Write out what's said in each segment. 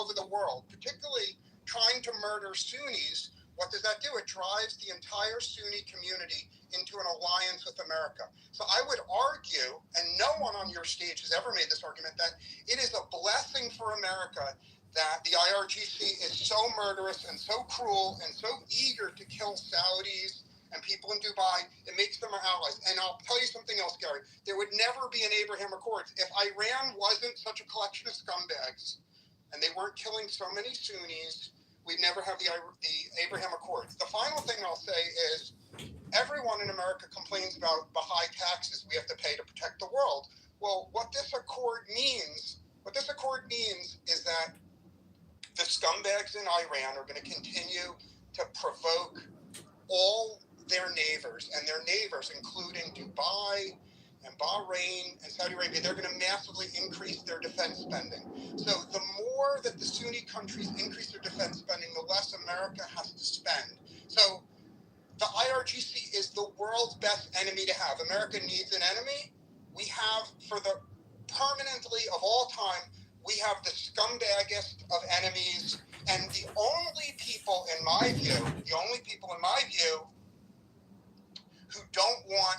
over the world, particularly trying to murder Sunnis. What does that do? It drives the entire Sunni community into an alliance with America. So I would argue, and no one on your stage has ever made this argument, that it is a blessing for America that the IRGC is so murderous and so cruel and so eager to kill Saudis and people in Dubai. It makes them our allies. And I'll tell you something else, Gary. There would never be an Abraham Accords if Iran wasn't such a collection of scumbags and they weren't killing so many Sunnis. We'd never have the Abraham Accords. The final thing I'll say is everyone in America complains about the high taxes we have to pay to protect the world. Well, what this accord means is that the scumbags in Iran are going to continue to provoke all their neighbors, and their neighbors, including Dubai and Bahrain and Saudi Arabia, they're going to massively increase their defense spending. So the more that the Sunni countries increase their defense spending, the less America has to spend. So the IRGC is the world's best enemy to have. America needs an enemy. We have, for the permanently of all time, we have the scumbagest of enemies. And the only people, in my view, who don't want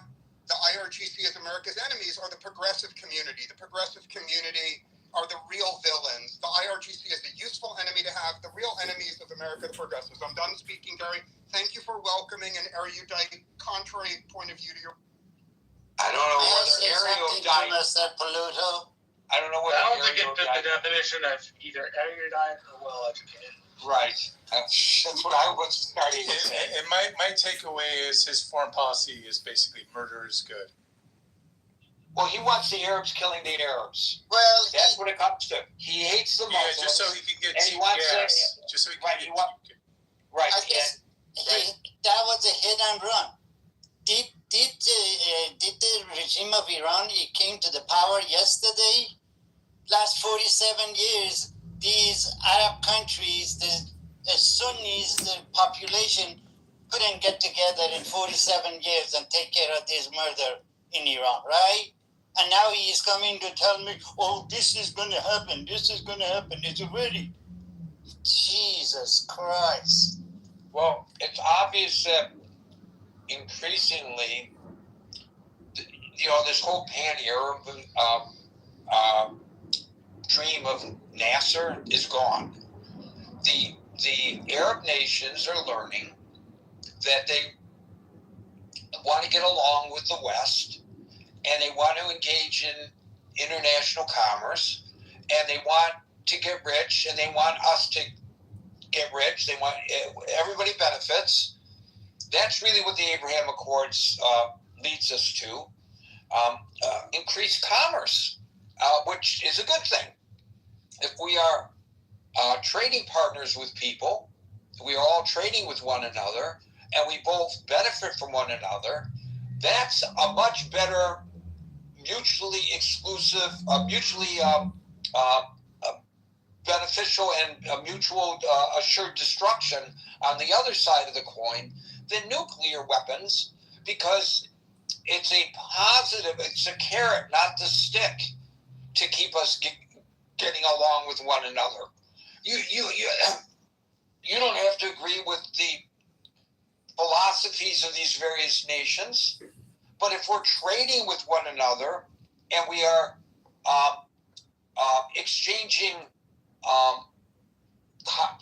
the IRGC as America's enemies are the progressive community. The progressive community are the real villains. The IRGC is a useful enemy to have. The real enemies of America, the progressives. I'm done speaking, Gary. Thank you for welcoming an erudite, contrary point of view to your... I don't know whether erudite... I don't know whether I don't think it fit the definition of either erudite or well-educated. Right. That's what I was starting to say. And my takeaway is his foreign policy is basically murder is good. Well, he wants the Arabs killing the Arabs. Well, that's what it comes to. He hates the Muslims. Yeah, just so he can get and he wants gas. Just so he can get right. I guess that was a hit and run. Did the regime of Iran, it came to the power yesterday? Last 47 years, these Arab countries, the Sunnis, the population couldn't get together in 47 years and take care of this murder in Iran, right? And now he is coming to tell me, oh, this is going to happen. This is going to happen. It's already. Jesus Christ. Well, it's obvious that increasingly, this whole pan-Arab dream of Nasser is gone. The Arab nations are learning that they want to get along with the West, and they want to engage in international commerce, and they want to get rich, and they want us to get rich. They want everybody benefits. That's really what the Abraham Accords leads us to. Increased commerce, which is a good thing. If we are trading partners with people, we are all trading with one another, and we both benefit from one another, that's a much better mutually exclusive, mutually beneficial and mutual assured destruction on the other side of the coin than nuclear weapons, because it's a positive, it's a carrot, not the stick, to keep us getting along with one another. You don't have to agree with the philosophies of these various nations, but if we're trading with one another and we are exchanging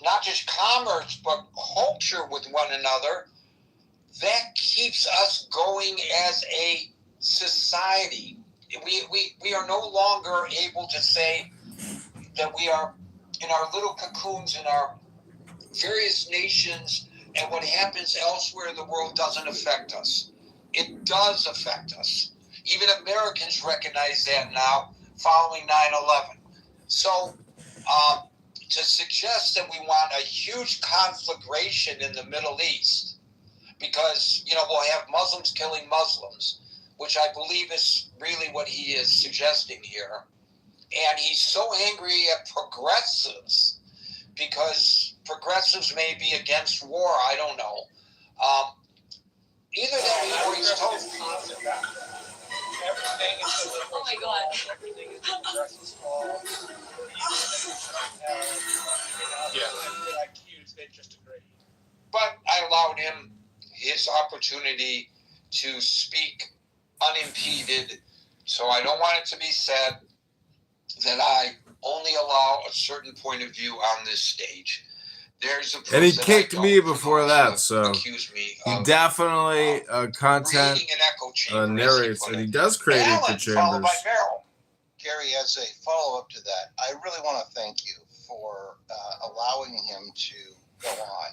not just commerce but culture with one another, that keeps us going as a society. We are no longer able to say that we are in our little cocoons in our various nations, and what happens elsewhere in the world doesn't affect us. It does affect us. Even Americans recognize that now following 9/11. So to suggest that we want a huge conflagration in the Middle East because, we'll have Muslims killing Muslims, which I believe is really what he is suggesting here. And he's so angry at progressives because progressives may be against war. I don't know. Either that or he's totally... Everything is oh my God. Everything is progressive's fault. his opportunity to speak unimpeded. So I don't want it to be said that I only allow a certain point of view on this stage. There's a proof And he that kicked I me don't before for that, those so who accuse me he of definitely content creating an echo chamber, narrates, and he does create echo Alan, followed by chambers. Merrill. Gary, as a follow-up to that, I really want to thank you for allowing him to go on,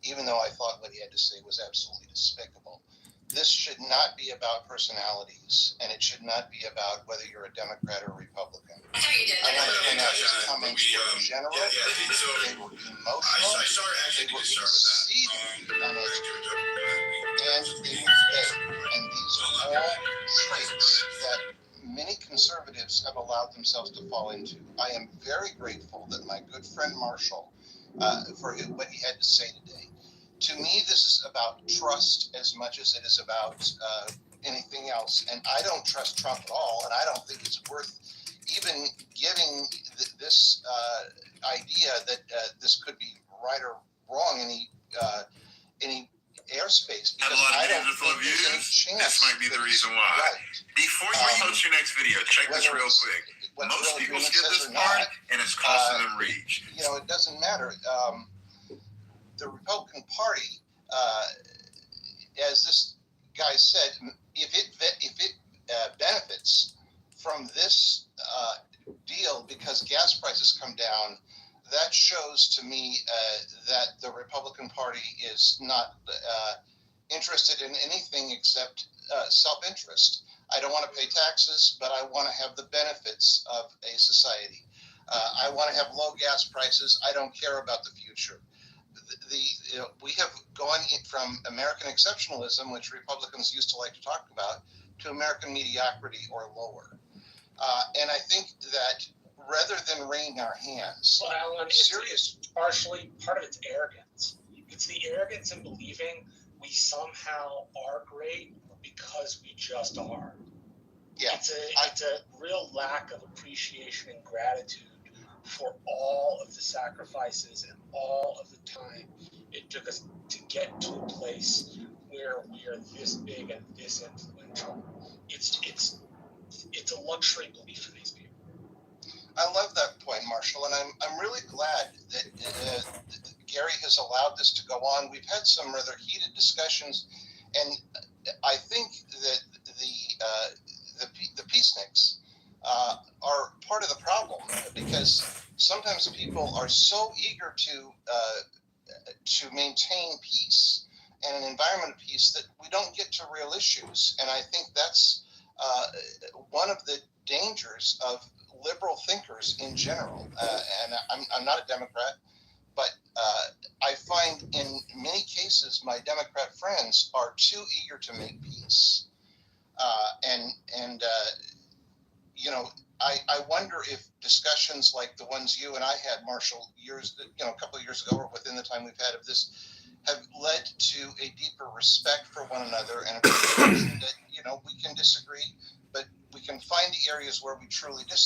even though I thought what he had to say was absolutely despicable. This should not be about personalities, and it should not be about whether you're a Democrat or Republican. I want to point out his comments were general, they were emotional, they were exceedingly uneducated, and they were vague. And these are all traits that many conservatives have allowed themselves to fall into. I am very grateful that my good friend Marshall, for what he had to say today. To me, this is about trust as much as it is about anything else. And I don't trust Trump at all, and I don't think it's worth even giving this idea that this could be right or wrong any airspace, because I don't think there's any chance. This might be the reason why. Right. Before you post your next video, check this real quick. Most people skip this part, and it's costing them reach. You know, it doesn't matter. The Republican Party, as this guy said, if it benefits from this deal because gas prices come down, that shows to me that the Republican Party is not interested in anything except self-interest. I don't want to pay taxes, but I want to have the benefits of a society. I want to have low gas prices. I don't care about the future. We have gone from American exceptionalism, which Republicans used to like to talk about, to American mediocrity or lower. And I think that rather than wringing our hands, well, Alan, it's partially part of it's arrogance. It's the arrogance in believing we somehow are great because we just are. Yeah, it's a real lack of appreciation and gratitude for all of the sacrifices and all of the time it took us to get to a place where we are this big and this influential. It's a luxury belief for these people. I love that point, Marshall, and I'm really glad that Gary has allowed this to go on. We've had some rather heated discussions, and I think that the peaceniks are part of the problem, because sometimes people are so eager to maintain peace and an environment of peace that we don't get to real issues. And I think that's one of the dangers of liberal thinkers in general. And I'm not a Democrat, but I find in many cases my Democrat friends are too eager to make peace. You know, I wonder if discussions like the ones you and I had, Marshall, a couple of years ago, or within the time we've had of this, have led to a deeper respect for one another and appreciation that, we can disagree, but we can find the areas where we truly do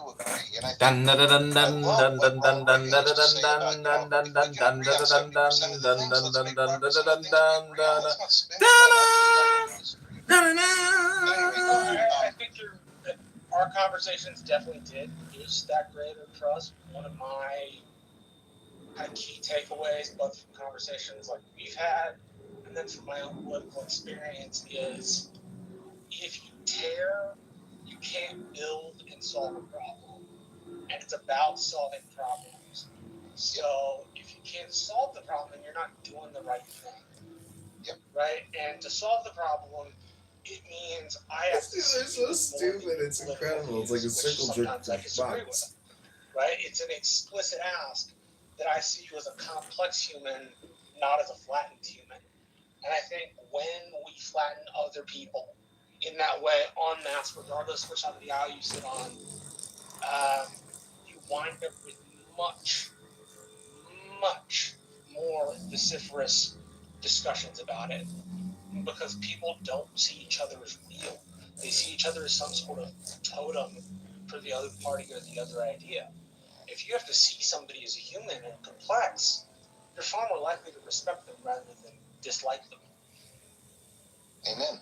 agree. And I think I love what Ron Reagan used to say about, if we can agree on 70% of the things, let's make progress on the things we agree on. Let's not spend it on disagree. I think our conversations definitely did reduce that greater trust. One of my kind of key takeaways, both from conversations like we've had and then from my own political experience, is if you tear, you can't build and solve a problem. And it's about solving problems. So if you can't solve the problem, you're not doing the right thing. Yep. Right? And to solve the problem, it means I have to They're so stupid. It's incredible. It's like a circle jerk box. Right? It's an explicit ask that I see you as a complex human, not as a flattened human. And I think when we flatten other people in that way, en masse, regardless which side of the aisle you sit on, you wind up with much, much more vociferous discussions about it, because people don't see each other as real. They see each other as some sort of totem for the other party or the other idea. If you have to see somebody as a human and complex, you're far more likely to respect them rather than dislike them. Amen.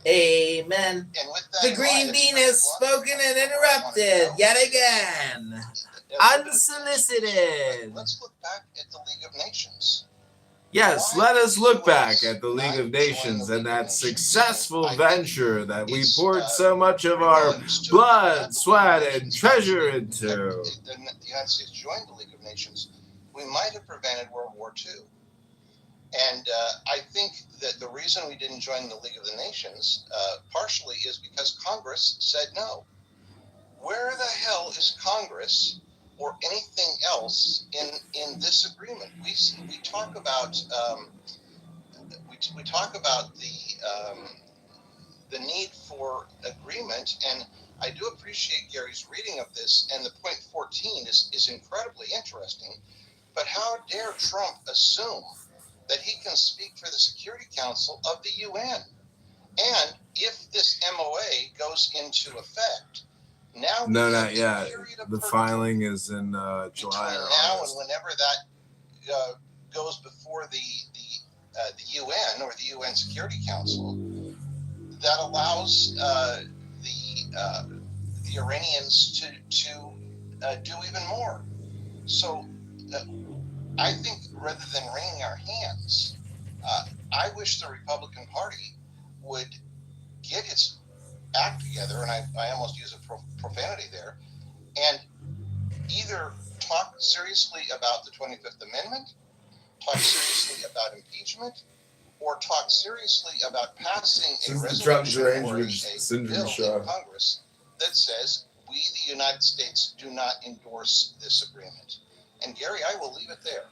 Amen. And with that The in green mind, bean it's has spoken and interrupted yet again. Unsolicited. Let's look back at the League of Nations. Yes, Why let did us the look back US at the League not of join Nations the and League of that Nations? successful I think venture that we it's, poured so much of our understood blood, had the sweat, League of and Nations treasure actually- into. the United States joined the League of Nations, we might have prevented World War II. And I think that the reason we didn't join the League of the Nations partially is because Congress said no. Where the hell is Congress or anything else in this agreement? We talk about we talk about the need for agreement, and I do appreciate Gary's reading of this, and the point 14 is incredibly interesting. But how dare Trump assume that he can speak for the Security Council of the UN? And if this MOA goes into effect, now No, we have not a yet. period of The purgatory filing is in July between or now August. and whenever that goes before the UN or the UN Security Council, that allows the Iranians to do even more. So I think rather than wringing our hands, I wish the Republican Party would get its act together, and I almost use a profanity there, and either talk seriously about the 25th Amendment, talk seriously about impeachment, or talk seriously about passing a resolution or a bill in Congress that says we, the United States, do not endorse this agreement. And Gary, I will leave it there.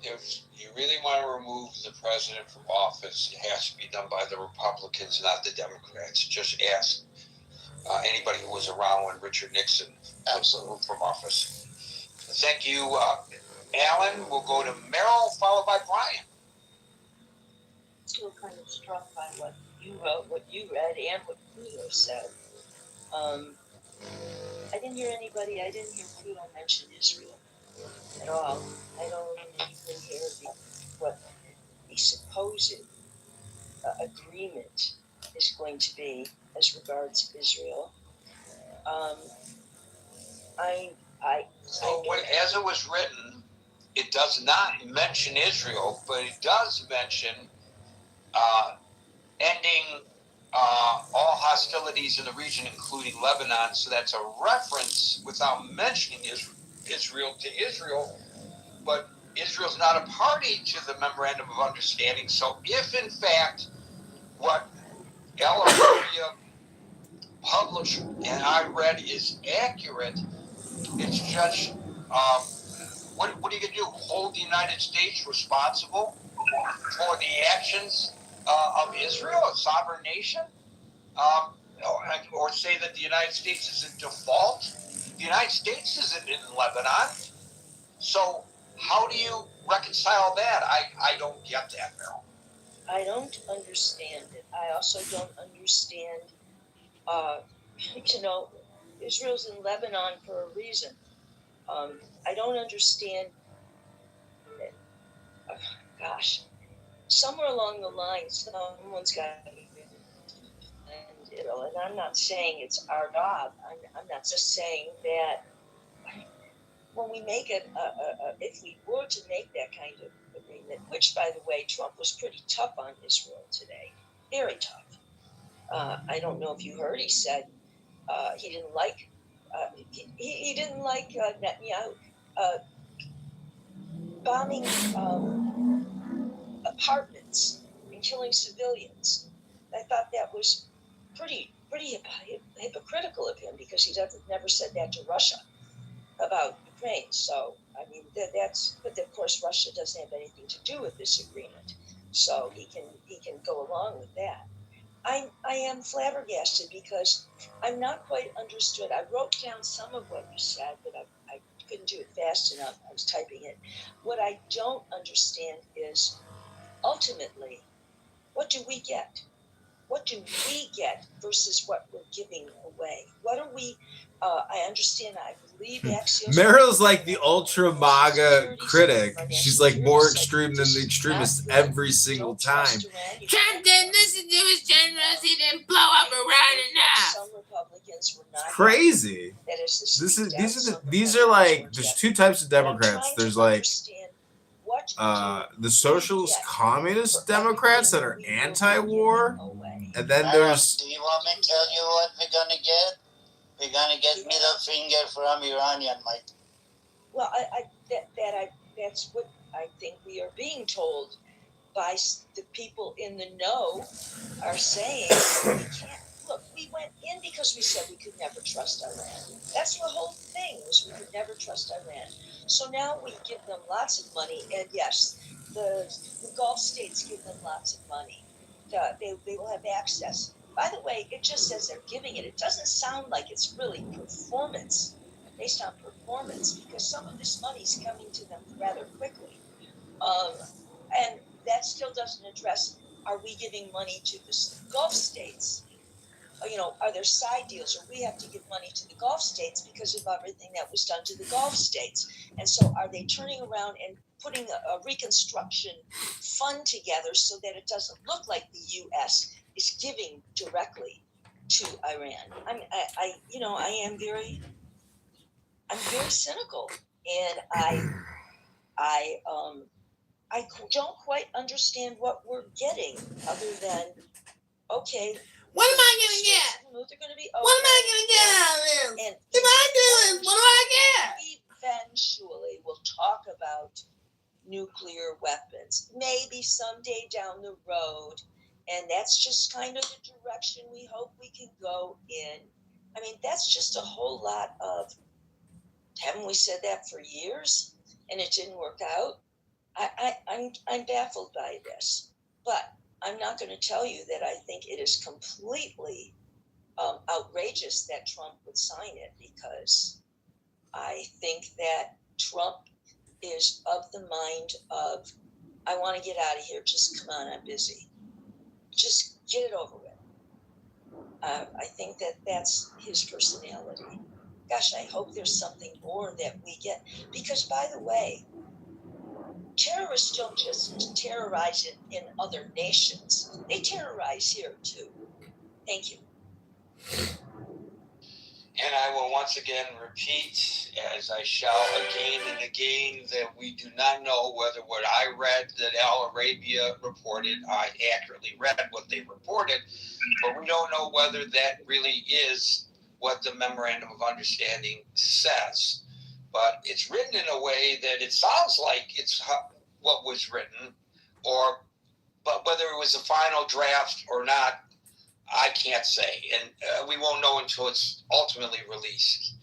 If you really want to remove the president from office, it has to be done by the Republicans, not the Democrats. Just ask anybody who was around when Richard Nixon was removed from office. Thank you, Alan. We'll go to Merrill, followed by Brian. Still kind of struck by what you wrote, what you read, and what Pluto said. I didn't hear Pluto mention Israel at all. I don't even hear what the supposed agreement is going to be as regards Israel. As it was written, it does not mention Israel, but it does mention ending all hostilities in the region, including Lebanon. So that's a reference without mentioning Israel to Israel. But Israel's not a party to the Memorandum of Understanding. So if, in fact, what Ella published and I read is accurate, it's just, what are you going to do? Hold the United States responsible for the actions of Israel, a sovereign nation? Or say that the United States is in default? The United States isn't in Lebanon. So how do you reconcile that? I don't get that, Merrill. I don't understand it. I also don't understand, Israel's in Lebanon for a reason. I don't understand, somewhere along the line, someone's got to be and I'm not saying it's our job. I'm not just saying that when we make it, if we were to make that kind of agreement, which, by the way, Trump was pretty tough on Israel today, very tough. I don't know if you heard, he said he didn't like Netanyahu bombing apartments and killing civilians. I thought that was pretty hypocritical of him, because he never said that to Russia about Ukraine. So I mean but of course Russia doesn't have anything to do with this agreement, so he can go along with that. I am flabbergasted because I'm not quite understood. I wrote down some of what you said, but I couldn't do it fast enough. I was typing it. What I don't understand is, ultimately, what do we get? What do we get versus what we're giving away? What are we I understand. I believe Axios. Meryl's like the ultra MAGA critic. She's like more extreme than the extremists every single time. Trump didn't listen to his generals. He didn't blow up Iran enough. Some Republicans were not. It's crazy. These are like there's two types of Democrats. There's like the socialist communist Democrats that are anti-war, and then there's. Do you want me to tell you what we're gonna get? We're gonna get middle finger from Iranian, Mike. Well, that's what I think we are being told by the people in the know are saying we can't. Look, we went in because we said we could never trust Iran. That's the whole thing, was we could never trust Iran. So now we give them lots of money, and yes, the Gulf states give them lots of money. They will have access. By the way, it just says they're giving it. It doesn't sound like it's really performance, based on performance, because some of this money is coming to them rather quickly. And that still doesn't address, are we giving money to the Gulf states? Are there side deals, or we have to give money to the Gulf states because of everything that was done to the Gulf states? And so are they turning around and putting a reconstruction fund together so that it doesn't look like the U.S. is giving directly to Iran? I'm very cynical, and I don't quite understand what we're getting, other than, okay, what am I gonna get? They're gonna be, okay. What am I gonna get out of this? And if I do it, what do I get? Eventually, we'll talk about nuclear weapons, maybe someday down the road, and that's just kind of the direction we hope we can go in. I mean, that's just a whole lot of, haven't we said that for years, and it didn't work out? I'm baffled by this, but I'm not going to tell you that I think it is completely outrageous that Trump would sign it, because I think that Trump is of the mind of, I want to get out of here. Just come on, I'm busy. Just get it over with. I think that that's his personality. Gosh, I hope there's something more that we get. Because, by the way, terrorists don't just terrorize in other nations. They terrorize here, too. Thank you. And I will once again repeat, as I shall again and again, that we do not know whether what I read that Al Arabia reported, I accurately read what they reported, but we don't know whether that really is what the Memorandum of Understanding says. But it's written in a way that it sounds like it's what was written, but whether it was a final draft or not, I can't say, and we won't know until it's ultimately released.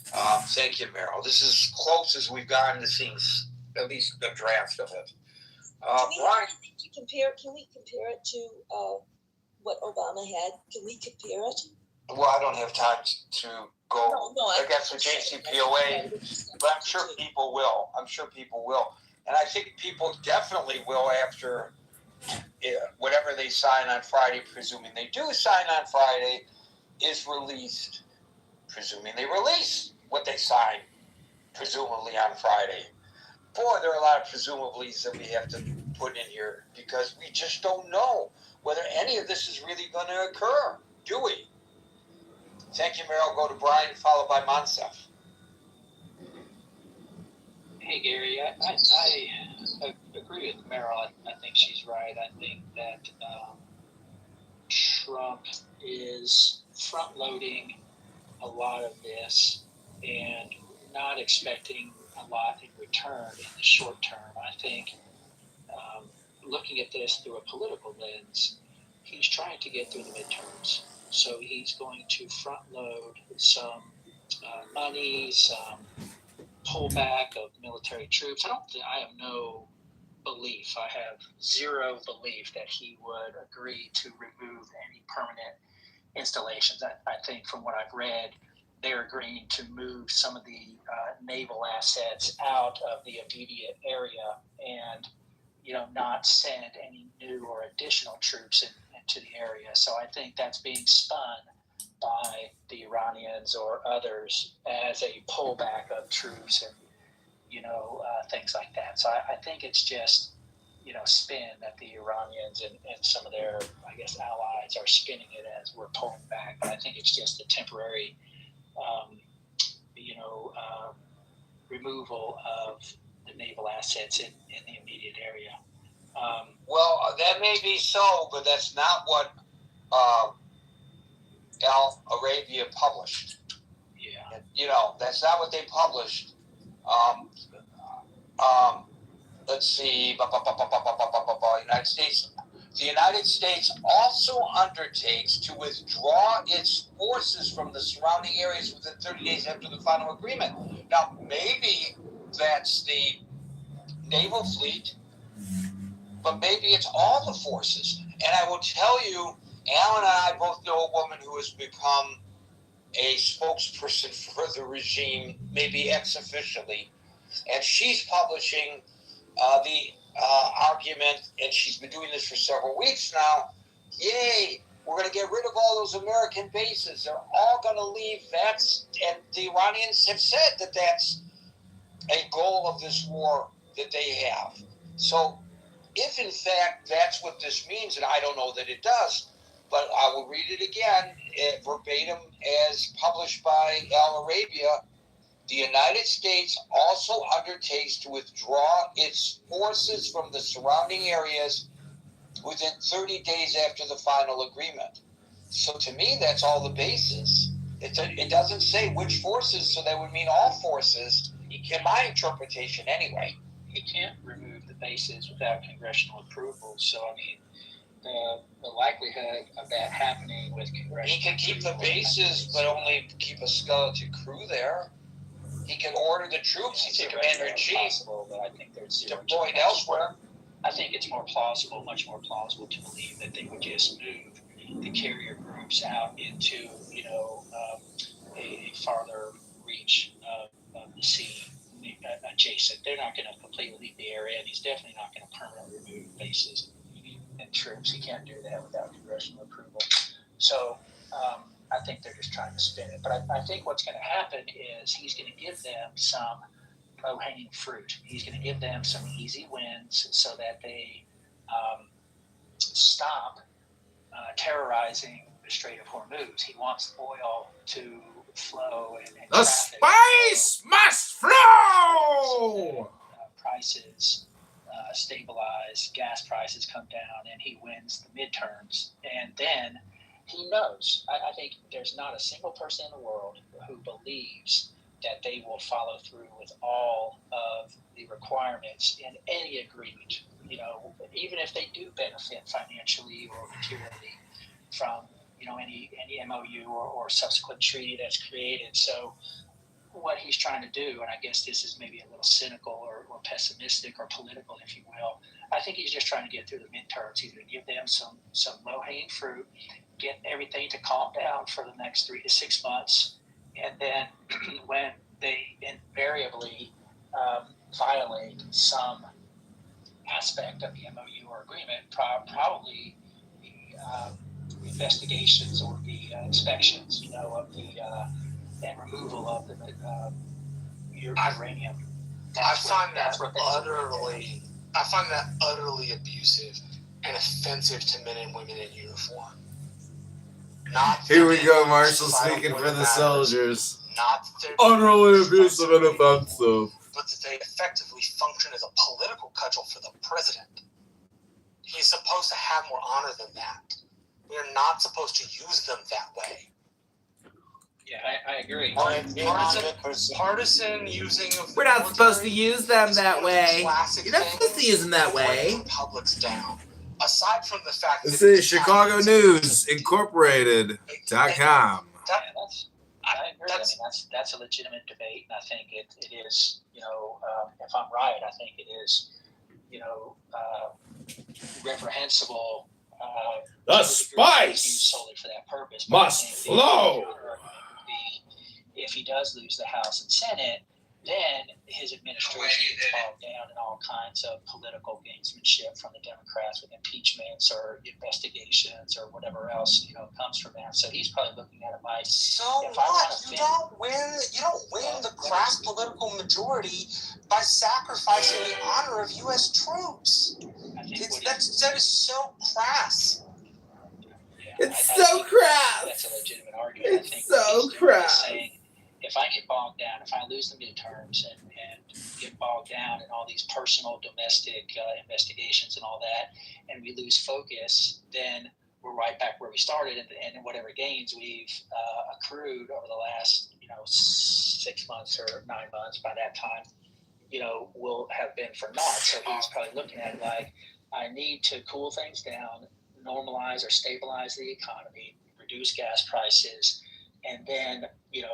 Thank you, Meryl. This is as close as we've gotten to seeing at least the draft of it. Brian, can we compare it to what Obama had? Can we compare it? Well, I don't have time to go against the JCPOA, but I'm sure people will. And I think people definitely will after whatever they sign on Friday, presuming they do sign on Friday, is released. Presuming they release what they sign, presumably on Friday. Boy, there are a lot of presumablys that we have to put in here, because we just don't know whether any of this is really going to occur, do we? Thank you, Meryl. Go to Brian, followed by Monsef. Hey, Gary, I agree with Meryl. I think she's right. I think that Trump is front-loading a lot of this and not expecting a lot in return in the short term. I think looking at this through a political lens, he's trying to get through the midterms. So he's going to front-load some money, some pullback of military troops. I have no belief. I have zero belief that he would agree to remove any permanent installations. I think from what I've read, they're agreeing to move some of the naval assets out of the immediate area and, not send any new or additional troops into the area. So I think that's being spun by the Iranians or others as a pullback of troops and, things like that. So I think it's just, spin that the Iranians and some of their, I guess, allies are spinning it as we're pulling back. But I think it's just a temporary, removal of the naval assets in the immediate area. Well, that may be so, but that's not what Al Arabia published. Yeah. That's not what they published. Let's see. United States. The United States also undertakes to withdraw its forces from the surrounding areas within 30 days after the final agreement. Now, maybe that's the naval fleet, but maybe it's all the forces. And I will tell you, Alan and I both know a woman who has become a spokesperson for the regime, maybe ex-officially, and she's publishing the argument, and she's been doing this for several weeks now. Yay, we're going to get rid of all those American bases. They're all going to leave. And the Iranians have said that that's a goal of this war that they have. So if in fact that's what this means, and I don't know that it does, but I will read it again, verbatim as published by Al Arabia. The United States also undertakes to withdraw its forces from the surrounding areas within 30 days after the final agreement. So to me, that's all the bases. It doesn't say which forces, so that would mean all forces, in my interpretation anyway. You can't remove the bases without congressional approval. So, I mean, the likelihood of that happening with congressional He can keep the bases, but only keep a skeleton crew there. He can order the troops. He's the commander-in-chief. But I think there's deployed elsewhere. I think it's more plausible, much more plausible, to believe that they would just move the carrier groups out into, a farther reach of the sea adjacent. They're not going to completely leave the area, and he's definitely not going to permanently remove bases and troops. He can't do that without congressional approval. So I think they're just trying to spin it. But I think what's going to happen is he's going to give them some low-hanging fruit. He's going to give them some easy wins so that they stop terrorizing the Strait of Hormuz. He wants oil to flow and the spice must flow. Prices stabilize, gas prices come down, and he wins the midterms. And then he knows. I think there's not a single person in the world who believes that they will follow through with all of the requirements in any agreement. Even if they do benefit financially or materially from any MOU or subsequent treaty that's created. So what he's trying to do, and I guess this is maybe a little cynical or pessimistic or political, if you will, I think he's just trying to get through the midterms. He's going to give them some low-hanging fruit, get everything to calm down for the next 3 to 6 months, and then when they invariably violate some aspect of the MOU or agreement, probably the investigations or the inspections, of the and removal of the uranium. I find that utterly abusive and offensive to men and women in uniform. Here we go, Marshall speaking for the soldiers. Not that utterly abusive and offensive, but that they effectively function as a political cudgel for the president. He's supposed to have more honor than that. We're not supposed to use them that way. Yeah, I agree. Partisan using of we're not supposed to use them that way. You're not supposed to use them that way. Republics down. Aside from the fact this is Chicago News Incorporated.com. I agree. That's a legitimate debate, and I think it is. If I'm right, I think it is. Reprehensible. The spice solely for that purpose must flow. If he does lose the House and Senate, then his administration gets bogged down in all kinds of political gamesmanship from the Democrats with impeachments or investigations or whatever else comes from that. So he's probably looking at it like, so what? You don't win the crass political majority by sacrificing the honor of U.S. troops. That is so crass. Yeah, it's so crass. That's a legitimate argument. It's so crass. Saying, if I get bogged down, if I lose the midterms and get bogged down in all these personal domestic investigations and all that, and we lose focus, then we're right back where we started, and whatever gains we've accrued over the last 6 months or 9 months, by that time, will have been for naught. So he's probably looking at it like, I need to cool things down, normalize or stabilize the economy, reduce gas prices, and then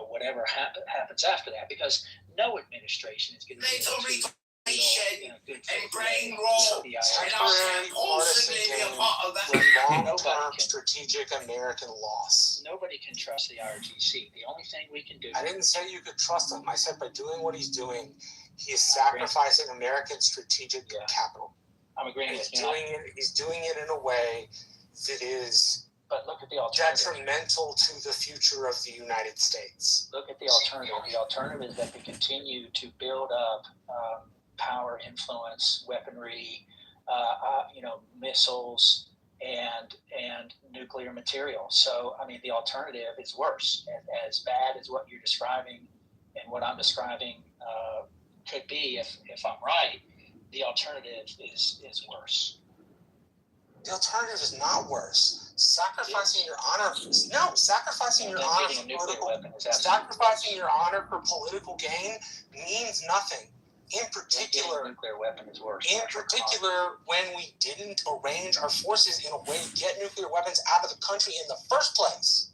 whatever happens after that, because no administration is going to be able to and brain roll temporary partisan gain with long-term strategic American loss. Nobody can trust the IRGC. The only thing we can do. I didn't say you could trust him. I said by doing what he's doing, he is sacrificing American strategic capital. I'm agreeing with you. He's doing it in a way that is. But look at the alternative. Detrimental to the future of the United States. Look at the alternative. The alternative is that they continue to build up power, influence, weaponry, missiles, and nuclear material. So, the alternative is worse. And as bad as what you're describing and what I'm describing could be, if I'm right, the alternative is worse. The alternative is not worse. Sacrificing your honor for political gain means nothing. In particular, nuclear weapon is worse. In particular, when we didn't arrange our forces in a way to get nuclear weapons out of the country in the first place.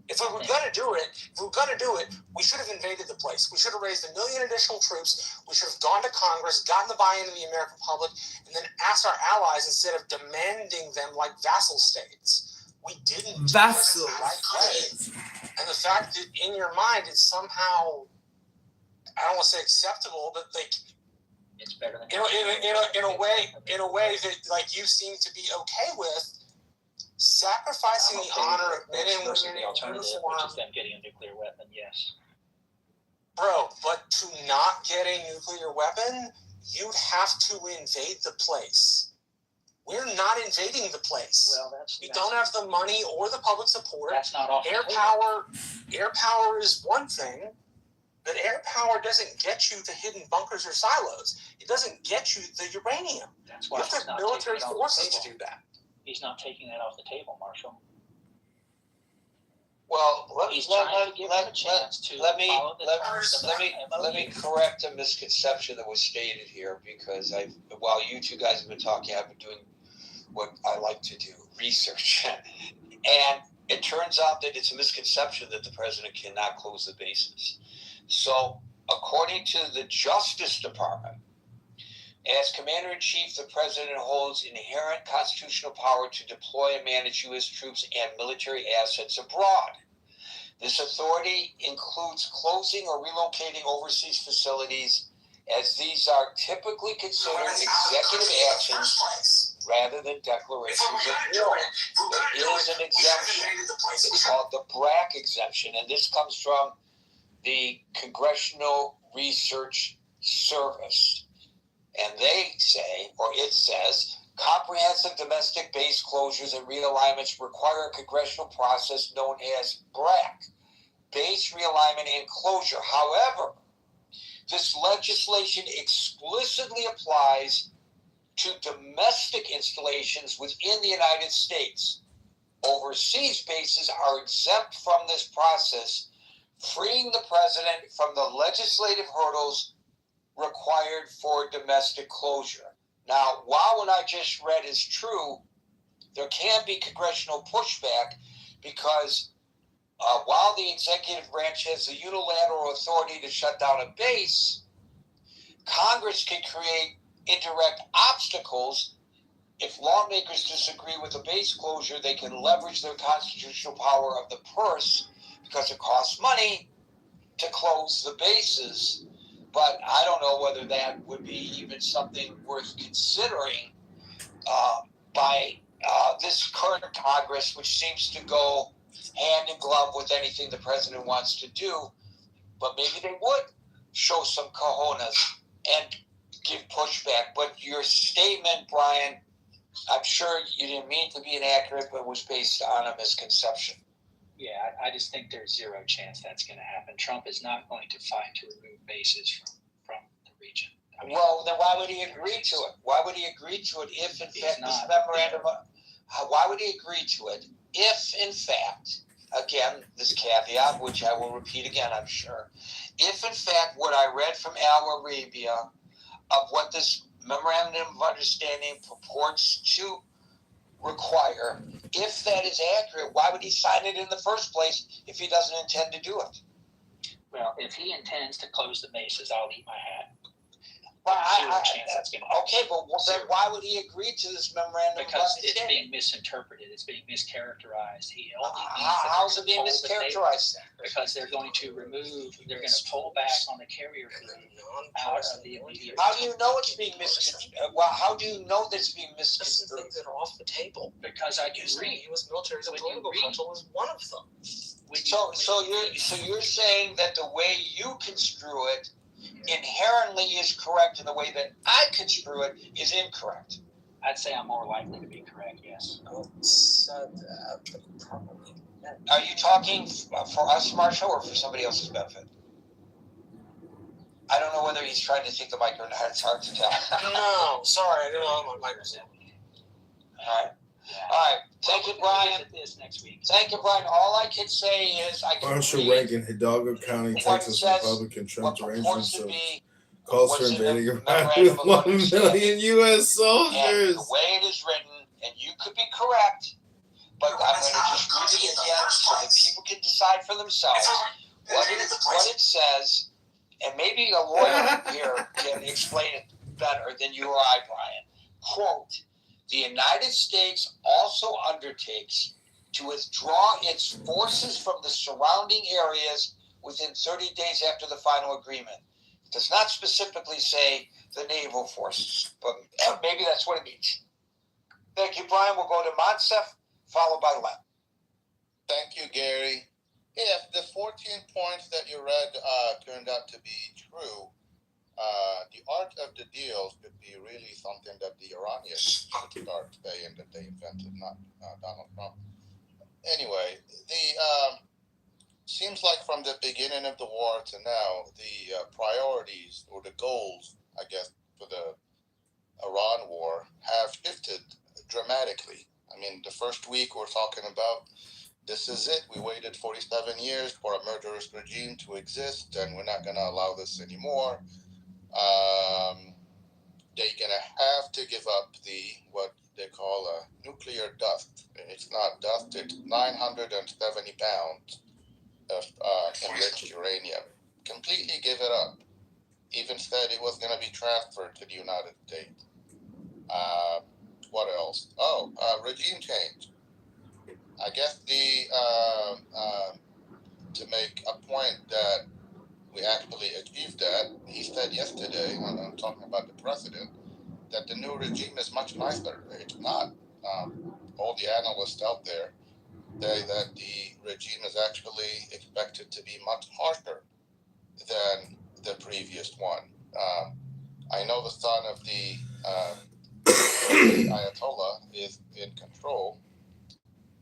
If we were going to do it, we should have invaded the place. We should have raised 1 million additional troops. We should have gone to Congress, gotten the buy-in of the American public, and then asked our allies instead of demanding them like vassal states. We didn't do this in the right way. And the fact that in your mind it's somehow, I don't want to say acceptable, but it's better than in a way that you seem to be okay with. Sacrificing the honor of men and women in uniform, which is them getting a nuclear weapon, yes. Bro, but to not get a nuclear weapon, you'd have to invade the place. We're not invading the place. Well, we don't have the money or the public support. That's not off Air power is one thing, but air power doesn't get you the hidden bunkers or silos. It doesn't get you the uranium. That's why you have to have military forces to do that. He's not taking that off the table, Marshall. Well, let me correct a misconception that was stated here, because while you two guys have been talking, I've been doing what I like to do, research. And it turns out that it's a misconception that the president cannot close the bases. So, according to the Justice Department, as Commander-in-Chief, the President holds inherent constitutional power to deploy and manage U.S. troops and military assets abroad. This authority includes closing or relocating overseas facilities, as these are typically considered executive actions rather than declarations of war. There is an exemption. It's called the BRAC exemption, and this comes from the Congressional Research Service. And they say, or it says, comprehensive domestic base closures and realignments require a congressional process known as BRAC, base realignment and closure. However, this legislation explicitly applies to domestic installations within the United States. Overseas bases are exempt from this process, freeing the president from the legislative hurdles required for domestic closure. Now, while what I just read is true, there can be congressional pushback, because while the executive branch has the unilateral authority to shut down a base, Congress can create indirect obstacles. If lawmakers disagree with the base closure, they can leverage their constitutional power of the purse, because it costs money, to close the bases, but I don't know whether that would be even something worth considering by this current Congress, which seems to go hand in glove with anything the president wants to do. But maybe they would show some cojones and give pushback. But your statement, Brian, I'm sure you didn't mean to be inaccurate, but was based on a misconception. Yeah, I just think there's zero chance that's going to happen. Trump is not going to fight to remove bases from the region. I mean, well, then why would he agree to it? Why would he agree to it if, in fact, this memorandum? Why would he agree to it if, in fact, again, this caveat, which I will repeat again, I'm sure, if, in fact, what I read from Al Arabia of what this memorandum of understanding purports to require, if that is accurate, why would he sign it in the first place if he doesn't intend to do it? Well, if he intends to close the bases, I'll eat my hat. Well, Zero chance that's going to happen. Okay, but then why would he agree to this memorandum? Because it's being misinterpreted. It's being mischaracterized. How's it being mischaracterized? Because they're going to pull back on the carrier fee out of the immediate. How do you know it's being misconstrued? Well, how do you know that's being misconstrued? Things that are off the table. Because I can read. U.S. military political control is one of them. So you're saying that the way you construe it inherently is correct, and the way that I construe it is incorrect. I'd say I'm more likely to be correct, yes. Probably. Are you talking for us, Marshall, or for somebody else's benefit? I don't know whether he's trying to take the mic or not. It's hard to tell. No, sorry, I don't know my microphone. All right. All right. Thank you, Brian. Next week. Thank you, Brian. All I can say is Marshall Reagan, Hidalgo County, Texas, Republican, Trump's arrangements of calls for invading Iraq with 1 million U.S. soldiers. And the way it is written, and you could be correct, but I'm going to just read it again so that people can decide for themselves what it says, and maybe a lawyer here can explain it better than you or I, Brian. Quote, the United States also undertakes to withdraw its forces from the surrounding areas within 30 days after the final agreement. It does not specifically say the naval forces, but maybe that's what it means. Thank you, Brian. We'll go to Monsef, followed by Len. Thank you, Gary. If the 14 points that you read turned out to be true, the art of the deal could be really something that the Iranians should start saying that they invented, not Donald Trump. Anyway, seems like from the beginning of the war to now, the priorities or the goals, I guess, for the Iran war have shifted dramatically. I mean, the first week we're talking about this is it. We waited 47 years for a murderous regime to exist, and we're not going to allow this anymore. They're going to have to give up what they call a nuclear dust. It's not dust, it's 970 pounds of enriched uranium. Completely give it up. Even said it was going to be transferred to the United States. What else? Regime change. I guess to make a point that we actually achieved that, he said yesterday, when I'm talking about the president, that the new regime is much nicer. It's not. All the analysts out there say that the regime is actually expected to be much harsher than the previous one. I know the son of the Ayatollah is in control,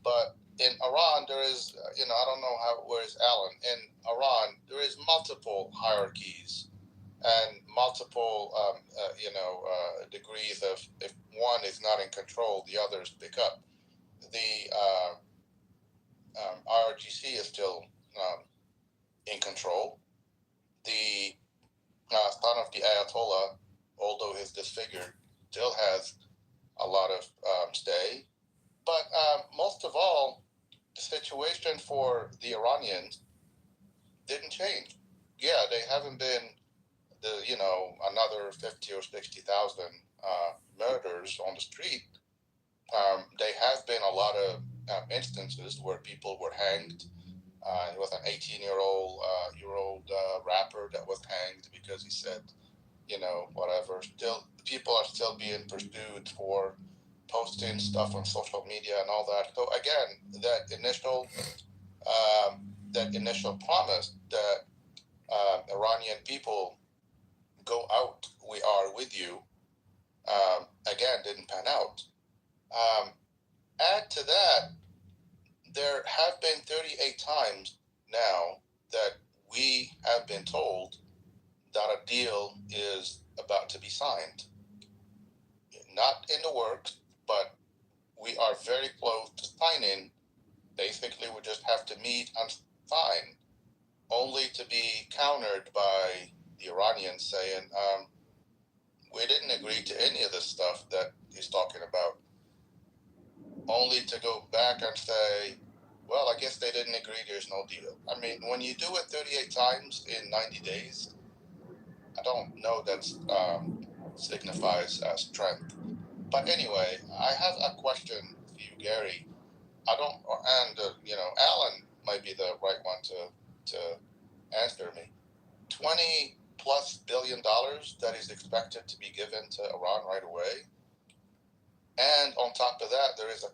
but in Iran there is, I don't know where's Alan? In Iran there is multiple hierarchies and multiple, degrees of, if one is not in control, the others pick up. The IRGC is still in control. The son of the Ayatollah, although he's disfigured, still has a lot of stay. But most of all, the situation for the Iranians didn't change. Yeah, they haven't been another 50 or 60,000 murders on the street. There have been a lot of instances where people were hanged He was an 18-year-old rapper that was hanged because he said, whatever. Still, people are still being pursued for posting stuff on social media and all that. So again, that initial promise that Iranian people go out, we are with you, again, didn't pan out. Add to that, there have been 38 times now that we have been told that a deal is about to be signed. Not in the works, but we are very close to signing. Basically, we just have to meet and sign, only to be countered by the Iranians saying, we didn't agree to any of this stuff that he's talking about. Only to go back and say, well, I guess they didn't agree, there's no deal. I mean, when you do it 38 times in 90 days, I don't know that signifies strength. But anyway, I have a question for you, Gary. Alan might be the right one to answer me. $20+ billion that is expected to be given to Iran right away. And on top of that, there is a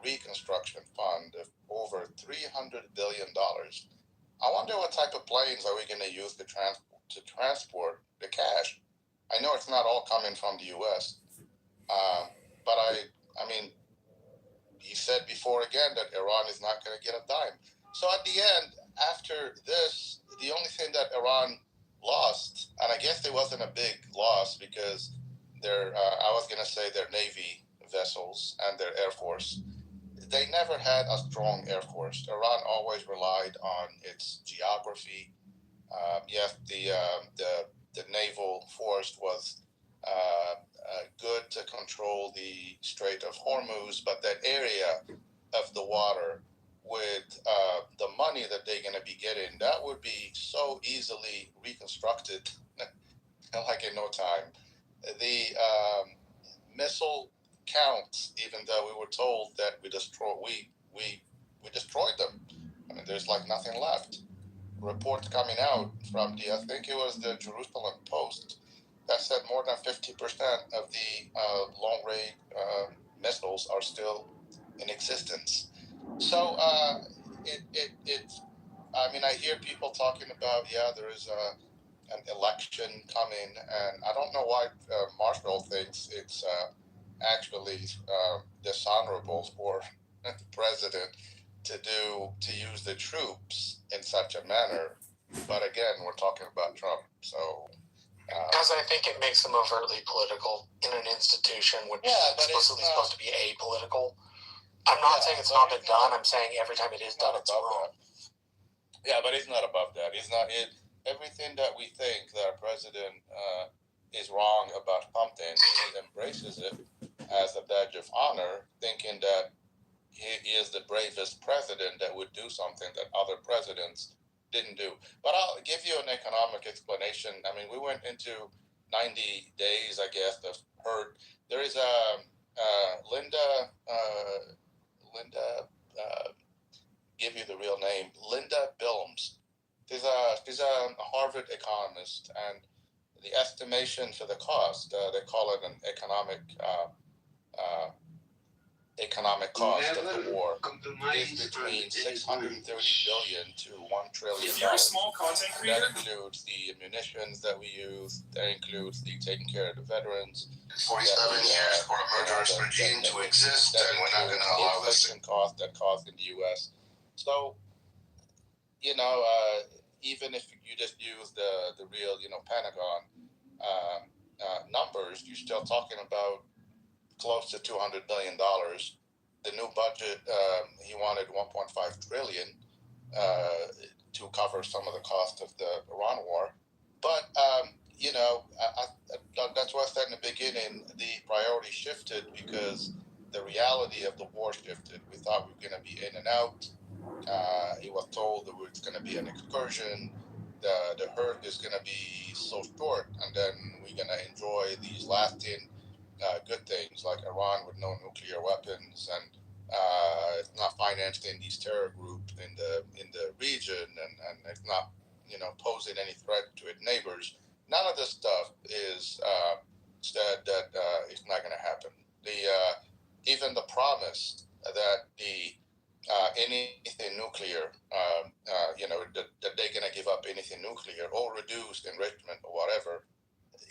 reconstruction fund of over $300 billion. I wonder what type of planes are we going to use to transport the cash. I know it's not all coming from the U.S., but I mean, he said before again that Iran is not going to get a dime. So at the end, after this, the only thing that Iran lost, and I guess it wasn't a big loss because I was going to say their Navy vessels and their Air Force, they never had a strong Air Force. Iran always relied on its geography. Yes, the naval force was good to control the Strait of Hormuz, but that area of the water with the money that they're going to be getting, that would be so easily reconstructed like in no time. The missile counts, even though we were told that we destroyed them. I mean, there's like nothing left. Reports coming out from I think it was the Jerusalem Post, that said more than 50% of the long-range missiles are still in existence. So I mean, I hear people talking about, there is an election coming, and I don't know why Marshall thinks it's actually dishonorable for the president to use the troops in such a manner. But again, we're talking about Trump, so. Because I think it makes them overtly political in an institution which is explicitly supposed to be apolitical. I'm not saying it's not been done. I'm saying every time it is done, it's wrong. Yeah, but it's not above that. It's not it. Everything that we think that our president is wrong about something, he embraces it as a badge of honor, thinking that he is the bravest president that would do something that other presidents didn't do. But I'll give you an economic explanation. I mean, we went into 90 days, I guess, of hurt. There is Linda, give you the real name, Linda Bilms. She's a Harvard economist, and the estimation for the cost, they call it an economic cost of the war, is between $630 billion to $1 trillion. If you're a small content creator, that includes the munitions that we use. That includes the taking care of the veterans. 47 years for a murderous regime to exist, and we're not going to allow this. Cost that caused in the U.S. So, even if you just use the real, Pentagon numbers, you're still talking about close to $200 billion. The new budget, he wanted $1.5 trillion to cover some of the cost of the Iran war. But that's why I said in the beginning, the priority shifted because the reality of the war shifted. We thought we were going to be in and out. He was told that it's going to be an excursion. The hurt is going to be so short, and then we're going to enjoy these lasting good things like Iran with no nuclear weapons and It's not financing these terror groups in the region, and it's not posing any threat to its neighbors. None of this stuff is said that it's not going to happen. Even the promise that anything nuclear, that they're going to give up anything nuclear or reduce enrichment or whatever.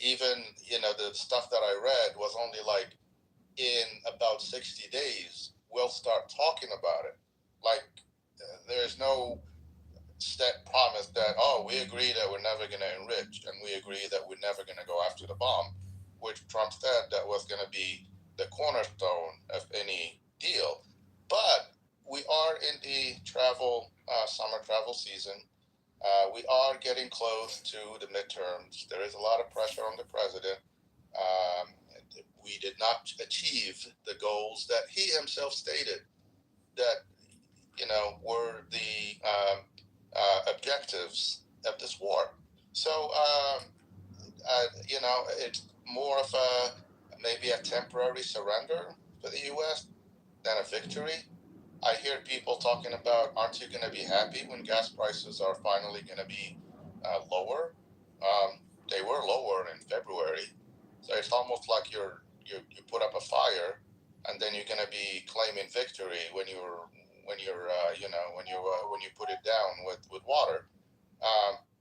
Even the stuff that I read was only like in about 60 days we'll start talking about it. Like there's no set promise that we agree that we're never going to enrich and we agree that we're never going to go after the bomb, which Trump said that was going to be the cornerstone of any deal. But we are in the summer travel season. We are getting close to the midterms. There is a lot of pressure on the president. We did not achieve the goals that he himself stated that were the objectives of this war. So it's more of maybe a temporary surrender for the U.S. than a victory. I hear people talking about, aren't you going to be happy when gas prices are finally going to be lower? They were lower in February, so it's almost like you put up a fire, and then you're going to be claiming victory when you put it down with water.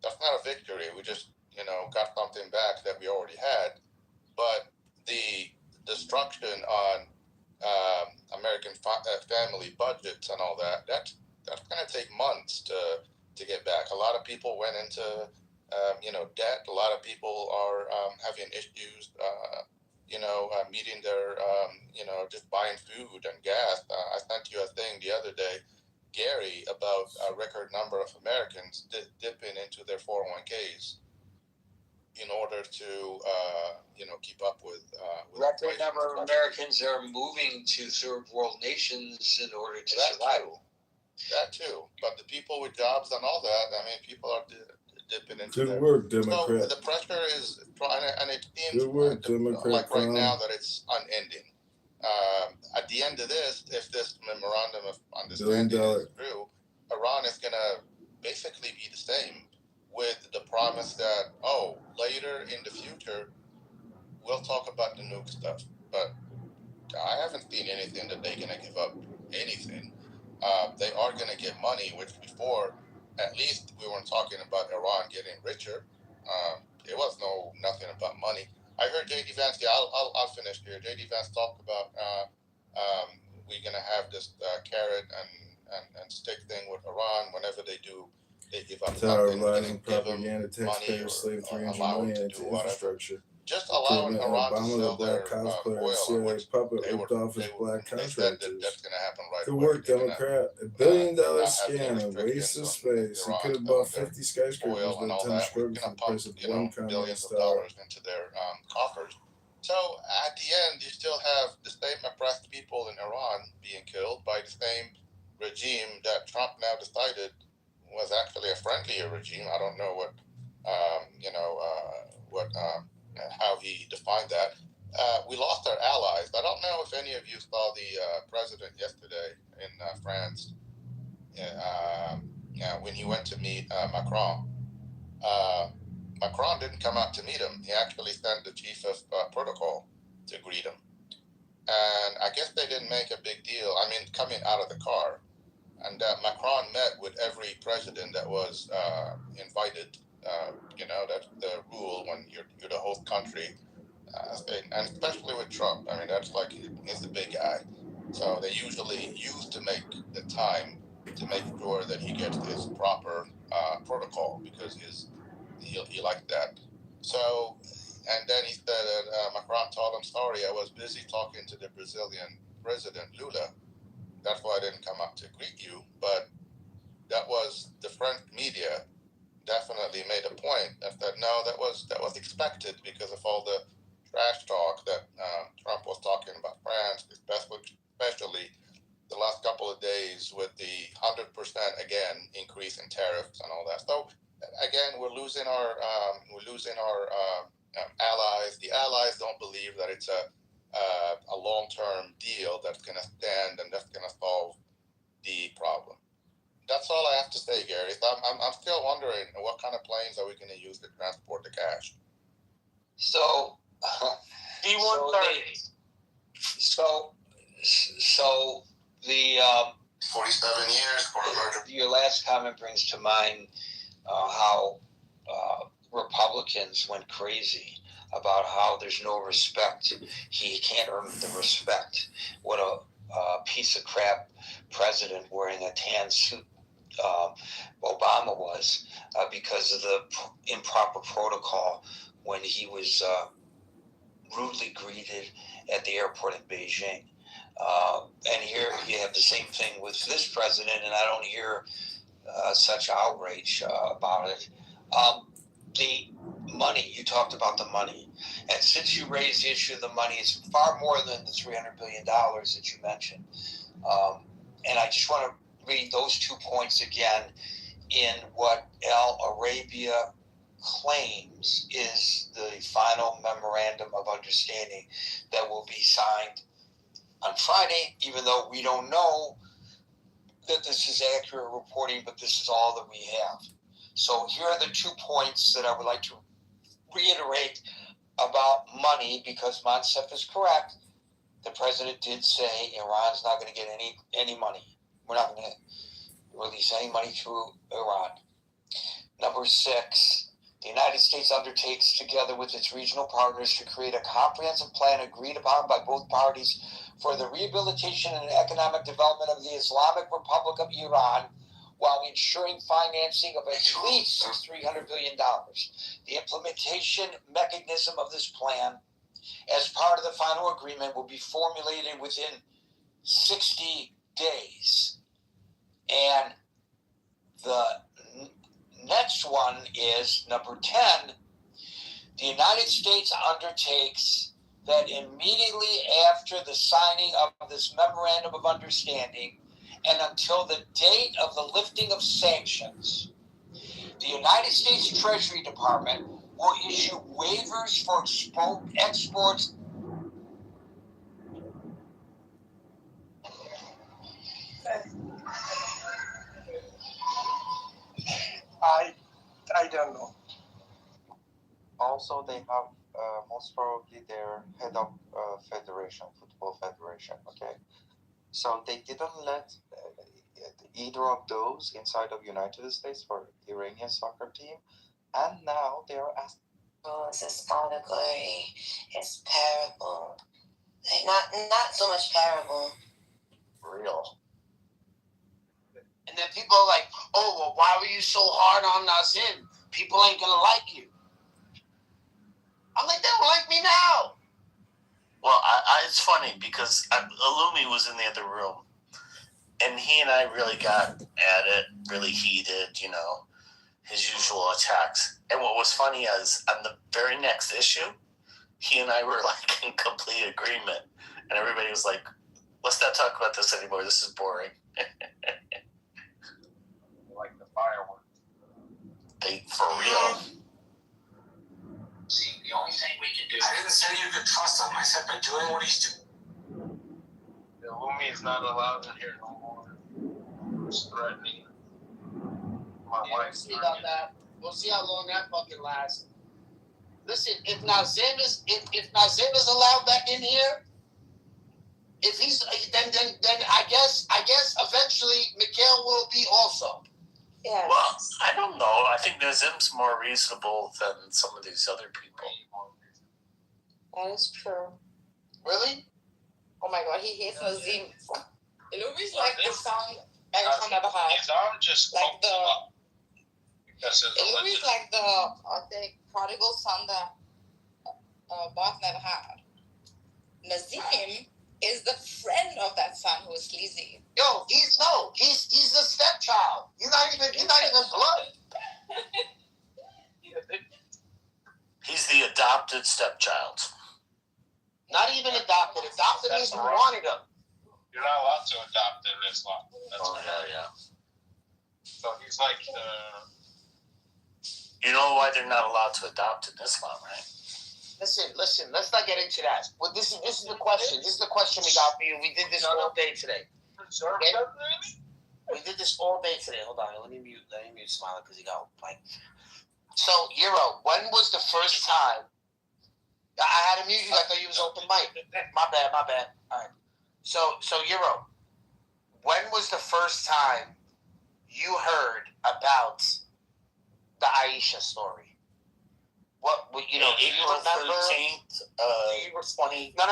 That's not a victory. We just got something back that we already had, but the destruction on American family budgets and all that's going to take months to get back. A lot of people went into debt. A lot of people are having issues meeting their just buying food and gas. I sent you a thing the other day, Gary, about a record number of Americans dipping into their 401ks in order to keep up with record number of Americans are moving to third world nations in order to survive. That too, but the people with jobs and all that, I mean, people are dipping into Good work, Democrat. So the pressure is trying, and it seems Good work, Democrat. Like right now that it's unending. At the end of this, if this memorandum of understanding is true, Iran is going to basically be the same, with the promise that later in the future we'll talk about the nuke stuff. But I haven't seen anything that they're going to give up anything. They are going to get money, which before, at least we weren't talking about Iran getting richer. It was nothing about money. I heard J.D. Vance. Yeah, I'll finish here. J.D. Vance talked about we're going to have this carrot and stick thing with Iran. Whenever they do, they give up something. Rising propaganda, taxpayers slave 300 million into infrastructure. Just allowing Iran to sell their oil, CIA puppet ripped off his black contractors. That's going to happen right Good away. work, Democrat. $1 billion scam, a waste of space. He could have bought 50 skyscrapers by the time struggle for the price of one billions of $1 dollars into their coffers. So at the end, you still have the same oppressed people in Iran being killed by the same regime that Trump now decided was actually a friendlier regime. I don't know how he defined that. We lost our allies. I don't know if any of you saw the president yesterday in France when he went to meet Macron. Macron didn't come out to meet him. He actually sent the chief of protocol to greet him. And I guess they didn't make a big deal. I mean, coming out of the car. And Macron met with every president that was invited. That's the rule when you're the host country. And especially with Trump. I mean, that's like, he's the big guy. So they usually used to make the time to make sure that he gets his proper protocol because he liked that. So, and then he said that Macron told him, sorry, I was busy talking to the Brazilian president, Lula. That's why I didn't come up to greet you. But that was the French media definitely made a point that no, that was expected because of all the trash talk that Trump was talking about France, especially the last couple of days with the 100% again increase in tariffs and all that. So again, we're losing our allies. The allies don't believe that it's a a long-term deal that's going to stand and that's going to solve the problem. That's all I have to say, Gary. I'm still wondering what kind of planes are we going to use to transport the cash. So, D-130. So the 47 years for a murder. Your last comment brings to mind how Republicans went crazy about how there's no respect. He can't earn the respect. What a piece of crap president wearing a tan suit Obama was because of the improper protocol when he was rudely greeted at the airport in Beijing. And here you have the same thing with this president, and I don't hear such outrage about it. The money, you talked about the money. And since you raised the issue of the money, it's far more than the $300 billion that you mentioned. And I just want to read those 2 points again in what Al Arabia claims is the final memorandum of understanding that will be signed on Friday, even though we don't know that this is accurate reporting, but this is all that we have. So here are the 2 points that I would like to reiterate about money, because Monsef is correct. The president did say Iran's not going to get any money. We're not going to release any money through Iran. Number 6, the United States undertakes, together with its regional partners, to create a comprehensive plan agreed upon by both parties for the rehabilitation and economic development of the Islamic Republic of Iran, while ensuring financing of at least $300 billion. The implementation mechanism of this plan, as part of the final agreement, will be formulated within 60 days. And the next one is number 10. The United States undertakes that immediately after the signing of this memorandum of understanding and until the date of the lifting of sanctions, the United States Treasury Department will issue waivers for exports. I don't know. Also, they have most probably their head of football federation. Okay, so they didn't let either of those inside of United States for Iranian soccer team, and now they are asking. Systemically, it's parable. Like not so much parable. Real. And then people are like, oh, well, why were you so hard on Nazim? People ain't going to like you. I'm like, they don't like me now. Well, it's funny because Illumi was in the other room, and he and I really got at it, really heated, his usual attacks. And what was funny is, on the very next issue, he and I were like in complete agreement. And everybody was like, let's not talk about this anymore. This is boring. Like the fireworks. For real. See, the only thing we can do. I didn't say you could trust him. I said by doing what he's doing. The Lumi is not allowed in here no more. It's threatening my life. We'll see about that. We'll see how long that fucking lasts. Listen, if Nazim is allowed back in here, if he's then I guess eventually Mikhail will be also. Yeah. Well, I don't know. I think Nazim's more reasonable than some of these other people. That is true. Really? Oh my God, he hates Nazim. Ilumi's like the song Megatron never had. His arm just like the. Ilumi's like the prodigal son that Boss never had. Nazim is the friend of that son who is sleazy. Yo, he's the stepchild. He's not even blood. He's the adopted stepchild. Not even adopted. Adopted means you wanted him. You're not allowed to adopt in Islam. That's yeah. So he's like the. You know why they're not allowed to adopt in Islam, right? Listen. Let's not get into that. Well, this is the question. This is the question we got for you. We did this all day today. Okay? We did this all day today. Hold on. Let me mute Smiley because he got like. So, Euro, when was the first time? I had to mute you. I thought you was open mic. My bad. All right. So Euro, when was the first time you heard about the Aisha story? What you know? April 13th, 20. No.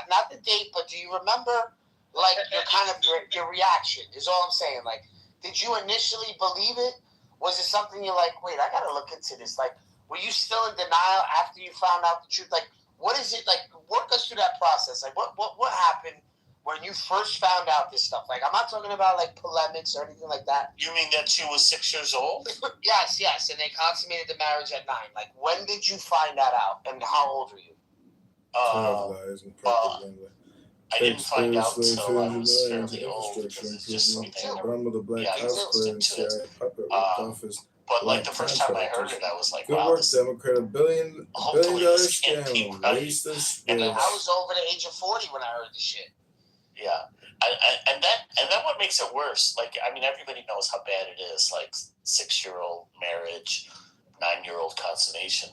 Not the date, but do you remember? Like your reaction is all I'm saying. Like, did you initially believe it? Was it something you're like, wait, I gotta look into this? Like, were you still in denial after you found out the truth? Like, what is it like? Work us through that process. Like, what happened when you first found out this stuff? Like, I'm not talking about like polemics or anything like that. You mean that she was 6 years old? Yes, and they consummated the marriage at 9. Like, when did you find that out, and how old were you? I didn't find out until I was fairly old. It's just something I was into. But like the first time I heard it, I was like, wow, this, hopefully this can't be right. And then I was over the age of 40 when I heard this shit. Yeah. And then what makes it worse, like, I mean, everybody knows how bad it is, like 6-year-old marriage, 9-year-old consummation.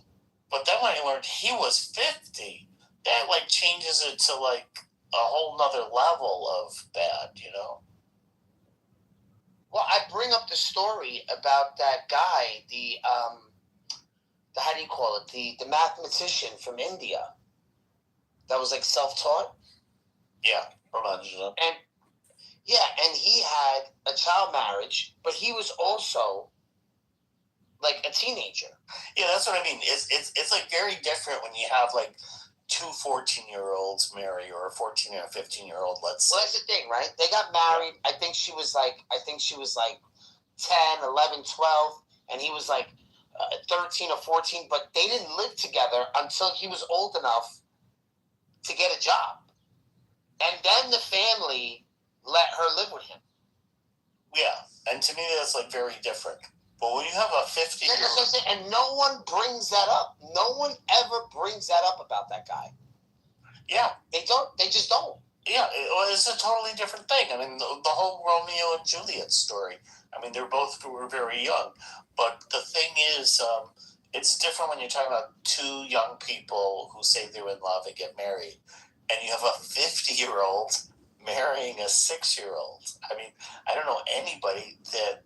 But then when I learned he was 50, that like changes it to like a whole nother level of bad, you know? Well, I bring up the story about that guy, the how do you call it? The mathematician from India that was like self-taught. Yeah, Ramanujam. And he had a child marriage, but he was also like a teenager. Yeah, that's what I mean. It's like very different when you have like 2 14-year-olds marry, or a 14 and a 15-year-old, let's say. Well, that's the thing, right? They got married. I think she was like 10, 11, 12, and he was like 13 or 14, but they didn't live together until he was old enough to get a job. And then the family let her live with him. Yeah, and to me that's like very different. But when you have a 50-year-old... And no one brings that up. No one ever brings that up about that guy. Yeah. They don't. They just don't. Yeah, it's a totally different thing. I mean, the whole Romeo and Juliet story. I mean, were very young. But the thing is, it's different when you're talking about 2 young people who say they're in love and get married. And you have a 50-year-old marrying a 6-year-old. I mean, I don't know anybody that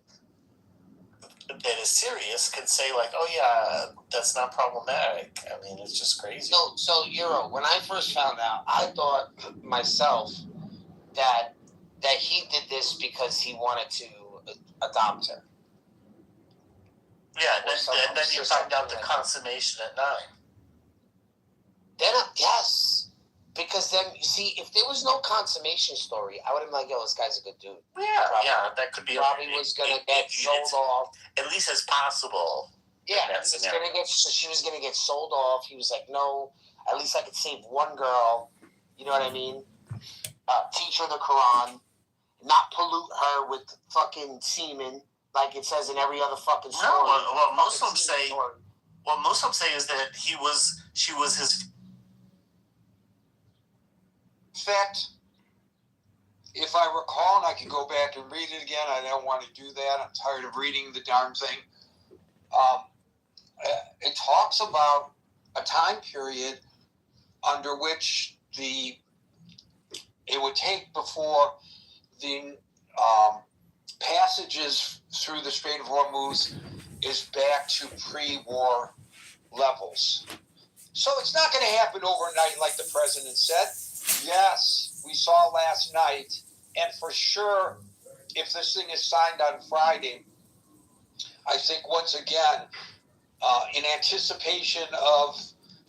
is serious can say like, oh yeah, that's not problematic. I mean, it's just crazy. So Euro, when I first found out, I thought myself that he did this because he wanted to adopt her. Yeah, and then you find out the consummation at 9. Yes. Because then, you see, if there was no consummation story, I would have been like, yo, this guy's a good dude. Yeah, that could be. Probably was going to get sold off. At least as possible. Yeah, she was going to get sold off. He was like, no, at least I could save one girl. You know what I mean? Teach her the Quran. Not pollute her with fucking semen like it says in every other fucking story. No, what Muslims say is that she was his... In fact, if I recall, and I can go back and read it again, I don't want to do that. I'm tired of reading the darn thing. It talks about a time period under which it would take before the passages through the Strait of Hormuz is back to pre-war levels. So it's not going to happen overnight like the president said. Yes, we saw last night, and for sure, if this thing is signed on Friday, I think once again, in anticipation of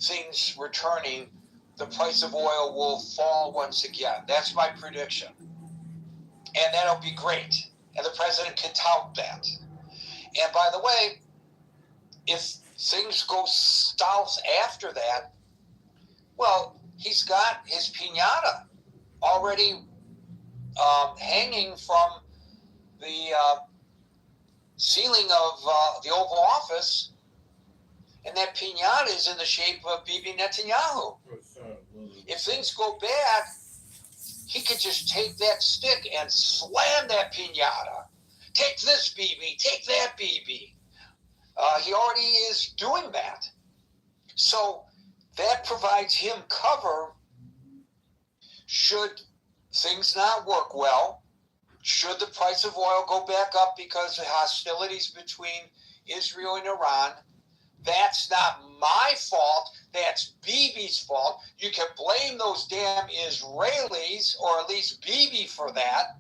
things returning, the price of oil will fall once again. That's my prediction. And that'll be great. And the president can tout that. And by the way, if things go south after that, well, he's got his piñata already hanging from the ceiling of the Oval Office And that piñata is in the shape of Bibi Netanyahu. If things go bad, he could just take that stick and slam that piñata. Take this, Bibi. Take that, Bibi. He already is doing that. So that provides him cover should things not work well, should the price of oil go back up because of hostilities between Israel and Iran. That's not my fault. That's Bibi's fault. You can blame those damn Israelis, or at least Bibi, for that.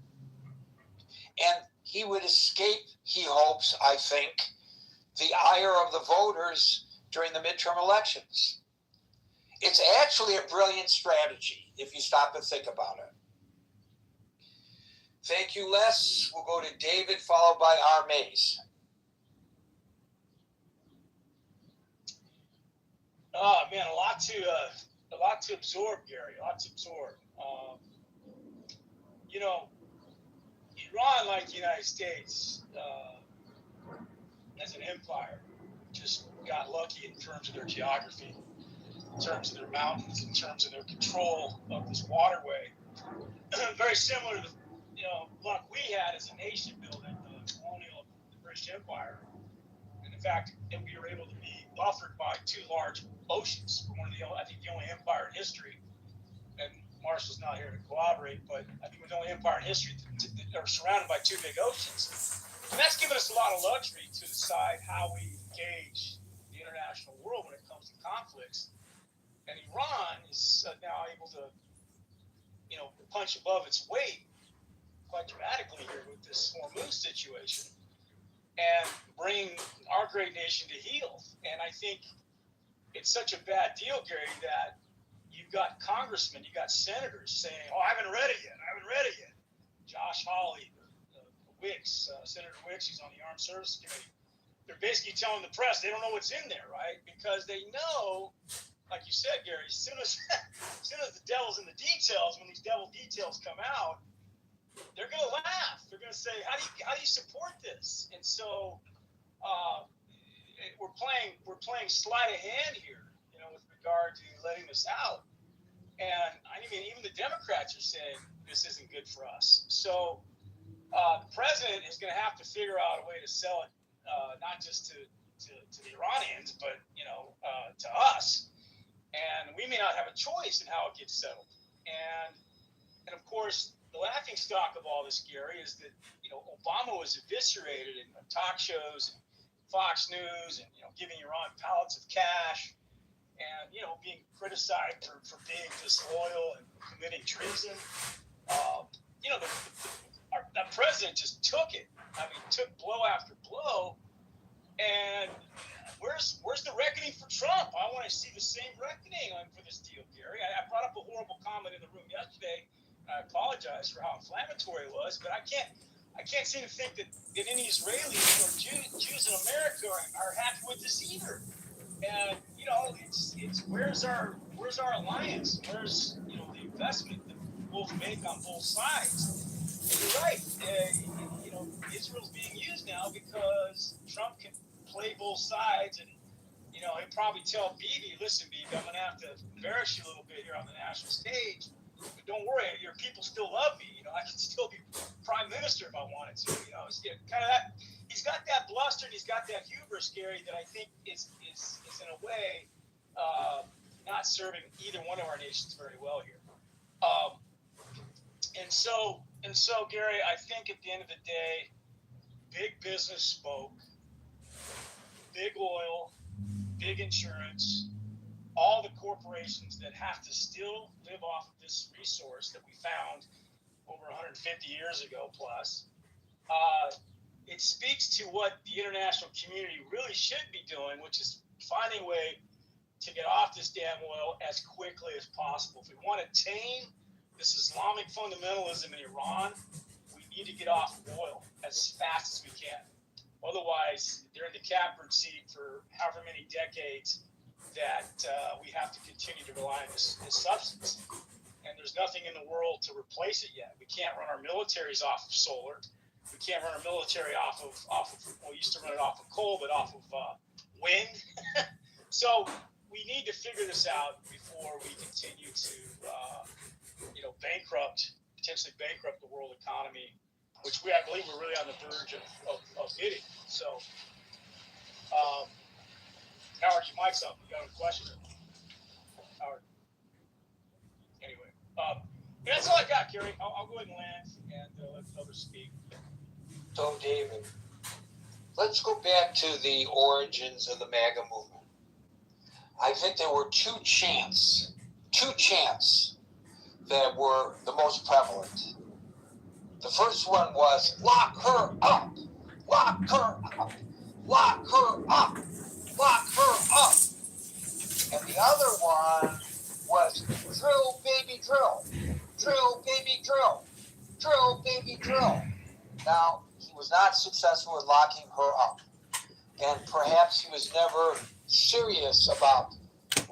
And he would escape, he hopes, I think, the ire of the voters during the midterm elections. It's actually a brilliant strategy if you stop and think about it. Thank you, Les. We'll go to David, followed by R. Mays. Oh man, a lot to absorb, Gary. A lot to absorb. Iran, like the United States, as an empire, just got lucky in terms of their geography, in terms of their mountains, in terms of their control of this waterway. Very similar to luck we had as a nation building the colonial the British Empire, and the fact that we were able to be buffered by two large oceans. I think the only empire in history, and Marshall's not here to corroborate, but I think we're the only empire in history that are surrounded by two big oceans. And that's given us a lot of luxury to decide how we engage the international world when it comes to conflicts. And Iran is now able to, punch above its weight quite dramatically here with this Hormuz situation and bring our great nation to heel. And I think it's such a bad deal, Gary, that you've got congressmen, you've got senators saying, "Oh, I haven't read it yet. Josh Hawley, Wicks, Senator Wicks, he's on the Armed Services Committee. They're basically telling the press they don't know what's in there, right? Because they know, like you said, Gary, as soon as the devil's in the details, when these devil details come out, they're going to laugh. They're going to say, how do you support this? And so we're playing sleight of hand here, with regard to letting this out. And I mean, even the Democrats are saying this isn't good for us. So the president is going to have to figure out a way to sell it, not just to the Iranians, but to us. And we may not have a choice in how it gets settled. And of course, the laughing stock of all this, Gary, is that Obama was eviscerated in talk shows and Fox News, and giving Iran pallets of cash, and being criticized for being disloyal and committing treason. The president just took it. I mean, took blow after blow. And where's the reckoning for Trump? I want to see the same reckoning for this deal, Gary. I brought up a horrible comment in the room yesterday. I apologize for how inflammatory it was, but I can't seem to think that any Israelis or Jews in America are happy with this either. And it's where's our alliance? Where's the investment that we both make on both sides? And you're right. Israel's being used now because Trump can play both sides, and he'll probably tell Bibi, "Listen, Bibi, I'm gonna have to embarrass you a little bit here on the national stage, but don't worry, your people still love me. I can still be prime minister if I wanted to. It's kind of that. He's got that bluster and he's got that hubris, Gary, that I think is in a way not serving either one of our nations very well here. And so, Gary, I think at the end of the day, big business spoke, big oil, big insurance, all the corporations that have to still live off of this resource that we found over 150 years ago plus. It speaks to what the international community really should be doing, which is finding a way to get off this damn oil as quickly as possible. If we want to tame this Islamic fundamentalism in Iran, we need to get off oil as fast as we can. Otherwise, they're in the catbird seat for however many decades that we have to continue to rely on this substance. And there's nothing in the world to replace it yet. We can't run our militaries off of solar. We can't run our military off of we used to run it off of coal, but off of wind. So we need to figure this out before we continue to, potentially bankrupt the world economy, which I believe we're really on the verge of hitting. So, Howard, your mic's up. You got a question? Howard. Anyway, that's all I got, Gary. I'll go ahead and land and let others speak. So, David, let's go back to the origins of the MAGA movement. I think there were two chants that were the most prevalent. The first one was, lock her up, lock her up, lock her up, lock her up. And the other one was, drill, baby, drill, drill, baby, drill, drill, baby, drill. Now, he was not successful in locking her up. And perhaps he was never serious about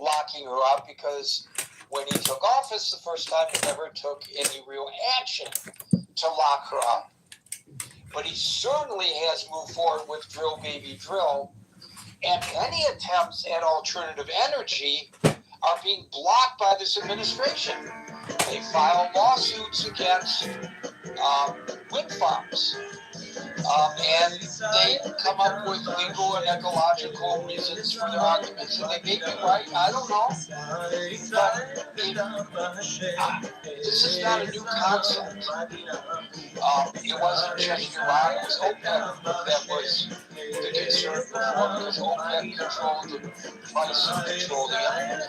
locking her up because when he took office the first time, he never took any real action to lock her up. But he certainly has moved forward with drill, baby, drill. And any attempts at alternative energy are being blocked by this administration. They file lawsuits against wind farms. And they come up with legal and ecological reasons for their arguments, and they may be right. I don't know. But this is not a new concept. It wasn't just Iran, it was OPEC that was the concern before, because OPEC controlled the price of petroleum,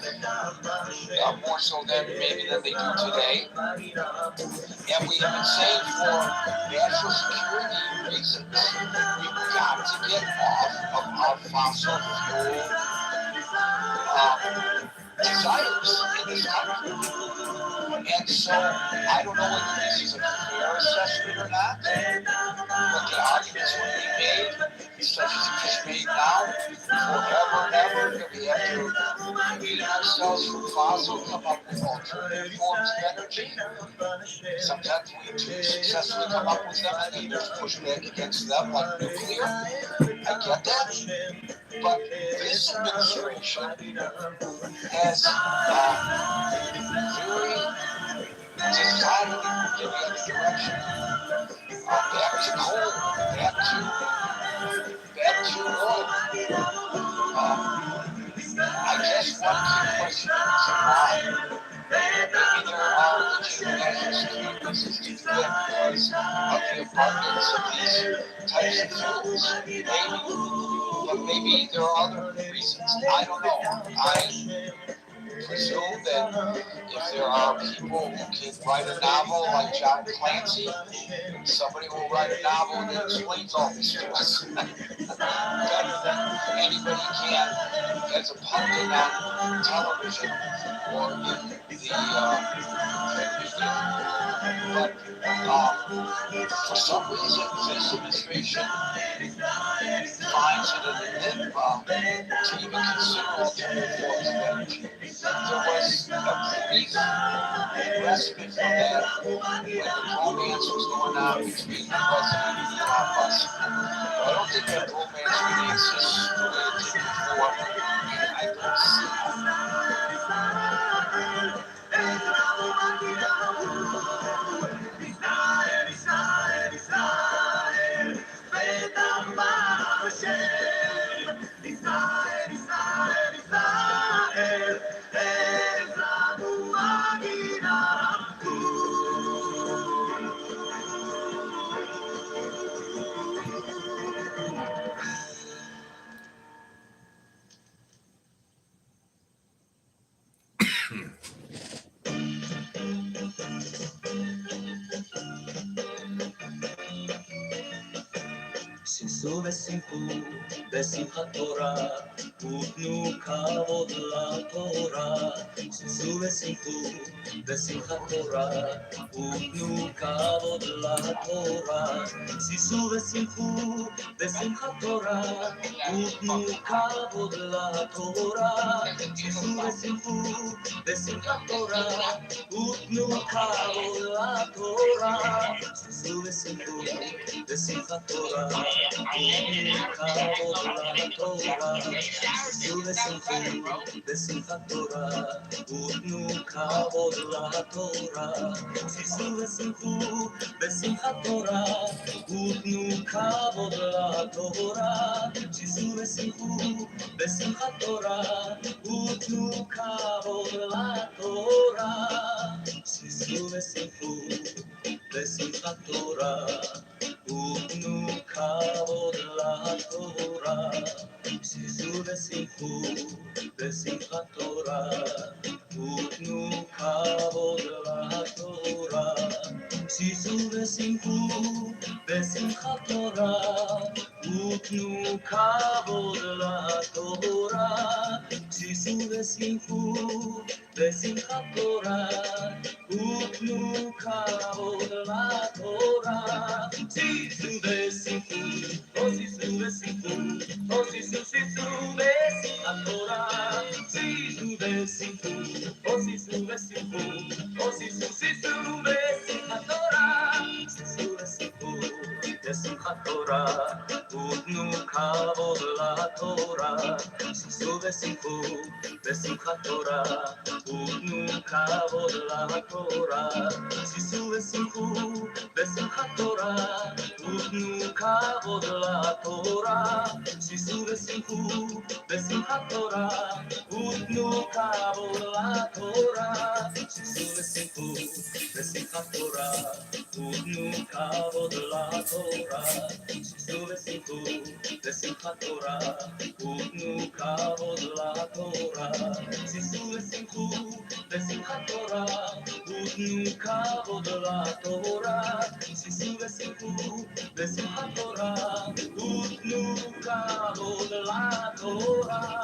more so than they do today. And we have been saying for national security reasons, we've got to get off of our fossil fuel desires in this country. And so I don't know whether this is a fair assessment or not, but the arguments will be made, such as it is made now, forever and ever, that we have to wean ourselves from fossil, come up with alternative forms of energy. Sometimes we do successfully come up with them, and then there's pushback against them, like nuclear. I get that. But this administration has very decidedly moved in the other direction. Back to coal, back to oil. I guess one key question is why. Maybe there are legitimate national security reasons to do that because of the abundance of these types of fuels. Maybe. But maybe there are other reasons. I don't know. I presume that if there are people who can write a novel like John Clancy, somebody will write a novel that explains all this to us better than anybody can as a pundit on television or in the media. But for some reason, this administration finds it an enigma to even consider alternative forms of energy. There was a brief respite from that when the romance was going on between the president and Elon Musk. I don't think that romance really exists the way it did before. I don't see ששו ושמחו בשמחת תורה, ותנו כבוד לתורה. ששו ושמחו בשמחת תורה, ותנו כבוד לתורה. ששו ושמחו בשמחת תורה, ותנו כבוד לתורה. ששו ושמחו בשמחת תורה, ותנו כבוד לתורה. ששו ושמחו בשמחת תורה. ששוב ושמחו בשמחת תורה, ותנו כבוד לתורה. ששוב ושמחו בשמחת תורה, ותנו כבוד לתורה. ששוב ושמחו בשמחת תורה, ותנו כבוד לתורה. ששוב ושמחו בשמחת תורה, ותנו כבוד לתורה. ששו ושמחו בשמחת תורה, ותנו כבוד לתורה. ששו ושמחו בשמחת תורה, ותנו כבוד לתורה. ששו ושמחו בשמחת תורה, ותנו כבוד לתורה. שישו ושמחו, שישו ושמחו, שישו בשמחת תורה. שישו ושמחו, שישו ושמחו, שישו בשמחת תורה. שישו ושמחו בשמחת תורה, ותנו כבוד לתורה. שישו ושמחו בשמחת תורה, ותנו כבוד לתורה. שישו ושמחו בשמחת תורה, ותנו כבוד לתורה. שישו ושמחו בשמחת תורה, ותנו כבוד לתורה. שישו ושמחו בשמחת תורה, ותנו כבוד לתורה. שישו ושמחו בשמחת תורה, ותנו כבוד לתורה. שישו ושמחו בשמחת תורה, ותנו כבוד לתורה. שישו ושמחו בשמחת תורה, ותנו כבוד לתורה.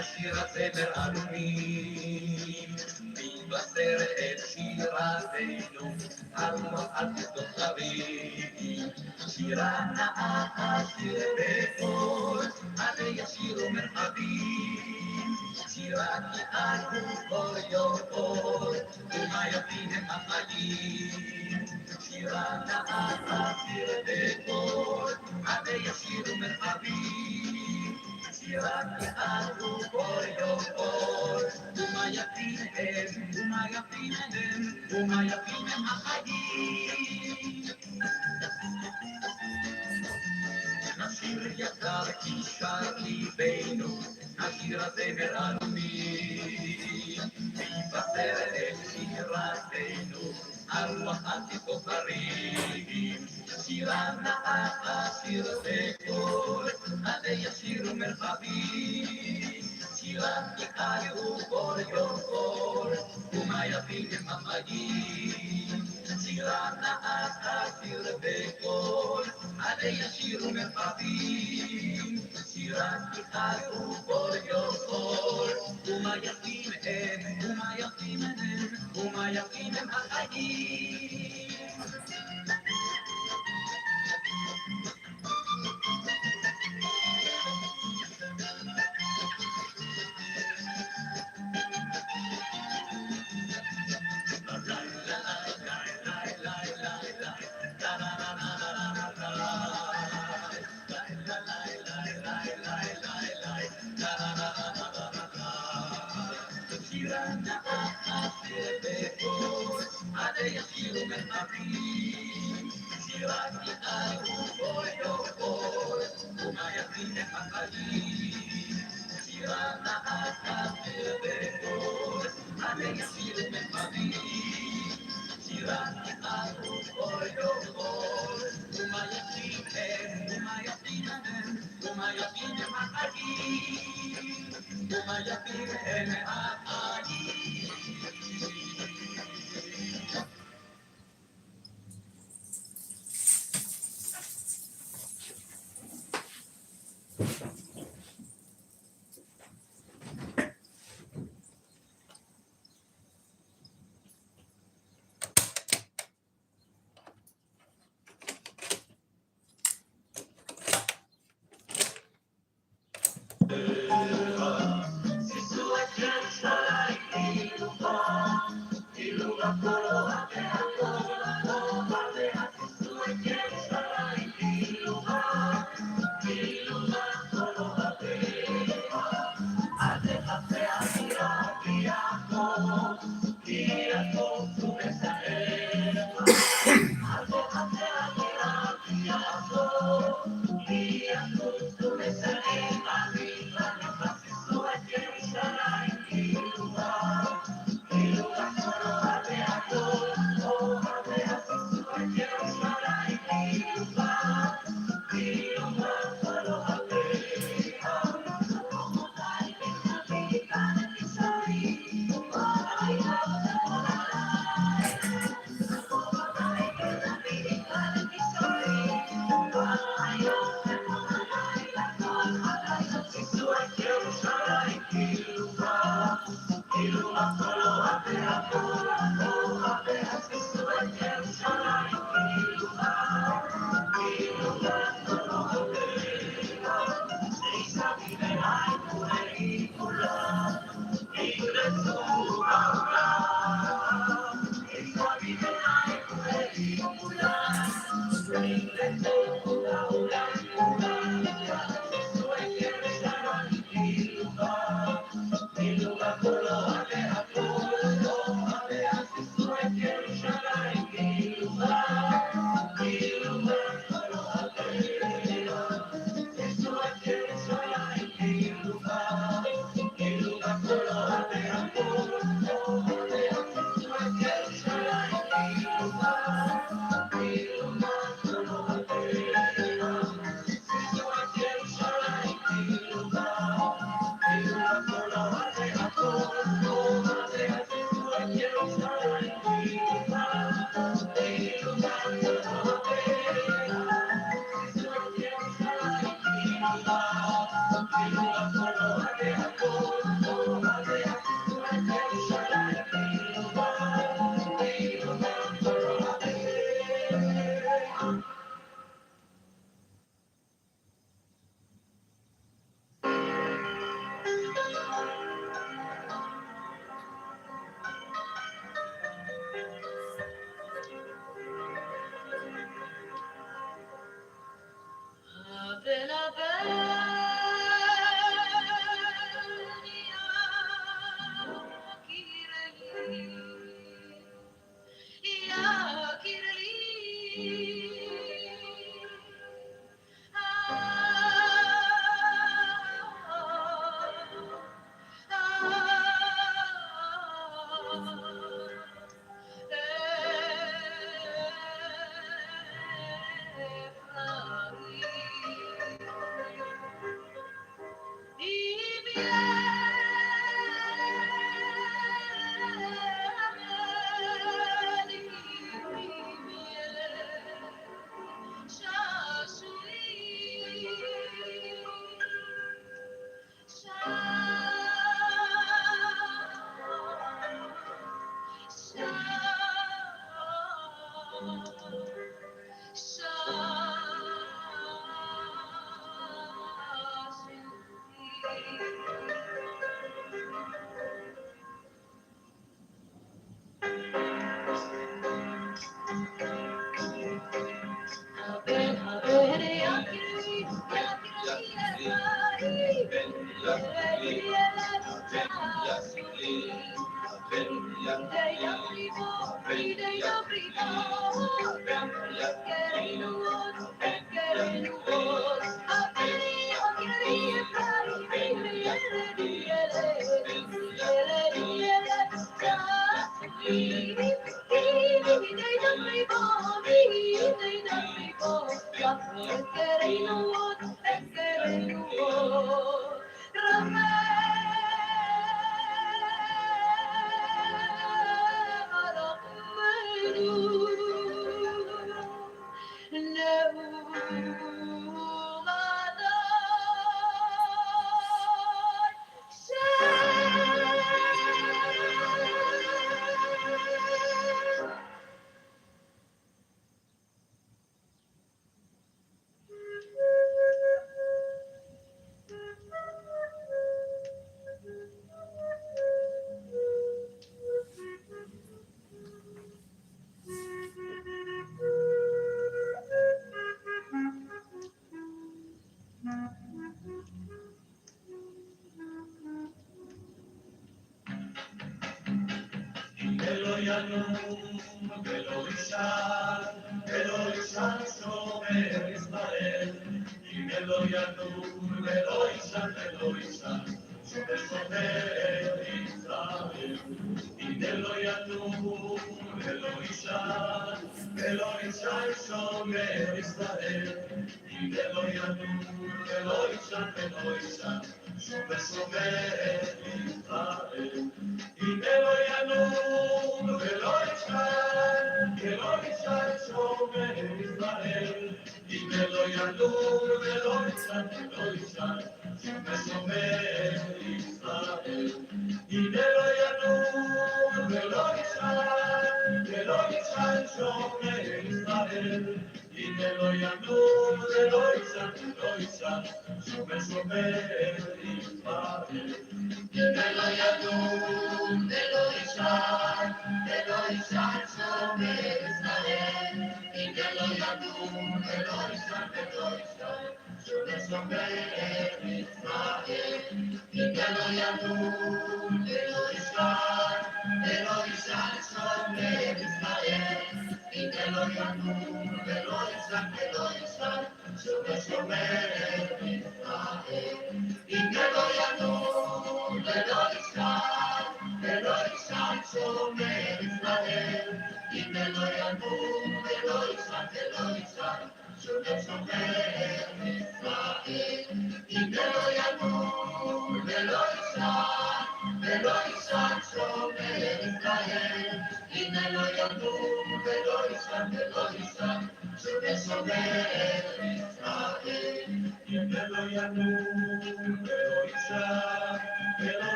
נשיר הזמר עלומים, מבשר את שירתנו, הרוח על שדות הרים. שירה נאה שיר בקול, עד ישירו מרחבים. שירת יענו כל יום אור, ומה יפים הם החיים. שירה נאה שיר בקול, עד ישירו מרחבים. שירת יענו כל יום אור, ומה יפים הם, ומה יפים הם, ומה יפים הם החיים. נשיר יקר כי שר ליבנו, השיר הזמר עלומים. ויבשר את שירתנו, הרוח על שדות הרים. שירה נאה שיר בקול, עד ישירו מרחבים. שירת יקרו כל יום אור, ומה יפים הם החיים. שירה נאה שיר בקול, עד ישירו מרחבים. שירת יקרו כל יום אור, ומה יפים הם, ומה יפים הם, ומה יפים הם החיים. שירה נאה שיר בקול, עד ישירו מרחבים. שירת יקרו כל יום אור, ומה יפים הם החיים. שירה נאה שיר בקול, עד ישירו מרחבים. שירת יקרו כל יום אור, ומה יפים הם, ומה יפים הם, ומה יפים הם החיים. ומה יפים הם החיים.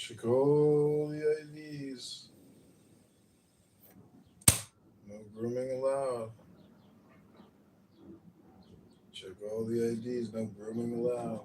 Check all the IDs. No grooming allowed. Check all the IDs. No grooming allowed.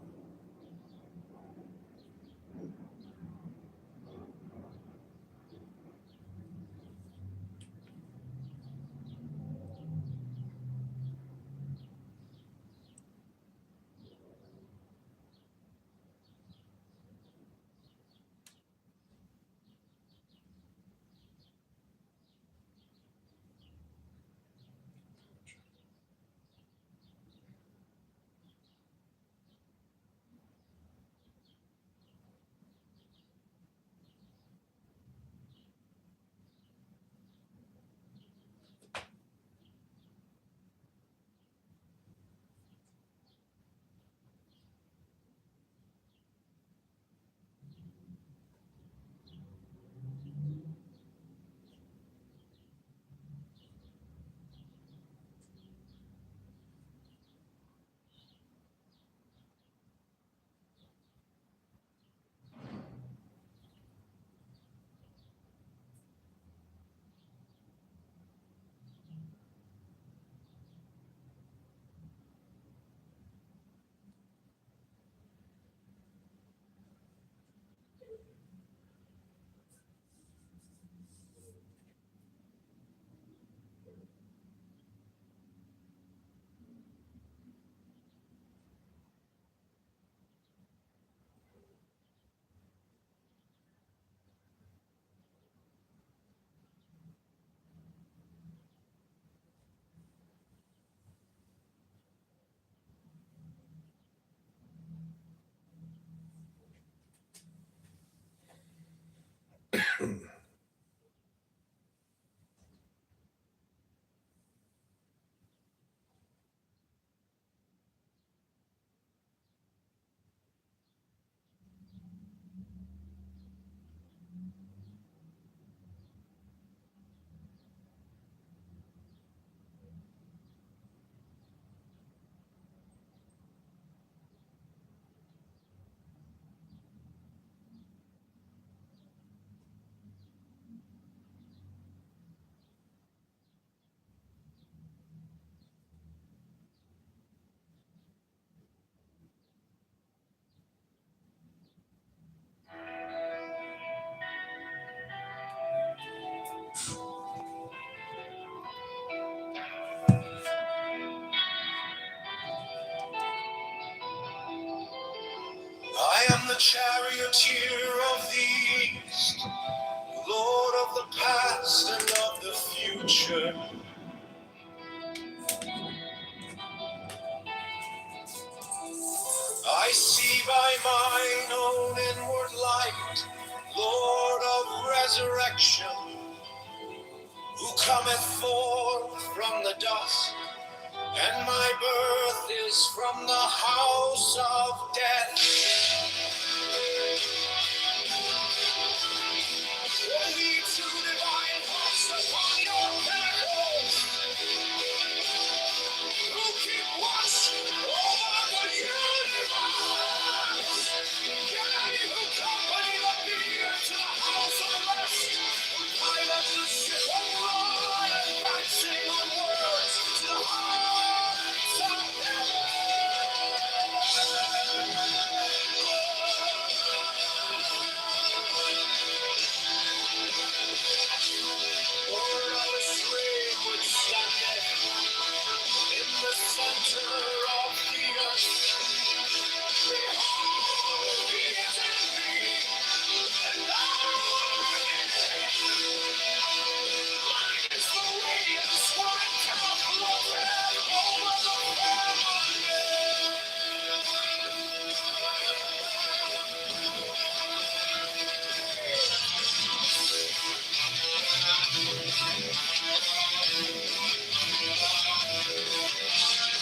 I am the charioteer of the East, Lord of the past and of the future. I see by mine own inward light, Lord of resurrection, who cometh forth from the dust, and my birth is from the house of death. Only two divine hearts upon your pinnacles, who keep watch over the universe. Can who company the beer to the house of rest, pilot the ship of blood, advancing onwards to the hearts of Lord of the stream which standeth in the center of the earth. Behold, he is in me, and I in him. Mine is the radiance where it cannot float over the firmament.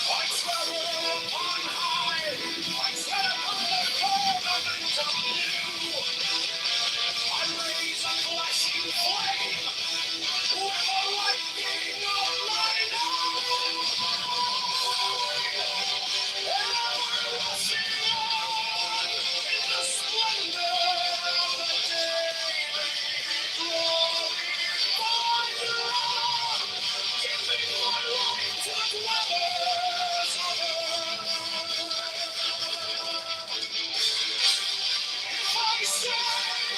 I travel upon high, I tread upon the firmament of new. I raise a flashing flame with the lightning of my nose. Ever rushing on in the splendor of the daily glory. Fire, giving my life to the dwellers of earth. I say,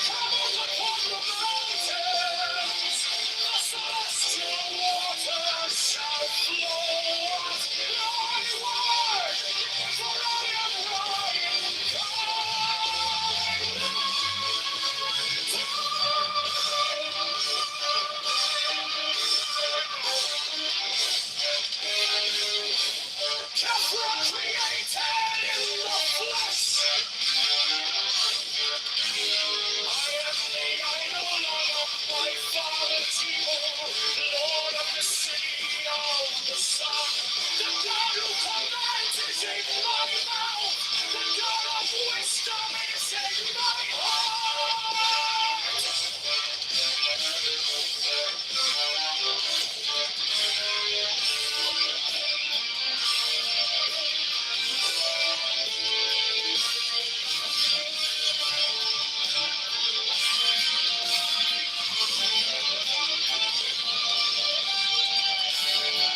travels upon the mountains, the celestial waters shall flow. Thy word, for I am running Kitover created in the flesh. I am the idol of my father's evil, Lord of the sea, of the sun. The God who commands is in my mouth. The God of wisdom is in my heart.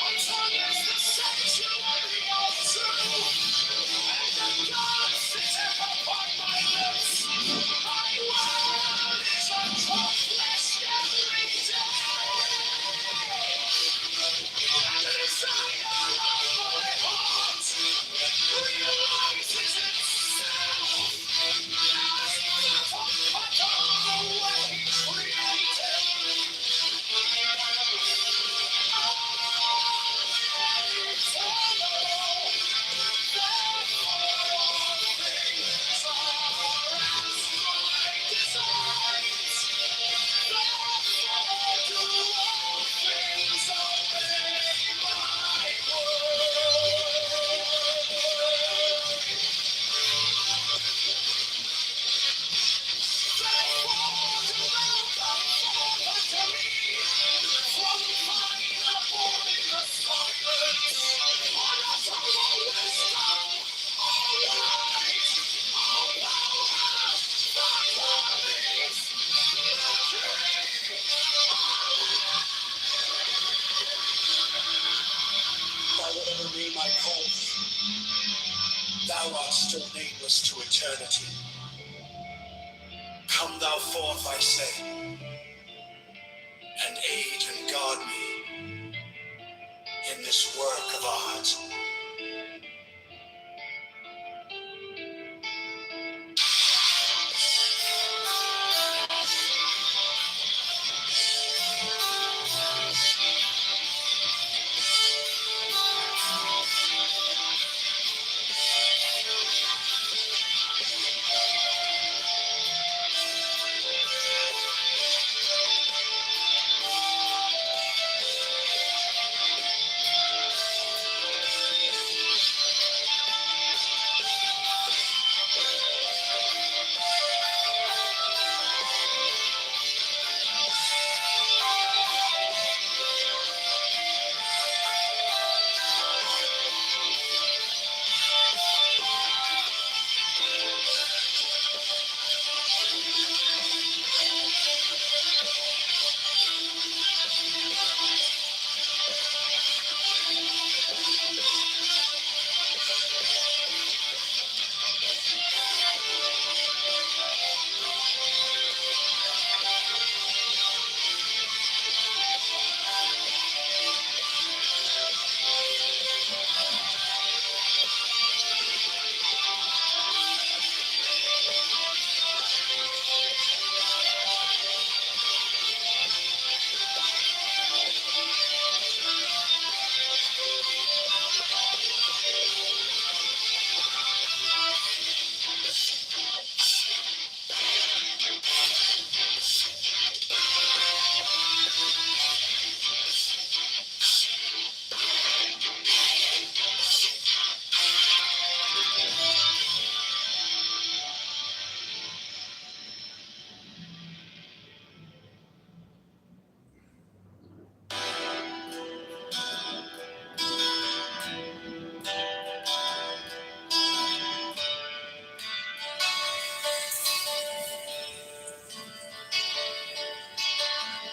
My tongue is the Thou art still nameless to eternity. Come thou forth, I say, and aid and guard me in this work of art.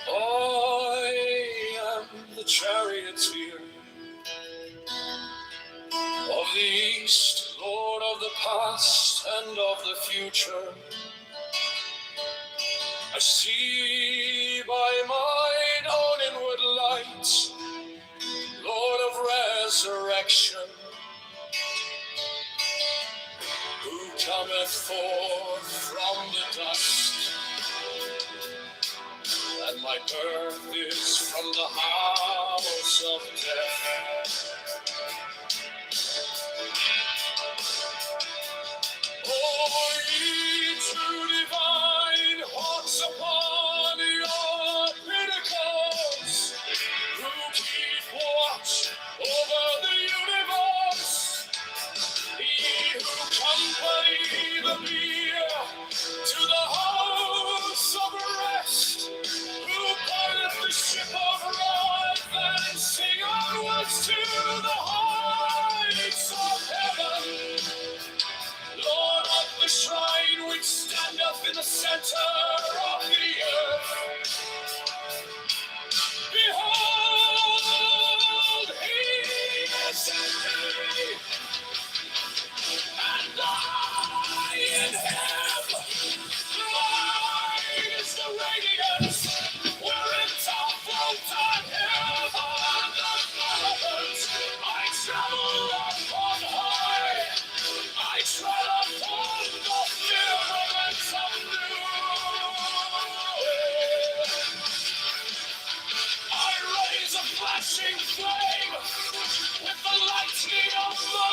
I am the charioteer of the East, Lord of the past and of the future. I see by mine own inward light, Lord of resurrection, who cometh forth from the dust, and my birth is from the house of death. Oh, ye true divine, hawks upon your pinnacles, who keep watch over the universe, ye who company the bier to the house of rest, who pilot the ship of wrath and sing onwards to the heights of heaven. Lord of the shrine which standeth in the center of the earth, behold, he is in me, and I in him. Mine is the radiance wherein thou float on heaven and earth. I travel upon high, I tread upon the firmament of noon. I raise a flashing flame with the lightning of the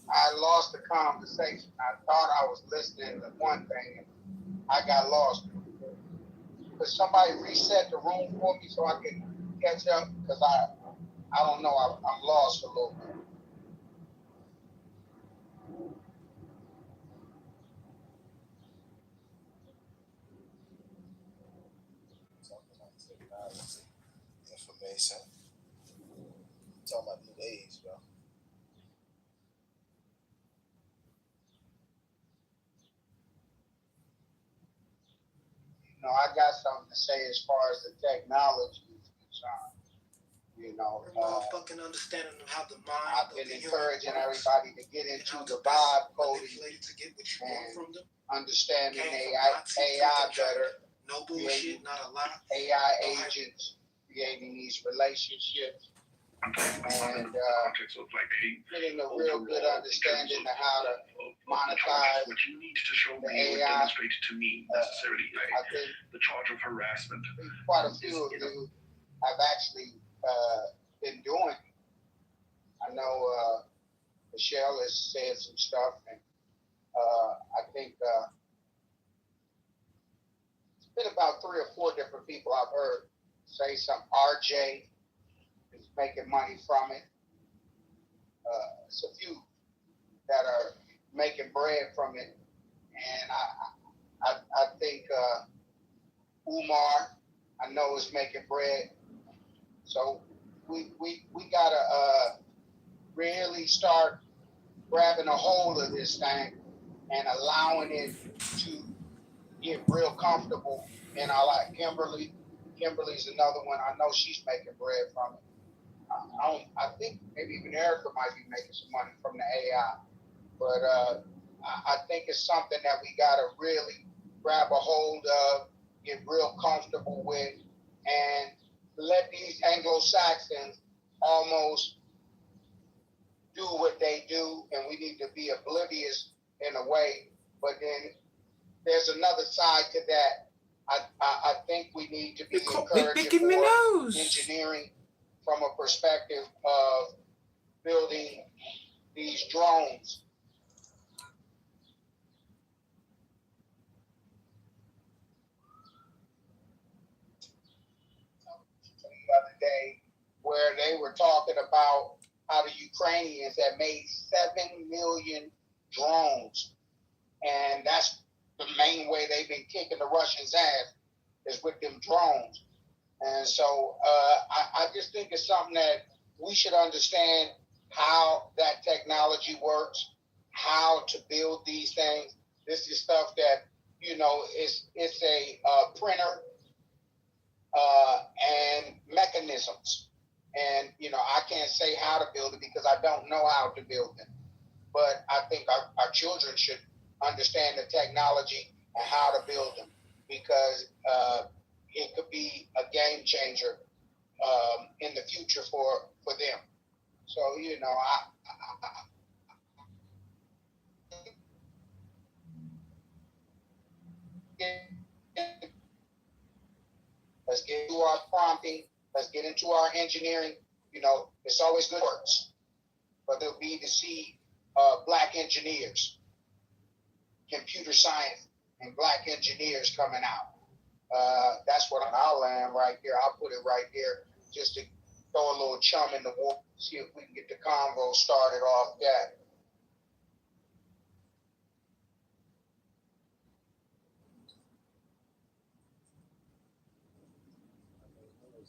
I lost the conversation. I thought I was listening to one thing, and I got lost. Could somebody reset the room for me so I can catch up? Because I don't know. I'm lost a little bit. Talking about technology, information. Talking about new age, bro. I got something to say as far as the technology is concerned. Motherfucking understanding of how the mind. I've been encouraging everybody to get into the vibe coding and understanding AI better. No bullshit, not a lot. AI agents creating these relationships and getting a real good understanding of how to monetize the AI. I think the charge of harassment. Quite a few of you have actually been doing it. I know Michelle has said some stuff, and I think it's been about 3 or 4 different people I've heard say some. RJ is making money from it. It's a few that are making bread from it, and I think Umar, I know, is making bread. So we gotta really start grabbing a hold of this thing and allowing it to get real comfortable in our life. Kimberly's another one. I know she's making bread from it. I think maybe even Erica might be making some money from the AI. But I think it's something that we got to really grab a hold of, get real comfortable with, and let these Anglo-Saxons almost do what they do, and we need to be oblivious in a way. But then there's another side to that. I think we need to be encouraging more engineering from a perspective of building these drones. The other day, where they were talking about how the Ukrainians had made 7 million drones, and that's the main way they've been kicking the Russians' ass is with them drones. And so I just think it's something that we should understand how that technology works, how to build these things. This is stuff that, it's a printer and mechanisms. And, I can't say how to build it because I don't know how to build it. But I think our children should understand the technology and how to build them, because it could be a game changer in the future for them. So, let's get into our prompting. Let's get into our engineering. It's always good works, but there'll be to see Black engineers, computer science, and Black engineers coming out. That's what I'll land right there. I'll put it right there just to throw a little chum in the water, see if we can get the convo started off that.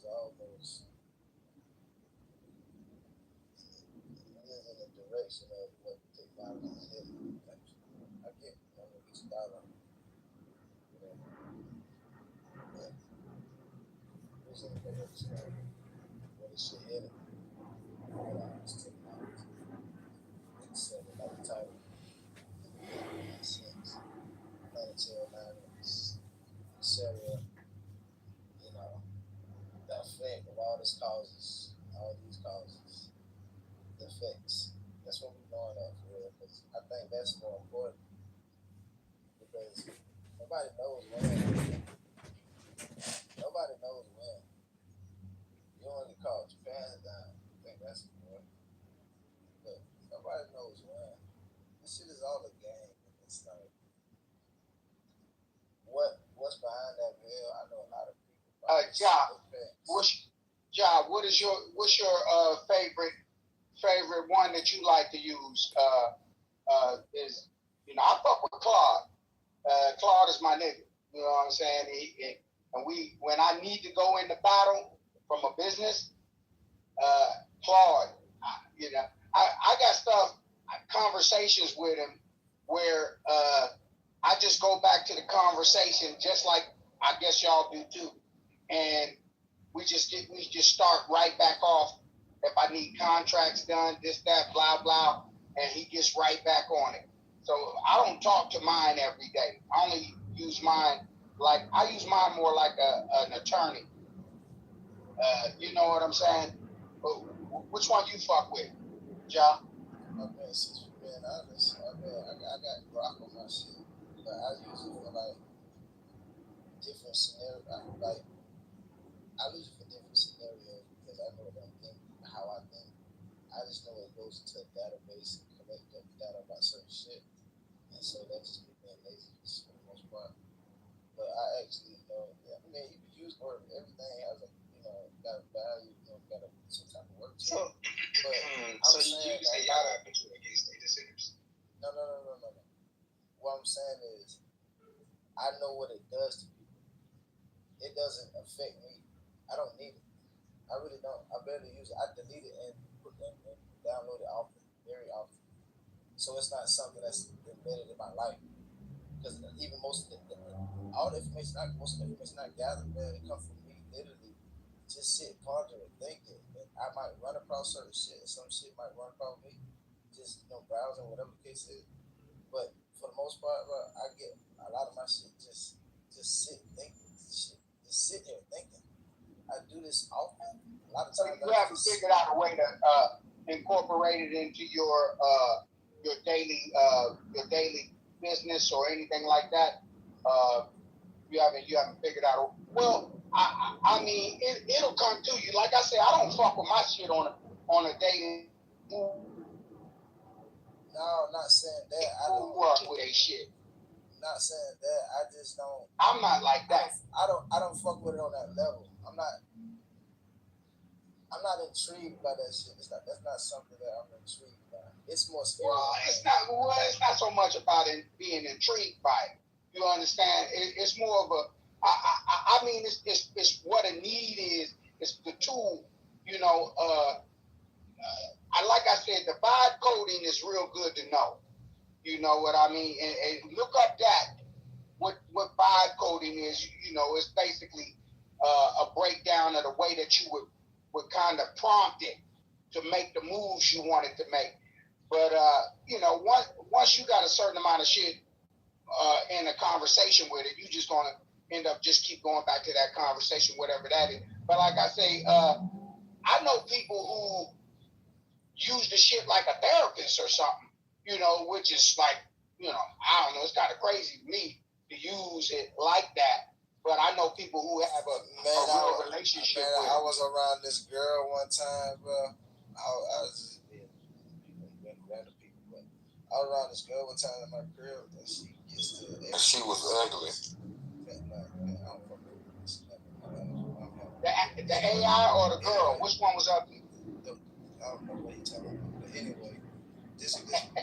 Almost in the direction of what technology is heading. I get each dollar. But it's in the direction of what it should head. It's technology. It's another title. It makes sense. Planetary alignments, etc. The effect of all these causes, the effects. That's what we're going on for real. Because I think that's more important. Because nobody knows when. Nobody knows when. You only call Japan down. I think that's important. shit is all a game. It's like what's behind that veil? I know a lot of people. What is your favorite one that you like to use? Is I fuck with Claude. Claude is my nigga. You know what I'm saying? And when I need to go into battle from a business, Claude. I got conversations with him where I just go back to the conversation just like I guess y'all do too, and we just start right back off. If I need contracts done, this, that, blah, blah, and he gets right back on it. So I don't talk to mine every day. I only use mine I use mine more like an attorney. You know what I'm saying? Which one you fuck with, Ja? Since we're being honest, I got Brock on my shit, but I use it for like different scenarios. I use it for different scenarios because I know what I'm thinking, how I think. I just know it goes into a database and collect data about certain shit, and so that's just me being lazy for the most part. But I actually know. I mean, you can use word. Everything has got a value. Got some type of work to it. But so you use AI against data centers? No. What I'm saying is, I know what it does to people. It doesn't affect me. I don't need it. I really don't. I barely use it. I delete it and download it often, very often. So it's not something that's embedded in my life. Because even most of all the information I gather, man, it comes from me literally. Just sit, ponder it, think it. And I might run across certain shit, and some shit might run across me. Just browsing, whatever the case is. But for the most part, bro, I get a lot of my shit just sit thinking. Shit, just sit here thinking. I do this often. A lot of times. So you haven't figured out a way to incorporate it into your daily business or anything like that. You haven't figured out. Well, I mean, it'll come to you. Like I said, I don't fuck with my shit on a daily. No, I'm not saying that. I don't work with a shit. Not saying that. I just don't. I'm not like that. I don't fuck with it on that level. I'm not intrigued by that shit. That's not something that I'm intrigued by. It's more scary. It's not so much about it being intrigued by it. You understand? It's more of a. I mean, it's what a need is. It's the tool. Like I said, the vibe coding is real good to know. You know what I mean? And look up that. What vibe coding is, it's basically a breakdown of the way that you would kind of prompt it to make the moves you wanted to make. But once you got a certain amount of shit in a conversation with it, you're just gonna end up just keep going back to that conversation, whatever that is. But like I say, I know people who use the shit like a therapist or something, which is like, I don't know, it's kind of crazy to me to use it like that. But I know people who have a real relationship with it. I was around this girl one time, bro. I was just random people, but I was around this girl one time in my crib, and she gets to. And she was ugly. The AI or the girl? Which one was ugly? I don't know what you're talking about. But anyway, this bitch, I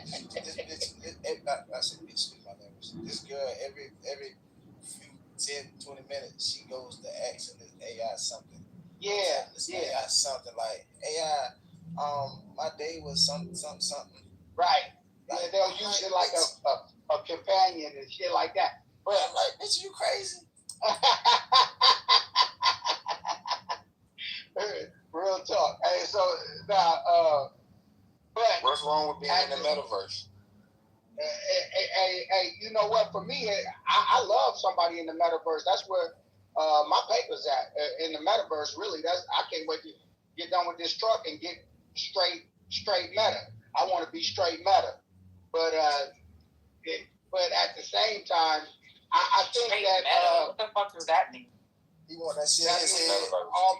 said bitch, excuse my language. This girl, every few 10, 20 minutes, she goes to asking this AI something. Yeah. AI something like, AI, my day was something. Right. Like, they'll use it like a companion and shit like that. But I'm like, bitch, you crazy? Real talk. Hey, so now, but what's wrong with being in the metaverse? Hey, you know what? For me, I love somebody in the metaverse. That's where my paper's at in the metaverse. Really, I can't wait to get done with this truck and get straight meta. I want to be straight meta, but at the same time, I think that what the fuck does that mean? He want that shit in his head.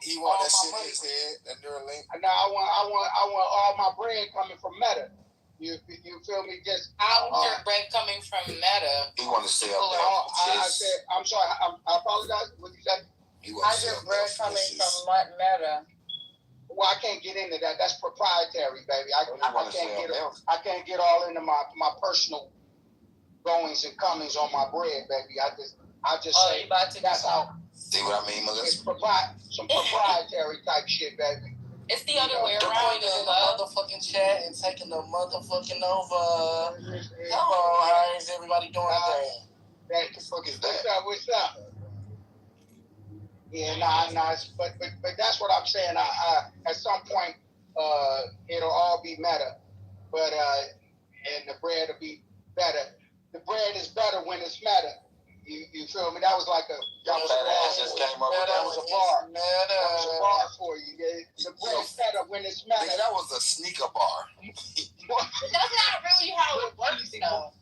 He want that shit in his head. That Neuralink. No, I want all my bread coming from Meta. You feel me? Just Outer bread coming from Meta. He want to stay up there. I said, I'm sorry. I apologize. What you said? Outer bread coming from Meta. Well, I can't get into that. That's proprietary, baby. I can't get all into my personal goings and comings on my bread, baby. I just say that's how. See what I mean, Melissa? It's some proprietary type shit, baby. It's the other way around. The motherfucking chat and taking the motherfucking over. How is everybody doing today? What the fuck is that? What's up? Yeah, nah. But that's what I'm saying. At some point, it'll all be meta, but and the bread will be better. The bread is better when it's meta. You feel me? That was like a bar. That was a bar for you. The bread's better when it's meta. That was a sneaker bar. That's not really how it works, though.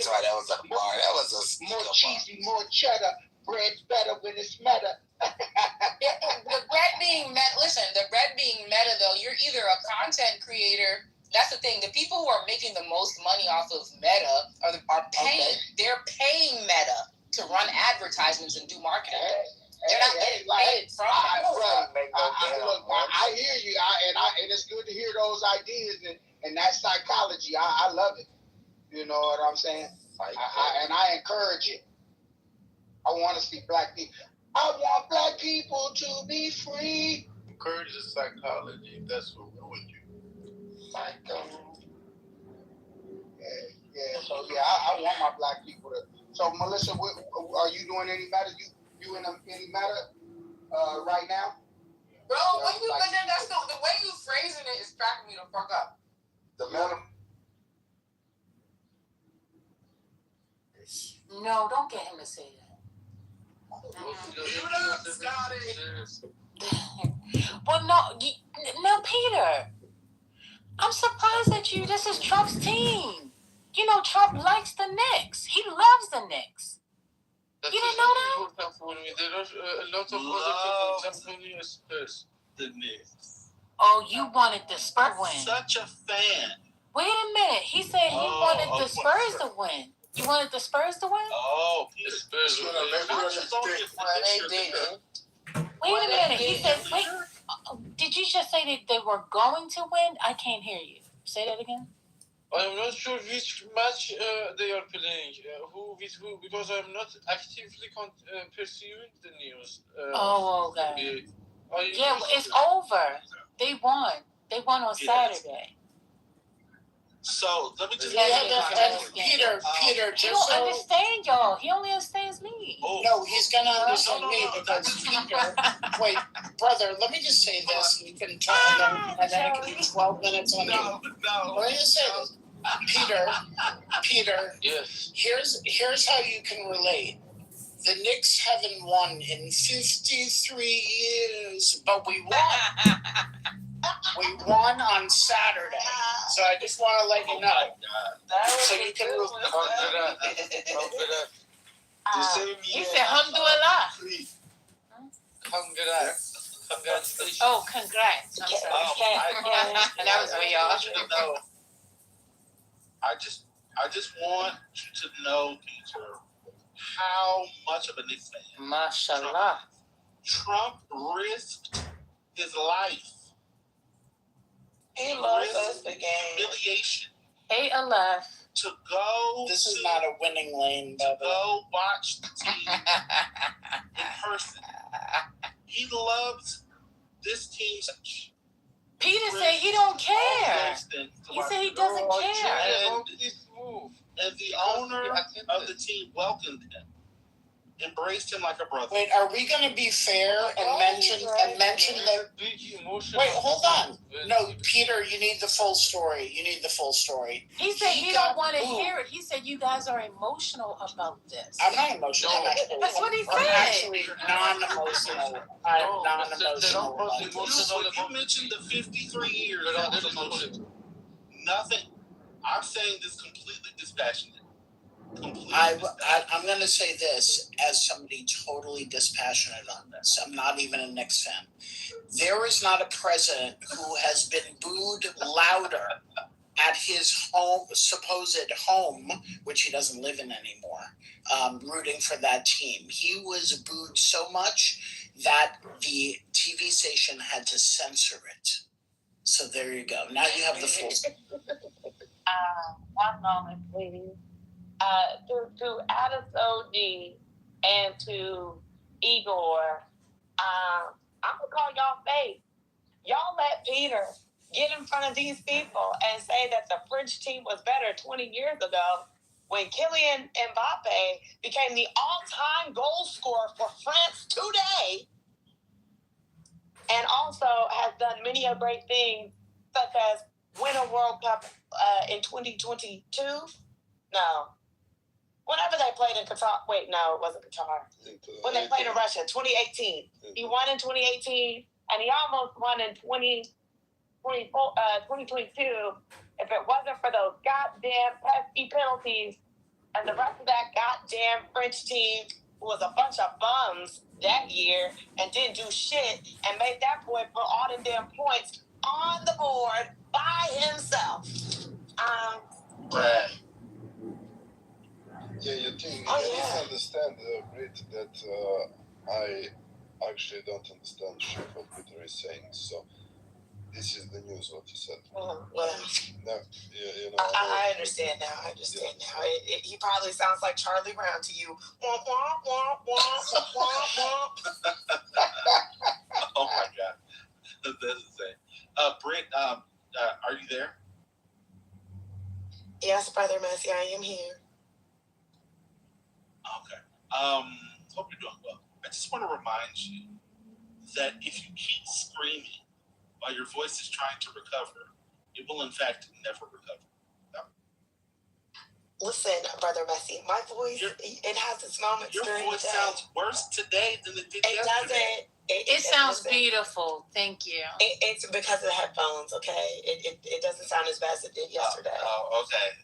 Sorry, that was a bar. That was a sneaker bar. More cheesy, more cheddar. Bread's better when it's meta. The bread being meta. Listen, the bread being meta, though, you're either a content creator. That's the thing. The people who are making the most money off of Meta are paying. Okay. They're paying Meta to run advertisements and do marketing. They're not getting paid from it. I hear you, and it's good to hear those ideas and that psychology. I love it. You know what I'm saying? And I encourage it. I want to see black people. I want black people to be free. Encourage the psychology. That's what we would do. Yeah. So I want my black people to. So Melissa, are you doing any matter? You in any matter right now? Bro, but then that's the way you phrasing it is cracking me the fuck up. The matter. No, don't get him to say that. Well, no, Peter. I'm surprised at you. This is Trump's team. You know, Trump likes the Knicks. He loves the Knicks. You didn't know that? There are a lot of other people, example, Spurs, the Knicks. Oh, you wanted the Spurs to win. Such a fan. Wait a minute. He said he wanted the Spurs to win. You wanted the Spurs to win? Oh, the Spurs. Wait a minute. He said, wait. Did you just say that they were going to win? I can't hear you. Say that again. I'm not sure which match they are playing. Who with who? Because I'm not actively pursuing the news. Okay. Yeah, it's over. They won. They won on Saturday. So let me just. Peter, he don't understand y'all. He only understands me. Oh. No, he's gonna understand me because Peter. Wait, brother, let me just say this. We can talk, and then it can be 12 minutes on you. No. Let me just say this, Peter. Yes. Here's how you can relate. The Knicks haven't won in 53 years, but we won. We won on Saturday, so I just want to let you know. So you can move. He said, "Alhamdulillah." Congratulations. Oh, congrats! I'm sorry. And that was for y'all. I just want you to know, Peter, how much of a Knicks fan. Mashallah. Trump risked his life. He loves us the game. Humiliation. Hey, Allah. To go. This is not a winning lane, to go watch the team in person. He loves this team. Peter said he don't care. He said he doesn't care. And the owner of the team welcomed him. Embraced him like a brother. Wait, are we going to be fair and mention that? Wait, hold on. No, Peter, you need the full story. He said he don't want to hear it. He said you guys are emotional about this. I'm not emotional. That's what he said. I'm actually non-emotional. I'm non-emotional. You mentioned the 53 years. Nothing. I'm saying this completely dispassionate. I'm going to say this as somebody totally dispassionate on this. I'm not even a Knicks fan. There is not a president who has been booed louder at his home, supposed home, which he doesn't live in anymore, rooting for that team. He was booed so much that the TV station had to censor it. So there you go. Now you have the full. One moment, please. To Addis OD and to Igor, I'm gonna call y'all fake. Y'all let Peter get in front of these people and say that the French team was better 20 years ago when Kylian Mbappe became the all-time goal scorer for France today, and also has done many a great things, such as win a World Cup in 2022. No. Whenever they played in Qatar. Wait, no, it wasn't Qatar. When they played in Russia, 2018. He won in 2018, and he almost won in 2022. If it wasn't for those goddamn pesky penalties and the rest of that goddamn French team, who was a bunch of bums that year and didn't do shit and made that boy put all them damn points on the board by himself. Yeah, you think I didn't understand, Brit, that I actually don't understand shit what Peter is saying. So this is the news what you said. Well, no, you know. I understand now. I understand now. He probably sounds like Charlie Brown to you. Womp, womp, womp, womp, womp, womp. Oh my God, that's insane. Britt, are you there? Yes, Brother Messi, I am here. Okay. Hope you're doing well. I just want to remind you that if you keep screaming while your voice is trying to recover, it will in fact never recover. No. Listen, Brother Messi, my voice, it has its moments. Your voice sounds worse today than it did yesterday. It doesn't. It sounds beautiful. Thank you. It's because of the headphones, okay? It doesn't sound as bad as it did yesterday. Okay.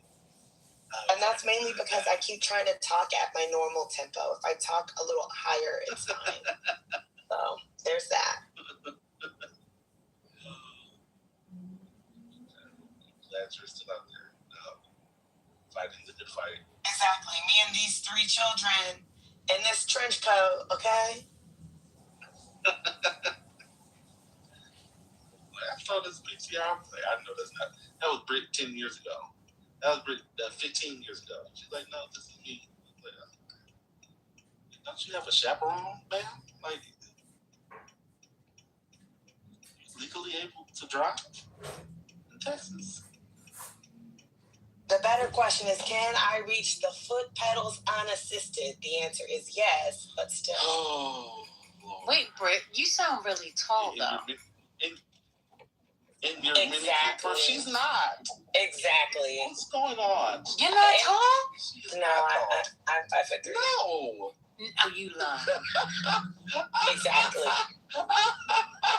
And that's mainly because I keep trying to talk at my normal tempo. If I talk a little higher, it's fine. So there's that. Glad you're still out there fighting the good fight. Exactly. Me and these 3 children in this trench coat, okay? I saw this PTR. I know that's not. That was Britt 10 years ago. That was Britt 15 years ago. She's like, no, this is me. Like, don't you have a chaperone, man? Like, legally able to drive in Texas? The better question is, can I reach the foot pedals unassisted? The answer is yes, but still. Oh, Lord. Wait, Britt, you sound really tall, though. In your Mini Cooper, she's not. Exactly. What's going on? You're not tall? No, I'm 5'3". No. Oh, you lie. Exactly. Oh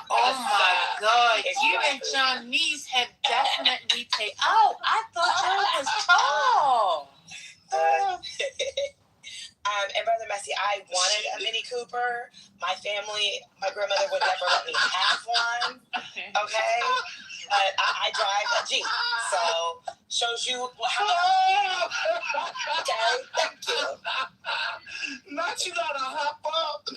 my God. You and John Neese have definitely taken. Oh, I thought John was tall. And Brother Messi, I wanted a Mini Cooper. My family, my grandmother would never let me have one. Okay? But I drive a Jeep. So, shows you how. Okay? Thank you. Not you gotta hop up.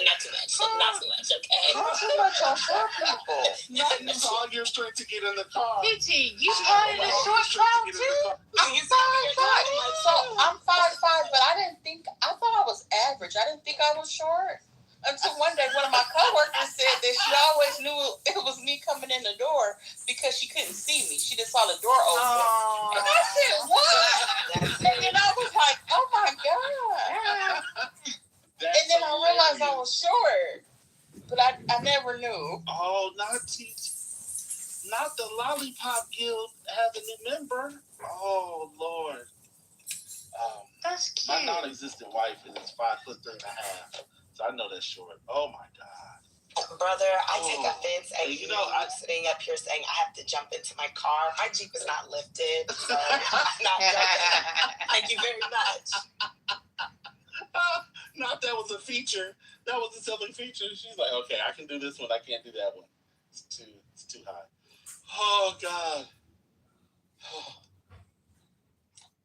Not too much. Not too much, okay? Not too much on short people. Not use all your strength to get in the car. Pidgey, you part of the short crowd too? I'm 5'5". So I'm 5'5", but I thought I was average. I didn't think I was short. Until one day, one of my coworkers said that she always knew it was me coming in the door because she couldn't see me. She just saw the door open. And I said, what? And then I was like, oh my God. And then I realized I was short. But I never knew. Oh, not the Lollipop Guild has a new member. Oh, Lord. That's cute. My non-existent wife is 5'3.5". So I know that's short. Oh my God. Brother, I take offense at you sitting up here saying I have to jump into my car. My Jeep is not lifted, so I'm not jumping. Thank you very much. Not that was a feature. That was a selling feature. She's like, okay, I can do this one. I can't do that one. It's too high. Oh God.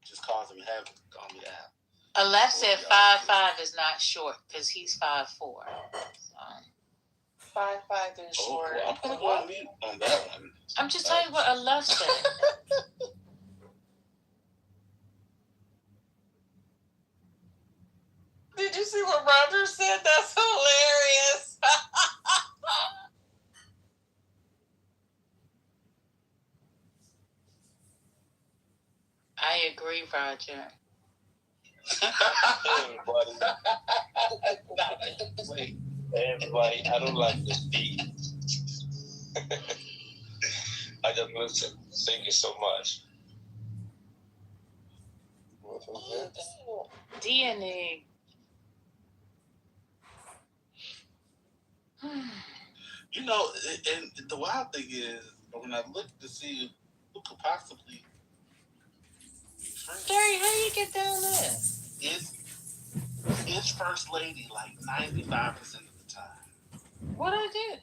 Just causing me havoc on the app. Aleph said 5'5" is not short because he's 5'4". So. 5'5" is short. Well, I'm gonna go on mute on that one. I'm just telling you what Aleph said. Did you see what Roger said? That's hilarious. I agree, Roger. Hey everybody, I don't like this beat. I just listen. Thank you so much. What was that? DNA. You know, and the wild thing is, when I look to see who could possibly Gary, how you get down there? It's First Lady like 95% of the time. What I did?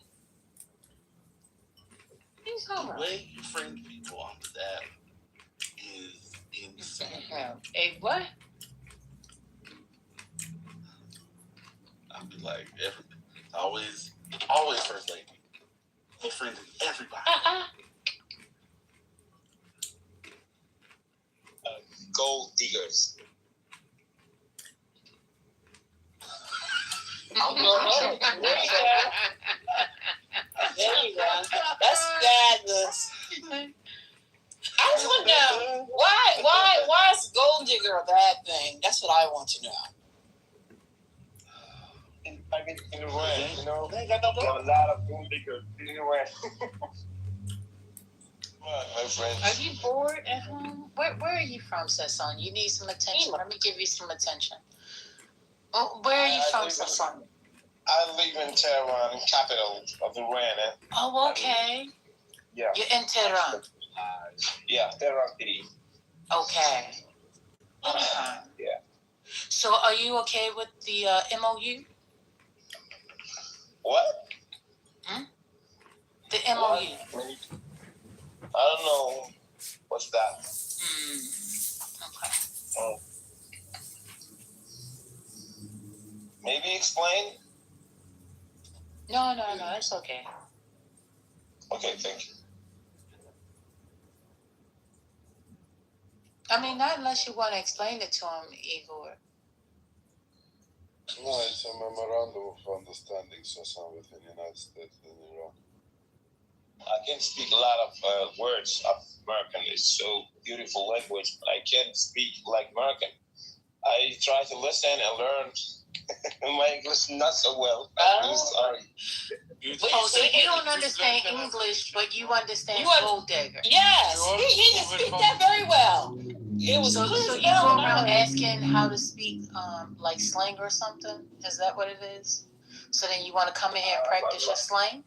He's the way you friend people on this app is insane. Hey, what? I'll be like, always First Lady. He friended everybody. Gold diggers. There you go. That's fabulous. I just want to know why is gold digger a bad thing? That's what I want to know. I get in the way, you know. They got a lot of gold diggers in the way. My friends. Are you bored at home? Where are you from, Sasson? You need some attention. Let me give you some attention. Oh, where are you from, Sasson? I live in Tehran, capital of Iran. Oh, okay. Yeah. You're in Tehran. Yeah, Tehran City. Okay. Yeah. So, are you okay with the MOU? What? The MOU. I don't know. What's that? Okay. Oh. Maybe explain? No, it's okay. Okay, thank you. I mean, not unless you want to explain it to him, Igor. No, it's a memorandum of understanding, Sasan, between the United States and Iran. I can speak a lot of words of American. It's so beautiful language, but I can't speak like American. I try to listen and learn. My English not so well. I'm sorry. So you don't understand English, but you understand gold digger. Yes, he can speak that very well. So you go around asking how to speak like slang or something? Is that what it is? So then you want to come in here and practice your slang?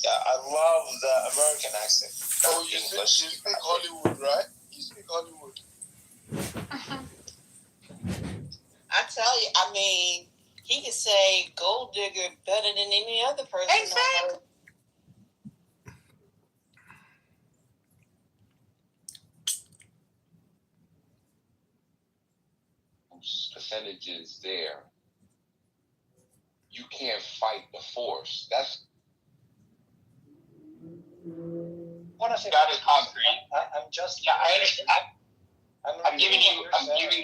Yeah, I love the American accent. Oh, you speak Hollywood, right? You speak Hollywood. I tell you, I mean, he can say gold digger better than any other person. Exactly. Percentages there. You can't fight the force. That's When I say that is concrete. I'm just. Yeah, I understand. I'm giving you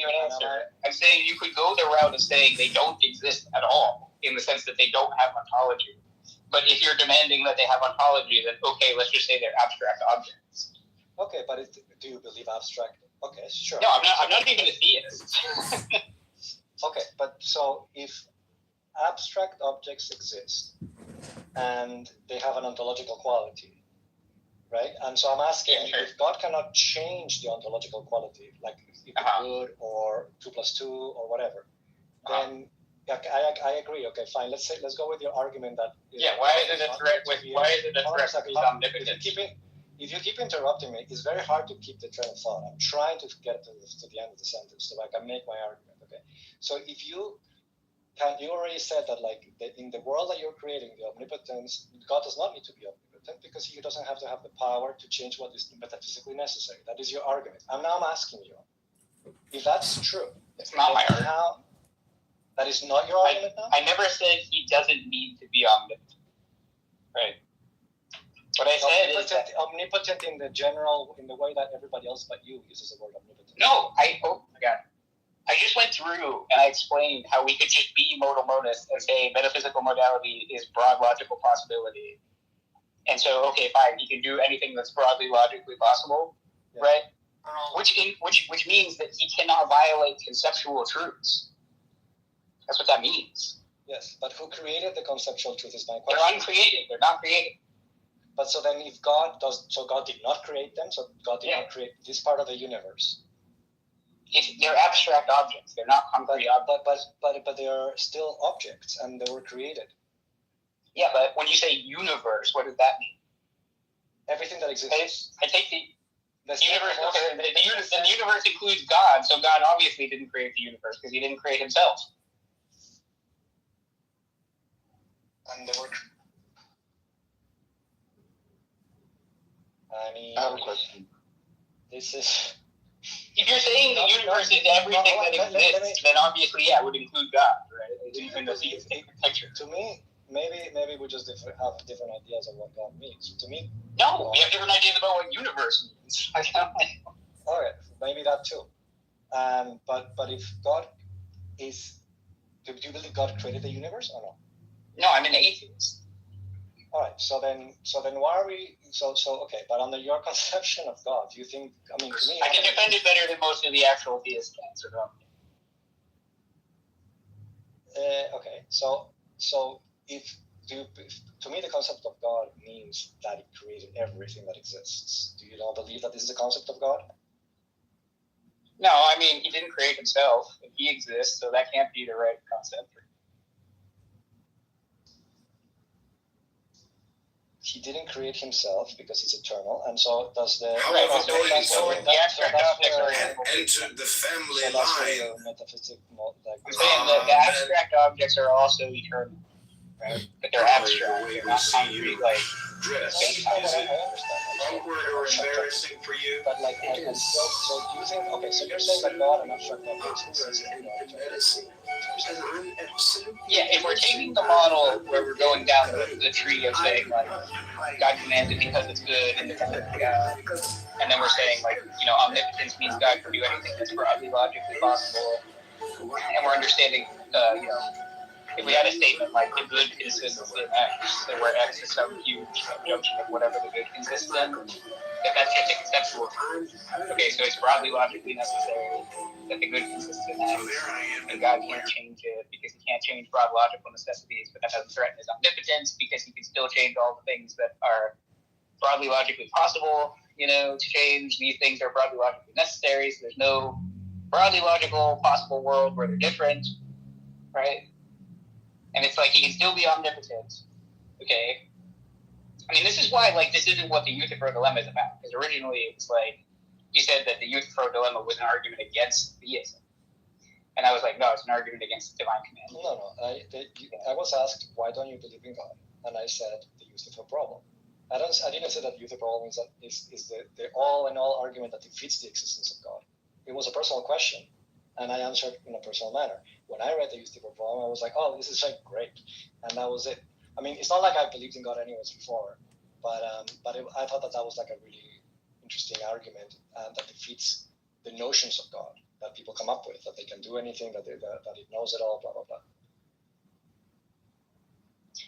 an answer. I'm saying you could go the route of saying they don't exist at all, in the sense that they don't have ontology. But if you're demanding that they have ontology, then okay, let's just say they're abstract objects. Okay, but do you believe abstract? Okay, sure. No, I'm not even a theist. Okay, but so if abstract objects exist and they have an ontological quality, right? And so I'm asking, if God cannot change the ontological quality, like if it could, or 2 + 2 or whatever, then I agree. Okay, fine. Let's go with your argument that why is it a threat with omnipotence? If you keep interrupting me, it's very hard to keep the train of thought. I'm trying to get to the end of the sentence so I can make my argument. Okay, so if you already said that, like in the world that you're creating, the omnipotence, God does not need to be omnipotent. omnipotent because he doesn't have to have the power to change what is metaphysically necessary. That is your argument. And now I'm asking you, if that's true, it's not my argument. That is not your argument now? I never said he doesn't need to be omnipotent. Right. What I said is that omnipotent in the general, in the way that everybody else but you uses the word omnipotent. No, oh my God. I just went through and I explained how we could just be modal monists and say metaphysical modality is broad logical possibility. And so, okay, fine, he can do anything that's broadly logically possible, right? Which means that he cannot violate conceptual truths. That's what that means. Yes, but who created the conceptual truth is my question. They're uncreated. They're not created. But so then if God did not create them, so God did not create this part of the universe. They're abstract objects. They're not concrete objects. But they are still objects, and they were created. Yeah, but when you say universe, what does that mean? Everything that exists. I take the universe. Okay, the universe includes God, so God obviously didn't create the universe because he didn't create himself. And they were. I have a question. This is. If you're saying the universe is everything that exists, then obviously, it would include God, right? In the picture. To me, maybe we just have different ideas of what God means. To me, no, we have different ideas about what universe means. All right, maybe that too. But if God is, do you believe God created the universe or no? No, I'm an atheist. All right, so then why are we okay? But under your conception of God, do you think? I mean, to me, I can defend it better than most of the actual theists can. Okay, so if to me the concept of God means that He created everything that exists. Do you not believe that this is a concept of God? No, I mean He didn't create Himself. He exists, so that can't be the right concept. He didn't create himself because he's eternal, and so does the. However, the abstract objects are entered the family line. I'm saying that the abstract objects are also eternal, right? But they're abstract. They're not concrete, like. Dress. Is it awkward or embarrassing for you? But like, so using so you're saying that God and abstract objects exist in medicine. Yeah, if we're taking the model where we're going down the tree of saying like God commands it because it's good and because it's God, and then we're saying like omnipotence means God can do anything that's broadly logically possible, and we're understanding if we had a statement like the good consists in X, then where X is some huge junction of whatever the good consists in, if that's just a conceptual truth. Okay, so it's broadly logically necessary that the good consists in X, and God can't change it because he can't change broad logical necessities, but that doesn't threaten his omnipotence because he can still change all the things that are broadly logically possible, to change. These things are broadly logically necessary, so there's no broadly logical possible world where they're different, right? And it's like he can still be omnipotent, okay? I mean, this is why, this isn't what the Euthyphro dilemma is about. Because originally it was you said that the Euthyphro dilemma was an argument against theism. And I was like, no, it's an argument against divine command. No. I was asked, why don't you believe in God? And I said, the Euthyphro problem. I didn't say that the Euthyphro problem is the all-in-all argument that defeats the existence of God. It was a personal question. And I answered in a personal manner. When I read the Euthyphro problem, I was like, oh, this is great. And that was it. I mean, it's not like I believed in God anyways before, but I thought that was a really interesting argument that defeats the notions of God that people come up with, that they can do anything, that it knows it all, blah, blah, blah.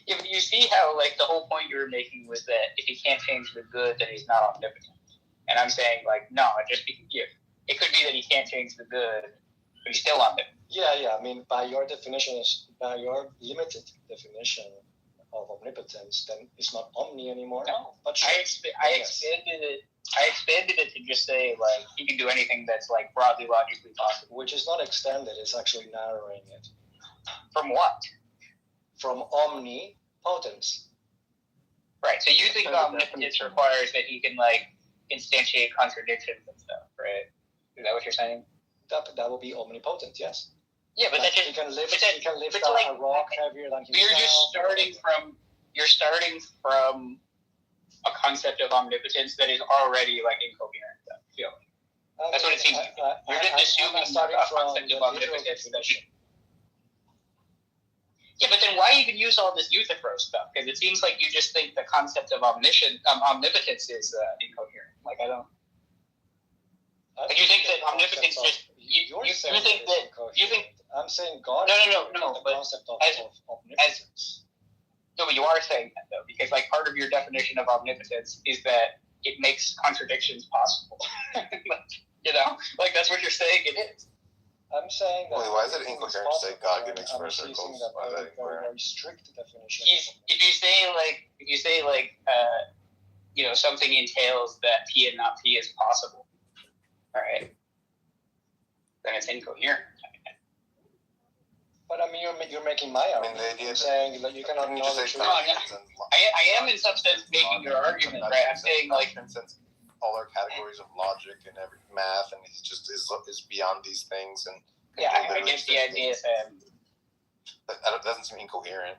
Yeah, but you see how, the whole point you were making was that if he can't change the good, then he's not omnipotent. And I'm saying, no, it could be that he can't change the good, but he's still omnipotent. Yeah. I mean, by your limited definition of omnipotence, then it's not omni anymore. No, but I expanded it to just say he can do anything that's broadly logically possible. Which is not extended; it's actually narrowing it. From what? From omnipotence. Right. So you think omnipotence requires that he can instantiate contradictions and stuff, right? Is that what you're saying? That will be omnipotent, yes. Yeah, but he can lift a rock heavier than himself. You're starting from a concept of omnipotence that is already like incoherent. I feel like. That's what it seems like. You're just assuming a concept of omnipotence. Yeah, but then why even use all this Euthyphro stuff? Because it seems like you just think the concept of omnipotence is incoherent. Like I don't. Like you think that omnipotence just you think. I'm saying God. No. But but you are saying that though, because like part of your definition of omnipotence is that it makes contradictions possible. You know, like that's what you're saying it is. I'm saying that. Wait, why is it incoherent to say God can make square circles? Why is that incoherent? Very strict definition. If you say you know, something entails that P and not P is possible, all right, then it's incoherent. But I mean, you're making my argument. You're saying that you cannot know the truth. I am in some sense making your argument, right? I'm saying like all our categories of logic and every math, and he's just is beyond these things. And yeah, I get the idea. That doesn't seem incoherent.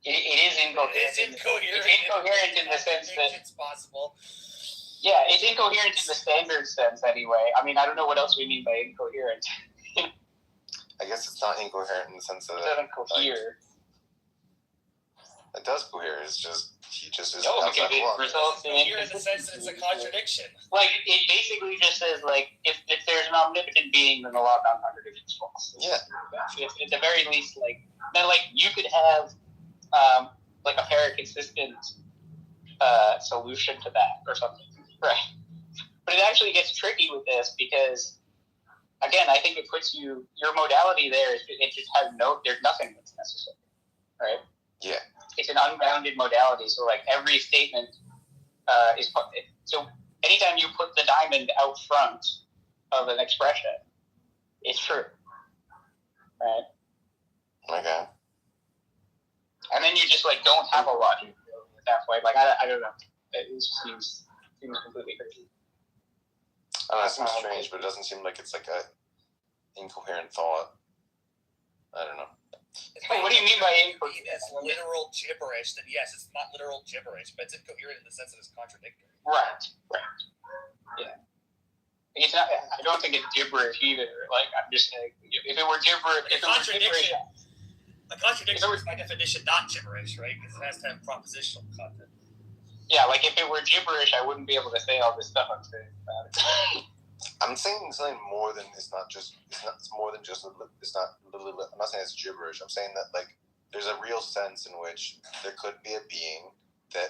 It is incoherent. It's incoherent in the sense that it's possible. Yeah, it's incoherent in the standard sense, anyway. I mean, I don't know what else we mean by incoherent. I guess it's not incoherent in the sense that it doesn't cohere. It does cohere. It's just he just is. No, because it results in in the sense that it's a contradiction. Like it basically just says like if there's an omnipotent being, then the law of non-contradiction is false. Yeah. At the very least, like then like you could have like a paraconsistent solution to that or something, right? But it actually gets tricky with this because. Again, I think it puts your modality there. It just has there's nothing that's necessary, right? Yeah. It's an unbounded modality. So like every statement is so anytime you put the diamond out front of an expression, it's true, right? Okay. And then you just like don't have a logic at that point. Like I don't know. It just seems completely crazy. I don't know, it seems strange, but it doesn't seem like it's like a incoherent thought. I don't know. Wait, what do you mean by incoherent? It's literal gibberish. Then yes, it's not literal gibberish, but it's incoherent in the sense that it's contradictory. Right. Yeah. It's not. I don't think it's gibberish either. Like I'm just saying, if it were gibberish, a contradiction is by definition not gibberish, right? Because it has to have propositional content. Yeah, like if it were gibberish, I wouldn't be able to say all this stuff I'm saying about it. I'm saying something more than it's more than just it's not. I'm not saying it's gibberish. I'm saying that like there's a real sense in which there could be a being that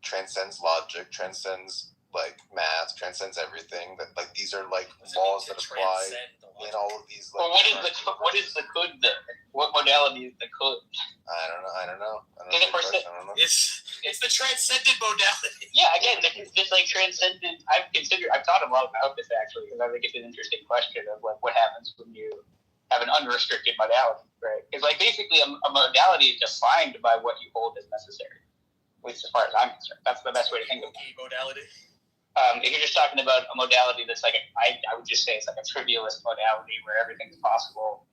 transcends logic, transcends like math, transcends everything. That like these are like laws that apply in all of these. Like, well, what is the could then? What modality is the could? I don't know. It's the transcendent modality. Yeah, again, this like transcendent. I've thought a lot about this actually because I think it's an interesting question of like what happens when you have an unrestricted modality, right? It's like basically a modality is defined by what you hold as necessary, at least as far as I'm concerned. That's the best way to think of it. Modality. If you're just talking about a modality that's like I would just say it's like a trivialist modality where everything's possible,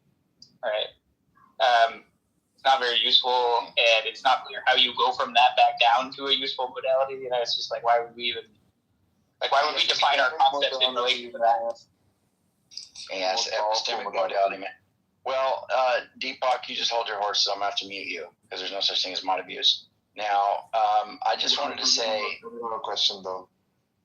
right? It's not very useful, and it's not clear how you go from that back down to a useful modality. You know, it's just like why would we define our concepts in relation to that? Yes, epistemic modality, man. Well, Deepak, you just hold your horses. I'm going to have to mute you because there's no such thing as mod abuse. Now, I just wanted to say... A question, though.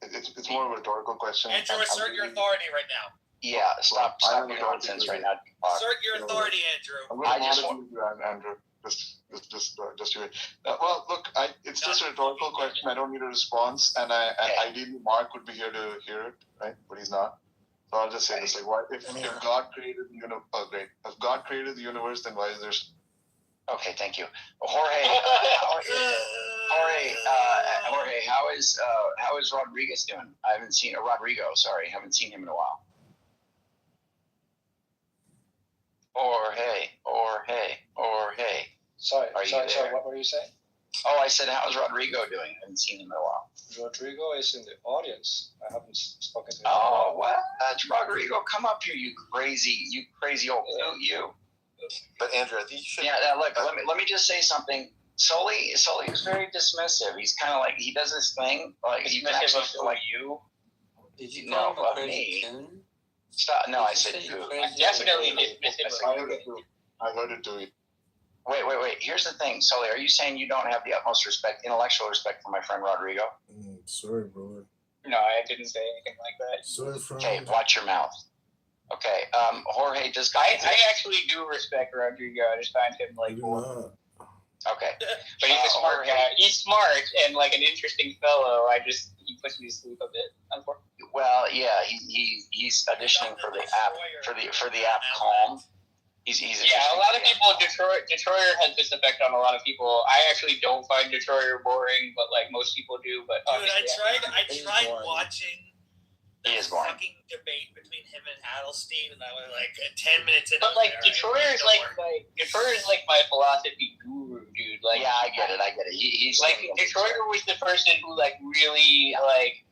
It's more of a rhetorical question. Andrew, assert your authority right now. Yeah, stop being nonsense right now, Deepak. Assert your authority, Andrew. I just want you, Andrew. Just do it. Well, look, it's just a rhetorical question. I don't need a response, and ideally Mark would be here to hear it, right? But he's not. So I'll just say this: like, why if God created the universe? Oh, great. If God created the universe, then why is there? Okay, thank you, Jorge. Jorge, how is Rodriguez doing? I haven't seen haven't seen him in a while. Jorge. Sorry, what were you saying? Oh, I said, how's Rodrigo doing? I haven't seen him in a while. Rodrigo is in the audience. I haven't spoken to him. Oh, what? Rodrigo, come up here, you crazy old you. But Andrew, I think you should. Yeah, look, let me just say something. Sully is very dismissive. He's kind of like, he does this thing, like he actually feel like you. Did you know call him a of crazy me? coon? Stop! No, I said you. I'm definitely dismissive of you. I heard it too. Wait. Here's the thing, Sully. Are you saying you don't have the utmost respect, intellectual respect for my friend Rodrigo? Sorry, brother. No, I didn't say anything like that. Sorry, friend. Okay, watch your mouth. Okay, Jorge, does God I exist? actually do respect Rodrigo. I just find him like cool. Okay, But he's a smart guy. He's smart and like an interesting fellow. He puts me to sleep a bit, unfortunately. well, yeah, he's auditioning for the app for the app Calm. He's Yeah, a lot of people. Detroiter has this effect on a lot of people. I actually don't find Detroiter boring, but like most people do. But dude, I tried watching the fucking debate between him and Adelstein, and I was like 10 minutes into. But like Detroiter is like my philosophy guru, dude. Like yeah, I get it. He's like Detroiter was the person who like really like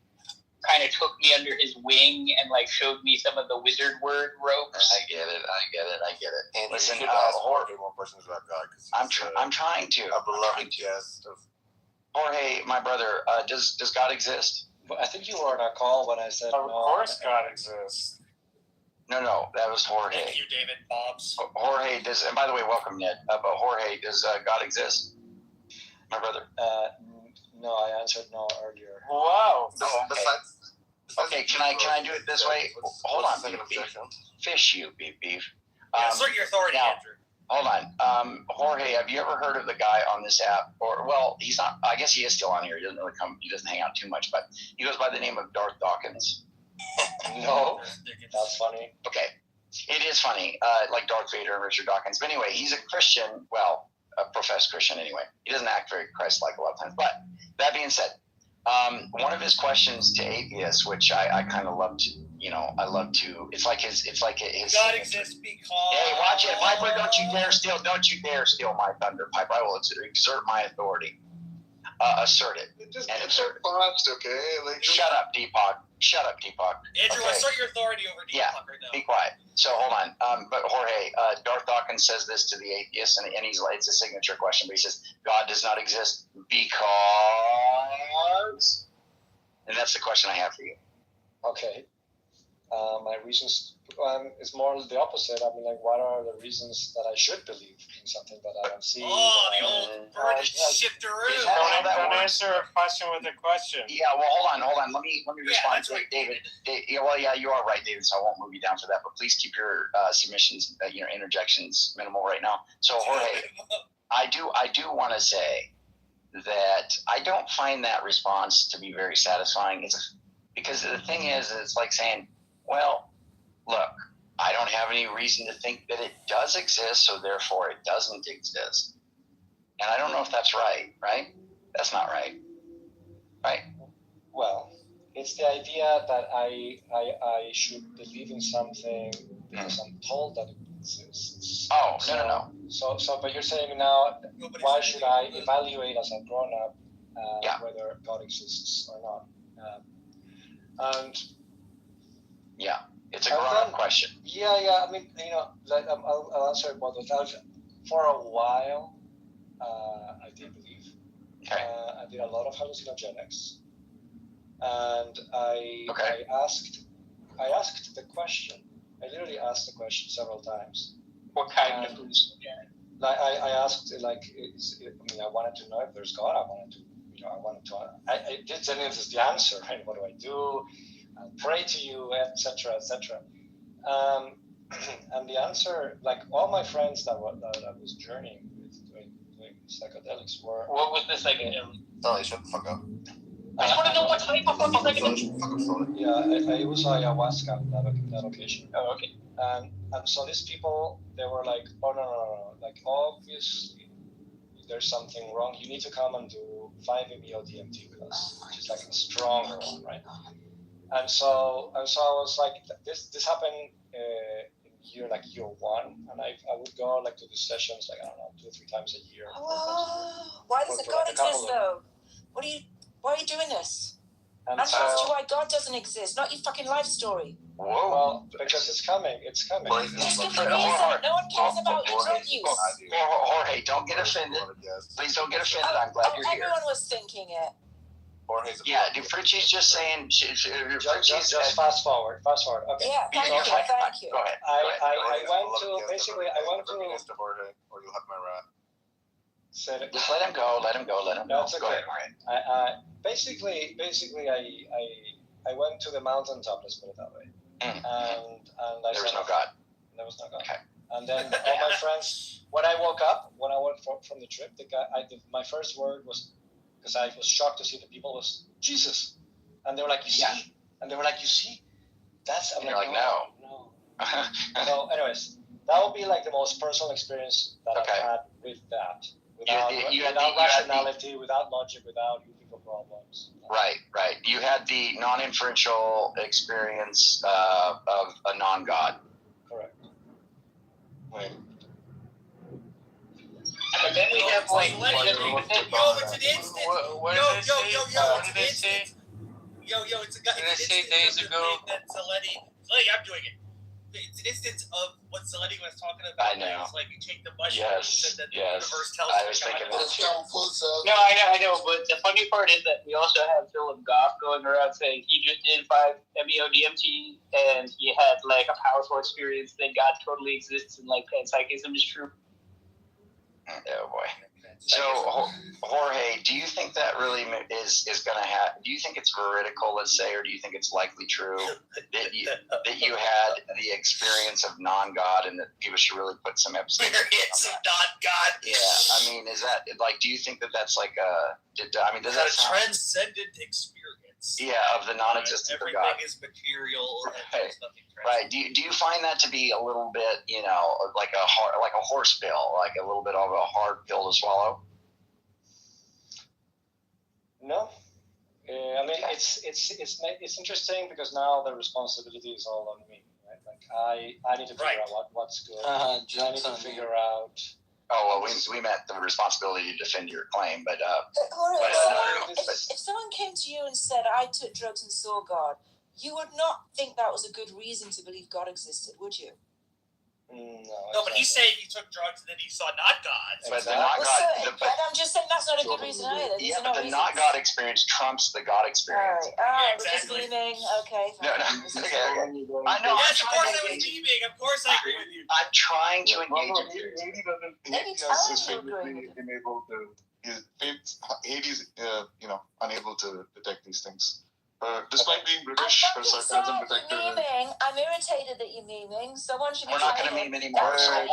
kind of took me under his wing and like showed me some of the wizard word ropes. I get it. And listen, you should ask Jorge more questions about God. I'm trying to. A beloved guest of Jorge, my brother, does God exist? But I think you were on a call when I said Of no. course God exists. No, that was Jorge. Thank you, David Bobs. Jorge does, and by the way, welcome, Ned. But Jorge, does God exist? My brother. No, I answered no earlier. Wow. No, okay, can I do it this way? Hold on, beef. Fish you, beef. Assert your authority, now, Andrew. Hold on. Jorge, have you ever heard of the guy on this app? Or, well, he's not, I guess he is still on here. He doesn't really he doesn't hang out too much, but he goes by the name of Darth Dawkins. No, that's funny. Okay. It is funny, like Darth Vader and Richard Dawkins. But anyway, he's a Christian, well, a professed Christian anyway. He doesn't act very Christ-like a lot of times. But that being said, one of his questions to atheists, which I kind of love to, I love to. It's like his. God exists because. Hey, watch it, Piper! Don't you dare steal my thunder, Piper! I will exert my authority. Assert it. Just and get assert so fast, okay? Like, Shut up, Deepak. Andrew, okay. Assert your authority over Deepak right now. Be quiet. So hold on. But Jorge, Darth Dawkins says this to the atheists, and he's like, it's a signature question, but he says, God does not exist because. And that's the question I have for you. Okay. My reasons is more the opposite. I mean, like, what are the reasons that I should believe in something that I don't see? Oh, the old British shifteroo. Don't answer a question with a question. Yeah, well, hold on. Let me respond to right, David. You are right, David. So I won't move you down for that. But please keep your submissions, interjections minimal right now. So Jorge, I do want to say that I don't find that response to be very satisfying. Because the thing is, it's like saying, well, look, I don't have any reason to think that it does exist, so therefore it doesn't exist. And I don't know if that's right? That's not right. Right? Well, it's the idea that I should believe in something because I'm told that it exists. Oh, no. So, but you're saying now, why should I evaluate as a grown-up whether God exists or not? And yeah, it's a grown-up question. Yeah. I mean, like I'll answer it both ways. For a while, I did believe. Okay. I did a lot of hallucinogenics, and I asked the question. I literally asked the question several times. What kind of hallucinogenic? Like I asked, like, I wanted to know if there's God. This is the answer. Right? What do I do? I'll pray to you, etc., etc. And the answer, like all my friends that I was journeying with doing psychedelics were. What was this like? Sorry, shut the fuck up. I just want to know what type of psychedelics. Yeah, it was ayahuasca that occasion. Oh, okay. And so these people, they were like, oh no, like obviously there's something wrong. You need to come and do 5-MeO DMT with us, which is like a stronger one, right? And so I was like, this happened in year 1, and I would go like to these sessions, like, I don't know, 2 or 3 times a year. Oh, why does God exist though? Why are you doing this? And I've asked you why God doesn't exist, not your fucking life story. Whoa. Well, because it's coming. It's coming. Just give the reason. No one cares about your drug use. Jorge, don't get offended. Please don't get offended. I'm glad you're here. Everyone was thinking it. Yeah, Fritchie's just saying. Just fast forward. Okay. Yeah, thank you. Thank you. Go ahead. I went to basically. I went to. Or you'll have my wrath. Just let him go. Let him go. No, it's go okay. ahead. Basically, I went to the mountaintop. Let's put it that way. And I There was said, no God. There was no God. Okay. And then all my friends, when I woke up, when I went from the trip, my first word was, because I was shocked to see the people, was Jesus. And they were like, you see? And they were like, you see? I'm like, no. So anyways, that would be like the most personal experience that I've had with that. Without rationality, without logic, without ethical problems. Right. You had the non-inferential experience of a non-God. Correct. Right. But then we have like, it's an instant. It's an instance of the thing that Zaletti, I'm doing it. It's an instance of what Zaletti was talking about. I know. It's like you take the mushrooms and then the universe tells I you. was thinking that. no, I know. But the funny part is that we also have Philip Goff going around saying he just did 5 MEO-DMT and he had like a powerful experience that God totally exists and like panpsychism is true. Oh boy. So, Jorge, do you think that really is going to happen? Do you think it's veridical, let's say, or do you think it's likely true that you had the experience of non-God and that people should really put some emphasis on Experience of non-God. Yeah, I mean, is that like? Do you think that that's like a? Does that sound transcendent experience? Yeah, of the non-existence of God. Everything is material. And there's nothing Right. Do you find that to be a little bit, like a horse pill, like a little bit of a hard pill to swallow? No. I mean, it's interesting because now the responsibility is all on me, right? Like I need to figure out what's good. I need to figure out. Oh well, we met the responsibility to defend your claim, but if someone came to you and said, "I took drugs and saw God," you would not think that was a good reason to believe God existed, would you? No, but he's saying he took drugs and then he saw not God. But the not God. I'm just saying that's not a good reason either. Yeah, but the not God experience trumps the God experience. We're just leaving. Okay. No. Okay. I know. Yes, of course I was leaving. Of course I agree with you. I'm trying to engage you. Hades, unable to detect these things. Despite being British, her sarcasm detector. I'm irritated that you're memeing. Someone should be. We're not going to meme anymore. Said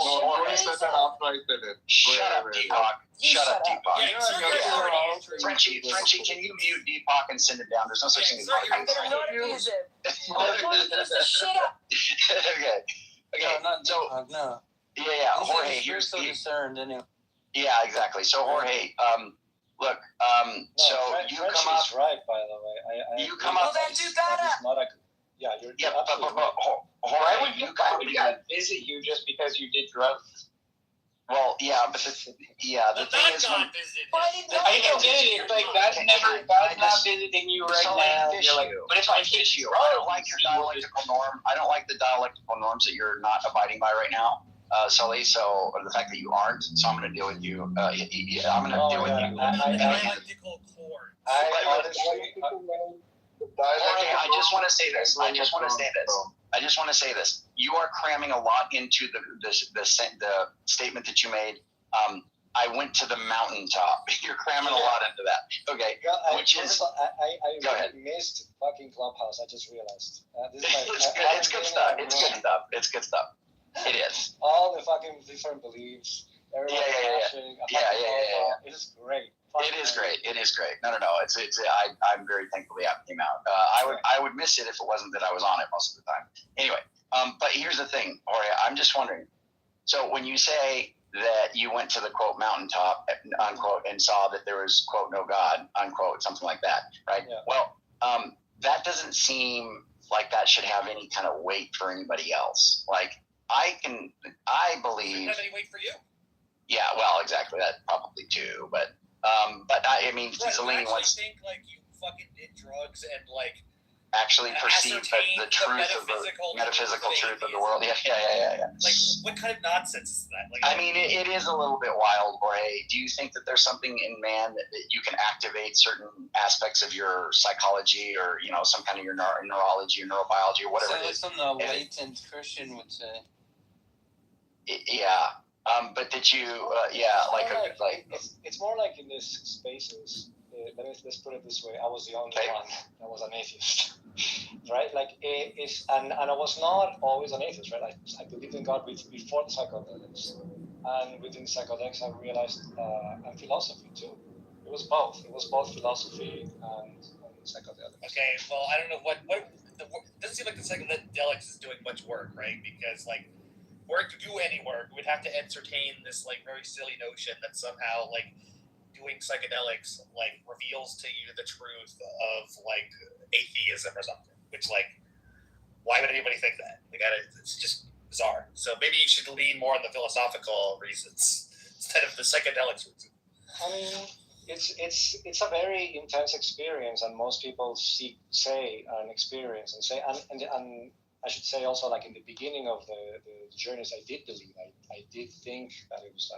that after I said it. Shut up, Deepak. Shut up, Deepak. Frenchie, can you mute Deepak and send it down? There's no such thing as I'm going to not abuse it. I'm going to use the shit up. Okay. No. Yeah. Jorge, here's the concerned anyway. Yeah, exactly. So Jorge, look, so you come up. Right, by the way. You come up. Well, then do better. You're absolutely right. Why would you guys visit you just because you did drugs? Well, yeah, but the thing is, I get it. It's like God's not visiting you right now. You're like, but if I hit you, I don't like your dialectical norm. I don't like the dialectical norms that you're not abiding by right now. Sully, so the fact that you aren't, so I'm going to deal with you. I'm going to deal with you. I just want to say this. You are cramming a lot into the statement that you made. I went to the mountaintop. You're cramming a lot into that. Okay. I missed fucking Clubhouse. I just realized. It's good stuff. It's good stuff. It is. All the fucking different beliefs. Yeah. It is great. It is great. No. I'm very thankful the app came out. I would miss it if it wasn't that I was on it most of the time. Anyway, but here's the thing, Jorge. I'm just wondering. So when you say that you went to the quote mountaintop unquote and saw that there was quote no God unquote something like that, right? Yeah. Well, that doesn't seem like that should have any kind of weight for anybody else. Like I believe. Doesn't have any weight for you. Yeah, well, exactly. That probably too, but I mean, Zelini wants. Think like you fucking did drugs and like actually perceive the truth of the metaphysical truth of the world. Yeah. Like, what kind of nonsense is that? Like, I mean, it is a little bit wild, Jorge. Do you think that there's something in man that you can activate certain aspects of your psychology, or some kind of your neurology or neurobiology or whatever it is? Something a latent Christian would say. Yeah. But did you? It's more like in these spaces. Let's put it this way. I was the only one that was an atheist, right? And I was not always an atheist, right? I believed in God before the psychedelics, and within psychedelics, I realized and philosophy too. It was both. It was both philosophy and psychedelics. Okay, well, I don't know what it doesn't seem like the psychedelics is doing much work, right? Because for it to do any work, we'd have to entertain this very silly notion that somehow doing psychedelics reveals to you the truth of atheism or something. Which why would anybody think that? It's just bizarre. So maybe you should lean more on the philosophical reasons instead of the psychedelics reasons. I mean, it's a very intense experience, and most people say an experience and I should say also in the beginning of the journeys I did believe, I did think that it was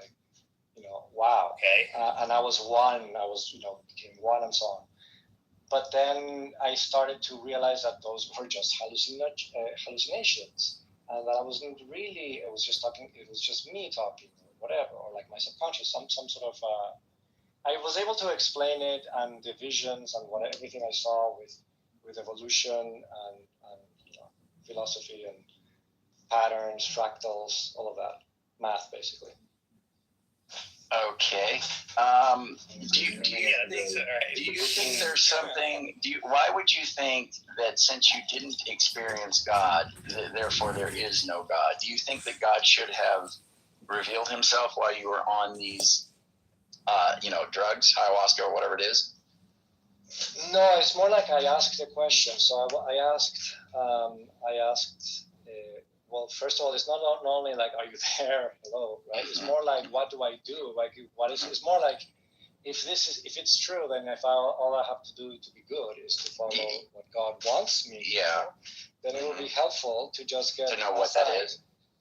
wow. Okay. And I was one. Became one and so on. But then I started to realize that those were just hallucinations, and that I wasn't really. It was just talking. It was just me talking, or whatever, or my subconscious, some sort of. I was able to explain it, and the visions and everything I saw with evolution and philosophy and patterns, fractals, all of that, math basically. Okay. Do you think there's something? Why would you think that since you didn't experience God, therefore there is no God? Do you think that God should have revealed Himself while you were on these, drugs, ayahuasca or whatever it is? No, it's more like I asked a question. So I asked. Well, first of all, it's not only are you there? Hello, right? It's more like, what do I do? It's more like, if it's true, then all I have to do to be good is to follow what God wants me to do, then it will be helpful to just get to know what that is.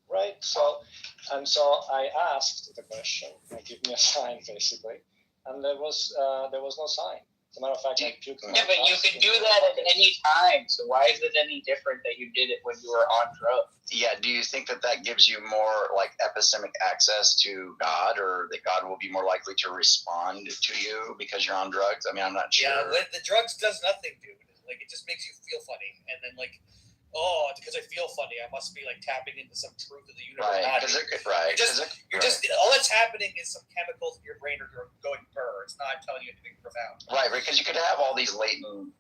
Right? So I asked the question, give me a sign, basically, and there was no sign. As a matter of fact, but you could do that at any time. So why is it any different that you did it when you were on drugs? Yeah. Do you think that gives you more epistemic access to God, or that God will be more likely to respond to you because you're on drugs? I mean, I'm not sure. Yeah, the drugs does nothing, dude. It just makes you feel funny, and then because I feel funny, I must be tapping into some truth of the universe. Right. You're just all that's happening is some chemicals in your brain are going burr. It's not telling you anything profound. Right, because you could have all these latent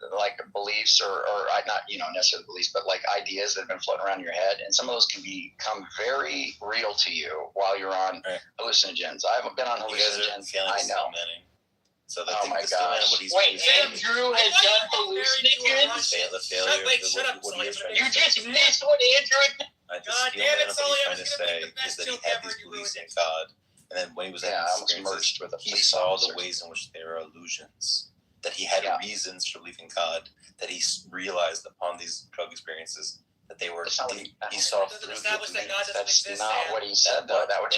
beliefs or not necessarily beliefs, but ideas that have been floating around in your head, and some of those can become very real to you while you're on hallucinogens. I haven't been on hallucinogens. I know. So oh my gosh! Wait, Andrew has done hallucinogens. The failure. Wait, shut up, Sully. You just missed what Andrew. God damn it, Sully! What he's trying to say is that he had these beliefs in God, and then when he was merged with he saw the ways in which they were illusions. That he had reasons for believing God. That he realized upon these drug experiences that they were. He saw through the. That's not what he said, though. That would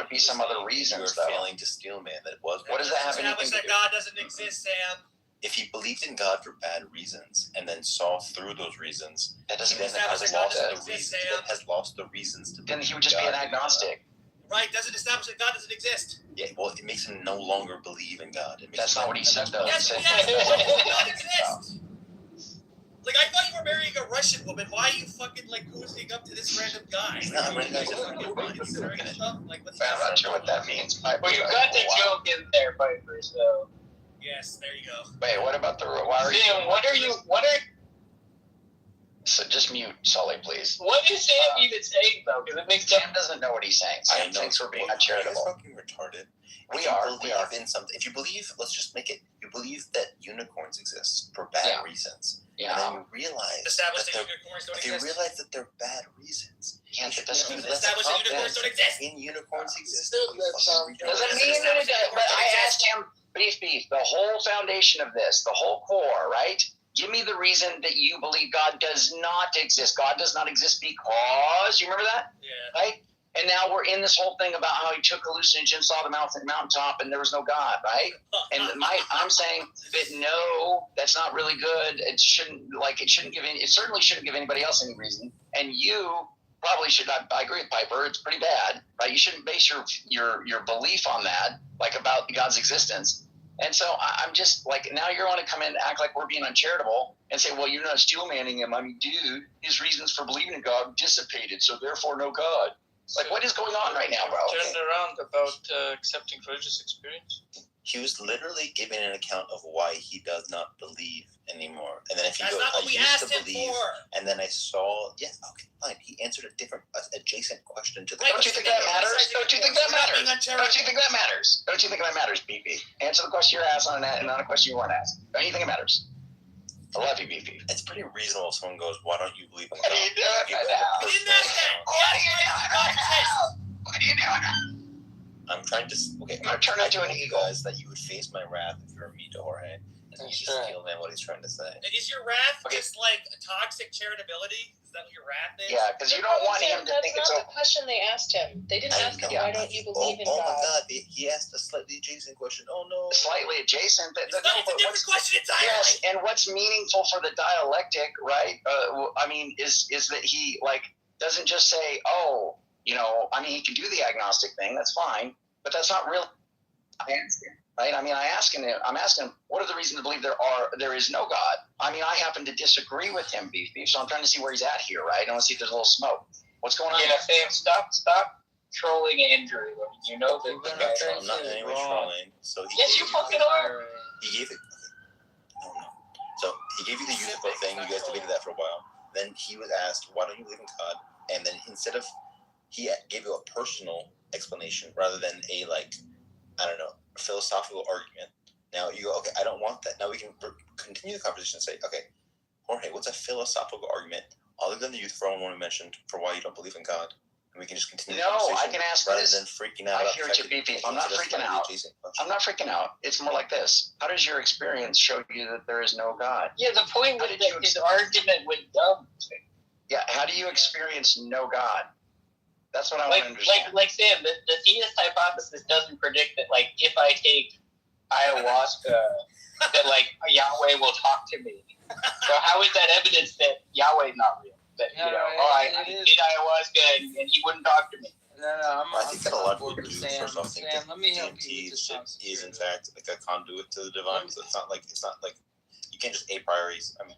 be some other reasons. You were failing to steal, man. That it was. What does that have anything to do? That God doesn't exist, Sam. If he believed in God for bad reasons and then saw through those reasons, that doesn't mean that has lost the reasons to. Then he would just be an agnostic. Right? Doesn't establish that God doesn't exist. Yeah. Well, it makes him no longer believe in God. That's not what he said, though. Yes, God exists. I thought you were marrying a Russian woman. Why are you fucking oozing up to this random guy? He's not a random guy. He's very stuff. I'm not sure what that means. Well, you got the joke in there, Piper. So. Yes, there you go. Wait, what about the? Sam, what are? So just mute Sully, please. What is Sam even saying though? Because it makes Sam doesn't know what he's saying. Sam thinks we're being uncharitable. You're fucking retarded. We are in something. If you believe, let's just make it. You believe that unicorns exist for bad reasons. Yeah. And then you realize establish that unicorns don't exist. You realize that they're bad reasons. Yeah, that doesn't mean establish that unicorns don't exist. In unicorns exist. Doesn't mean that it does. But I asked him, beef. The whole foundation of this, the whole core, right? Give me the reason that you believe God does not exist. God does not exist because, you remember that? Yeah. Right? And now we're in this whole thing about how he took hallucinogens, saw the mountaintop, and there was no God, right? And I'm saying that no, that's not really good. It certainly shouldn't give anybody else any reason. And you probably should not. I agree with Piper. It's pretty bad, right? You shouldn't base your belief on that, like about God's existence. And so I'm just like, now you want to come in and act like we're being uncharitable and say, well, you're not steel manning him. I mean, dude, his reasons for believing in God dissipated, so therefore no God. Like, what is going on right now, bro? Turned around about accepting religious experience. He was literally giving an account of why he does not believe anymore. And then if he That's goes, not what I we used asked to him believe, for. and then I saw, yes, okay, fine. He answered a different, adjacent question to the Don't you think that matters? Don't you think that matters? Don't you think that matters? Don't you think that matters, BP? Answer the question you're asked on that and not a question you weren't asked. Don't you think it matters? I love you, BP. It's pretty reasonable if someone goes, why don't you believe in God? What are you doing right now? What are you doing? I'm trying to, okay, I'm turn into an eagle. Guys, that you would face my wrath if you were me to Jorge. And you just feel, man, what he's trying to say. Is your wrath just like toxic charitability? Is that what your wrath is? Yeah, because you don't want him to think it's That's not the question they asked him. They didn't ask him, why don't you believe in God? Oh my God, he asked a slightly adjacent question. Oh no. Slightly adjacent. It's a different question entirely. Yes, and what's meaningful for the dialectic, right? I mean, is that he like doesn't just say, oh, I mean, he can do the agnostic thing. That's fine, but that's not real. Right? I mean, I'm asking him, what are the reasons to believe there is no God? I mean, I happen to disagree with him, Beef, so I'm trying to see where he's at here, right? I want to see if there's a little smoke. What's going on? Yeah, Sam, stop trolling Andrew. You know that. I'm not in any way trolling. So yes, you fucking are. He gave it. No. So he gave you the usable thing. You guys debated that for a while. Then he was asked, why don't you believe in God? And then he gave you a personal explanation rather than a philosophical argument. Now you go, okay, I don't want that. Now we can continue the conversation and say, okay, Jorge, what's a philosophical argument other than the youth forum one we mentioned for why you don't believe in God? And we can just continue the conversation. No, I can ask rather this. than freaking out. I hear what you're beeping. I'm not freaking out. I'm not freaking out. It's more like this. How does your experience show you that there is no God? Yeah, the point was that his argument was dumb. Yeah, how do you experience no God? That's what I want to understand. Like Sam, the theist hypothesis doesn't predict that, like, if I take ayahuasca, that, like, Yahweh will talk to me. So how is that evidence that Yahweh's not real? That, I did ayahuasca and he wouldn't talk to me. No, I think that a lot of people do Sam, for something. Sam, let me help you DMT with this is in fact like a conduit to the divine. So it's not like you can't just a priori. I mean,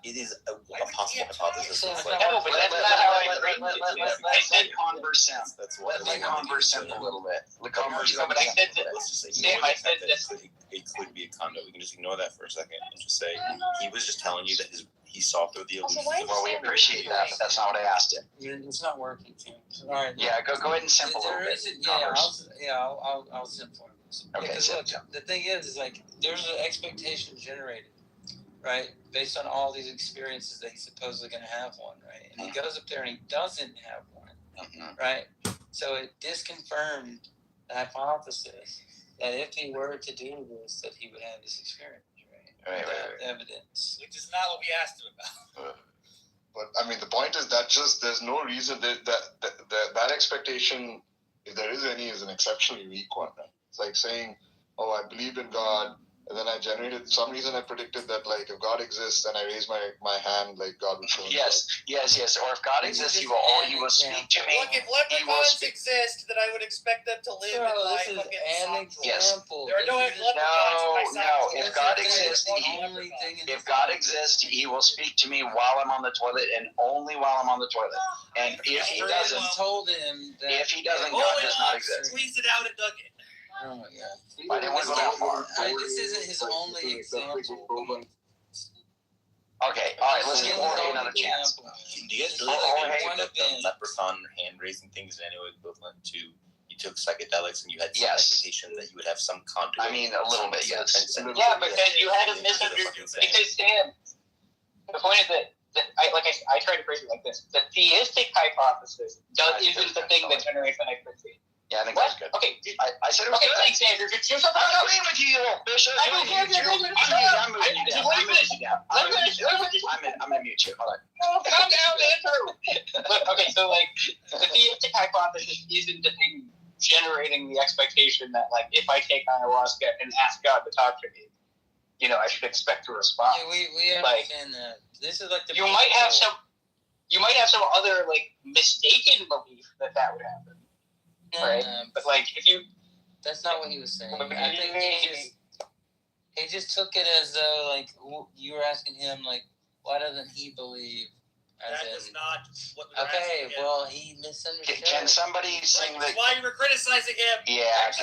it is a possible hypothesis. No, but that's not how I framed it. I said converse him. Let me converse him a little bit. But I said that. Sam, I said this. It could be a conduit. We can just ignore that for a second and just say he was just telling you that he saw through the illusion. Well, we appreciate that, but that's not what I asked him. It's not working, Tim. All right. Yeah, go ahead and simple a little bit. I'll simple it. Okay, because look, the thing is like there's an expectation generated, right, based on all these experiences that he's supposedly going to have one, right? And he goes up there and he doesn't have one, right? So it disconfirmed the hypothesis that if he were to do this, that he would have this experience, right? Evidence. Which is not what we asked him about. But I mean, the point is that just there's no reason that expectation, if there is any, is an exceptionally weak one. Right? It's like saying, "Oh, I believe in God," and then I generated some reason. I predicted that, like, if God exists, and I raise my hand, like, God will show himself. Yes. Or if God exists, He will speak to me. Look, if leprechauns exist, then I would expect them to live in my fucking example. There are no leprechauns. No. If God exists, He will speak to me while I'm on the toilet, and only while I'm on the toilet. And if He doesn't, told him that God does not exist. Squeezed it out and dug it. Oh my God! I didn't want to go that far. This isn't his only example. Okay, all right, let's give Jorge another chance. Do you guys really think that the leprechaun hand raising thing is in any way equivalent to you took psychedelics and you had some expectation that you would have some conduit? I mean, a little bit, yes. Yeah, because you had a misunderstanding. Because Sam, the point is that I try to phrase it like this: the theistic hypothesis isn't the thing that generates an expectation. Yeah, I think that's good. Okay. I said it was okay, good. thanks, Andrew. I'm agreeing with you, Bishop. I don't care. I'm moving you down. I'm gonna mute you. Hold on. Oh, calm down, Andrew. Look, okay, so like the theistic hypothesis isn't the thing generating the expectation that like if I take ayahuasca and ask God to talk to me, you know, I should expect a response. Yeah, we understand that. This is like the you might have some other like mistaken belief that would happen. Right, but like if you, that's not what he was saying. I think he just took it as though like you were asking him like, why doesn't he believe? That is not what we were asking him. Well, he misunderstood. Can somebody sing that's the? why you were criticizing him. Yeah, I am.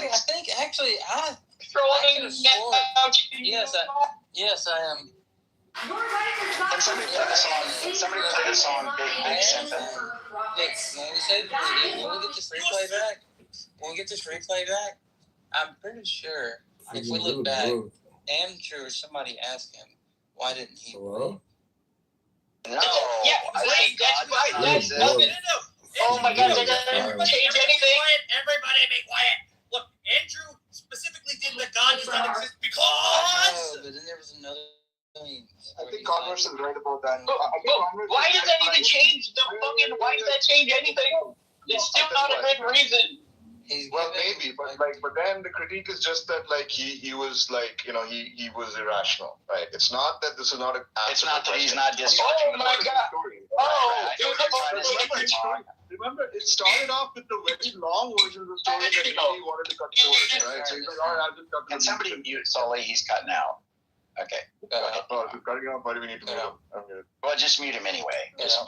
Can somebody play the song? Can somebody play the song Big Simple? When we get this replay back, I'm pretty sure if we look back, Andrew or somebody asked him, why didn't he believe? No. Yeah, that's right. No. Oh my God! Change anything. Everybody be quiet. Look, Andrew specifically did the God does not exist because. But then there was another thing. I think Congress is right about that. Why does that even change the fucking? Why does that change anything? It's still not a good reason. Well, maybe, but then the critique is just that like he was like, you know, he was irrational, right? It's not that this is not a. It's not that he's not just. Oh my God! Oh, remember, it started off with the very long version of the story that he wanted to cut short, right? So he's like, all right, I'll just cut. Can somebody mute Sully? He's cutting out. Okay. Go ahead. Oh, he's cutting out. Why do we need to mute him? Okay. Well, just mute him anyway. Just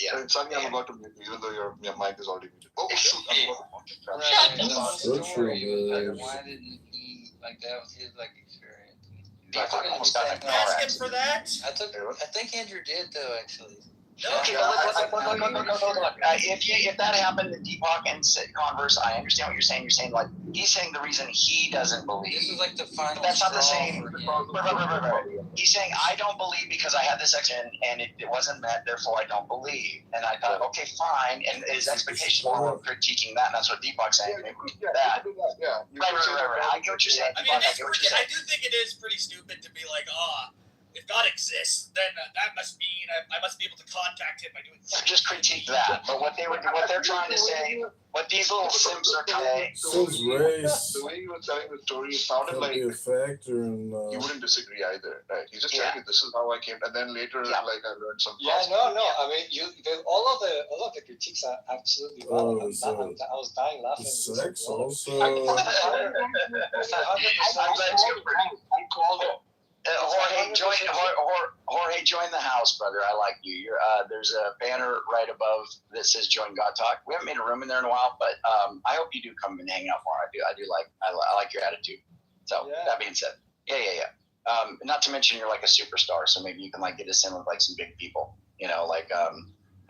yeah. Suddenly I'm about to mute you, even though your mic is already muted. Oh shoot! Why didn't he like that was his like experience? Ask him for that. I think Andrew did though actually. Okay, look. If that happened to Deepak and Converse, I understand what you're saying. You're saying like he's saying the reason he doesn't believe. This is like the final. That's not the same. Right. He's saying I don't believe because I had this experience and it wasn't met, therefore I don't believe. And I thought, okay, fine. And his expectation was critiquing that, and that's what Deepak's saying. Maybe we do that. Yeah. Right. I get what you're saying. I mean, I do think it is pretty stupid to be like, if God exists, then that must mean I must be able to contact him by doing. Just critique that, but what they're trying to say, what these little simps are saying. Since race, the way he was telling the story, it sounded like a factor in. You wouldn't disagree either, right? He's just telling you this is how I came, and then later, like I learned some. Yeah, no. I mean, all of the critiques are absolutely valid. I was dying laughing. Sex also. Jorge, join the house, brother. I like you. You're, there's a banner right above that says "Join God Talk." We haven't made a room in there in a while, but I hope you do come and hang out more. I like your attitude. So that being said, yeah. Not to mention you're like a superstar, so maybe you can like get us in with like some big people. You know, like I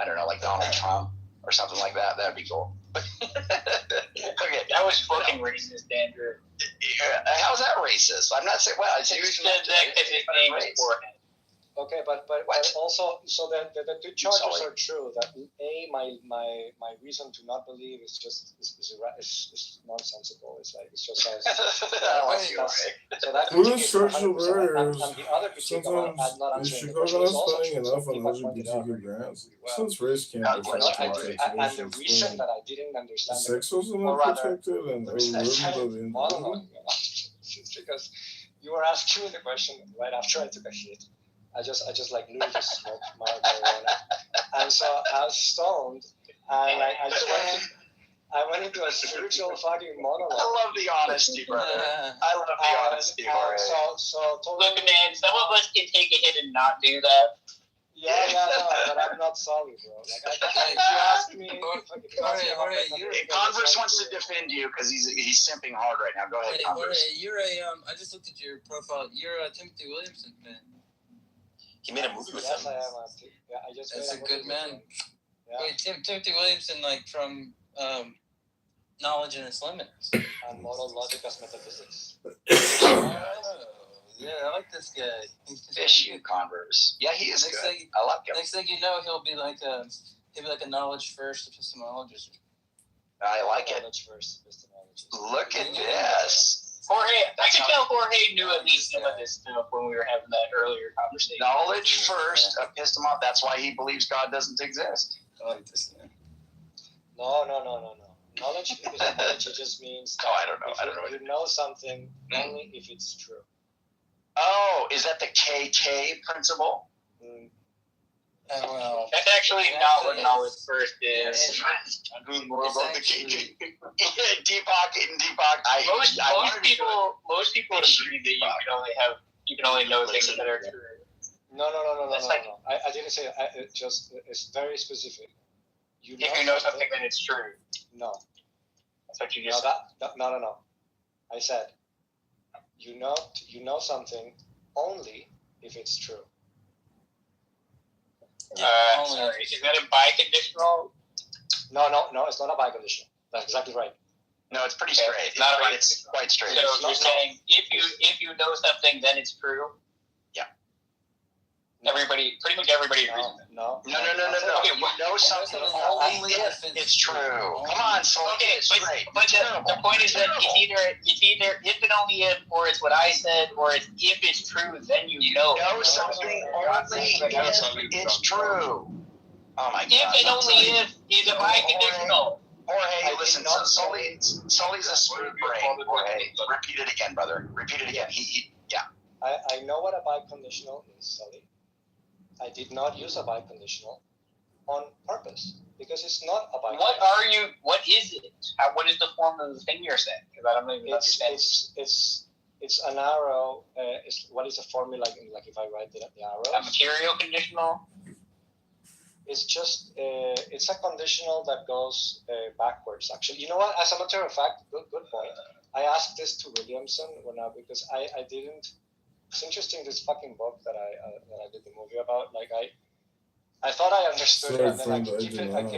don't know, like Donald Trump or something like that. That'd be cool. Okay, that was fucking racist, Andrew. How's that racist? I'm not saying. Well, I said you said that because his name is Jorge. Okay, but also, so the two charges are true. That my reason to not believe is just is nonsensical. It's like it's just so that Who's social and the other critique about not sometimes answering in the question Chicago is not also spending true. enough on LGBTQ grants. Since race can't And the reason that I didn't understand sex was not protected and because you were asking me the question right after I took a shit. I just like knew to smoke marijuana, and so I was stoned, and I went into a spiritual fucking monologue. I love the honesty, brother. I love the honesty, brother. So look, man, some of us can take a hit and not do that. Yeah, no, but I'm not sorry, bro. Like, if you ask me, Converse wants to defend you because he's simping hard right now. Go ahead, Converse. You're I just looked at your profile. You're a Timothy Williamson fan. He made a movie with him. Yes, I am. I just. That's a good man. Yeah. Wait, Timothy Williamson, like from Knowledge and Its Limits. And Moral Logic as Metaphysics. Yeah, I like this guy. Fish you, Converse. Yeah, he is good. I like him. Next thing you know, he'll be like a knowledge first epistemologist. I like it. Knowledge versus epistemology. Look at this. Jorge, I could tell Jorge knew at least some of this stuff when we were having that earlier conversation. Knowledge first, epistemology. That's why he believes God doesn't exist. No. Knowledge epistemology just means I don't know. You know something only if it's true. Oh, is that the KK principle? Well, that's actually not what knowledge first is. I'm doing more about the KK. Deepak. Most people agree that you can only know things that are true. No. I didn't say it. It's very specific. If you know something, then it's true. No. That's what you just said. No. I said you know something only if it's true. Sorry. Is that a biconditional? No, it's not a biconditional. That's exactly right. No, it's pretty straight. It's quite straight. So you're saying if you know something, then it's true? Yeah. Pretty much everybody agrees with that. No. Okay, you know something only if it's true. Come on, okay, but the point is that it's either if and only if, or it's what I said, or it's if it's true, then you know. Know something only if it's true. Oh my God. If and only if is a biconditional. Jorge, listen, Sully's a smooth brain. Jorge, repeat it again, brother. Repeat it again. I know what a biconditional is, Sully. I did not use a biconditional on purpose because it's not a biconditional. What is it? What is the form of the thing you're saying? Because I don't even understand. It's an arrow. What is the formula like if I write the arrows? A material conditional? It's just it's a conditional that goes backwards. Actually, you know what? As a matter of fact, good point. I asked this to Williamson because I didn't. It's interesting, this fucking book that I did the movie about. Like I thought I understood it, and then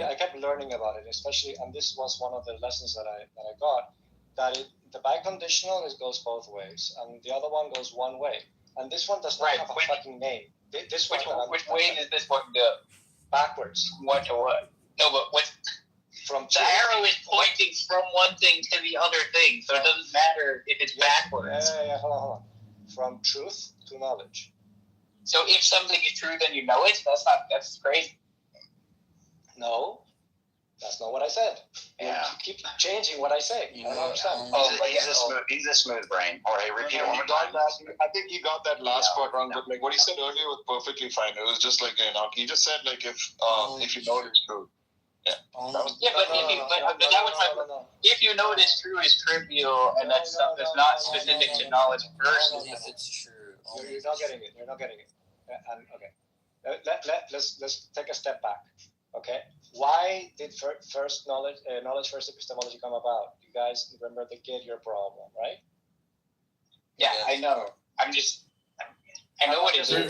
I kept learning about it. Especially, and this was one of the lessons that I got. That the biconditional goes both ways, and the other one goes one way. And this one does not have a fucking name. This one. Which way does this one go? Backwards. What to what? No, but what? The arrow is pointing from one thing to the other thing, so it doesn't matter if it's backwards. Yeah. Hold on. From truth to knowledge. So if something is true, then you know it. That's crazy. No, that's not what I said. Yeah. You keep changing what I say. I don't understand. He's a smooth brain. Jorge, repeat one more time. I think he got that last part wrong, but like what he said earlier was perfectly fine. It was just like he just said like if you know it's true. Yeah. But that was my point. If you know it is true is trivial, and that's not specific to knowledge first. If it's true. You're not getting it. And okay, let's take a step back. Okay, why did first knowledge first epistemology come about? You guys remember the Gettier problem, right? Yeah, I know. I know what it is. I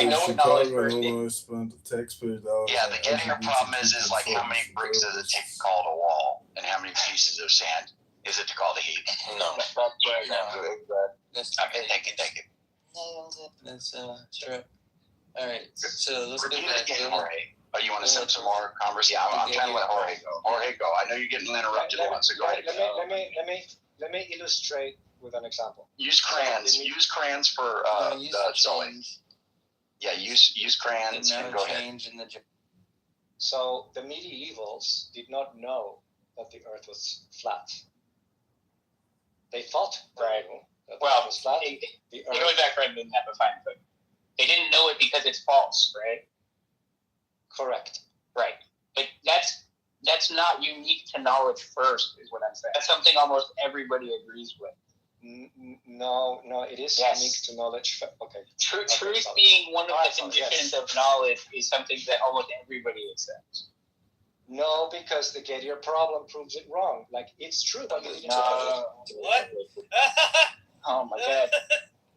know what knowledge first is. Yeah, the Gettier problem is like how many bricks does it take to call it a wall, and how many pieces of sand is it to call the heap? No. Okay, thank you. That's true. All right, so let's repeat it again, Jorge. Oh, you want to set up some more conversation? Yeah, I'm trying to let Jorge go. Jorge, go. I know you're getting interrupted once, so go ahead. Let me illustrate with an example. Use crayons. Use crayons for Sully. Yeah, use crayons and go ahead. So the medievals did not know that the Earth was flat. They thought right. That the Earth was flat. It goes back further than that, but fine. But they didn't know it because it's false, right? Correct. Right. But that's not unique to knowledge first, is what I'm saying. That's something almost everybody agrees with. No, it is unique to knowledge. Okay. Truth being one of the conditions of knowledge is something that almost everybody accepts. No, because the Gettier problem proves it wrong. Like, it's true, but you didn't What? Oh my God.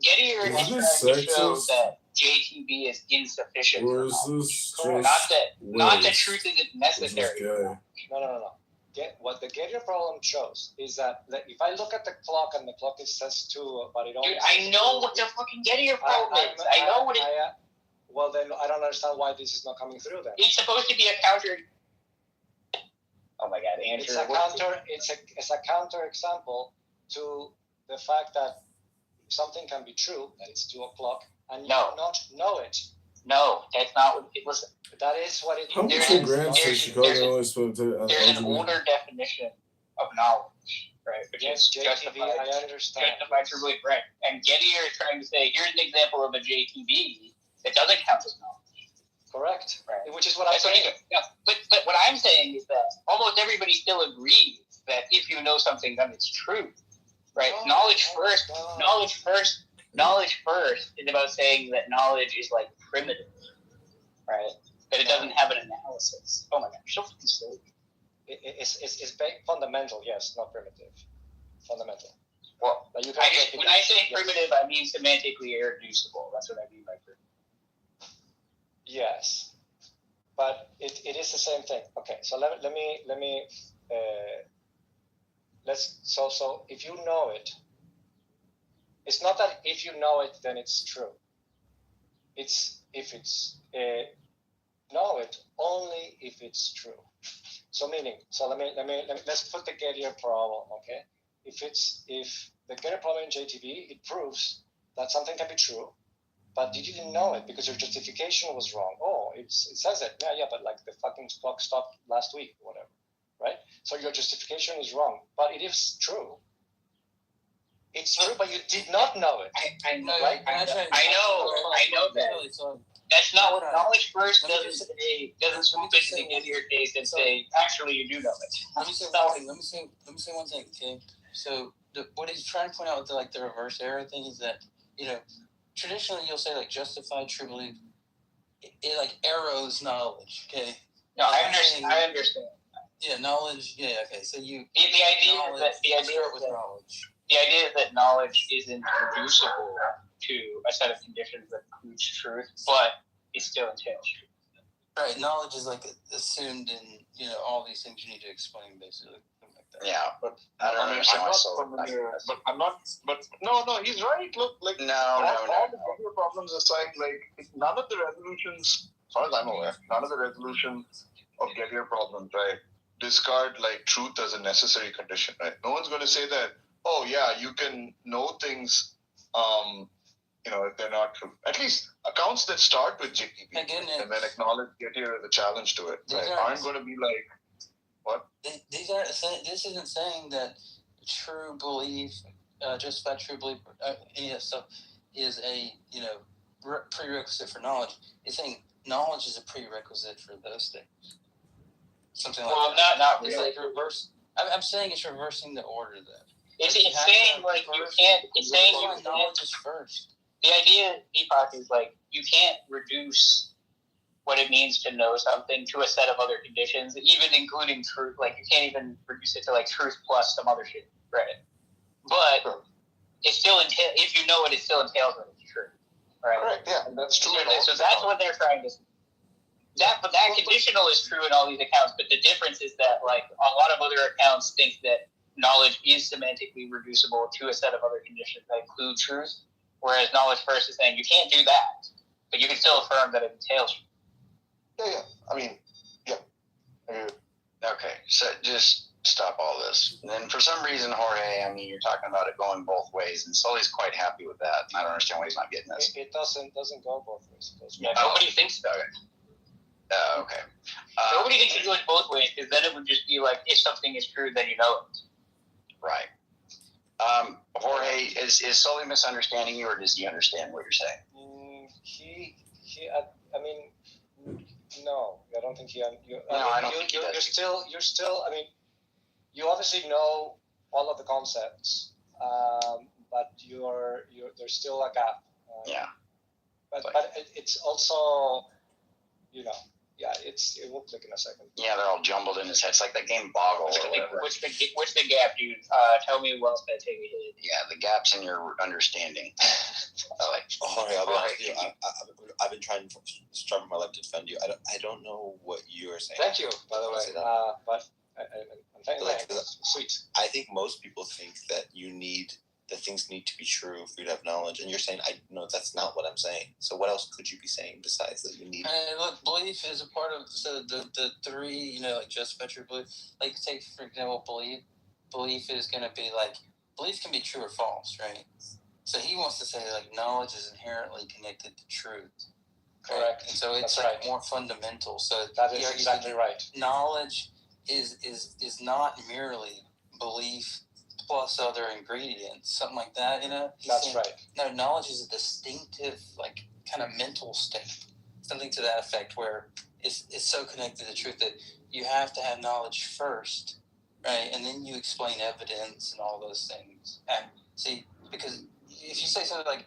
Gettier is trying to show that JTB is insufficient. Not that truth isn't necessary. No. What the Gettier problem shows is that if I look at the clock and the clock says 2, but it only Dude, I know what the fucking Gettier problem is. I know what it is. Well, then I don't understand why this is not coming through then. It's supposed to be a counter. Oh my God, Andrew. It's a counter example to the fact that something can be true, that it's 2 o'clock, and you not know it. No, that's not what it was. That is what it How much is. in grams does Chicago only spoke to? There's an older definition of knowledge, right? Which is JTV, I understand. Justified true belief, right? And Gettier is trying to say, here's an example of a JTV that doesn't count as knowledge. Correct. Right. Which is what I'm saying. Yeah. But what I'm saying is that almost everybody still agrees that if you know something, then it's true, right? Knowledge first is about saying that knowledge is like primitive, right? That it doesn't have an analysis. Oh my gosh, so fucking silly. It's fundamental, yes, not primitive. Fundamental. Well, when I say primitive, I mean semantically irreducible. That's what I mean by primitive. Yes, but it is the same thing. Okay, so let me so if you know it, it's not that if you know it then it's true. It's if it's know it only if it's true. So let's put the Gettier problem. Okay, if the Gettier problem in JTV, it proves that something can be true, but you didn't know it because your justification was wrong. Oh, it says it. Yeah, but like the fucking clock stopped last week, or whatever, right? So your justification is wrong, but it is true. It's true, but you did not know it. I know, right? I know that. That's not what knowledge first doesn't say. Doesn't swoop into the Gettier case and say, actually, you do know it. Let me say one thing. Let me say one thing. Okay, so what he's trying to point out with the reverse error thing is that traditionally you'll say like justified true belief, it like arrows knowledge. Okay. No, I understand. Yeah, knowledge. Yeah. Okay. So the idea is that knowledge isn't reducible to a set of conditions that includes truth, but it still entails truth. Right. Knowledge is like assumed in all these things you need to explain basically. Yeah, but I don't understand no, he's right. Look, like all the bigger problems aside, like none of the resolutions, as far as I'm aware, none of the resolutions of Gettier problems, right, discard like truth as a necessary condition, right? No one's going to say that. Oh yeah, you can know things, if they're not true. At least accounts that start with JTB and then acknowledge Gettier as a challenge to it, right, aren't going to be like. What? This isn't saying that true belief, justified true belief, any of that stuff is a prerequisite for knowledge. It's saying knowledge is a prerequisite for those things. Something like that. Not really. It's like reverse. I'm saying it's reversing the order then. It's saying like you can't. It's saying knowledge is first. The idea, Deepak, is like you can't reduce what it means to know something to a set of other conditions, even including truth. Like you can't even reduce it to like truth plus some other shit, right? But it still if you know it, it still entails that it's true, right? Correct. Yeah, that's true. So that's what they're trying to. But that conditional is true in all these accounts. But the difference is that like a lot of other accounts think that knowledge is semantically reducible to a set of other conditions that include truth, whereas knowledge first is saying you can't do that, but you can still affirm that it entails truth. Yeah. I mean, yeah. Okay, so just stop all this. And then for some reason, Jorge, I mean, you're talking about it going both ways, and Sully's quite happy with that. And I don't understand why he's not getting this. It doesn't go both ways. Nobody thinks about it. Okay. Nobody thinks it goes both ways, because then it would just be like, if something is true, then you know it. Right. Jorge, is Sully misunderstanding you, or does he understand what you're saying? I mean, no, I don't think he. I don't think he does. You're still. I mean, you obviously know all of the concepts, but there's still a gap. Yeah. But it's also, it will click in a second. Yeah, they're all jumbled in his head. It's like that game Boggle. What's the gap, dude? Tell me what else that take me hit. Yeah, the gaps in your understanding. Jorge, I'll be honest with you. I've been trying to struggle my life to defend you. I don't know what you are saying. Thank you, by the way. But thanks. Sweet. I think most people think that things need to be true for you to have knowledge, and you're saying, no, that's not what I'm saying. So what else could you be saying besides that you need? Look, belief is a part of the three, like justify your belief. Like take for example, belief is going to be like, belief can be true or false, right? So he wants to say like knowledge is inherently connected to truth. Right? Correct. And so it's That's more fundamental. So that is exactly right. Knowledge is not merely belief plus other ingredients, something like that, That's right. No, knowledge is a distinctive, like, kind of mental state, something to that effect, where it's so connected to truth that you have to have knowledge first, right? And then you explain evidence and all those things. And see, because if you say something like,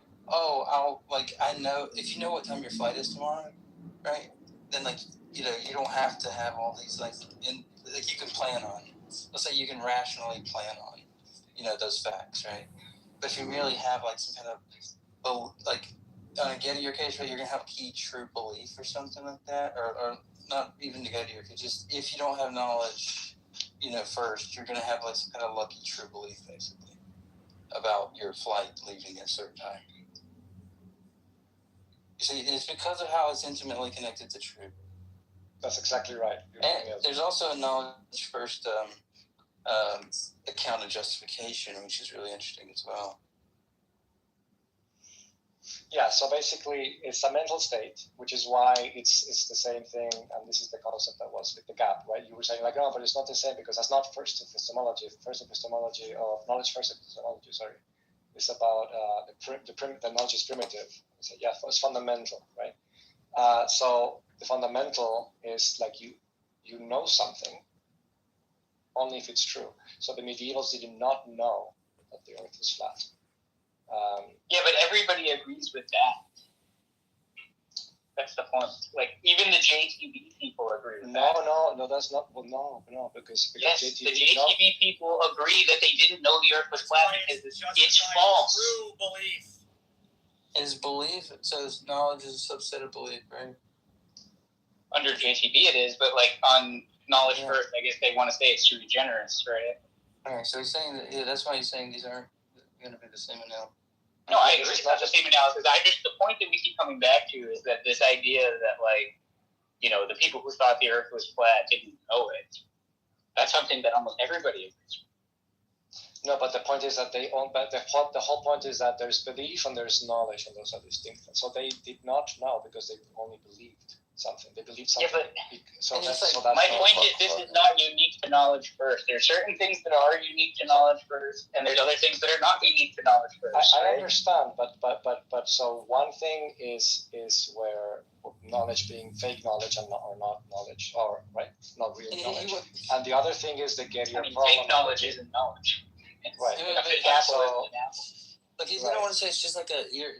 I know, if you know what time your flight is tomorrow, right? Then, like, you don't have to have all these, like, you can plan on, let's say you can rationally plan on, those facts, right? But if you merely have, like, some kind of, like, get to your case, right, you're going to have key true belief or something like that, or not even to go to your case, just if you don't have knowledge, first, you're going to have, like, some kind of lucky true belief, basically, about your flight leaving at a certain time. You see, it's because of how it's intimately connected to truth. That's exactly right. And there's also a knowledge first account of justification, which is really interesting as well. Yeah, so basically it's a mental state, which is why it's the same thing, and this is the concept that was with the gap, right? You were saying like, no, but it's not the same because that's not first epistemology. First epistemology of knowledge, first epistemology, it's about the knowledge is primitive. So yeah, it's fundamental, right? So the fundamental is like you know something only if it's true. So the medievals did not know that the Earth was flat. Yeah, but everybody agrees with that. That's the point. Like, even the JTB people agree with that. No, that's not. Well, no, because yes, JTB, the JTB people agree that they didn't know the Earth was flat because it's false. True belief. Is belief, so knowledge is a subset of belief, right? Under JTB it is, but like on knowledge first, I guess they want to say it's sui generis, right? Alright, so he's saying that, that's why he's saying these aren't going to be the same analysis. No, I agree. It's not the same analysis. The point that we keep coming back to is that this idea that, like, the people who thought the Earth was flat didn't know it. That's something that almost everybody agrees with. No, but the point is that the whole point is that there's belief and there's knowledge, and those are distinct. So they did not know because they only believed something. They believed something. Yeah, but my point is this is not unique to knowledge first. There are certain things that are unique to knowledge first, and there's other things that are not unique to knowledge first. I understand, but so one thing is where knowledge being fake knowledge and or not knowledge, or right, not real knowledge, and the other thing is the Gettier problem. Fake knowledge isn't knowledge. Right. Look, you don't want to say it's just like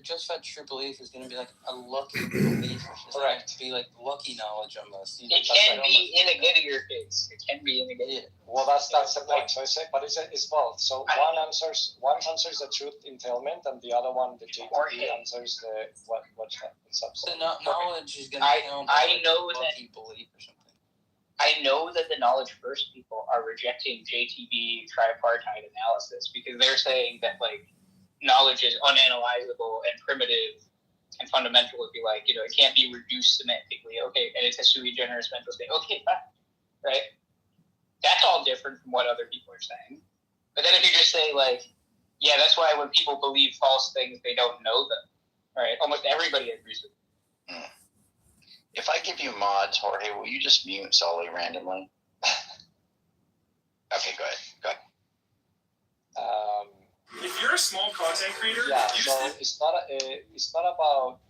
justified true belief is going to be like a lucky belief. Correct. To be like lucky knowledge almost. It can be in a Gettier case. It can be in a Gettier. Well, that's the point. So it's both. So one answers the truth entailment, and the other one, the JTB, answers the what subset. So knowledge is going to count as lucky belief or something. I know that the knowledge first people are rejecting JTB tripartite analysis because they're saying that, like, knowledge is unanalyzable and primitive and fundamental, if you like. It can't be reduced semantically. Okay, and it's a sui generis mental state. Okay, fine. Right? That's all different from what other people are saying. But then if you just say, like, yeah, that's why when people believe false things, they don't know them. Right? Almost everybody agrees with it. If I give you mods, Jorge, will you just mute Sully randomly? Okay, go ahead. If you're a small content creator, so it's not about.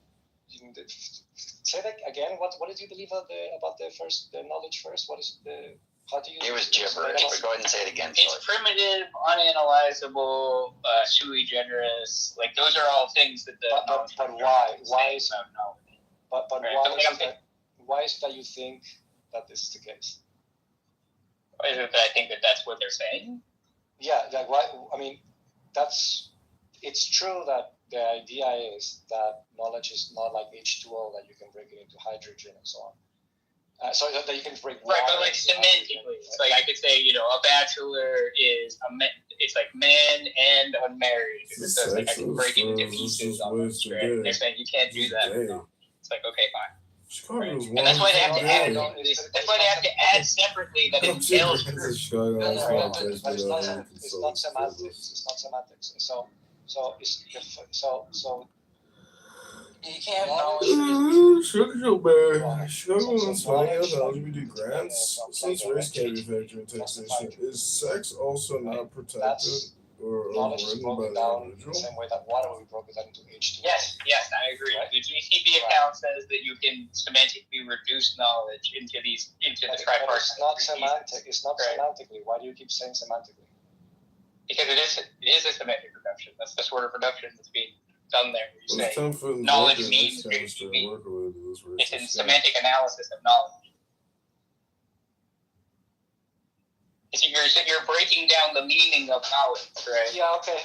Say that again. What did you believe about the knowledge first? What is the? How do you? It was gibberish. But go ahead and say it again. It's primitive, unanalyzable, sui generis. Like, those are all things that the. But why? Why is But why is it that you think that this is the case? Why is it that I think that that's what they're saying? Yeah, like why? I mean, it's true that the idea is that knowledge is not like H2O that you can break it into hydrogen and so on. So that you can break right, but like semantically, it's like I could say, a bachelor is it's like man and unmarried. So it's like I can break it into pieces almost, right? They're saying you can't do that. It's like, okay, fine. And that's why they have to add. That's why they have to add separately that it entails proof. But it's not semantics. It's not semantics. So you can't know. LGBT grants. Since race can be a factor in taxation, is sex also not protected or knowledge is broken down in the same way that water will be broken down into H2O. Yes, I agree. Right? The GCB account says that you can semantically reduce knowledge into the tripartite. It's not semantic. It's not semantically. Why do you keep saying semantically? Because it is a semantic reduction. That's the sort of reduction that's being done there. You say knowledge means GCB. It's in semantic analysis of knowledge. You're breaking down the meaning of knowledge, right? Yeah, okay.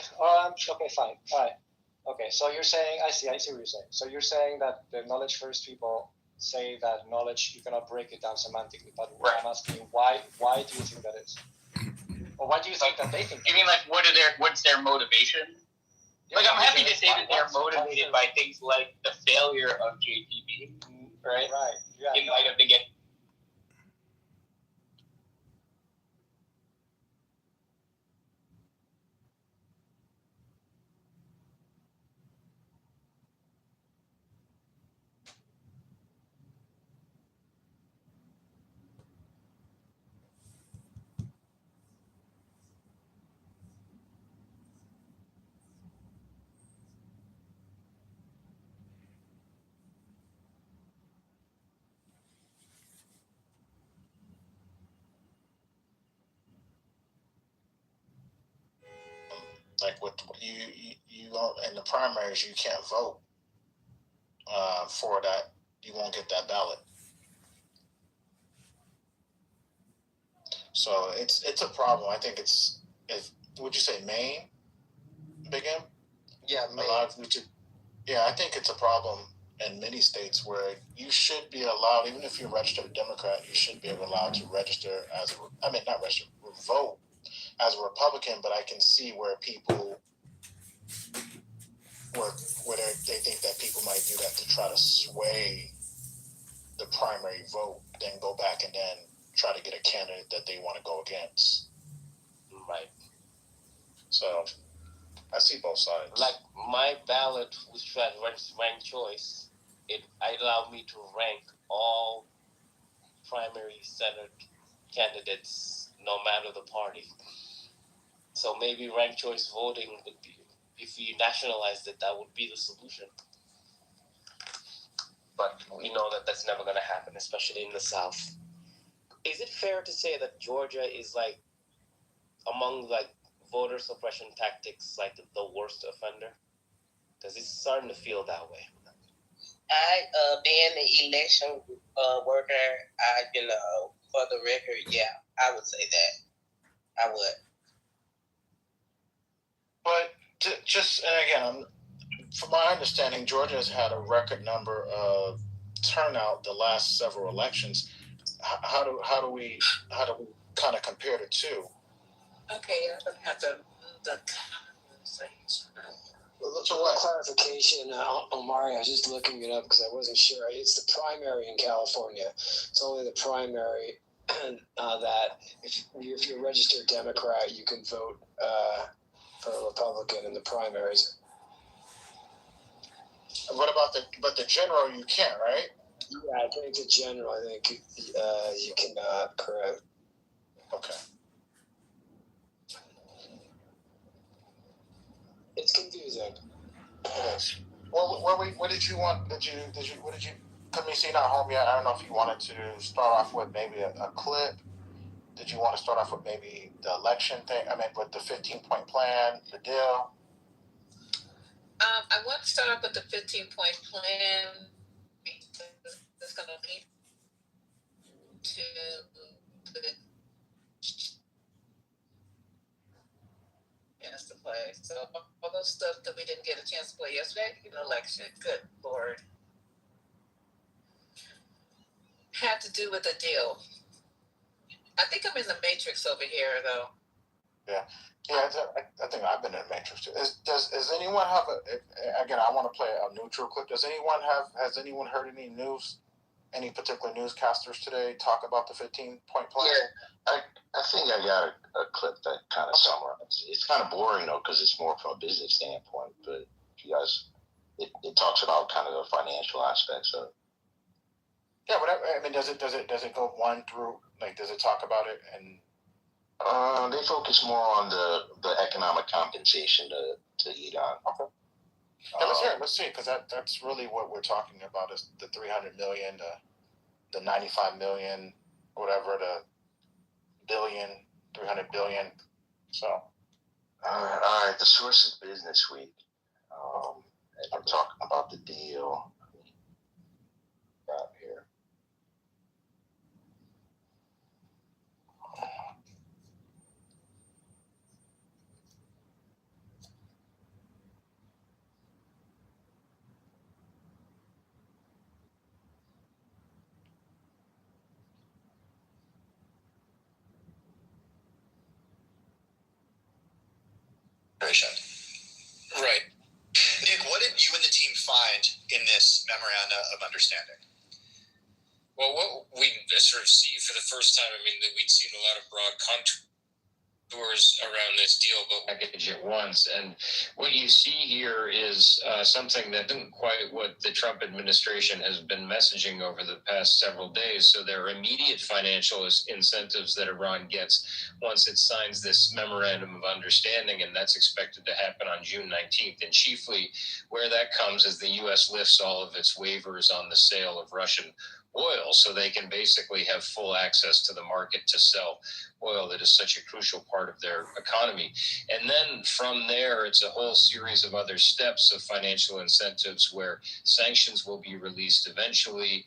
Okay, fine. All right. Okay, so you're saying, I see what you're saying. So you're saying that the knowledge first people say that knowledge, you cannot break it down semantically, but I'm asking you, why do you think that is? Or why do you think that they think? You mean like what's their motivation? Like I'm happy to say that they're motivated by things like the failure of JTB, right? Right. Yeah. In light of the get. Like with you in the primaries, you can't vote for that. You won't get that ballot. So it's a problem. I think would you say Maine, Big M? Yeah, Maine. I think it's a problem in many states where you should be allowed, even if you're a registered Democrat, you should be allowed to register vote as a Republican, but I can see where people, where they think that people might do that to try to sway the primary vote, then go back and then try to get a candidate that they want to go against. Right. So I see both sides. Like my ballot, which was ranked choice, it allowed me to rank all primary Senate candidates, no matter the party. So maybe ranked choice voting would be, if we nationalized it, that would be the solution. But we know that that's never going to happen, especially in the South. Is it fair to say that Georgia is like among like voter suppression tactics, like the worst offender? Because it's starting to feel that way. Being an election worker, for the record, yeah, I would say that. I would. But and again, from my understanding, Georgia has had a record number of turnout the last several elections. How do we kind of compare the two? Okay, I'm gonna have to the things. So what clarification, Omari? I was just looking it up because I wasn't sure. It's the primary in California. It's only the primary that if you're a registered Democrat, you can vote for a Republican in the primaries. What about the general? You can't, right? Yeah, I think the general. I think you cannot. Correct. Okay. It's confusing. It is. Well, what did you want? What did you? Let me see. Not home yet. I don't know if you wanted to start off with maybe a clip. Did you want to start off with maybe the election thing? I mean, with the 15-point plan, the deal. I want to start off with the 15-point plan because it's going to lead to the chance to play. So all those stuff that we didn't get a chance to play yesterday in the election. Good Lord. had to do with the deal? I think I'm in the matrix over here, though. Yeah, I think I've been in the matrix too. Does anyone have again, I want to play a neutral clip. Has anyone heard any news, any particular newscasters today talk about the 15-point plan? Yeah, I think I got a clip that kind of summarizes. It's kind of boring though, because it's more from a business standpoint, but if you guys, it talks about kind of the financial aspects of it. Yeah, but I mean, does it go one through, like, does it talk about it? And they focus more on the economic compensation to Iran. Okay. Yeah, let's see, because that's really what we're talking about is the 300 million, the 95 million, whatever, the billion, 300 billion. So. All right. The source is Business Week. I'm talking about the deal. Got here. Right. Nick, what did you and the team find in this memorandum of understanding? Well, what we sort of see for the first time, I mean, we'd seen a lot of broad contours around this deal, but package at once. And what you see here is something that isn't quite what the Trump administration has been messaging over the past several days. So there are immediate financial incentives that Iran gets once it signs this memorandum of understanding, and that's expected to happen on June 19th. And chiefly where that comes is the U.S. lifts all of its waivers on the sale of Russian oil, so they can basically have full access to the market to sell oil that is such a crucial part of their economy. And then from there, it's a whole series of other steps of financial incentives where sanctions will be released eventually.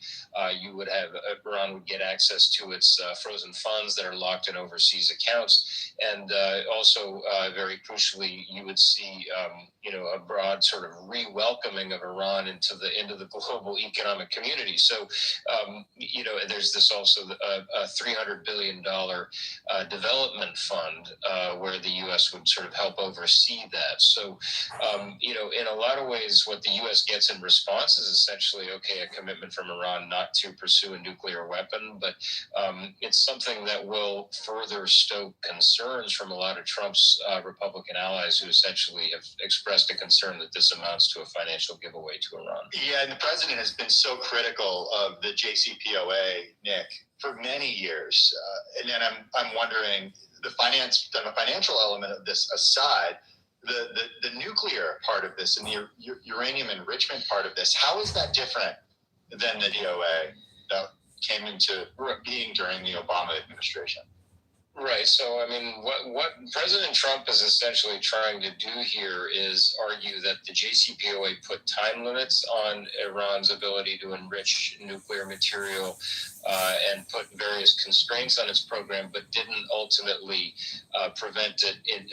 You would have, Iran would get access to its frozen funds that are locked in overseas accounts. And also, very crucially, you would see, a broad sort of re-welcoming of Iran into the global economic community. So, there's this also a $300 billion development fund where the U.S. would sort of help oversee that. So, in a lot of ways, what the U.S. gets in response is essentially, a commitment from Iran not to pursue a nuclear weapon, but it's something that will further stoke concerns from a lot of Trump's Republican allies who essentially have expressed a concern that this amounts to a financial giveaway to Iran. Yeah, and the president has been so critical of the JCPOA, Nick, for many years. And then I'm wondering, the financial element of this aside, the nuclear part of this and the uranium enrichment part of this, how is that different than the DOA that came into being during the Obama administration? Right. So, I mean, what President Trump is essentially trying to do here is argue that the JCPOA put time limits on Iran's ability to enrich nuclear material and put various constraints on its program, but didn't ultimately prevent it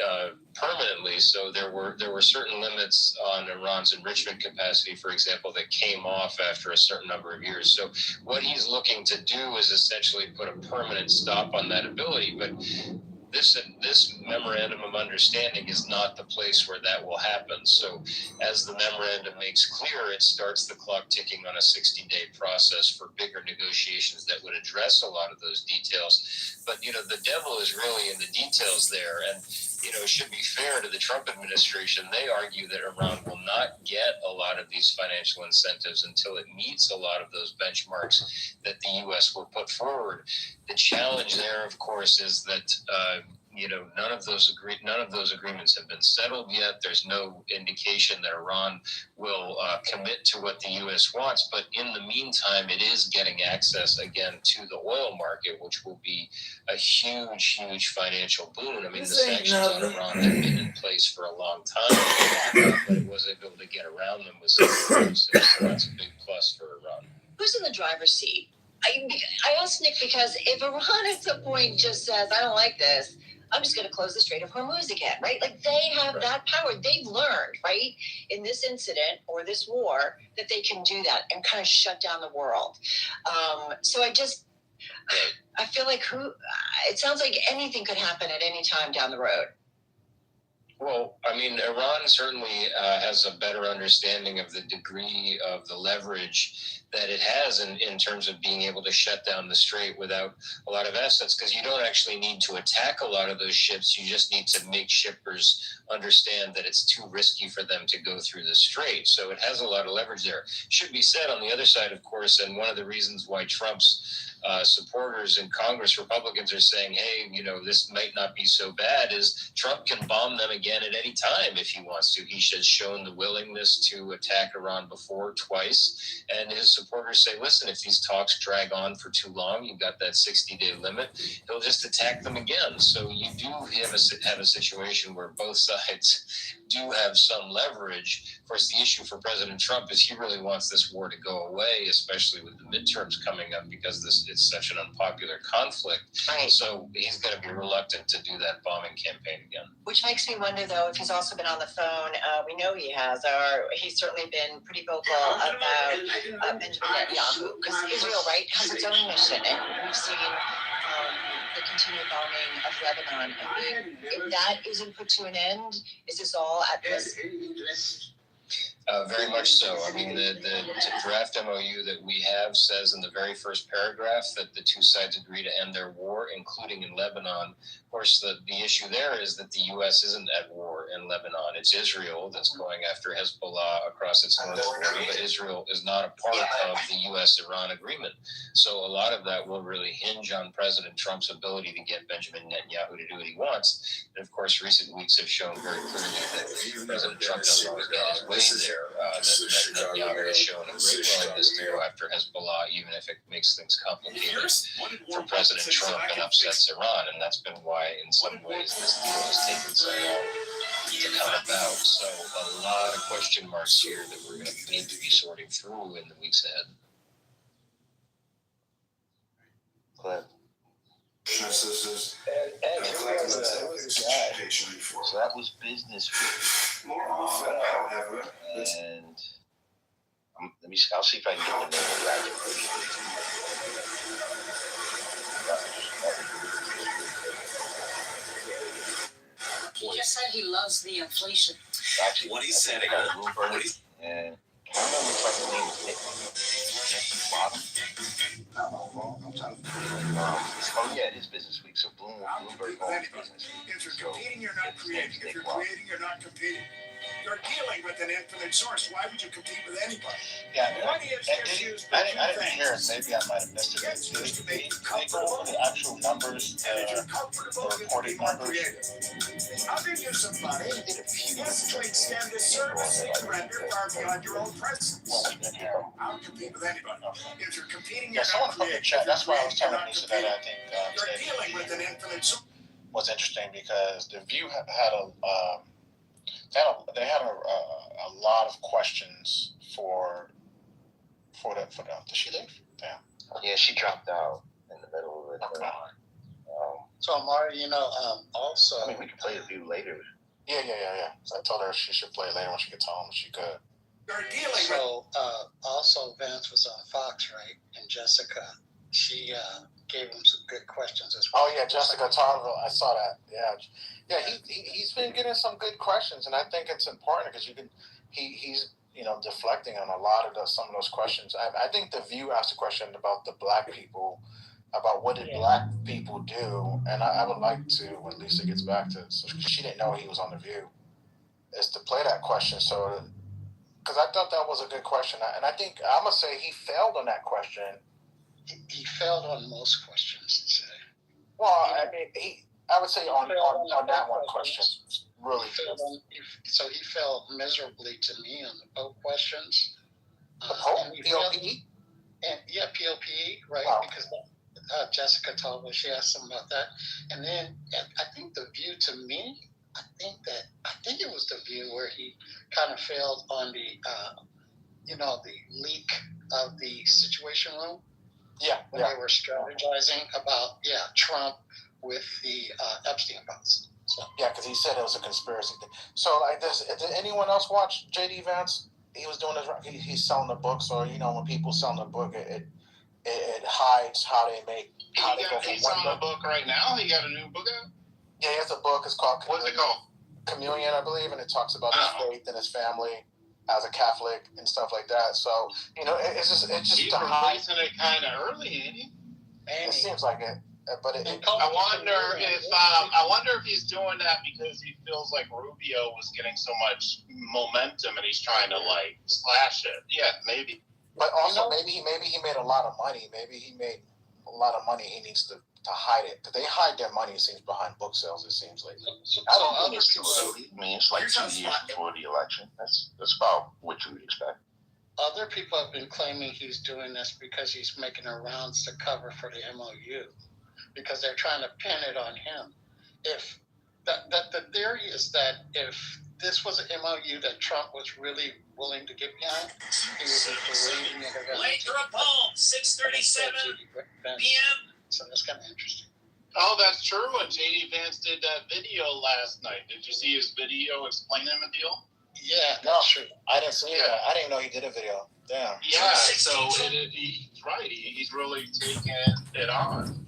permanently. So there were certain limits on Iran's enrichment capacity, for example, that came off after a certain number of years. So what he's looking to do is essentially put a permanent stop on that ability. But this memorandum of understanding is not the place where that will happen. So as the memorandum makes clear, it starts the clock ticking on a 60-day process for bigger negotiations that would address a lot of those details. But, the devil is really in the details there. And, it should be fair to the Trump administration. They argue that Iran will not get a lot of these financial incentives until it meets a lot of those benchmarks that the U.S. will put forward. The challenge there, of course, is that none of those agreements have been settled yet. There's no indication that Iran will commit to what the U.S. wants. But in the meantime, it is getting access again to the oil market, which will be a huge, huge financial boon. I mean, the sanctions on Iran have been in place for a long time, but it was able to get around them with some. So that's a big plus for Iran. Who's in the driver's seat? I asked Nick because if Iran at some point just says, I don't like this, I'm just going to close the Strait of Hormuz again, right? Like they have that power. They've learned, right, in this incident or this war that they can do that and kind of shut down the world. So I feel like it sounds like anything could happen at any time down the road. Well, I mean, Iran certainly has a better understanding of the degree of the leverage that it has in terms of being able to shut down the strait without a lot of assets, because you don't actually need to attack a lot of those ships. You just need to make shippers understand that it's too risky for them to go through the strait. So it has a lot of leverage there. Should be said on the other side, of course, and one of the reasons why Trump's supporters in Congress, Republicans, are saying, hey, this might not be so bad, is Trump can bomb them again at any time if he wants to. He has shown the willingness to attack Iran before, twice, and his supporters say, listen, if these talks drag on for too long, you've got that 60-day limit, he'll just attack them again. So you do have a situation where both sides do have some leverage. Of course, the issue for President Trump is he really wants this war to go away, especially with the midterms coming up, because it's such an unpopular conflict. Right. So he's going to be reluctant to do that bombing campaign again. Which makes me wonder, though, if he's also been on the phone. We know he has, or he's certainly been pretty vocal about Benjamin Netanyahu, because Israel, right, has its own mission, and we've seen the continued bombing of Lebanon. I mean, if that isn't put to an end, is this all at risk? Very much so. I mean, the draft MOU that we have says in the very first paragraph that the two sides agree to end their war, including in Lebanon. Of course, the issue there is that the U.S. isn't at war in Lebanon. It's Israel that's going after Hezbollah across its northern border, but Israel is not a part of the U.S.-Iran agreement. So a lot of that will really hinge on President Trump's ability to get Benjamin Netanyahu to do what he wants. And of course, recent weeks have shown very clearly that President Trump doesn't always get his way there. That Netanyahu has shown a great willingness to go after Hezbollah, even if it makes things complicated for President Trump and upsets Iran. And that's been why, in some ways, this deal has taken so long to come about. So a lot of question marks here that we're going to need to be sorting through in the weeks ahead. Cliff. So that was business week. More often, however, and I'll see if I can get the name of that. He just said he loves the inflation. Actually, what he said, and I don't remember if the name was Nick Bottom. I'm trying to oh yeah, it is business week. So Bloomberg owns business week. If you're competing, you're not creating. If you're creating, you're not competing. You're dealing with an infinite source. Why would you compete with anybody? Yeah, I didn't hear it. Maybe I might have missed it. Did they go over the actual numbers, the reported numbers? I'll give you some money. Yes, trade standard service you render far beyond your own presence. I'll compete with anybody. If you're competing, you're not creating. That's why I was telling Lisa that I think you're dealing with an infinite source. Was interesting because the View had they had a lot of questions for them. Did she leave? Damn. Yeah, she dropped out in the middle of it. Okay. So Amari, also. I mean, we can play the View later. Yeah. So I told her she should play later when she gets home. She could. So also Vance was on Fox, right? And Jessica, she gave him some good questions as well. Oh yeah, Jessica Tarville, I saw that. Yeah. He's been getting some good questions, and I think it's important because he's deflecting on a lot of some of those questions. I think the View asked a question about the black people, about what did black people do, and I would like to, when Lisa gets back to, so she didn't know he was on the View, is to play that question. So, because I thought that was a good question, and I think I'm gonna say he failed on that question. He failed on most questions. Well, I mean, I would say on that one question, really. So he failed miserably to me on the Pope questions. The Pope? PLPE? Yeah, PLPE, right? Wow. Because Jessica told me, she asked him about that. And then I think the View to me, I think it was the View where he kind of failed on the, the leak of the Situation Room. Yeah. When they were strategizing about, Trump with the Epstein files. So. Yeah, because he said it was a conspiracy thing. So, like, did anyone else watch J.D. Vance? He was doing this. He's selling the books, or when people selling the book, it hides how they make. He's selling a book right now. He got a new book out. Yeah, he has a book. It's called. What's it called? Communion, I believe, and it talks about his faith and his family as a Catholic and stuff like that. So it's just he's releasing it kind of early, ain't he? It seems like it, but I wonder if he's doing that because he feels like Rubio was getting so much momentum and he's trying to like slash it. Yeah, maybe. But also maybe he made a lot of money. Maybe he made a lot of money. He needs to hide it, because they hide their money. It seems behind book sales. It seems like. I don't think it's too early. I mean, it's like 2 years before the election. That's about what you would expect. Other people have been claiming he's doing this because he's making the rounds to cover for the MOU, because they're trying to pin it on him. If the theory is that if this was an MOU that Trump was really willing to get behind, he would be believing it. Lathrop home, 6:37 p.m. So that's kind of interesting. Oh, that's true. When J.D. Vance did that video last night, did you see his video explaining the deal? Yeah, that's true. I didn't see that. I didn't know he did a video. Damn. Yeah, so he's right. He's really taking it on.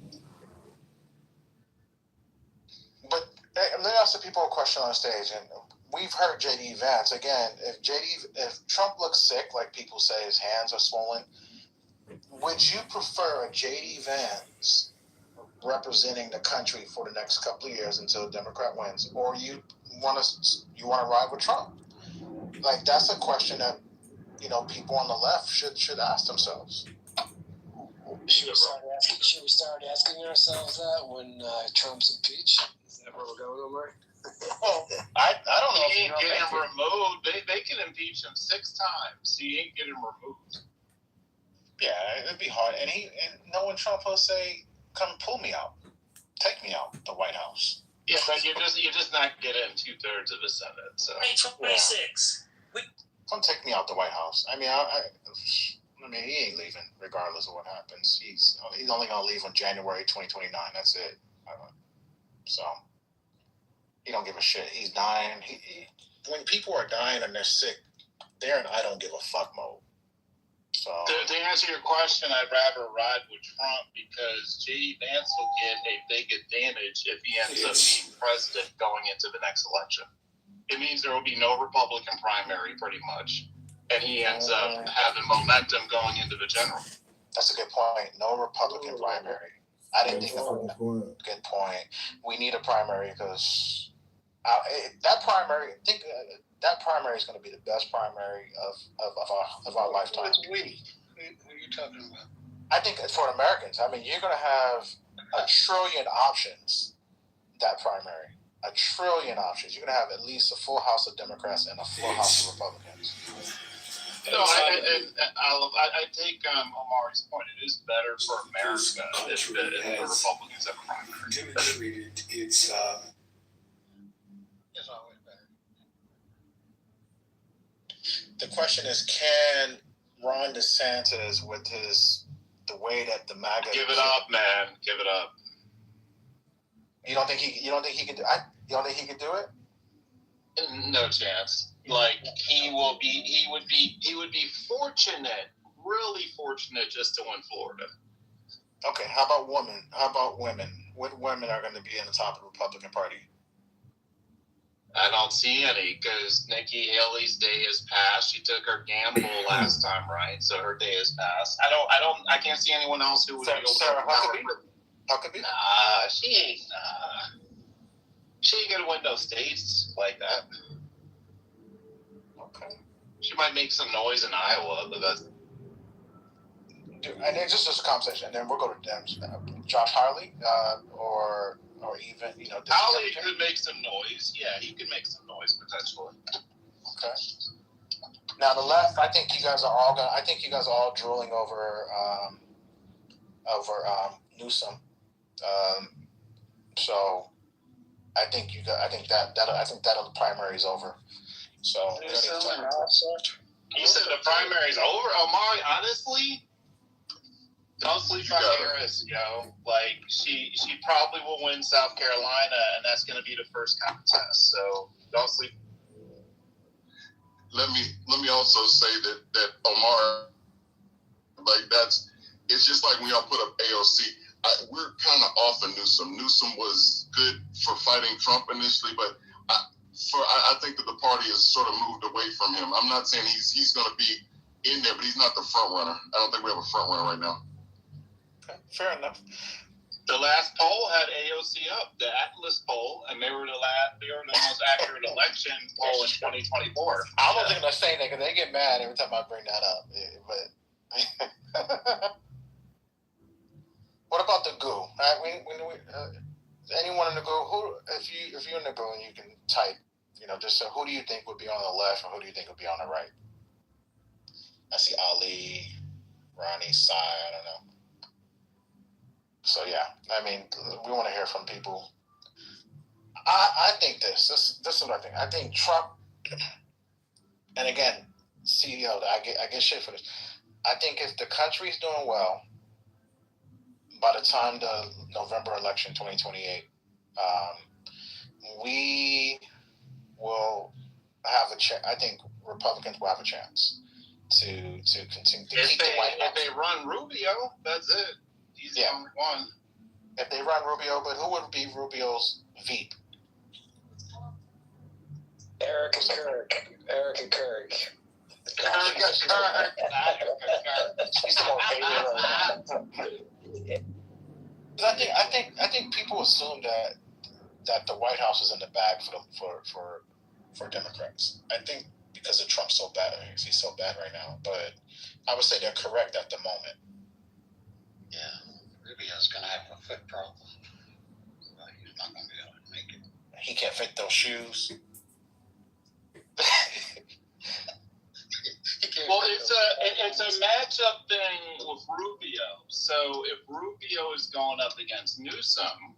But let me ask the people a question on stage, and we've heard J.D. Vance again. If Trump looks sick, like people say, his hands are swollen, would you prefer a J.D. Vance representing the country for the next couple of years until a Democrat wins, or you want to ride with Trump? Like, that's a question that people on the left should ask themselves. Should we start asking ourselves that when Trump's impeached? Is that where we're going, Omar? I don't know. He ain't getting removed. They can impeach him 6 times. He ain't getting removed. Yeah, it'd be hard. And knowing Trump will say, "Come pull me out, take me out the White House." Yeah, but you're just not getting 2/3 of the Senate. So 26. Come take me out the White House. I mean, he ain't leaving regardless of what happens. He's only gonna leave on January 2029. That's it. So he don't give a shit. He's dying. When people are dying and they're sick, they're in I don't give a fuck mode. So to answer your question, I'd rather ride with Trump because J.D. Vance will get a big advantage if he ends up being president going into the next election. It means there will be no Republican primary, pretty much, and he ends up having momentum going into the general. That's a good point. No Republican primary. I didn't think of that. Good point. We need a primary because that primary is going to be the best primary of our lifetime. Who are you talking about? I think for Americans. I mean, you're going to have 1 trillion options. That primary, 1 trillion options. You're going to have at least a full House of Democrats and a full House of Republicans. No, I take Omari's point. It is better for America if the Republicans have a primary. Demonstrated it's always better. The question is, can Ron DeSantis, with the way that the MAGA, give it up, man, give it up. You don't think he could? You don't think he could do it? No chance. Like he would be fortunate, really fortunate, just to win Florida. Okay, how about women? What women are going to be in the top of the Republican Party? I don't see any because Nikki Haley's day has passed. She took her gamble last time, right? So her day has passed. I can't see anyone else who would be able to. Sarah Huckabee? Nah, she ain't gonna win no states like that. Okay. She might make some noise in Iowa, but that's. And it's just a conversation, and then we'll go to Dems. Josh Hawley, or even Hawley could make some noise. Yeah, he could make some noise potentially. Okay. Now the left, I think you guys are all drooling over Newsom. So I think that primary is over. So you said the primary is over, Omari. Honestly, Don't sleep on Harris, Like she probably will win South Carolina, and that's going to be the first contest. So don't sleep. Let me also say that Omar, like it's just like when y'all put up AOC. We're kind of off of Newsom. Newsom was good for fighting Trump initially, but I think that the party has sort of moved away from him. I'm not saying he's going to be in there, but he's not the front runner. I don't think we have a front runner right now. Okay, fair enough. The last poll had AOC up, the Atlas poll, and they were the most accurate election poll in 2024. I don't think they're saying that because they get mad every time I bring that up. But what about the GOO? Anyone in the GOO? Who, if you're in the GOO and you can type, just who do you think would be on the left, or who do you think would be on the right? I see Ali, Ronnie, Sai. I don't know. So yeah, we want to hear from people. I think this is what I think. I think Trump, and again, CEO, I get shit for this. I think if the country's doing well, by the time the November election, 2028, we will have a chance. I think Republicans will have a chance to continue to keep the White House. If they run Rubio, that's it. He's the only one. If they run Rubio, but who would be Rubio's VP? Eric and Kirk. She's the more favorite. I think people assume that the White House is in the bag for Democrats. I think because of Trump so bad, he's so bad right now. But I would say they're correct at the moment. Yeah, Rubio's going to have a foot problem. He's not going to be able to make it. He can't fit those shoes. Well, it's a matchup thing with Rubio. So if Rubio is going up against Newsom,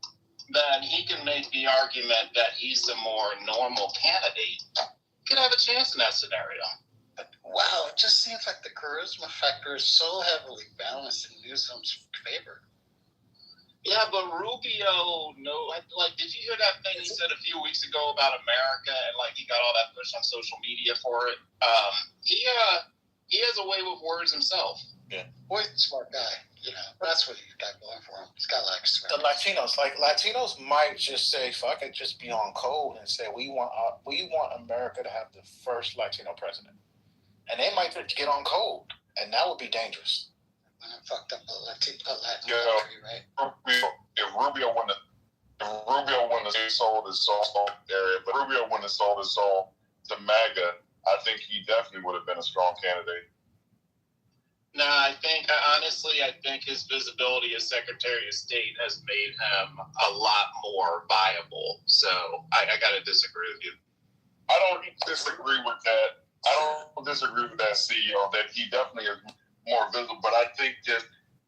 then he can make the argument that he's the more normal candidate. He could have a chance in that scenario. But wow, it just seems like the charisma factor is so heavily balanced in Newsom's favor. Yeah, but Rubio, did you hear that thing he said a few weeks ago about America, and he got all that push on social media for it? He has a way with words himself. Yeah, boy's a smart guy. That's what he's got going for him. He's got the Latinos might just say, "Fuck it," just be on code and say, "We want America to have the first Latino president," and they might just get on code, and that would be dangerous. Fucked up a Latin country, right? If Rubio wouldn't have sold his soul area, but Rubio wouldn't have sold his soul to MAGA, I think he definitely would have been a strong candidate. No, I think his visibility as Secretary of State has made him a lot more viable. So I got to disagree with you. I don't disagree with that. CEO, that he definitely is more visible, but I think that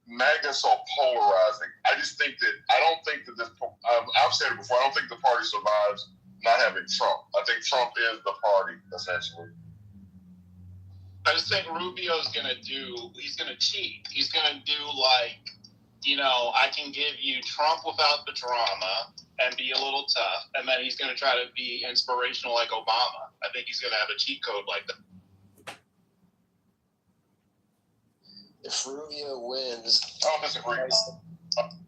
MAGA is so polarizing. I just think that I've said it before, I don't think the party survives not having Trump. I think Trump is the party, essentially. I just think Rubio's he's going to cheat. He's going to do I can give you Trump without the drama and be a little tough, and then he's going to try to be inspirational like Obama. I think he's going to have a cheat code like that. If Rubio wins, I don't disagree.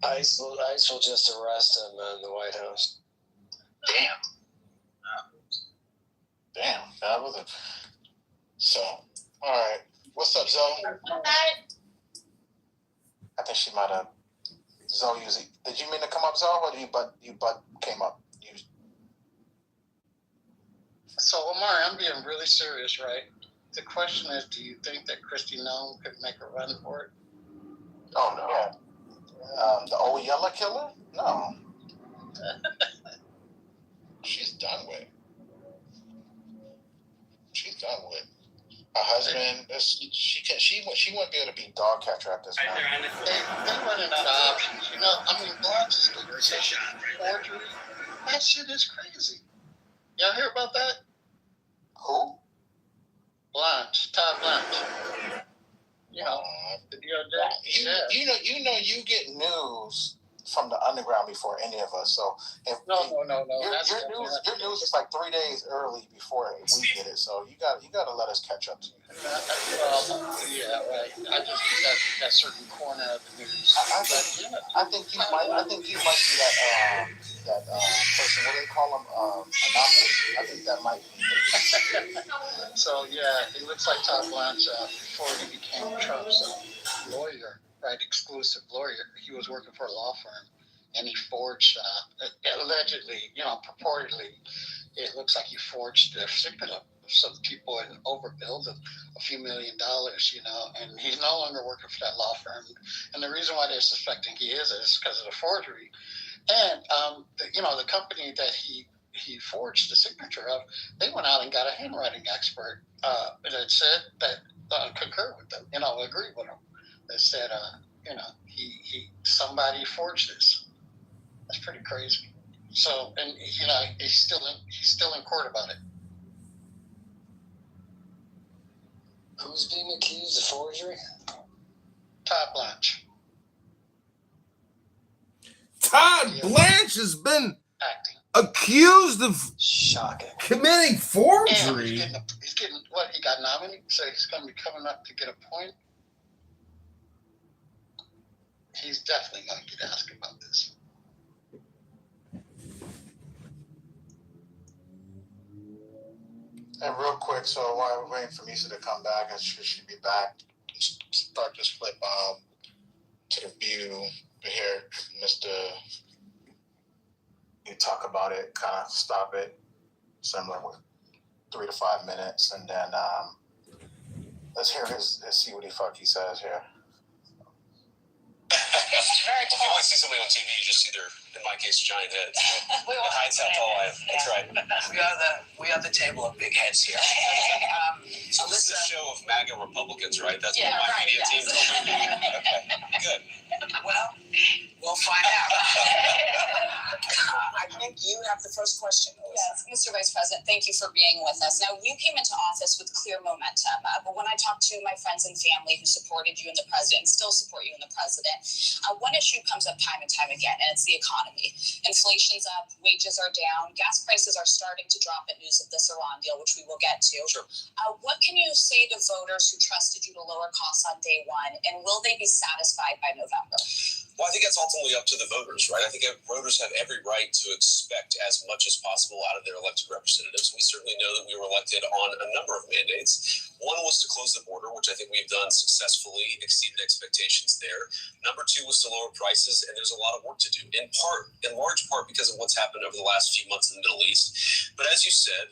ICE will just arrest him in the White House. Damn, that was it. So, all right. What's up, Zoe? I think she might have. Zoe, did you mean to come up, Zoe, or you came up? So, Omar, I'm being really serious, right? The question is, do you think that Kristi Noem could make a run for it? Oh, no. The old yellow killer? No. She's done with. Her husband, she wouldn't be able to be dog catcher at this point. They're running out of options. Blanche is forgery. That shit is crazy. Y'all hear about that? Who? Blanche, Todd Blanche. You get news from the underground before any of us. So No. Your news is like 3 days early before we get it. So you got to let us catch up to you. Yeah, right. I just get that certain corner of the news. I think you might be that person. What do they call them? Anonymous. I think that might be. So yeah, he looks like Todd Blanche before he became Trump's lawyer, right? Exclusive lawyer. He was working for a law firm, and he forged, allegedly, purportedly, it looks like he forged the signature of some people and overbilled them a few $1 million, and he's no longer working for that law firm. And the reason why they're suspecting he is because of the forgery. And the company that he forged the signature of, they went out and got a handwriting expert that said that concur with them, agree with them. That said, somebody forged this. That's pretty crazy. So, and he's still in court about it. Who's being accused of forgery? Todd Blanche. Todd Blanche has been accused of committing forgery. He's getting what? He got nominated, so he's going to be coming up to get a point. He's definitely going to get asked about this. And real quick, so while we're waiting for Misa to come back, and she'll be back, start this flip to the view here, Mr. You talk about it, kind of stop it, similar with 3 to 5 minutes, and then let's hear see what he says here. If you want to see somebody on TV, you just see their, in my case, giant heads. It hides how tall I am. That's right. We are the table of big heads here. So this is a show of MAGA Republicans, right? That's what my media team told me. Okay, good. Well, we'll find out. I think you have the first question, Melissa. Yes, Mr. Vice President, thank you for being with us. Now, you came into office with clear momentum, but when I talk to my friends and family who supported you and the president and still support you and the president, one issue comes up time and time again, and it's the economy. Inflation's up, wages are down, gas prices are starting to drop at news of this Iran deal, which we will get to. Sure. What can you say to voters who trusted you to lower costs on day one, and will they be satisfied by November? Well, I think that's ultimately up to the voters, right? I think voters have every right to expect as much as possible out of their elected representatives. We certainly know that we were elected on a number of mandates. One was to close the border, which I think we've done successfully, exceeded expectations there. Number 2 was to lower prices, and there's a lot of work to do, in large part because of what's happened over the last few months in the Middle East. But as you said,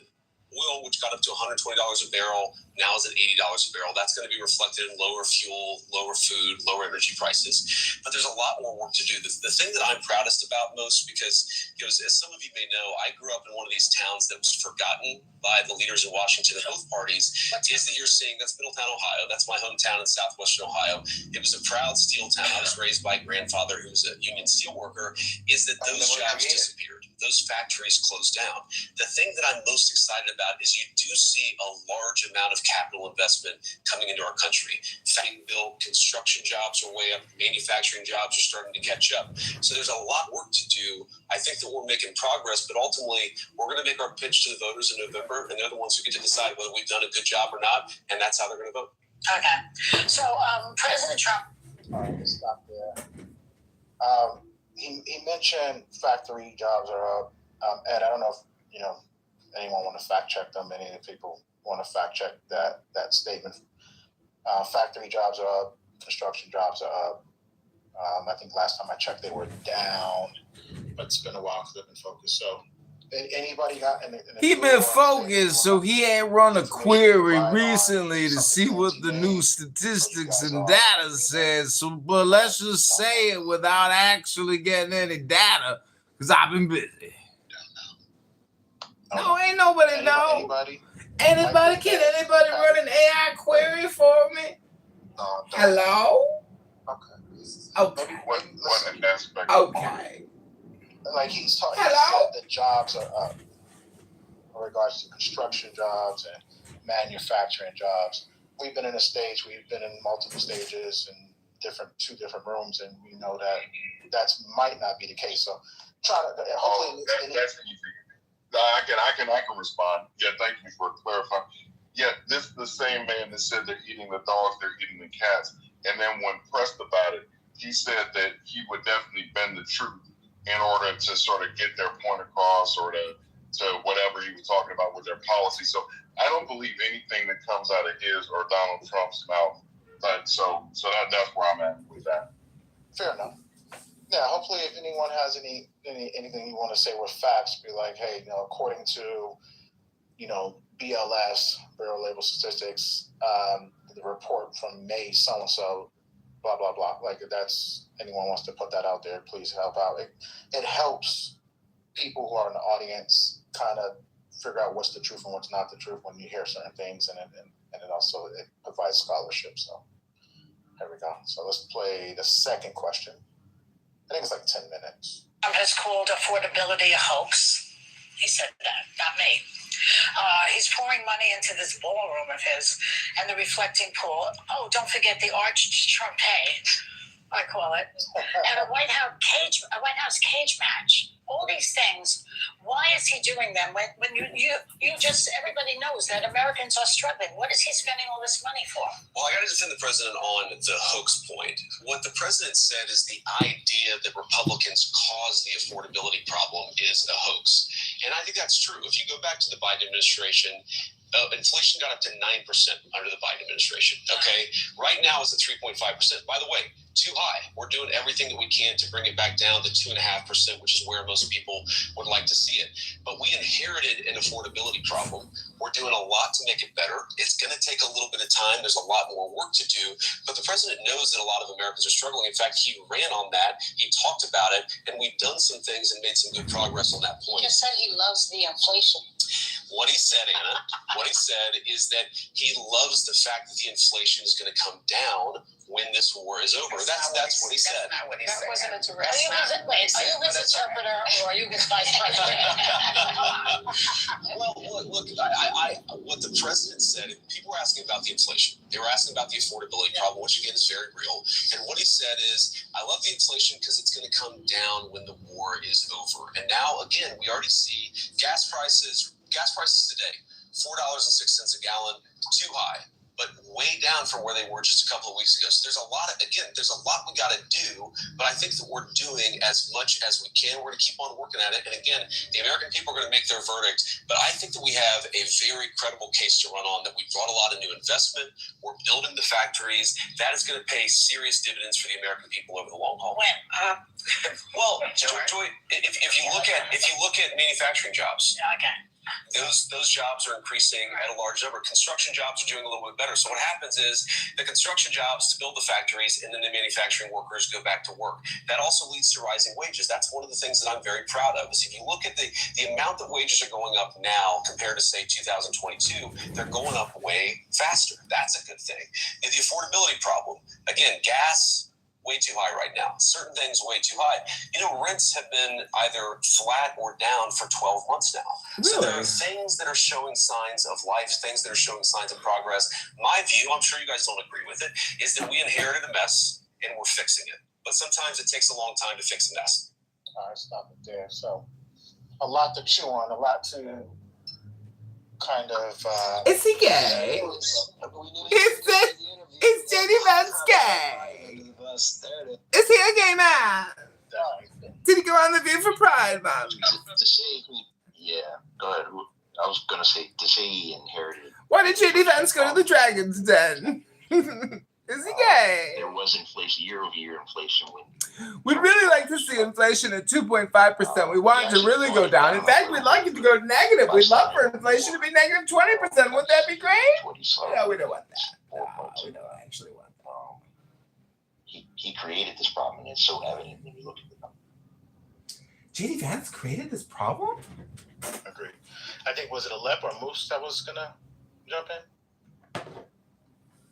oil, which got up to $120 a barrel, now is at $80 a barrel. That's going to be reflected in lower fuel, lower food, lower energy prices. But there's a lot more work to do. The thing that I'm proudest about most, because as some of you may know, I grew up in one of these towns that was forgotten by the leaders in Washington of both parties, is that you're seeing, that's Middletown, Ohio. That's my hometown in southwestern Ohio. It was a proud steel town. I was raised by a grandfather who was a union steel worker, is that those jobs disappeared. Those factories closed down. The thing that I'm most excited about is you do see a large amount of capital investment coming into our country. Factory build, construction jobs are way up, manufacturing jobs are starting to catch up. So there's a lot of work to do. I think that we're making progress, but ultimately we're going to make our pitch to the voters in November, and they're the ones who get to decide whether we've done a good job or not, and that's how they're going to vote. Okay. So, President Trump. All right, let's stop there. He mentioned factory jobs are up. Ed, I don't know if anyone want to fact check them. Any of the people want to fact check that statement. Factory jobs are up. Construction jobs are up. I think last time I checked, they were down, but it's been a while because they've been focused. So, anybody got? He been focused, so he ain't run a query recently to see what the new statistics and data says. So, but let's just say it without actually getting any data, because I've been busy. No, ain't nobody know. Anybody? Can anybody run an AI query for me? No. Hello? Okay. Okay. Like he said that jobs are up in regards to construction jobs and manufacturing jobs. we've been in a stage, we've been in multiple stages and two different rooms, and we know that might not be the case. So try to hopefully. That's easy. I can respond. Yeah, thank you for clarifying. Yeah, this is the same man that said they're eating the dogs, they're eating the cats, and then when pressed about it, he said that he would definitely bend the truth in order to sort of get their point across, or to whatever he was talking about with their policy. So I don't believe anything that comes out of his or Donald Trump's mouth. But so that's where I'm at with that. Fair enough. Yeah, hopefully if anyone has anything you want to say with facts, be like, hey, according to, BLS, Bureau of Labor Statistics, the report from May so-and-so, blah, blah, blah. Like, if anyone wants to put that out there, please help out. It helps people who are in the audience kind of figure out what's the truth and what's not the truth when you hear certain things, and it also provides scholarship. So there we go. So let's play the second question. I think it's like 10 minutes. Trump has called affordability a hoax. He said that, not me. He's pouring money into this ballroom of his and the reflecting pool. Oh, don't forget the arch Trump I call it, and a White House cage match. All these things. Why is he doing them when you just, everybody knows that Americans are struggling? What is he spending all this money for? Well, I got to defend the president on the hoax point. What the president said is the idea that Republicans caused the affordability problem is a hoax. And I think that's true. If you go back to the Biden administration, inflation got up to 9% under the Biden administration. Okay, right now it's at 3.5%. By the way, too high. We're doing everything that we can to bring it back down to 2.5%, which is where most people would like to see it. But we inherited an affordability problem. We're doing a lot to make it better. It's going to take a little bit of time. There's a lot more work to do. But the president knows that a lot of Americans are struggling. In fact, he ran on that. He talked about it, and we've done some things and made some good progress on that point. He just said he loves the inflation. What he said, Anna, is that he loves the fact that the inflation is going to come down when this war is over. That's what he said. That wasn't a direct. Are you his interpreter or are you his vice president? Well, look, what the president said, people were asking about the inflation. They were asking about the affordability problem, which again is very real. And what he said is, I love the inflation because it's going to come down when the war is over. And now, again, we already see gas prices today, $4.06 a gallon, too high, but way down from where they were just a couple of weeks ago. So there's a lot we got to do, but I think that we're doing as much as we can. We're going to keep on working at it. And again, the American people are going to make their verdict, but I think that we have a very credible case to run on, that we brought a lot of new investment. We're building the factories. That is going to pay serious dividends for the American people over the long haul. Well, Joy, if you look at manufacturing jobs, okay. Those jobs are increasing at a large number. Construction jobs are doing a little bit better. So what happens is the construction jobs to build the factories, and then the manufacturing workers go back to work. That also leads to rising wages. That's one of the things that I'm very proud of. Is if you look at the amount that wages are going up now compared to, say, 2022, they're going up way faster. That's a good thing. And the affordability problem, again, gas, way too high right now. Certain things way too high. Rents have been either flat or down for 12 months now. Really? So there are things that are showing signs of life, things that are showing signs of progress. My view, I'm sure you guys don't agree with it, is that we inherited a mess and we're fixing it. But sometimes it takes a long time to fix a mess. All right, stop it there. So a lot to chew on, a lot to kind of... Is he gay? Is J.D. Vance gay? Is he a gay man? Did he go on The View for Pride, man? Yeah, go ahead. I was going to say, to say he inherited. Why did J.D. Vance go to the Dragon's Den? Is he gay? There was inflation, year-over-year inflation. We'd really like to see inflation at 2.5%. We want it to really go down. In fact, we'd like it to go negative. We'd love for inflation to be negative 20%. Wouldn't that be great? No, we don't want that. No, we don't actually want that. He created this problem, and it's so evident when you look at the numbers. J.D. Vance created this problem? Agreed. I think, was it Alep or Moose that was going to jump in?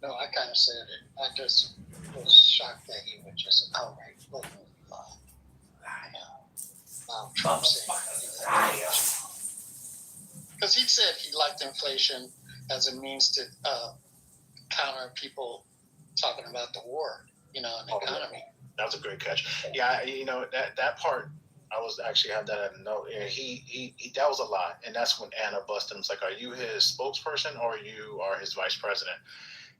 No, I kind of said it. I just was shocked that he would just outright vote Trump saying because he said he liked inflation as a means to counter people talking about the war, and the economy. That was a great catch. Yeah, that part. I was actually had that at a note. Yeah, he that was a lot, and that's when Anna busted him. It's like, are you his spokesperson or you are his vice president?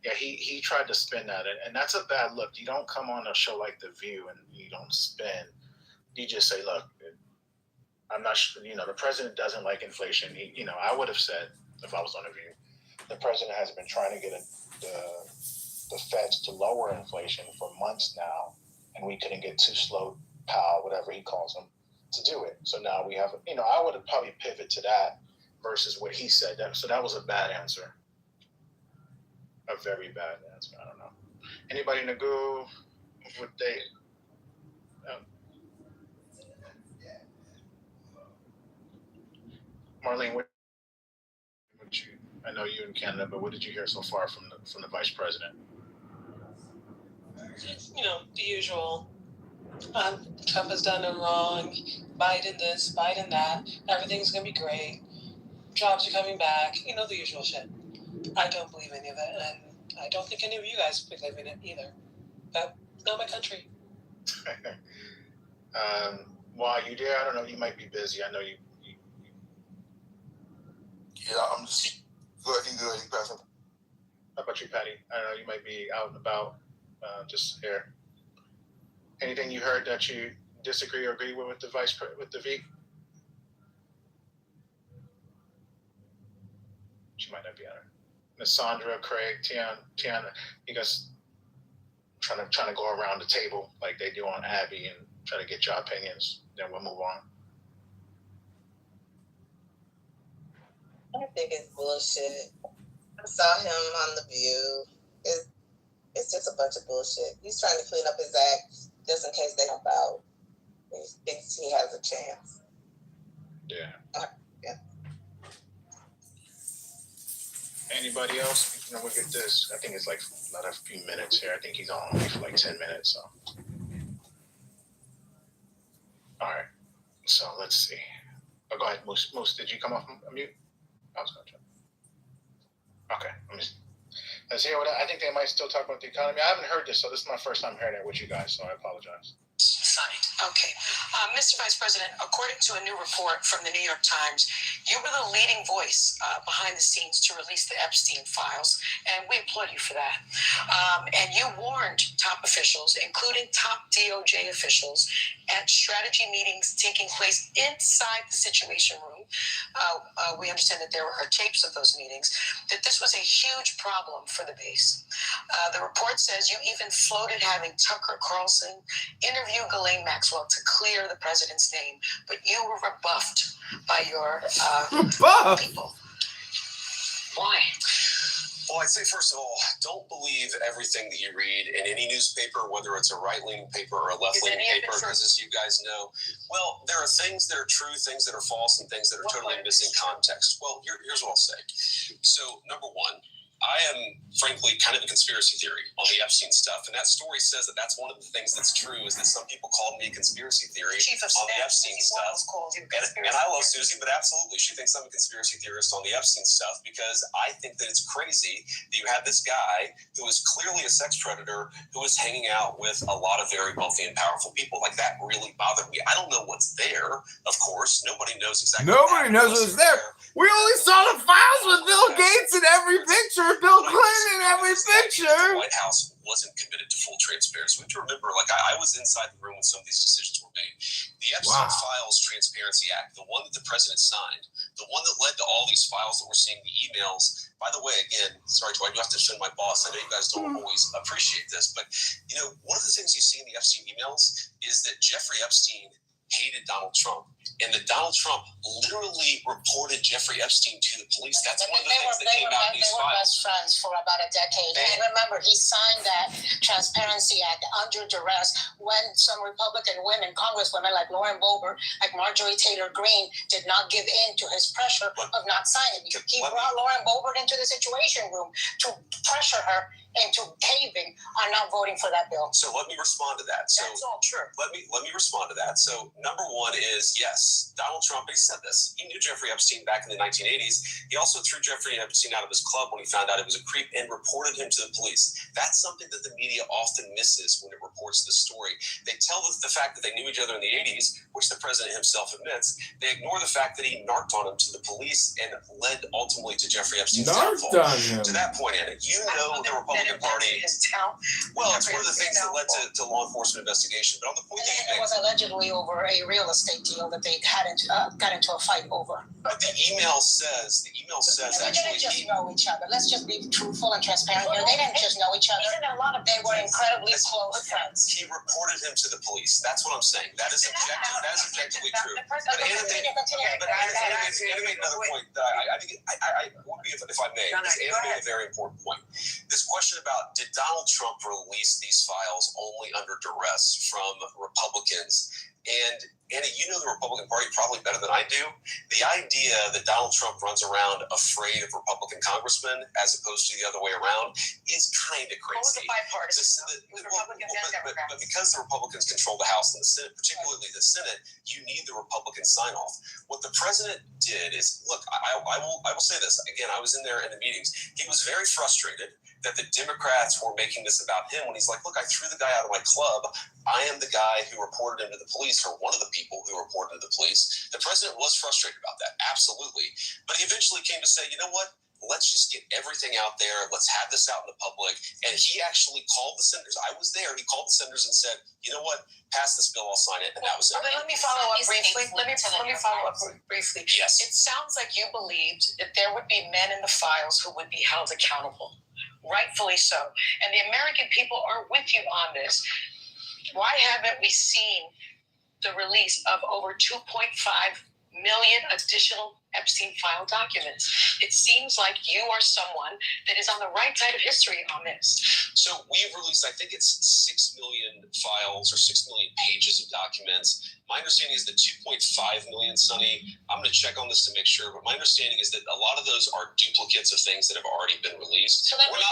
Yeah, he tried to spin that, and that's a bad look. You don't come on a show like The View and you don't spin. You just say, look, I'm not sure. The president doesn't like inflation. I would have said if I was on The View, the president has been trying to get the Feds to lower inflation for months now, and we couldn't get too slow. Powell, whatever he calls him, to do it. So now we have, I would have probably pivoted to that versus what he said. So that was a bad answer. A very bad answer. I don't know. Anybody in the go? Would they? Marlene, what you? I know you in Canada, but what did you hear so far from the vice president? The usual. Trump has done him wrong. Biden this, Biden that. Everything's gonna be great. Jobs are coming back. The usual shit. I don't believe any of it, and I don't think any of you guys believe in it either. But not my country. While you there, I don't know. You might be busy. I know you. Yeah, I'm just good. You guys. How about you, Patty? I don't know. You might be out and about. Just here. Anything you heard that you disagree or agree with the with the V? She might not be on her. Miss Sandra, Craig, Tiana, you guys trying to go around the table like they do on Abby and try to get your opinions. Then we'll move on. I think it's bullshit. I saw him on The View. It's just a bunch of bullshit. He's trying to clean up his act just in case they help out. He thinks he has a chance. Yeah. Yeah. Anybody else? We'll get this. I think it's like another few minutes here. I think he's on only for like 10 minutes. So. All right. So let's see. Oh, go ahead, Moose. Moose, did you come off mute? I was going to try. Okay. Let's hear what I think they might still talk about the economy. I haven't heard this, so this is my first time hearing it with you guys, so I apologize. Signed. Okay. Mr. Vice President, according to a new report from the New York Times, you were the leading voice behind the scenes to release the Epstein files, and we applaud you for that. And you warned top officials, including top DOJ officials, at strategy meetings taking place inside the Situation Room. We understand that there are tapes of those meetings, that this was a huge problem for the base. The report says you even floated having Tucker Carlson interview Ghislaine Maxwell to clear the president's name, but you were rebuffed by your people. Why? Well, I'd say, first of all, don't believe everything that you read in any newspaper, whether it's a right-leaning paper or a left-leaning paper, because as you guys know, well, there are things that are true, things that are false, and things that are totally missing context. Well, here's what I'll say. So, number one, I am, frankly, kind of a conspiracy theory on the Epstein stuff. And that story says that that's one of the things that's true, is that some people called me a conspiracy theory on the Epstein stuff. And I love Susie, but absolutely, she thinks I'm a conspiracy theorist on the Epstein stuff, because I think that it's crazy that you have this guy who is clearly a sex predator who is hanging out with a lot of very wealthy and powerful people. Like, that really bothered me. I don't know what's there, of course. Nobody knows exactly. Nobody knows what's there. We only saw the files with Bill Gates in every picture. Bill Clinton in every picture. The White House wasn't committed to full transparency. We have to remember, like, I was inside the room when some of these decisions were made. The Epstein Files Transparency Act, the one that the president signed, the one that led to all these files that we're seeing, the emails. By the way, again, sorry, I do have to show my boss. I know you guys don't always appreciate this, but, one of the things you see in the Epstein emails is that Jeffrey Epstein hated Donald Trump, and that Donald Trump literally reported Jeffrey Epstein to the police. That's one of the things that came out in these files. They were best friends for about a decade. And remember, he signed that Transparency Act under duress when some Republican women, congresswomen like Lauren Boebert, like Marjorie Taylor Greene, did not give in to his pressure of not signing. He brought Lauren Boebert into the Situation Room to pressure her into caving on not voting for that bill. So let me respond to that. That's all true. Let me respond to that. So number one is, yes, yes, Donald Trump, he said this. He knew Jeffrey Epstein back in the 1980s. He also threw Jeffrey Epstein out of his club when he found out he was a creep and reported him to the police. That's something that the media often misses when it reports this story. They tell the fact that they knew each other in the 80s, which the president himself admits. They ignore the fact that he narked on him to the police and led ultimately to Jeffrey Epstein's downfall. To that point, Anna, you know the Republican Party. Well, it's one of the things that led to law enforcement investigation. But on the point that you it was allegedly over a real estate deal that they got into a fight over. But the email says they didn't just know each other. Let's just be truthful and transparent here. They didn't just know each other. They were incredibly close friends. He reported him to the police. That's what I'm saying. That is objectively true. But Anna made another point. I think I would be, if I may, because Anna made a very important point. This question about, did Donald Trump release these files only under duress from Republicans? And Anna, you know the Republican Party probably better than I do. The idea that Donald Trump runs around afraid of Republican congressmen as opposed to the other way around is kind of crazy. What was the bipartisan? Republicans and Democrats. But because the Republicans control the House and the Senate, particularly the Senate, you need the Republican sign-off. What the president did is, look, I will say this. Again, I was in there in the meetings. He was very frustrated that the Democrats were making this about him when he's like, look, I threw the guy out of my club. I am the guy who reported him to the police, or one of the people who reported to the police. The president was frustrated about that, absolutely. But he eventually came to say, you know what? Let's just get everything out there. Let's have this out in the public. And he actually called the senators. I was there. He called the senators and said, you know what? Pass this bill. I'll sign it. And that was it. Let me follow up briefly. Let me follow up briefly. Yes. It sounds like you believed that there would be men in the files who would be held accountable. Rightfully so. And the American people are with you on this. Why haven't we seen the release of over 2.5 million additional Epstein file documents? It seems like you are someone that is on the right side of history on this. So we've released, I think it's 6 million files or 6 million pages of documents. My understanding is that 2.5 million, Sonny, I'm going to check on this to make sure, but my understanding is that a lot of those are duplicates of things that have already been released. So we're not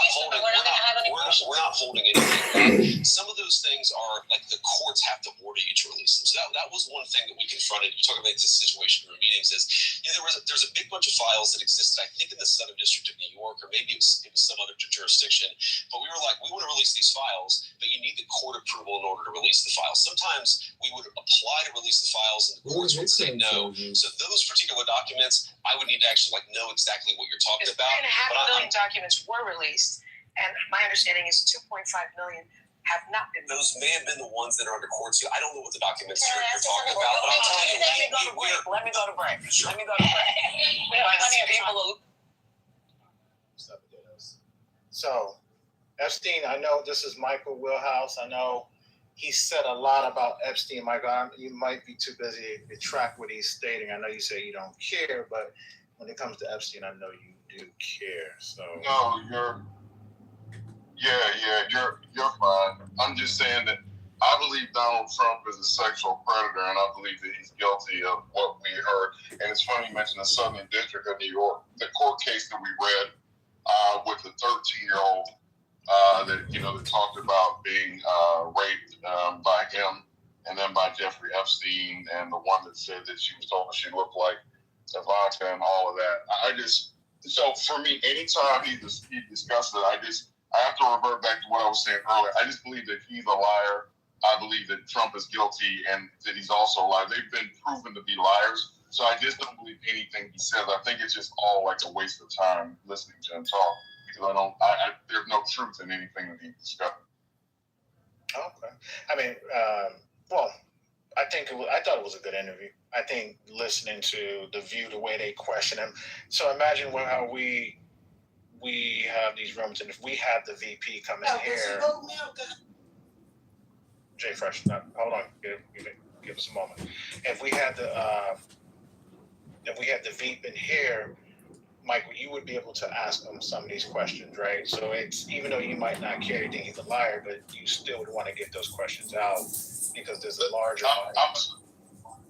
holding anything back. Some of those things are like the courts have to order you to release them. So that was one thing that we confronted. We talk about this situation in our meetings is, you know, there's a big bunch of files that existed, I think, in the Southern District of New York, or maybe it was some other jurisdiction. But we were like, we want to release these files, but you need the court approval in order to release the files. Sometimes we would apply to release the files, and the courts would say no. So those particular documents, I would need to actually know exactly what you're talking about. 3.5 million documents were released, and my understanding is 2.5 million have not been. Those may have been the ones that are under court. I don't know what the documents you're talking about, but I'm telling you, let me go to break. Sure. So, Epstein, I know this is Michael Wheelhouse. I know he said a lot about Epstein. Michael, you might be too busy to track what he's stating. I know you say you don't care, but when it comes to Epstein, I know you do care. So no, you're fine. I'm just saying that I believe Donald Trump is a sexual predator, and I believe that he's guilty of what we heard. And it's funny you mentioned the Southern District of New York. The court case that we read with the 13-year-old that talked about being raped by him and then by Jeffrey Epstein, and the one that said that she was told that she looked like Ivanka and all of that. So for me, anytime he discussed it, I have to revert back to what I was saying earlier. I just believe that he's a liar. I believe that Trump is guilty and that he's also a liar. They've been proven to be liars. So I just don't believe anything he says. I think it's just all like a waste of time listening to him talk, because there's no truth in anything that he discussed. Okay. I mean, I thought it was a good interview. I think listening to The View, the way they question him. So imagine how we have these rooms, and if we had the VP come in here. Jay Fresh, hold on, give us a moment. If we had the VP in here, Michael, you would be able to ask him some of these questions, right? So it's, even though you might not care, you think he's a liar, but you still would want to get those questions out because there's a larger audience.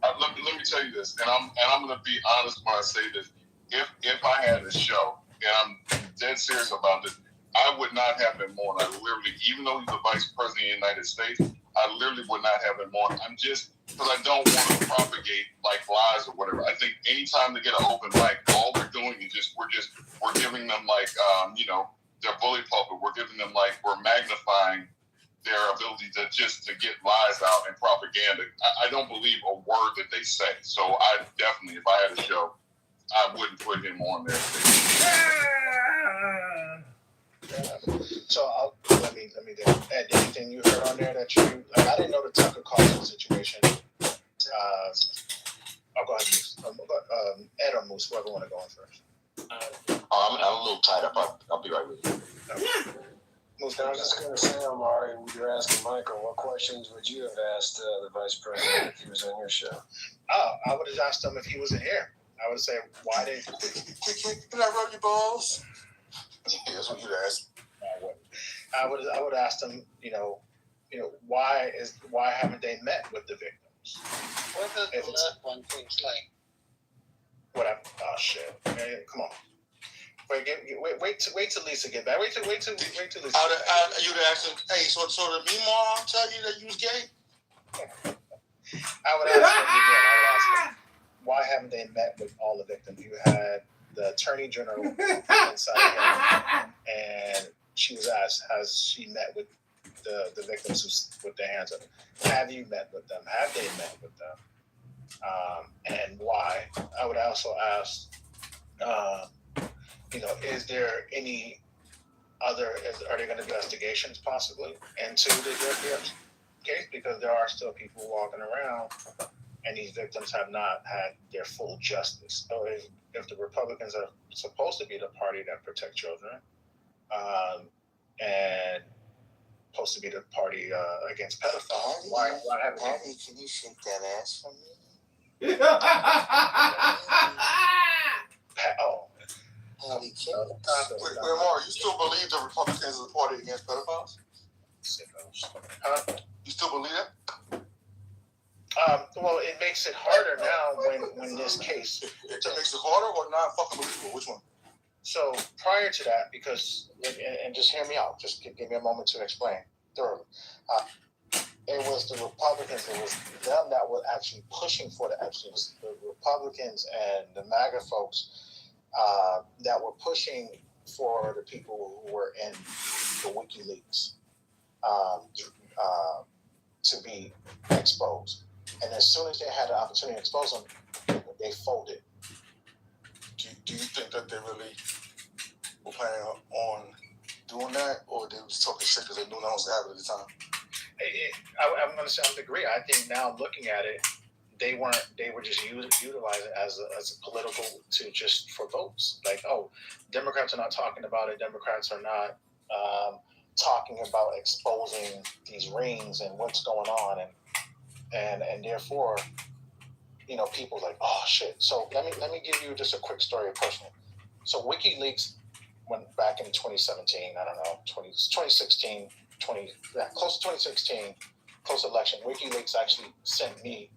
Let me tell you this, and I'm going to be honest when I say this. If I had a show, and I'm dead serious about this, I would not have been more. I literally, even though he's the vice president of the United States, I literally would not have him on. I'm just because I don't want to propagate like lies or whatever. I think anytime they get an open mic, all we're doing is we're giving them like their bully pulpit. We're giving them like we're magnifying their ability to get lies out and propaganda. I don't believe a word that they say. So I definitely, if I had a show, I wouldn't put him on there. So let me add anything you heard on there that you like. I didn't know the Tucker Carlson situation. I'll go ahead and Ed or Moose, whoever want to go on first. I'm a little tied up. I'll be right with you. Okay. Moose, I was just going to say, Omari, you're asking Michael, what questions would you have asked the vice president if he was on your show? I would have asked him if he wasn't here. I would say, why did can I rub your balls? Yeah, that's what you asked. I would have asked him, why haven't they met with the victims? What does the last one things like? Whatever. Oh shit! Man, come on. Wait till Lisa get back. Wait till Lisa. You'd ask him, hey, so did me mom tell you that you was gay? I would ask him, why haven't they met with all the victims? You had the attorney general inside him, and she was asked, has she met with the victims who with their hands up? Have you met with them? Have they met with them? And why? I would also ask, is there any other? Are there going to be investigations possibly into the case? Because there are still people walking around, and these victims have not had their full justice. So if the Republicans are supposed to be the party that protect children, and supposed to be the party against pedophiles, why haven't Daddy, can you shake that ass for me? Lamar, you still believe the Republicans are the party against pedophiles? You still believe that? Well, it makes it harder now when this case. It makes it harder or not fucking believable? Which one? So prior to that, because and just hear me out, just give me a moment to explain thoroughly. It was the Republicans, it was them that were actually pushing for the Epstein. It was the Republicans and the MAGA folks that were pushing for the people who were in the WikiLeaks to be exposed. And as soon as they had the opportunity to expose them, they folded. Do you think that they really were planning on doing that, or they were just talking shit because they knew nothing was happening at the time? I'm going to say I agree. I think now looking at it, they were just utilizing it as a political just for votes. Like, oh, Democrats are not talking about it. Democrats are not talking about exposing these rings and what's going on, and therefore, people like, oh shit. So let me give you just a quick story personally. So WikiLeaks went back in 2017. I don't know, 2016. Close to 2016, close election, WikiLeaks actually sent me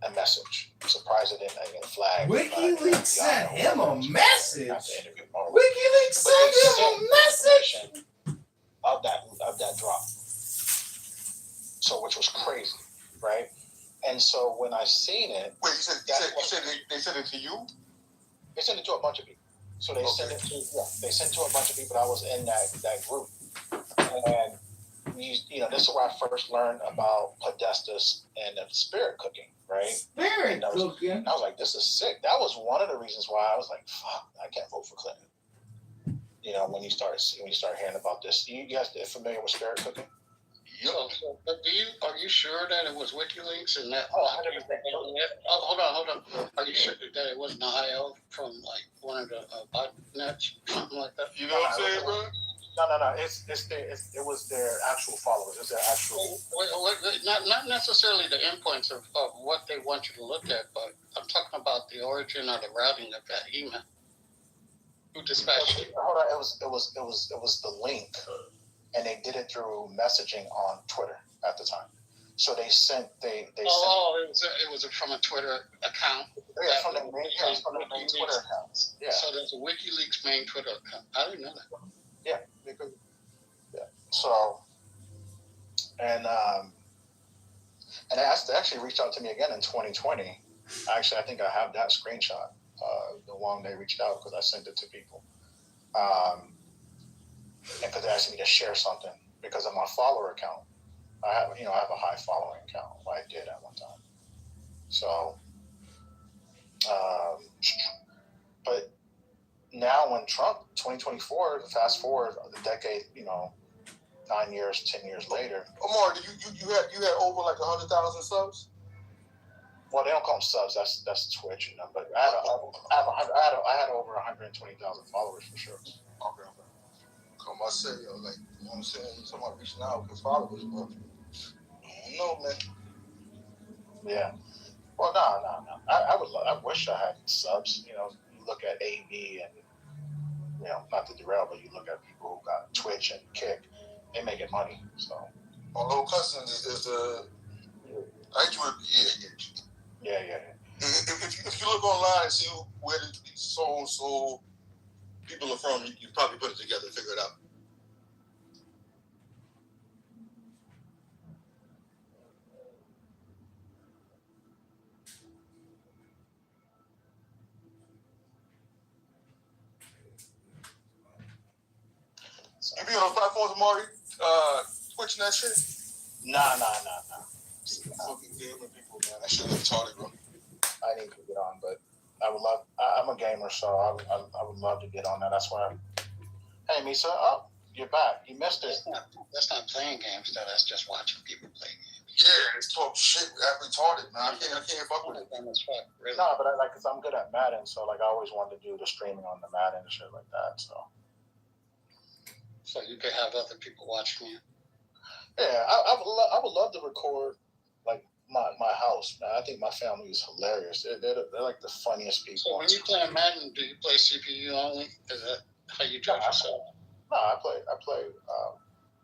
a message. I'm surprised it didn't get flagged. WikiLeaks sent him a message? WikiLeaks sent him a message? Of that drop. So, which was crazy, right? And so when I seen it... Wait, they sent it to you? They sent it to a bunch of people. So they sent it to a bunch of people that was in that group. And this is where I first learned about Podestas and the spirit cooking, right? Spirit cooking? And I was like, this is sick. That was one of the reasons why I was like, fuck, I can't vote for Clinton. When you start hearing about this. You guys are familiar with spirit cooking? Yeah. But are you sure that it was WikiLeaks and that? Oh, 100%. Hold on. Are you sure that it wasn't IO from like one of the botnets, something like that? You know what I'm saying, bro? No. It was their actual followers. It's their actual. Not necessarily the endpoints of what they want you to look at, but I'm talking about the origin or the routing of that email. Who dispatched it? Hold on. It was the link, and they did it through messaging on Twitter at the time. So they sent. It was from a Twitter account. Yeah, from the main Twitter accounts. Yeah. So there's a WikiLeaks main Twitter account. I didn't know that. Yeah. So, and And they actually reached out to me again in 2020. Actually, I think I have that screenshot, the one they reached out because I sent it to people. And because they asked me to share something because of my follower account. I have a high following account. Well, I did at one time. So, but now when Trump, 2024, fast forward the decade, 9 years, 10 years later. Omar, you had over like 100,000 subs? Well, they don't call them subs. That's Twitch, but I had over 120,000 followers for sure. Okay. Come I say, like, you know what I'm saying? You're talking about reaching out because followers, but I don't know, man. Yeah. Well, no. I wish I had subs. You look at AV and, not to derail, but you look at people who got Twitch and Kick, they making money. So. My little cousin is Yeah. If you look online and see where the so people are from, you probably put it together and figure it out. You be on those platforms, Marty? Twitch and that shit? Nah. Fucking gaming people, man. That shit retarded, bro. I need to get on, but I would love. I'm a gamer, so I would love to get on that. That's why. Hey, Misa. Oh, you're back. You missed it. That's not playing games, though. That's just watching people play games. Yeah, it's talk shit. That retarded, man. I can't fuck with it. Really. No, but because I'm good at Madden, so I always wanted to do the streaming on the Madden and shit like that. So you could have other people watching you. Yeah, I would love to record like my house, man. I think my family is hilarious. They're like the funniest people. So when you play Madden, do you play CPU only? Is that how you judge yourself? No, I play.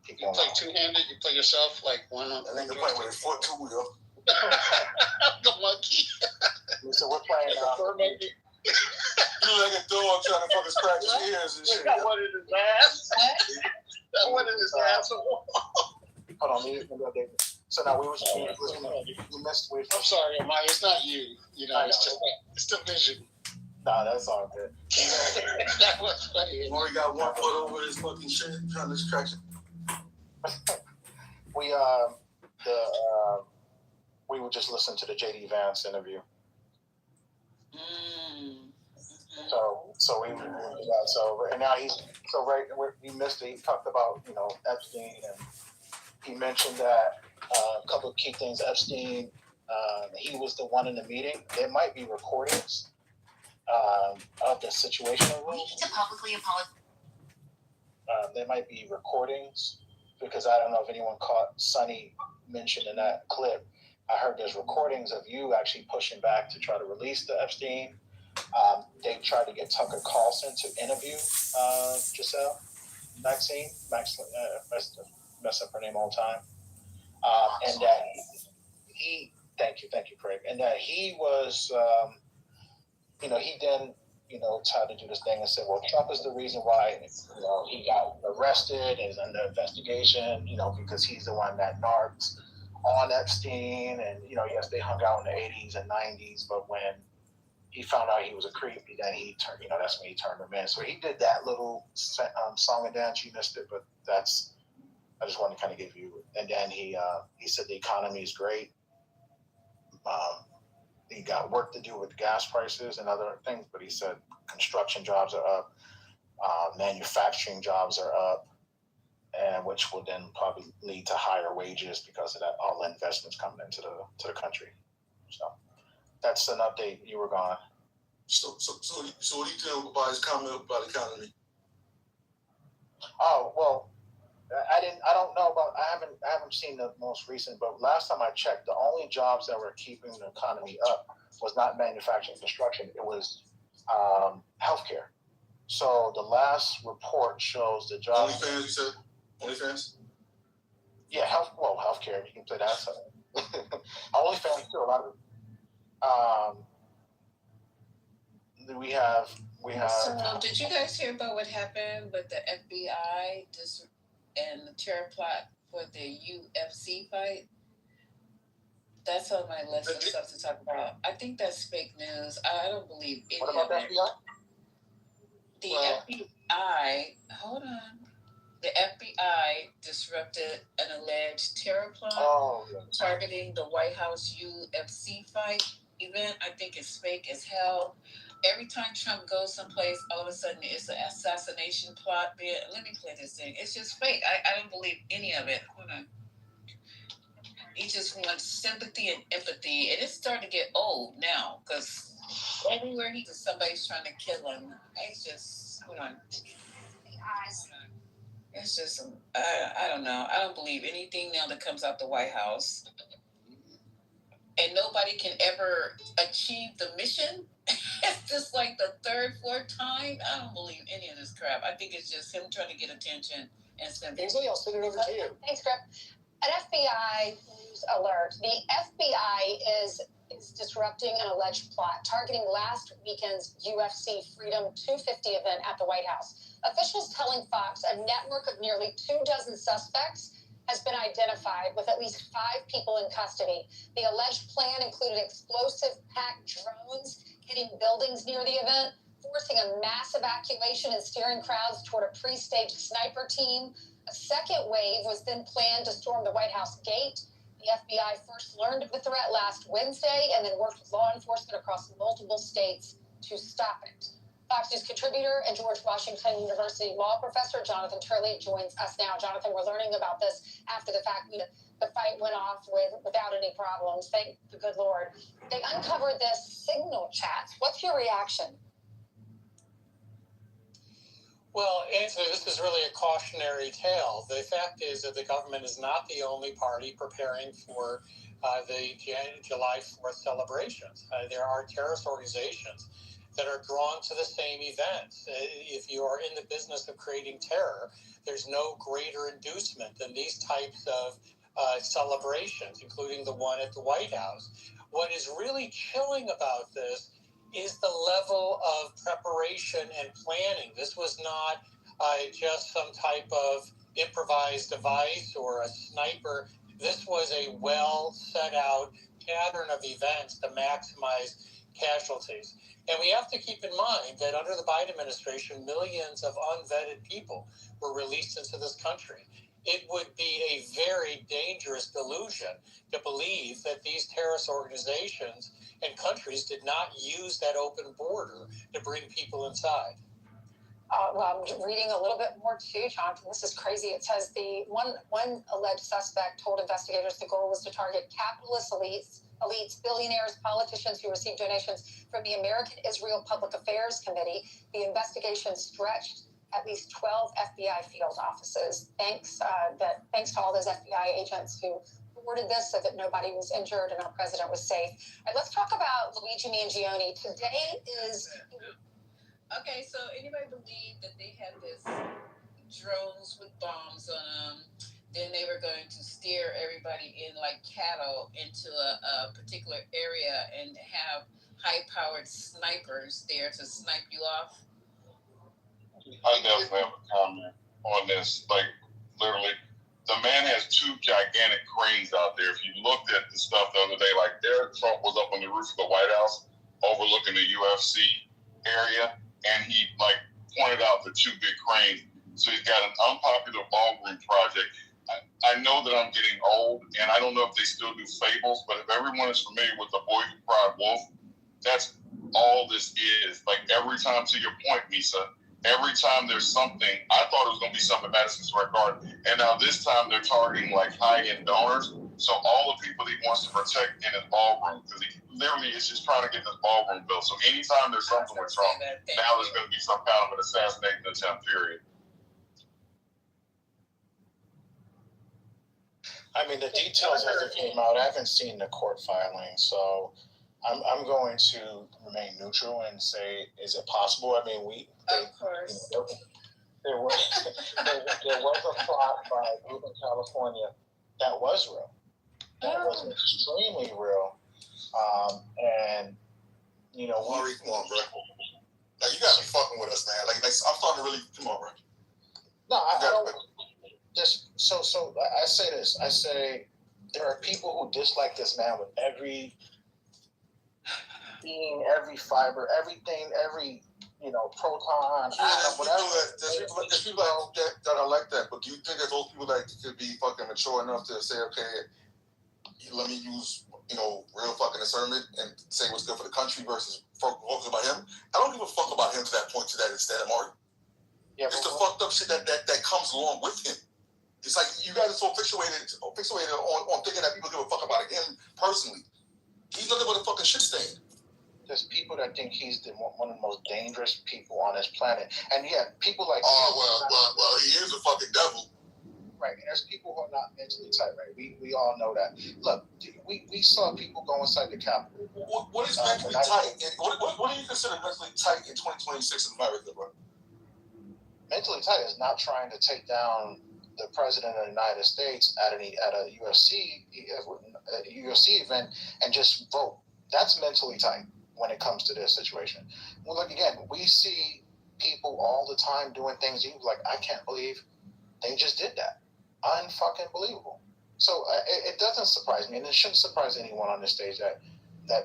You play two-handed. You play yourself like one. I think they play with a foot too, yo. The monkey. So we're playing. You like a dog trying to fucking scratch his ears and shit. Got one in his ass. Got one in his asshole. Hold on, maybe so now we missed. I'm sorry, Amaya. It's not you. It's the vision. Nah, that's all good. That was funny. Maury got one foot over his fucking shit, trying to scratch it. We would just listen to the JD Vance interview. So we and now we missed it. He talked about Epstein, and he mentioned that a couple of key things. Epstein, he was the one in the meeting. There might be recordings of the situation. We need to publicly apologize. There might be recordings because I don't know if anyone caught Sonny mentioned in that clip. I heard there's recordings of you actually pushing back to try to release the Epstein. They tried to get Tucker Carlson to interview Giselle Maxine. Mess up her name all the time. And that he, thank you, Craig. And that he was, he then, tried to do this thing and said, well, Trump is the reason why, he got arrested and is under investigation, because he's the one that narked on Epstein. And, yes, they hung out in the 80s and 90s, but when he found out he was a creep, then he turned, that's when he turned him in. So he did that little song and dance. You missed it, but I just wanted to kind of give you. And then he said the economy is great. He got work to do with gas prices and other things, but he said construction jobs are up, manufacturing jobs are up, and which will then probably lead to higher wages because of that, all the investments coming into the country. So that's an update. You were gone. So what do you think about his comment about the economy? Oh well, I don't know about. I haven't seen the most recent, but last time I checked, the only jobs that were keeping the economy up was not manufacturing and construction. It was healthcare. So the last report shows the jobs. OnlyFans, you said? OnlyFans? Yeah, healthcare. You can play that. So. OnlyFans too. A lot of. We have. So, did you guys hear about what happened with the FBI and the terror plot for the UFC fight? That's on my list of stuff to talk about. I think that's fake news. I don't believe any What about of the it. FBI? The FBI, hold on. The FBI disrupted an alleged terror plot targeting the White House UFC fight event. I think it's fake as hell. Every time Trump goes someplace, all of a sudden it's an assassination plot. Let me play this thing. It's just fake. I don't believe any of it. Hold on. He just wants sympathy and empathy, and it's starting to get old now because everywhere he goes, somebody's trying to kill him. It's just, hold on. It's just, I don't know. I don't believe anything now that comes out the White House. And nobody can ever achieve the mission. It's just like the third, fourth time. I don't believe any of this crap. I think it's just him trying to get attention and sympathy. Ainsley, I'll send it over to you. Thanks, Greg. An FBI news alert. The FBI is disrupting an alleged plot targeting last weekend's UFC Freedom 250 event at the White House. Officials telling Fox a network of nearly 24 suspects has been identified with at least 5 people in custody. The alleged plan included explosive packed drones hitting buildings near the event, forcing a mass evacuation and steering crowds toward a pre-staged sniper team. A second wave was then planned to storm the White House gate. The FBI first learned of the threat last Wednesday and then worked with law enforcement across multiple states to stop it. Fox News contributor and George Washington University law professor Jonathan Turley joins us now. Jonathan, we're learning about this after the fact. The fight went off without any problems. Thank the good Lord. They uncovered this signal chat. What's your reaction? Well, Ainsley, this is really a cautionary tale. The fact is that the government is not the only party preparing for the July 4th celebrations. There are terrorist organizations that are drawn to the same events. If you are in the business of creating terror, there's no greater inducement than these types of celebrations, including the one at the White House. What is really chilling about this is the level of preparation and planning. This was not just some type of improvised device or a sniper. This was a well set out pattern of events to maximize casualties. And we have to keep in mind that under the Biden administration, millions of unvetted people were released into this country. It would be a very dangerous delusion to believe that these terrorist organizations and countries did not use that open border to bring people inside. Well, I'm reading a little bit more too, Jonathan. This is crazy. It says the one alleged suspect told investigators the goal was to target capitalist elites, billionaires, politicians who received donations from the American Israel Public Affairs Committee. The investigation stretched at least 12 FBI field offices. Thanks to all those FBI agents who forwarded this so that nobody was injured and our president was safe. All right, let's talk about Luigi Mangione. Today is... Okay, so anybody believe that they had this drones with bombs on them? Then they were going to steer everybody in like cattle into a particular area and have high-powered snipers there to snipe you off? I definitely have a comment on this. Like, literally, the man has 2 gigantic cranes out there. If you looked at the stuff the other day, like Derek Trump was up on the roof of the White House overlooking the UFC area, and he like pointed out the 2 big cranes. So he's got an unpopular ballroom project. I know that I'm getting old, and I don't know if they still do fables, but if everyone is familiar with The Boy Who Cried Wolf, that's all this is. Like, every time, to your point, Misa, every time there's something, I thought it was going to be something in Madison Square Garden, and now this time they're targeting like high-end donors. So all the people he wants to protect in his ballroom, because he literally is just trying to get this ballroom built. So anytime there's something with Trump, now there's going to be some kind of an assassination attempt, period. I mean, the details as it came out, I haven't seen the court filing, so I'm going to remain neutral and say, is it possible? I mean, of course. There was a plot by a group in California that was real. That was extremely real. And, you know, Maury, come on, bro. Like, you gotta be fucking with us, man. Like I'm starting to really, come on, bro. No, I don't. Just so I say this. I say there are people who dislike this man with every being, every fiber, everything, every proton, atom, whatever. There's people that are like that, but do you think that those people could be fucking mature enough to say, okay, let me use real fucking discernment and say what's good for the country versus focus about him? I don't give a fuck about him to that point, to that extent, Amari. Yeah, it's the fucked up shit that comes along with him. It's like you guys are so fixated on thinking that people give a fuck about him personally. He's nothing but a fucking shit stain. There's people that think he's one of the most dangerous people on this planet, and people like. Well, he is a fucking devil. Right, and there's people who are not mentally tight. Right, we all know that. Look, we saw people go inside the Capitol. What is mentally tight? What do you consider mentally tight in 2026 in America, bro? Mentally tight is not trying to take down the president of the United States at a UFC event and just vote. That's mentally tight when it comes to this situation. Well, look, again, we see people all the time doing things you like, I can't believe they just did that. Unfucking believable. So it doesn't surprise me, and it shouldn't surprise anyone on this stage that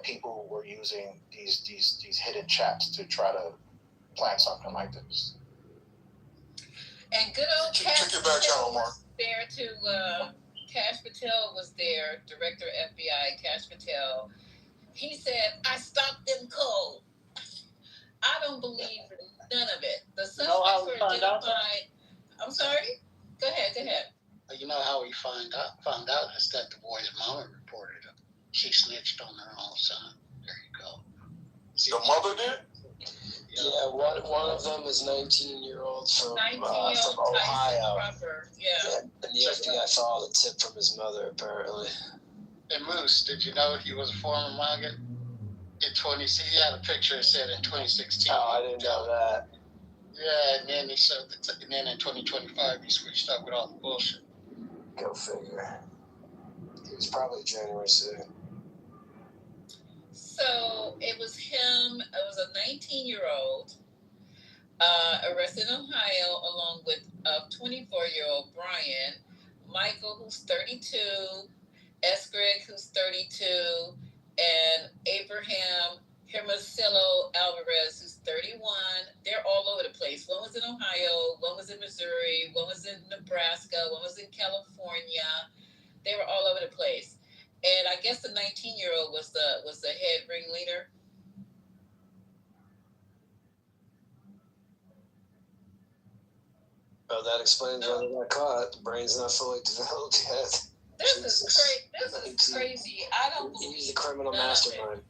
people were using these hidden chats to try to plan something like this. And good old Cash Patel was there to. Cash Patel was there, Director FBI Cash Patel. He said, "I stopped them cold." I don't believe none of it. The suspects were identified. I'm sorry. Go ahead. You know how we found out is that the boy's mama reported him. She snitched on her own son. There you go. Your mother did? Yeah, one of them is 19-year-old from Ohio. Yeah. And the FBI followed the tip from his mother, apparently. And Moose, did you know he was a former MAGA? He had a picture that said in 2016. Oh, I didn't know that. Yeah, and then and then in 2025 he switched up with all the bullshit. Go figure. He was probably a January 6th. So it was him. It was a 19-year-old arrested in Ohio, along with a 24-year-old Brian, Michael, who's 32, Esgreg, who's 32, and Abraham Hermosillo Alvarez, who's 31. They're all over the place. One was in Ohio, one was in Missouri, one was in Nebraska, one was in California. They were all over the place. And I guess the 19-year-old was the head ringleader. Oh, that explains why they got caught. The brain's not fully developed yet. This is crazy. I don't believe he's the criminal mastermind.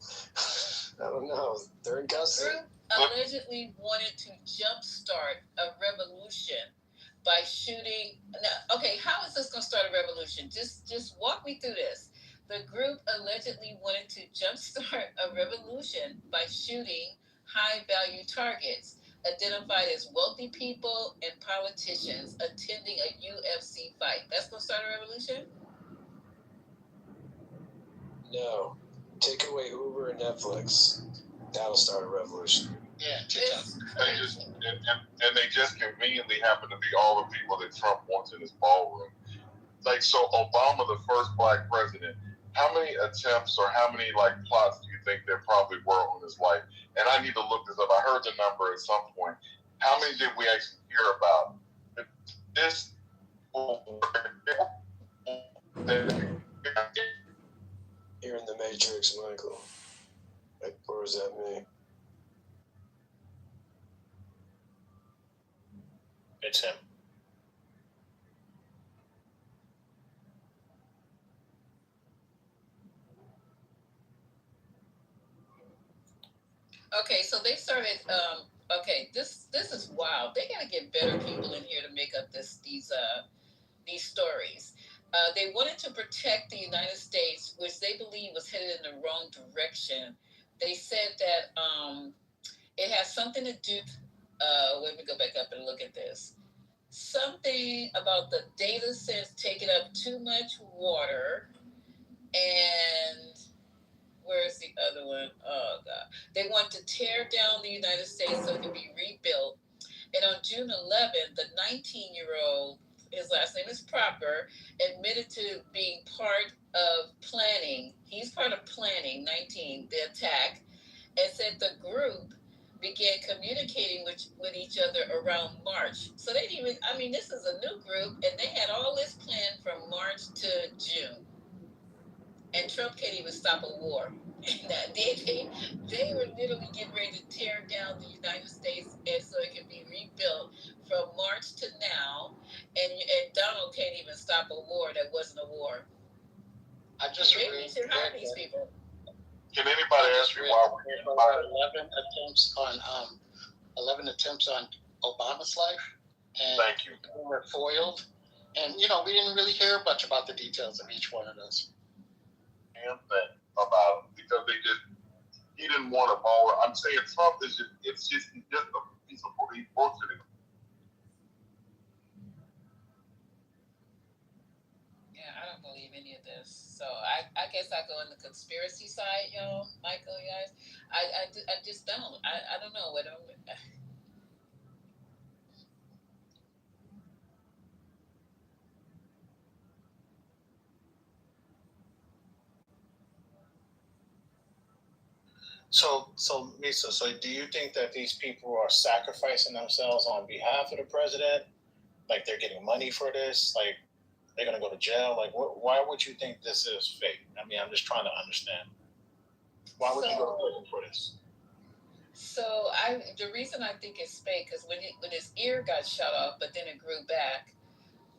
I don't know. They're in custody. The group allegedly wanted to jumpstart a revolution by shooting. Now, okay, how is this going to start a revolution? Just walk me through this. The group allegedly wanted to jumpstart a revolution by shooting high-value targets identified as wealthy people and politicians attending a UFC fight. That's going to start a revolution? No. Take away Uber and Netflix. That'll start a revolution. Yeah, they just conveniently happen to be all the people that Trump wants in his ballroom. Like, so Obama, the first black president, how many attempts or how many plots do you think there probably were on his life? And I need to look this up. I heard the number at some point. How many did we actually hear about? This. You're in the Matrix, Michael. Or is that me? It's him. Okay, so they started. Okay, this is wild. They gotta get better people in here to make up these stories. They wanted to protect the United States, which they believe was headed in the wrong direction. They said that it has something to do. Let me go back up and look at this. Something about the data sets taking up too much water, and where's the other one? Oh, God. They want to tear down the United States so it can be rebuilt. And on June 11th, the 19-year-old, his last name is Proper, admitted to being part of planning. He's part of planning 19, the attack, and said the group began communicating with each other around March. So they didn't even, I mean, this is a new group, and they had all this planned from March to June. And Trump can't even stop a war. They were literally getting ready to tear down the United States and so it can be rebuilt from March to now. And Donald can't even stop a war that wasn't a war. I just Maybe we should hire these people. Can anybody ask me why we're 11 attempts on Obama's life? And thank you. We were foiled. And, you know, we didn't really hear much about the details of each one of those. Damn thing about him because he didn't want a baller. I'm saying Trump is he's just a piece of bullshit. Yeah, I don't believe any of this. So I guess I go on the conspiracy side, y'all, Michael, guys. I just don't. I don't know what I'm. So Lisa, so do you think that these people are sacrificing themselves on behalf of the president? Like they're getting money for this? Like they're gonna go to jail? Like why would you think this is fake? I mean, I'm just trying to understand. Why would you go to prison for this? So the reason I think it's fake is when his ear got shot off, but then it grew back.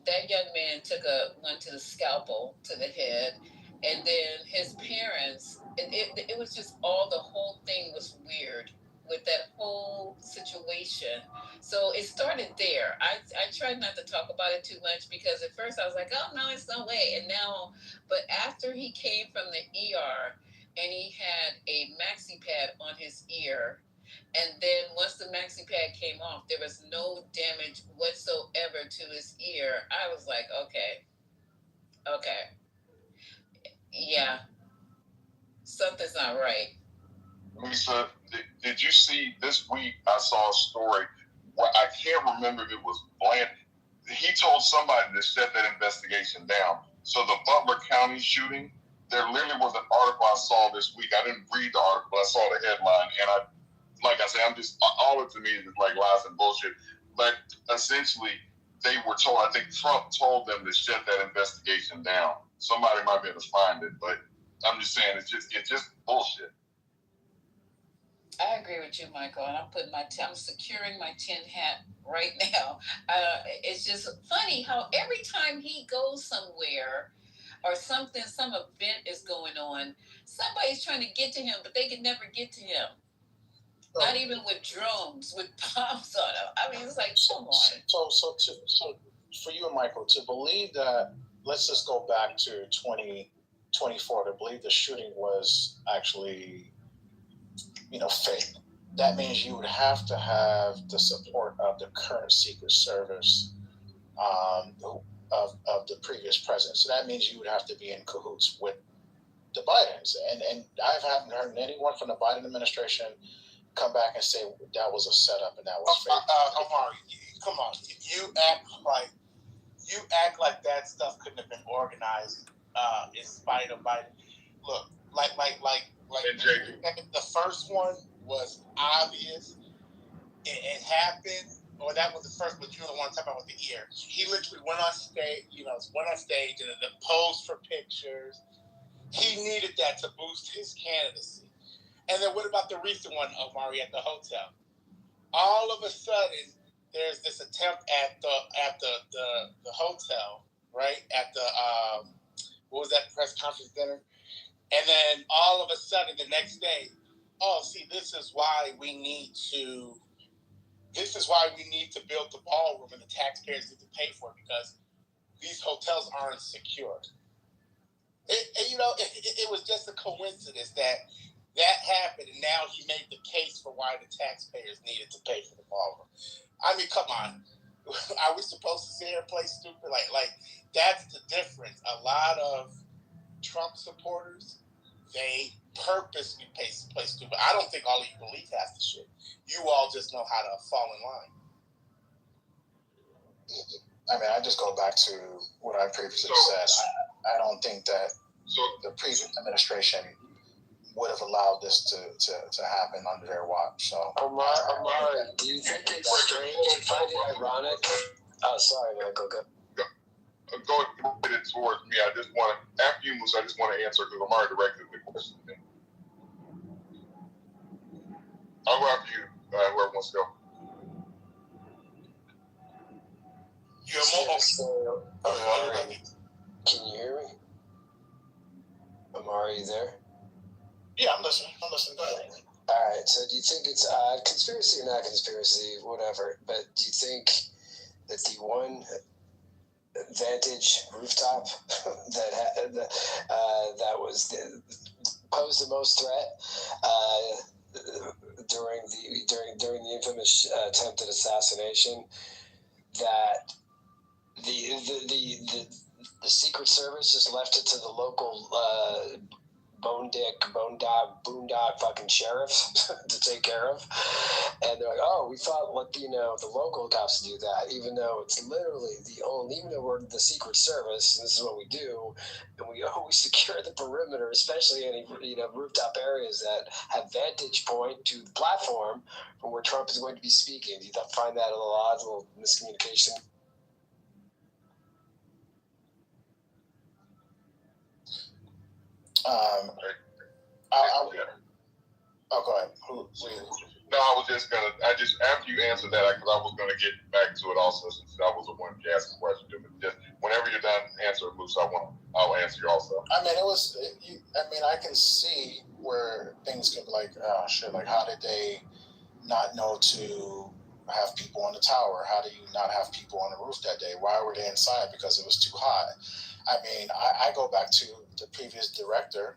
That young man took one to the scalpel to the head, and then his parents. It was just the whole thing was weird with that whole situation. So it started there. I tried not to talk about it too much because at first I was like, oh no, it's no way. And now, but after he came from the ER and he had a maxi pad on his ear. And then once the maxi pad came off, there was no damage whatsoever to his ear. I was like, okay. Yeah. Something's not right. Lisa, did you see this week? I saw a story. Well, I can't remember if it was Bland. He told somebody to shut that investigation down. So the Butler County shooting, there literally was an article I saw this week. I didn't read the article. I saw the headline, and like I said, I'm just all it to me is just like lies and bullshit. But essentially, they were told. I think Trump told them to shut that investigation down. Somebody might be able to find it, but I'm just saying it's just bullshit. I agree with you, Michael, and I'm securing my tin hat right now. It's just funny how every time he goes somewhere or some event is going on, somebody's trying to get to him, but they can never get to him. Not even with drones, with bombs on them. I mean, it's like, come on. So for you and Michael, to believe that, let's just go back to 2024, to believe the shooting was actually, fake. That means you would have to have the support of the current Secret Service of the previous president. So that means you would have to be in cahoots with the Bidens. And I haven't heard anyone from the Biden administration come back and say that was a setup and that was fake. Omari, come on. You act like that stuff couldn't have been organized in spite of Biden. Look, like the first one was obvious. It happened, or that was the first, but you're the one talking about with the ear. He literally went on stage, and then posed for pictures. He needed that to boost his candidacy. And then what about the recent one, Omari, at the hotel? All of a sudden, there's this attempt at the hotel, right? At the what was that press conference dinner? And then all of a sudden, the next day, this is why we need to build the ballroom, and the taxpayers need to pay for it because these hotels aren't secure. It was just a coincidence that happened, and now he made the case for why the taxpayers needed to pay for the ballroom. I mean, come on. Are we supposed to sit here and play stupid? Like that's the difference. A lot of Trump supporters, they purposely play stupid. I don't think all of you believe half the shit. You all just know how to fall in line. I mean, I just go back to what I previously said. I don't think that the previous administration would have allowed this to happen under their watch. So, Omar, do you think it's strange? Do you find it ironic? Oh, sorry, Michael. Go it towards me. I just want to, after you, Moose, I just want to answer because Omar directed the question. I'll go after you, whoever wants to go. Omari, can you hear me? Omar, are you there? Yeah, I'm listening. Go ahead. All right. So, do you think it's conspiracy or not conspiracy, whatever? But do you think that the one Vantage rooftop that was posed the most threat during the infamous attempted assassination, that the Secret Service just left it to the local boondock fucking sheriff to take care of, and they're like, oh, we thought the local cops do that, even though it's literally even though we're the Secret Service, and this is what we do, and we always secure the perimeter, especially any rooftop areas that have vantage point to the platform from where Trump is going to be speaking. Do you find that a little odd, a little miscommunication? Go ahead. No, after you answered that, because I was gonna get back to it also, since I was the one to ask the question. But just whenever you're done answering, Moose, I'll answer you also. I mean, I can see where things could be like, oh shit, like how did they not know to have people on the tower? How do you not have people on the roof that day? Why were they inside? Because it was too hot. I mean, I go back to the previous director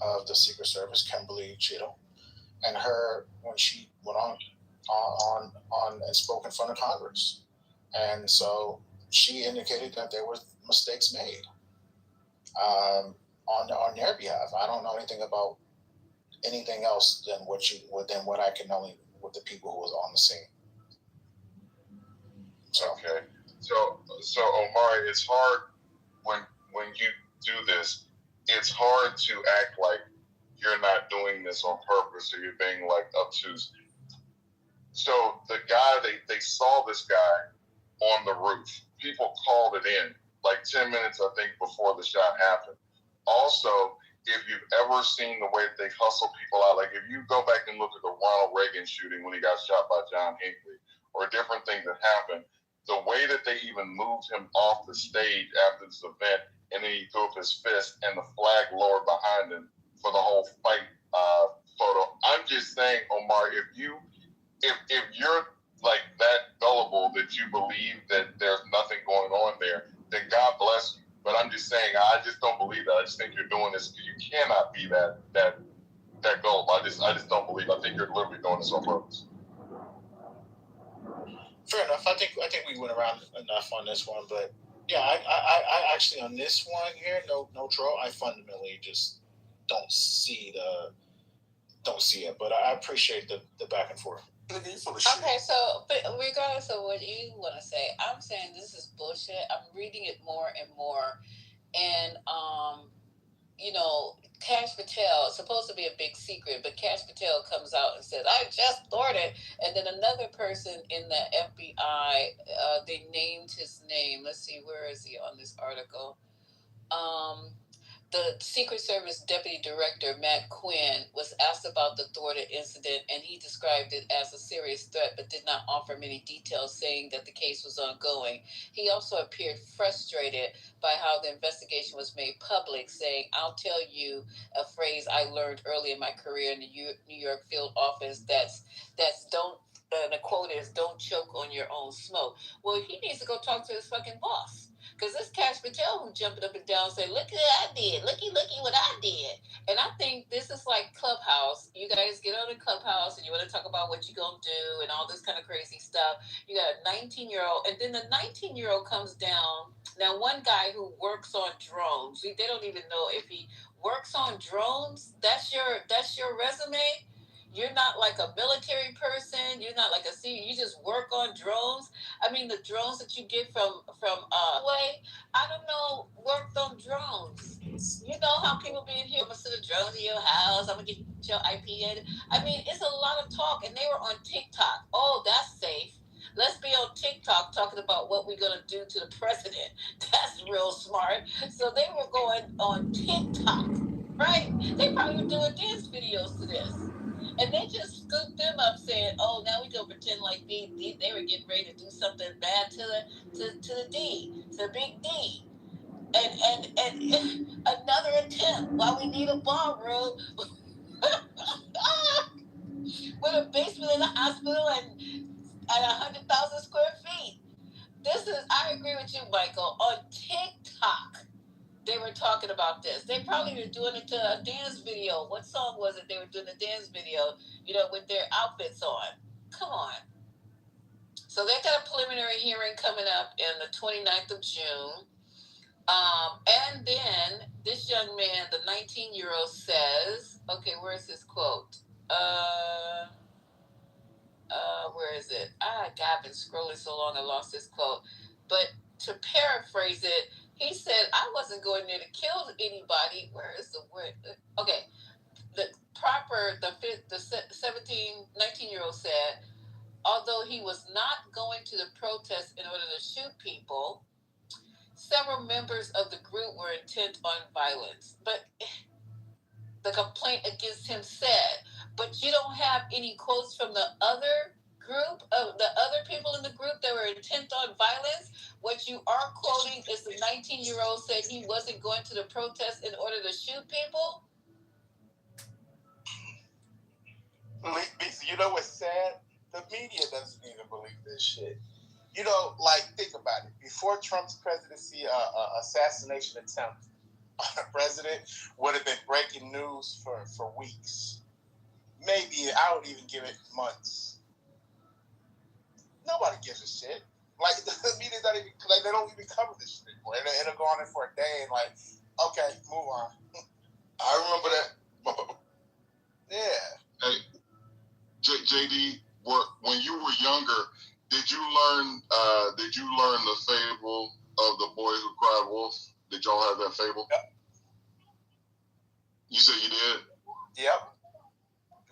of the Secret Service, Kimberly Cheatham, and her when she went on and spoke in front of Congress, and so she indicated that there were mistakes made on their behalf. I don't know anything about anything else than what I can only with the people who was on the scene. So. Okay, so Omari, it's hard when you do this. It's hard to act like you're not doing this on purpose or you're being like obtuse. So the guy, they saw this guy on the roof. People called it in like 10 minutes, I think, before the shot happened. Also, if you've ever seen the way that they hustle people out, like if you go back and look at the Ronald Reagan shooting when he got shot by John Hinckley, or different things that happened, the way that they even moved him off the stage after this event, and then he threw up his fist and the flag lowered behind him for the whole fight photo. I'm just saying, Omar, if you're like that gullible that you believe that there's nothing going on there, then God bless you. But I'm just saying, I just don't believe that. I just think you're doing this because you cannot be that gullible. I just don't believe. I think you're literally doing this on purpose. Fair enough. I think we went around enough on this one, but yeah, I actually on this one here, no troll. I fundamentally just don't see it, but I appreciate the back and forth. Okay, so but regardless of what you want to say, I'm saying this is bullshit. I'm reading it more and more, and Kash Patel, it's supposed to be a big secret, but Kash Patel comes out and says, I just thought it. And then another person in the FBI, they named his name. Let's see, where is he on this article? The Secret Service Deputy Director, Matt Quinn, was asked about the thwarted incident, and he described it as a serious threat, but did not offer many details, saying that the case was ongoing. He also appeared frustrated by how the investigation was made public, saying, I'll tell you a phrase I learned early in my career in the New York field office that's don't, the quote is, don't choke on your own smoke. Well, he needs to go talk to his fucking boss. Because this Kash Patel who jumped up and down and said, look what I did. Looky what I did. And I think this is like Clubhouse. You guys get on the Clubhouse and you want to talk about what you're going to do and all this kind of crazy stuff. You got a 19-year-old. And then the 19-year-old comes down. Now, one guy who works on drones, they don't even know if he works on drones. That's your resume. You're not like a military person. You're not like a senior. You just work on drones. I mean, the drones that you get from way, I don't know, worked on drones. You know how people be in here, I'm gonna send a drone to your house. I'm gonna get your IP. I mean, it's a lot of talk, and they were on TikTok. Oh, that's safe. Let's be on TikTok talking about what we're gonna do to the president. That's real smart. So they were going on TikTok, right? They probably were doing dance videos to this. And they just scooped them up saying, oh, now we go pretend like they were getting ready to do something bad to the D, to the big D. And another attempt while we need a ballroom with a basement in a hospital and 100,000 square feet. I agree with you, Michael. On TikTok, they were talking about this. They probably were doing it to a dance video. What song was it? They were doing a dance video, with their outfits on. Come on. So they got a preliminary hearing coming up in the 29th of June. And then this young man, the 19-year-old, says, okay, where's his quote? Where is it? God, I've been scrolling so long I lost this quote. But to paraphrase it, he said, I wasn't going there to kill anybody. Where is the word? Okay. The 19-year-old said, although he was not going to the protest in order to shoot people, several members of the group were intent on violence. But the complaint against him said, but you don't have any quotes from the other group, of the other people in the group that were intent on violence. What you are quoting is the 19-year-old said he wasn't going to the protest in order to shoot people. You know what's sad? The media doesn't even believe this shit. Think about it. Before Trump's presidency, assassination attempt on a president would have been breaking news for weeks. Maybe I would even give it months. Nobody gives a shit. The media's not even, they don't even cover this shit anymore. It'll go on there for a day and okay, move on. I remember that. Yeah. Hey, JD, when you were younger, did you learn the fable of the boy who cried wolf? Did y'all have that fable? Yep. You said you did? Yep.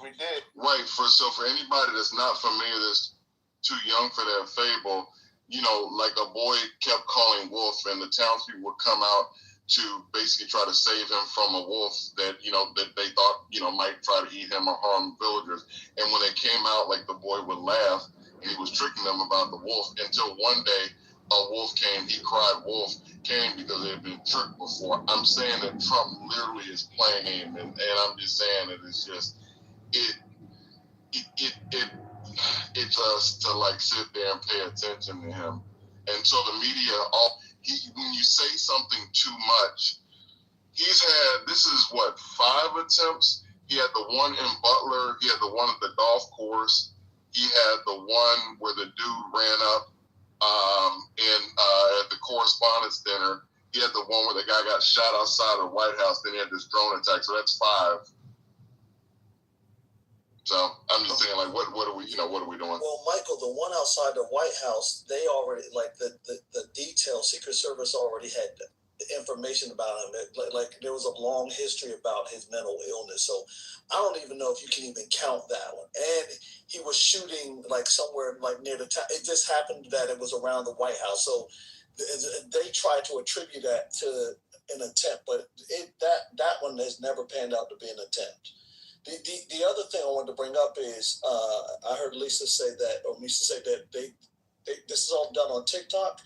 We did. Right. So for anybody that's not familiar, that's too young for that fable, a boy kept calling wolf, and the townspeople would come out to basically try to save him from a wolf that they thought might try to eat him or harm villagers. And when they came out, the boy would laugh, and he was tricking them about the wolf, until one day a wolf came. He cried wolf, came because they had been tricked before. I'm saying that Trump literally is playing him, and I'm just saying that it's just it's us to sit there and pay attention to him. And so the media, when you say something too much, he's had, this is 5 attempts. He had the one in Butler. He had the one at the golf course. He had the one where the dude ran up at the Correspondents' Dinner. He had the one where the guy got shot outside the White House. Then he had this drone attack. So that's 5. So I'm just saying, what are we doing? Well, Michael, the one outside the White House, they already, the detail, Secret Service already had information about him. There was a long history about his mental illness. So I don't even know if you can even count that one. And he was shooting somewhere near the town. It just happened that it was around the White House. So they tried to attribute that to an attempt, but that one has never panned out to be an attempt. The other thing I wanted to bring up is I heard Misa say that this is all done on TikTok.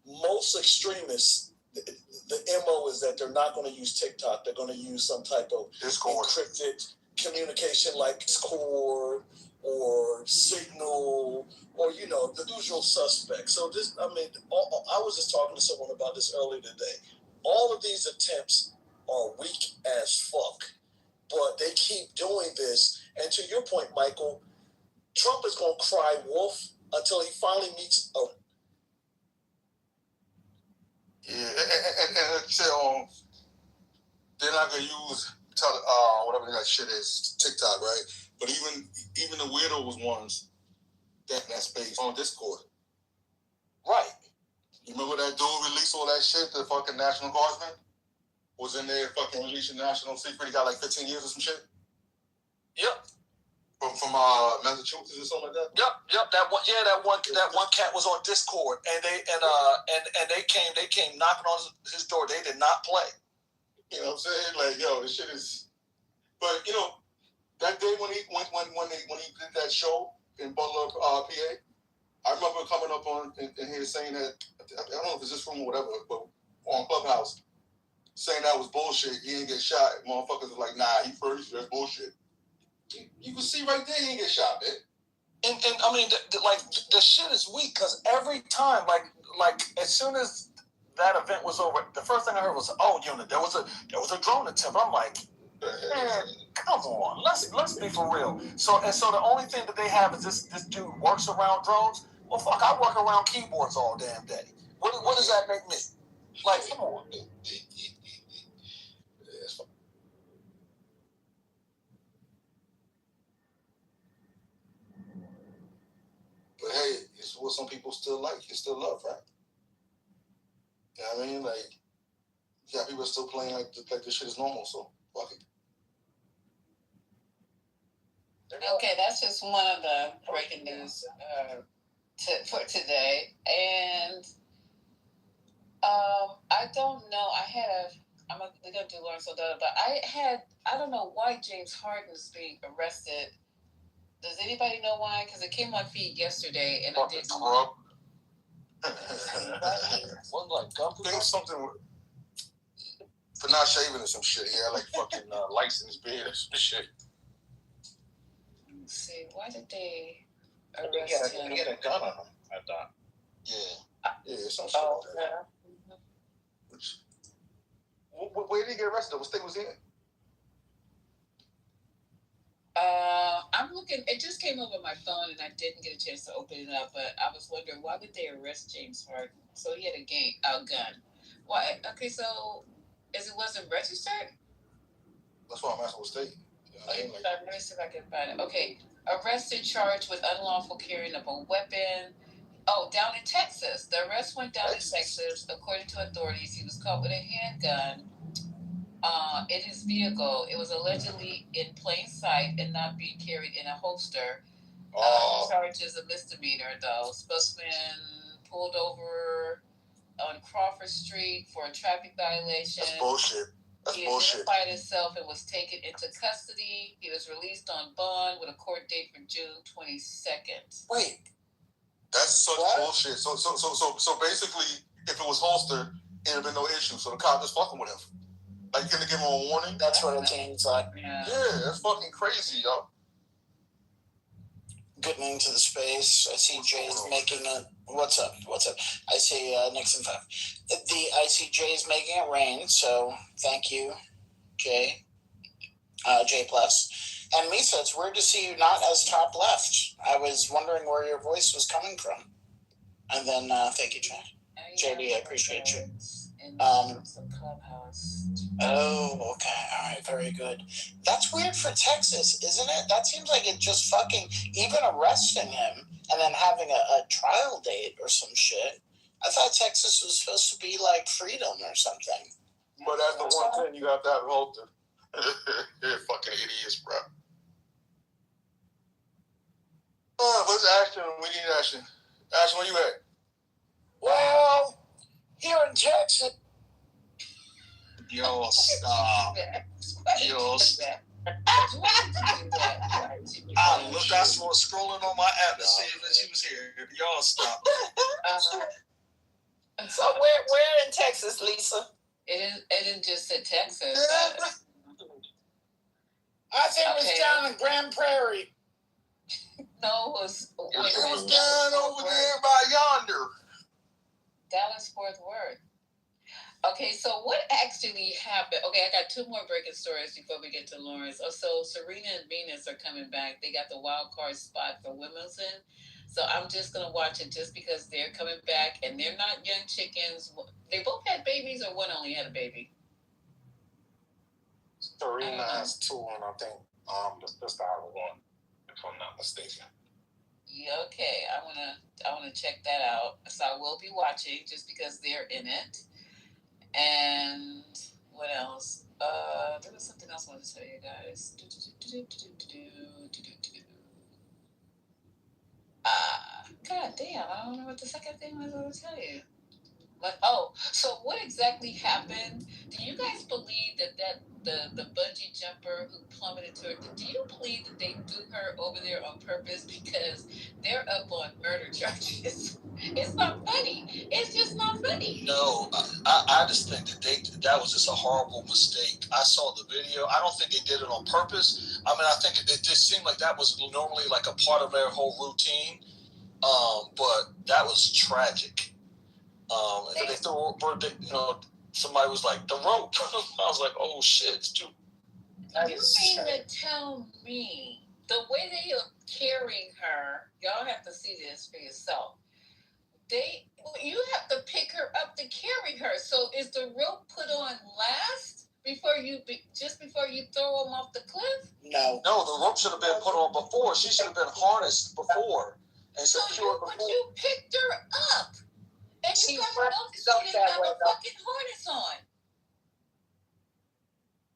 Most extremists, the MO is that they're not going to use TikTok. They're going to use some type of encrypted communication like Discord or Signal or the usual suspects. So I was just talking to someone about this earlier today. All of these attempts are weak as fuck. But they keep doing this. And to your point, Michael, Trump is going to cry wolf until he finally meets a... Yeah, and they're not going to use whatever that shit is, TikTok, right? But even the weirdos ones that in that space on Discord. Right. You remember that dude released all that shit, the fucking National Guardsman? Was in there fucking releasing national secret. He got like 15 years or some shit? Yep. From Massachusetts or something like that? Yep. That one cat was on Discord and they came knocking on his door. They did not play. You know what I'm saying? Like, yo, this shit is. But you know, that day when he did that show in Butler, PA, I remember coming up on in here saying that, I don't know if it's this room or whatever, but on Clubhouse, saying that was bullshit. He didn't get shot. Motherfuckers were like, nah, he first. That's bullshit. You can see right there he didn't get shot, man. And I mean, the shit is weak because every time, like as soon as that event was over, the first thing I heard was, "Oh, unit, there was a drone attempt." I'm like, man, come on, let's be for real. So the only thing that they have is this dude works around drones. Well, fuck, I work around keyboards all damn day. What does that make me? Like, come on. But hey, it's what some people still like. You still love, right? You know what I mean? Like, yeah, people are still playing like this shit is normal, so fuck it. Okay, that's just one of the breaking news for today. And I don't know. I'm going to do Lawrence O'Donnell, but I don't know why James Harden is being arrested. Does anybody know why? Because it came on feed yesterday, and I didn't. I think something for not shaving or some shit. He had like fucking lice in his beard or some shit. Let's see. Why did they arrest him? He had a gun on him, I thought. Yeah, some shit like that. Where did he get arrested? What state was he in? I'm looking. It just came over my phone, and I didn't get a chance to open it up. But I was wondering, why would they arrest James Harden? So he had a gun. Why? Okay, so it wasn't registered. That's why I'm asking what state. Let me see if I can find it. Okay, arrested, charged with unlawful carrying of a weapon. Oh, down in Texas. The arrest went down in Texas. According to authorities, he was caught with a handgun in his vehicle. It was allegedly in plain sight and not being carried in a holster. Charge is a misdemeanor, though. Spokesman pulled over on Crawford Street for a traffic violation. That's bullshit. He identified himself and was taken into custody. He was released on bond with a court date for June 22nd. Wait. That's such bullshit. So basically, if it was holstered, it would have been no issue. So the cop just fucking with him. Like, you gonna give him a warning? That's what it seems like. Yeah, that's fucking crazy, yo. Good morning to the space. I see Jay's making it. What's up? I see Nixon 5. I see Jay's making it rain, so thank you, Jay. J+. And Misa, it's weird to see you not as top left. I was wondering where your voice was coming from. And then, thank you, Jay. JD, I appreciate you. Oh, okay. All right. Very good. That's weird for Texas, isn't it? That seems like it just fucking, even arresting him and then having a trial date or some shit. I thought Texas was supposed to be like freedom or something. But that's the one thing you have to have holster. They're fucking idiots, bro. What's Ashton? We need Ashton. Ashton, where you at? Well, here in Texas. Yo, stop. I was scrolling on my app to see if she was here. Y'all stop. So where in Texas, Lisa? It didn't just say Texas. I think it was down in Grand Prairie. No, it was down over there by yonder. Dallas Fort Worth. Okay, so what actually happened? Okay, I got two more breaking stories before we get to Lawrence. Oh, so Serena and Venus are coming back. They got the wild card spot for Wimbledon. So I'm just going to watch it just because they're coming back and they're not young chickens. They both had babies or one only had a baby? Serena has 2, and I think the style one, if I'm not mistaken. Yeah, okay. I wanna check that out. So I will be watching just because they're in it. And what else? There was something else I wanted to tell you guys. God damn, I don't know what the second thing was I was going to tell you. But so what exactly happened? Do you guys believe that the bungee jumper who plummeted to her? Do you believe that they threw her over there on purpose because they're up on murder charges? It's not funny. It's just not funny. No, I just think that was just a horrible mistake. I saw the video. I don't think they did it on purpose. I mean, I think it just seemed like that was normally like a part of their whole routine. But that was tragic. They threw, somebody was like, the rope. I was like, oh shit, it's too. You mean to tell me the way they are carrying her? Y'all have to see this for yourself. You have to pick her up to carry her. So is the rope put on last just before you throw them off the cliff? No, the rope should have been put on before. She should have been harnessed before and secured before. But you picked her up. And you got to know she didn't have a fucking harness on.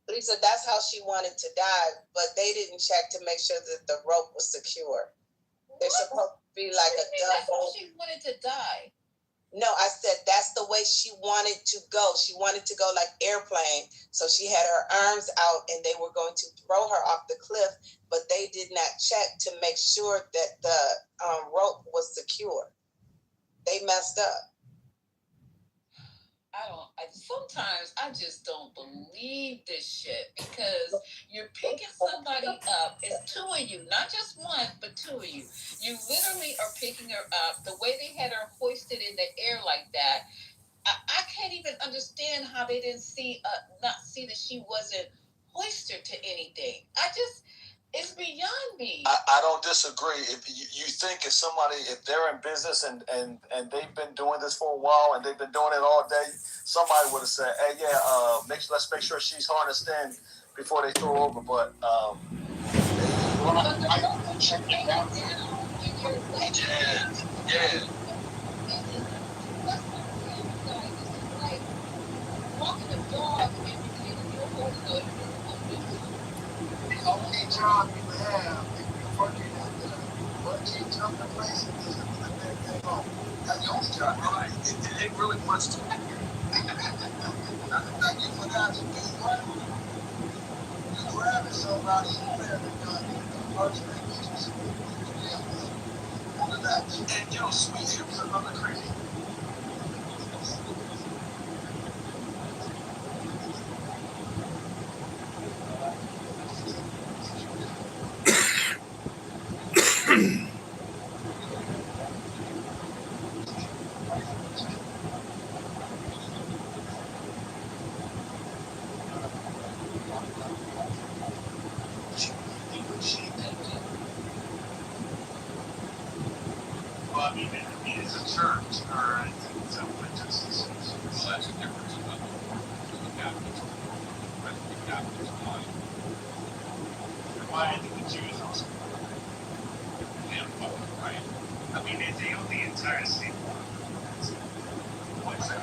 Lisa, that's how she wanted to die, but they didn't check to make sure that the rope was secure. They're supposed to be like a double. That's how she wanted to die. No, I said that's the way she wanted to go. She wanted to go like airplane. So she had her arms out and they were going to throw her off the cliff, but they did not check to make sure that the rope was secure. They messed up. Sometimes I just don't believe this shit because you're picking somebody up. It's 2 of you, not just one, but 2 of you. You literally are picking her up. The way they had her hoisted in the air like that, I can't even understand how they didn't not see that she wasn't hoisted to anything. It's beyond me. I don't disagree. If you think if they're in business and they've been doing this for a while and they've been doing it all day, somebody would have said, "Hey, yeah, let's make sure she's harnessed in before they throw over." But yeah. Walking the dog and you're holding the only job you have if you're working at the bungee jumping place is to put that thing on. That's the only job. Right. It really wants to. That's the thing you forgot to do, right? You grabbing somebody in there and first thing you just one of that. And sweet, it was another crazy. It's a church, all right. So that's a difference. Why I think the Jews also right? I mean, they own the entire city. What's that?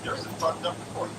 There's a fucked up report.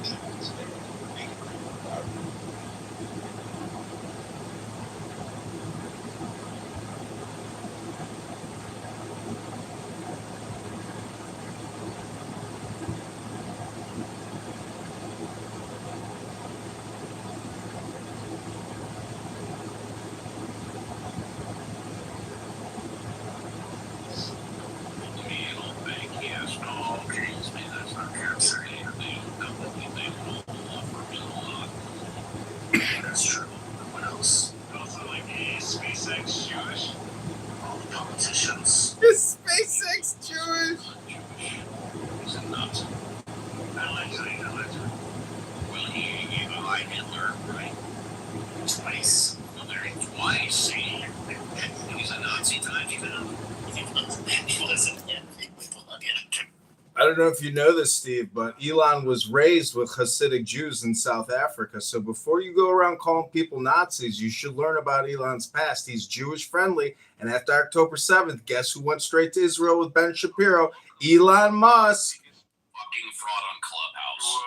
I don't know if you know this, Steve, but Elon was raised with Hasidic Jews in South Africa. So before you go around calling people Nazis, you should learn about Elon's past. He's Jewish friendly. And after October 7th, guess who went straight to Israel with Ben Shapiro? Elon Musk. Fucking fraud on Clubhouse.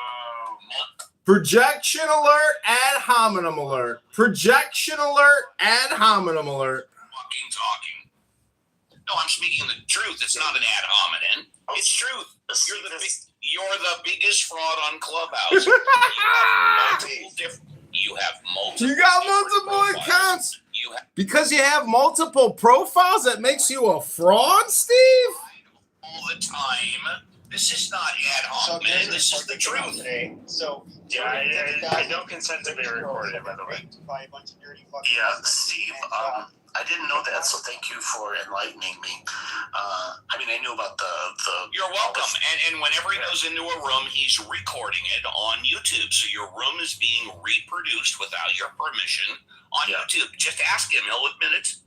Projection alert, ad hominem alert. Projection alert, ad hominem alert. Fucking talking. No, I'm speaking the truth. It's not an ad hominem. It's truth. You're the biggest fraud on Clubhouse. You have multiple. You got multiple accounts. Because you have multiple profiles, that makes you a fraud, Steve? All the time. This is not ad hominem. This is the truth. So I don't consent to be recorded, by the way. Yeah, Steve. I didn't know that, so thank you for enlightening me. I mean, I knew about the. You're welcome. And whenever he goes into a room, he's recording it on YouTube. So your room is being reproduced without your permission on YouTube. Just ask him; he'll admit it.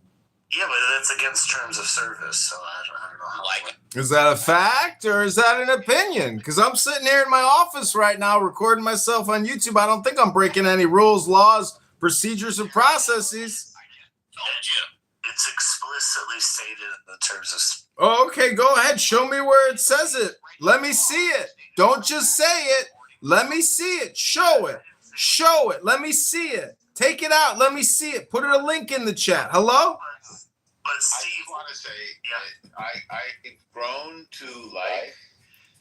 Yeah, but that's against terms of service, so I don't know how. Like, is that a fact or is that an opinion? Because I'm sitting here in my office right now recording myself on YouTube. I don't think I'm breaking any rules, laws, procedures, or processes. It's explicitly stated in the terms of. Oh, okay, go ahead. Show me where it says it. Let me see it. Don't just say it. Let me see it. Show it. Show it. Let me see it. Take it out. Let me see it. Put a link in the chat. Hello? But Steve, I want to say, I've grown to like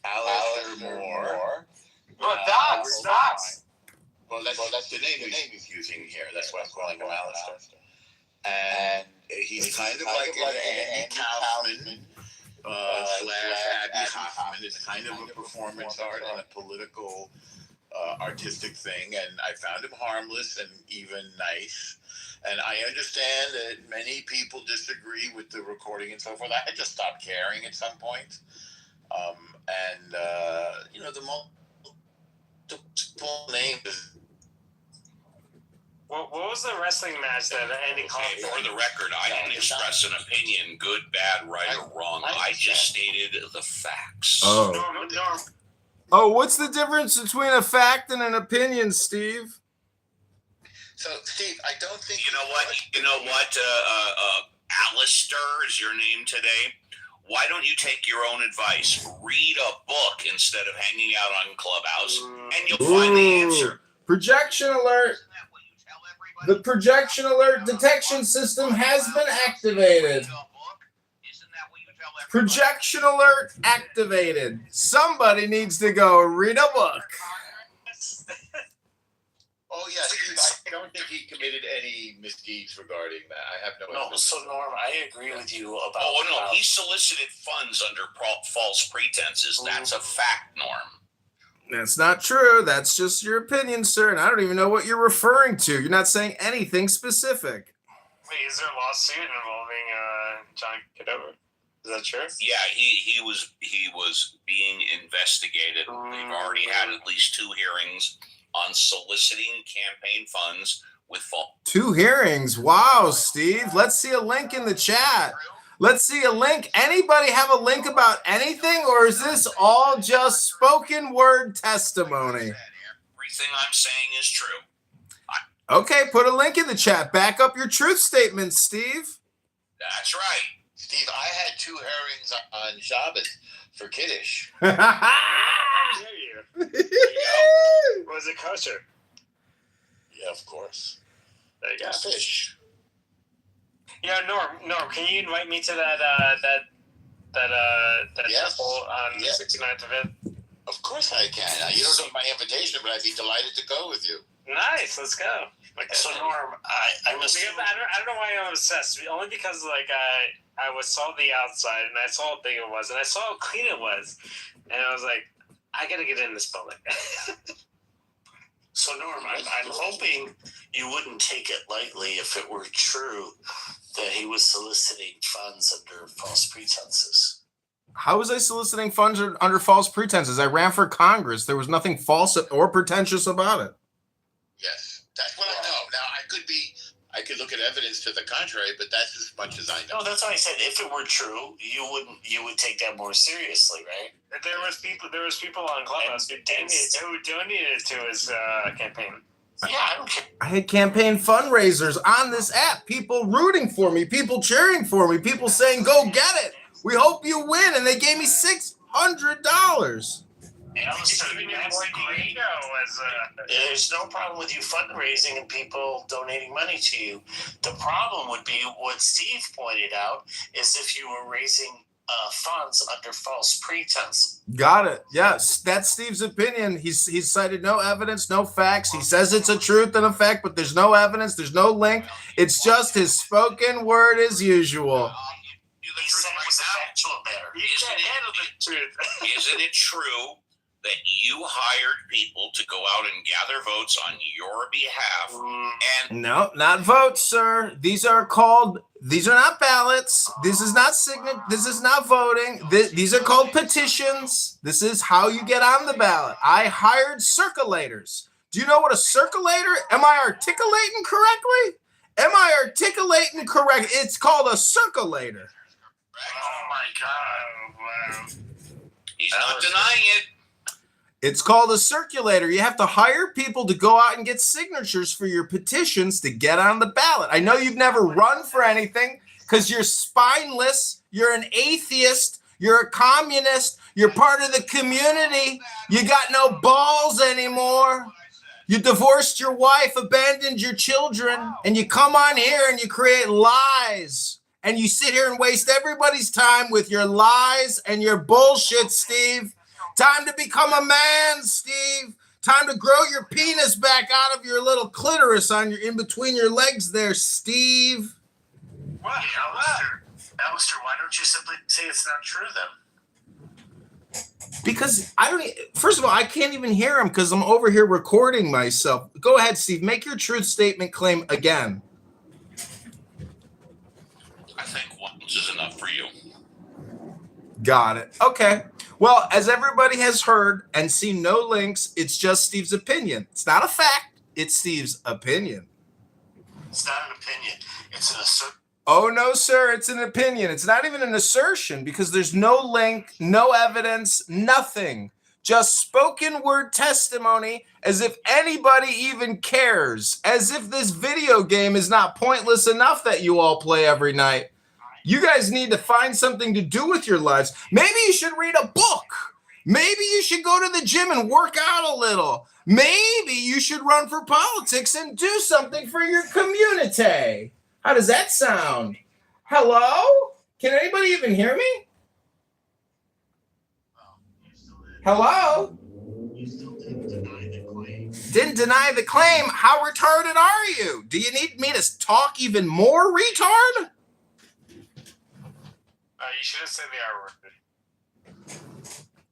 Alistair Moore. But that's. Well, that's the name he's using here. That's why I'm calling him Alistair. And he's kind of like an Andy Kaufman / Abby Hoffman. It's kind of a performance art and a political, artistic thing. And I found him harmless and even nice. And I understand that many people disagree with the recording and so forth. I just stopped caring at some point. The multiple names. What was the wrestling match that Andy Kaufman? For the record, I didn't express an opinion, good, bad, right, or wrong. I just stated the facts. Oh. Oh, what's the difference between a fact and an opinion, Steve? So, Steve, I don't think you know what. Alistair is your name today. Why don't you take your own advice? Read a book instead of hanging out on Clubhouse, and you'll find the answer. Projection alert. The projection alert detection system has been activated. Projection alert activated. Somebody needs to go read a book. Oh, yeah, Steve, I don't think he committed any misdeeds regarding that. I have no evidence. So, Norm, I agree with you about... Oh, no, he solicited funds under false pretenses. That's a fact, Norm. That's not true. That's just your opinion, sir. And I don't even know what you're referring to. You're not saying anything specific. Wait, is there a lawsuit involving John Kitover? Is that true? Yeah, he was being investigated. They've already had at least 2 hearings on soliciting campaign funds with false. 2 hearings. Wow, Steve. Let's see a link in the chat. Let's see a link. Anybody have a link about anything, or is this all just spoken word testimony? Everything I'm saying is true. Okay, put a link in the chat. Back up your truth statement, Steve. That's right. Steve, I had 2 hearings on Shabbos for Kiddush. Was it kosher? Yeah, of course. There you go. Fish. Yeah, Norm, can you invite me to that temple on the 69th of it? Of course I can. You don't need my invitation, but I'd be delighted to go with you. Nice, let's go. Okay. So Norm, I'm assuming... I don't know why I'm obsessed. Only because I saw the outside and I saw how big it was and I saw how clean it was, and I was like, I gotta get in this building. So Norm, I'm hoping you wouldn't take it lightly if it were true that he was soliciting funds under false pretenses. How was I soliciting funds under false pretenses? I ran for Congress. There was nothing false or pretentious about it. Yes, that's what I know. Now, I I could look at evidence to the contrary, but that's as much as I know. No, that's why I said if it were true, you would take that more seriously, right? There was people on Clubhouse who donated to his campaign. Yeah, I don't care. I had campaign fundraisers on this app. People rooting for me, people cheering for me, people saying, "Go get it. We hope you win," and they gave me $600. There's no problem with you fundraising and people donating money to you. The problem would be what Steve pointed out is if you were raising funds under false pretense. Got it. Yes, that's Steve's opinion. He's cited no evidence, no facts. He says it's a truth and a fact, but there's no evidence, there's no link. It's just his spoken word as usual. He said it was a factual matter. You can't handle the truth. Isn't it true that you hired people to go out and gather votes on your behalf? And no, not votes, sir. These are not ballots. This is not This is not voting. These are called petitions. This is how you get on the ballot. I hired circulators. Do you know what a circulator? Am I articulating correctly? It's called a circulator. Oh my God. Wow. he's not denying it. It's called a circulator. You have to hire people to go out and get signatures for your petitions to get on the ballot. I know you've never run for anything because you're spineless. You're an atheist. You're a communist. You're part of the community. You got no balls anymore. You divorced your wife, abandoned your children, and you come on here and you create lies. And you sit here and waste everybody's time with your lies and your bullshit, Steve. Time to become a man, Steve. Time to grow your penis back out of your little clitoris in between your legs there, Steve. What? Alistair, why don't you simply say it's not true then? Because first of all, I can't even hear him because I'm over here recording myself. Go ahead, Steve. Make your truth statement claim again. I think once is enough for you. Got it. Okay. Well, as everybody has heard and seen no links, it's just Steve's opinion. It's not a fact. It's Steve's opinion. It's not an opinion. It's an assertion. Oh, no, sir. It's an opinion. It's not even an assertion because there's no link, no evidence, nothing. Just spoken word testimony as if anybody even cares. As if this video game is not pointless enough that you all play every night. You guys need to find something to do with your lives. Maybe you should read a book. Maybe you should go to the gym and work out a little. Maybe you should run for politics and do something for your community. How does that sound? Hello? Can anybody even hear me? Hello? Didn't deny the claim. How retarded are you? Do you need me to talk even more, retard? You should have said the R word.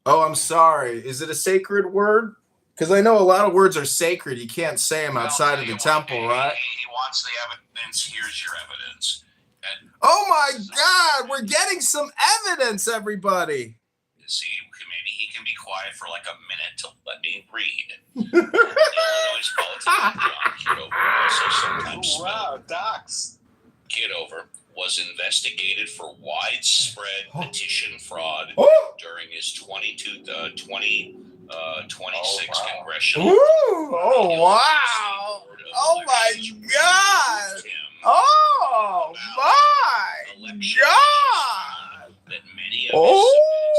Oh, I'm sorry. Is it a sacred word? Because I know a lot of words are sacred. You can't say them outside of the temple, right? He wants the evidence. Here's your evidence. And oh, my God. We're getting some evidence, everybody. See, maybe he can be quiet for like a minute to let me read. Illinois politician John Kitover, also sometimes spelled docs. Kitover, was investigated for widespread petition fraud during his 2026 congressional. Oh, wow. Oh, my God. Oh, my God. That many of his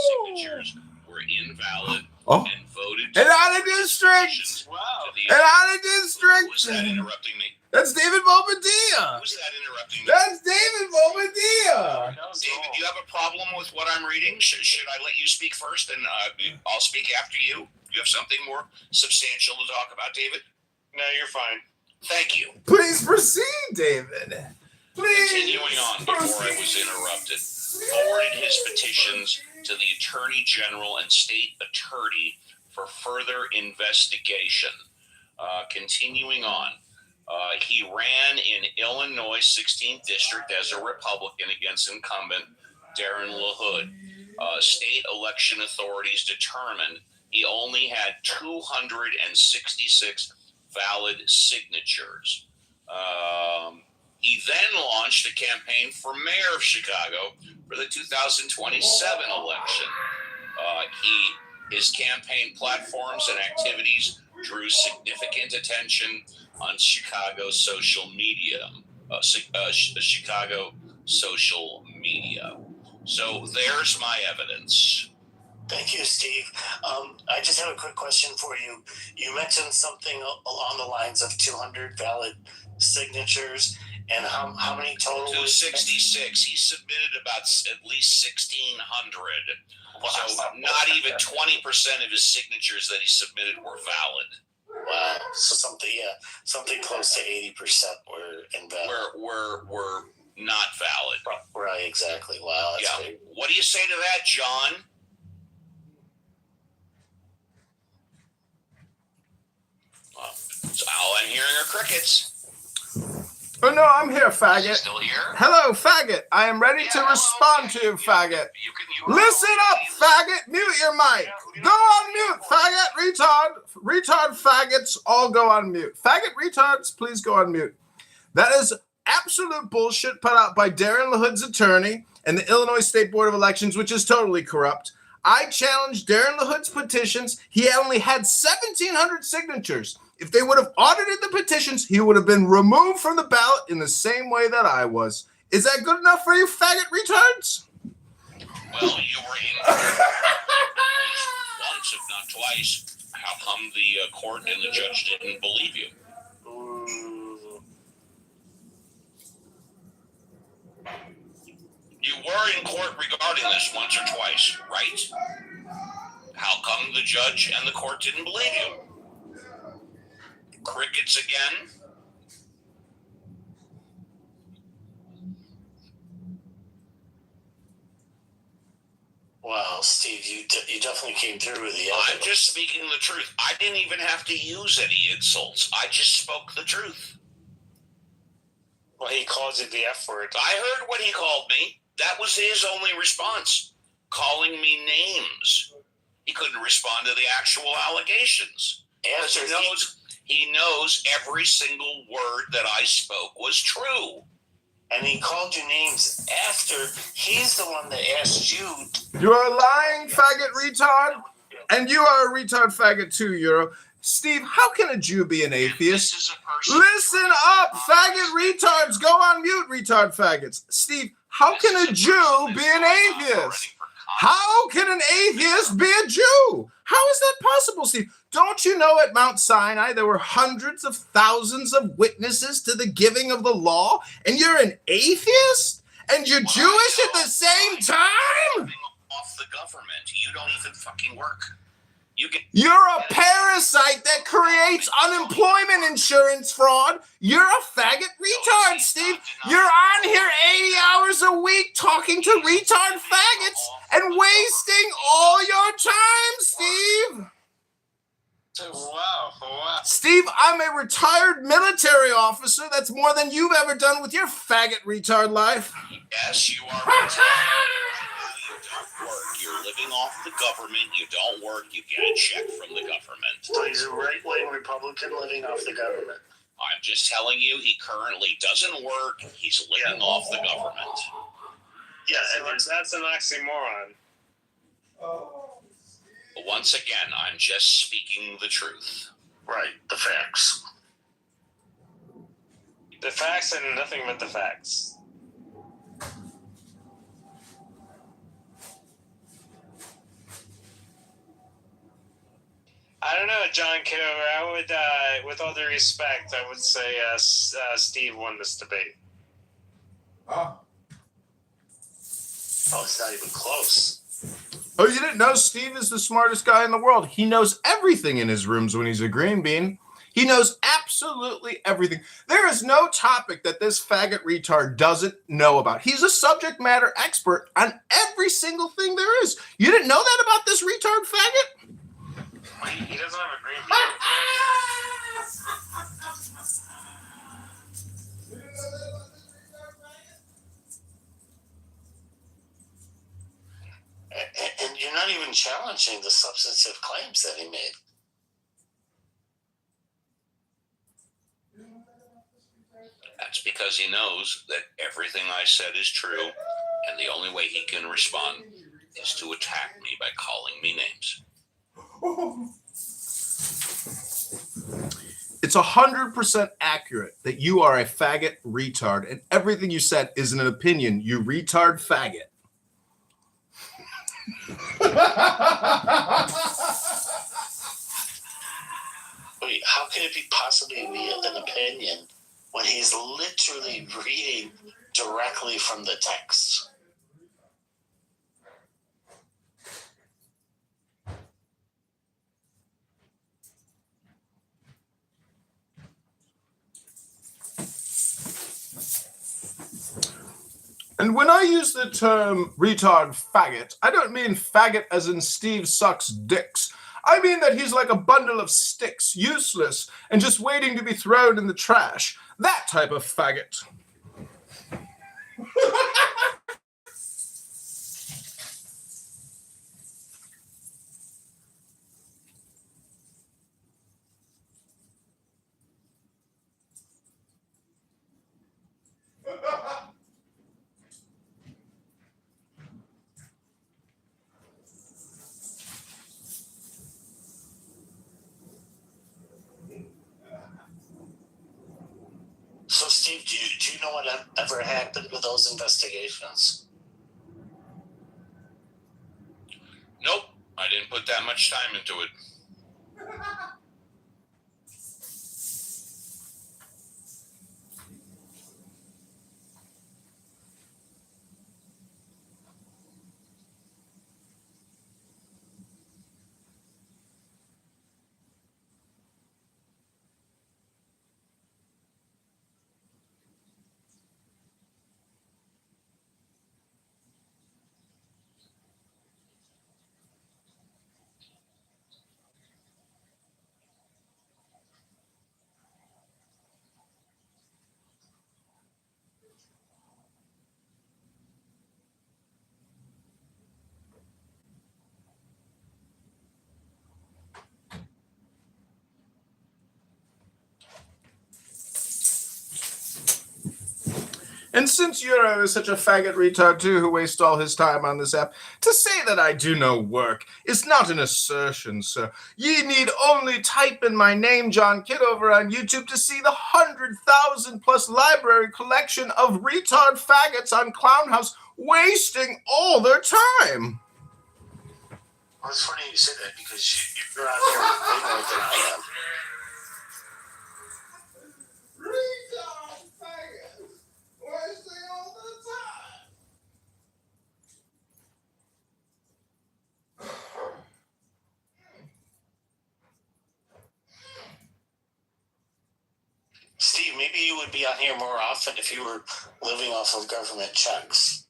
signatures were invalid and voted and out of district. Wow. And out of district. Who's that interrupting me? That's David Bobadilla. Who's that interrupting me? That's David Bobadilla. David, do you have a problem with what I'm reading? Should I let you speak first and I'll speak after you? You have something more substantial to talk about, David? No, you're fine. Thank you. Please proceed, David. Please. Continuing on before I was interrupted, forwarded his petitions to the Attorney General and State Attorney for further investigation. Continuing on. He ran in Illinois 16th District as a Republican against incumbent Darren LaHood. State election authorities determined he only had 266 valid signatures. He then launched a campaign for mayor of Chicago for the 2027 election. His campaign platforms and activities drew significant attention on Chicago's social media. Chicago social media. So there's my evidence. Thank you, Steve. I just have a quick question for you. You mentioned something along the lines of 200 valid signatures, and how many total? 266. He submitted about at least 1,600. Wow. So not even 20% of his signatures that he submitted were valid. Wow. So something close to 80% were invalid. Were not valid. Right. Exactly. Wow. That's great. What do you say to that, John? So all I'm hearing are crickets. Oh no, I'm here, faggot. Is he still here? Hello, faggot. I am ready to respond to you, faggot. Listen up, faggot. Mute your mic. Go on mute, faggot. Retard faggots all go on mute. Faggot retards, please go on mute. That is absolute bullshit put out by Darren LaHood's attorney and the Illinois State Board of Elections, which is totally corrupt. I challenged Darren LaHood's petitions. He only had 1,700 signatures. If they would have audited the petitions, he would have been removed from the ballot in the same way that I was. Is that good enough for you, faggot retards? Well, you were in once, if not twice. How come the court and the judge didn't believe you? You were in court regarding this once or twice, right? How come the judge and the court didn't believe you? Crickets again? Wow, Steve, you definitely came through with the evidence. I'm just speaking the truth. I didn't even have to use any insults. I just spoke the truth. Well, he called you the F word. I heard what he called me. That was his only response, calling me names. He couldn't respond to the actual allegations. He knows every single word that I spoke was true. And he called you names after he's the one that asked you. You are lying, faggot retard. And you are a retard faggot too, Euro. Steve, how can a Jew be an atheist? Listen up, faggot retards. Go on mute, retard faggots. Steve, how can a Jew be an atheist? How can an atheist be a Jew? How is that possible, Steve? Don't you know at Mount Sinai there were hundreds of thousands of witnesses to the giving of the law, and you're an atheist? And you're Jewish at the same time? Off the government. You don't even fucking work. You're a parasite that creates unemployment insurance fraud. You're a faggot retard, Steve. You're on here 80 hours a week talking to retard faggots and wasting all your time, Steve. Wow. Steve, I'm a retired military officer. That's more than you've ever done with your faggot retard life. Yes, you are retired. Work. You're living off the government. You don't work. You get a check from the government. So he's a right-wing Republican living off the government. I'm just telling you, he currently doesn't work. He's living off the government. Yeah, and that's an oxymoron. Once again, I'm just speaking the truth. Right, the facts. The facts and nothing but the facts. I don't know, John Kitover. I would, with all due respect, I would say Steve won this debate. Oh, it's not even close. Oh, you didn't know Steve is the smartest guy in the world. He knows everything in his rooms when he's a green bean. He knows absolutely everything. There is no topic that this faggot retard doesn't know about. He's a subject matter expert on every single thing there is. You didn't know that about this retard faggot? He doesn't have a green And you're not even challenging the substantive claims that he made. That's because because he knows that everything I said is true, and the only way he can respond is to attack me by calling me names. It's 100% accurate that you are a faggot retard, and everything you said is an opinion, you retard faggot. Wait, how can it be possibly be an opinion when he's literally reading directly from the text? And when I use the term retard faggot, I don't mean faggot as in Steve sucks dicks. I mean that he's like a bundle of sticks, useless, and just waiting to be thrown in the trash. That type of faggot. So, Steve, do you know what ever happened with those investigations? Nope, I didn't put that much time into it. And since you're such a faggot retard too who wastes all his time on this app, to say that I do no work is not an assertion, sir. Ye need only type in my name, John Kitover, on YouTube to see the 100,000 plus library collection of retard faggots on Clownhouse wasting all their time. Well, it's funny you say that because you're out here way more than I am. Retard faggots wasting all the time. Steve, maybe you would be on here more often if you were living off of government checks.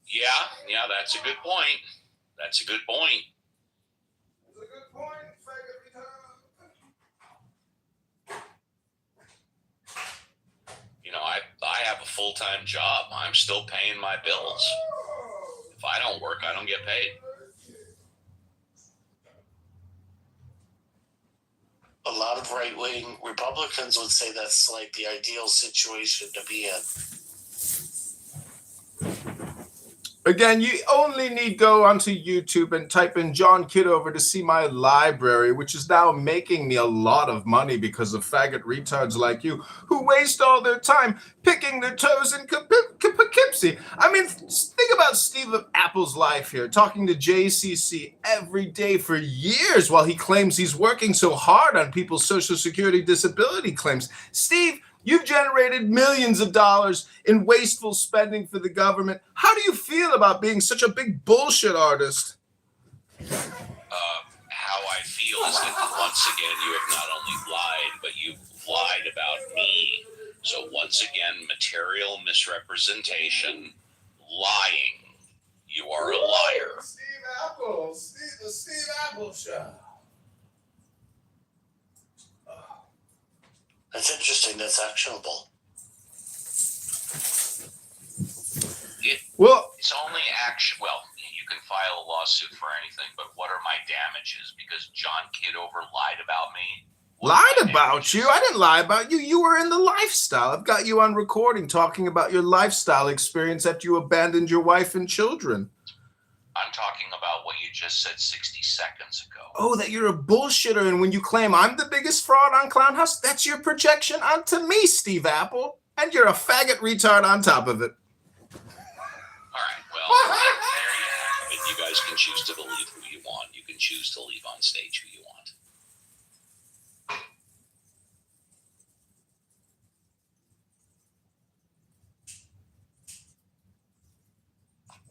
Yeah, that's a good point. That's a good point. That's a good point, faggot retard. You know, I have a full-time job. I'm still paying my bills. If I don't work, I don't get paid. A lot of right-wing Republicans would say that's like the ideal situation to be in. Again, you only need go onto YouTube and type in John Kitover to see my library, which is now making me a lot of money because of faggot retards like you who waste all their time picking their toes in Poughkeepsie. I mean, think about Steve of Apple's life here, talking to JCC every day for years while he claims he's working so hard on people's Social Security disability claims. Steve, you've generated millions of dollars in wasteful spending for the government. How do you feel about being such a big bullshit artist? How I feel is that once again you have not only lied, but you've lied about me. So once again, material misrepresentation, lying. You are a liar. Steve Apple, the Steve Apple Show. That's interesting. That's actionable. It's only action. Well, you can file a lawsuit for anything, but what are my damages? Because John Kitover lied about me. Lied about you? I didn't lie about you. You were in the lifestyle. I've got you on recording talking about your lifestyle experience after you abandoned your wife and children. I'm talking about what you just said 60 seconds ago. Oh, that you're a bullshitter, and when you claim I'm the biggest fraud on Clown House, that's your projection onto me, Steve Apple. And you're a faggot retard on top of it. All right, well, there you have it. You guys can choose to believe who you want. You can choose to leave on stage who you want.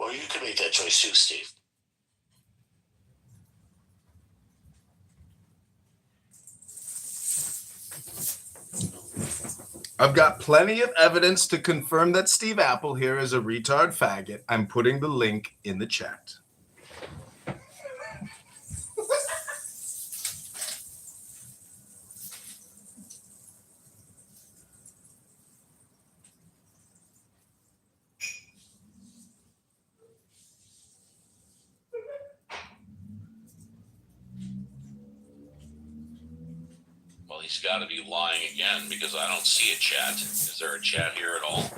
Well, you can make that choice too, Steve. I've got plenty of evidence to confirm that Steve Apple here is a retard faggot. I'm putting the link in the chat. Well, he's got to be lying again because I don't see a chat. Is there a chat here at all?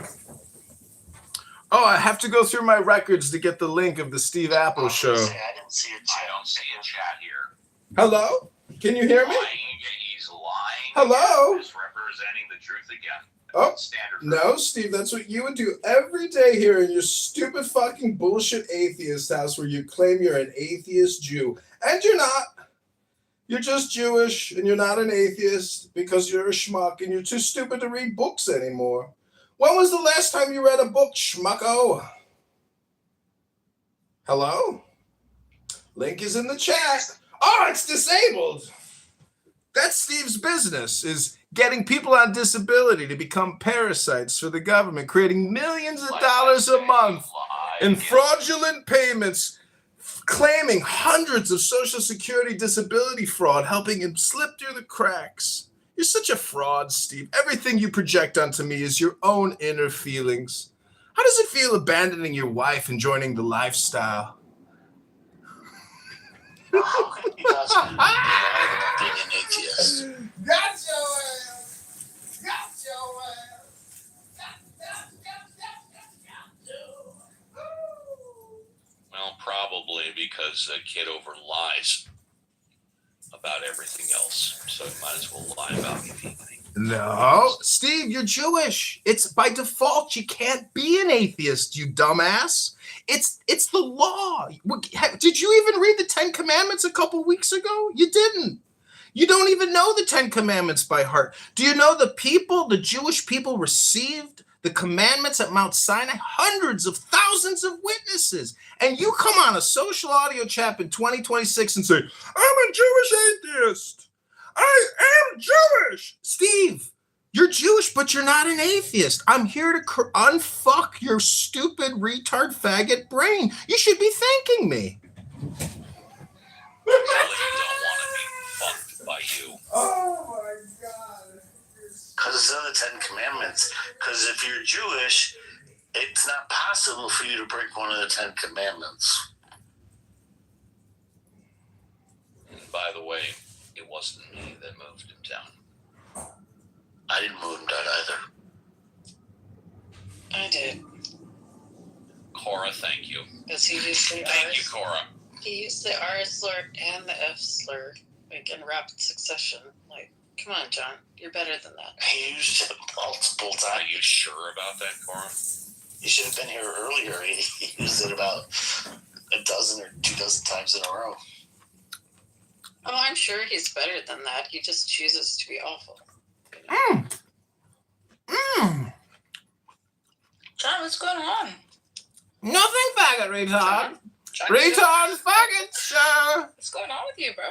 Oh, I have to go through my records to get the link of the Steve Apple show. I didn't see a chat. I don't see a chat here. Hello? Can you hear me? He's lying. Hello? Misrepresenting the truth again. Oh, no, Steve, that's what you would do every day here in your stupid fucking bullshit atheist house where you claim you're an atheist Jew. And you're not. You're just Jewish, and you're not an atheist because you're a schmuck, and you're too stupid to read books anymore. When was the last time you read a book, schmucko? Hello? Link is in the chat. Oh, it's disabled. That's Steve's business, is getting people on disability to become parasites for the government, creating millions of dollars a month in fraudulent payments, claiming hundreds of Social Security disability fraud, helping him slip through the cracks. You're such a fraud, Steve. Everything you project onto me is your own inner feelings. How does it feel abandoning your wife and joining the lifestyle? How can you not being an atheist? Got your ass. Got your ass. Well, probably because Kitover lies about everything else. So you might as well lie about anything. No, Steve, you're Jewish. It's by default. You can't be an atheist, you dumbass. It's the law. Did you even read the 10 Commandments a couple weeks ago? You didn't. You don't even know the 10 Commandments by heart. Do you know the Jewish people received the commandments at Mount Sinai? Hundreds of thousands of witnesses. And you come on a social audio chat in 2026 and say, I'm a Jewish atheist. I am Jewish. Steve, you're Jewish, but you're not an atheist. I'm here to unfuck your stupid retard faggot brain. You should be thanking me. I really don't want to be fucked by you. Oh my God. Because it's in the 10 Commandments. Because if you're Jewish, it's not possible for you to break one of the 10 Commandments. And by the way, it wasn't me that moved him down. I didn't move him down either. I did. Cora, thank you. Because he used the Thank you, Cora. He used the R slur and the F slur, like in rapid succession. Like, come on, John, you're better than that. He used it multiple times. Are you sure about that, Cora? You should have been here earlier. He used it about a dozen or 2 dozen times in a row. Oh, I'm sure he's better than that. He just chooses to be awful. John, what's going on? Nothing, faggot, retard. Retard, faggot, sure. What's going on with you, bro?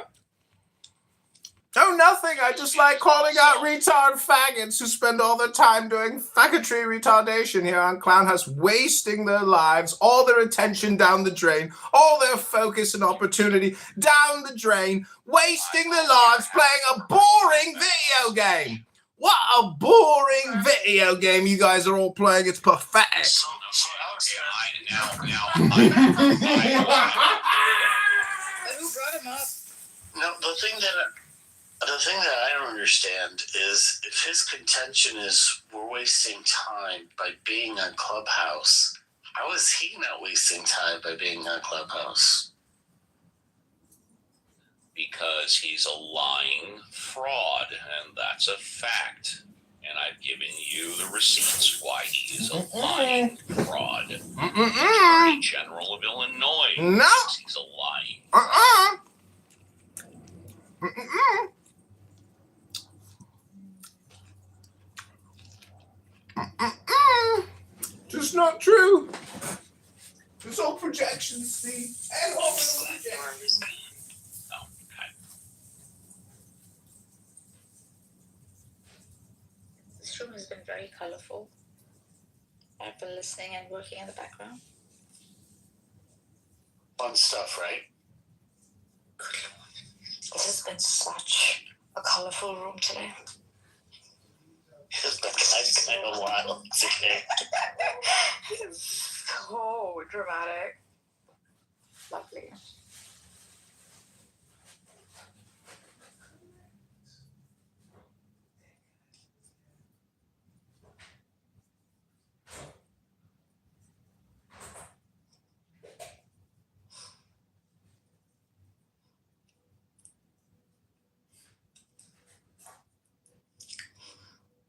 Oh, nothing. I just like calling out retard faggots who spend all their time doing faggotry retardation here on Clown House, wasting their lives, all their attention down the drain, all their focus and opportunity down the drain, wasting their lives playing a boring video game. What a boring video game you guys are all playing. It's pathetic. So Alex, Who brought him up? no, the thing that The thing that I don't understand is if his contention is we're wasting time by being on Clubhouse, how is he not wasting time by being on Clubhouse? Because he's a lying fraud, and that's a fact. And I've given you the receipts why he is a lying fraud. Attorney General of Illinois thinks he's a lying fraud. Just not true. It's all projections, Steve. And all projections. Oh, okay. This room has been very colorful. I've been listening and working in the background. Fun stuff, right? It has been such a colorful room today. That guy's kind of wild today. It's so dramatic. Lovely.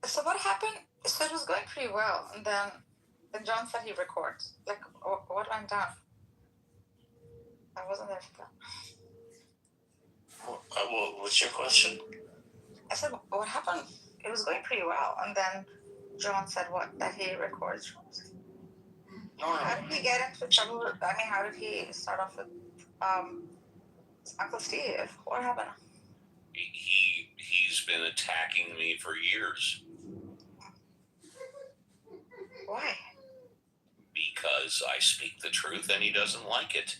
So what happened? So it was going pretty well, and then John said he records. Like, what went down? I wasn't there for that. What's your question? I said, what happened? It was going pretty well, and then John said what? That he records. How did he get into trouble? I mean, how did he start off with Uncle Steve? What happened? He's been attacking me for years. Why? Because I speak the truth and he doesn't like it.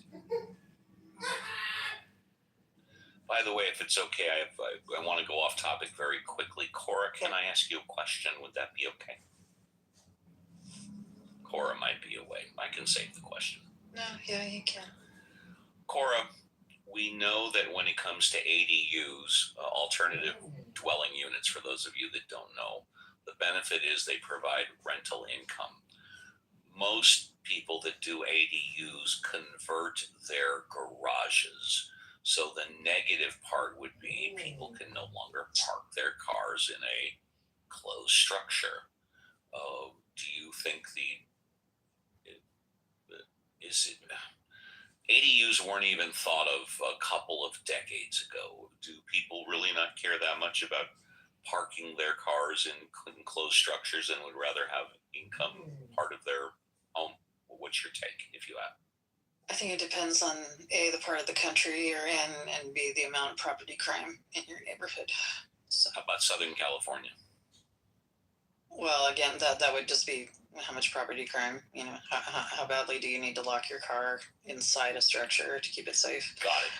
By the way, if it's okay, I want to go off topic very quickly. Cora, can I ask you a question? Would that be okay? Cora might be away. I can save the question. No, yeah, you can. Cora, we know that when it comes to ADUs, alternative dwelling units, for those of you that don't know, the benefit is they provide rental income. Most people that do ADUs convert their garages. So the negative part would be people can no longer park their cars in a closed structure. Do you think ADUs weren't even thought of a couple of decades ago? Do people really not care that much about parking their cars in closed structures and would rather have income part of their home? What's your take, if you have? I think it depends on A, the part of the country you're in, and B, the amount of property crime in your neighborhood. So, how about Southern California? Well, again, that would just be how much property crime, you know, how badly do you need to lock your car inside a structure to keep it safe? Got it.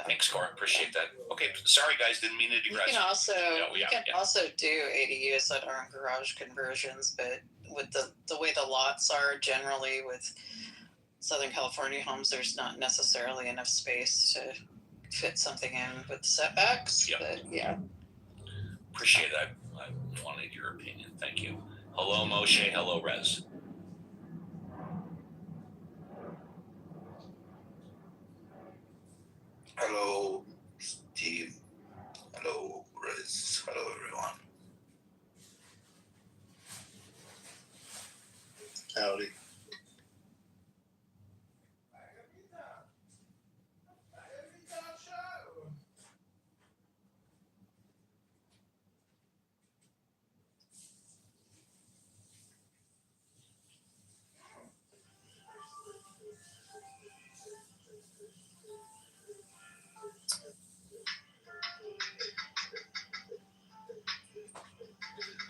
Thanks, Cora. Appreciate that. Okay, sorry guys, didn't mean to digress. You can also do ADUs that aren't garage conversions, but with the way the lots are generally with Southern California homes, there's not necessarily enough space to fit something in with setbacks. Yep. But yeah. Appreciate that. I wanted your opinion. Thank you. Hello, Moshe. Hello, Rez. Hello, Steve. Hello, Rez. Hello, everyone. Howdy.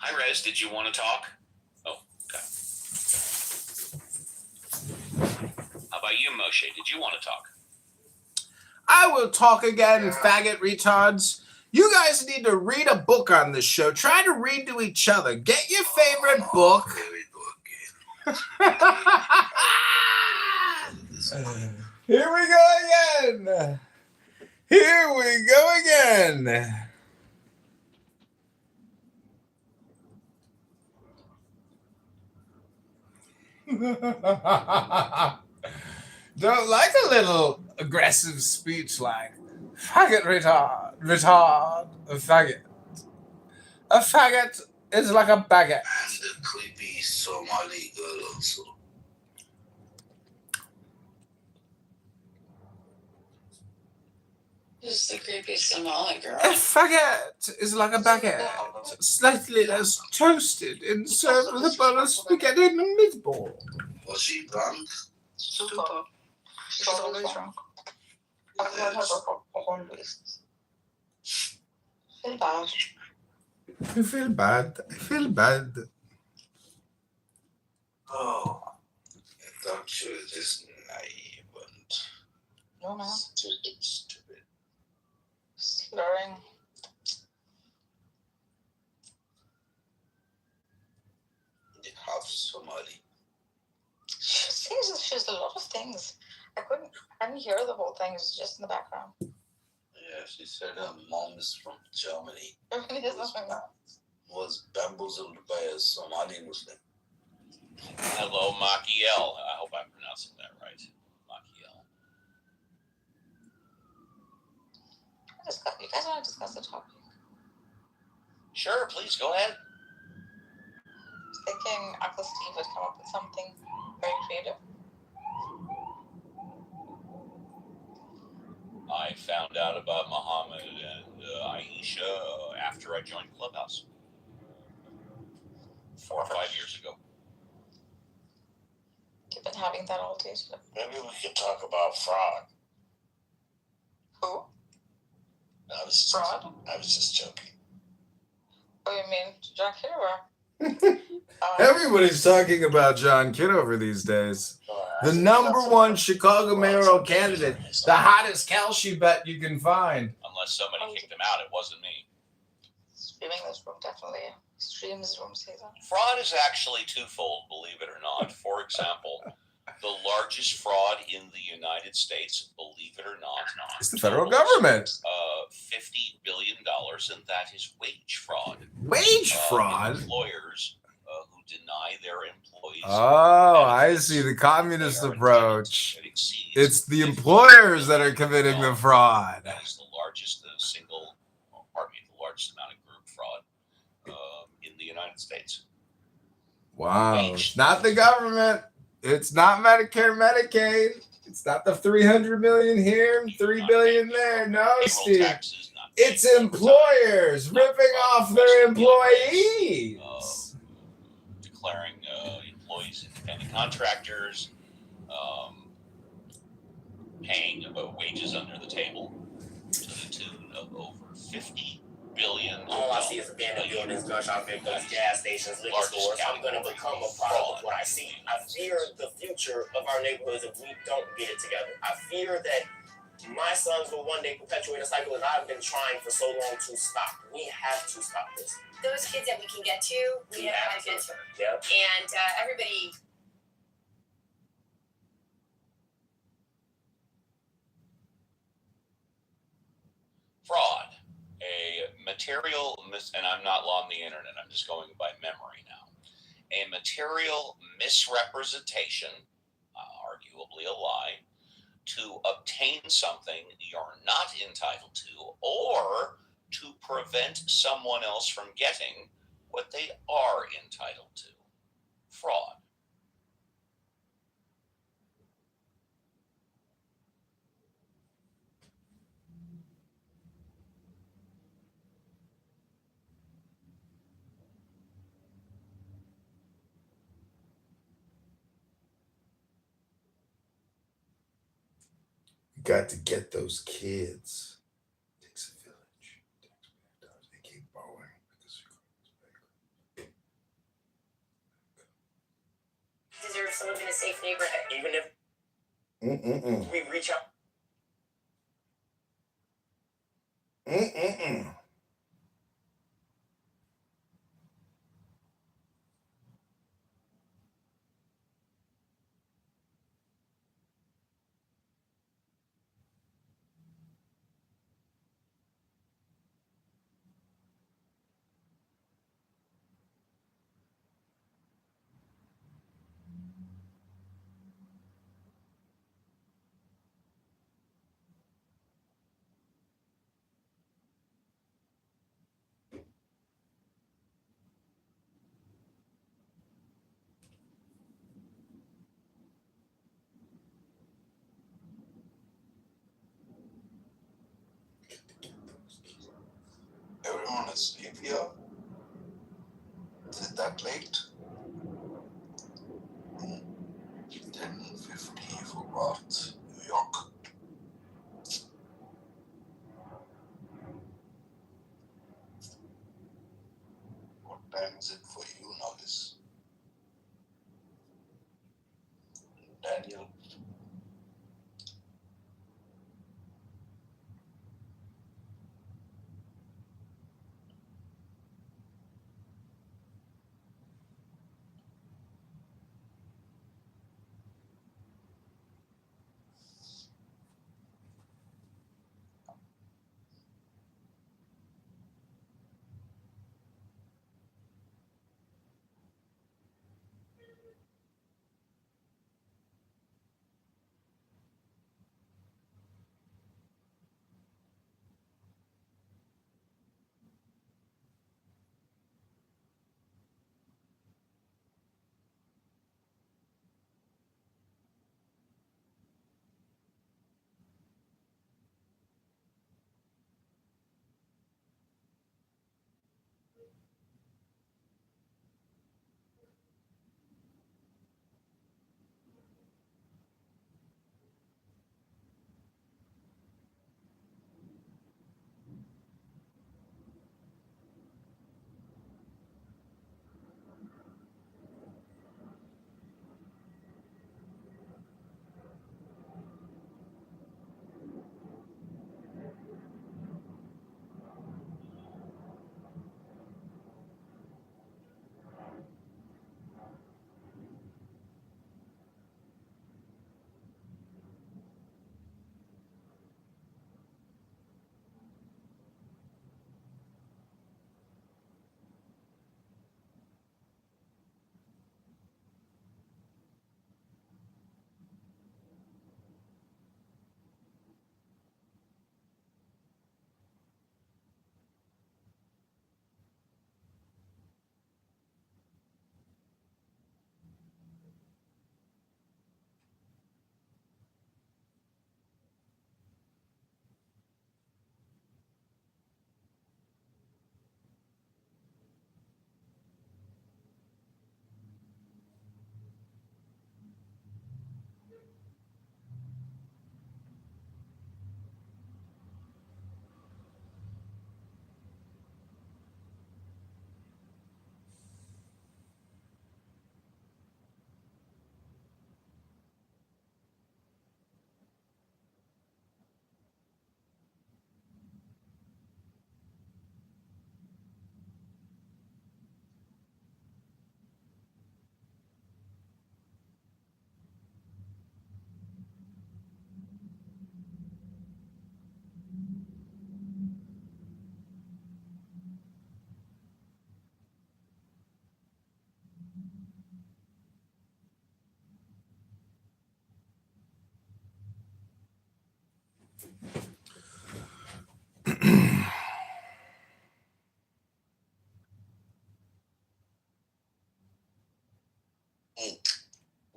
Hi, Rez. Did you want to talk? Oh, okay. How about you, Moshe? Did you want to talk? I will talk again, faggot retards. You guys need to read a book on this show. Try to read to each other. Get your favorite book. Here we go again. Here we go again. Don't like a little aggressive speech like faggot retard, a faggot. A faggot is like a baguette. And the creepy Somali girl also. Who's the creepy Somali girl? A faggot is like a baguette, slightly less toasted and served with a bowl of spaghetti and a meatball. Was she drunk? Super. She's always drunk. I've heard her for porn reasons. Feel bad. I feel bad. I feel bad. Oh, I thought you were just naive and No, man. stupid. Slurring. You half Somali. She's a lot of things. I didn't hear the whole thing. It was just in the background. Yeah, she said her mom is from Germany. It really is not my mom. Was bamboozled by a Somali Muslim. Hello, Machiel. I hope I'm pronouncing that right. Machiel. You guys want to discuss the topic? Sure, please go ahead. I was thinking Uncle Steve would come up with something very creative. I found out about Muhammad and Aisha after I joined Clubhouse 4 or 5 years ago. You've been having that all day today. Maybe we could talk about fraud. Who? No, fraud? I was just joking. Oh, you mean John Kitover? Everybody's talking about John Kitover these days. The #1 Chicago mayoral candidate. The hottest calcium bet you can find. Unless somebody kicked him out, it wasn't me. Streaming this room, definitely. Stream this room, Caesar. Fraud is actually twofold, believe it or not. For example, the largest fraud in the United States, believe it or not, It's the federal government. $50 billion, and that is wage fraud. Wage fraud? Employers who deny their employees. Oh, I see the communist approach. It's the employers that are committing the fraud. That is the largest the largest amount of group fraud in the United States. Wow. It's not the government. It's not Medicare, Medicaid. It's not the 300 million here and 3 billion there. No, Steve. It's employers ripping off their employees. Declaring employees independent contractors, paying wages under the table to the tune of over $50 billion. All I see is abandoned buildings, gunshot victims, gas stations, liquor stores. I'm going to become a product of what I see. I fear the future of our neighborhoods if we don't get it together. I fear that my sons will one day perpetuate a cycle that I've been trying for so long to stop. We have to stop this. Those kids that we can get to, we have to mentor. Yep. And everybody. Fraud, a material and I'm not on the internet, I'm just going by memory now. A material misrepresentation, arguably a lie, to obtain something you're not entitled to or to prevent someone else from getting what they are entitled to. Fraud. Got to get those kids. Takes a village. They keep borrowing. Deserve to live in a safe neighborhood. Even if we reach out. sleep here? Is it that late? 10:50 for what? New York. What time is it for you, Nogis? Daniel.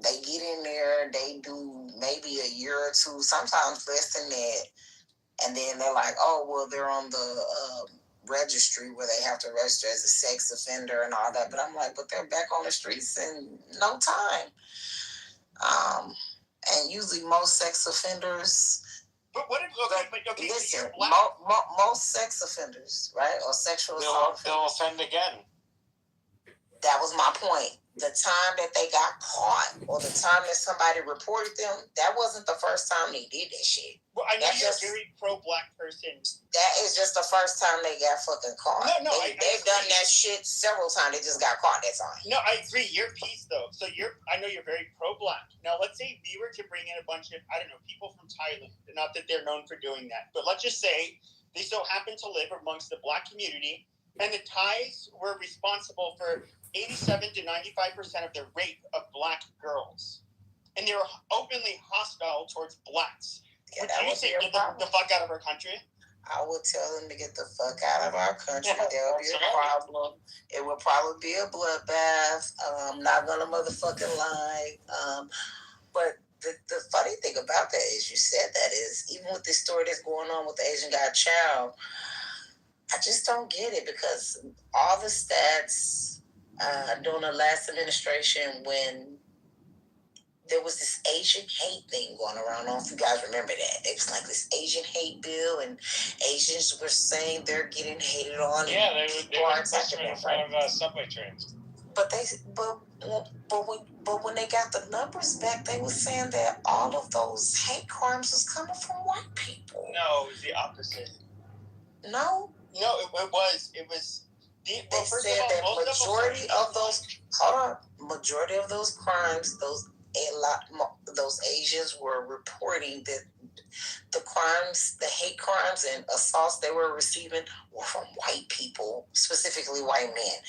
They get in there, they do maybe a year or two, sometimes less than that, and then they're like, oh, well, they're on the registry where they have to register as a sex offender and all that. But I'm like, but they're back on the streets in no time. And usually most sex offenders. But what if, okay, listen, you're black. Most sex offenders, right, or sexual assault offenders, They'll offend again. That was my point. The time that they got caught or the time that somebody reported them, that wasn't the first time they did that shit. Well, I know you're a very pro-black person. That is just the first time they got fucking caught. No, they've done that shit several times. They just got caught that time. No, I agree. You're peace, though. So I know you're very pro-black. Now, let's say we were to bring in a bunch of, I don't know, people from Thailand. Not that they're known for doing that. But let's just say they so happen to live amongst the black community, and the Thais were responsible for 87 to 95% of the rape of black girls. And they were openly hostile towards blacks. Yeah, would you say get the fuck out of our country? I would tell them to get the fuck out of our country. There would be a problem. It would probably be a bloodbath. I'm not gonna motherfucking lie. But the funny thing about that is you said that is, even with this story that's going on with the Asian guy child, I just don't get it because all the stats during the last administration when there was this Asian hate thing going around. I don't know if you guys remember that. It was like this Asian hate bill, and Asians were saying they're getting hated on. Yeah, they were protesting in front of subway trains. But when they got the numbers back, they were saying that all of those hate crimes was coming from white people. No, it was the opposite. No, it was. They said that majority of those crimes, those Asians were reporting that the crimes, the hate crimes and assaults they were receiving were from white people, specifically white men.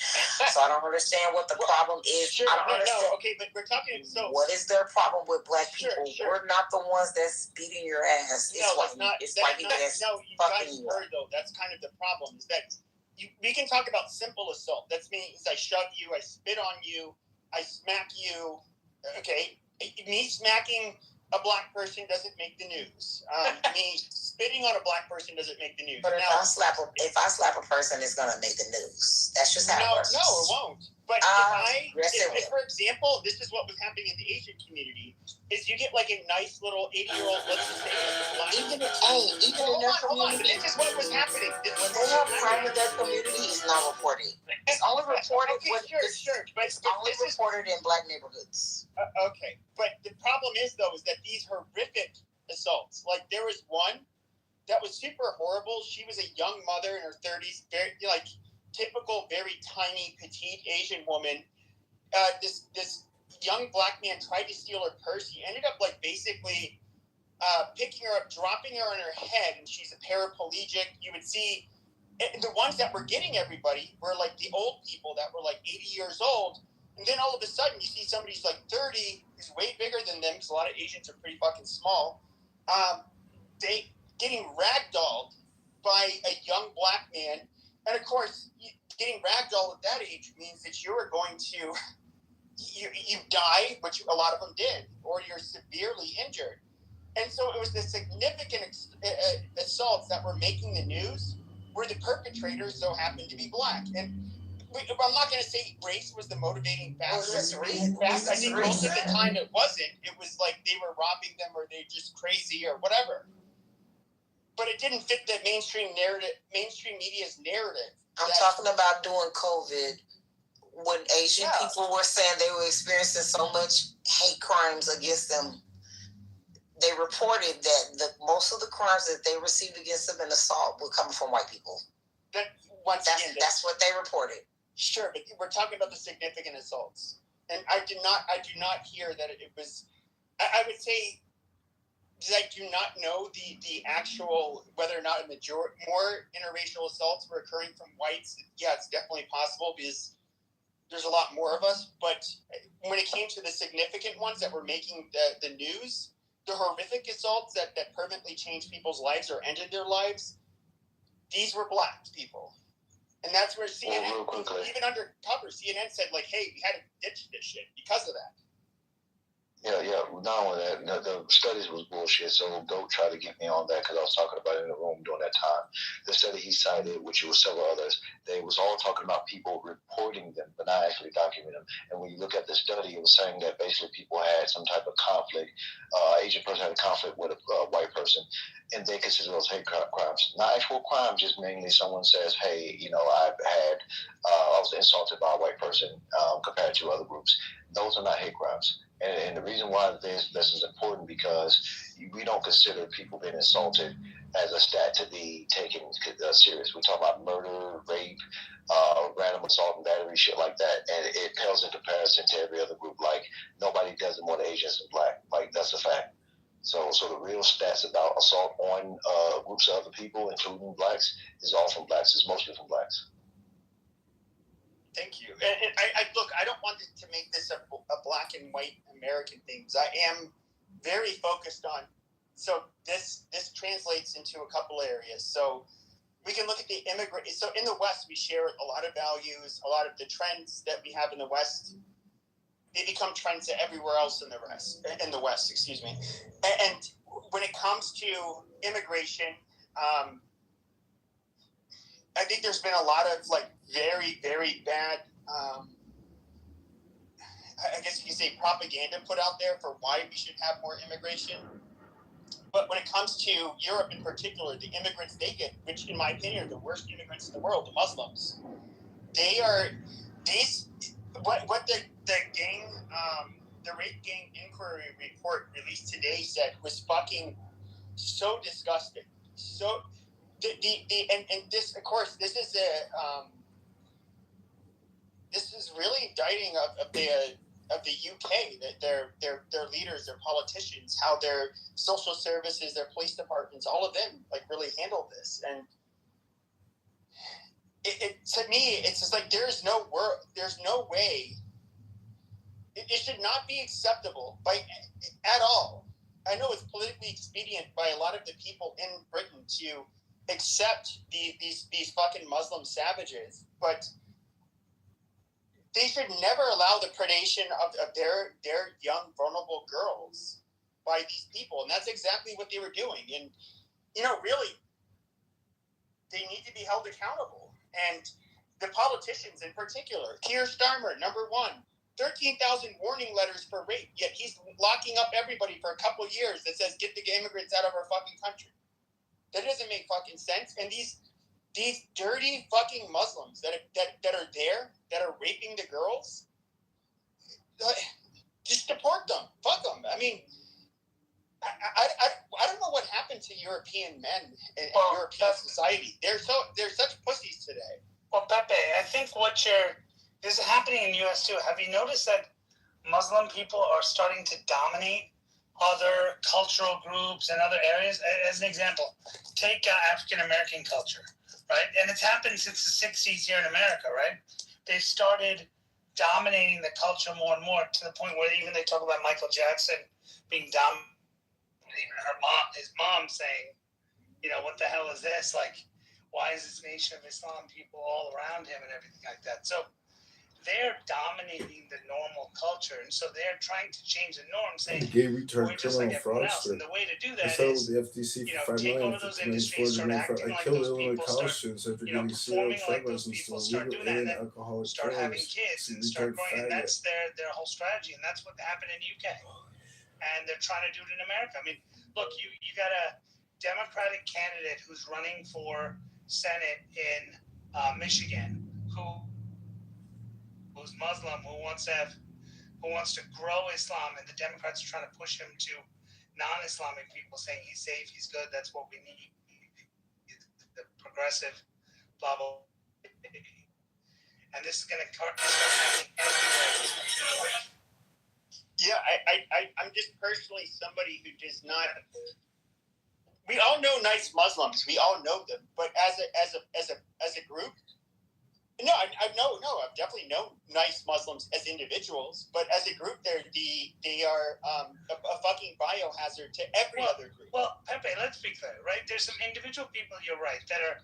So I don't understand what the problem is. Sure, I don't understand. No, okay, but we're talking. So what is their problem with black people? Sure. We're not the ones that's beating your ass. It's white people that's fucking you. Though that's kind of the problem. Is that we can talk about simple assault. That means I shove you, I spit on you, I smack you. Okay, me smacking a black person doesn't make the news. Me spitting on a black person doesn't make the news. But if I slap a person, it's gonna make the news. That's just how it works. No, it won't. But if, for example, this is what was happening in the Asian community, is you get like a nice little 80-year-old, let's just say, black. Even in their community, this is what was happening. When they have crime in their community, it's not reported. It's only reported. But it's only reported in black neighborhoods. Okay, but the problem is that these horrific assaults. Like there was one that was super horrible. She was a young mother in her 30s, very typical, very tiny, petite Asian woman. This young black man tried to steal her purse. He ended up basically picking her up, dropping her on her head, and she's a paraplegic. You would see the ones that were getting everybody were the old people that were 80 years old. And then all of a sudden you see somebody who's 30, who's way bigger than them, because a lot of Asians are pretty fucking small. They getting ragdolled by a young black man. And of course, getting ragdolled at that age means that you are going to, you die, which a lot of them did, or you're severely injured. And so it was the significant assaults that were making the news where the perpetrators so happened to be black. And I'm not going to say race was the motivating factor. I think most of the time it wasn't. It was they were robbing them or they're just crazy or whatever. But it didn't fit the mainstream media's narrative. I'm talking about during COVID, when Asian people were saying they were experiencing so much hate crimes against them. They reported that most of the crimes that they received against them in assault were coming from white people. That's what they reported. Sure, but we're talking about the significant assaults, and I do not hear that it was. I would say that I do not know the actual whether or not more interracial assaults were occurring from whites. Yeah, it's definitely possible because there's a lot more of us. But when it came to the significant ones that were making the news, the horrific assaults that permanently changed people's lives or ended their lives, these were black people. And that's where CNN, even undercover, CNN said, hey, we had to ditch this shit because of that. Yeah. Not only that, the studies was bullshit, so don't try to get me on that because I was talking about it in the room during that time. The study he cited, which was several others, they was all talking about people reporting them, but not actually documenting them. And when you look at the study, it was saying that basically people had some type of conflict. Asian person had a conflict with a white person, and they consider those hate crimes. Not actual crimes, just mainly someone says, hey, I was insulted by a white person compared to other groups. Those are not hate crimes. And the reason why this is important because we don't consider people being insulted as a stat to be taken serious. We talk about murder, rape, random assault and battery, shit like that, and it pales in comparison to every other group. Nobody does it more than Asians and black. That's a fact. So the real stats about assault on groups of other people, including blacks, is all from blacks. It's mostly from blacks. Thank you. And I don't want to make this a black and white American thing. I am very focused on. So this translates into a couple areas. So we can look at the immigrant. So in the West, we share a lot of values, a lot of the trends that we have in the West. They become trends everywhere else in the West. Excuse me. And when it comes to immigration, I think there's been a lot of like very, very bad, I guess you could say propaganda put out there for why we should have more immigration. But when it comes to Europe in particular, the immigrants they get, which in my opinion are the worst immigrants in the world, the Muslims, they are these. What the gang, the rape gang inquiry report released today said was fucking so disgusting. So and this, of course, this is really indicting of the UK, that their leaders, their politicians, how their social services, their police departments, all of them like really handle this. And it to me, it's just like there's no way. It should not be acceptable at all. I know it's politically expedient by a lot of the people in Britain to accept these fucking Muslim savages, but they should never allow the predation of their young, vulnerable girls by these people. And that's exactly what they were doing. And, really, they need to be held accountable. And the politicians in particular, Keir Starmer, number one, 13,000 warning letters for rape, yet he's locking up everybody for a couple of years that says, get the immigrants out of our fucking country. That doesn't make fucking sense. And these dirty fucking Muslims that are there, that are raping the girls, just deport them. Fuck them. I mean, I don't know what happened to European men in European society. They're such pussies today. Well, Pepe, I think this is happening in the U.S. too. Have you noticed that Muslim people are starting to dominate other cultural groups and other areas? As an example, take African American culture. Right, and it's happened since the 60s here in America, right? They've started dominating the culture more and more to the point where even they talk about Michael Jackson being dominating. Even his mom saying, what the hell is this? Like, why is this Nation of Islam people all around him and everything like that? So they're dominating the normal culture, and so they're trying to change the norm, saying we're just like everyone else. And the way to do that is, the FTC for $5 million take over those industries, start acting like those people, start performing like those people, start doing that, and then start having kids and start growing. And that's their whole strategy, and that's what happened in the UK. And they're trying to do it in America. I mean, look, you got a Democratic candidate who's running for Senate in Michigan who's Muslim, who wants to grow Islam, and the Democrats are trying to push him to non-Islamic people, saying he's safe, he's good, that's what we need. The progressive, blah blah. And this is going to start happening everywhere. Yeah, I'm just personally somebody who does not. We all know nice Muslims. We all know them, but as a group. No, I've definitely known nice Muslims as individuals, but as a group, they are a fucking biohazard to every other group. Well, Pepe, let's be clear, right? There's some individual people, you're right, that are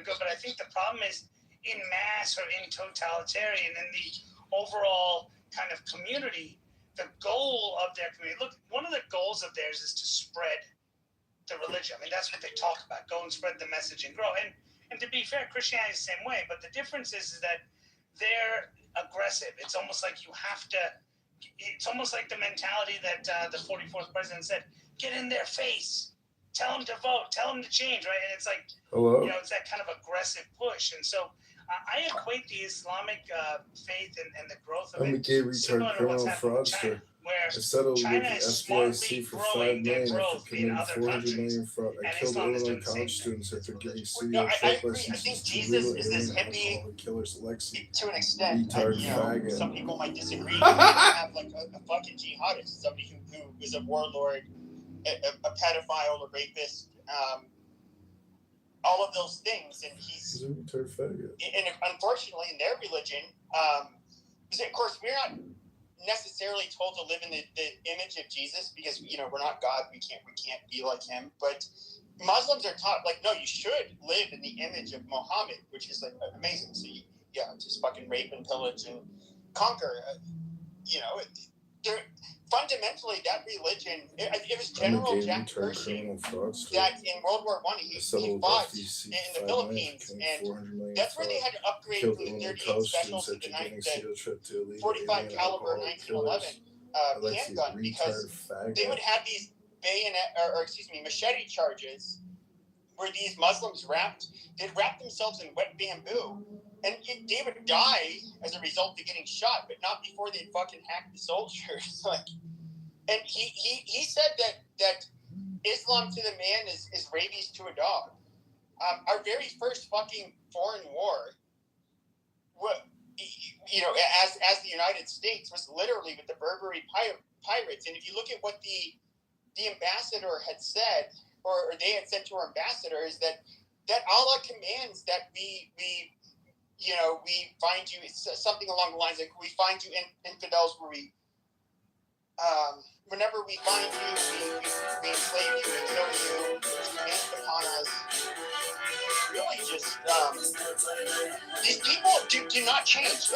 good, but I think the problem is in mass or in totalitarian, in the overall kind of community, the goal of their community. Look, one of the goals of theirs is to spread the religion. I mean, that's what they talk about. Go and spread the message and grow. And to be fair, Christianity is the same way, but the difference is that they're aggressive. It's almost like it's almost like the mentality that the 44th president said, get in their face, tell them to vote, tell them to change, right? And it's like, it's that kind of aggressive push. And so I equate the Islamic faith and the growth of it similar to what's happening in China, where China is smartly growing their growth in other countries. I killed Illinois college students after giving CEO Trump licenses to little alien alcoholic killers Lexi. To an extent, faggot. Some people might disagree. You have like a fucking jihadist, somebody who is a warlord, a pedophile, a rapist, all of those things, and he's a retard faggot. And unfortunately, in their religion, of course, we're not necessarily told to live in the image of Jesus because we're not God. We can't be like him. But Muslims are taught no, you should live in the image of Muhammad, which is like amazing. So just fucking rape and pillage and conquer. fundamentally, that religion, it was General Jack Pershing that in World War I, he fought in the Philippines, and that's where they had to upgrade from the 38 specials to the 45 caliber 1911 handgun, because they would have these machete charges where these Muslims they'd wrap themselves in wet bamboo, and they would die as a result of getting shot, but not before they'd fucking hack the soldiers. And he said that Islam to the man is rabies to a dog. Our very first fucking foreign war, as the United States, was literally with the Berberi pirates. And if you look at what the ambassador had said, or they had said to our ambassador, is that Allah commands that we find you, something along the lines like, we find you infidels where we, whenever we find you, we enslave you, we kill you, it's upon us. Really just, these people do not change.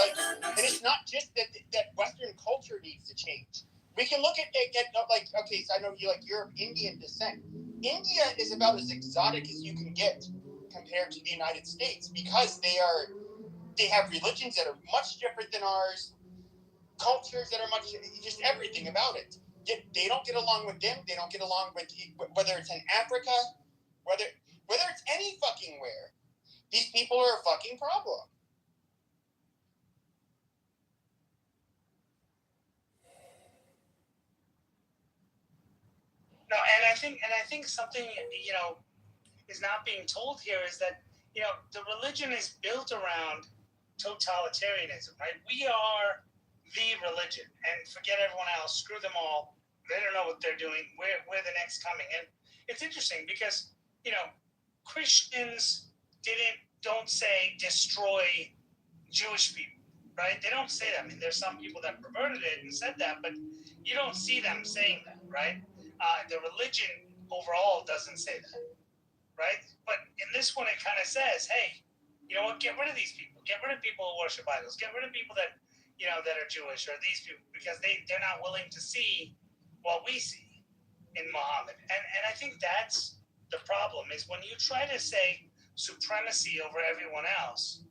And it's not just that Western culture needs to change. We can look at okay, so I know you're of Indian descent. India is about as exotic as you can get compared to the United States, because they have religions that are much different than ours, cultures that are just everything about it. Yet they don't get along with them. They don't get along with, whether it's in Africa, whether it's any fucking where. These people are a fucking problem. No, and I think something is not being told here is that the religion is built around totalitarianism, right? We are the religion, and forget everyone else. Screw them all. They don't know what they're doing. We're the next coming. And it's interesting because Christians don't say destroy Jewish people, right? They don't say that. I mean, there's some people that perverted it and said that, but you don't see them saying that, right? The religion overall doesn't say that, right? But in this one, it kind of says, hey, you know what? Get rid of these people. Get rid of people who worship idols. Get rid of people that that are Jewish, or these people, because they're not willing to see what we see in Muhammad. And I think that's the problem, is when you try to say supremacy over everyone else,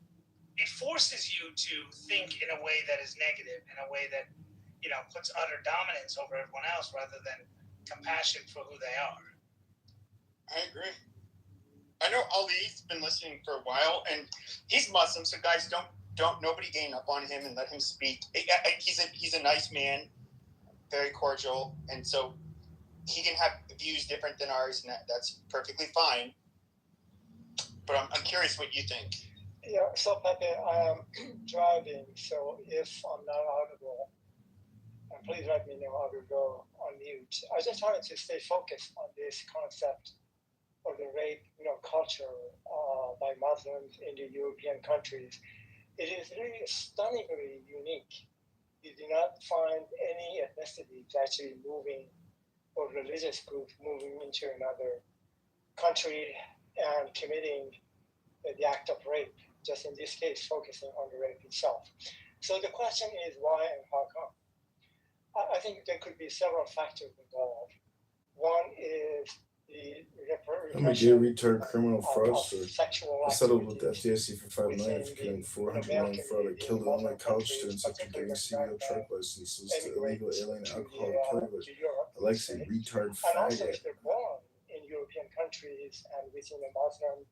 it forces you to think in a way that is negative, in a way that puts utter dominance over everyone else rather than compassion for who they are. I agree. I know Ali's been listening for a while, and he's Muslim, so guys, don't nobody gang up on him and let him speak. He's a nice man, very cordial, and so he can have views different than ours, and that's perfectly fine. But I'm curious what you think. Yeah, so Pepe, I am driving, so if I'm not audible, please let me know. I will go on mute. I just wanted to stay focused on this concept of the rape, culture by Muslims in the European countries. It is really stunningly unique. You do not find any ethnicity actually moving, or religious group moving into another country and committing the act of rape, just in this case focusing on the rape itself. So the question is why and how come? I think there could be several factors involved. One is the I'm a gay retard criminal fraudster. I settled with the FDIC for $5 million for committing $400 million fraud. I killed all my college students after giving CEO truck licenses to illegal alien alcoholic toilers. Alexei, retard faggot. And also, if they're born in European countries and within a Muslim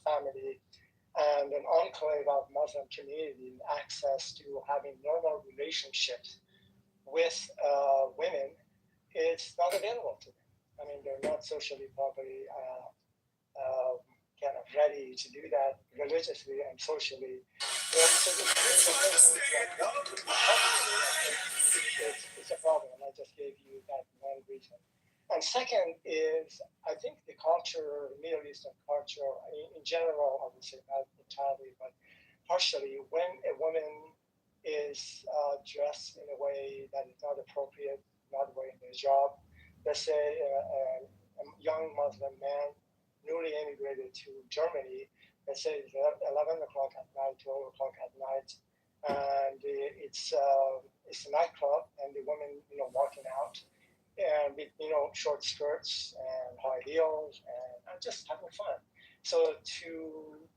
family and an enclave of Muslim community, access to having normal relationships with women, it's not available to them. I mean, they're not socially probably kind of ready to do that religiously and socially. It's a problem. I just gave you that one reason. And second is, I think the culture, Middle Eastern culture, in general, I would say not entirely, but partially, when a woman is dressed in a way that is not appropriate, not wearing a hijab. Let's say a young Muslim man newly immigrated to Germany, let's say it's 11 o'clock at night, 12 o'clock at night, and it's it's a nightclub, and the women, walking out, and with short skirts and high heels and just having fun. So to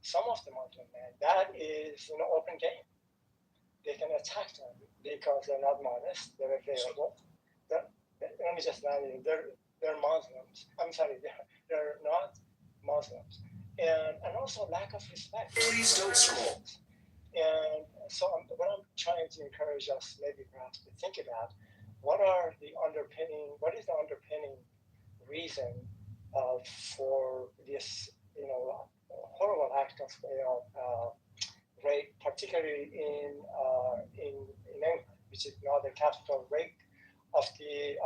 some of the Muslim men, that is open game. They can attack them because they're not modest, they're available. Let me just land it. They're Muslims. I'm sorry, they're not Muslims, and also lack of respect. Please don't scroll. And so what I'm trying to encourage us, maybe perhaps, to think about, what is the underpinning reason for this, horrible act of rape, particularly in England, which is now the capital rape of the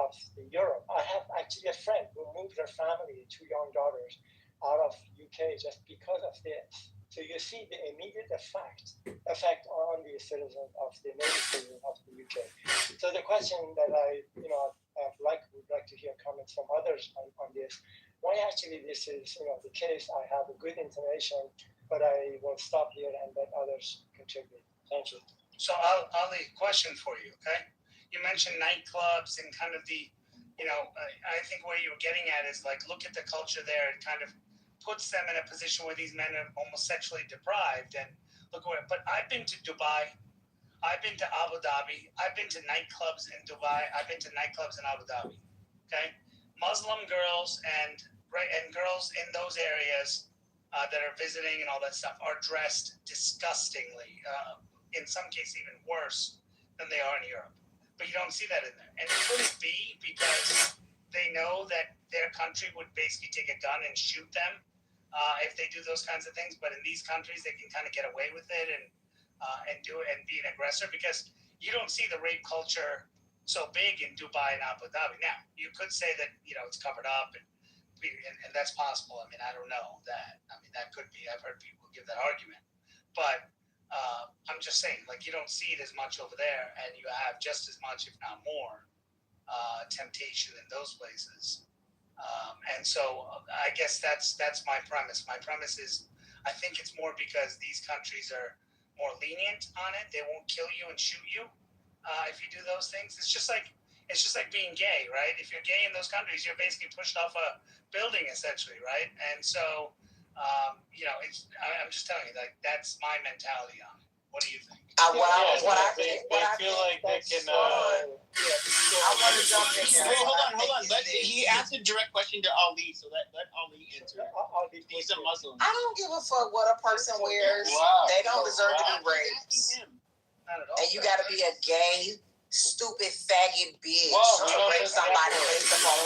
Europe. I have actually a friend who moved her family, 2 young daughters, out of UK just because of this. So you see the immediate effect on the citizens of the native citizens of the UK. So the question that I would like to hear comments from others on this. Why actually this is the case? I have a good inclination, but I will stop here and let others contribute. Thank you. So Ali, question for you, okay? You mentioned nightclubs and kind of the, I think where you're getting at is like, look at the culture there and kind of puts them in a position where these men are almost sexually deprived, and look where. But I've been to Dubai, I've been to Abu Dhabi, I've been to nightclubs in Dubai, I've been to nightclubs in Abu Dhabi. Okay, Muslim girls and girls in those areas that are visiting and all that stuff are dressed disgustingly. In some cases, even worse than they are in Europe. But you don't see that in there, and it could be because they know that their country would basically take a gun and shoot them if they do those kinds of things. But in these countries, they can kind of get away with it and do it and be an aggressor, because you don't see the rape culture so big in Dubai and Abu Dhabi. Now, you could say that it's covered up and that's possible. I mean, I don't know that. I mean, that could be. I've heard people give that argument, but I'm just saying, like, you don't see it as much over there, and you have just as much, if not more, temptation in those places. And so I guess that's my premise. My premise is, I think it's more because these countries are more lenient on it. They won't kill you and shoot you if you do those things. It's just like being gay, right? If you're gay in those countries, you're basically pushed off a building, essentially, right? And so, I'm just telling you, like, that's my mentality on it. What do you think? I feel like they can. I want to jump in there. Hold on. He asked a direct question to Ali, so let Ali answer. He's a Muslim. I don't give a fuck what a person wears. They don't deserve to be raped. And you got to be a gay, stupid, faggot bitch to rape somebody based upon.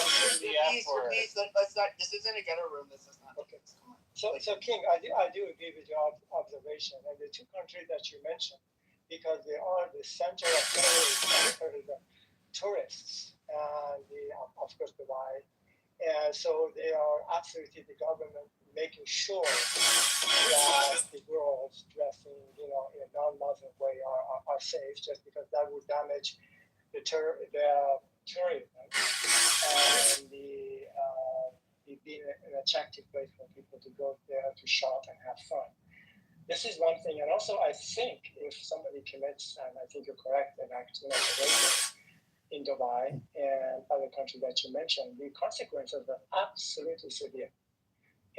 Please, let's not. This isn't a ghetto room. This is not. Okay. So King, I do agree with your observation, and the two countries that you mentioned, because they are the center of tourists, and of course Dubai, and so they are absolutely the government making sure that the girls dressing, in a non-Muslim way are safe, just because that would damage the tourism and it being an attractive place for people to go there to shop and have fun. This is one thing, and also I think if somebody commits, and I think you're correct, an act in Dubai and other countries that you mentioned, the consequences are absolutely severe.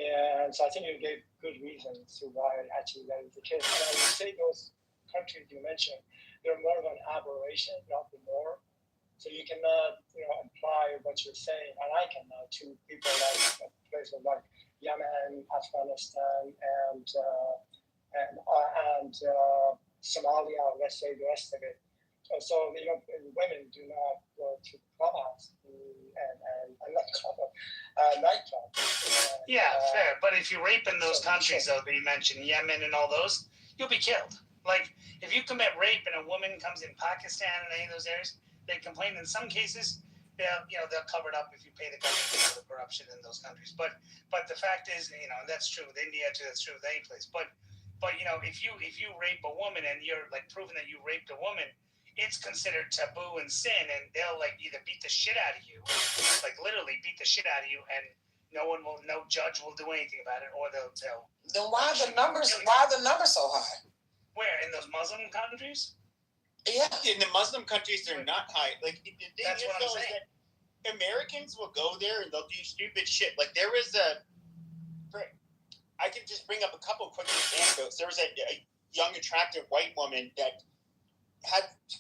And so I think you gave good reasons to why actually that is the case. And I would say those countries you mentioned, they're more of an aberration, not the norm. So you cannot, apply what you're saying, and I cannot, to people like places like Yemen, Afghanistan, and Somalia, let's say the rest of it. So women do not go to clubhouse and nightclubs. Yeah, fair. But if you rape in those countries, though, that you mentioned, Yemen and all those, you'll be killed. Like, if you commit rape and a woman comes in Pakistan and any of those areas, they complain. In some cases, they'll cover it up if you pay the government for the corruption in those countries. But the fact is, and that's true with India too. That's true with any place. But if you rape a woman and you're like proven that you raped a woman, it's considered taboo and sin, and they'll like either beat the shit out of you, like literally beat the shit out of you, and no judge will do anything about it, or they'll tell. Then why are the numbers so high? Where, in those Muslim countries? Yeah. In the Muslim countries, they're not high. Like the thing That's is, what I'm though, is saying. that Americans will go there and they'll do stupid shit. Like there was I can just bring up a couple quick anecdotes. There was a young, attractive white woman that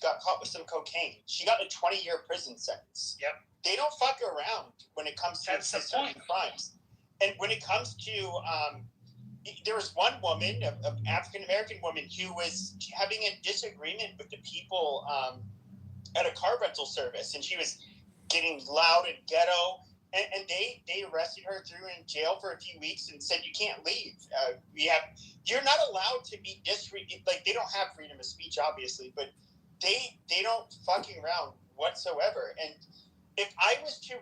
got caught with some cocaine. She got a 20-year prison sentence. Yep. They don't fuck around when it comes to certain crimes. And when it comes to, there was one woman, an African-American woman, who was having a disagreement with the people at a car rental service, and she was getting loud and ghetto. And they arrested her, threw her in jail for a few weeks, and said you can't leave. You're not allowed to be like they don't have freedom of speech, obviously, but they don't fucking around whatsoever. And if I was to,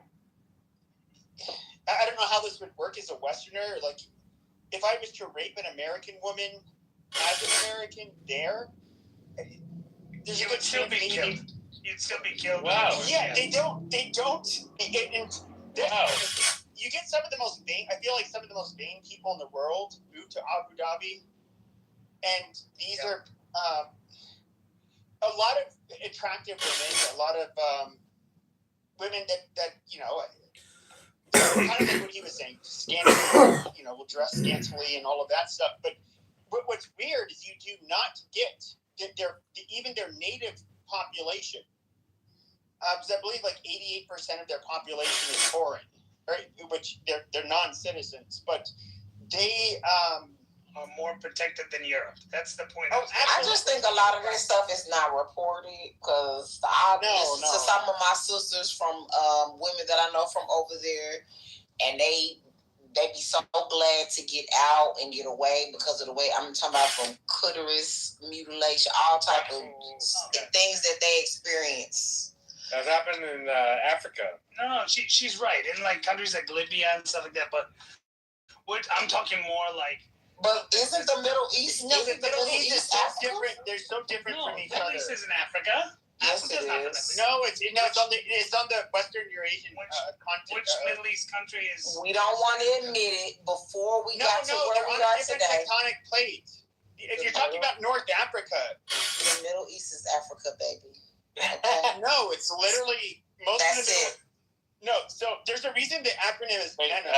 I don't know how this would work as a Westerner. Like if I was to rape an American woman as an American, you would still be killed. You'd still be killed. Wow. Yeah, they don't. Wow. You get some of the most vain. I feel like some of the most vain people in the world move to Abu Dhabi, and these are a lot of attractive women, a lot of women that kind of like what he was saying, scantily, will dress scantily and all of that stuff. But what's weird is you do not get even their native population. Because I believe like 88% of their population is foreign, right? Which they're non-citizens, but they are more protected than Europe. That's the point. I just think a lot of this stuff is not reported because I listen to some of my sisters from women that I know from over there, and they be so glad to get out and get away because of the way I'm talking about, from clitoris mutilation, all type of things that they experience. That happened in Africa. No, she's right. In like countries like Libya and stuff like that. But I'm talking more like. But isn't the Middle East? No, the Middle East is so different. They're so different from each other. Middle East isn't Africa. Yes, it is. No, it's on the Western Eurasian continent. Which Middle East country is? We don't want to admit it before we got to where we are today. Tectonic plates. If you're talking about North Africa, the Middle East is Africa, baby. Okay. No, it's literally most of it. No, so there's a reason the acronym is MENA.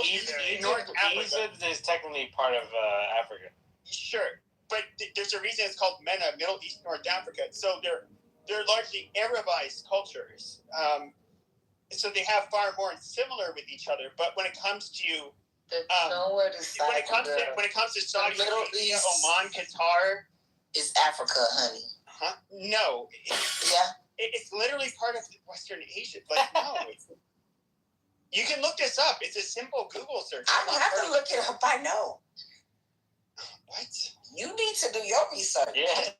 Egypt is technically part of Africa. Sure, but there's a reason it's called MENA, Middle East, North Africa. So they're largely Arabized cultures. So they have far more similar with each other. But when it comes to when it comes to Saudi Arabia, Oman, Qatar, it's Africa, honey. Huh? No. It's literally part of Western Asia. Like, no. You can look this up. It's a simple Google search. I don't have to look it up. I know. What? You need to do your research. Yeah.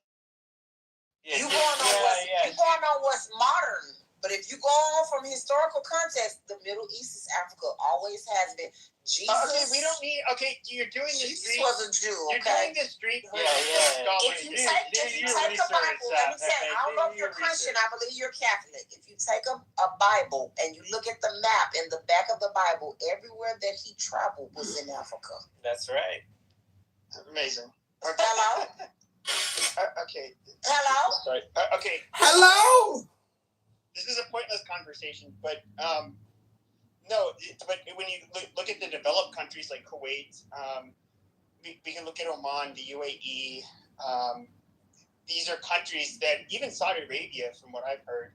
You going on what's modern. But if you go on from historical context, the Middle East is Africa. Always has been. Jesus. Okay, we don't need. Okay, you're doing this. Jesus was a Jew. Okay. You're doing this street. If you take a Bible, let me say, I don't know if you're Christian. I believe you're Catholic. If you take a Bible and you look at the map in the back of the Bible, everywhere that he traveled was in Africa. That's right. Amazing. Hello. Okay. Hello. Sorry. Okay. Hello. This is a pointless conversation, but no. But when you look at the developed countries like Kuwait, we can look at Oman, the UAE. These are countries that even Saudi Arabia, from what I've heard,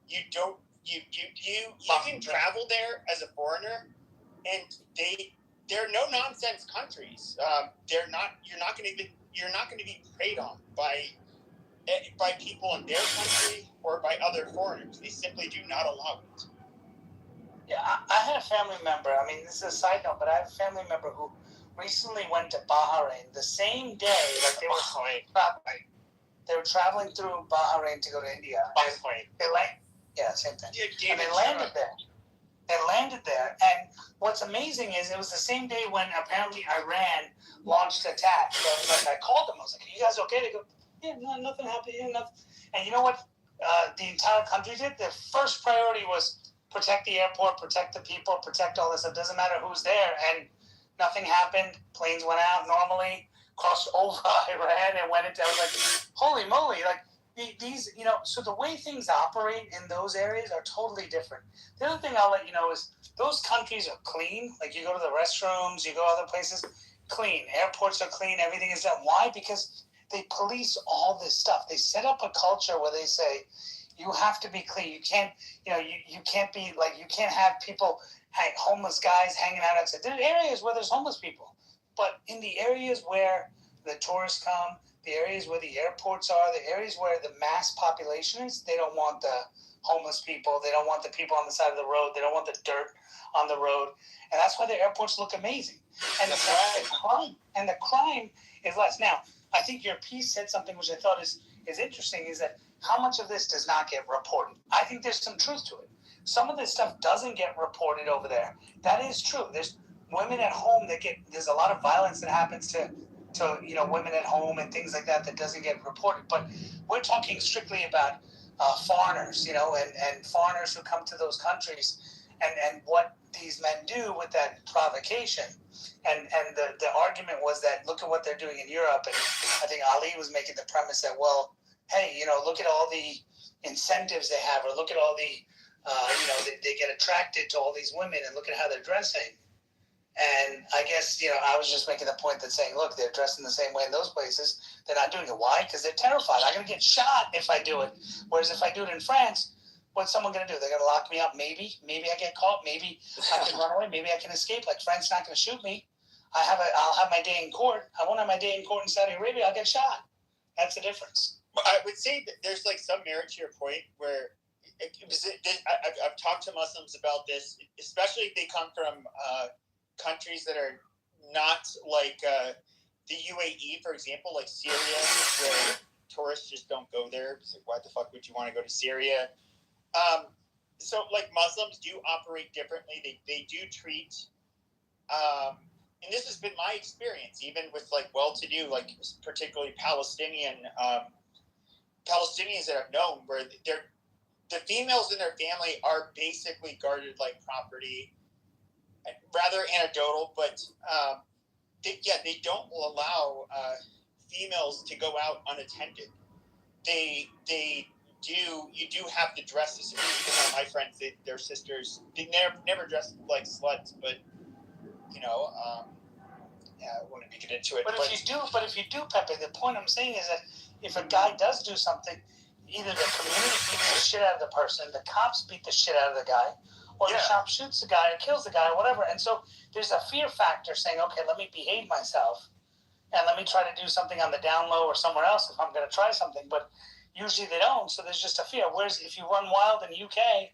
you can travel there as a foreigner, and they're no nonsense countries. You're not going to be preyed on by people in their country or by other foreigners. They simply do not allow it. Yeah, I had a family member. I mean, this is a side note, but I have a family member who recently went to Bahrain the same day. Like they were traveling through Bahrain to go to India. Same thing. And they landed there. And what's amazing is it was the same day when apparently Iran launched attacks. So I called them. I was like, "Are you guys okay?" They go, "Yeah, no, nothing happened. Yeah, nothing." And you know what? The entire country did. Their first priority was protect the airport, protect the people, protect all this. It doesn't matter who's there. And nothing happened. Planes went out normally, crossed over Iran and went into. I was like, holy moly! Like these, so the way things operate in those areas are totally different. The other thing I'll let you know is those countries are clean. Like you go to the restrooms, you go other places, clean. Airports are clean. Everything is done. Why? Because they police all this stuff. They set up a culture where they say, you have to be clean. You can't, you can't be like, you can't have people, homeless guys hanging out outside. There are areas where there's homeless people. But in the areas where the tourists come, the areas where the airports are, the areas where the mass population is, they don't want the homeless people. They don't want the people on the side of the road. They don't want the dirt on the road. And that's why the airports look amazing. And the crime is less. Now, I think your piece said something which I thought is interesting, is that how much of this does not get reported? I think there's some truth to it. Some of this stuff doesn't get reported over there. That is true. There's women at home there's a lot of violence that happens to women at home and things like that doesn't get reported. But we're talking strictly about foreigners, and foreigners who come to those countries and what these men do with that provocation. And the argument was that look at what they're doing in Europe. And I think Ali was making the premise that, well, hey, look at all the incentives they have, or look at all the, they get attracted to all these women and look at how they're dressing. And I guess, I was just making the point that saying, look, they're dressed in the same way in those places. They're not doing it. Why? Because they're terrified. I'm going to get shot if I do it. Whereas if I do it in France, what's someone going to do? They're going to lock me up. Maybe I get caught. Maybe I can run away. Maybe I can escape. Like, France not going to shoot me. I'll have my day in court. I won't have my day in court in Saudi Arabia. I'll get shot. That's the difference. I would say that there's like some merit to your point where I've talked to Muslims about this, especially if they come from countries that are not like the UAE, for example, like Syria, where tourists just don't go there. It's like, why the fuck would you want to go to Syria? So like Muslims do operate differently. They do treat, and this has been my experience, even with like well-to-do, like particularly Palestinians that I've known, where the females in their family are basically guarded like property. Rather anecdotal, but they don't allow females to go out unattended. You do have to dress as even my friends, their sisters, they never dress like sluts, but I wouldn't get into it. But if you do, Pepe, the point I'm saying is that if a guy does do something, either the community beats the shit out of the person, the cops beat the shit out of the guy, or the shop shoots the guy or kills the guy or whatever. And so there's a fear factor saying, okay, let me behave myself and let me try to do something on the down low or somewhere else if I'm going to try something. But usually they don't, so there's just a fear. Whereas if you run wild in UK,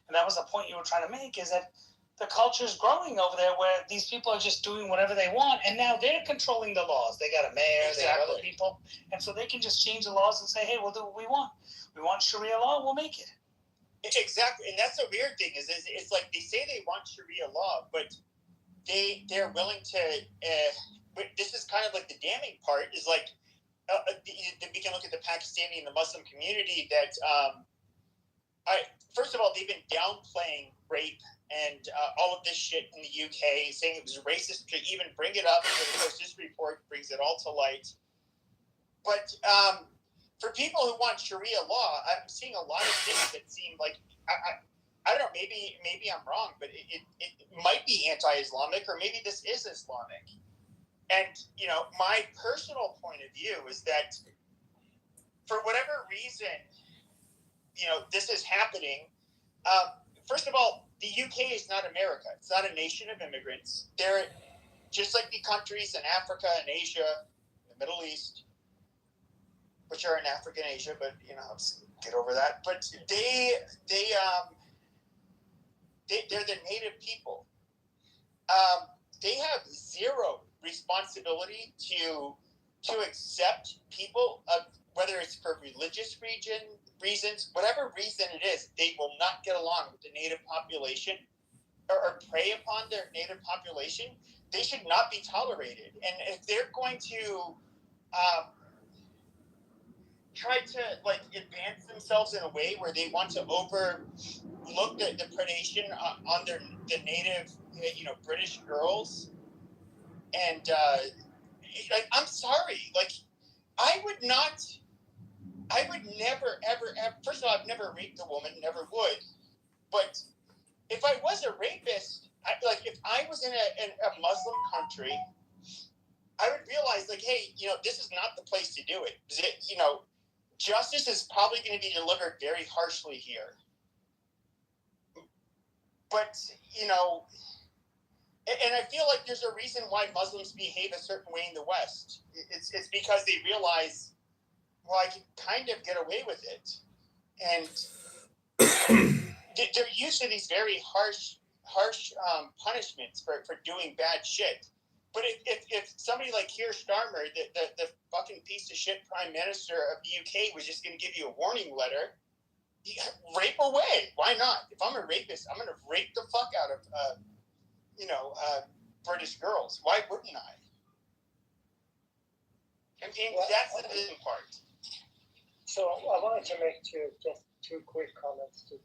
and that was the point you were trying to make, is that the culture's growing over there where these people are just doing whatever they want, and now they're controlling the laws. They got a mayor, they have other people, and so they can just change the laws and say, hey, we'll do what we want. We want Sharia law, we'll make it. Exactly, and that's the weird thing is it's like they say they want Sharia law, but they're willing to. But this is kind of like the damning part is like we can look at the Pakistani and the Muslim community that first of all they've been downplaying rape and all of this shit in the UK, saying it was racist to even bring it up. And of course, this report brings it all to light. But for people who want Sharia law, I'm seeing a lot of things that seem like I don't know. Maybe I'm wrong, but it might be anti-Islamic, or maybe this is Islamic. And my personal point of view is that for whatever reason, this is happening. First of all, the UK is not America. It's not a nation of immigrants. They're just like the countries in Africa and Asia, the Middle East, which are in Africa and Asia, but let's get over that. But they're the native people. They have zero responsibility to accept people of whether it's for religious reasons, whatever reason it is. They will not get along with the native population or prey upon their native population. They should not be tolerated. And if they're going to try to advance themselves in a way where they want to overlook the predation on the native British girls, and I'm sorry, I would not I would never, ever, first of all, I've never raped a woman, never would. But if I was a rapist, if I was in a Muslim country, I would realize, like, hey, this is not the place to do it. Justice is probably going to be delivered very harshly here. But, and I feel like there's a reason why Muslims behave a certain way in the West. It's because they realize, well, I can kind of get away with it. And they're used to these very harsh punishments for doing bad shit. But if somebody like Keir Starmer, the fucking piece of shit Prime Minister of the UK, was just going to give you a warning letter, rape away. Why not? If I'm a rapist, I'm going to rape the fuck out of British girls. Why wouldn't I? I mean, that's the important part. So I wanted to make two quick comments to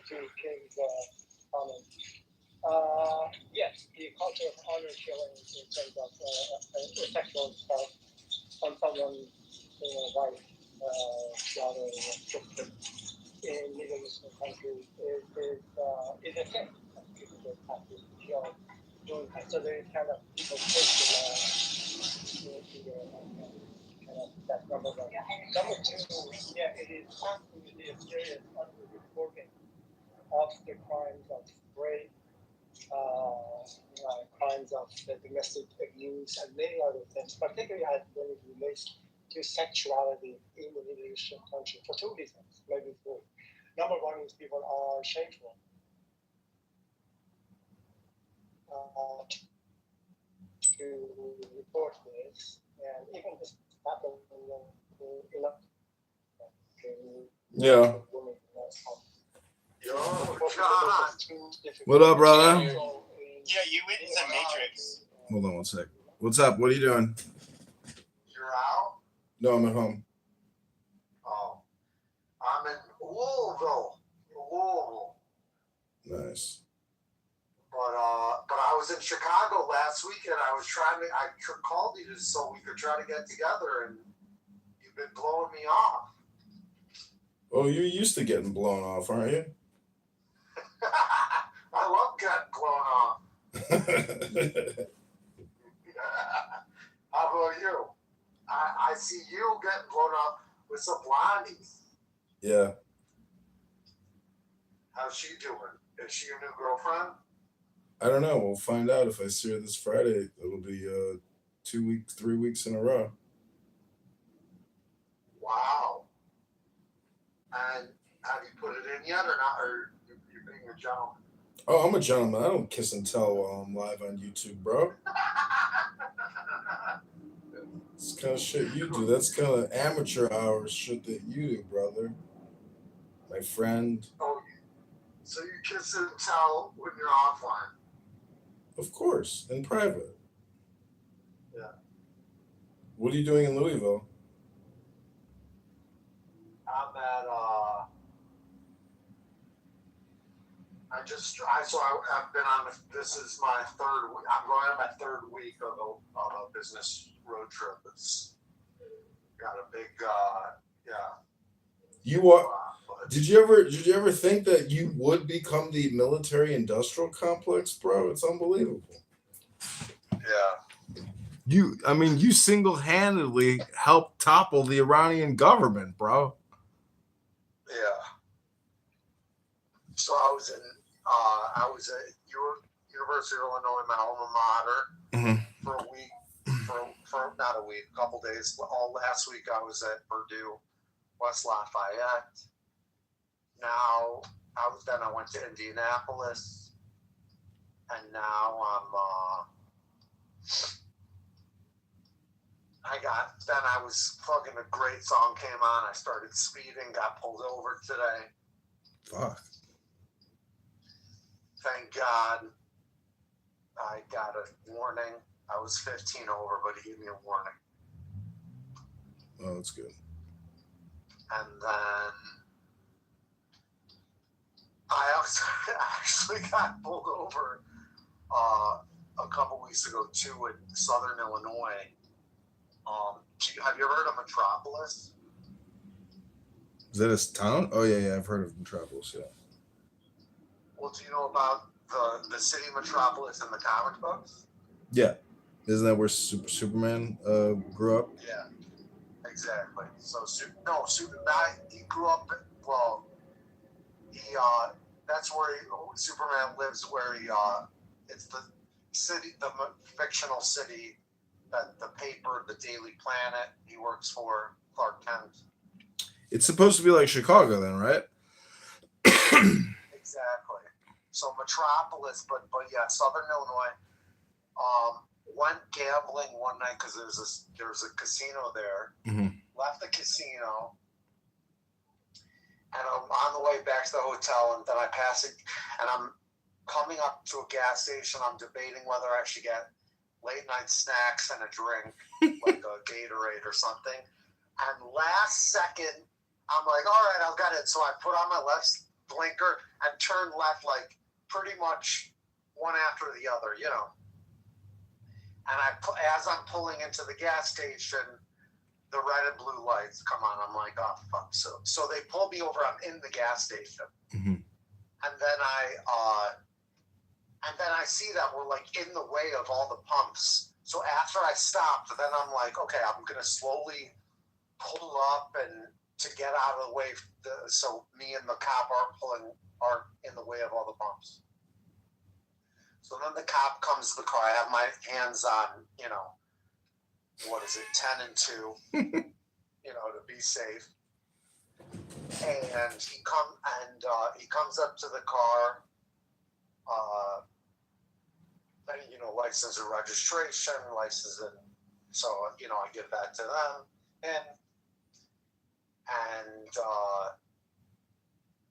King's comment. Yes, the culture of honor killing in terms of sexual stuff on someone's wife, daughter, sister in Middle Eastern countries is a thing. People just have to kill doing that. So there is kind of people take kind of that number one. Number two, it is absolutely a serious underreporting of the crimes of rape, crimes of domestic abuse, and many other things, particularly when it relates to sexuality in the Middle Eastern country, for two reasons, maybe three. Number one is people are shameful. To report this, and even this happened Yeah. What up, brother? Yeah, you went in the Matrix. Hold on one sec. What's up? What are you doing? You're out? No, I'm at home. Oh. I'm in Louisville. Nice. But I was in Chicago last week, and I called you so we could try to get together, and you've been blowing me off. Oh, you're used to getting blown off, aren't you? I love getting blown off. How about you? I see you getting blown off with some blondies. Yeah. How's she doing? Is she your new girlfriend? I don't know. We'll find out if I see her this Friday. It'll be 3 weeks in a row. Wow. And have you put it in yet or not? Or you're being a gentleman? Oh, I'm a gentleman. I don't kiss and tell while I'm live on YouTube, bro. It's kind of shit you do. That's kind of amateur hour shit that you do, brother. My friend. Oh, so you kiss and tell when you're offline? Of course, in private. Yeah. What are you doing in Louisville? I'm at I've been on this is my third week. I'm going on my third week of a business road trip. It's got a big You are. Did you ever think that you would become the military industrial complex, bro? It's unbelievable. Yeah. You single-handedly helped topple the Iranian government, bro. Yeah. So I was at University of Illinois, my alma mater, for a week, for not a week, a couple days. All last week I was at Purdue, West Lafayette. Now I went to Indianapolis, and now a great song came on. I started speeding, got pulled over today. Fuck. Thank God I got a warning. I was 15 over, but he gave me a warning. Oh, that's good. And then I actually got pulled over a couple weeks ago too in Southern Illinois. Have you ever heard of Metropolis? Is that a town? Oh yeah, I've heard of Metropolis. Yeah. Well, do you know about the city Metropolis in the comic books? Yeah. Isn't that where Superman grew up? Yeah, exactly. So he grew up. Well, he that's where Superman lives. Where it's the city, the fictional city that the paper, the Daily Planet, he works for, Clark Kent. It's supposed to be like Chicago, then, right? Exactly. So Metropolis, but yeah, Southern Illinois. Went gambling one night because there's a casino there. Mm-hmm. Left the casino, and I'm on the way back to the hotel, and then I pass it, and I'm coming up to a gas station. I'm debating whether I should get late night snacks and a drink, like a Gatorade or something. And last second, I'm like, all right, I've got it. So I put on my left blinker and turn left, like pretty much one after the other, you know. And as I'm pulling into the gas station, the red and blue lights come on. I'm like, oh fuck! So they pull me over. I'm in the gas station, mm-hmm. and then I see that we're like in the way of all the pumps. So after I stopped, then I'm like, okay, I'm gonna slowly pull up and to get out of the way, so me and the cop aren't in the way of all the pumps. So then the cop comes to the car. I have my hands on, you know, what is it, 10 and 2, you know, to be safe. And he comes up to the car, and, you know, license and registration, license, and so, you know, I give that to them, and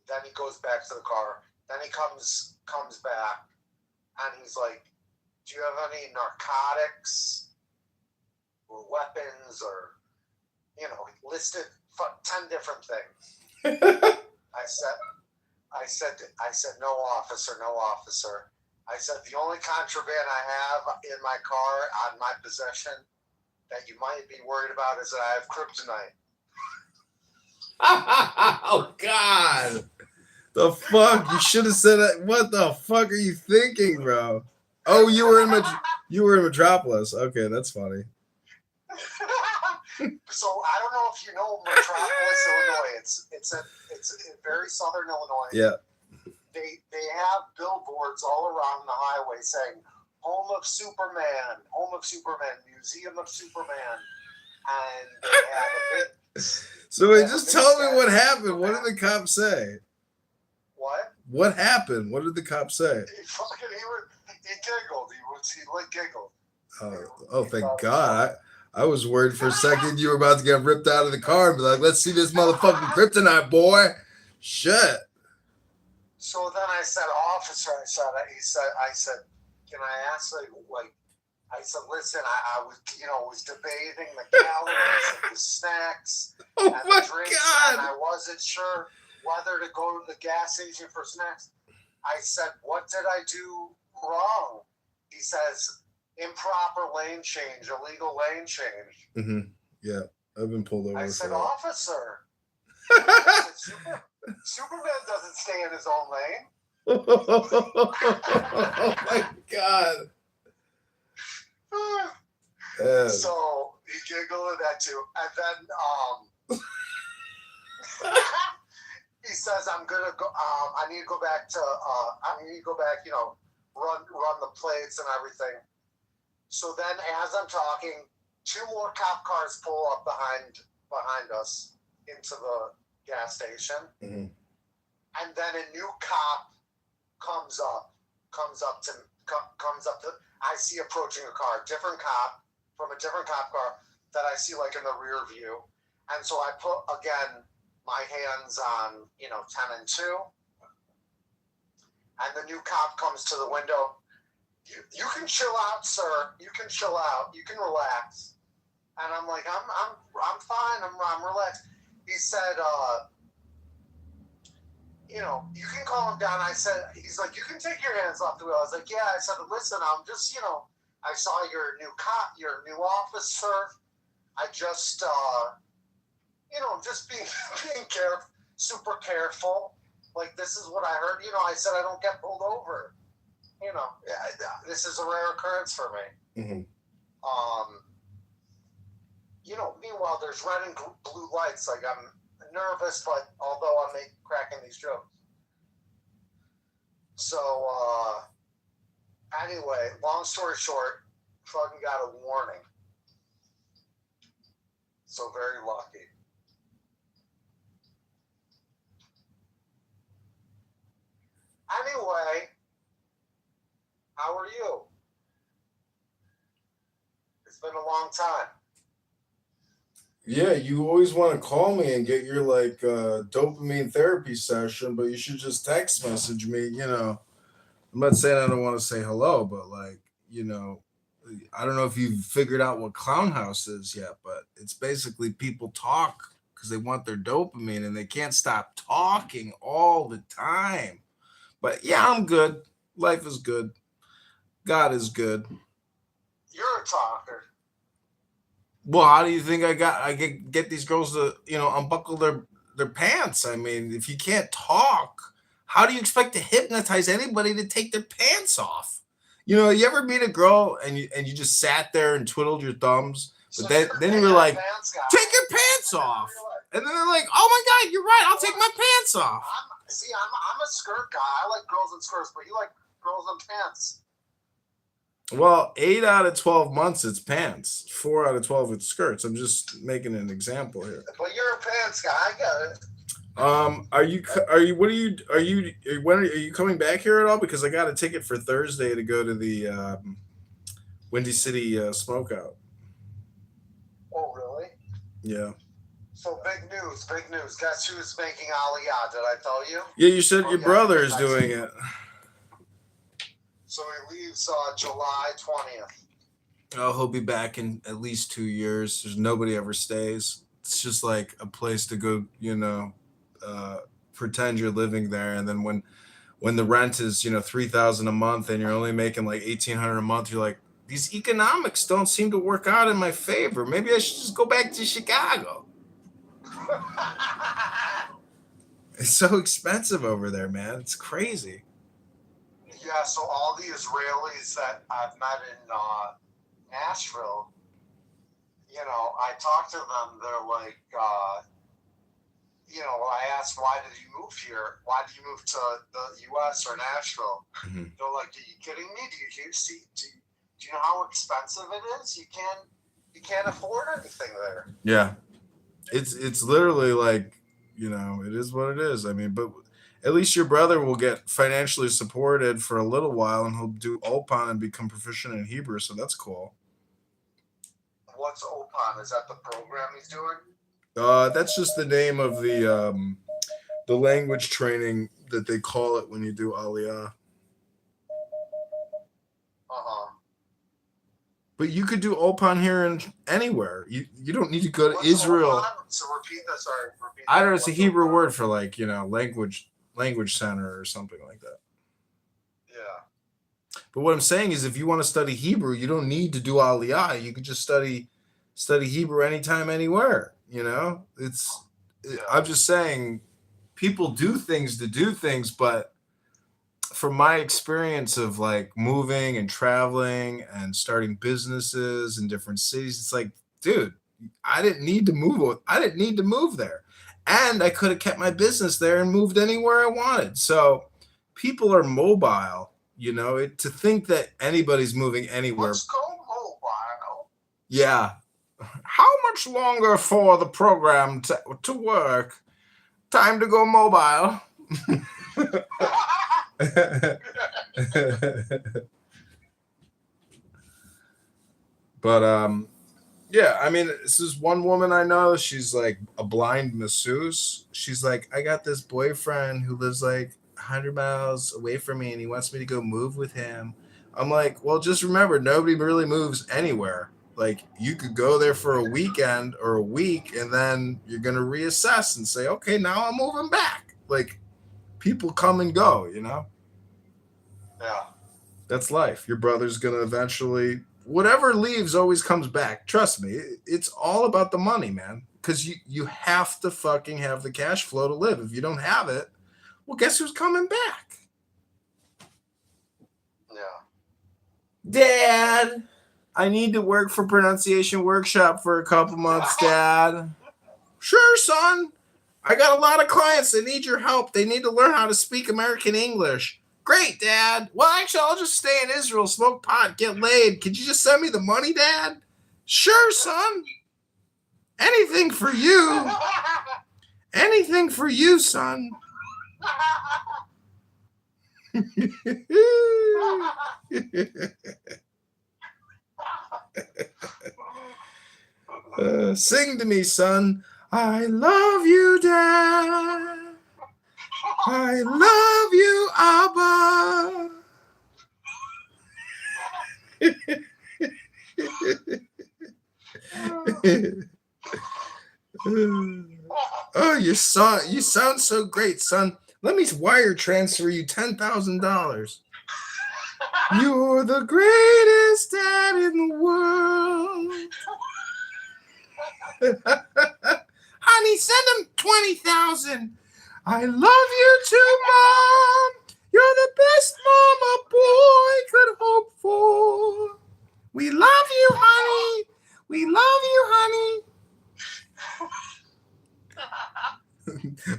then he goes back to the car. Then he comes back. And he's like, do you have any narcotics or weapons or, you know, he listed 10 different things. I said, no, officer. I said, the only contraband I have in my car on my possession that you might be worried about is that I have kryptonite. Oh, God. The fuck? You should have said that. What the fuck are you thinking, bro? Oh, you were in Metropolis. Okay, that's funny. So I don't know if you know Metropolis, Illinois. It's in very southern Illinois. Yeah. They have billboards all around the highway saying "Home of Superman," Museum of Superman, and they have a big. So wait, just tell me what happened. What did the cop say? What? What happened? What did the cop say? He giggled. He giggled. Oh, thank God. I was worried for a second you were about to get ripped out of the car and be like, let's see this motherfucking kryptonite, boy. Shit. So then I said, officer, I said, can I ask, I said, listen, I was debating the calories of the snacks and the drinks, and I wasn't sure whether to go to the gas station for snacks. I said, what did I do wrong? He says, improper lane change, illegal lane change. Mm-hmm. Yeah, I've been pulled over. I said, for officer. Superman doesn't stay in his own lane. Oh my God. So he giggled at that too. And then he says, I'm gonna go I need to go back, you know, run the plates and everything. So then as I'm talking, 2 more cop cars pull up behind us into the gas station. Mm-hmm. And then a new cop comes up to I see approaching a car, different cop from a different cop car that I see like in the rear view. And so I put again my hands on, you know, 10 and 2. And the new cop comes to the window. You can chill out, sir. You can chill out. You can relax. And I'm like, I'm fine. I'm relaxed. He said, you know, you can calm down. He's like, you can take your hands off the wheel. I was like, yeah. I said, listen, I'm just, you know, I saw your new cop, your new officer. I just, you know, just being careful. super careful. Like, this is what I heard. You know, I said I don't get pulled over. You know, this is a rare occurrence for me. Mm-hmm. You know, meanwhile, there's red and blue lights. Like, I'm nervous, but although I'm cracking these jokes. So, anyway, long story short, fucking got a warning. So very lucky. Anyway, how are you? It's been a long time. Yeah, you always want to call me and get your like dopamine therapy session, but you should just text message me. You know, I'm not saying I don't want to say hello, but like, you know, I don't know if you've figured out what Clown House is yet, but it's basically people talk because they want their dopamine and they can't stop talking all the time. But yeah, I'm good. Life is good. God is good. You're a talker. Well, how do you think I get these girls to, you know, unbuckle their pants? I mean, if you can't talk, how do you expect to hypnotize anybody to take their pants off? You know, you ever meet a girl and you just sat there and twiddled your thumbs, but then you were like, take your pants off. And then they're like, oh my God, you're right, I'll take my pants off. I'm a skirt guy. I like girls in skirts, but you like girls in pants. Well, 8 out of 12 months it's pants. 4 out of 12 it's skirts. I'm just making an example here. But you're a pants guy. I get it. When are you coming back here at all? Because I got a ticket for Thursday to go to the Windy City Smokeout. Oh, really? Yeah. So big news. Guess who's making Aliyah? Did I tell you? Yeah, you said your brother is doing it. So he leaves July 20th. Oh, he'll be back in at least 2 years. There's nobody ever stays. It's just like a place to go, you know, pretend you're living there, and then when the rent is, you know, $3,000 a month and you're only making like $1,800 a month, you're like, these economics don't seem to work out in my favor. Maybe I should just go back to Chicago. It's so expensive over there, man. It's crazy. Yeah, so all the Israelis that I've met in Nashville, you know, I talk to them. They're like, you know, I asked, why did you move here? Why did you move to the U.S. or Nashville? Mm-hmm. They're like, are you kidding me? Do you know how expensive it is? You can't afford anything there. Yeah, it's literally like, you know, it is what it is. I mean, but at least your brother will get financially supported for a little while, and he'll do Opan and become proficient in Hebrew. So that's cool. What's Opan? Is that the program he's doing? That's just the name of the language training that they call it when you do Aliyah. But you could do Opan here and anywhere. You don't need to go to Israel. So repeat that. Sorry. I don't know. It's a Hebrew word for, like, you know, language center or something like that. Yeah. But what I'm saying is, if you want to study Hebrew, you don't need to do Aliyah. You could just study Hebrew anytime, anywhere. You know, I'm just saying, people do things to do things, but from my experience of like moving and traveling and starting businesses in different cities, it's like, dude, I didn't need to move. I didn't need to move there. And I could have kept my business there and moved anywhere I wanted. So people are mobile, you know, to think that anybody's moving anywhere. Let's go mobile. Yeah. How much longer for the program to work? Time to go mobile. But yeah, I mean, this is one woman I know. She's like a blind masseuse. She's like, I got this boyfriend who lives like 100 miles away from me, and he wants me to go move with him. I'm like, well, just remember, nobody really moves anywhere. Like, you could go there for a weekend or a week, and then you're gonna reassess and say, okay, now I'm moving back. Like, people come and go, you know? Yeah. That's life. Your brother's going to eventually, whatever leaves always comes back. Trust me. It's all about the money, man. because you have to fucking have the cash flow to live. If you don't have it, well, guess who's coming back? Yeah. Dad, I need to work for Pronunciation Workshop for a couple months, Dad. Sure, son. I got a lot of clients that need your help. They need to learn how to speak American English. Great, Dad. Well, actually, I'll just stay in Israel, smoke pot, get laid. Could you just send me the money, Dad? Sure, son. Anything for you. Anything for you, son. Sing to me, son. I love you, Dad. I love you, Abba. Oh, you sound so great, son. Let me wire transfer you $10,000. You're the greatest dad in the world. Honey, send him 20,000. I love you too, Mom. You're the best mom a boy could hope for. We love you, honey. We love you, honey.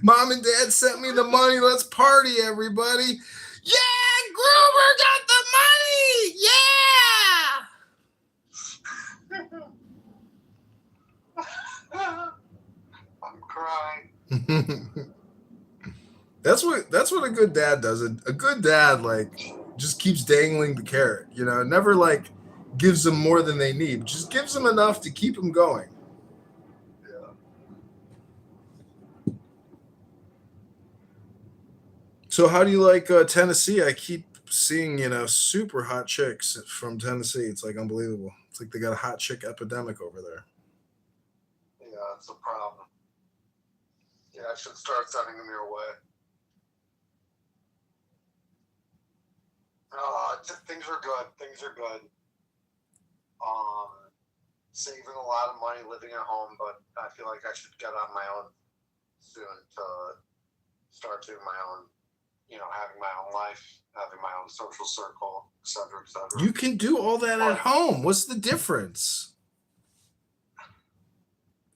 Mom and Dad sent me the money. Let's party, everybody. Yeah, Gruber got the money. Yeah. I'm crying. That's what a good dad does. A good dad just keeps dangling the carrot, never gives them more than they need. Just gives them enough to keep them going. Yeah. So how do you like Tennessee? I keep seeing, super hot chicks from Tennessee. It's unbelievable. It's like they got a hot chick epidemic over there. Yeah, it's a problem. Yeah, I should start sending them your way. Things are good. Saving a lot of money living at home, but I feel like I should get on my own soon to start doing my own, having my own life, having my own social circle, et cetera, et cetera. You can do all that at home. What's the difference?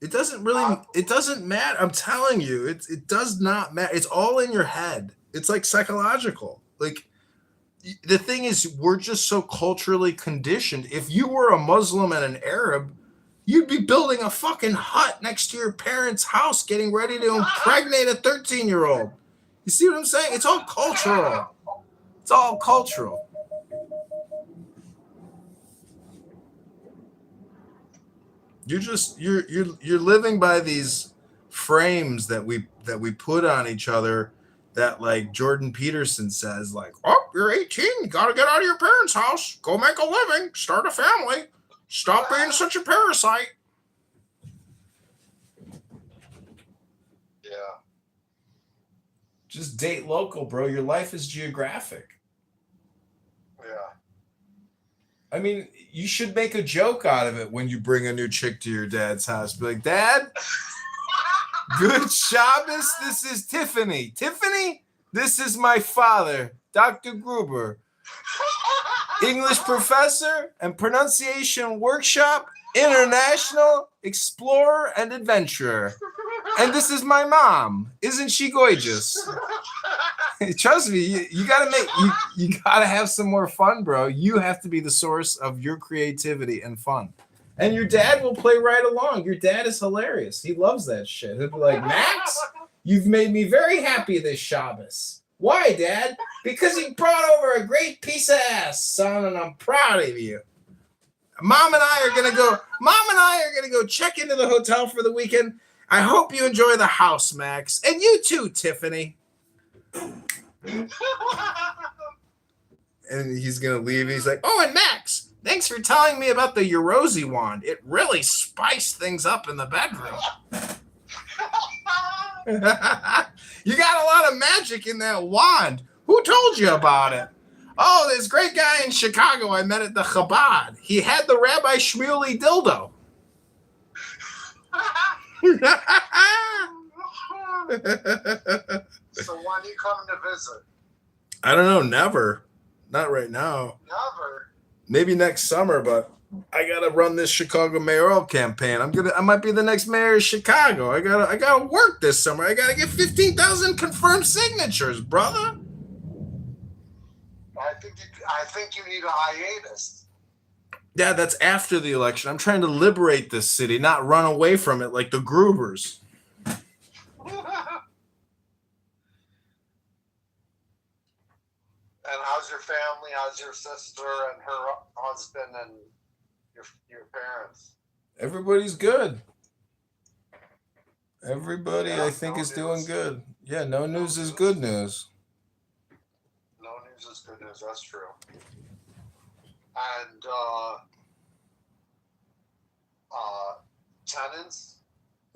It doesn't matter. I'm telling you, it does not matter. It's all in your head. It's psychological. The thing is, we're just so culturally conditioned. If you were a Muslim and an Arab, you'd be building a fucking hut next to your parents' house, getting ready to impregnate a 13-year-old. You see what I'm saying? It's all cultural. It's all cultural. You're living by these frames that we put on each other. That Jordan Peterson says, you're 18, you gotta get out of your parents' house, go make a living, start a family, stop being such a parasite. Yeah. Just date local, bro. Your life is geographic. Yeah. I mean, you should make a joke out of it when you bring a new chick to your dad's house. Be like, Dad, good Shabbos, this is Tiffany. Tiffany, this is my father, Dr. Gruber. English professor and pronunciation workshop, international explorer and adventurer. And this is my mom. Isn't she gorgeous? Trust me, you gotta have some more fun, bro. You have to be the source of your creativity and fun. And your dad will play right along. Your dad is hilarious. He loves that shit. He'll be like, Max, you've made me very happy this Shabbos. Why, Dad? Because you brought over a great piece of ass, son, and I'm proud of you. Mom and I are gonna go check into the hotel for the weekend. I hope you enjoy the house, Max. And you too, Tiffany. And he's gonna leave. He's like, oh, and Max, thanks for telling me about the Eurosi wand. It really spiced things up in the bedroom. You got a lot of magic in that wand. Who told you about it? Oh, this great guy in Chicago I met at the Chabad. He had the Rabbi Shmuley dildo. So when are you coming to visit? I don't know. Never. Not right now. Never. Maybe next summer, but I gotta run this Chicago mayoral campaign. I might be the next mayor of Chicago. I gotta work this summer. I gotta get 15,000 confirmed signatures, brother. I think you need a hiatus. Yeah, that's after the election. I'm trying to liberate this city, not run away from it like the Groovers. And how's your family? How's your sister and her husband and your parents? Everybody's good. Everybody, I think, is doing good. Yeah, no news is good news. No news is good news. That's true. And tenants?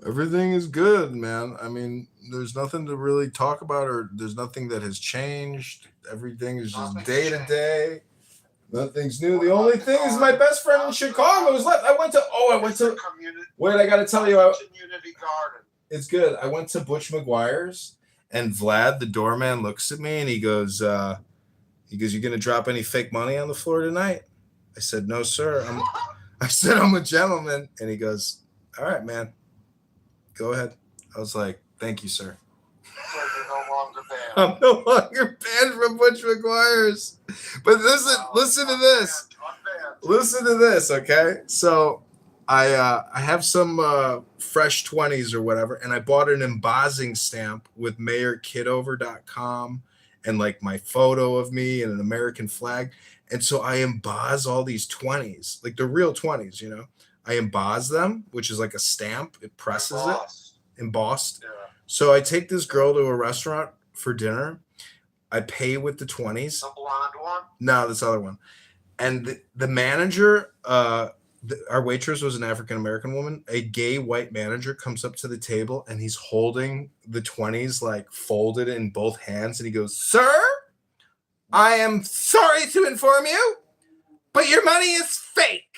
Everything is good, man. I mean, there's nothing to really talk about, or there's nothing that has changed. Everything is just day to day. Nothing's new. The only thing is my best friend in Chicago is left. I went to. Wait, I got to tell you. Community garden. It's good. I went to Butch McGuire's, and Vlad, the doorman, looks at me and he goes, "You gonna drop any fake money on the floor tonight?" I said, "No, sir. I said I'm a gentleman." And he goes, "All right, man. Go ahead." I was like, "Thank you, sir." So you're no longer banned. I'm no longer banned from Butch McGuire's. But listen to this. Listen to this, okay? So I have some fresh 20s or whatever, and I bought an embossing stamp with mayorkitover.com and like my photo of me and an American flag. And so I emboss all these 20s, like the real 20s, you know. I emboss them, which is like a stamp. It presses embossed. Yeah. So I take this girl to a restaurant for dinner. I pay with the 20s. The blonde one? No, this other one. And the manager, our waitress was an African-American woman. A gay white manager comes up to the table and he's holding the 20s like folded in both hands. And he goes, "Sir, I am sorry to inform you, but your money is fake."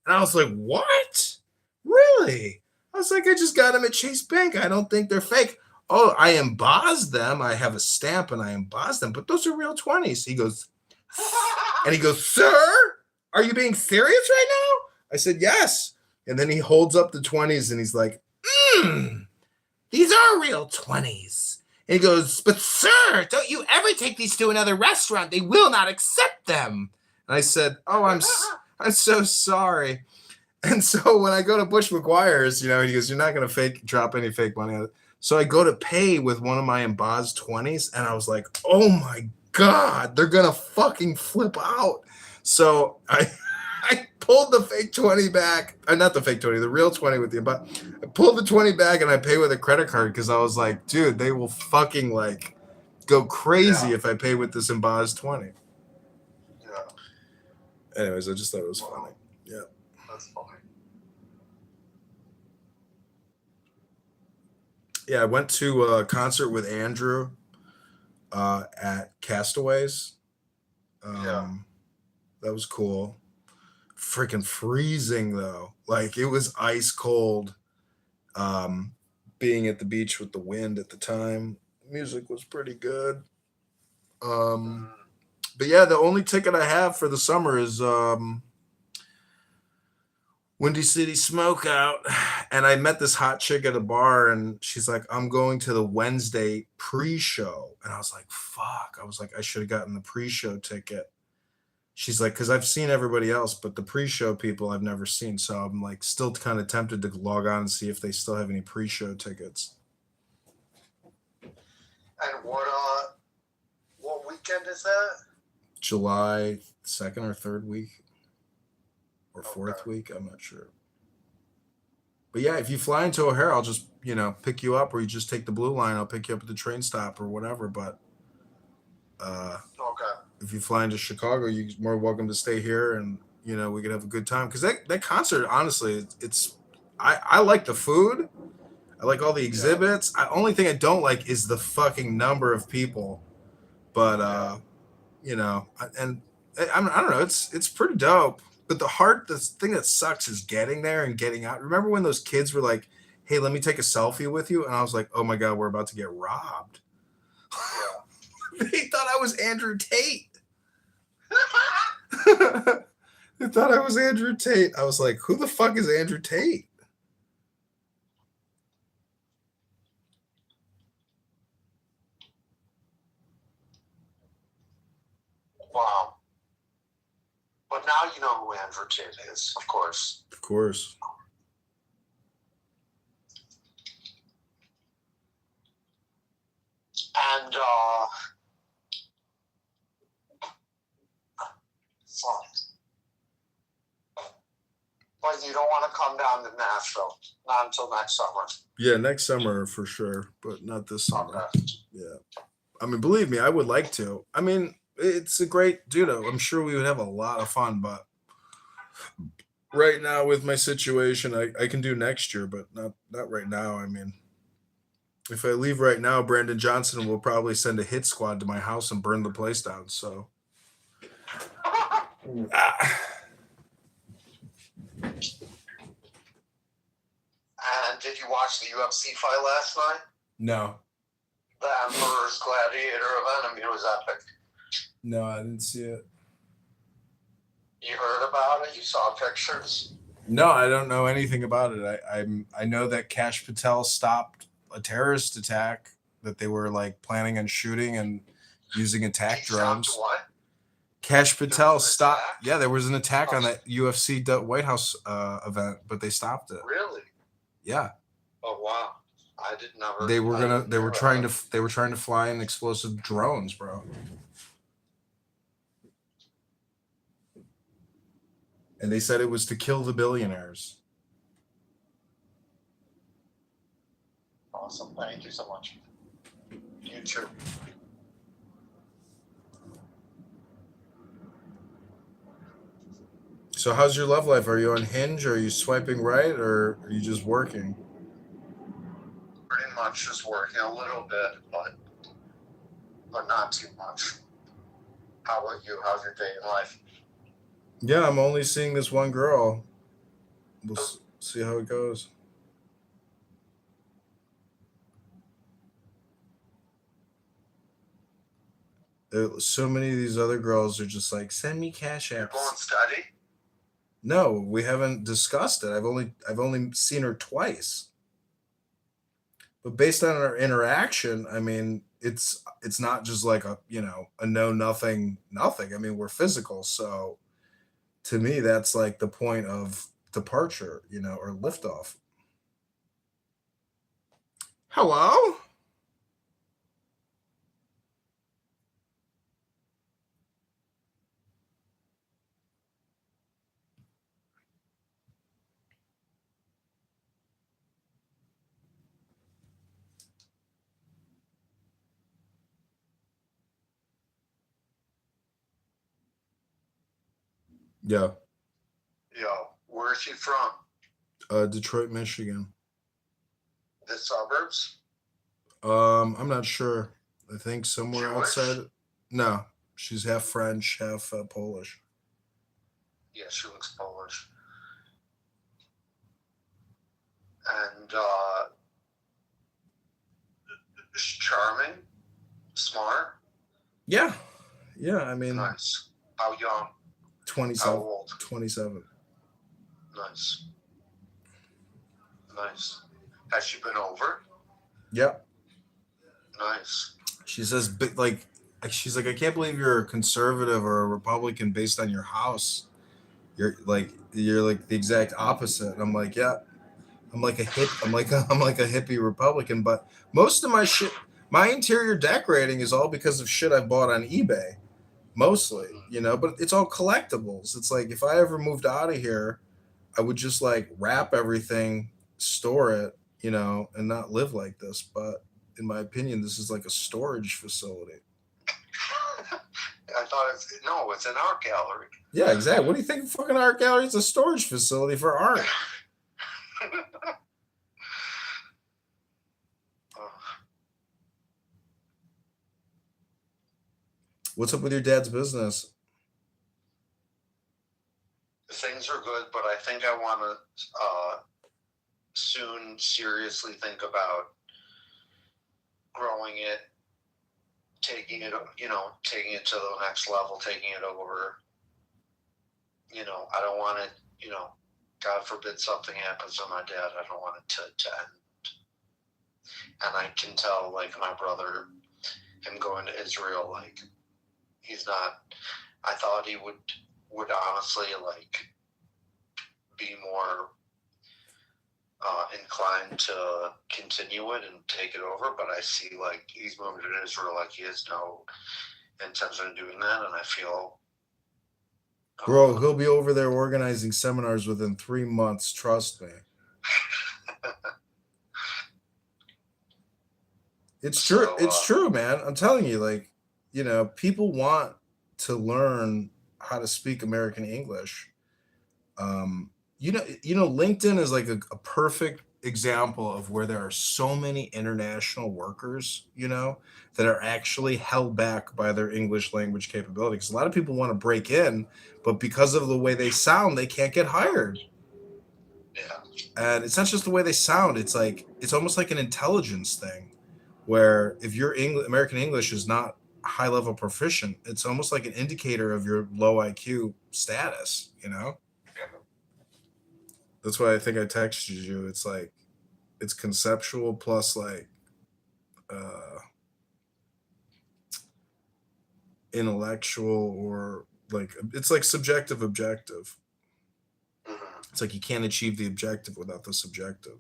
And I was like, "What? Really?" I was like, "I just got them at Chase Bank. I don't think they're fake." "Oh, I embossed them. I have a stamp and I embossed them, but those are real 20s. He goes, "Sir, are you being serious right now?" I said, "Yes." And then he holds up the 20s and he's like, "These are real 20s." And he goes, "But sir, don't you ever take these to another restaurant. They will not accept them." And I said, "Oh, I'm so sorry." And so when I go to Butch McGuire's, you know, he goes, "You're not going to drop any fake money on it." So I go to pay with one of my embossed 20s, and I was like, "Oh my God, they're going to fucking flip out." So I pulled the fake 20 back. Not the fake 20, the real 20 with the embossed. I pulled the 20 back, and I pay with a credit card because I was like, dude, they will fucking like go crazy if I pay with this embossed 20. Yeah. Anyways, I just thought it was funny. Yeah. That's funny. Yeah, I went to a concert with Andrew at Castaways. That was cool. Freaking freezing though. Like it was ice cold. Being at the beach with the wind at the time. Music was pretty good. But yeah, the only ticket I have for the summer is Windy City Smokeout. And I met this hot chick at a bar and she's like, "I'm going to the Wednesday pre-show." And I was like, fuck. I was like, I should have gotten the pre-show ticket. She's like, "Because I've seen everybody else, but the pre-show people I've never seen." So I'm like still kind of tempted to log on and see if they still have any pre-show tickets. And what weekend is that? July 2nd or 3rd week. Or 4th week, I'm not sure. But yeah, if you fly into O'Hare, I'll just, pick you up, or you just take the blue line. I'll pick you up at the train stop or whatever. But if you fly into Chicago, you're more welcome to stay here, and we can have a good time. Because that concert, honestly, I like the food. I like all the exhibits. The only thing I don't like is the fucking number of people. But and I don't know. It's pretty dope. But the thing that sucks is getting there and getting out. Remember when those kids were like hey, let me take a selfie with you. And I was like, oh my God, we're about to get robbed. They thought I was Andrew Tate. They thought I was Andrew Tate. I was like, who the fuck is Andrew Tate? Wow. But now you know who Andrew Tate is, of course. Of course. And, fuck. But you don't want to come down to Nashville. Not until next summer. Yeah, next summer for sure, but not this summer. Okay. Yeah. I mean, believe me, I would like to. I mean, it's a great dude. I'm sure we would have a lot of fun, but right now with my situation, I can do next year, but not right now. I mean, if I leave right now, Brandon Johnson will probably send a hit squad to my house and burn the place down. So, And did you watch the UFC fight last night? No. The Emperor's Gladiator event? I mean, it was epic. No, I didn't see it. You heard about it? You saw pictures? No, I don't know anything about it. I know that Kash Patel stopped a terrorist attack that they were like planning on shooting and using attack drones. What? Kash Patel stopped. Yeah, there was an attack on that UFC White House event, but they stopped it. Really? Yeah. Oh wow! I didn't know. They were trying to fly in explosive drones, bro. And they said it was to kill the billionaires. Awesome. Thank you so much. You too. So how's your love life? Are you on Hinge? Or are you swiping right? Or are you just working? Pretty much just working a little bit, but not too much. How about you? How's your dating life? Yeah, I'm only seeing this one girl. We'll see how it goes. So many of these other girls are just like, send me cash apps. You're going steady? No, we haven't discussed it. I've only seen her twice. But based on our interaction, I mean, it's not just like a nothing. I mean, we're physical, so to me, that's like the point of departure, or liftoff. Hello? Yeah. Yo, where is she from? Detroit, Michigan. The suburbs? I'm not sure. I think somewhere Jewish? outside. No, she's half French, half Polish. Yeah, she looks Polish. And she's charming, smart. Yeah. I mean, nice. How young? 27. How old? 27. Nice. Has she been over? Yep. Nice. She says, she's like, I can't believe you're a conservative or a Republican based on your house. You're like the exact opposite. And I'm like, yeah. I'm like a hippie Republican, but most of my shit, my interior decorating is all because of shit I bought on eBay. Mostly, but it's all collectibles. It's like if I ever moved out of here, I would just like wrap everything, store it, and not live like this. But in my opinion, this is like a storage facility. I thought it's an art gallery. Yeah, exactly. What do you think? Fucking art gallery is a storage facility for art. What's up with your dad's business? Things are good, but I think I want to soon seriously think about growing it, taking it to the next level, taking it over. I don't want it, God forbid something happens to my dad. I don't want it to end. And I can tell, like, my brother, him going to Israel, like, he's not, I thought he would honestly, like, be more inclined to continue it and take it over, but I see, like, he's moving to Israel, like, he has no intention of doing that, and I feel... Bro, he'll be over there organizing seminars within 3 months, trust me. It's true. It's true, man. I'm telling you, like, people want to learn how to speak American English. LinkedIn is like a perfect example of where there are so many international workers, that are actually held back by their English language capability. Because a lot of people want to break in, but because of the way they sound, they can't get hired. Yeah. And it's not just the way they sound. It's like, it's almost like an intelligence thing, where if your American English is not high level proficient, it's almost like an indicator of your low IQ status, That's why I think I texted you. It's like, it's conceptual plus like intellectual, or like, it's like subjective objective. It's like you can't achieve the objective without the subjective.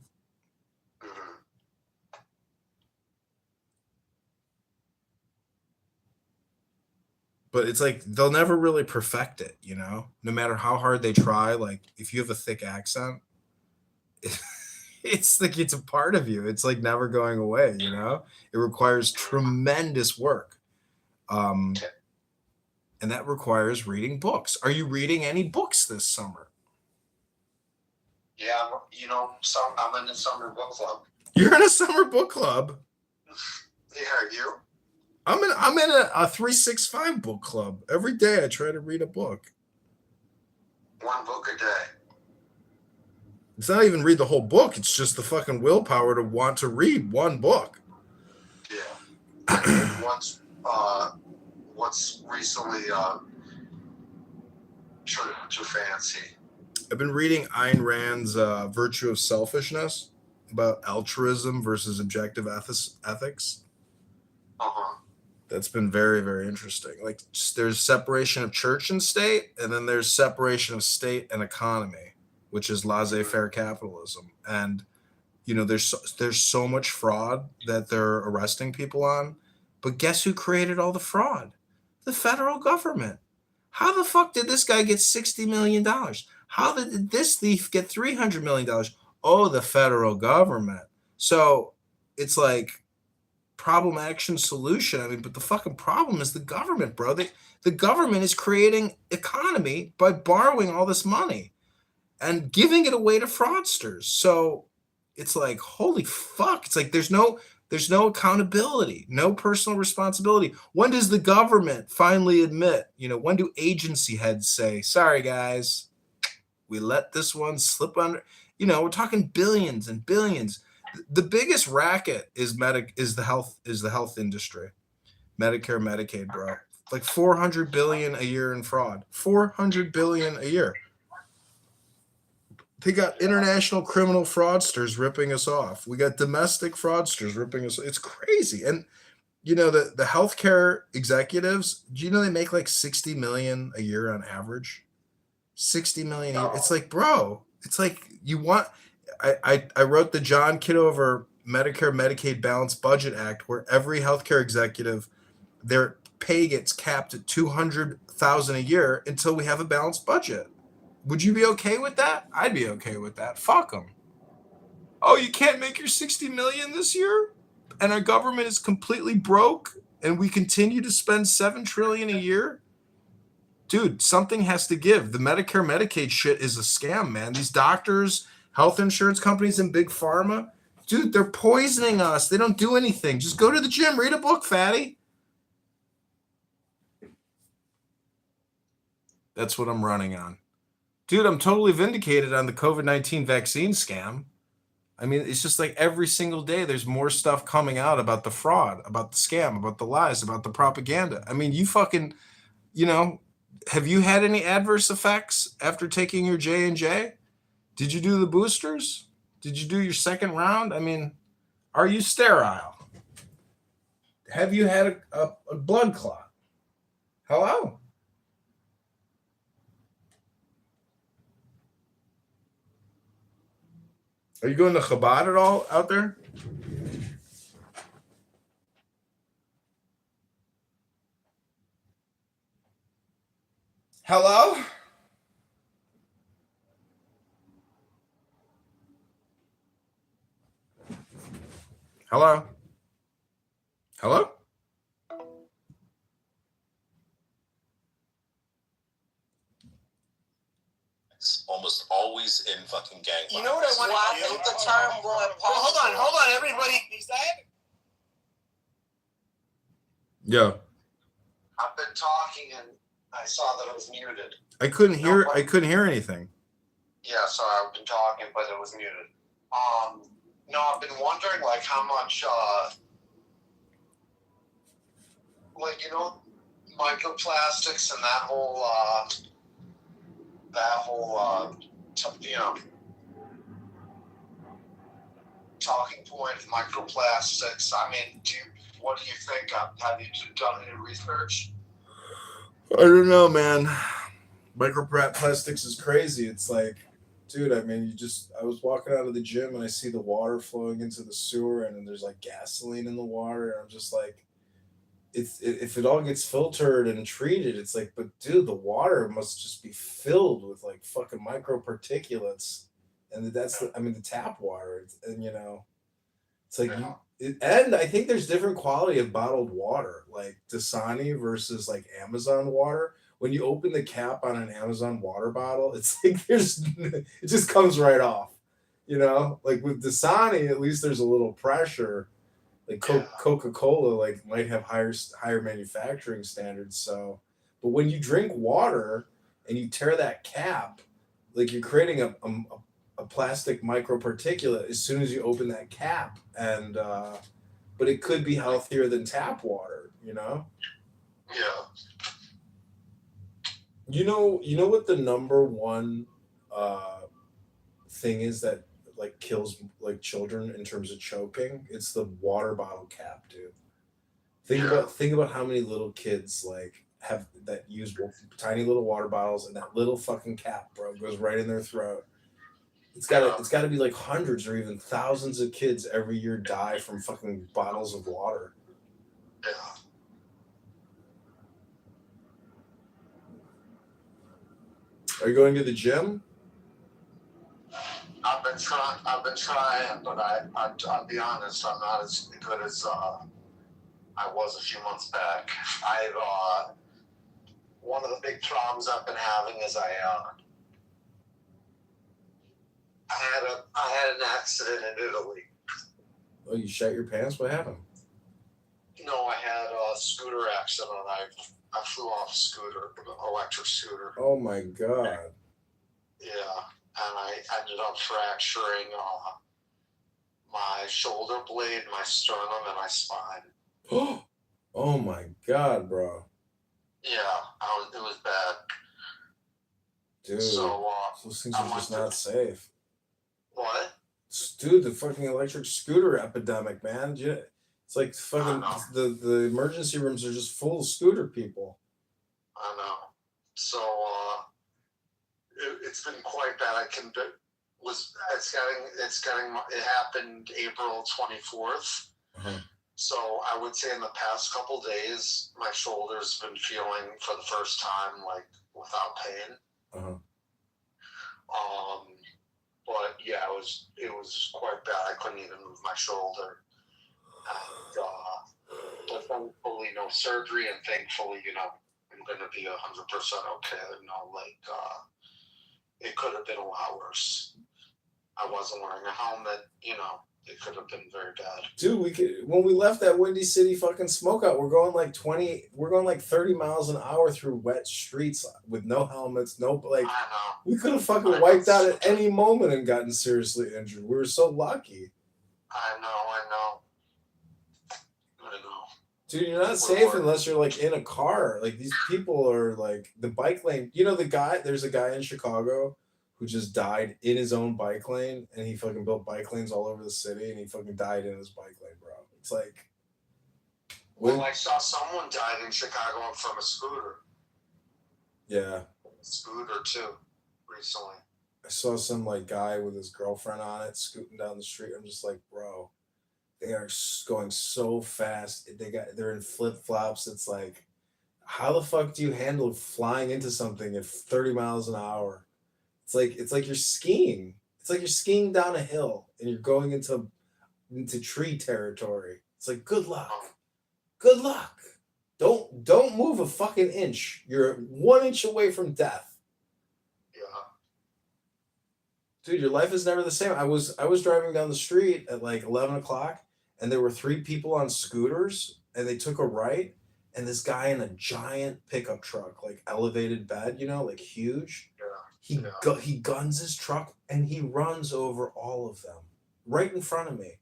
But it's like they'll never really perfect it, no matter how hard they try. Like, if you have a thick accent, it's like it's a part of you. It's like never going away, It requires tremendous work. And that requires reading books. Are you reading any books this summer? Yeah, I'm in a summer book club. You're in a summer book club? Yeah, you? I'm in a 365 book club. Every day I try to read a book. One book a day. It's not even read the whole book. It's just the fucking willpower to want to read one book. Yeah. What's recently too fancy? I've been reading Ayn Rand's Virtue of Selfishness, about altruism versus objective ethics. That's been very, very interesting. Like, there's separation of church and state, and then there's separation of state and economy, which is laissez-faire capitalism. And there's so much fraud that they're arresting people on, but guess who created all the fraud? The federal government. How the fuck did this guy get $60 million? How did this thief get $300 million? Oh, the federal government. So it's like problem, action, solution. I mean, but the fucking problem is the government, bro. The government is creating economy by borrowing all this money and giving it away to fraudsters. So it's like, holy fuck. It's like there's no accountability, no personal responsibility. When does the government finally admit, when do agency heads say, sorry, guys, we let this one slip under, we're talking billions and billions. The biggest racket is the health industry, Medicare, Medicaid, bro. Like $400 billion a year in fraud, $400 billion a year. They got international criminal fraudsters ripping us off. We got domestic fraudsters ripping us. It's crazy. And the healthcare executives, do you know they make like $60 million a year on average? $60 million a year. It's like, bro, it's like I wrote the John Kitover Medicare Medicaid Balanced Budget Act, where every healthcare executive, their pay gets capped at $200,000 a year until we have a balanced budget. Would you be okay with that? I'd be okay with that. Fuck them. Oh, you can't make your $60 million this year? And our government is completely broke and we continue to spend $7 trillion a year? Dude, something has to give. The Medicare Medicaid shit is a scam, man. These doctors, health insurance companies, and big pharma, dude, they're poisoning us. They don't do anything. Just go to the gym, read a book, fatty. That's what I'm running on. Dude, I'm totally vindicated on the COVID-19 vaccine scam. I mean, it's just like every single day there's more stuff coming out about the fraud, about the scam, about the lies, about the propaganda. I mean, you fucking, have you had any adverse effects after taking your J&J? Did you do the boosters? Did you do your second round? I mean, are you sterile? Have you had a blood clot? Hello? Are you going to Chabad at all out there? Hello? Hello? Hello? It's almost always in fucking gang. You know what I want to do? The term going Hold on, everybody. Yeah. I've been talking and I saw that it was muted. I couldn't hear anything. Yeah, sorry, I've been talking, but it was muted. No, I've been wondering, like, how much, microplastics and that whole talking point of microplastics. I mean, what do you think? Have you done any research? I don't know, man. Microplastics is crazy. It's like, dude, I mean, I was walking out of the gym and I see the water flowing into the sewer and then there's like gasoline in the water. And I'm just like, if it all gets filtered and treated, it's like, but dude, the water must just be filled with like fucking microparticulates. And the tap water. And it's like, and I think there's different quality of bottled water, like Dasani versus like Amazon water. When you open the cap on an Amazon water bottle, it's like it just comes right off, like with Dasani, at least there's a little pressure. Like Coca-Cola, like might have higher manufacturing standards. So, but when you drink water and you tear that cap, like you're creating a plastic microparticulate as soon as you open that cap, and but it could be healthier than tap water. Yeah. You know what the number one thing is that like kills like children in terms of choking? It's the water bottle cap, dude. Think about how many little kids like have that use tiny little water bottles, and that little fucking cap, bro, goes right in their throat. It's got to be like hundreds or even thousands of kids every year die from fucking bottles of water. Yeah. Are you going to the gym? I've been trying, but I'll be honest, I'm not as good as I was a few months back. One of the big problems I've been having is I had an accident in Italy. Oh, you shot your pants? What happened? No, I had a scooter accident. I flew off a scooter, electric scooter. Oh my god. Yeah, and I ended up fracturing my shoulder blade, my sternum, and my spine. Oh my god, bro. Yeah, it was bad. Dude, so those things are just not safe. What? Dude, the fucking electric scooter epidemic, man. It's like fucking the emergency rooms are just full of scooter people. I know. So it's been quite bad. It happened April 24th. Uh-huh. So I would say in the past couple days, my shoulder's been feeling for the first time like without pain. Uh-huh. But yeah, it was quite bad. I couldn't even move my shoulder. And, but thankfully, no surgery, and thankfully, I'm gonna be 100% okay. It could have been a lot worse. I wasn't wearing a helmet, It could have been very bad. Dude, when we left that Windy City fucking smokeout, we're going like 30 miles an hour through wet streets with no helmets, no like. I know. We could have fucking wiped out at any moment and gotten seriously injured. We were so lucky. I know. Dude, you're not safe unless you're like in a car. Like these people are like the bike lane. You know there's a guy in Chicago who just died in his own bike lane, and he fucking built bike lanes all over the city, and he fucking died in his bike lane, bro. It's like... Well, I saw someone died in Chicago from a scooter. Yeah. Scooter, too, recently. I saw some, like, guy with his girlfriend on it scooting down the street. I'm just like, bro, they are going so fast. They're in flip-flops. It's like, how the fuck do you handle flying into something at 30 miles an hour? It's like you're skiing. It's like you're skiing down a hill and you're going into tree territory. It's like, good luck. Good luck. Don't move a fucking inch. You're 1 inch away from death. Yeah. Dude, your life is never the same. I was driving down the street at like 11 o'clock and there were 3 people on scooters and they took a right, and this guy in a giant pickup truck, like elevated bed, you know, like huge. Yeah. He guns his truck and he runs over all of them right in front of me.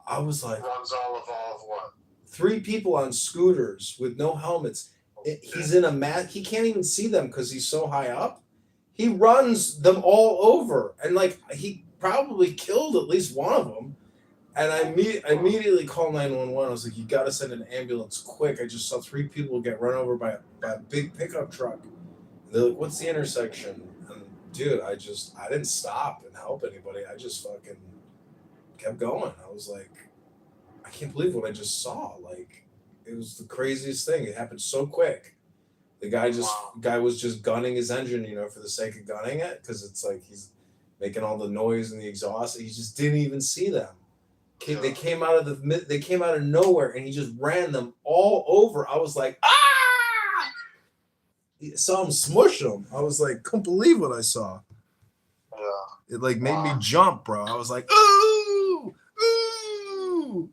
I was like, runs all of what? 3 people on scooters with no helmets. He's in a mat. He can't even see them because he's so high up. He runs them all over, and like he probably killed at least one of them. And I immediately called 911. I was like, "You got to send an ambulance quick! I just saw 3 people get run over by a big pickup truck." And they're like, "What's the intersection?" And dude, I didn't stop and help anybody. I just fucking kept going. I was like, I can't believe what I just saw. Like, it was the craziest thing. It happened so quick. The guy was just gunning his engine, you know, for the sake of gunning it, because it's like he's making all the noise and the exhaust. He just didn't even see them. They came out of nowhere, and he just ran them all over. I was like, ah! I saw him smush them. I was like, couldn't believe what I saw. Yeah. It like made me jump, bro. I was like, ooh, ooh.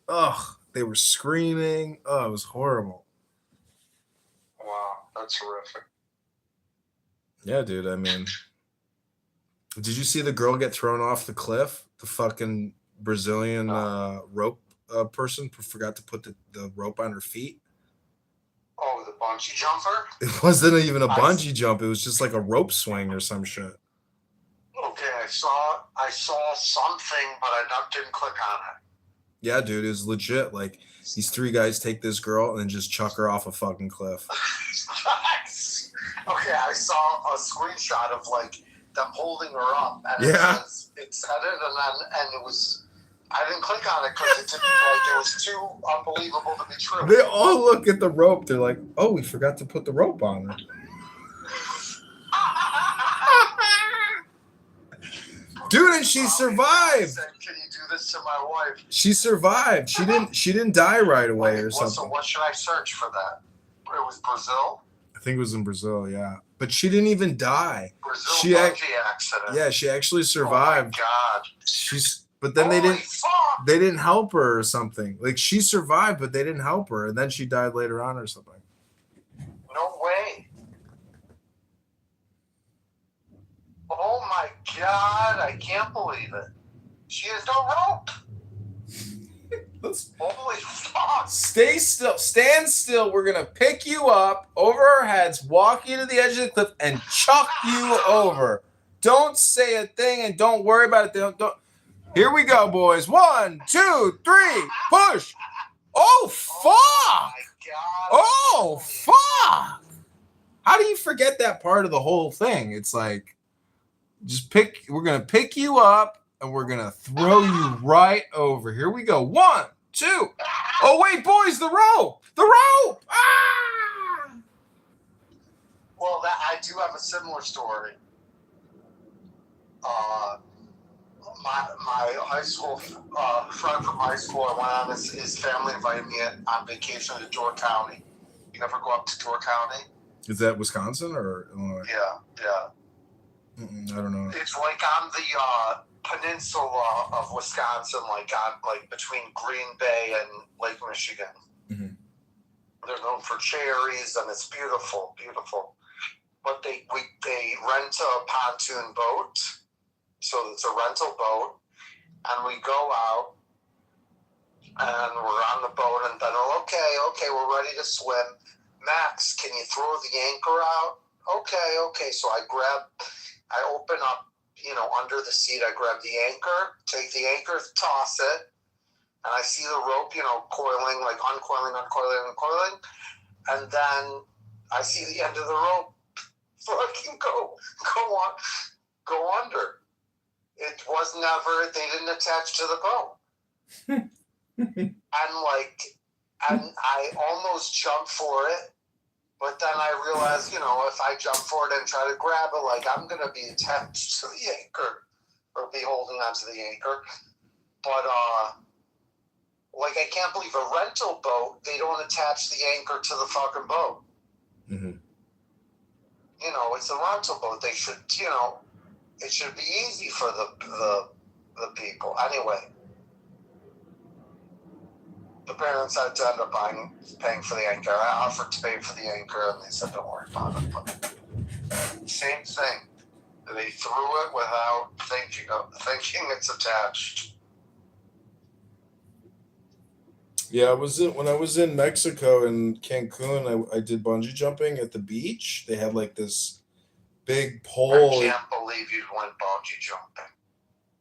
Ugh, they were screaming. Oh, it was horrible. Wow, that's horrific. Yeah, dude. I mean, did you see the girl get thrown off the cliff? The fucking Brazilian rope person forgot to put the rope on her feet. Oh, the bungee jumper? It wasn't even a bungee jump. It was just like a rope swing or some shit. Okay, I saw something, but I didn't click on it. Yeah, dude, it was legit. Like, these 3 guys take this girl and then just chuck her off a fucking cliff. Okay, I saw a screenshot of like them holding her up, and it said it, and it was. I didn't click on it because it didn't like it was too unbelievable to be true. They all look at the rope. They're like, "Oh, we forgot to put the rope on her." Dude, and she survived. Said, can you do this to my wife? She survived. She didn't die right away or something. So what should I search for that? It was Brazil? I think it was in Brazil, yeah. But she didn't even die. Brazil bungee accident. Yeah, she actually survived. Oh my God. But then they didn't help her or something. Like, she survived, but they didn't help her, and then she died later on or something. No way. Oh my God, I can't believe it. She has no rope. Holy fuck. Stay still. Stand still. We're going to pick you up over our heads, walk you to the edge of the cliff, and chuck you over. Don't say a thing and don't worry about it. Don't. Here we go, boys. 1, 2, 3, push. Oh, fuck. Oh, fuck. How do you forget that part of the whole thing? It's like, we're going to pick you up and we're going to throw you right over. Here we go. 1, 2. Oh, wait, boys, the rope. The rope. Ah! Well, I do have a similar story. My high school friend from high school, I went on his family invited me on vacation to Door County. You ever go up to Door County? Is that Wisconsin or Illinois? Yeah. I don't know. It's like on the peninsula of Wisconsin, like between Green Bay and Lake Michigan. Mm-hmm. They're known for cherries, and it's beautiful, beautiful. But they rent a pontoon boat, so it's a rental boat, and we go out, and we're on the boat, and then okay, we're ready to swim. Max, can you throw the anchor out? Okay. So I open up, under the seat, I grab the anchor, take the anchor, toss it, and I see the rope, coiling, like uncoiling, and then I see the end of the rope fucking go under. It was never, they didn't attach to the boat. and I almost jumped for it, but then I realized, if I jump for it and try to grab it, like, I'm going to be attached to the anchor, or be holding onto the anchor. But, I can't believe a rental boat, they don't attach the anchor to the fucking boat. Mm-hmm. It's a rental boat. They should, it should be easy for the people. Anyway, the parents had to end up paying for the anchor. I offered to pay for the anchor, and they said, don't worry about it. But same thing. They threw it without thinking it's attached. Yeah, when I was in Mexico in Cancun, I did bungee jumping at the beach. They had like this big pole. I can't believe you went bungee jumping.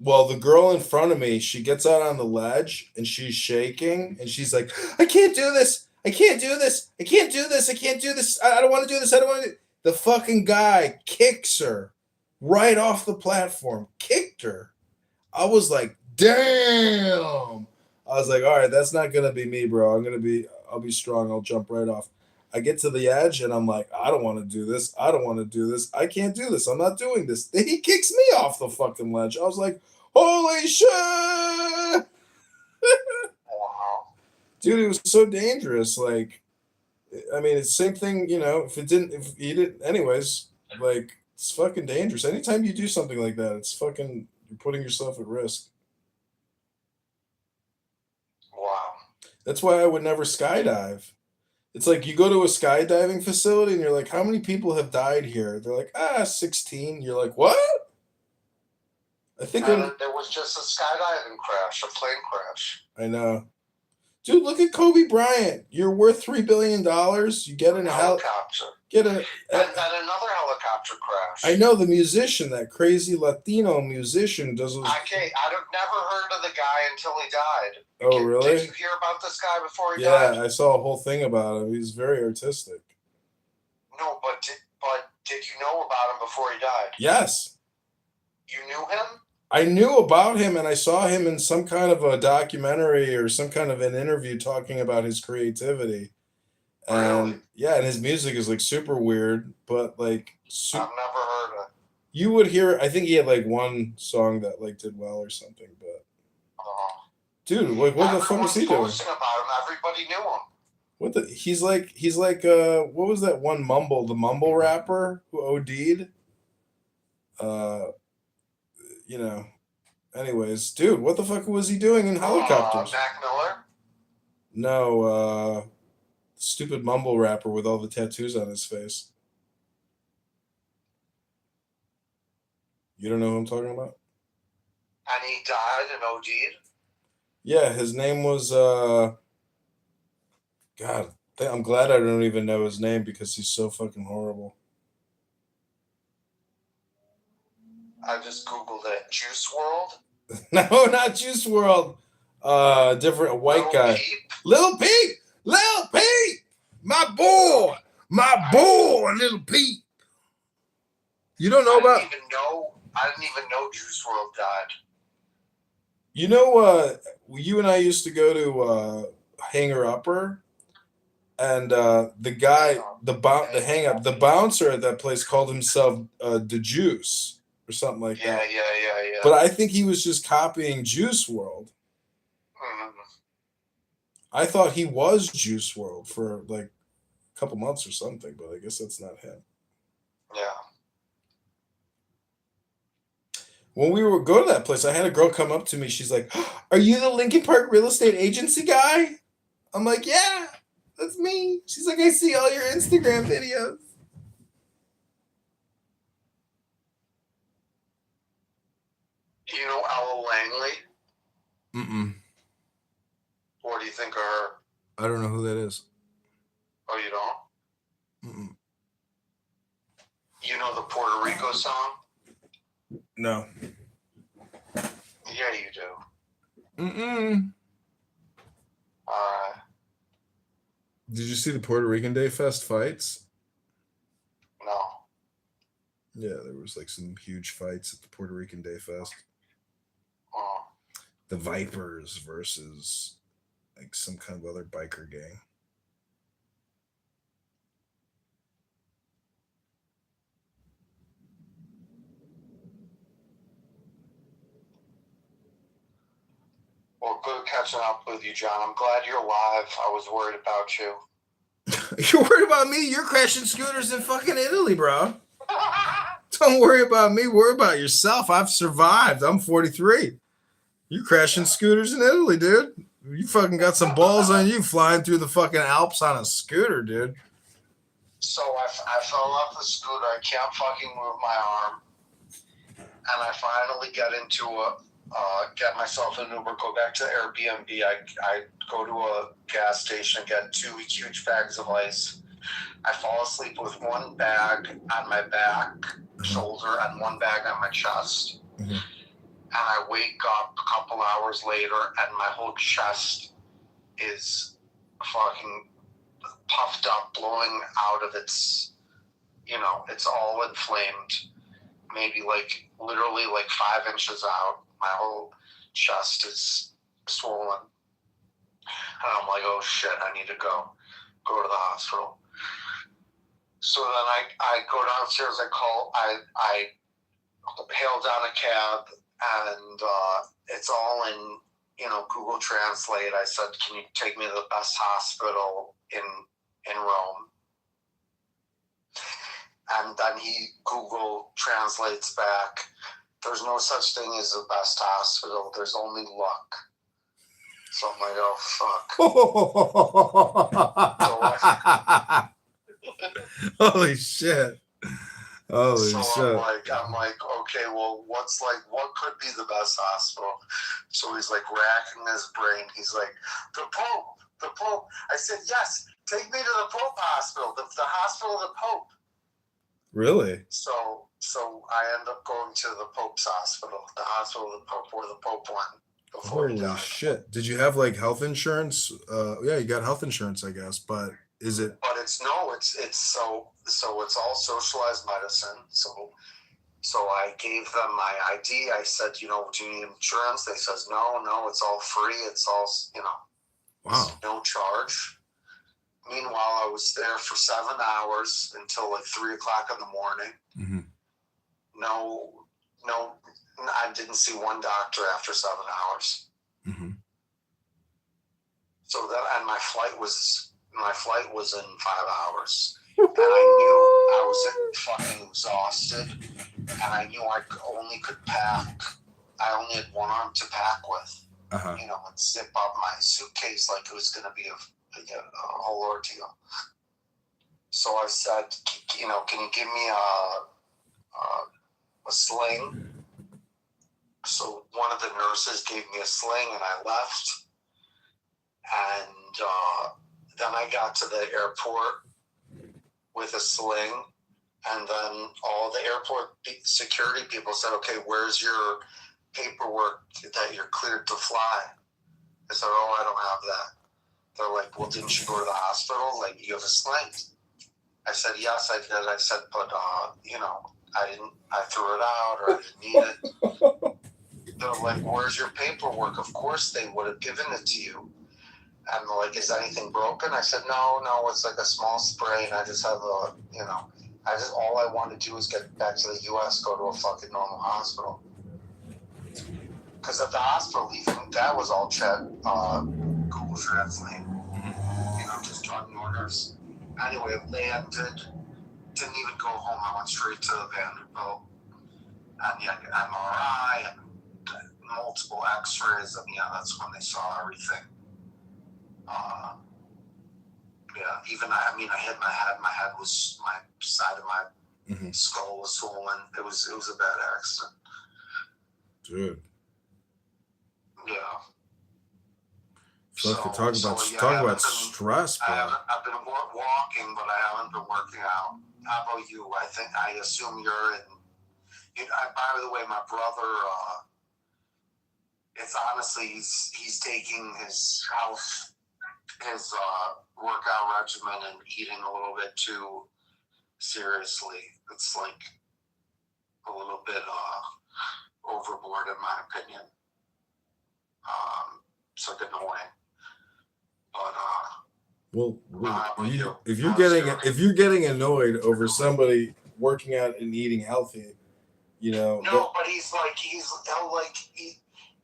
Well, the girl in front of me, she gets out on the ledge and she's shaking and she's like, I can't do this. I can't do this. I can't do this. I can't do this. I don't want to do this. I don't want to do. The fucking guy kicks her right off the platform. Kicked her. I was like, damn. I was like, all right, that's not going to be me, bro. I'll be strong. I'll jump right off. I get to the edge and I'm like, I don't want to do this. I don't want to do this. I can't do this. I'm not doing this. Then he kicks me off the fucking ledge. I was like, holy shit. Wow. Dude, it was so dangerous. Like, I mean, it's the same thing, if you didn't, anyways, like, it's fucking dangerous. Anytime you do something like that, it's fucking, you're putting yourself at risk. Wow. That's why I would never skydive. It's like you go to a skydiving facility and you're like, how many people have died here? They're like, 16. You're like, what? I think there was just a skydiving crash, a plane crash. I know. Dude, look at Kobe Bryant. You're worth $3 billion. You get in a helicopter. And another helicopter crash. I know the musician, that crazy Latino musician does. I've never heard of the guy until he died. Oh, really? Did you hear about this guy before he died? Yeah, I saw a whole thing about him. He's very artistic. No, but did you know about him before he died? Yes. You knew him? I knew about him, and I saw him in some kind of a documentary or some kind of an interview talking about his creativity. And yeah, and his music is like super weird, but like I've never heard it. You would hear. I think he had like one song that like did well or something, but dude, like what the fuck was he doing? Posting about him. Everybody knew him. What the? He's like what was that one the mumble rapper who OD'd? Anyways, dude, what the fuck was he doing in helicopters? Mac Miller? No, stupid mumble rapper with all the tattoos on his face. You don't know who I'm talking about? And he died and OD'd? Yeah, his name was, God, I'm glad I don't even know his name because he's so fucking horrible. I just Googled it. Juice WRLD? No, not Juice WRLD. Different white guy. Lil Peep! Lil Peep! My boy! Lil Peep! You don't know about... I didn't even know Juice WRLD died. You know, you and I used to go to Hanger Upper, and the guy, the bouncer at that place called himself the Juice or something like that. Yeah. But I think he was just copying Juice WRLD. I thought he was Juice WRLD for like a couple months or something, but I guess that's not him. Yeah. when we were go to that place, I had a girl come up to me. She's like, "Are you the Lincoln Park real estate agency guy?" I'm like, "Yeah, that's me." She's like, "I see all your Instagram videos." Do you know Ella Langley? Mm-mm. What do you think of her? I don't know who that is. Oh, you don't? Mm-mm. You know the Puerto Rico song? No. Yeah, you do. Mm-mm. Did you see the Puerto Rican Day Fest fights? No. Yeah, there was like some huge fights at the Puerto Rican Day Fest. Oh. The Vipers versus like some kind of other biker gang. Well, good catching up with you, John. I'm glad you're alive. I was worried about you. You're worried about me? You're crashing scooters in fucking Italy, bro. Don't worry about me. Worry about yourself. I've survived. I'm 43. You're crashing scooters in Italy, dude. You fucking got some balls on you flying through the fucking Alps on a scooter, dude. So I fell off the scooter. I can't fucking move my arm. And I finally get get myself an Uber, go back to Airbnb. I go to a gas station, get 2 huge bags of ice. I fall asleep with one bag on my back, shoulder, and one bag on my chest. Mm-hmm. And I wake up a couple hours later, and my whole chest is fucking puffed up, blowing out of its, it's all inflamed. Maybe literally 5 inches out. My whole chest is swollen. And I'm like, oh shit, I need to go to the hospital. So then I go downstairs, I hail down a cab, and it's all in, Google Translate. I said, can you take me to the best hospital in Rome? And then he Google translates back, there's no such thing as the best hospital, there's only luck. So I'm like, oh fuck. Holy shit. Holy shit. I'm like, okay, well, what could be the best hospital? So he's like racking his brain. He's like, the Pope. I said, yes, take me to the Pope hospital, the hospital of the Pope. Really? So I end up going to the Pope's hospital, the hospital of the Pope, where the Pope went before he died. Holy shit. Did you have like health insurance? Yeah, you got health insurance, I guess, but is it? But it's so it's all socialized medicine. So I gave them my ID. I said, do you need insurance? They says, no, it's all free. It's all, wow. No charge. Meanwhile, I was there for 7 hours until 3 o'clock in the morning. Mm-hmm. No, I didn't see one doctor after 7 hours. Mm-hmm. So and my flight was in 5 hours. And I knew I was fucking exhausted, and I knew I only could pack. I only had one arm to pack with, and zip up my suitcase like it was going to be a whole ordeal. So I said, can you give me a sling? So one of the nurses gave me a sling, and I left. And then I got to the airport with a sling, and then all the airport security people said, okay, where's your paperwork that you're cleared to fly? I said, oh, I don't have that. They're like, well, didn't you go to the hospital? You have a sling. I said, yes, I did. I said, but, I threw it out, or I didn't need it. They're like, where's your paperwork? Of course they would have given it to you. And they're like, is anything broken? I said, no, it's like a small spray, and I just have all I want to do is get back to the U.S., go to a fucking normal hospital. Because at the hospital, even that was all Google Translate. Just talking orders. Anyway, landed, didn't even go home. I went straight to Vanderbilt. And yeah, MRI, I had multiple X-rays, and yeah, that's when they saw everything. Yeah, even I hit my head. My head was, my side of my skull was swollen. It was a bad accident. Dude. Yeah. Talk about stress, bro. I've been walking, but I haven't been working out. How about you? I assume you're in. By the way, my brother. It's honestly he's taking his health, his workout regimen, and eating a little bit too seriously. It's like a little bit overboard, in my opinion. It's like annoying. But if you're getting annoyed over somebody working out and eating healthy, No, but he'll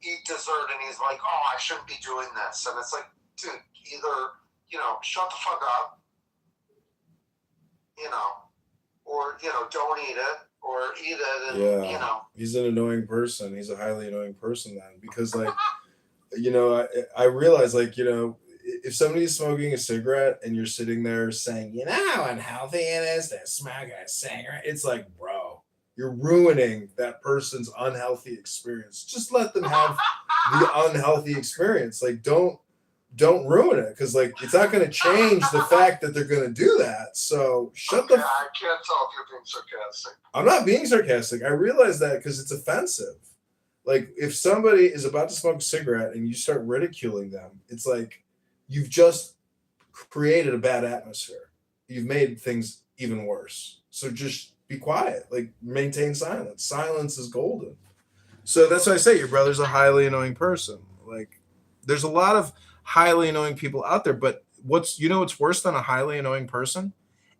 eat dessert, and he's like, oh, I shouldn't be doing this, and it's like, dude, either shut the fuck up, or don't eat it, or eat it, and he's an annoying person. He's a highly annoying person then, because I realize if somebody's smoking a cigarette and you're sitting there saying, how unhealthy it is to smoke a cigarette, it's like, bro, you're ruining that person's unhealthy experience. Just let them have the unhealthy experience. Like, don't ruin it, because it's not going to change the fact that they're going to do that. So I can't tell if you're being sarcastic. I'm not being sarcastic. I realize that because it's offensive. Like, if somebody is about to smoke a cigarette and you start ridiculing them, it's like you've just created a bad atmosphere. You've made things even worse. So just be quiet. Maintain silence. Silence is golden. So that's why I say your brother's a highly annoying person. There's a lot of highly annoying people out there, but what's worse than a highly annoying person?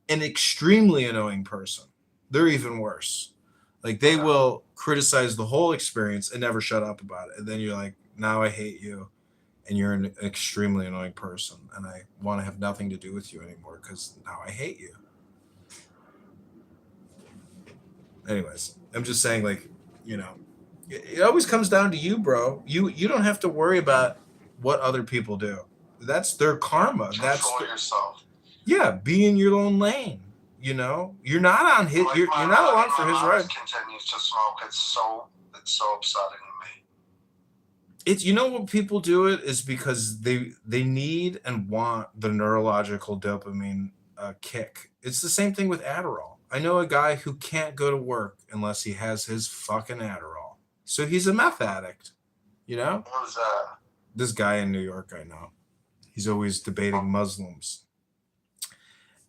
An extremely annoying person. They're even worse. They will criticize the whole experience and never shut up about it. And then you're like, now I hate you, and you're an extremely annoying person, and I want to have nothing to do with you anymore because now I hate you. Anyways, I'm just saying, it always comes down to you, bro. You don't have to worry about what other people do. That's their karma. Control yourself. Yeah, be in your own lane. You're not on his. You're not along for his ride. Continues to smoke. It's so upsetting to me. It's what people do it is because they need and want the neurological dopamine kick. It's the same thing with Adderall. I know a guy who can't go to work unless he has his fucking Adderall. So he's a meth addict. Who's that? This guy in New York, I know. He's always debating Muslims.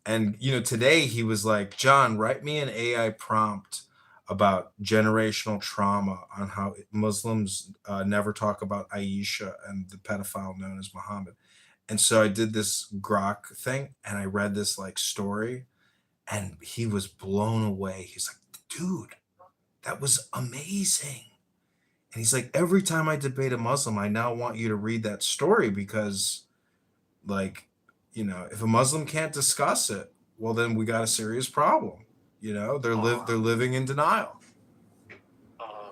And, today he was like, John, write me an AI prompt about generational trauma on how Muslims never talk about Aisha and the pedophile known as Muhammad. And so I did this Grok thing, and I read this story, and he was blown away. He's like, dude, that was amazing. And he's like, every time I debate a Muslim, I now want you to read that story because, if a Muslim can't discuss it, well, then we got a serious problem. They're living in denial.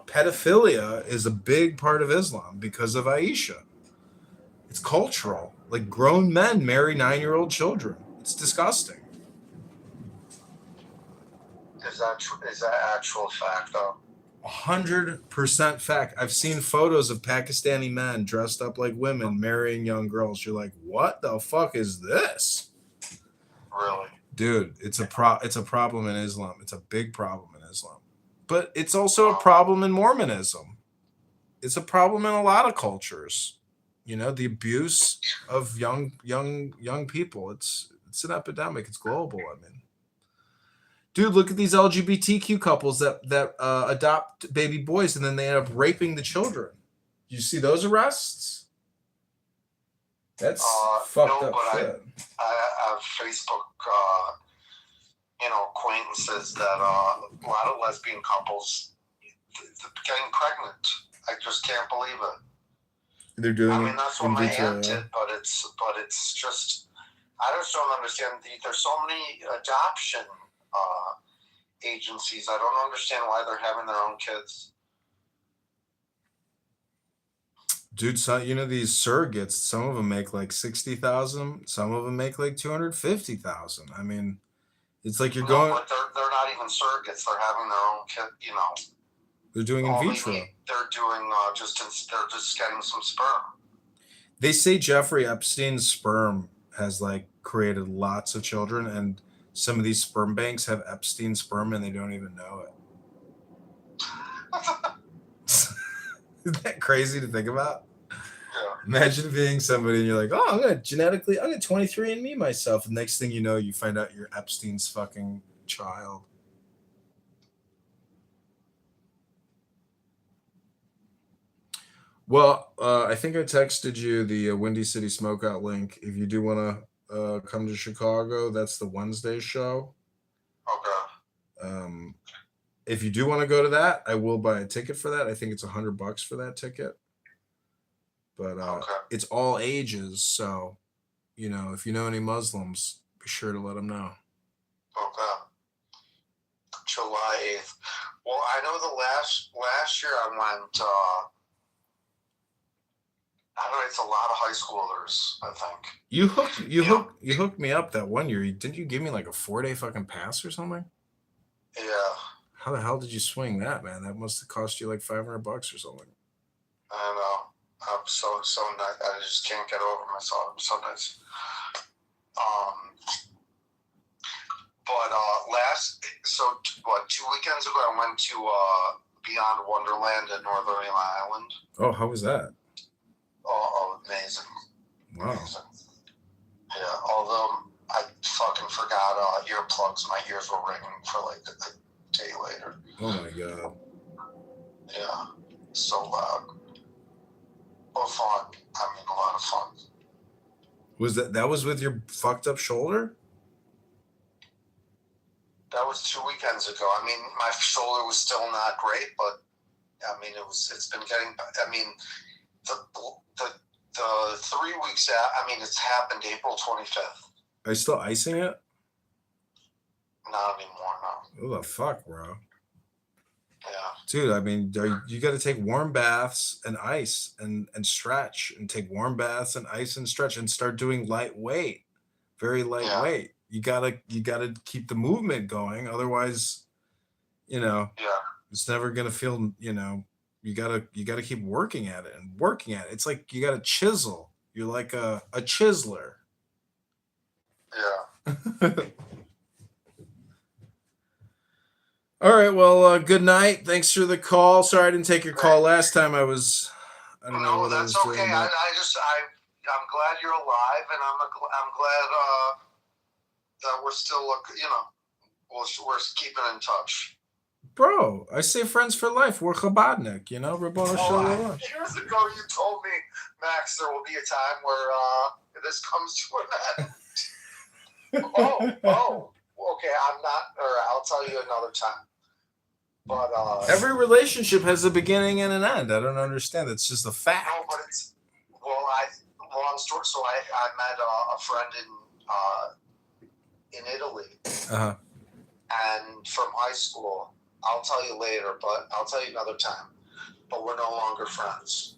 Pedophilia is a big part of Islam because of Aisha. It's cultural. Grown men marry 9-year-old children. It's disgusting. Is that actual fact, though? 100% fact. I've seen photos of Pakistani men dressed up like women marrying young girls. You're like, what the fuck is this? Really? Dude, it's a problem in Islam. It's a big problem in Islam. But it's also a problem in Mormonism. It's a problem in a lot of cultures. The abuse of young people. It's an epidemic. It's global. Dude, look at these LGBTQ couples that adopt baby boys and then they end up raping the children. You see those arrests? That's fucked up shit. I have Facebook, acquaintances that a lot of lesbian couples getting pregnant. I just can't believe it. They're doing. That's what my aunt did, but it's just I just don't understand. There's so many adoption agencies. I don't understand why they're having their own kids. Dude, you know these surrogates. Some of them make like 60,000. Some of them make like 250,000. I mean, it's like you're going. But they're not even surrogates. They're having their own kid. You know. They're doing in vitro. They're doing they're just getting some sperm. They say Jeffrey Epstein's sperm has like created lots of children, and some of these sperm banks have Epstein sperm, and they don't even know it. Isn't that crazy to think about? Yeah. Imagine being somebody and you're like, oh, I'm gonna 23andMe myself. And next thing you know, you find out you're Epstein's fucking child. Well, I think I texted you the Windy City Smokeout link. If you do want to come to Chicago, that's the Wednesday show. Okay. If you do want to go to that, I will buy a ticket for that. I think it's $100 for that ticket. But it's all ages, so you know, if you know any Muslims, be sure to let them know. Okay. July 8th. Well, I know the last year I went. I don't know. It's a lot of high schoolers. I think You hooked me up that one year. Didn't you give me like a 4-day fucking pass or something? Yeah. How the hell did you swing that, man? That must have cost you like $500 or something. I know. I'm so nice. I just can't get over myself. I'm so nice. But 2 weekends ago I went to Beyond Wonderland at Northern Island. Oh, how was that? Oh, amazing. Wow. Amazing. Yeah, although I fucking forgot earplugs. My ears were ringing for like a day later. Oh my god. Yeah, so loud. But fun. I mean, a lot of fun. Was that was with your fucked up shoulder? That was 2 weekends ago. I mean, my shoulder was still not great, but I mean, it's been getting. I mean, the 3 weeks out. I mean, it's happened April 25th. Are you still icing it? Not anymore, no. What the fuck, bro? Yeah. Dude, I mean, you got to take warm baths and ice and stretch, and take warm baths and ice and stretch, and start doing lightweight, very lightweight. Yeah. You gotta keep the movement going, otherwise, you know, it's never gonna feel. You know, you gotta keep working at it and working at it. It's like you gotta chisel. You're like a chiseler. Yeah. All right. Well, good night. Thanks for the call. Sorry I didn't take your call last time. I don't know what I was doing. Okay. I'm glad you're alive, and I'm glad that we're still we're keeping in touch. Bro, I say friends for life. We're Chabadnik, you know. Years ago, you told me, Max, there will be a time where this comes to an end. Okay. I'll tell you another time. But every relationship has a beginning and an end. I don't understand. It's just a fact. No, but it's long story. So I met a friend in Italy, and from high school. I'll tell you later, but I'll tell you another time. But we're no longer friends.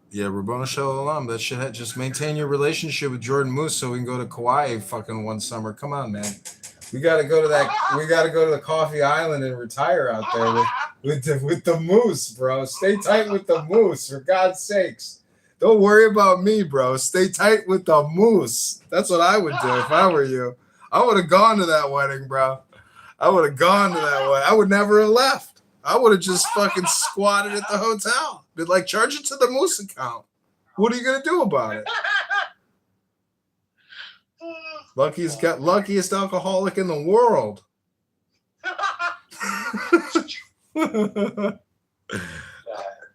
Yeah, Rabbona Shalom. That shit. Just maintain your relationship with Jordan Moose so we can go to Kauai fucking one summer. Come on, man. We gotta go to that. We gotta go to the Coffee Island and retire out there with the moose, bro. Stay tight with the moose, for God's sakes. Don't worry about me, bro. Stay tight with the moose. That's what I would do if I were you. I would have gone to that wedding, bro. I would have gone to that wedding. I would never have left. I would have just fucking squatted at the hotel. Been like, charge it to the moose account. What are you gonna do about it? Luckiest alcoholic in the world.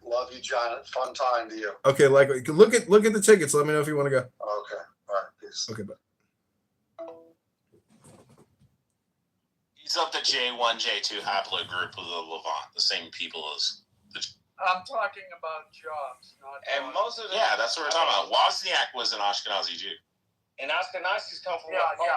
Love you, John. Fun time to you. Okay, look at the tickets. Let me know if you want to go. Okay. All right. Peace. Okay, bye. He's of the J1, J2 haplogroup of the Levant, the same people as the. I'm talking about jobs, not. And most of them. Yeah, that's what we're talking about. Wozniak was an Ashkenazi Jew. And Ashkenazis come from right? Yeah,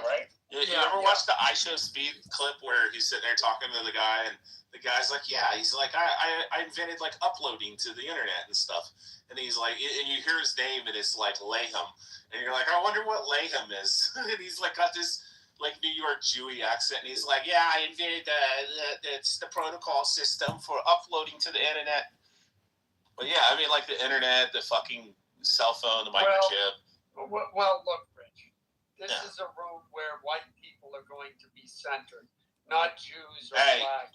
right? You ever watch the I Show Speed clip where he's sitting there talking to the guy, and the guy's like, yeah, he's like, I invented like uploading to the internet and stuff. And he's like, and you hear his name, and it's like Layhem. And you're like, I wonder what Layhem is. And he's like got this like New York Jewy accent, and he's like, yeah, I invented it's the protocol system for uploading to the internet. But yeah, I mean, like the internet, the fucking cell phone, the microchip. Well, look, Rich, this is a room where white people are going to be centered, not Jews or black.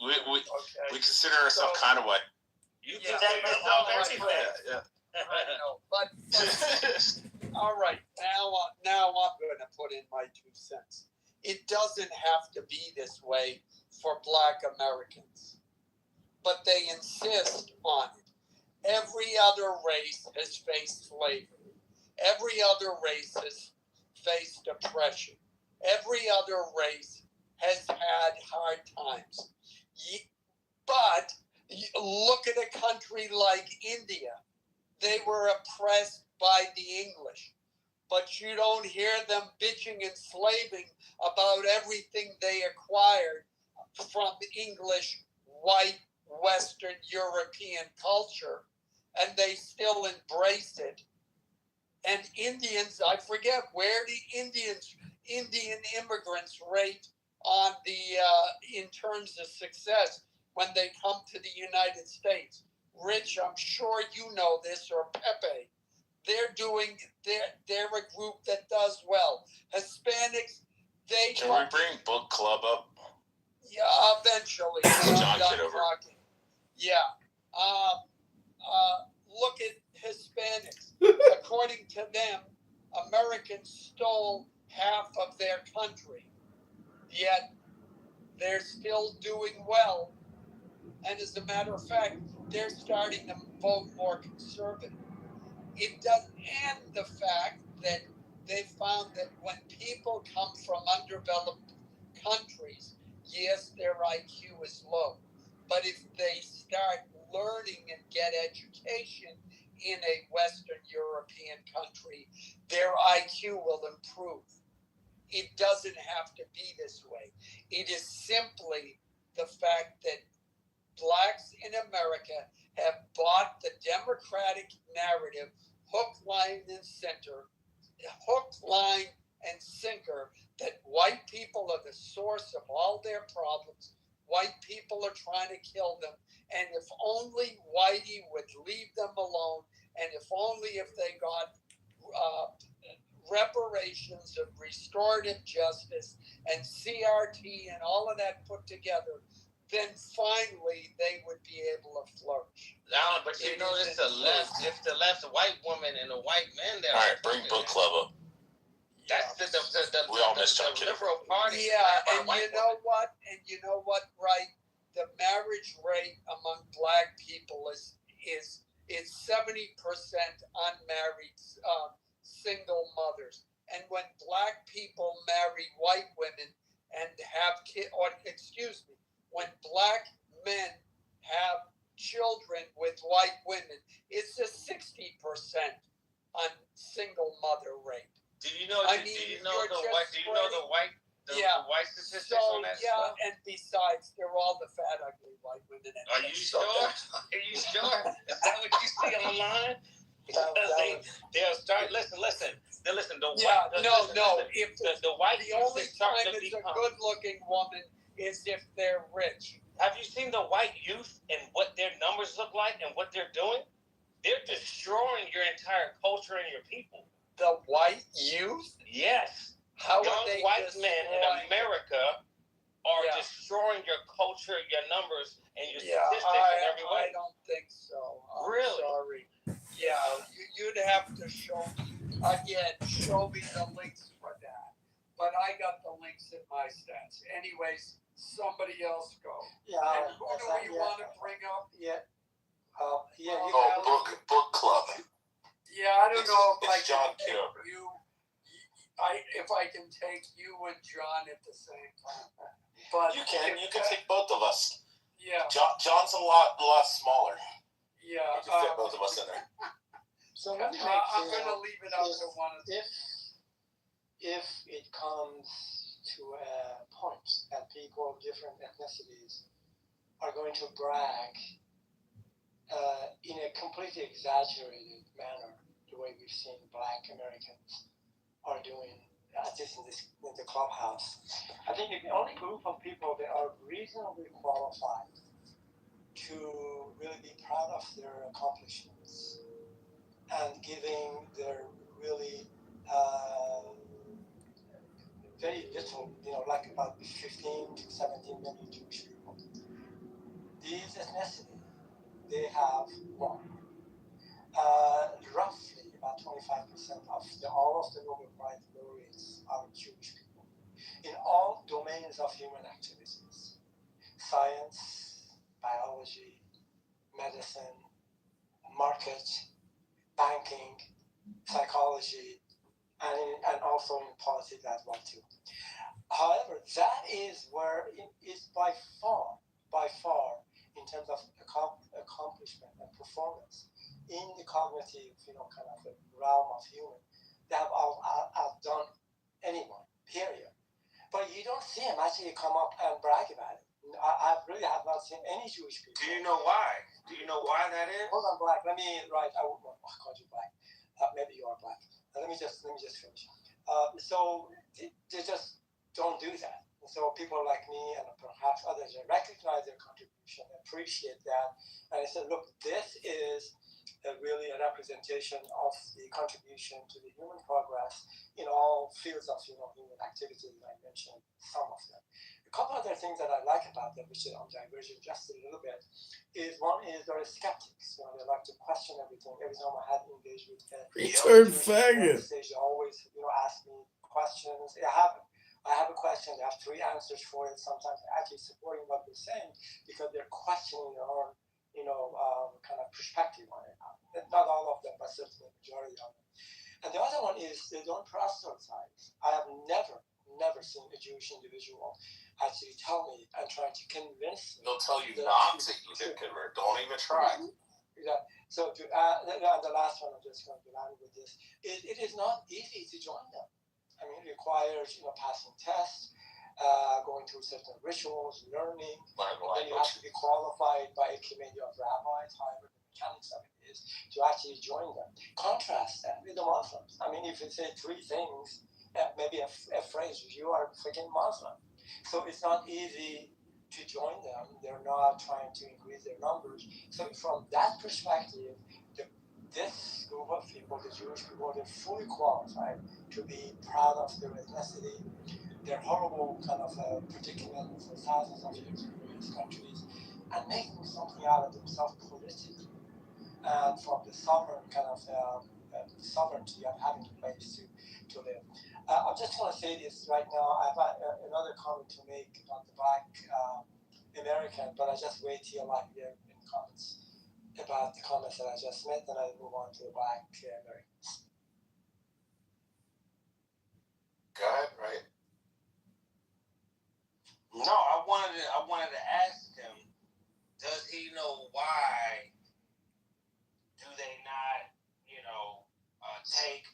We consider ourselves kind of white. You can say that. I know, but all right. Now I'm going to put in my 2 cents. It doesn't have to be this way for Black Americans, but they insist on it. Every other race has faced slavery. Every other race has faced oppression. Every other race has had hard times. But look at a country like India. They were oppressed by the English, but you don't hear them bitching and slaving about everything they acquired from English, white, Western European culture, and they still embrace it. And Indians, I forget where the Indian immigrants rate on the in terms of success when they come to the United States. Rich, I'm sure you know this, or Pepe. They're a group that does well. Hispanics, Can we bring book club up? Yeah, eventually. John Kitover. Yeah. Look at Hispanics. According to them, Americans stole half of their country. Yet they're still doing well. And as a matter of fact, they're starting to vote more conservative. It doesn't end the fact that they found that when people come from undeveloped countries, yes, their IQ is low. But if they start learning and get education in a Western European country, their IQ will improve. It doesn't have to be this way. It is simply the fact that blacks in America have bought the Democratic narrative hook, line, and sinker that white people are the source of all their problems. White people are trying to kill them. And if only Whitey would leave them alone, and if only if they got reparations of restorative justice and CRT and all of that put together, then finally they would be able to flourish. No, but you know, it's the left. It's the left white woman and the white man that. All right, bring book club up. That's the we all missed John Kitover. Liberal party. Yeah, and you know what? Right? The marriage rate among black people is 70% unmarried single mothers. And when black people marry white women and have kids, when black men have children with white women, it's a 60% on single mother rate. Do you know the white statistics on that stuff? And besides, they're all the fat, ugly white women. Are you sure? Are you sure? Is that what you see online? They'll start. Listen. The only time it's a good-looking woman is if they're rich. Have you seen the white youth and what their numbers look like and what they're doing? They're destroying your entire culture and your people. The white youth? Yes. How young white men in America are destroying your culture, your numbers, and your statistics in every way. I don't think so. Really? Sorry. Yeah, you'd have to show me the links for that. But I got the links in my stats. Anyways, somebody else go. Yeah. And who do we want to bring up? Book club. Yeah, I don't know if it's John Kitover. If I can take you and John at the same time. But you can take both of us. Yeah. John's a lot smaller. Yeah. You can fit both of us in there. So I'm going to leave it up to one of them. If it comes to a point that people of different ethnicities are going to brag in a completely exaggerated manner, the way we've seen Black Americans are doing, at least in the clubhouse. I think the only group of people that are reasonably qualified to really be proud of their accomplishments and giving their really very little, like about 15 to 17 million Jewish people. These ethnicity, they have won. Roughly about 25% of all of the Nobel Prize laureates are Jewish people in all domains of human activities: science, biology, medicine, market, banking, psychology, and also in politics as well too. However, that is where it is by far, in terms of accomplishment and performance in the cognitive, kind of the realm of human, they have outdone anyone, period. But you don't see them actually come up and brag about it. I really have not seen any Jewish people. Do you know why? Do you know why that is? Hold on, Black. Let me write. I called you Black. Maybe you are Black. Let me just finish. So they just don't do that. So people like me and perhaps others recognize their contribution, appreciate that, and I said, look, this is really a representation of the contribution to the human progress in all fields of human activities. I mentioned some of them. A couple other things that I like about them, which I'm diverging just a little bit, is one is they're skeptics. They like to question everything. Every time I had engaged with return faggot, they always ask me questions. I have a question. They have 3 answers for it. Sometimes they're actually supporting what we're saying because they're questioning their own, kind of perspective on it. Not all of them, but certainly the majority of them. And the other one is they don't proselytize. I have never seen a Jewish individual actually tell me and try to convince me. They'll tell you not to even convert. Don't even try. Yeah. So the last one, I'm just going to be landing with this. It is not easy to join them. I mean, it requires passing tests, going through certain rituals, learning. Then you have to be qualified by a committee of rabbis, however the mechanics of it is, to actually join them. Contrast that with the Muslims. I mean, if you say 3 things, maybe a phrase, you are freaking Muslim. So it's not easy to join them. They're not trying to increase their numbers. So from that perspective, this group of people, the Jewish people, they're fully qualified to be proud of their ethnicity, their horrible kind of predicament for thousands of years in various countries, and making something out of themselves politically, and from the sovereign kind of sovereignty of having a place to live. I'm just going to say this right now. I have another comment to make about the Black American, but I just wait till I hear in comments about the comments that I just made, then I move on to the Black Americans. Go ahead, right? No, I wanted to ask him, does he know why do they not, take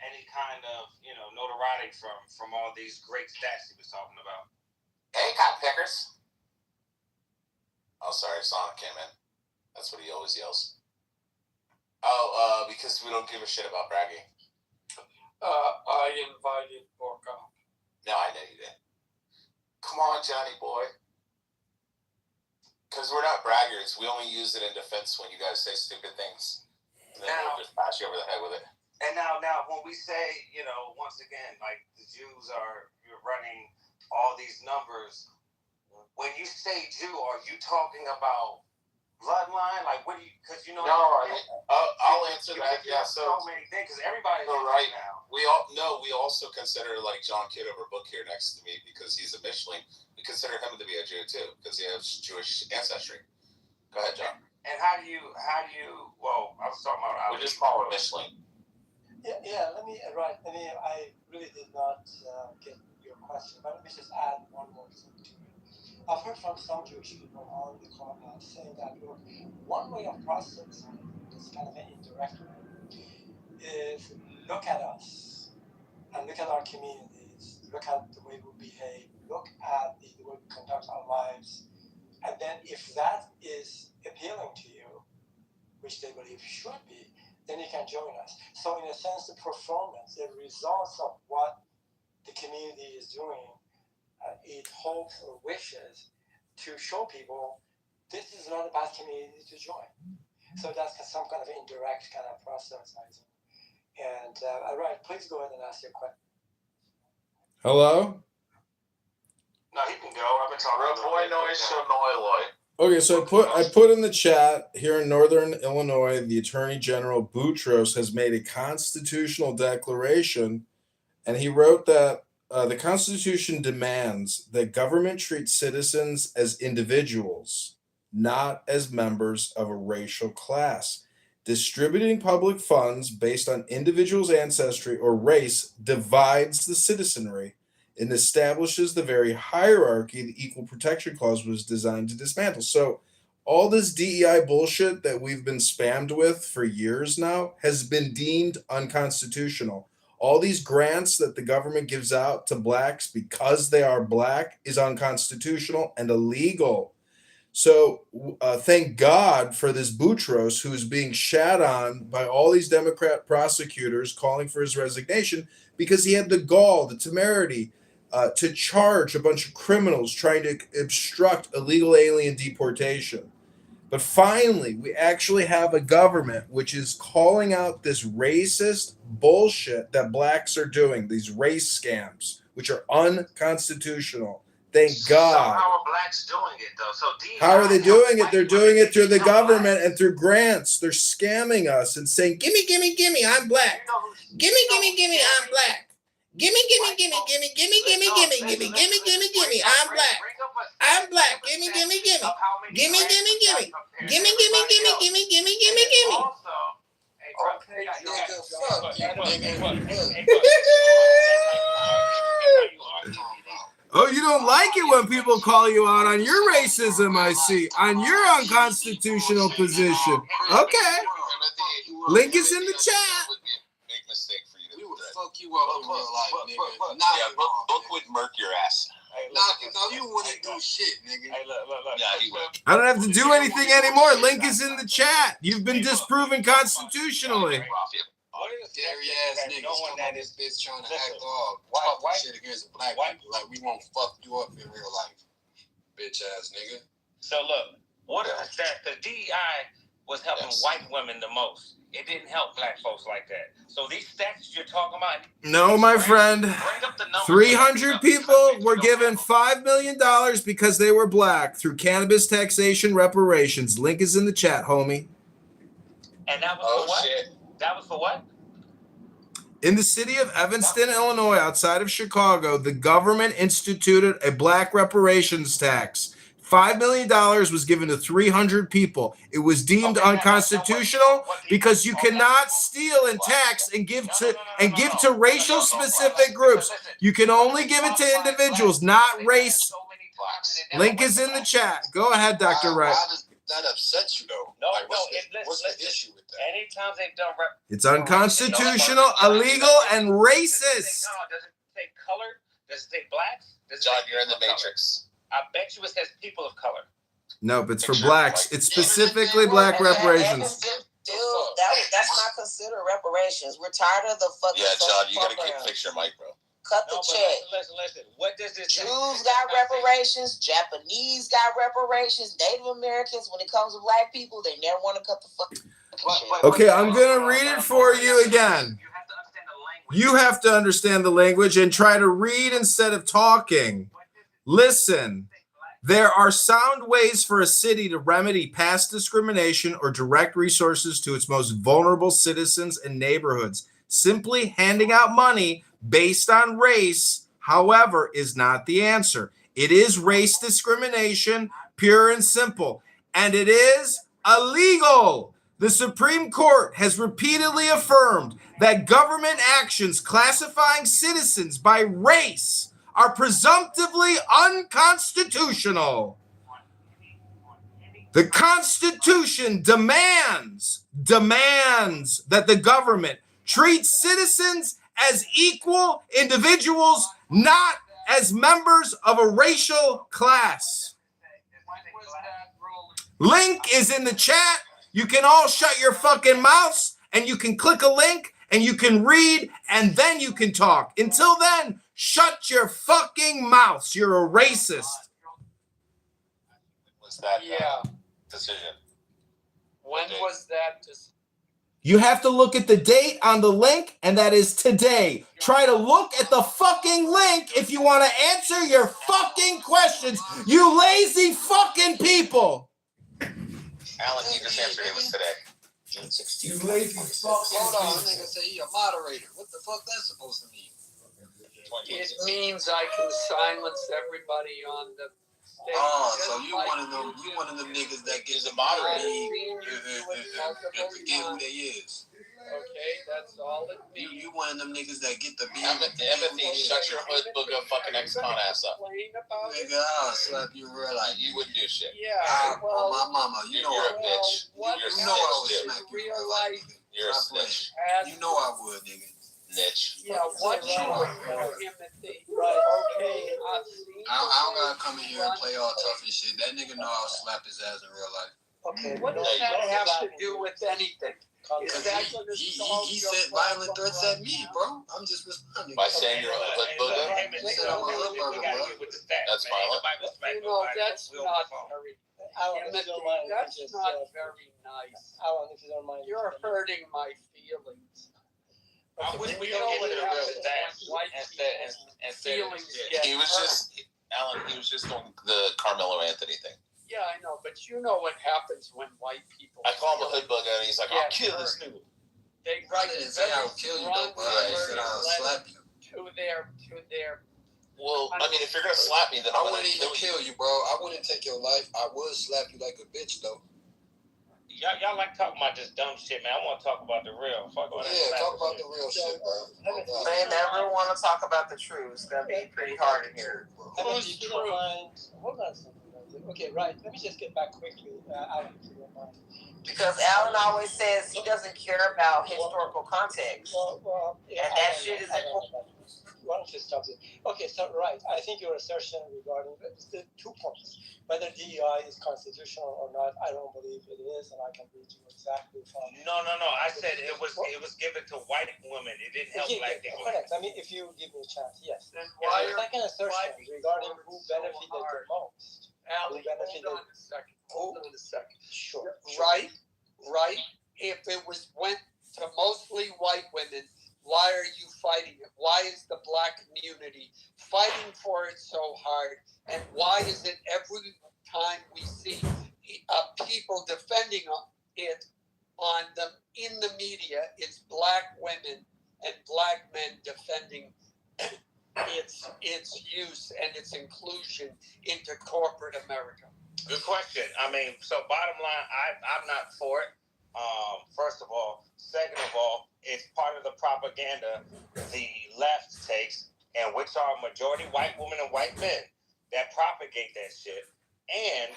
any kind of, notoriety from all these great stats he was talking about? Hey, cop pickers. Oh, sorry, Sonic came in. That's what he always yells. Oh, because we don't give a shit about bragging. I invited Bork up. No, I know you did. Come on, Johnny boy. Because we're not braggarts. We only use it in defense when you guys say stupid things. And then we'll just bash you over the head with it. And now when we say, once again, like the Jews you're running all these numbers, when you say Jew, are you talking about bloodline? Like, what do you, because No, I'll answer that. Yeah, so many things, because everybody's right now. We also consider, like, John Kitover book here next to me, because he's a Michelin. We consider him to be a Jew too, because he has Jewish ancestry. Go ahead, John. And how do you, well, I was talking about, we just call it Michelin. Yeah, I really did not get your question, but let me just add one more thing to it. I've heard from some Jewish people on the clubhouse saying that, look, one way of processing this kind of an indirect way is look at us and look at our communities, look at the way we behave, look at the way we conduct our lives, and then if that is appealing to you, which they believe should be, then you can join us. So in a sense, the performance, the results of what the community is doing, it hopes or wishes to show people this is not a bad community to join. So that's some kind of indirect kind of proselytizing. And all right, please go ahead and ask your question. Hello? No, he can go. I've been talking. Okay, so I put in the chat here in Northern Illinois, the Attorney General Boutros has made a constitutional declaration, and he wrote that the Constitution demands that government treat citizens as individuals, not as members of a racial class. Distributing public funds based on individuals' ancestry or race divides the citizenry and establishes the very hierarchy the Equal Protection Clause was designed to dismantle. So all this DEI bullshit that we've been spammed with for years now has been deemed unconstitutional. All these grants that the government gives out to blacks because they are black is unconstitutional and illegal. So thank God for this Boutros, who is being shat on by all these Democrat prosecutors calling for his resignation because he had the gall, the temerity, to charge a bunch of criminals trying to obstruct illegal alien deportation. But finally, we actually have a government which is calling out this racist bullshit that blacks are doing, these race scams, which are unconstitutional. Thank God. So how are blacks doing it, though? So how are they doing it? They're doing it through the government and through grants. They're scamming us and saying, gimme, gimme, gimme, I'm black. Gimme, gimme, gimme, I'm black. Gimme, gimme, gimme, gimme, gimme, gimme, gimme, gimme, gimme, gimme, gimme, I'm black. I'm black. Gimme, gimme, gimme. Gimme, gimme, gimme. Gimme, gimme, gimme, gimme, gimme, gimme, gimme. Okay, nigga, fuck you, nigga. Oh, you don't like it when people call you out on your racism, I see. On your unconstitutional position. Okay. Link is in the chat. Fuck you up in real life, nigga. Book would murk your ass. No, you wouldn't do shit, nigga. Hey, look. Yeah, he would. I don't have to do anything anymore. Link is in the chat. You've been disproven constitutionally. Scary ass niggas come on this bitch trying to act all talking shit against black people like we won't fuck you up in real life, bitch ass nigga. So look, what is that? The DEI was helping white women the most. It didn't help black folks like that. So these stats you're talking about. No, my friend. 300 people were given $5 million because they were black through cannabis taxation reparations. Link is in the chat, homie. And that was for what? Shit. That was for what? In the city of Evanston, Illinois, outside of Chicago, the government instituted a black reparations tax. $5 million was given to 300 people. It was deemed unconstitutional because you cannot steal and tax and give to racial specific groups. You can only give it to individuals, not race. Link is in the chat. Go ahead, Dr. Wright. How does that upset you though? What's the issue with that? Anytime they've done it's unconstitutional, illegal, and racist. Does it say color? Does it say black? John, you're in the Matrix. I bet you it says people of color. Nope, it's for blacks. It's specifically black reparations. Still, that's not considered reparations. We're tired of the fucking. Yeah, John, you gotta fix your mic, bro. Cut the check. Listen. What does this? Jews got reparations. Japanese got reparations. Native Americans, when it comes to black people, they never want to cut the fucking check. Okay, I'm gonna read it for you again. You have to understand the language and try to read instead of talking. Listen, there are sound ways for a city to remedy past discrimination or direct resources to its most vulnerable citizens and neighborhoods. Simply handing out money based on race, however, is not the answer. It is race discrimination, pure and simple, and it is illegal. The Supreme Court has repeatedly affirmed that government actions classifying citizens by race are presumptively unconstitutional. The Constitution demands that the government treat citizens as equal individuals, not as members of a racial class. Link is in the chat. You can all shut your fucking mouths and you can click a link and you can read and then you can talk. Until then, shut your fucking mouths. You're a racist. Was that decision? When was that decision? You have to look at the date on the link, and that is today. Try to look at the fucking link if you want to answer your fucking questions, you lazy fucking people. Alan, you just answered it was today. June 16th. You lazy fuck. Hold on, nigga say he a moderator. What the fuck that's supposed to mean? It means I can silence everybody on the stage. Oh, so you one of them? You one of them niggas that gets a moderator and forget who they is? Okay, that's all it means. You one of them niggas that get the beat. Empathy, shut your hood booger fucking ex-con ass up. Nigga, I'll slap you real like You wouldn't do shit. Yeah, well, my mama, you know you're a bitch. You know I would smack you real like. You're a snitch. You know I would, nigga. Niche. Yeah, what you empathy? Right, okay. I don't gotta come in here and play all tough and shit. That nigga know I'll slap his ass in real life. Okay, what does that have to do with anything? Is that he said violent threats at me, bro. I'm just responding. By saying you're a hood booger? He said I'm a hood booger, bro. That's violent. You know, that's not very empathy. That's not very nice. Alan, if you don't mind. You're hurting my feelings. I wish we could get to the real stats instead of He was just, Alan, he was just doing the Carmelo Anthony thing. Yeah, I know, but you know what happens when white people. I call him a hood bugger and he's like, I'll kill this nigga. They I didn't say I'll kill you, though, but I said I'll slap you. To their. Well, I mean, if you're gonna slap me, then I wouldn't even kill you, bro. I wouldn't take your life. I would slap you like a bitch, though. Y'all like talking about this dumb shit, man. I want to talk about the real. Fuck all that. Yeah, talk about the real shit, bro. They never want to talk about the truth. It's gonna be pretty hard in here. Who's true? Hold on a second. Okay, right. Let me just get back quickly, Alan, if you don't mind. Because Alan always says he doesn't care about historical context. Well, yeah, and that shit is important. Why don't you stop it? Okay, so right. I think your assertion regarding the 2 points, whether DEI is constitutional or not, I don't believe it is, and I can read you exactly from. No. I said it was given to white women. It didn't help black people. Correct. I mean, if you give me a chance, yes. Then why the second assertion regarding who benefited the most. Alan, hold on a second. Sure. Right. If it went to mostly white women, why are you fighting it? Why is the black community fighting for it so hard? And why is it every time we see people defending it on them in the media, it's black women and black men defending its use and its inclusion into corporate America? Good question. I mean, so bottom line, I'm not for it. First of all. Second of all, it's part of the propaganda the left takes, and which are majority white women and white men that propagate that shit. And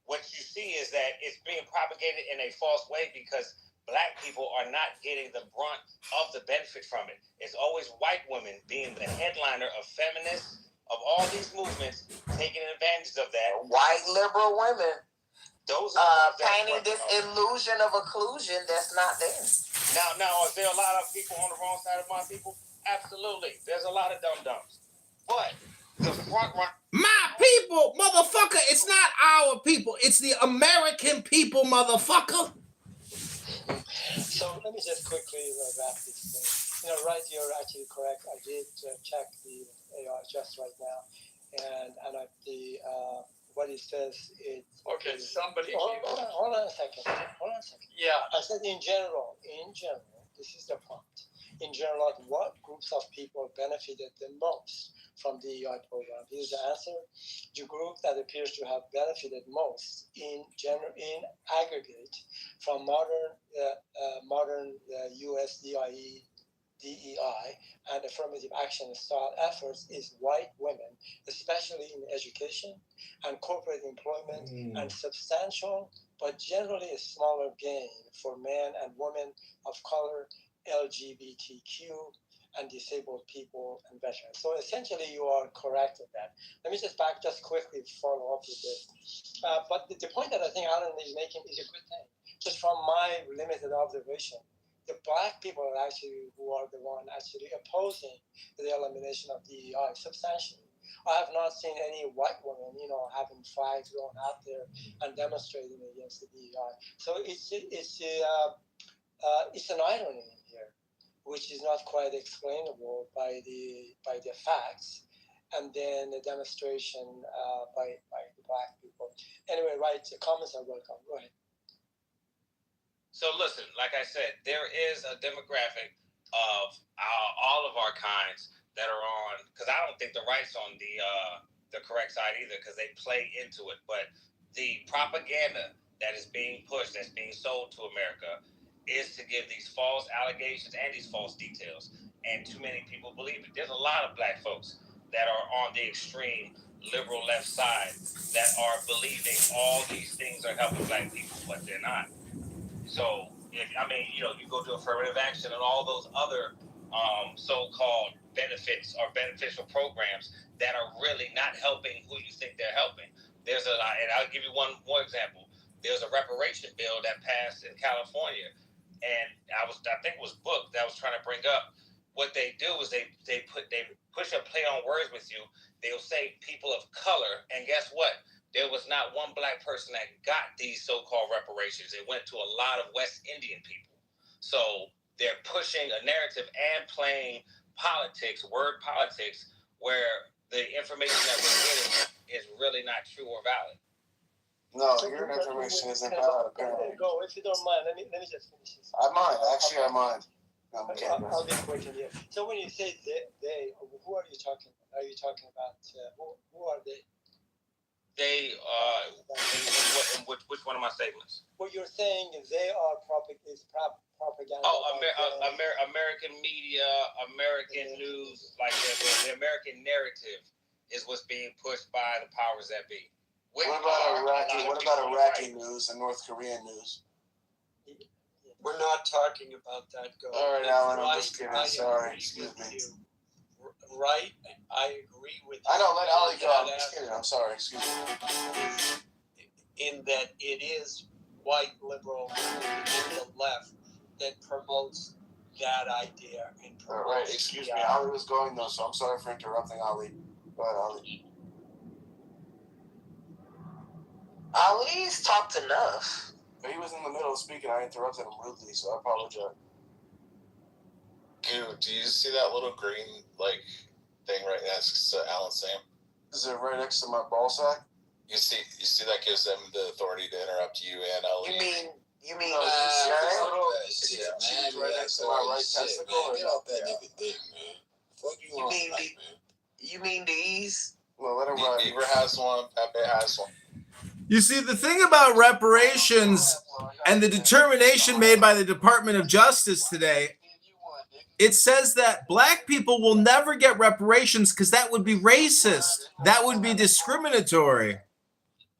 what you see is that it's being propagated in a false way because black people are not getting the brunt of the benefit from it. It's always white women being the headliner of feminists, of all these movements, taking advantage of that. White liberal women. Those are painting this illusion of occlusion that's not there. Now, is there a lot of people on the wrong side of my people? Absolutely. There's a lot of dum-dums. But the front run. My people, motherfucker, it's not our people. It's the American people, motherfucker. So let me just quickly wrap this thing. Right, you're actually correct. I did check the AI just right now. And what it says is... Okay, somebody... Hold on a second. Yeah. I said in general, this is the point. In general, what groups of people benefited the most from the EI program? Here's the answer. The group that appears to have benefited most in aggregate from modern US DEI and affirmative action style efforts is white women, especially in education and corporate employment, and substantial but generally a smaller gain for men and women of color, LGBTQ, and disabled people and veterans. So essentially, you are correct in that. Let me just quickly follow up with this. But the point that I think Alan is making is a good thing. Just from my limited observation, the black people are actually who are the one actually opposing the elimination of DEI substantially. I have not seen any white women, having flags going out there and demonstrating against the DEI. So it's an irony in here, which is not quite explainable by the facts, and then the demonstration by the black people. Anyway, right? Comments are welcome. Go ahead. So listen, like I said, there is a demographic of all of our kinds that are on, because I don't think the right's on the correct side either, because they play into it. But the propaganda that is being pushed, that's being sold to America, is to give these false allegations and these false details. And too many people believe it. There's a lot of black folks that are on the extreme liberal left side that are believing all these things are helping black people, but they're not. So, you go to affirmative action and all those other so-called benefits or beneficial programs that are really not helping who you think they're helping. There's a lot, and I'll give you one more example. There's a reparation bill that passed in California, and I think it was Book that was trying to bring up. What they do is they push a play on words with you. They'll say people of color, and guess what? There was not one black person that got these so-called reparations. It went to a lot of West Indian people. So they're pushing a narrative and playing politics, word politics, where the information that we're getting is really not true or valid. No, your information isn't valid, apparently. Go, if you don't mind. Let me just finish this. I mind. Actually, I mind. I'll be quick in here. So when you say they, who are you talking about? Are you talking about, who are they? They which one of my statements? What you're saying is they are propaganda. Oh, American media, American news, like the American narrative is what's being pushed by the powers that be. What about Iraqi news and North Korean news? We're not talking about that. All right, Alan, I'm just kidding. Sorry, excuse me. Right, I agree with you. I know, let Ali go. I'm just kidding. I'm sorry, excuse me. In that it is white liberal in the left that promotes that idea. And all right, excuse me. Ali was going though, so I'm sorry for interrupting Ali. Go ahead, Ali. Ali's talked enough. But he was in the middle of speaking. I interrupted him rudely, so I apologize. Dude, do you see that little green thing right next to Alan Sam? Is it right next to my ball sack? You see that gives them the authority to interrupt you and Ali. You mean shit, man. Right next to my right testicle? Get off that nigga dick, man. Fuck you on that, man. You mean these? Well, let him ride. Beaver has one. Pepe has one. You see, the thing about reparations and the determination made by the Department of Justice today, it says that black people will never get reparations because that would be racist. That would be discriminatory.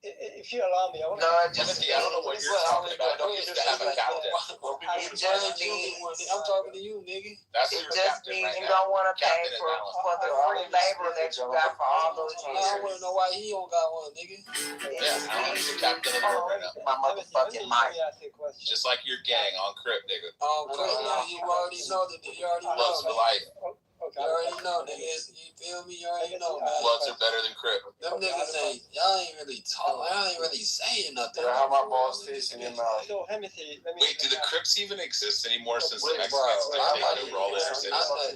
If you allow me, I don't know what you're talking about. Don't used to have a captain. It just means I'm talking to you, nigga. it just means you don't want to pay for the free labor that you got for all those years. I want to know why he don't got one, nigga. Yeah, Alan's the captain of the right now. My motherfucking mic. Just like your gang on Crip, nigga. You already know that. You already know. Bloods for life. You already know, nigga. You feel me? You already know, man. Bloods are better than Crip. Them niggas y'all ain't really talking. Y'all ain't really saying nothing. How my balls taste in your mouth. Wait, do the Crips even exist anymore since the Mexicans took over all the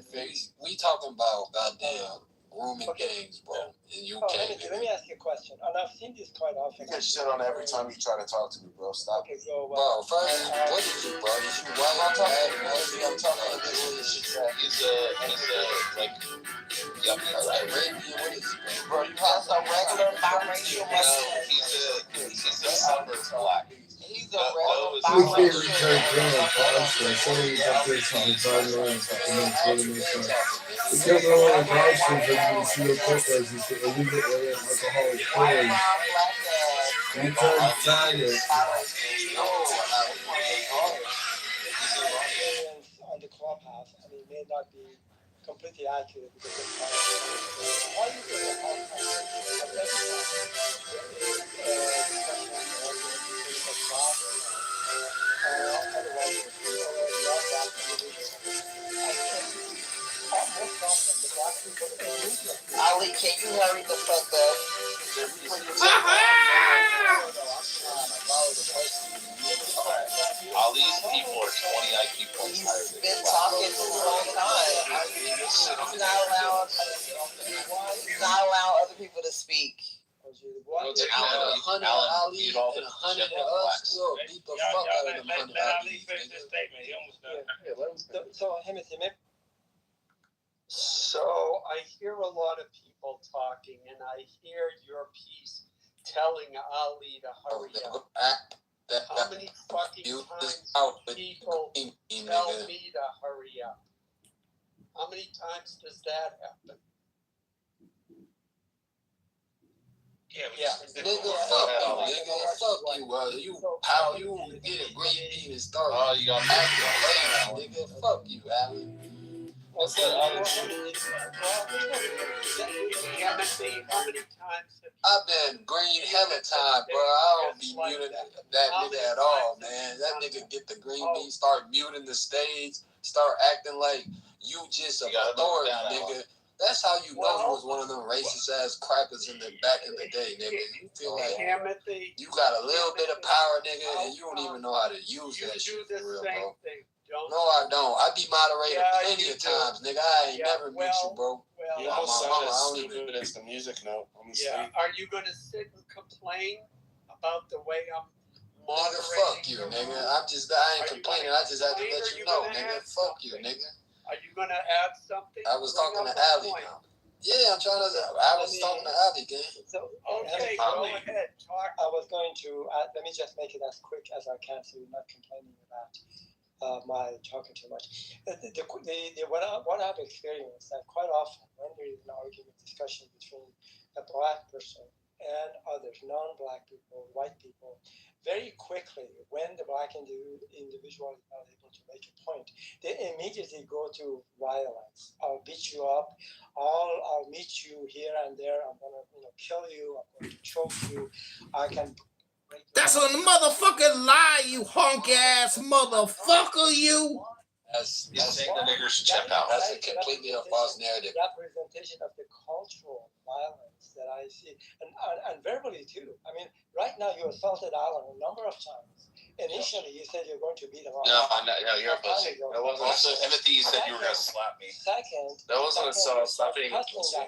cities? We talking about goddamn grooming gangs, bro. In UK. Let me ask you a question. And I've seen this quite often. You get shit on every time you try to talk to me, bro. Stop. Okay, so, bro, first, what did you, bro? Did you white? I'm talking about this shit. He's like, Arabian, what is he, bro? You have some regular biracial. He's a suburb black. He's a regular on the clubhouse, and it may not be completely accurate because of why you get a hard time at every time there is discussion or political class, otherwise non-black individuals. I think most often the black people immediately. Ali, can you hurry the fuck up? Ali's people are 20 IQ points higher than Been talking this whole time. He's not allowing other people to speak. If you had 100 Ali and 100 of us, we'll beat the fuck out of them 100 Ali. So, Timothy, so I hear a lot of people talking, and I hear your piece telling Ali to hurry up. How many fucking times do people tell me to hurry up? How many times does that happen? Yeah. Nigga, fuck you, nigga. Fuck you, brother. You get a green bean and start. Oh, you got acting, nigga. Fuck you, Ali. What's that, Ali? I've been green hella time, bro. I don't be muting that nigga at all, man. That nigga get the green bean, start muting the stage, start acting like you just a authority, nigga. That's how you know you was one of them racist ass crackers in the back in the day, nigga. You feel like you got a little bit of power, nigga, and you don't even know how to use that shit for real, bro. No, I don't. I be moderated plenty of times, nigga. I ain't never mute you, bro. You almost sound as stupid as the music note on the street. Are you going to sit and complain about the way I'm moderating? Nigga, fuck you, nigga. I ain't complaining. I just had to let you know, nigga. Fuck you, nigga. Are you going to add something? I was talking to Ali now. Yeah, I was talking to Ali, gang. So, okay, go ahead. Talk. I was going to, let me just make it as quick as I can so you're not complaining about my talking too much. What I've experienced that quite often when there is an argument, discussion between a black person and others, non-black people, white people, very quickly, when the black individual is not able to make a point, they immediately go to violence. I'll beat you up. I'll meet you here and there. I'm gonna, kill you. I'm going to choke you. I can. That's a motherfucking lie, you honk ass motherfucker, you. That's the niggers should check out. That's completely a false narrative. Representation of the cultural violence that I see, and verbally too. I mean, right now you assaulted Alan a number of times. Initially, you said you're going to beat him up. No, you're a pussy. That wasn't also, Timothy, you said you were going to slap me. Second, that wasn't assault. Stop being a pussy.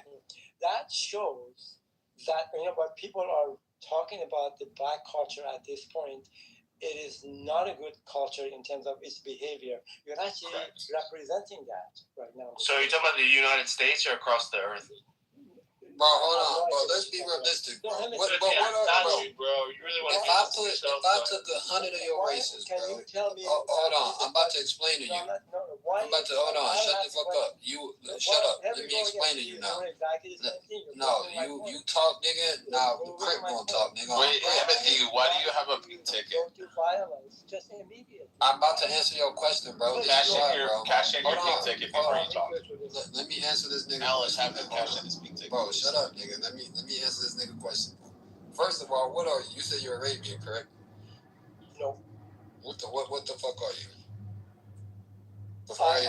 That shows that what people are talking about the black culture at this point. It is not a good culture in terms of its behavior. You're actually representing that right now. So you're talking about the United States or across the earth? Bro, hold on, bro. Let's be realistic, bro. Bro? You really want if I took 100 of your races, bro. Hold on, I'm about to explain to you. Hold on. Shut the fuck up. Shut up. Let me explain to you now. No, you talk, nigga. Now the Crip gonna talk, nigga. Wait, Timothy, why do you have a pink ticket? I'm about to answer your question, bro. Cash in your pink ticket before you talk. Let me answer this nigga. Now let's have him cash in his pink ticket. Bro, shut up, nigga. Let me answer this nigga question. First of all, what are you? You said you're Arabian, correct? No. What the fuck are you? Before I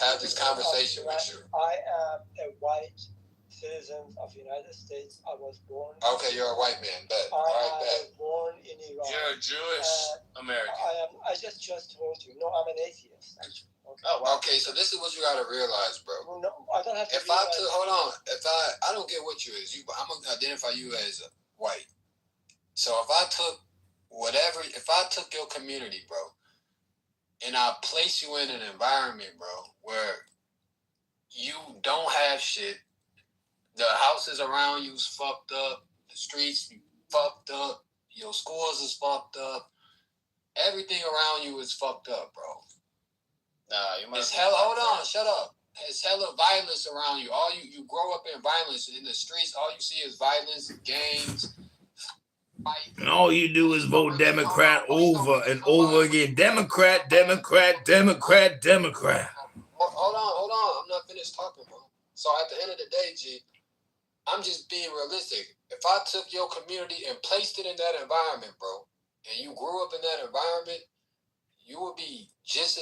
have this conversation with you. I am a white citizen of the United States. I was born. Okay, you're a white man. Bet. I was born in Iran. You're a Jewish American. I just told you. No, I'm an atheist. Actually. Okay, so this is what you gotta realize, bro. Well, no, I don't have to. Hold on. I don't get what you is. I'm gonna identify you as white. So if I took your community, bro, and I place you in an environment, bro, where you don't have shit, the houses around you's fucked up, the streets fucked up, your schools is fucked up, everything around you is fucked up, bro. Nah, you might. It's hella. Hold on, shut up. It's hella violence around you. You grow up in violence in the streets. All you see is violence, gangs. And all you do is vote Democrat over and over again. Democrat, Democrat, Democrat, Democrat. Hold on. I'm not finished just talking, bro. So at the end of the day, G, I'm just being realistic. If I took your community and placed it in that environment, bro, and you grew up in that environment, you would be just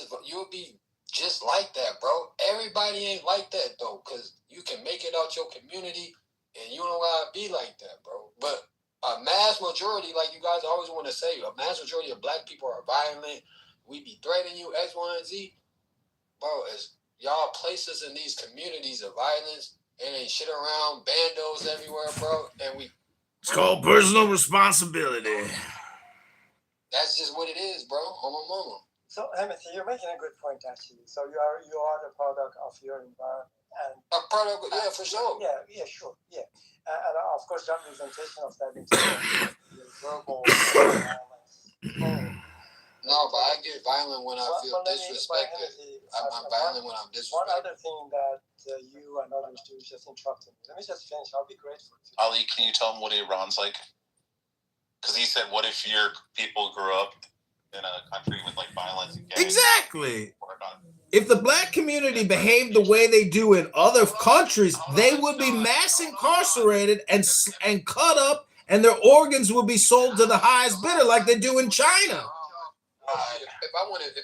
like that, bro. Everybody ain't like that though, cause you can make it out your community, and you don't gotta be like that, bro. But a mass majority, like you guys always want to say, a mass majority of black people are violent. We be threatening you X, Y, and Z, bro. As y'all place us in these communities of violence, and ain't shit around, bandos everywhere, bro, and we. It's called personal responsibility. That's just what it is, bro. On my mama. So, Timothy, you're making a good point, actually. So you are the product of your environment, and a product, yeah, for sure. Yeah, sure, yeah, and of course, representation of that into the verbal violence. No, but I get violent when I feel disrespected. I'm violent when I'm disrespected. One other thing that you and others do is just interrupting me. Let me just finish. I'll be grateful. Ali, can you tell him what Iran's like? Because he said, what if your people grew up in a country with like violence and gangs? Exactly. If the black community behaved the way they do in other countries, they would be mass incarcerated and cut up, and their organs would be sold to the highest bidder like they do in China. If I wanted,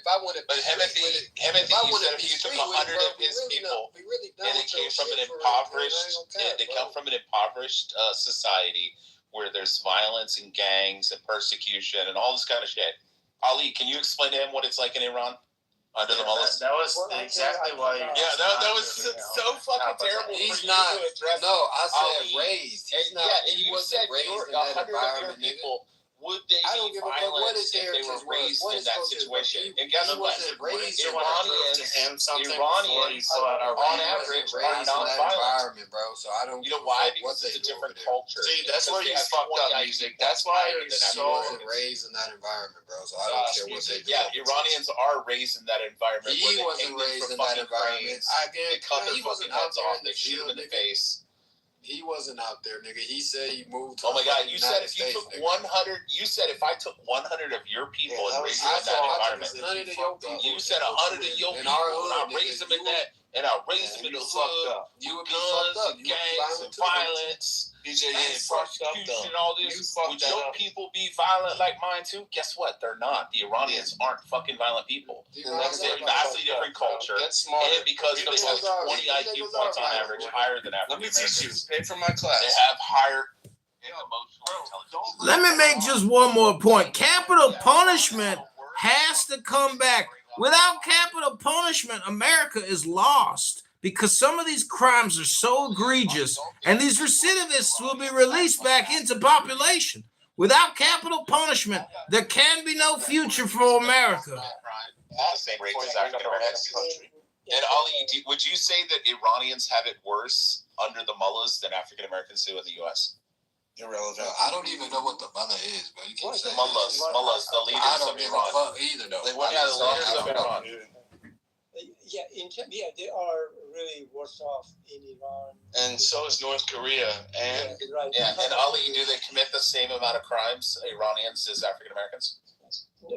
but Timothy, you said if you took 100 of his people, and they came from an impoverished society where there's violence and gangs and persecution and all this kind of shit. Ali, can you explain to him what it's like in Iran under the mullahs? That was exactly why. Yeah, that was so fucking terrible. He's not. No, I said raised. He's not. He wasn't raised in that environment, nigga. Would they be violent if they were raised in that situation? And guess what? Iranians, on average, are non-violent, bro. So I don't. You know why? Because it's a different culture. See, that's where you fucked up, music. That's why you're so raised in that environment, bro. So I don't care what they do. Yeah, Iranians are raised in that environment. He wasn't raised in that environment. They cut their fucking heads off. They shoot him in the face. He wasn't out there, nigga. He said he moved. Oh my God! You said if you took 100, you said if I took 100 of your people and raised them in that environment. You said 100 of your people, and I raised them in that, and I raised them in the hood, guns and gangs and violence, and persecution, all this. Would your people be violent like mine too? Guess what? They're not. The Iranians aren't fucking violent people. They're vastly different culture, and because they have 20 IQ points on average, higher than African Americans. Pay for my class. They have higher emotional intelligence. Let me make just one more point. Capital punishment has to come back. Without capital punishment, America is lost because some of these crimes are so egregious, and these recidivists will be released back into population. Without capital punishment, there can be no future for America. The same rate as African Americans. And Ali, would you say that Iranians have it worse under the mullahs than African Americans do in the U.S.? Irrelevant. I don't even know what the mullah is, but you can say mullahs, the leaders of Iran. I don't give a fuck either, though. The leaders of Iran. Yeah, they are really worse off in Iran. And so is North Korea. And and Ali, do they commit the same amount of crimes, Iranians, as African Americans? No,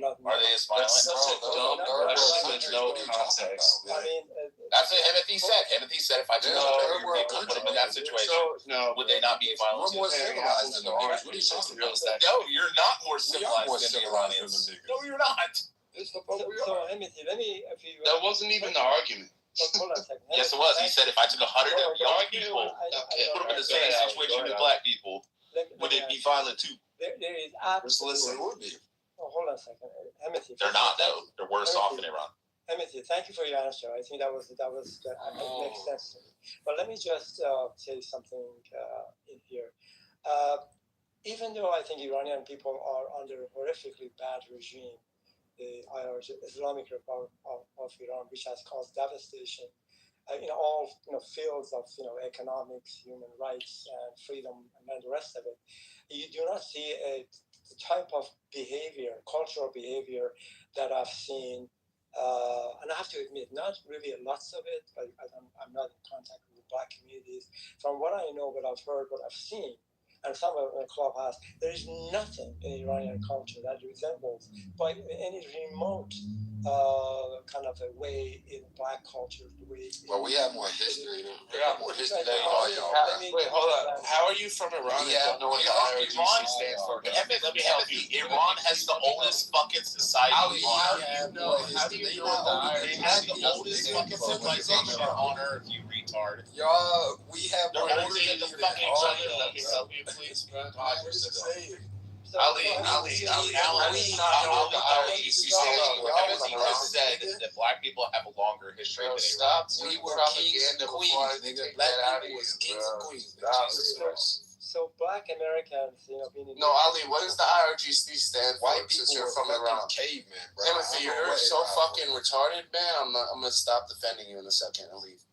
not. Are they as violent? That's such a dumb question with no context. I mean, that's what Timothy said. Timothy said if I took your people, put them in that situation, would they not be violent? We're more civilized than the niggas. What are you talking about? No, you're not more civilized than the Iranians. No, you're not. So, Timothy, let me. That wasn't even the argument. Hold on a second. Yes, it was. He said if I took 100 of your people, put them in the same situation as black people, would they be violent too? There is absolutely. Hold on a second, Timothy. They're not though. They're worse off in Iran. Timothy, thank you for your answer. I think that makes sense to me. But let me just say something in here. Even though I think Iranian people are under a horrifically bad regime, the Islamic Republic of Iran, which has caused devastation in all fields of economics, human rights, and freedom, and the rest of it, you do not see the type of behavior, cultural behavior that I've seen. And I have to admit, not really lots of it, but I'm not in contact with the black communities. From what I know, what I've heard, what I've seen, and some of the clubhouse, there is nothing in Iranian culture that resembles by any remote kind of a way in black culture. The way well, we have more history. We have more history than all y'all. Wait, hold up. How are you from Iran? Yeah, Don't know what the IRGC stands for. Let me help you. Iran has the oldest fucking society on Earth. How do you know what the IRGC has the oldest fucking civilization on Earth, you retard? Y'all, we have They're older than the fucking Chinese. Let me help you, please, bro. Ali, IRGC stands for. Everything just said that black people have a longer history than Iran. We were kings and queens, nigga. Black people was kings and queens. Jesus Christ. So black Americans, being in No, Ali, what does the IRGC stand for? White people Since you're were from fucking Iran. cavemen, bro. Timothy, you're so fucking retarded, man. I'm gonna stop defending you in a second and leave.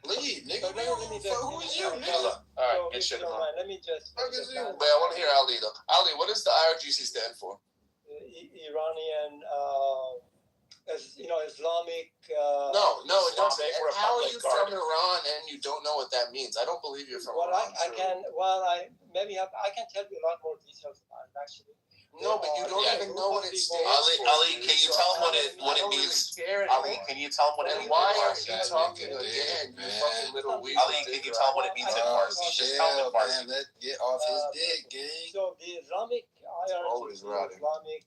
Leave, nigga. So Who is you, nigga? All right, get shit on. Let me just. Wait, I want to hear Ali though. Ali, what does the IRGC stand for? Iranian, Islamic. No, it doesn't. Islamic How are Republic you Guard. from Iran and you don't know what that means? I don't believe you're from Iran. I can tell you a lot more details about it actually. No, but you don't even know what it stands for. Ali, can you tell him what it means? Ali, can you tell him what it means? Why are you talking again, you fucking little weasel? Ali, can you tell him what it means in Farsi? Just tell him in Farsi. Let's get off his dick, gang. So the Islamic Always IRGC, riding. Islamic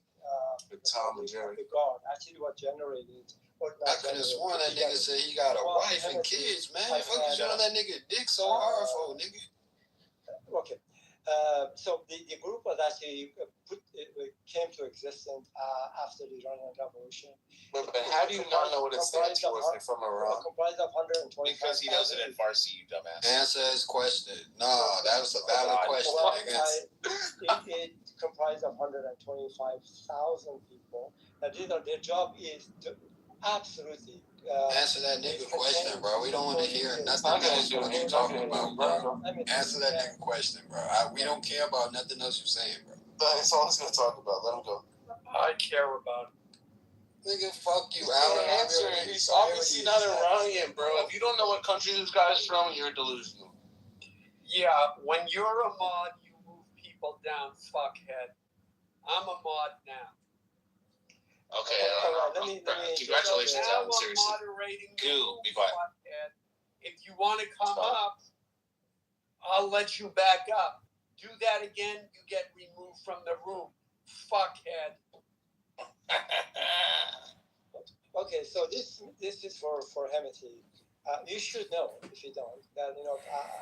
With Tom and Jerry. the guard actually was generated. I could have sworn that nigga said he got a wife and kids, man. Fuck you showing that nigga dick so hard for, nigga? Okay. So the group was actually came to existence after the Iranian Revolution. But how do you not know what it stands for if you're from Iran? Comprised of 125. Because he knows it in Farsi, you dumbass. Answer his question. No, that was a valid question, nigga. It comprised of 125,000 people. Now, their job is to absolutely. Answer that nigga question, bro. We don't want to hear nothing else what you're talking about, bro. Answer that nigga question, bro. We don't care about nothing else you're saying, bro. That's all he's gonna talk about. Let him go. I care about it. Nigga, fuck you, Alan. Alan. Answer. He's obviously not Iranian, bro. If you don't know what country this guy's from, you're delusional. Yeah, when you're a mod, you move people down, fuckhead. I'm a mod now. Okay, congratulations, Alan. Seriously. Goo, be quiet. If you want to come up, I'll let you back up. Do that again, you get removed from the room. Fuckhead. Okay, so this is for Hemity. You should know, if you don't, that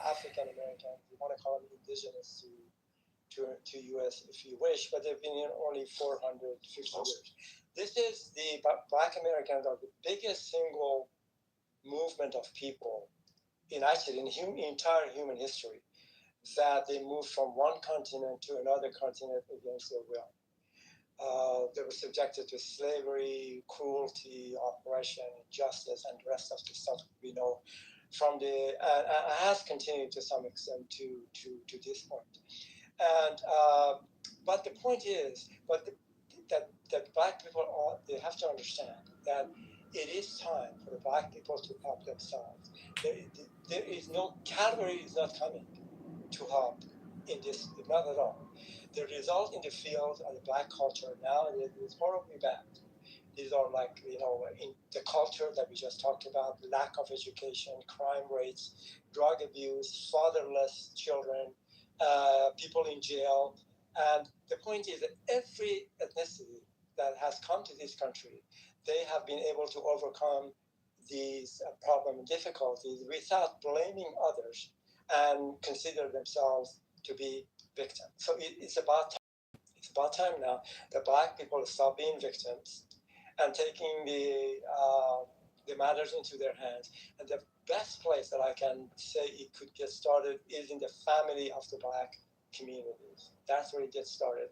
African Americans, you want to call them indigenous to U.S. if you wish, but they've been here only 450 years. This is the Black Americans are the biggest single movement of people in entire human history, that they moved from one continent to another continent against their will. They were subjected to slavery, cruelty, oppression, injustice, and the rest of the stuff we know from has continued to some extent to this point. And but the point is, that Black people they have to understand that it is time for the Black people to help themselves. There is no cavalry is not coming to help in this, not at all. The result in the field of the Black culture now is horribly bad. These are in the culture that we just talked about, lack of education, crime rates, drug abuse, fatherless children, people in jail. And the point is that every ethnicity that has come to this country, they have been able to overcome these problems and difficulties without blaming others and consider themselves to be victims. So it's about time now that Black people stop being victims and taking the matters into their hands. And the best place that I can say it could get started is in the family of the Black communities. That's where it gets started.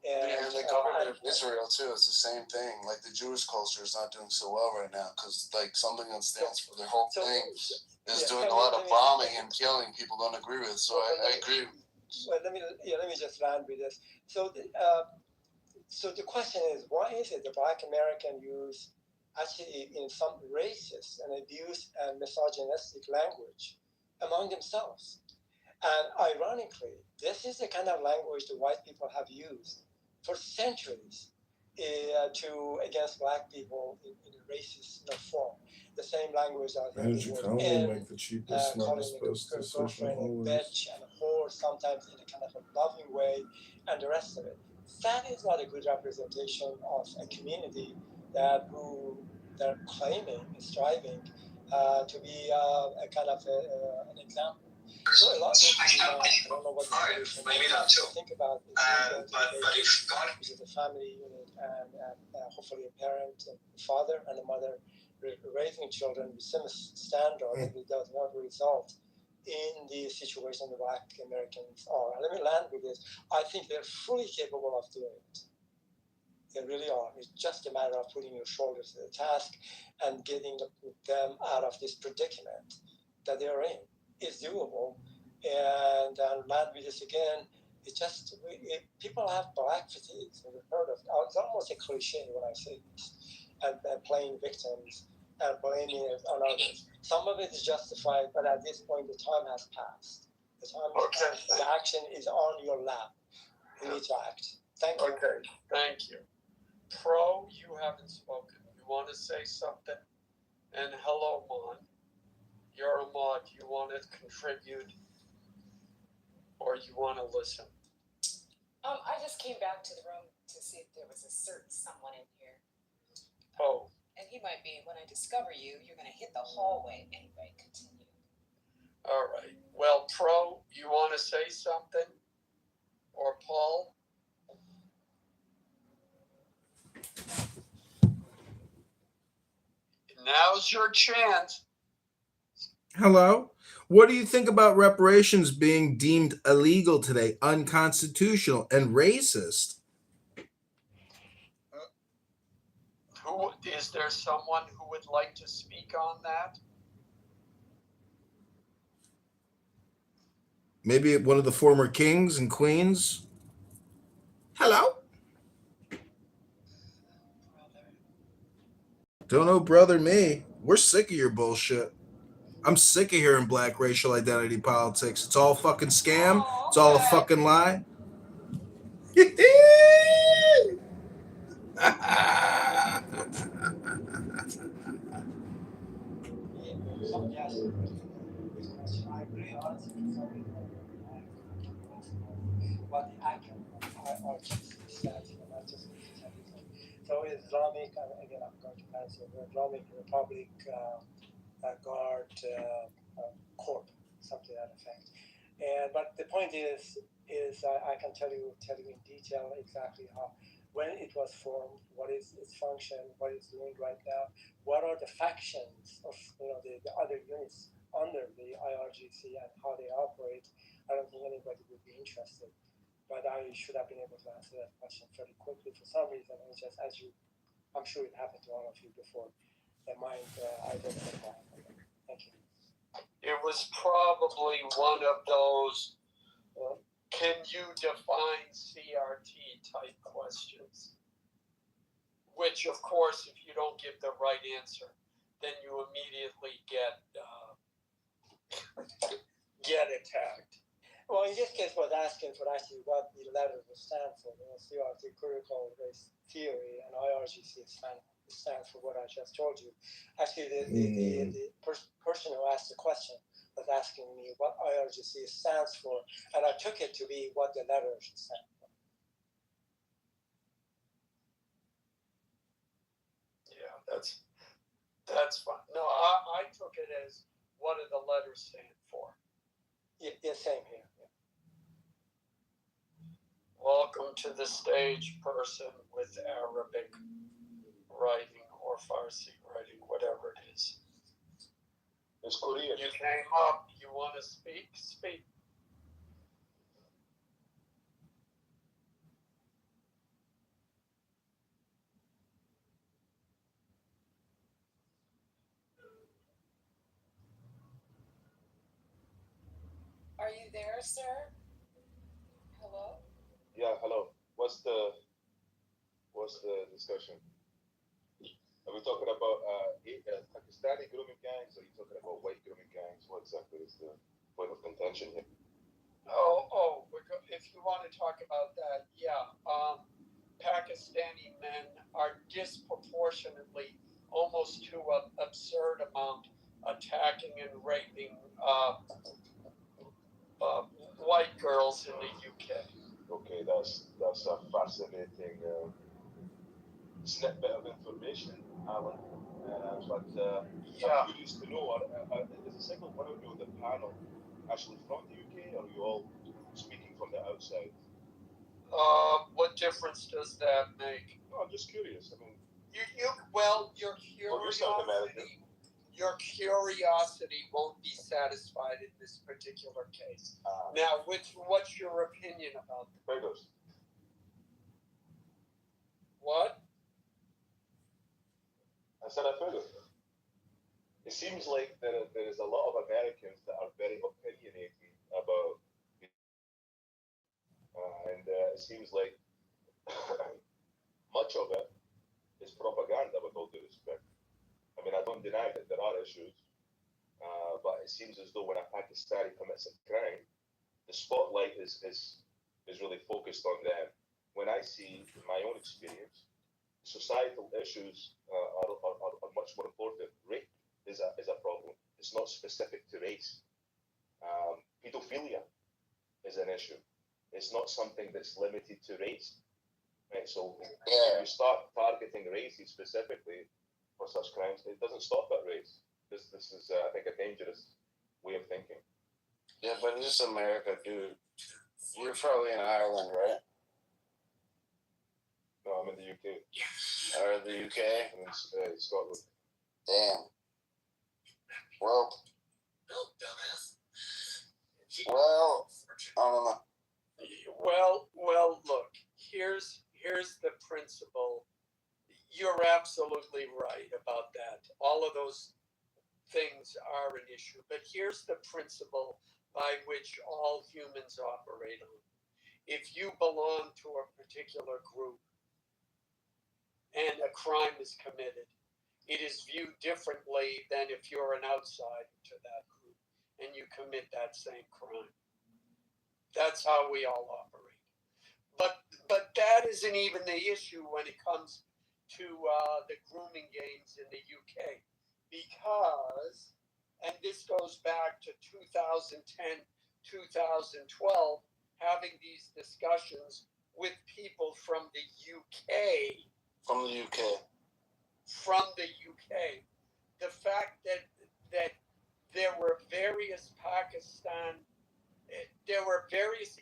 And the government of Israel too. It's the same thing. Like the Jewish culture is not doing so well right now because something that stands for their whole thing is doing a lot of bombing and killing people don't agree with. So I agree. Well, let me just land with this. So the question is, why is it the Black American use actually in some racist and abuse and misogynistic language among themselves? And ironically, this is the kind of language the white people have used for centuries against black people in a racist form. The same language as Manager Conley make the cheapest, smartest post decision always. Bitch and whore, sometimes in a kind of a loving way, and the rest of it. That is not a good representation of a community they're claiming, striving to be a kind of an example. So a lot of things, I don't know what the solution is to think about is but if God, which is a family unit, and hopefully a parent, a father, and a mother raising children with similar standard, it does not result in the situation the Black Americans are. And let me land with this. I think they're fully capable of doing it. They really are. It's just a matter of putting your shoulders to the task and getting them out of this predicament that they're in. It's doable. And land with this again. It's just, people have black fatigue. So we've heard of it. It's almost a cliche when I say this. And playing victims and blaming it on others. Some of it is justified, but at this point, the time has passed. The time has passed. The action is on your lap. You need to act. Thank you. Okay, thank you. Pro, you haven't spoken. You want to say something? And hello, Mon. You're a mod. You want to contribute? Or you want to listen? I just came back to the room to see if there was a certain someone in here. Oh. And he might be. When I discover you, you're going to hit the hallway. Anyway, continue. All right. Well, Pro, you want to say something? Or Paul? Now's your chance. Hello? What do you think about reparations being deemed illegal today, unconstitutional, and racist? Is there someone who would like to speak on that? Maybe one of the former kings and queens? Hello? Don't know, brother me. We're sick of your bullshit. I'm sick of hearing black racial identity politics. It's all fucking scam. It's all a fucking lie. I agree, honestly, what the acronym RGC stands for, not just so Islamic, again, I'm going to answer the Islamic Republic Guard Corp, something to that effect. But the point is I can tell you in detail exactly how, when it was formed, what is its function, what it's doing right now, what are the factions of the other units under the IRGC and how they operate. I don't think anybody would be interested, but I should have been able to answer that question fairly quickly. For some reason, it's just I'm sure it happened to all of you before. The mind, I don't know. Thank you. It was probably one of those, can you define CRT type questions? Which, of course, if you don't give the right answer, then you immediately get attacked. Well, in this case, was asking for actually what the letters would stand for. CRT, critical race theory, and IRGC stands for what I just told you. Actually, the person who asked the question was asking me what IRGC stands for, and I took it to be what the letters stand for. Yeah, that's fine. No, I took it as what do the letters stand for. Yeah, same here. Yeah. Welcome to the stage, person with Arabic writing or Farsi writing, whatever it is. It's Korean. You came up. You want to speak? Speak. Are you there, sir? Hello? Yeah, hello. What's the discussion? Are we talking about Pakistani grooming gangs, or are you talking about white grooming gangs? What exactly is the point of contention here? If you want to talk about that, yeah. Pakistani men are disproportionately, almost to an absurd amount, attacking and raping white girls in the UK. Okay, that's a fascinating snippet of information, Alan. But I'm curious to know, is a single one of you on the panel actually from the UK, or are you all speaking from the outside? What difference does that make? No, I'm just curious. I mean, your curiosity won't be satisfied in this particular case. Now, what's your opinion about that? Beggars. What? I said I figured. It seems like there is a lot of Americans that are very opinionated about, and it seems like much of it is propaganda, with all due respect. I mean, I don't deny that there are issues, but it seems as though when a Pakistani commits a crime, the spotlight is really focused on them. When I see, in my own experience, societal issues are much more important. Rape is a problem. It's not specific to race. Pedophilia is an issue. It's not something that's limited to race. Right? So when you start targeting races specifically for such crimes, it doesn't stop at race. This is, I think, a dangerous way of thinking. Yeah, but it's America, dude. You're probably in Ireland, right? No, I'm in the UK. Or the UK? I'm in Scotland. Damn. Well, I don't know. Well, look, here's the principle. You're absolutely right about that. All of those things are an issue, but here's the principle by which all humans operate on. If you belong to a particular group and a crime is committed, it is viewed differently than if you're an outsider to that group and you commit that same crime. That's how we all operate. But that isn't even the issue when it comes to the grooming games in the UK, because, and this goes back to 2010, 2012, having these discussions with people from the UK. From the UK. From the UK. The fact that there were various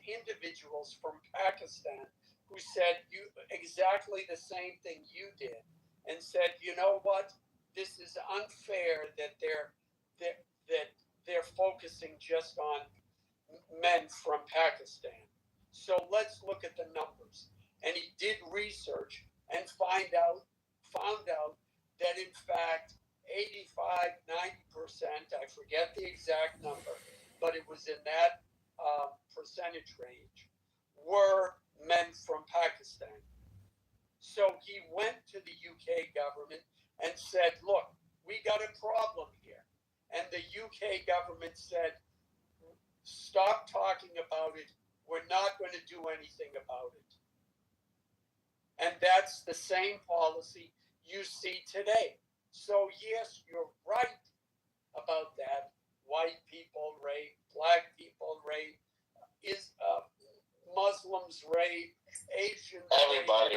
individuals from Pakistan who said exactly the same thing you did, and said, you know what, this is unfair that they're focusing just on men from Pakistan. So let's look at the numbers. And he did research and found out that in fact 85, 90%, I forget the exact number, but it was in that percentage range, were men from Pakistan. So he went to the UK government and said, look, we got a problem here. And the UK government said, stop talking about it. We're not going to do anything about it. And that's the same policy you see today. So yes, you're right about that. White people rape, black people rape, Muslims rape, Asians everybody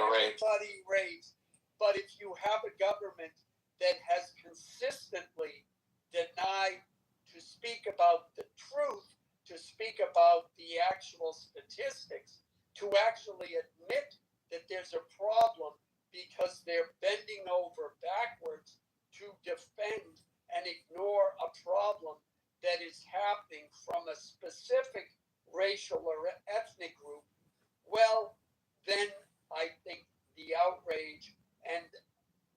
rapes. But if you have a government that has consistently denied to speak about the truth, to speak about the actual statistics, to actually admit that there's a problem because they're bending over backwards to defend and ignore a problem that is happening from a specific racial or ethnic group, well, then I think the outrage and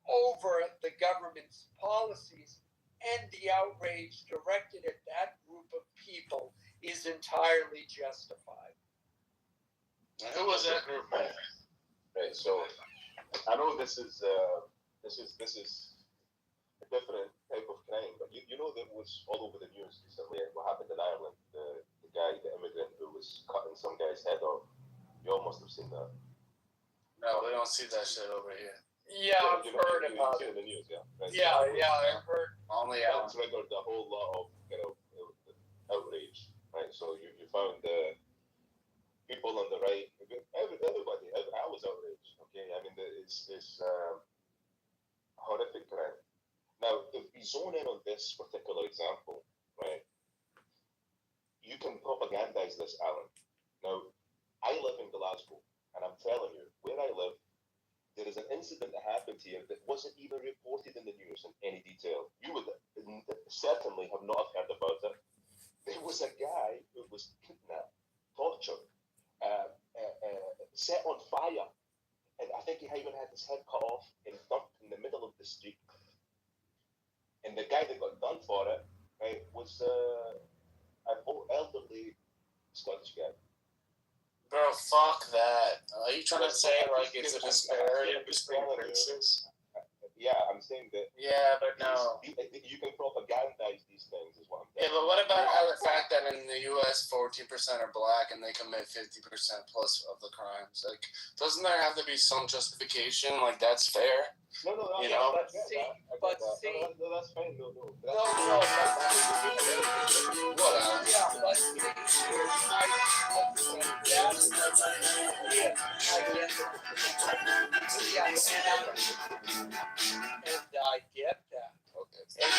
over the government's policies and the outrage directed at that group of people is entirely justified. Who was that group? Right, so I know this is a different type of crime, but you know that was all over the news recently. What happened in Ireland? The immigrant who was cutting some guy's head off. You all must have seen that. No, we don't see that shit over here. Yeah, I've heard about it. In the news, yeah. Yeah, I heard. Only That triggered a whole lot of outrage, right? So you found people on the right, everybody. I was outraged. Okay, I mean it's horrific crime. Now, if we zone in on this particular example, right, you can propagandize this, Alan. Now, I live in Glasgow, and I'm telling you, where I live, there is an incident that happened here that wasn't even reported in the news in any detail. You would certainly have not heard about it. There was a guy who was kidnapped, tortured, set on fire, and I think he even had his head cut off and dumped in the middle of the street. And the guy that got done for it, right, was an elderly Scottish guy. Bro, fuck that. Are you trying to say like it's a disparity between races? Yeah, I'm saying that. Yeah, but no. You can propagandize these things, is what I'm saying. Yeah, but what about the fact that in the U.S. 14% are black and they commit 50% plus of the crimes? Like, doesn't there have to be some justification? Like, that's fair. No, you yeah, know? But see. No, that's fine. No. No. What? Yeah, but and I get that. Okay. And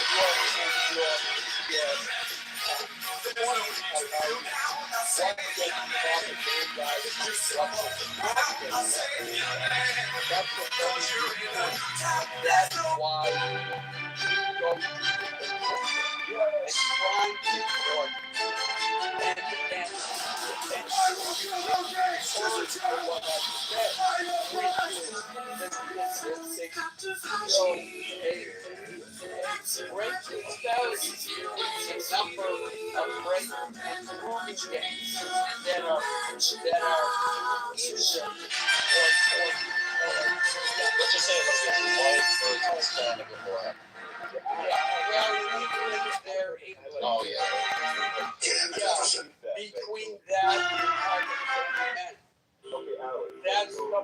that's why you go to and crime report and what I said, which is the statistic show a great disparity in number of rape and grooming gangs that are innocent Let's just say it like this: white versus Hispanic and black. Oh yeah. Between that and that's the problem.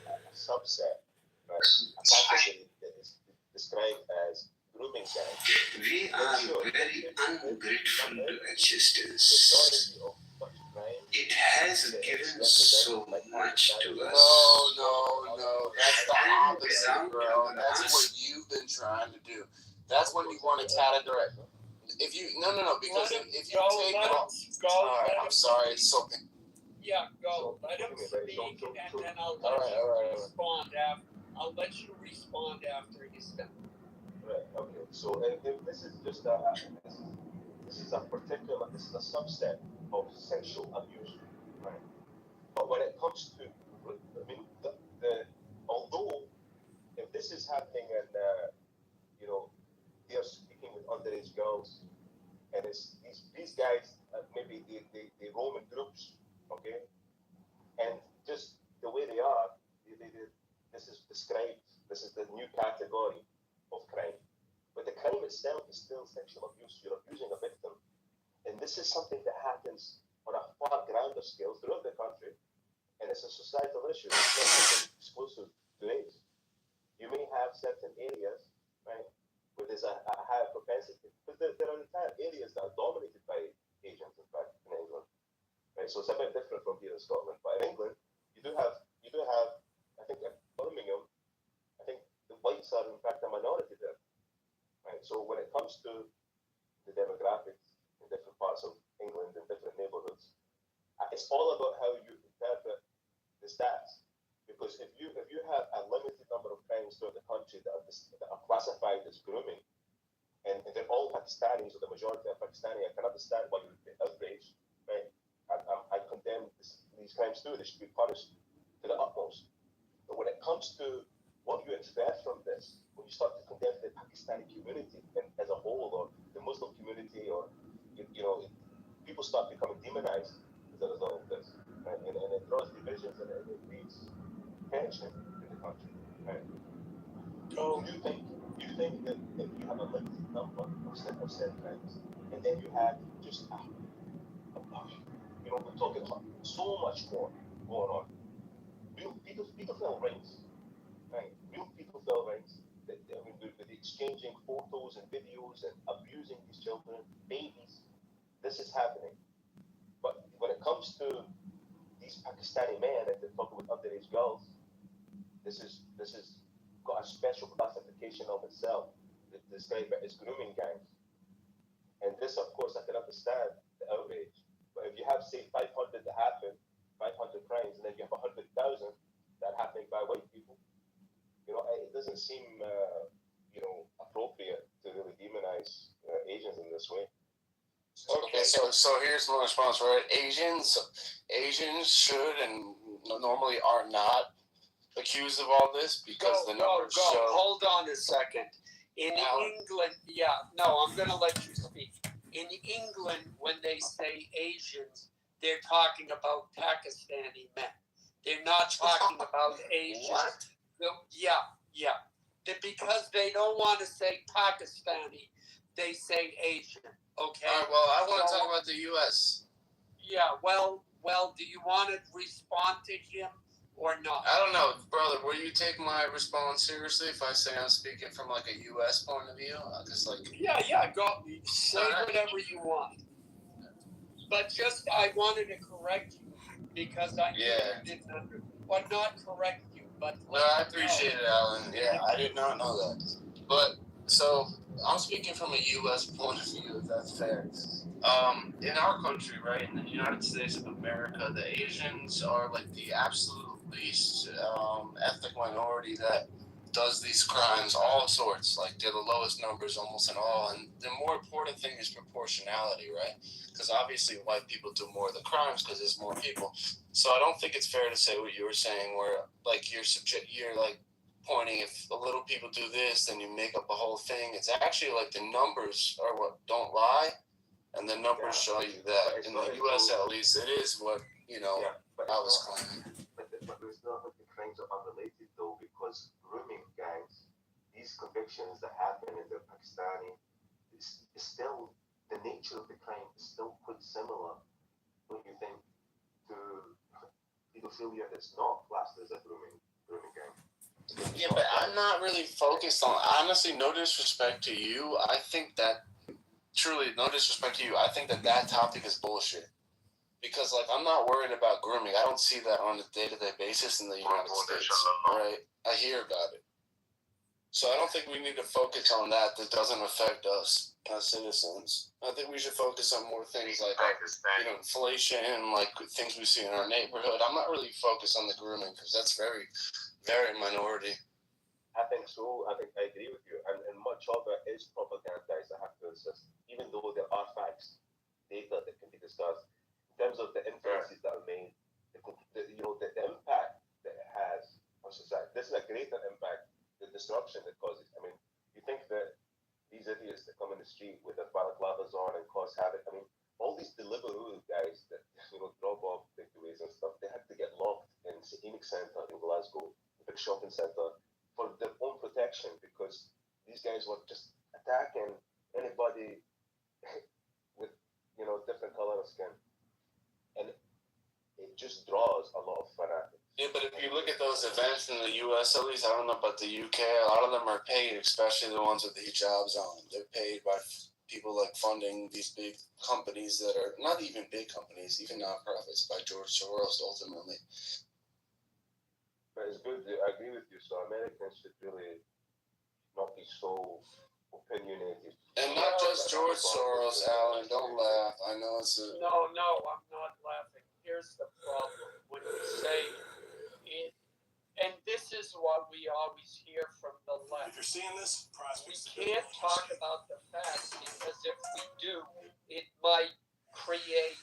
A subset, right? A subset that is described as grooming gangs. We are very ungrateful to existence. It has given so much to us. No. That's the opposite, bro. That's what you've been trying to do. That's what you want to categorize. If you because if you take alright, I'm sorry, it's so. Yeah, go. Let him speak, and then I'll let you respond after. I'll let you respond after he's done. Right. Okay. So if this is just this is a subset of sexual abuse, right? But when it comes to, I mean, although if this is happening and they are speaking with underage girls, and it's these guys maybe they roam in groups, okay, and just the way they are, this is described. This is the new category of crime. But the crime itself is still sexual abuse. You're abusing a victim. And this is something that happens on a far grander scale throughout the country. And it's a societal issue. It's not something exclusive to AIDS. You may have certain areas, right, where there's a higher propensity. But there are entire areas that are dominated by Asians, in fact, in England. Right? So it's a bit different from here in Scotland. But in England, you do have, I think, at Birmingham, I think the whites are, in fact, a minority there. Right? So when it comes to the demographics in different parts of England and different neighborhoods, it's all about how you interpret the stats. Because if you have a limited number of crimes throughout the country that are classified as grooming, and they're all Pakistanis, or the majority are Pakistani, I can understand why you would be outraged. Right? I condemn these crimes too. They should be punished to the utmost. But when it comes to what you infer from this, when you start to condemn the Pakistani community as a whole, or the Muslim community, or people start becoming demonized as a result of this, right? And it draws divisions and it breeds tension in the country, right? So you think that if you have a limited number of said crimes, and then you have just we're talking so much more going on. Real pedophile rings, right? Real pedophile rings. With exchanging photos and videos and abusing these children, babies. This is happening. But when it comes to these Pakistani men that they're talking with underage girls, this is got a special classification of itself. This guy is grooming gangs. And this, of course, I can understand the outrage. But if you have, say, 500 that happen, 500 crimes, and then you have 100,000 that are happening by white people, it doesn't seem, appropriate to really demonize Asians in this way. Okay, so here's my response, right? Asians should and normally are not accused of all this because the numbers show. Hold on a second. In England, I'm going to let you speak. In England, when they say Asians, they're talking about Pakistani men. They're not talking about Asians. What? Yeah. Because they don't want to say Pakistani, they say Asian. Okay. All right, well, I want to talk about the U.S. Yeah. Well, do you want to respond to him or not? I don't know, brother. Will you take my response seriously if I say I'm speaking from like a U.S. point of view? Yeah. Go say whatever you want. But just I wanted to correct you because I knew you didn't not correct you, but no, I appreciate it, Alan. Yeah, I did not know that. But so I'm speaking from a U.S. point of view, if that's fair. In our country, right, in the United States of America, the Asians are like the absolute least ethnic minority that does these crimes, all sorts. Like they're the lowest numbers almost in all. And the more important thing is proportionality, right? Because obviously white people do more of the crimes because there's more people. So I don't think it's fair to say what you were saying, where like you're like pointing if a little people do this, then you make up a whole thing. It's actually like the numbers are what don't lie, and the numbers show you that in the U.S. at least it is what I was claiming. But it's not like the crimes are unrelated though, because grooming gangs, these convictions that happen in the Pakistani, is still the nature of the crime is still quite similar, don't you think, to pedophilia that's not classed as a grooming gang. Yeah, but I'm not really focused on, honestly, no disrespect to you. I think that, truly, no disrespect to you, I think that topic is bullshit. Because, like, I'm not worried about grooming. I don't see that on a day-to-day basis in the United States, right? I hear about it. So I don't think we need to focus on that doesn't affect us as citizens. I think we should focus on more things like, inflation, like things we see in our neighborhood. I'm not really focused on the grooming because that's very, very minority. I think so. I agree with you. And much of it is propagandized, I have to insist. Even though there are facts, data that can be discussed. In terms of the influences that are made, the impact that it has on society. This is a greater impact, the disruption it causes. I mean, you think that these idiots that come in the street with their balaclavas on and cause havoc, I mean, all these Deliveroo guys that drop off takeaways and stuff, they had to get locked in Scenic Centre in Glasgow, the big shopping centre, for their own protection because these guys were just attacking anybody with different color of skin. And it just draws a lot of fanatics. Yeah, but if you look at those events in the U.S., at least, I don't know about the UK, a lot of them are paid, especially the ones with the hijabs on. They're paid by people like funding these big companies that are not even big companies, even nonprofits, by George Soros ultimately. But it's good, I agree with you, so Americans should really not be so opinionated. And not just George Soros, Alan, don't laugh. I know it's a... No, I'm not laughing. Here's the problem. When we say it, and this is what we always hear from the left. If you're seeing this, we can't talk about the facts because if we do, it might create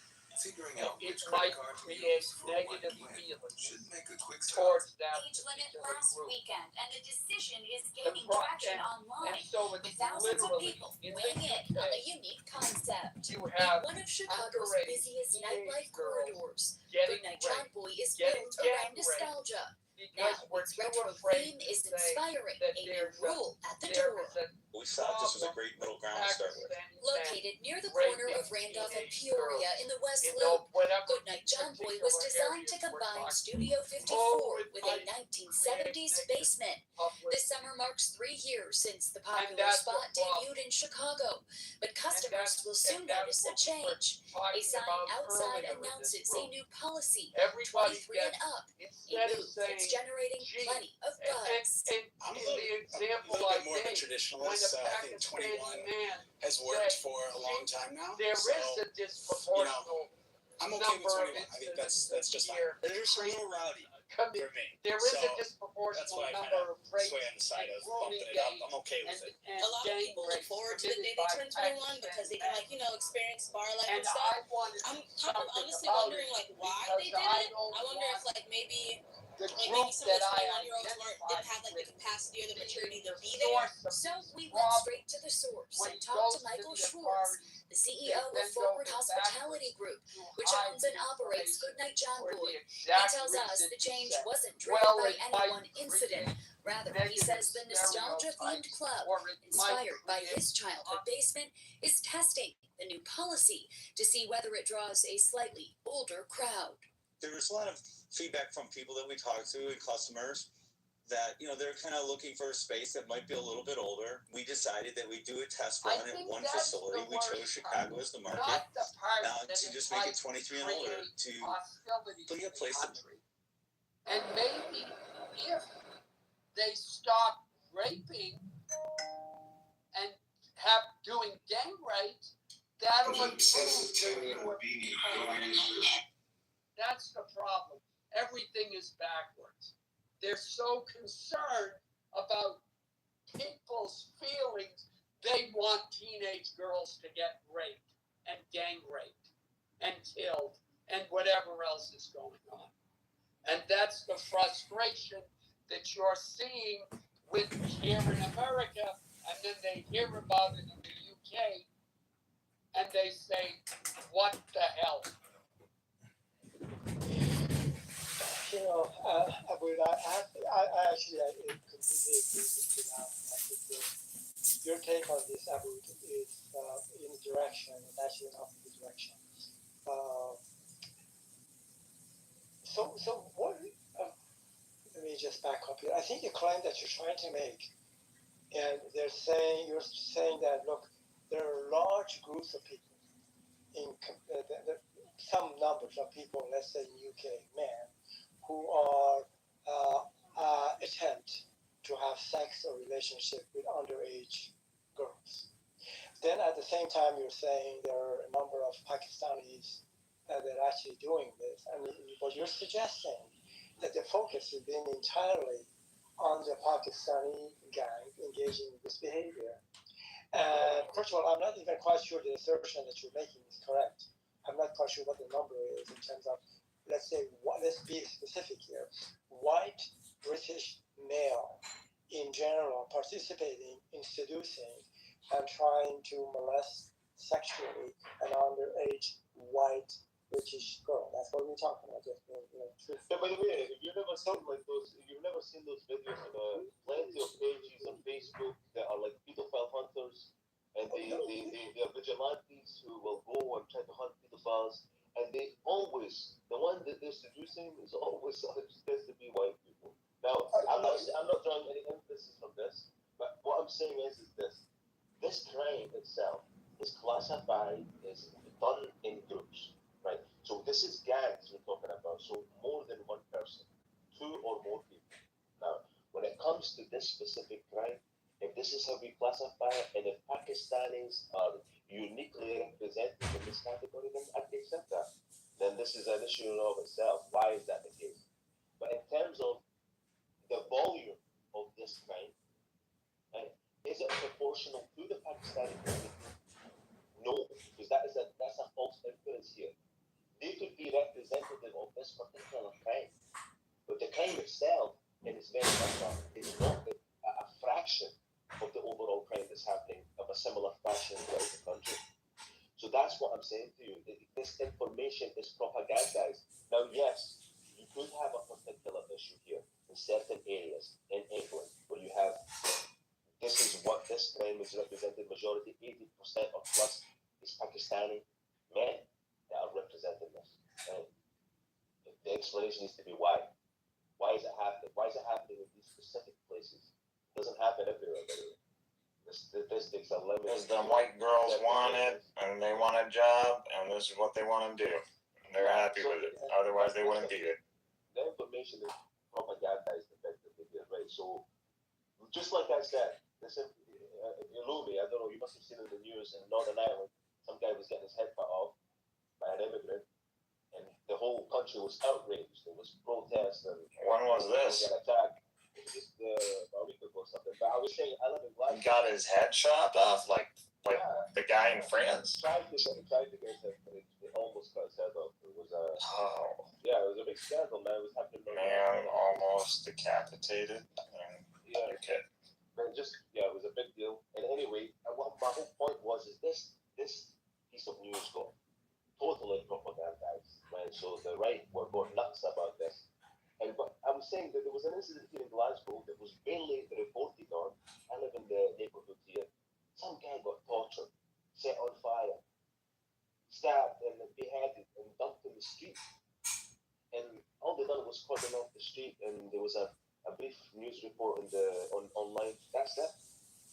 negative feelings towards that age limit last group. weekend, and the decision is gaining traction online. And so it's with thousands of people weighing in on the unique concept. You have one of Chicago's busiest nightlife corridors, the Night Chat Boy is built around nostalgia. Now, its retro theme is inspiring a new rule at the door. We thought this was a great middle ground to start with. Located near the corner of Randolph and Peoria in the West Loop, Goodnight John Boy was designed to combine Studio 54 with a 1970s basement. This summer marks 3 years since the popular spot debuted in Chicago, but customers will soon notice a change. A sign outside announces a new policy, 23 and up, a move that's generating plenty of buzz. I'm a little bit more of a traditionalist, so I think 21 has worked for a long time now. So, you know, I'm okay with 21. I think that's just fine. There's a little rowdy for me. There is a disproportional number of that's why I kind of sway on the side of bumping it up. I'm okay with it. A lot of people look forward to the day they turn 21 because they can, like, you know, experience bar life and stuff. I'm kind of honestly wondering, like, why they did it. I wonder if, like, maybe some of the 21-year-olds didn't have, like, the capacity or the maturity to be there. So we went straight to the source and talked to Michael Schwartz, the CEO of Forward Hospitality Group, which owns and operates Goodnight John Boy. He tells us the change wasn't driven by any one incident. Rather, he says the nostalgia-themed club, inspired by his childhood basement, is testing the new policy to see whether it draws a slightly older crowd. There's a lot of feedback from people that we talk to and customers that, you know, they're kind of looking for a space that might be a little bit older. We decided that we'd do a test run at one facility. We chose Chicago as the market to just make it 23 and older to be a place that. And maybe if they stop raping and have doing gang rapes, that'll improve. That's the problem. Everything is backwards. They're so concerned about people's feelings. They want teenage girls to get raped and gang raped and killed and whatever else is going on. And that's the frustration that you're seeing with here in America, and then they hear about it in the UK, and they say, what the hell? You know, I actually completely agree with you now. I think your take on this, Abu, is in the direction, it's actually in opposite direction. So what? Let me just back up here. I think the claim that you're trying to make, and you're saying that look, there are large groups of people some numbers of people, let's say in UK, men, who are attempt to have sex or relationship with underage girls. Then at the same time, you're saying there are a number of Pakistanis that are actually doing this. I mean, what you're suggesting that the focus has been entirely on the Pakistani gang engaging in this behavior. And first of all, I'm not even quite sure the assertion that you're making is correct. I'm not quite sure what the number is in terms of, let's be specific here. White British male in general participating in seducing and trying to molest sexually an underage white British girl. That's what we're talking about. Just being, truthful. Yeah, by the way, if you've never seen those videos of plenty of pages on Facebook that are like pedophile hunters, and they are vigilantes who will go and try to hunt pedophiles, and the one that they're seducing is always supposed to be white people. Now, I'm not drawing any emphasis from this, but what I'm saying is this crime itself is classified as done in groups, right? So this is gangs we're talking about, so more than one person, 2 or more people. Now, when it comes to this specific crime, if this is how we classify it, and if Pakistanis are uniquely represented in this category, then I can accept that. Then this is an issue in of itself. Why is that the case? But in terms of the volume of this crime, right, is it proportional to the Pakistani community? No, because that's a false inference here. They could be representative of this particular crime, but the crime itself, in its very nature, is not a fraction of the overall crime that's happening of a similar fashion throughout the country. So that's what I'm saying to you. This information is propagandized. Now, yes, you could have a particular issue here and because the white girls want it, and they want a job, and this is what they want to do. And they're happy with it. Otherwise, they wouldn't be here. The information is propagandized effectively, right? So, just like I said, listen, Lumi, I don't know, you must have seen in the news in Northern Ireland, some guy was getting his head cut off by an immigrant, and the whole country was outraged. There was protests, and when was this? Got attacked. Just a week ago or something. But I was saying, I live in Glasgow. He got his head chopped off, like the guy in France. Tried to get his head, it almost cut his head off. It was it was a big scandal, man. It was happening. Man, almost decapitated. Yeah. Okay. But it was a big deal. And anyway, what my whole point was is this piece of news got totally propagandized, right? So the right were going nuts about this. But I'm saying that there was an incident here in Glasgow that was barely reported on. I live in the neighbourhood here. Some guy got tortured, set on fire, stabbed and beheaded and dumped in the street. And all they done was cordon off the street, and there was a brief news report online. That's it.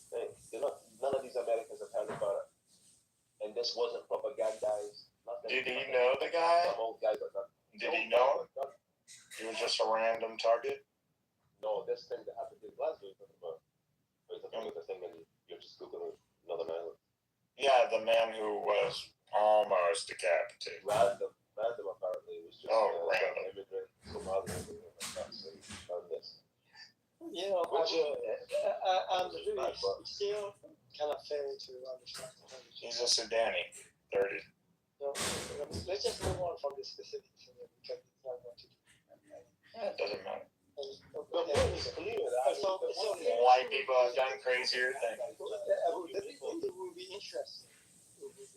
Right? None of these Americans have heard about it. And this wasn't propagandized. Nothing. Did he know the guy? Some old guy got done. Did he know? He was just a random target? No, this thing that happened in Glasgow you're talking about. Or you're talking about the thing and you're just Googling Northern Ireland. Yeah, the man who was almost decapitated. Random apparently. It was just random. An immigrant, Somali immigrant, like that. So he found this. You know, I'm really still kind of failing to understand. He's a Sudani, 30. No, let's just move on from the specifics because it's not going to do. It doesn't matter. So white people have done crazier things. It will be interesting. It will be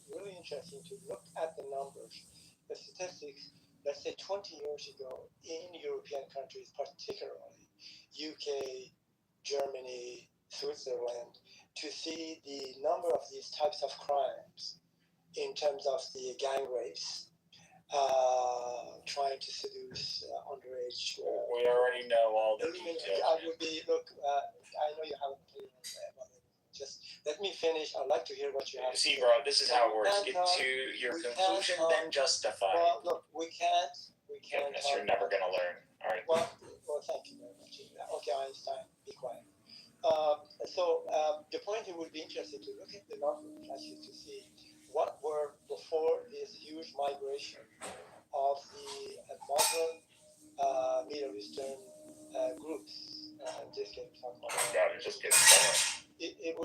really interesting to look at the numbers, the statistics. Let's say 20 years ago in European countries, particularly UK, Germany, Switzerland, to see the number of these types of crimes in terms of the gang rapes, trying to seduce underage. We already know all the details. I would be, I know you have an opinion on that, but just let me finish. I'd like to hear what you have. See, bro, this is how it works. Get to your conclusion, then justify. Well, look, we can't. Goodness, you're never going to learn. All right. Well, thank you very much. Okay, Einstein, be quiet. The point, it would be interesting to look at the numbers, actually, to see what were before this huge migration of the Muslim, Middle Eastern groups. Just getting talking about that. Just getting started. It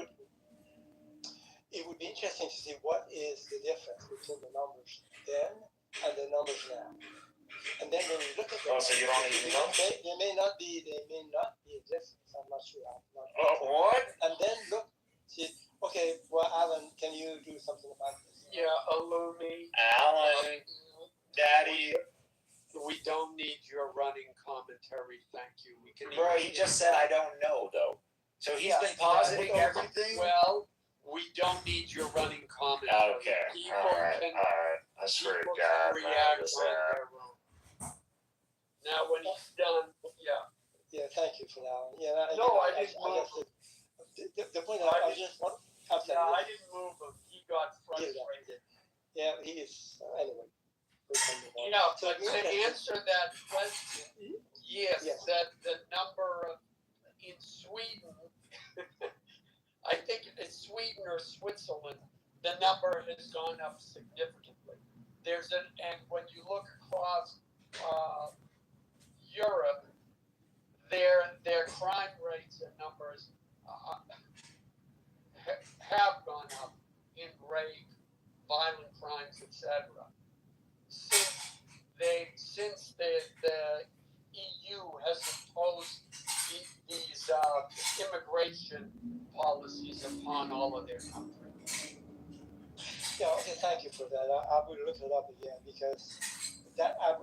would be interesting to see what is the difference between the numbers then and the numbers now. And then when we look at them, so you don't even know? They may not be a difference. I'm not sure. What? And then look, see. Okay, well, Alan, can you do something about this? Yeah, Alumi. Alan, Daddy. We don't need your running commentary, thank you. We can. Bro, he just said I don't know, though. So he's been positing everything? Well, we don't need your running commentary. Okay, all right. I swear to God, man, this Now, when he's done, Yeah, thank you for that. Yeah, I didn't move. The point I just want. I didn't move him. He got frustrated. Yeah, he is. Anyway. To answer that question, yes, that the number in Sweden, I think it's Sweden or Switzerland, the number has gone up significantly. And when you look across Europe, their crime rates and numbers have gone up in rape, violent crimes, etc. Since the EU has imposed these immigration policies upon all of their countries. Yeah, okay, thank you for that. I will look it up again because I'm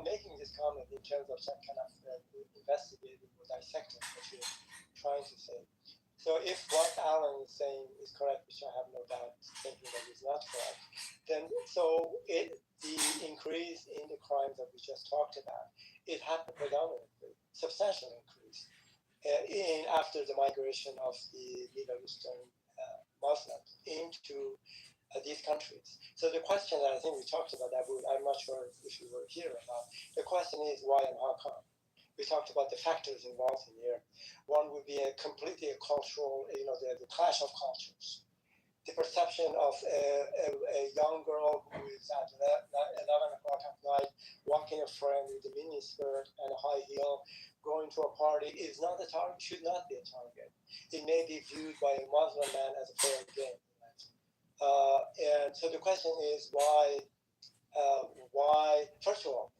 making this comment in terms of some kind of investigating or dissecting what you're trying to say. So if what Alan is saying is correct, which I have no doubt thinking that is not correct, then the increase in the crimes that we just talked about, it happened predominantly, substantial increase after the migration of the Middle Eastern Muslims into these countries. So the question that I think we talked about that, I'm not sure if you were here or not. The question is why and how come? We talked about the factors involved in here. One would be completely a cultural, the clash of cultures. The perception of a young girl who is at 11 o'clock at night walking a friend with a mini skirt and a high heel going to a party is not a target, should not be a target. It may be viewed by a Muslim man as a fair game. And so the question is why, first of all,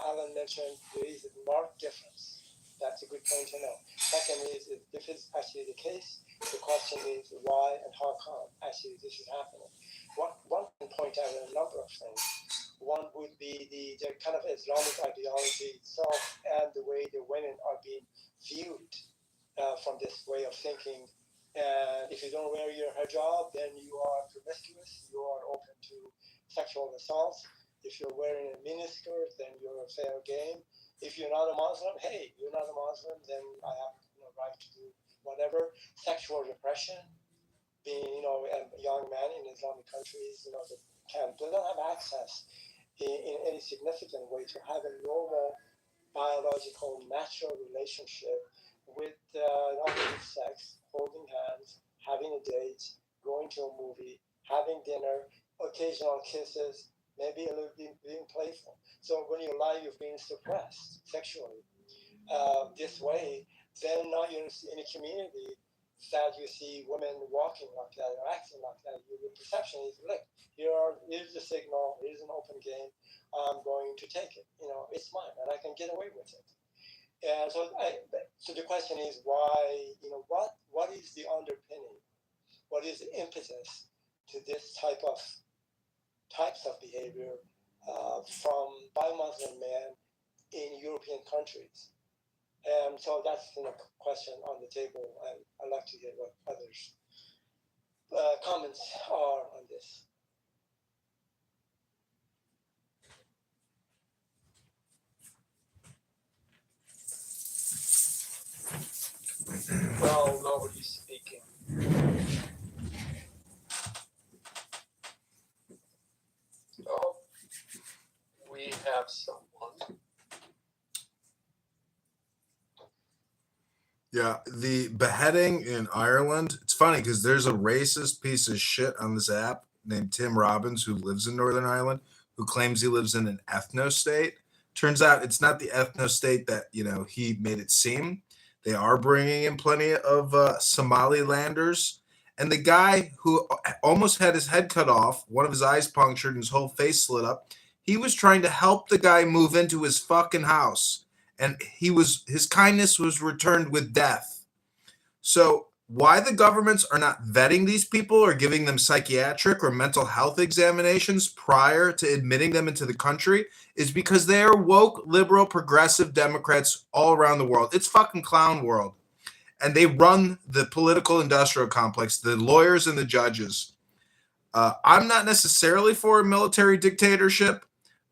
Alan mentioned there is a marked difference. That's a good point to know. Second is, if this is actually the case, the question is why and how come actually this is happening. One can point out a number of things. One would be the kind of Islamic ideology itself and the way the women are being viewed from this way of thinking. And if you don't wear your hijab, then you are promiscuous, you are open to sexual assaults. If you're wearing a miniskirt, then you're a fair game. If you're not a Muslim, hey, you're not a Muslim, then I have no right to do whatever. Sexual repression, being, a young man in Islamic countries, they don't have access in any significant way to have a normal biological natural relationship with the opposite sex, holding hands, having a date, going to a movie, having dinner, occasional kisses, maybe a little bit being playful. So when your life is being suppressed sexually this way, then now you're in a community that you see women walking like that or acting like that. Your perception is, look, here's the signal, here's an open game, I'm going to take it. It's mine and I can get away with it. And so the question is why, what is the underpinning? What is the impetus to this types of behavior by Muslim men in European countries? And so that's the question on the table, and I'd like to hear what others' comments are on this. Well, nobody's speaking. Oh, we have someone. Yeah, the beheading in Ireland, it's funny because there's a racist piece of shit on this app named Tim Robbins who lives in Northern Ireland, who claims he lives in an ethno-state. Turns out it's not the ethno-state that, he made it seem. They are bringing in plenty of Somalilanders. And the guy who almost had his head cut off, one of his eyes punctured and his whole face slit up, he was trying to help the guy move into his fucking house. And his kindness was returned with death. So why the governments are not vetting these people or giving them psychiatric or mental health examinations prior to admitting them into the country is because they are woke, liberal, progressive Democrats all around the world. It's fucking clown world. And they run the political industrial complex, the lawyers and the judges. I'm not necessarily for a military dictatorship,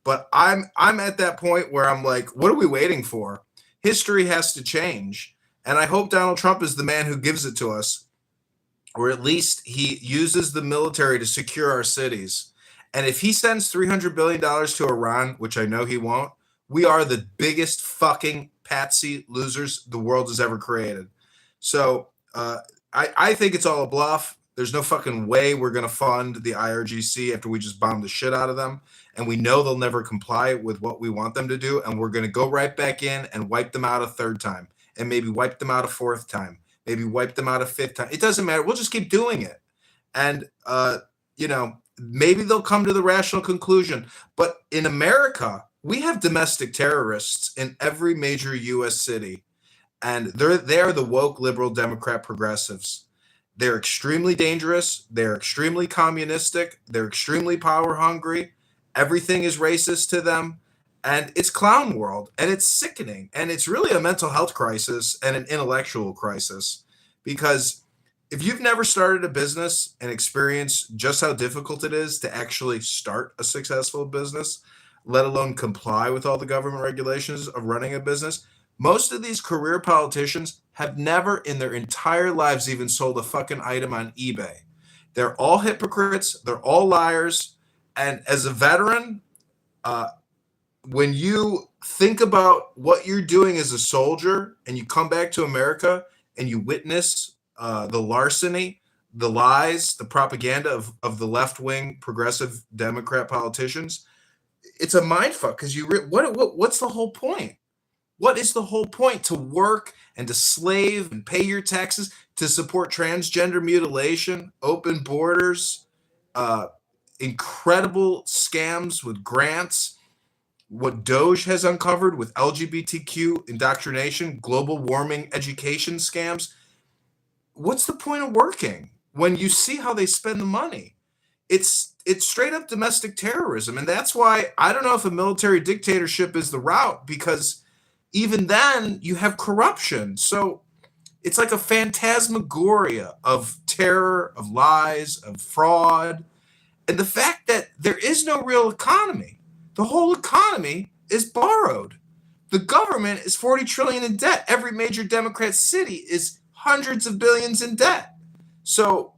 but I'm at that point where I'm like, what are we waiting for? History has to change. And I hope Donald Trump is the man who gives it to us, or at least he uses the military to secure our cities. And if he sends $300 billion to Iran, which I know he won't, we are the biggest fucking patsy losers the world has ever created. So I think it's all a bluff. There's no fucking way we're going to fund the IRGC after we just bomb the shit out of them. And we know they'll never comply with what we want them to do. And we're going to go right back in and wipe them out a third time. And maybe wipe them out a fourth time. Maybe wipe them out a fifth time. It doesn't matter. We'll just keep doing it. And, maybe they'll come to the rational conclusion. But in America, we have domestic terrorists in every major U.S. city. And they're the woke, liberal, Democrat progressives. They're extremely dangerous. They're extremely communistic. They're extremely power hungry. Everything is racist to them. And it's clown world. And it's sickening. And it's really a mental health crisis and an intellectual crisis. Because if you've never started a business and experienced just how difficult it is to actually start a successful business, let alone comply with all the government regulations of running a business, Most of these career politicians have never in their entire lives even sold a fucking item on eBay. They're all hypocrites. They're all liars. And as a veteran, when you think about what you're doing as a soldier and you come back to America and you witness the larceny, the lies, the propaganda of the left-wing progressive Democrat politicians, it's a mindfuck because what's the whole point? What is the whole point? To work and to slave and pay your taxes to support transgender mutilation, open borders, incredible scams with grants, what Doge has uncovered with LGBTQ indoctrination, global warming education scams. What's the point of working when you see how they spend the money? It's straight up domestic terrorism. And that's why I don't know if a military dictatorship is the route, because even then you have corruption. So it's like a phantasmagoria of terror, of lies, of fraud. And the fact that there is no real economy, the whole economy is borrowed. The government is 40 trillion in debt. Every major Democrat city is hundreds of billions in debt. So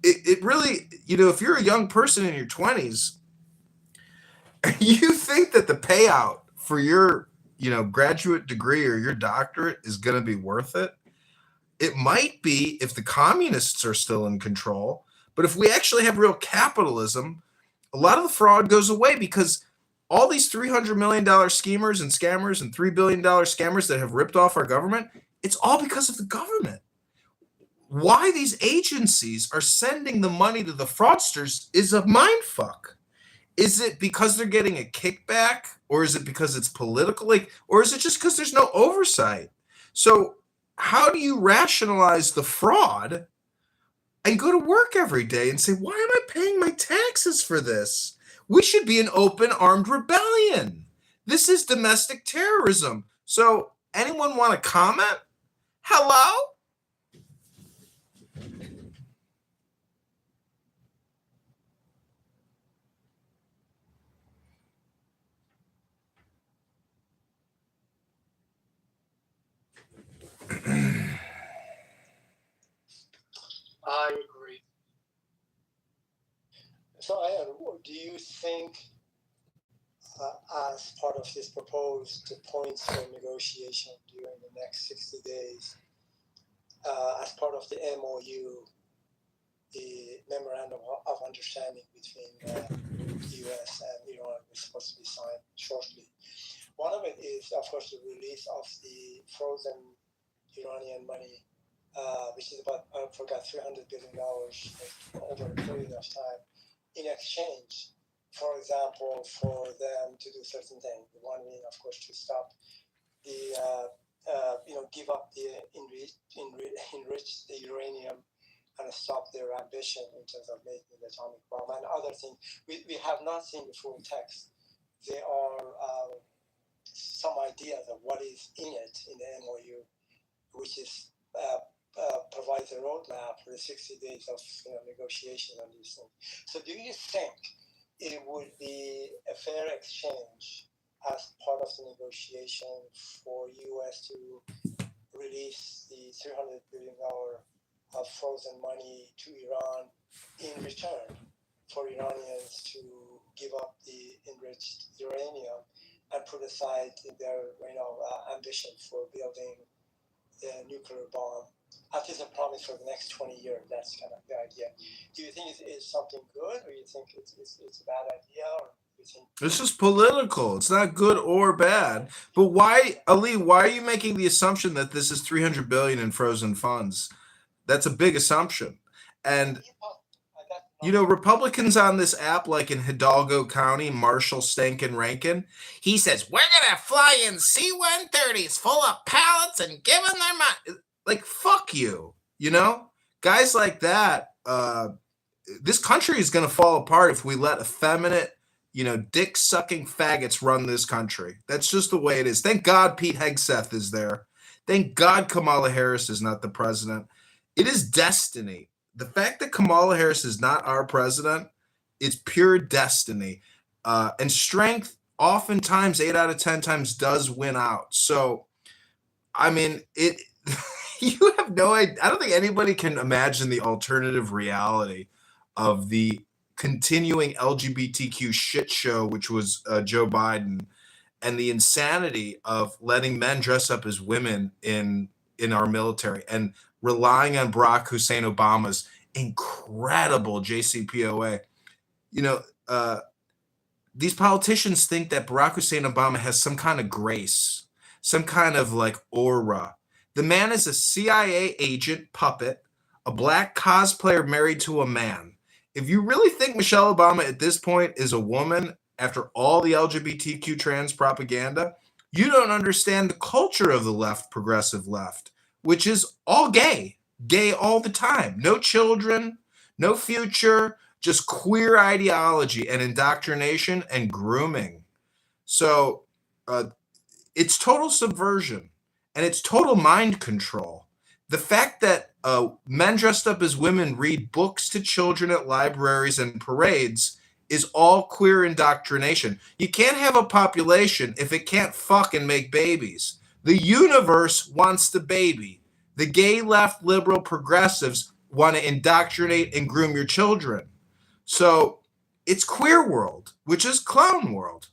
it really, if you're a young person in your 20s, you think that the payout for your graduate degree or your doctorate is going to be worth it. It might be if the communists are still in control, but if we actually have real capitalism, a lot of the fraud goes away, because all these $300 million schemers and scammers and $3 billion scammers that have ripped off our government, it's all because of the government. Why these agencies are sending the money to the fraudsters is a mindfuck. Is it because they're getting a kickback, or is it because it's political? Or is it just because there's no oversight? So how do you rationalize the fraud and go to work every day and say, why am I paying my taxes for this? We should be an open armed rebellion. This is domestic terrorism. So anyone want to comment? Hello? I agree. So, do you think, as part of this proposed points for negotiation during the next 60 days, as part of the MOU, the Memorandum of Understanding between the U.S. and Iran is supposed to be signed shortly? One of it is, of course, the release of the frozen Iranian money, which is about, I forgot, $300 billion over a period of time, in exchange, for example, for them to do certain things. One being, of course, to stop the, give up the enriched uranium and stop their ambition in terms of making the atomic bomb and other things. We have not seen the full text. There are some ideas of what is in it in the MOU, which is provides a roadmap for the 60 days of negotiation on these things. So do you think it would be a fair exchange as part of the negotiation for U.S. to release the $300 billion of frozen money to Iran in return for Iranians to give up the enriched uranium and put aside their ambition for building the nuclear bomb? That is a promise for the next 20 years. That's kind of the idea. Do you think it's something good, or you think it's a bad idea, or you think this is political? It's not good or bad. But why, Ali? Why are you making the assumption that this is $300 billion in frozen funds? That's a big assumption. And Republicans on this app, like in Hidalgo County, Marshall Stankin Rankin, he says, we're going to fly in C-130s full of pallets and give them their money. Like, fuck you, Guys like that, this country is going to fall apart if we let effeminate, dick-sucking faggots run this country. That's just the way it is. Thank God Pete Hegseth is there. Thank God Kamala Harris is not the president. It is destiny. The fact that Kamala Harris is not our president is pure destiny. And strength, oftentimes, 8 out of 10 times, does win out. So I mean, it. You have no idea. I don't think anybody can imagine the alternative reality of the continuing LGBTQ shit show, which was Joe Biden, and the insanity of letting men dress up as women in our military and relying on Barack Hussein Obama's incredible JCPOA. You know, these politicians think that Barack Hussein Obama has some kind of grace, some kind of like aura. The man is a CIA agent puppet, a black cosplayer married to a man. If you really think Michelle Obama at this point is a woman after all the LGBTQ trans propaganda, you don't understand the culture of the left, progressive left, which is all gay all the time. No children, no future, just queer ideology and indoctrination and grooming. So it's total subversion and it's total mind control. The fact that men dressed up as women read books to children at libraries and parades is all queer indoctrination. You can't have a population if it can't fuck and make babies. The universe wants the baby. The gay left liberal progressives want to indoctrinate and groom your children. So it's queer world, which is clown world.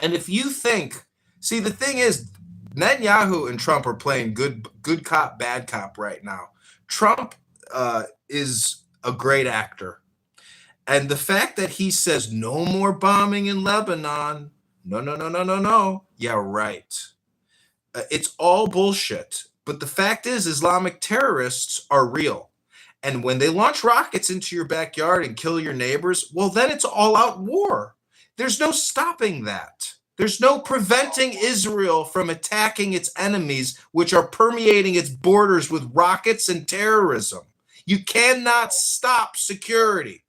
And if you think, see, the thing is, Netanyahu and Trump are playing good cop, bad cop right now. Trump is a great actor. And the fact that he says no more bombing in Lebanon, no. Yeah, right. It's all bullshit. But the fact is, Islamic terrorists are real. And when they launch rockets into your backyard and kill your neighbors, well, then it's all out war. There's no stopping that. There's no preventing Israel from attacking its enemies, which are permeating its borders with rockets and terrorism. You cannot stop security.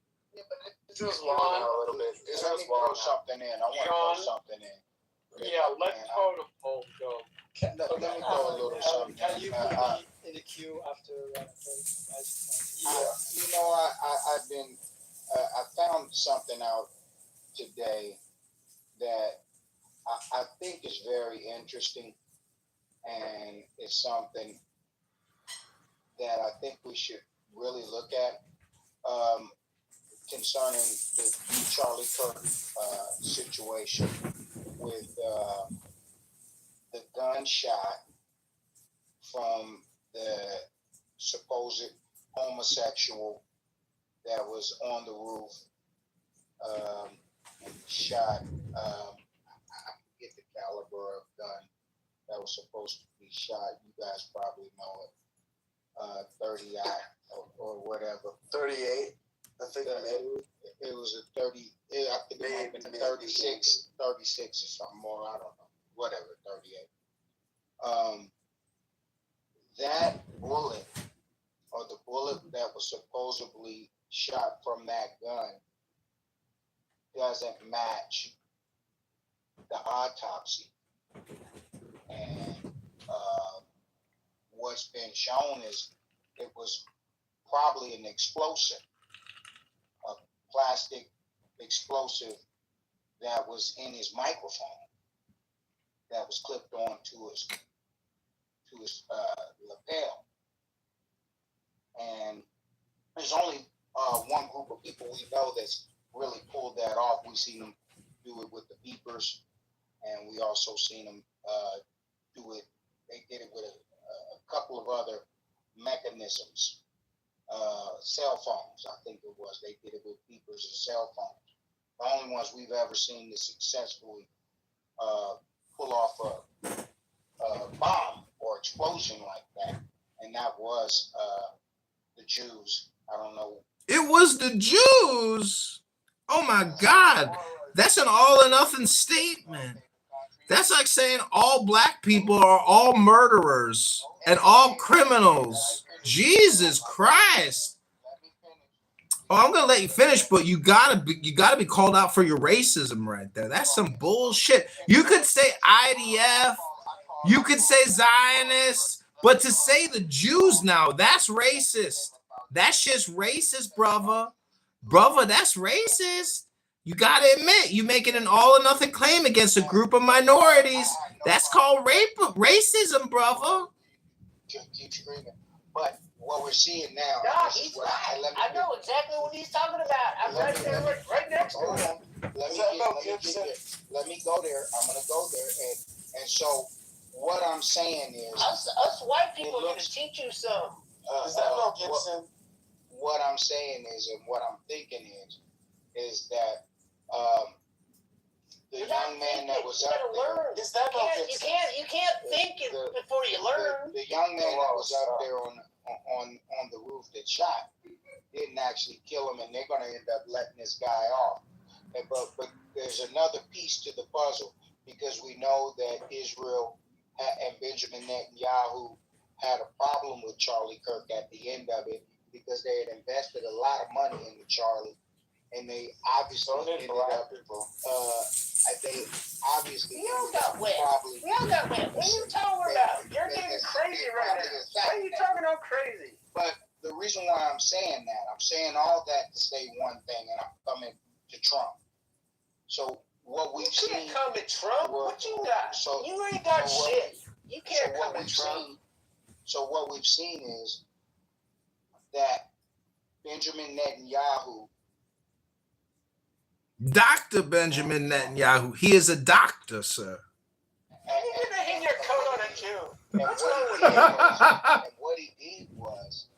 Just long a little bit. Let me throw something in. I want to throw something in. Yeah, let's go to poll, go. Let me throw a little something. Can you put me in the queue after? You know, I've been. I found something out today that I think is very interesting, and it's something that I think we should really look at. Concerning the Charlie Kirk situation with the gunshot from the supposed homosexual that was on the roof and shot. I forget the caliber of gun that was supposed to be shot. You guys probably know it. 30 or whatever. 38. I think it was a 30. I think it might have been 36 or something more. I don't know. Whatever, 38. That bullet, or the bullet that was supposedly shot from that gun, doesn't match the autopsy. And what's been shown is it was probably an explosive. Plastic explosive that was in his microphone that was clipped on to his lapel. And there's only one group of people we know that's really pulled that off. We've seen them do it with the beepers, and we also seen them do it. They did it with a couple of other mechanisms. Cell phones, I think it was. They did it with beepers and cell phones. The only ones we've ever seen to successfully pull off a bomb or explosion like that, and that was the Jews. I don't know. It was the Jews. Oh my God, that's an all or nothing statement. That's like saying all black people are all murderers and all criminals. Jesus Christ. Oh, I'm gonna let you finish, but you gotta be called out for your racism right there. That's some bullshit. You could say IDF, you could say Zionists, but to say the Jews now, that's racist. That's just racist, brother. Brother, that's racist. You gotta admit, you making an all or nothing claim against a group of minorities. That's called racism, brother. Keep screaming. But what we're seeing now. No, he's right. I know exactly what he's talking about. I'm right there, right next to him. Let me go there. I'm gonna go there, and so what I'm saying is, us white people are gonna teach you some. Is that no Gibson? What I'm saying is, and what I'm thinking is that the young man that was up there. Is that no Gibson? You can't think it before you learn. The young man that was up there on the roof that shot didn't actually kill him, and they're going to end up letting this guy off. But there's another piece to the puzzle, because we know that Israel and Benjamin Netanyahu had a problem with Charlie Kirk at the end of it, because they had invested a lot of money into Charlie, and they obviously ended up. They obviously. We all got wet. We all got wet. What are you talking about? You're getting crazy right now. Why are you talking all crazy? But the reason why I'm saying that, I'm saying all that to say one thing, and I'm coming to Trump. So what we've seen. You can't come at Trump. What you got? You ain't got shit. You can't come at Trump. So what we've seen is that Benjamin Netanyahu. Dr. Benjamin Netanyahu. He is a doctor, sir. And you're gonna hang your coat on it too. What's wrong with you? And what he did was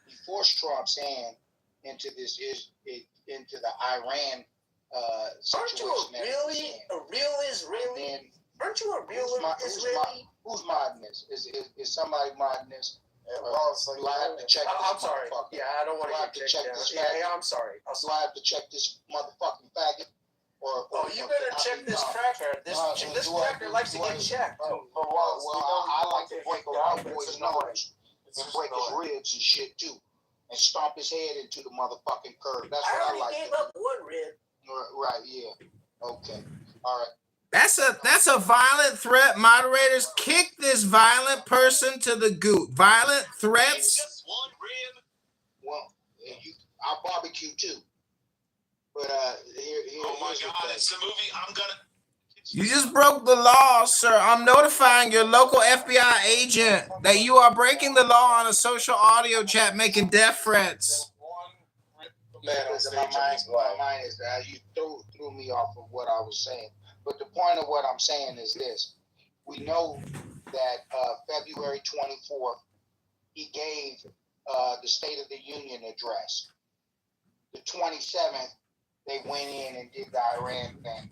he forced Trump's hand into into the Iran situation. Aren't you a real Israeli? Aren't you a real Israeli? Who's modding this? Is somebody modding this? Do I have to check this? I'm sorry. Yeah, I don't want to check this. Yeah, I'm sorry. Do I have to check this motherfucking faggot? Oh, you better check this cracker. This cracker likes to get checked. Well, I like to break a white boy's nose and break his ribs and shit too, and stomp his head into the motherfucking curb. That's what I like. I already gave up one rib. Right. Yeah. Okay. All right. That's a violent threat. Moderators, kick this violent person to the goot. Violent threats. Just one rib. Well, I'll barbecue too. But oh my God, it's the movie. I'm gonna. You just broke the law, sir. I'm notifying your local FBI agent that you are breaking the law on a social audio chat, making death threats. My mind is that you threw me off of what I was saying. But the point of what I'm saying is this. We know that February 24th, he gave the State of the Union address. The 27th, they went in and did the Iran thing.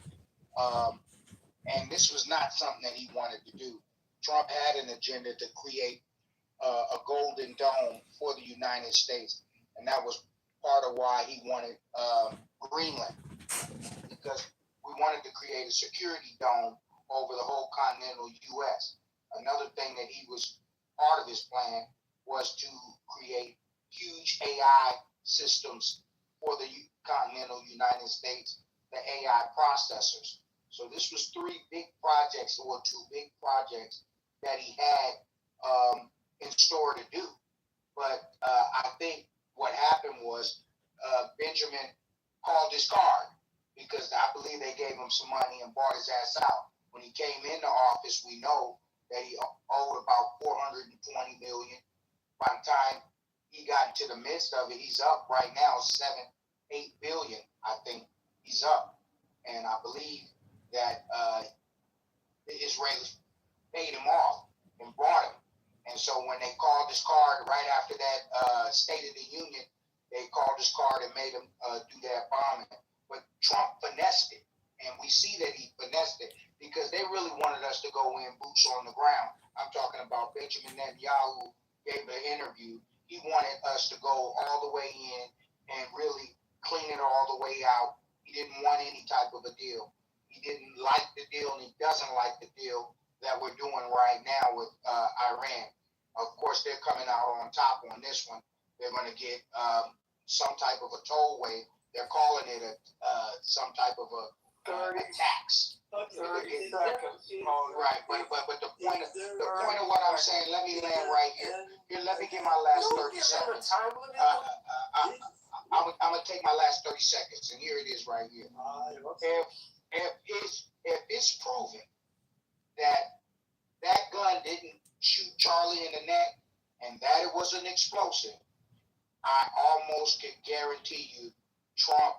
And this was not something that he wanted to do. Trump had an agenda to create a golden dome for the United States. And that was part of why he wanted Greenland. Because we wanted to create a security dome over the whole continental U.S. Another thing that he was part of his plan was to create huge AI systems for the continental United States, the AI processors. So this was three big projects, or two big projects that he had in store to do. But I think what happened was Benjamin called his card, because I believe they gave him some money and bought his ass out. When he came into office, we know that he owed about $420 million. By the time he got into the midst of it, he's up right now $7-8 billion. I think he's up, and I believe that the Israelis paid him off and brought him. And so when they called his card right after that State of the Union, they called his card and made him do that bombing. But Trump finessed it, and we see that he finessed it because they really wanted us to go in boots on the ground. I'm talking about Benjamin Netanyahu gave an interview. He wanted us to go all the way in and really clean it all the way out. He didn't want any type of a deal. He didn't like the deal, and he doesn't like the deal that we're doing right now with Iran. Of course, they're coming out on top on this one. They're going to get some type of a tollway. They're calling it some type of a tax. 30 seconds. Right, but the point of what I'm saying, let me land right here. Let me get my last 30 seconds. I'm gonna take my last 30 seconds, and here it is right here. If it's proven that that gun didn't shoot Charlie in the neck and that it was an explosive, I almost can guarantee you Trump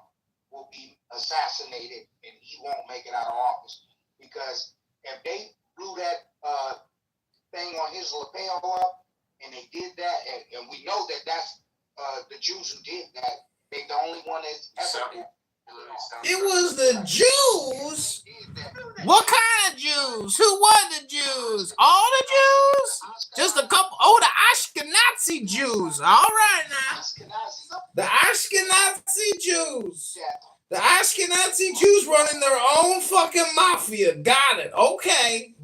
will be assassinated and he won't make it out of office. Because if they blew that thing on his lapel up and they did that, and we know that that's the Jews who did that, they're the only one that's ever did. It was the Jews? What kind of Jews? Who were the Jews? All the Jews? Just a couple? Oh, the Ashkenazi Jews. All right now. The Ashkenazi Jews. The Ashkenazi Jews running their own fucking mafia. Got it. Okay.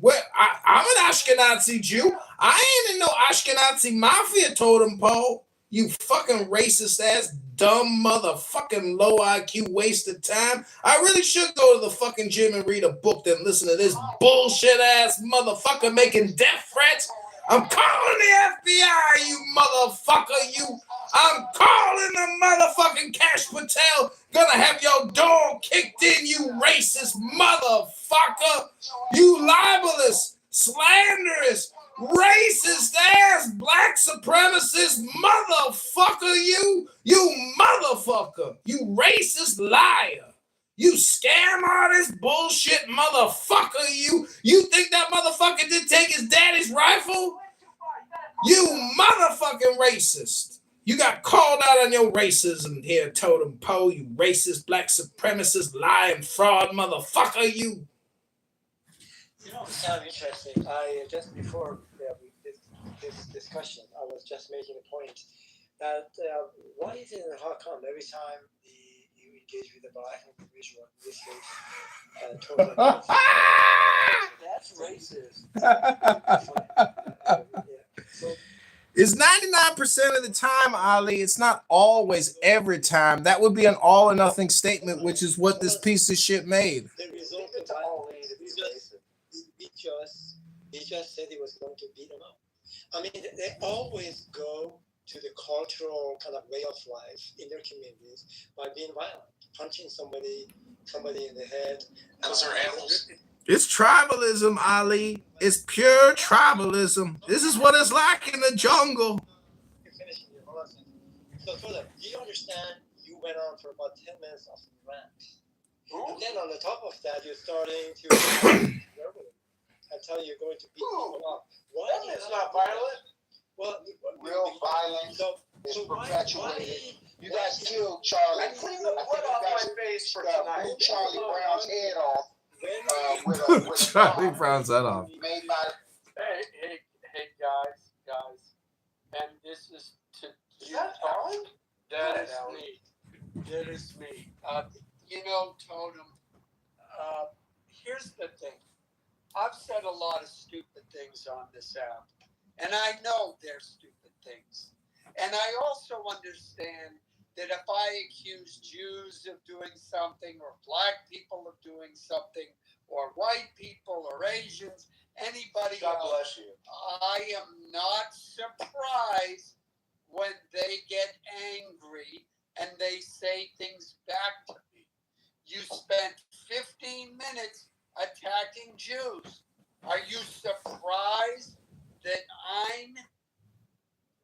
I'm an Ashkenazi Jew. I ain't in no Ashkenazi mafia totem pole. You fucking racist ass, dumb motherfucking low IQ waste of time. I really should go to the fucking gym and read a book than listen to this bullshit ass motherfucker making death threats. I'm calling the FBI, you motherfucker, I'm calling the motherfucking Cash Patel. Gonna have your dog kicked in, you racist motherfucker. You libelous, slanderous, racist ass black supremacist motherfucker, you motherfucker, you racist liar, you scam artist bullshit motherfucker, you think that motherfucker did take his daddy's rifle? You motherfucking racist. You got called out on your racism here, Totem Pole, you racist black supremacist lying fraud motherfucker, you. You know, it's kind of interesting. I just before this discussion, I was just making a point that why is it, how come every time you engage with a black individual, in this case, that's racist. It's 99% of the time, Ali. It's not always every time. That would be an all or nothing statement, which is what this piece of shit made. The result of he just said he was going to beat him up. I mean, they always go to the cultural kind of way of life in their communities by being violent, punching somebody in the head. Because they're animals. It's tribalism, Ali. It's pure tribalism. This is what it's like in the jungle. So, Philip, do you understand? You went on for about 10 minutes of rant. And then on the top of that, you're starting to I tell you, you're going to beat people up. Why? It's not violent. Well, real violence is perpetuated. You guys killed Charlie. I cleaned the blood off my face for tonight. Blew Charlie Brown's head off. With Charlie Brown's head off. Made by. Hey, guys, and this is to you. That is me. Totem. Here's the thing. I've said a lot of stupid things on this app, and I know they're stupid things. And I also understand that if I accuse Jews of doing something, or black people of doing something, or white people, or Asians, anybody God else, bless you. I am not surprised when they get angry and they say things back to me. You spent 15 minutes attacking Jews. Are you surprised that I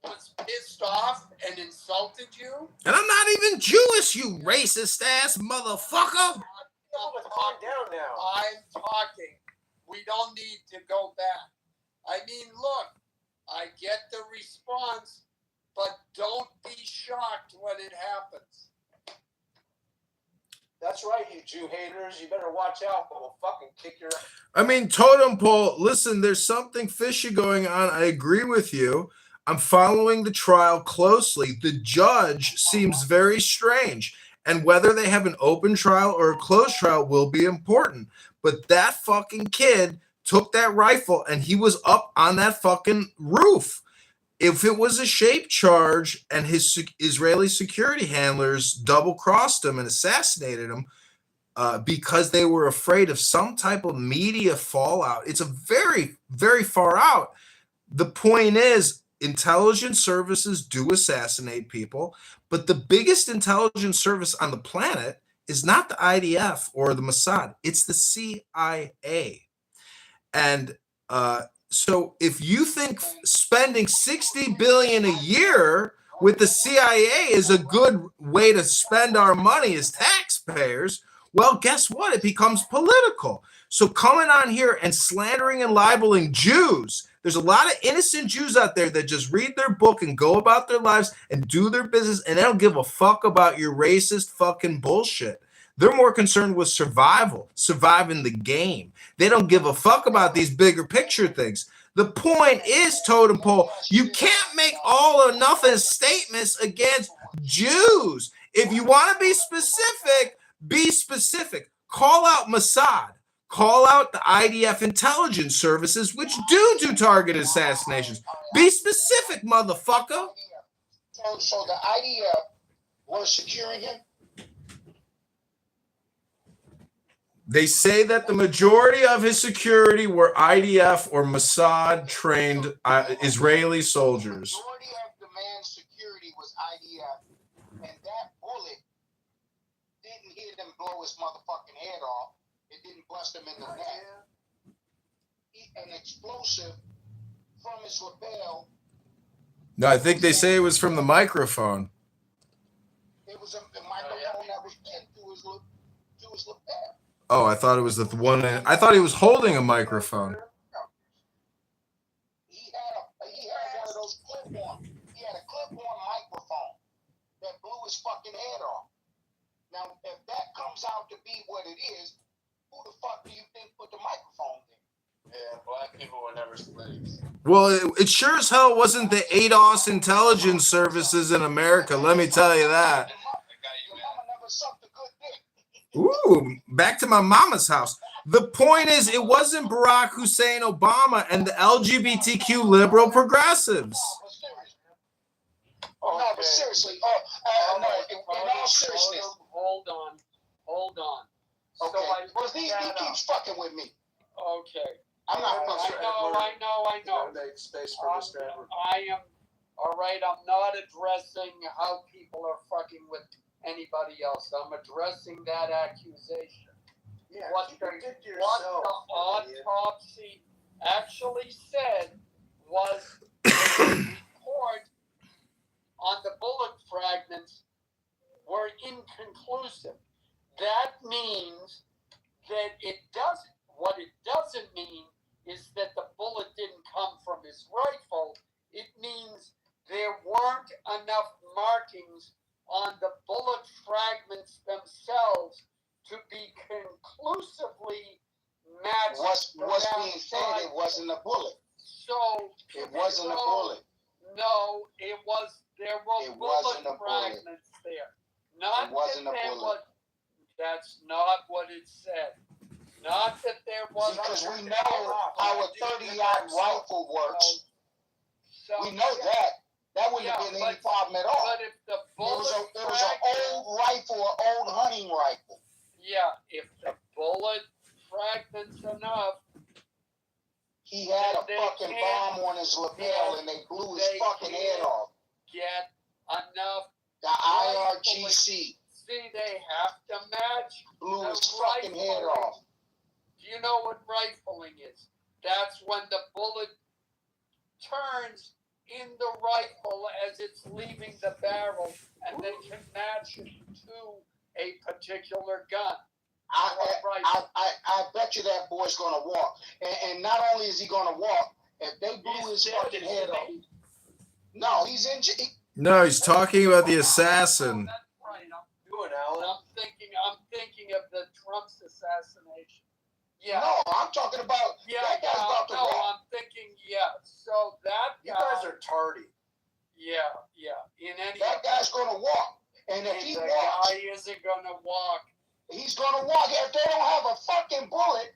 was pissed off and insulted you? And I'm not even Jewish, you racist ass motherfucker. Calm down now. I'm talking. We don't need to go back. I mean, look, I get the response, but don't be shocked when it happens. That's right, you Jew haters. You better watch out, or we'll fucking kick your ass. I mean, Totem Pole, listen, there's something fishy going on. I agree with you. I'm following the trial closely. The judge seems very strange. And whether they have an open trial or a closed trial will be important. But that fucking kid took that rifle and he was up on that fucking roof. If it was a shape charge and his Israeli security handlers double-crossed him and assassinated him because they were afraid of some type of media fallout, it's a very, very far out. The point is, intelligence services do assassinate people, but the biggest intelligence service on the planet is not the IDF or the Mossad. It's the CIA. And so if you think spending $60 billion a year with the CIA is a good way to spend our money as taxpayers, well, guess what? It becomes political. So coming on here and slandering and libeling Jews, there's a lot of innocent Jews out there that just read their book and go about their lives and do their business, and they don't give a fuck about your racist fucking bullshit. They're more concerned with survival, surviving the game. They don't give a fuck about these bigger picture things. The point is, Totem Pole, you can't make all or nothing statements against Jews. If you want to be specific, be specific. Call out Mossad. Call out the IDF intelligence services, which do target assassinations. Be specific, motherfucker. So the IDF were securing him? They say that the majority of his security were IDF or Mossad trained Israeli soldiers. The majority of the man's security was IDF, and that bullet didn't hit him, blow his motherfucking head off. It didn't bust him in the neck. An explosive from his lapel. No, I think they say it was from the microphone. It was a microphone that was pinned to his lapel. Oh, I thought it was the one. I thought he was holding a microphone. He had one of those clip-on. He had a clip-on microphone that blew his fucking head off. Now, if that comes out to be what it is, who the fuck do you think put the microphone there? Yeah, black people were never slaves. Well, it sure as hell wasn't the ADOS intelligence services in America. Let me tell you that. Ooh, back to my mama's house. The point is, it wasn't Barack Hussein Obama and the LGBTQ liberal progressives. Oh, no, but seriously. No, in all seriousness. Hold on. Okay. Well, he keeps fucking with me. Okay. I'm not fucking with him. I know. Make space for this guy. I am, all right, I'm not addressing how people are fucking with anybody else. I'm addressing that accusation. Yeah, what the autopsy actually said was the report on the bullet fragments were inconclusive. That means that what it doesn't mean is that the bullet didn't come from his rifle. It means there weren't enough markings on the bullet fragments themselves to be conclusively matched. What's being said, it wasn't a bullet. So it wasn't a bullet. No, there were bullet fragments there. Not it wasn't that a bullet. That's not what it said. Not that there was. Because we know how a 30-aught rifle works. So, we know that. That wouldn't have been any problem at all. But if the bullet it was an old rifle, an old hunting rifle. Yeah, if the bullet fragments enough. He had a fucking bomb on his lapel and they blew his fucking head off. Get enough. The IRGC. See, they have to match. Blew his fucking head off. Do you know what rifling is? That's when the bullet turns in the rifle as it's leaving the barrel, and they can match it to a particular gun. I bet you that boy's gonna walk, and not only is he gonna walk, if they blew his fucking head off. No, he's in jail. No, he's talking about the assassin. That's right. I'm thinking of the Trump's assassination. Yeah. No, I'm talking about that guy's about to walk. I'm thinking, so that guy. You guys are tardy. Yeah. That guy's gonna walk, and if he walks, guy isn't gonna walk. He's gonna walk. If they don't have a fucking bullet,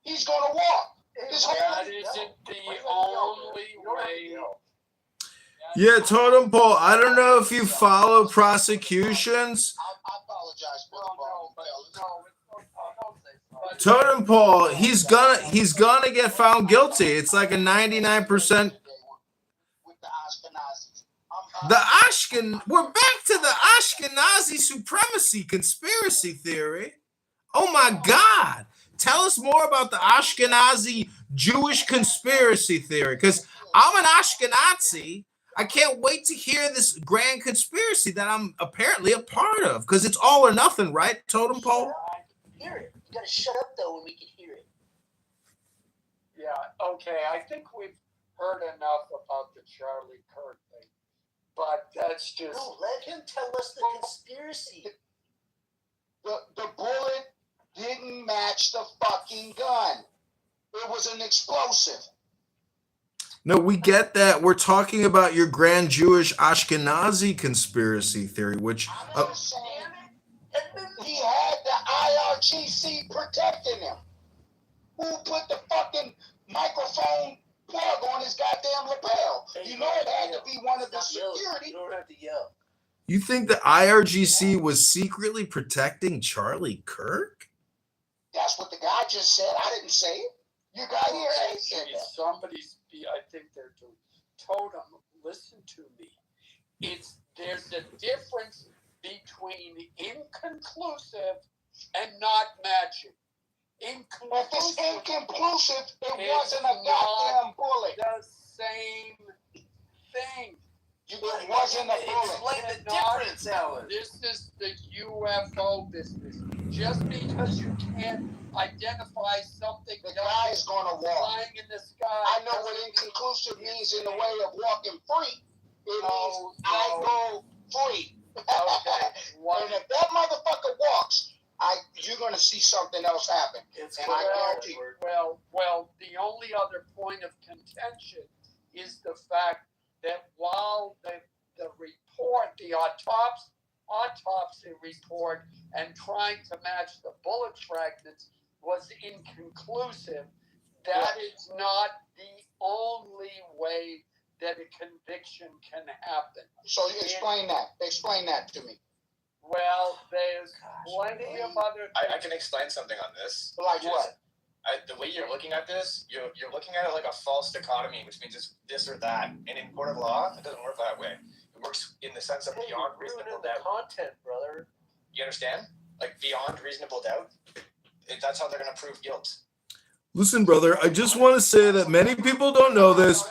he's gonna walk. That isn't the only way. Yeah, Totem Pole, I don't know if you follow prosecutions. I apologize for Totem Pole, he's gonna get found guilty. It's like a 99%. We're back to the Ashkenazi supremacy conspiracy theory. Oh my God. Tell us more about the Ashkenazi Jewish conspiracy theory, because I'm an Ashkenazi. I can't wait to hear this grand conspiracy that I'm apparently a part of, because it's all or nothing, right, Totem Pole? Hear it. You gotta shut up though when we can hear it. Yeah, okay. I think we've heard enough about the Charlie Kirk thing. But that's just... No, let him tell us the conspiracy. The bullet didn't match the fucking gun. It was an explosive. No, we get that. We're talking about your grand Jewish Ashkenazi conspiracy theory, which... I'm just saying, he had the IRGC protecting him. Who put the fucking microphone plug on his goddamn lapel? You know it had to be one of the security. You don't have to yell. You think the IRGC was secretly protecting Charlie Kirk? That's what the guy just said. I didn't say it. Your guy here said that. Somebody's, I think they're doing. Totem, listen to me. There's a difference between inconclusive and not matching. If it's inconclusive, it wasn't a goddamn bullet. The same thing. It wasn't a bullet. Explain the difference, Alan. This is the UFO business. Just because you can't identify something, the guy is going to walk flying in the sky. I know what inconclusive means in the way of walking free. It means I go free. Okay. And if that motherfucker walks, you're going to see something else happen. I guarantee you. Well, the only other point of contention is the fact that while the report, the autopsy report, and trying to match the bullet fragments was inconclusive, that is not the only way that a conviction can happen. So explain that. Explain that to me. Well, there's plenty of other things. I can explain something on this. Like what? The way you're looking at this, you're looking at it like a false dichotomy, which means it's this or that. And in court of law, it doesn't work that way. It works in the sense of beyond reasonable doubt. Content, brother. You understand? Like beyond reasonable doubt. That's how they're going to prove guilt. Listen, brother, I just want to say that many people don't know this,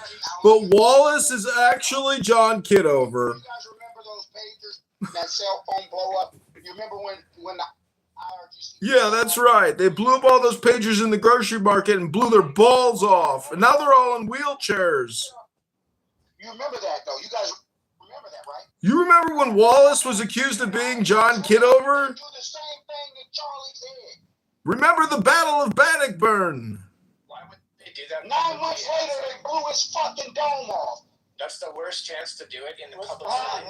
but Wallace is actually John Kitover. You guys remember those pagers, that cell phone blow up? You remember when the IRGC... Yeah, that's right. They blew up all those pagers in the grocery market and blew their balls off. And now they're all in wheelchairs. You remember that, though. You guys remember that, right? You remember when Wallace was accused of being John Kitover? Do the same thing that Charlie did. Remember the Battle of Bannockburn? Why would they do that? 9 months later, they blew his fucking dome off. That's the worst chance to do it in the public setting.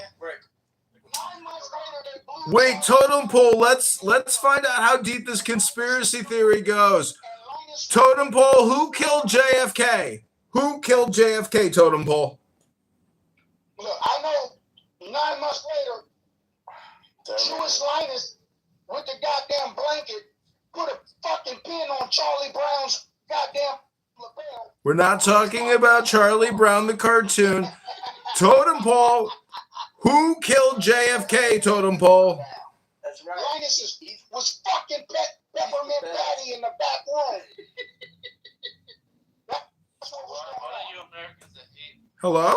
9 months later, they blew. Wait, Totem Pole, let's find out how deep this conspiracy theory goes. Totem Pole, who killed JFK? Who killed JFK, Totem Pole? Look, I know 9 months later, Jewish Linus with the goddamn blanket put a fucking pin on Charlie Brown's goddamn lapel. We're not talking about Charlie Brown, the cartoon. Totem Pole, who killed JFK, Totem Pole? That's right. Linus was fucking Peppermint Patty in the back room. That's what was going on. Hello?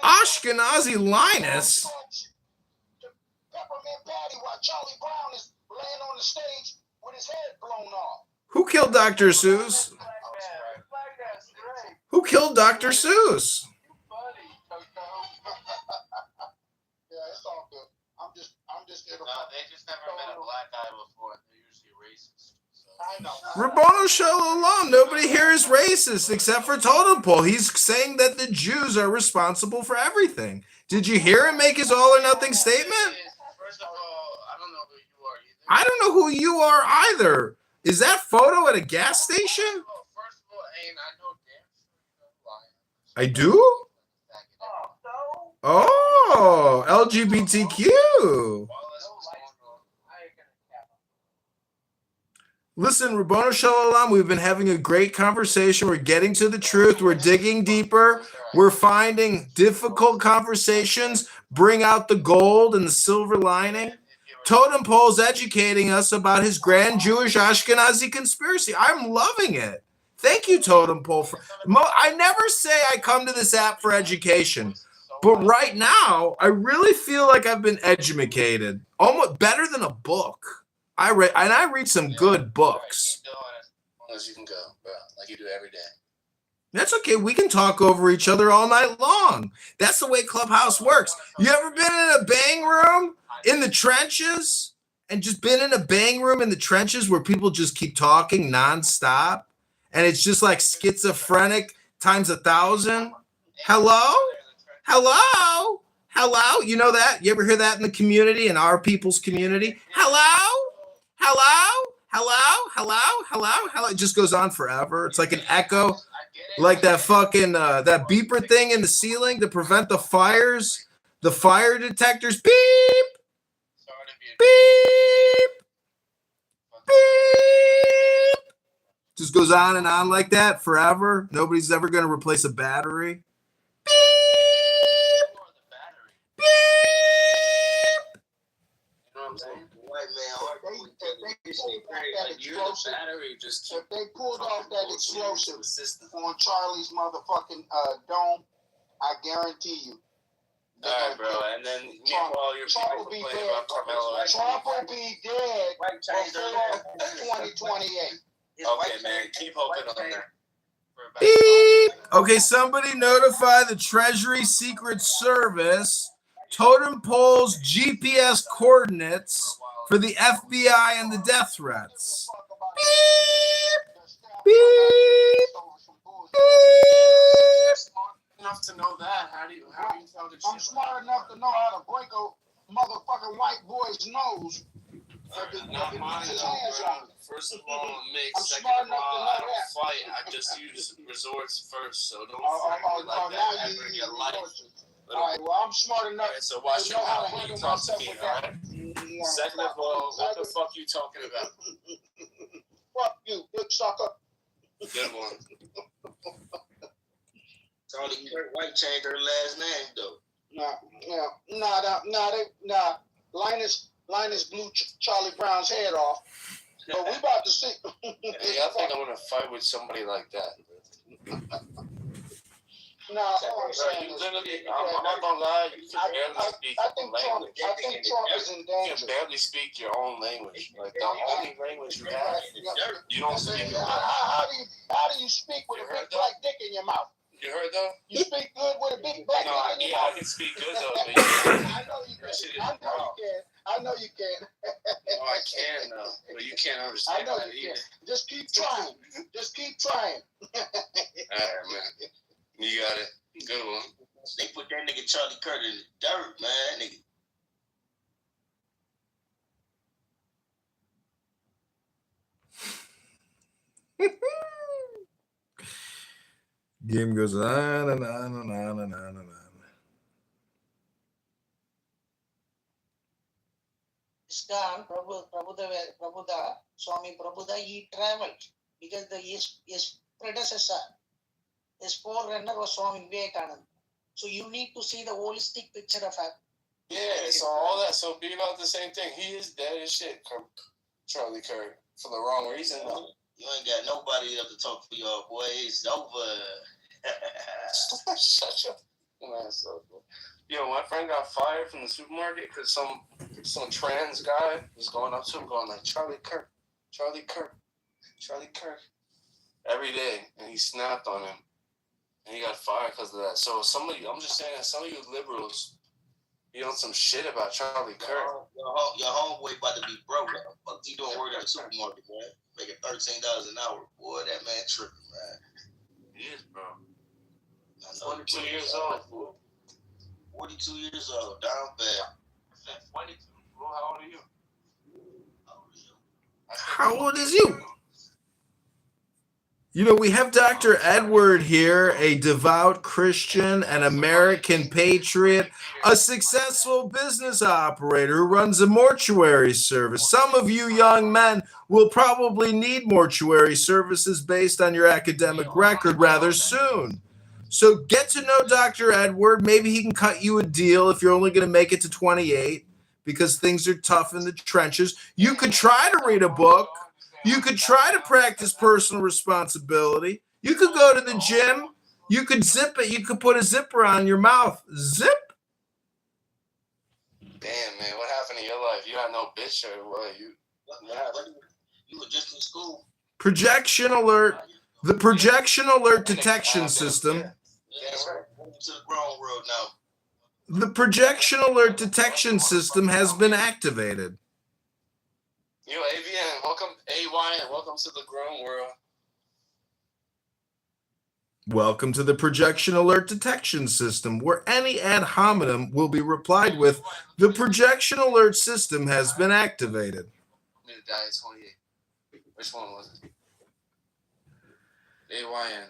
Ashkenazi Linus? Peppermint Patty while Charlie Brown is laying on the stage with his head blown off. Who killed Dr. Seuss? Who killed Dr. Seuss? Yeah, it's all good. I'm just here to... they just never met a black guy before. They're usually racist. So. I know. Rabbano Shalom, nobody here is racist except for Totem Pole. He's saying that the Jews are responsible for everything. Did you hear him make his all or nothing statement? First of all, I don't know who you are either. I don't know who you are either. Is that photo at a gas station? First of all, I know damn sure I do? Oh, LGBTQ. Listen, Rabbanu Shalom, we've been having a great conversation. We're getting to the truth. We're digging deeper. We're finding difficult conversations, bring out the gold and the silver lining. Totem Pole's educating us about his grand Jewish Ashkenazi conspiracy. I'm loving it. Thank you, Totem Pole. I never say I come to this app for education, but right now, I really feel like I've been educated, almost better than a book. I read some good books. Keep doing it as long as you can go, bro. Like you do every day. That's okay. We can talk over each other all night long. That's the way Clubhouse works. You ever been in a bang room in the trenches and just been in a bang room in the trenches where people just keep talking nonstop and it's just like schizophrenic times 1,000? Hello? Hello? Hello? You know that? You ever hear that in the community, in our people's community? Hello? Hello? Hello? Hello? Hello? Hello? It just goes on forever. It's like an echo, like that fucking that beeper thing in the ceiling to prevent the fires. The fire detectors. Beep. Beep. Beep. Just goes on and on like that forever. Nobody's ever going to replace a battery. Beep. Beep. You know what I'm saying? If they pulled off that explosive on Charlie's motherfucking dome, I guarantee you. All right, bro. And then meanwhile, your people Trump will be complain dead. about Carmelo. Trump will be dead before 2028. Okay, man. Keep hoping on there. Beep. Okay, somebody notify the Treasury Secret Service Totem Pole's GPS coordinates for the FBI and the death threats. Beep. Beep. Beep. Enough to know that. How do you tell the I'm smart enough to know how to break a motherfucking white boy's nose. Not mine, bro. First of all, I'm mixed. Second of all, I don't fight. I just use resorts first, so don't fight me like that ever in your life. All right, well, I'm smart enough. Right, so watch your mouth when you talk to me, all right? Second of all, what the fuck you talking about? Fuck you, dick sucker. Good one. Charlie White changed her last name though. Nah. Linus blew Charlie Brown's head off. But we about to see. Hey, I think I'm gonna fight with somebody like that. No, I'm saying you literally, I'm not gonna lie, you can barely speak I think Trump is in danger. You can barely speak your own language. Like the only language you have, you don't speak it. How do you speak with a big black dick in your mouth? You heard though? You speak good with a big black dick in your mouth? I can speak good though. But I know you can. No, I can though, but you can't understand. I know you can. Just keep trying. Alright, man. You got it. Good one. They put that nigga Charlie Kirk in the dirt, man. That nigga. Game goes on and on and on and on and on. Iskan, Prabhuda, Swami Prabhuda, he traveled because his predecessor, his forerunner was Swami Vivekananda. So you need to see the holistic picture of it. Yeah, so all that, so be about the same thing. He is dead as shit, Charlie Kirk, for the wrong reason though. You ain't got nobody else to talk for y'all, boy. It's over. Shut your ass up. Yo, my friend got fired from the supermarket because some trans guy was going up to him going like, Charlie Kirk, every day. And he snapped on him. And he got fired because of that. So I'm just saying that some of you liberals, you on some shit about Charlie Kirk. Your homeboy about to be broke. Fuck you doing work at the supermarket, man? Making $13 an hour. Boy, that man tripping, man. He is, bro. 42 years old, fool. 42 years old, down bad. I said 22. Bro, how old are you? How old is you? You know, we have Dr. Edward here, a devout Christian, an American patriot, a successful business operator who runs a mortuary service. Some of you young men will probably need mortuary services based on your academic record rather soon. So get to know Dr. Edward. Maybe he can cut you a deal if you're only going to make it to 28 because things are tough in the trenches. You could try to read a book. You could try to practice personal responsibility. You could go to the gym. You could zip it. You could put a zipper on your mouth. Zip. Damn, man, what happened in your life? You had no bitch or what? You were just in school. Projection alert. The projection alert detection system. Yeah, welcome to the grown world now. The projection alert detection system has been activated. Yo, AVN, welcome, AYN, welcome to the grown world. Welcome to the projection alert detection system, where any ad hominem will be replied with, the projection alert system has been activated. I'm going to die at 28. Which one was it? AYN.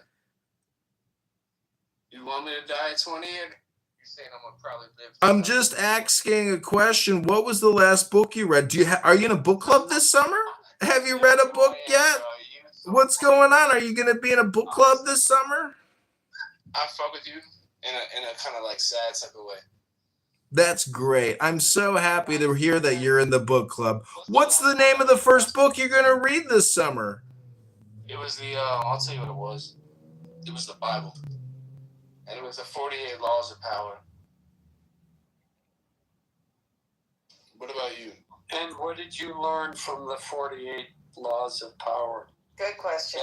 You want me to die at 28? Saying I'm gonna probably live. I'm just asking a question. What was the last book you read? Are you in a book club this summer? Have you read a book yet? What's going on? Are you going to be in a book club this summer? I fuck with you in a kind of like sad type of way. That's great. I'm so happy to hear that you're in the book club. What's the name of the first book you're going to read this summer? It was I'll tell you what it was. It was the Bible. And it was the 48 Laws of Power. What about you? And what did you learn from the 48 Laws of Power? Good question.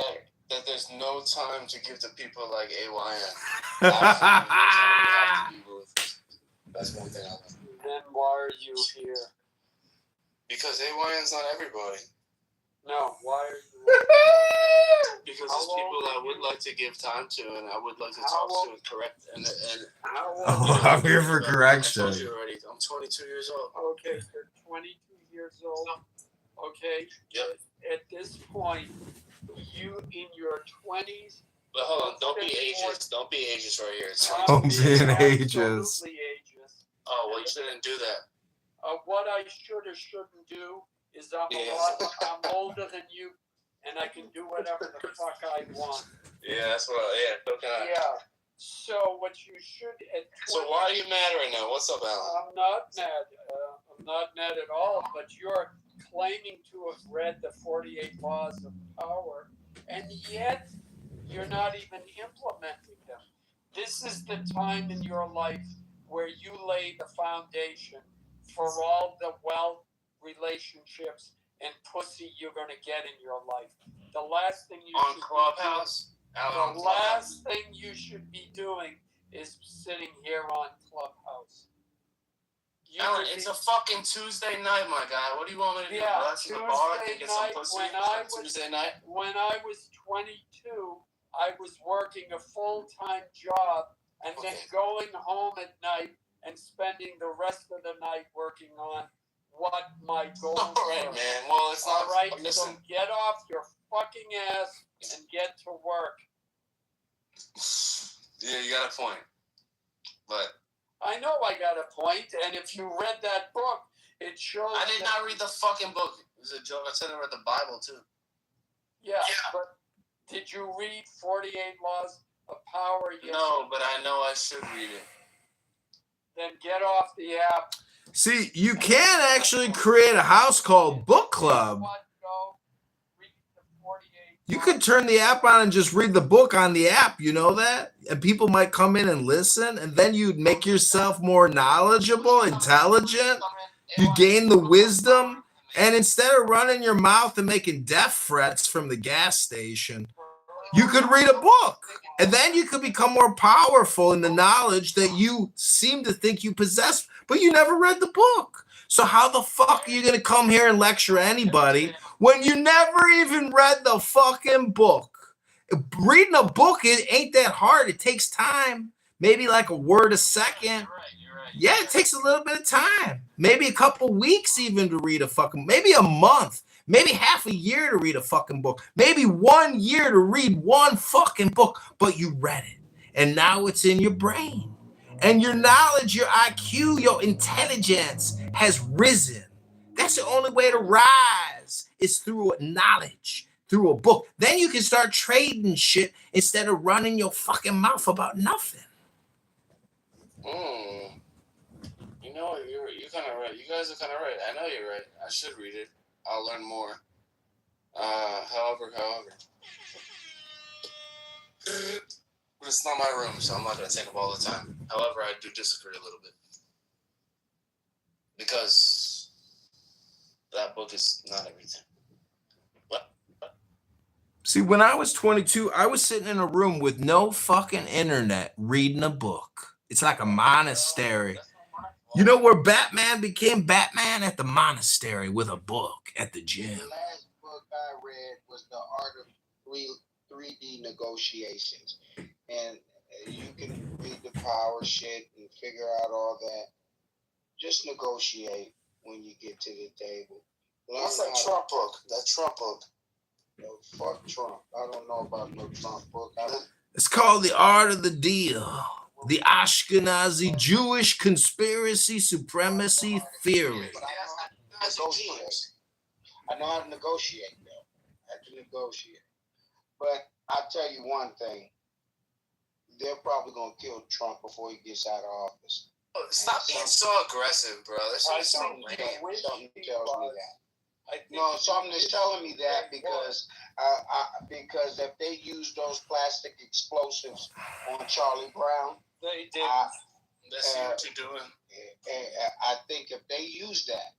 That there's no time to give to people like AYN. Have to be ruthless. That's one thing I learned. Then why are you here? Because AYN's not everybody. No, why are you Because there's people I would like to give time to, and I would like to talk to and correct. And I'm here for correction. I told you already. I'm 22 years old. Okay, you're 22 years old. Okay. Yep. At this point, you in your 20s. But hold on, don't be ageist. Don't be ageist right here. Don't be an ageist. Absolutely ageist. Oh, well, you shouldn't do that. What I should or shouldn't do is I'm older than you, and I can do whatever the fuck I want. Yeah, that's what. Okay. Yeah. So what you should. So why are you mad right now? What's up, Alan? I'm not mad. I'm not mad at all. But you're claiming to have read the 48 Laws of Power, and yet you're not even implementing them. This is the time in your life where you lay the foundation for all the wealth, relationships, and pussy you're going to get in your life. The last thing you on Clubhouse. The last thing you should be doing is sitting here on Clubhouse. Alan, it's a fucking Tuesday night, my guy. What do you want me to do? Let's in the bar and get some pussy Tuesday night? When I was 22, I was working a full-time job and then going home at night and spending the rest of the night working on what my goals were. All right, man. Well, it's not. All right, listen. so get off your fucking ass and get to work. Yeah, you got a point. But I know I got a point, and if you read that book, it shows. I did not read the fucking book. It was a joke. I said I read the Bible too. Yeah, but did you read 48 Laws of Power? Yes. No, but I know I should read it. Then get off the app. See, you can actually create a house called Book Club. You could turn the app on and just read the book on the app, you know that? And people might come in and listen, and then you'd make yourself more knowledgeable, intelligent. You gain the wisdom, and instead of running your mouth and making death threats from the gas station, you could read a book. And then you could become more powerful in the knowledge that you seem to think you possess, but you never read the book. So how the fuck are you going to come here and lecture anybody when you never even read the fucking book? Reading a book, it ain't that hard. It takes time. Maybe like a word a second. You're right. Yeah, it takes a little bit of time. Maybe a couple weeks even to read a fucking, maybe a month. Maybe half a year to read a fucking book. Maybe 1 year to read one fucking book, but you read it. And now it's in your brain. And your knowledge, your IQ, your intelligence has risen. That's the only way to rise is through knowledge, through a book. Then you can start trading shit instead of running your fucking mouth about nothing. You know, you're kind of right. You guys are kind of right. I know you're right. I should read it. I'll learn more. However. But it's not my room, so I'm not going to take up all the time. However, I do disagree a little bit. Because that book is not everything. See, when I was 22, I was sitting in a room with no fucking internet reading a book. It's like a monastery. You know where Batman became Batman? At the monastery with a book at the gym. The last book I read was The Art of 3D Negotiations. And you can read the power shit and figure out all that. Just negotiate when you get to the table. What's that Trump book? That Trump book. No, fuck Trump. I don't know about no Trump book. It's called The Art of the Deal. The Ashkenazi Jewish Conspiracy Supremacy Theory. I know how to negotiate, though. I have to negotiate. But I'll tell you one thing. They're probably going to kill Trump before he gets out of office. Stop being so aggressive, bro. Something tells me that. No, something is telling me that because if they use those plastic explosives on Charlie Brown, they did. That's what you're doing. I think if they use that.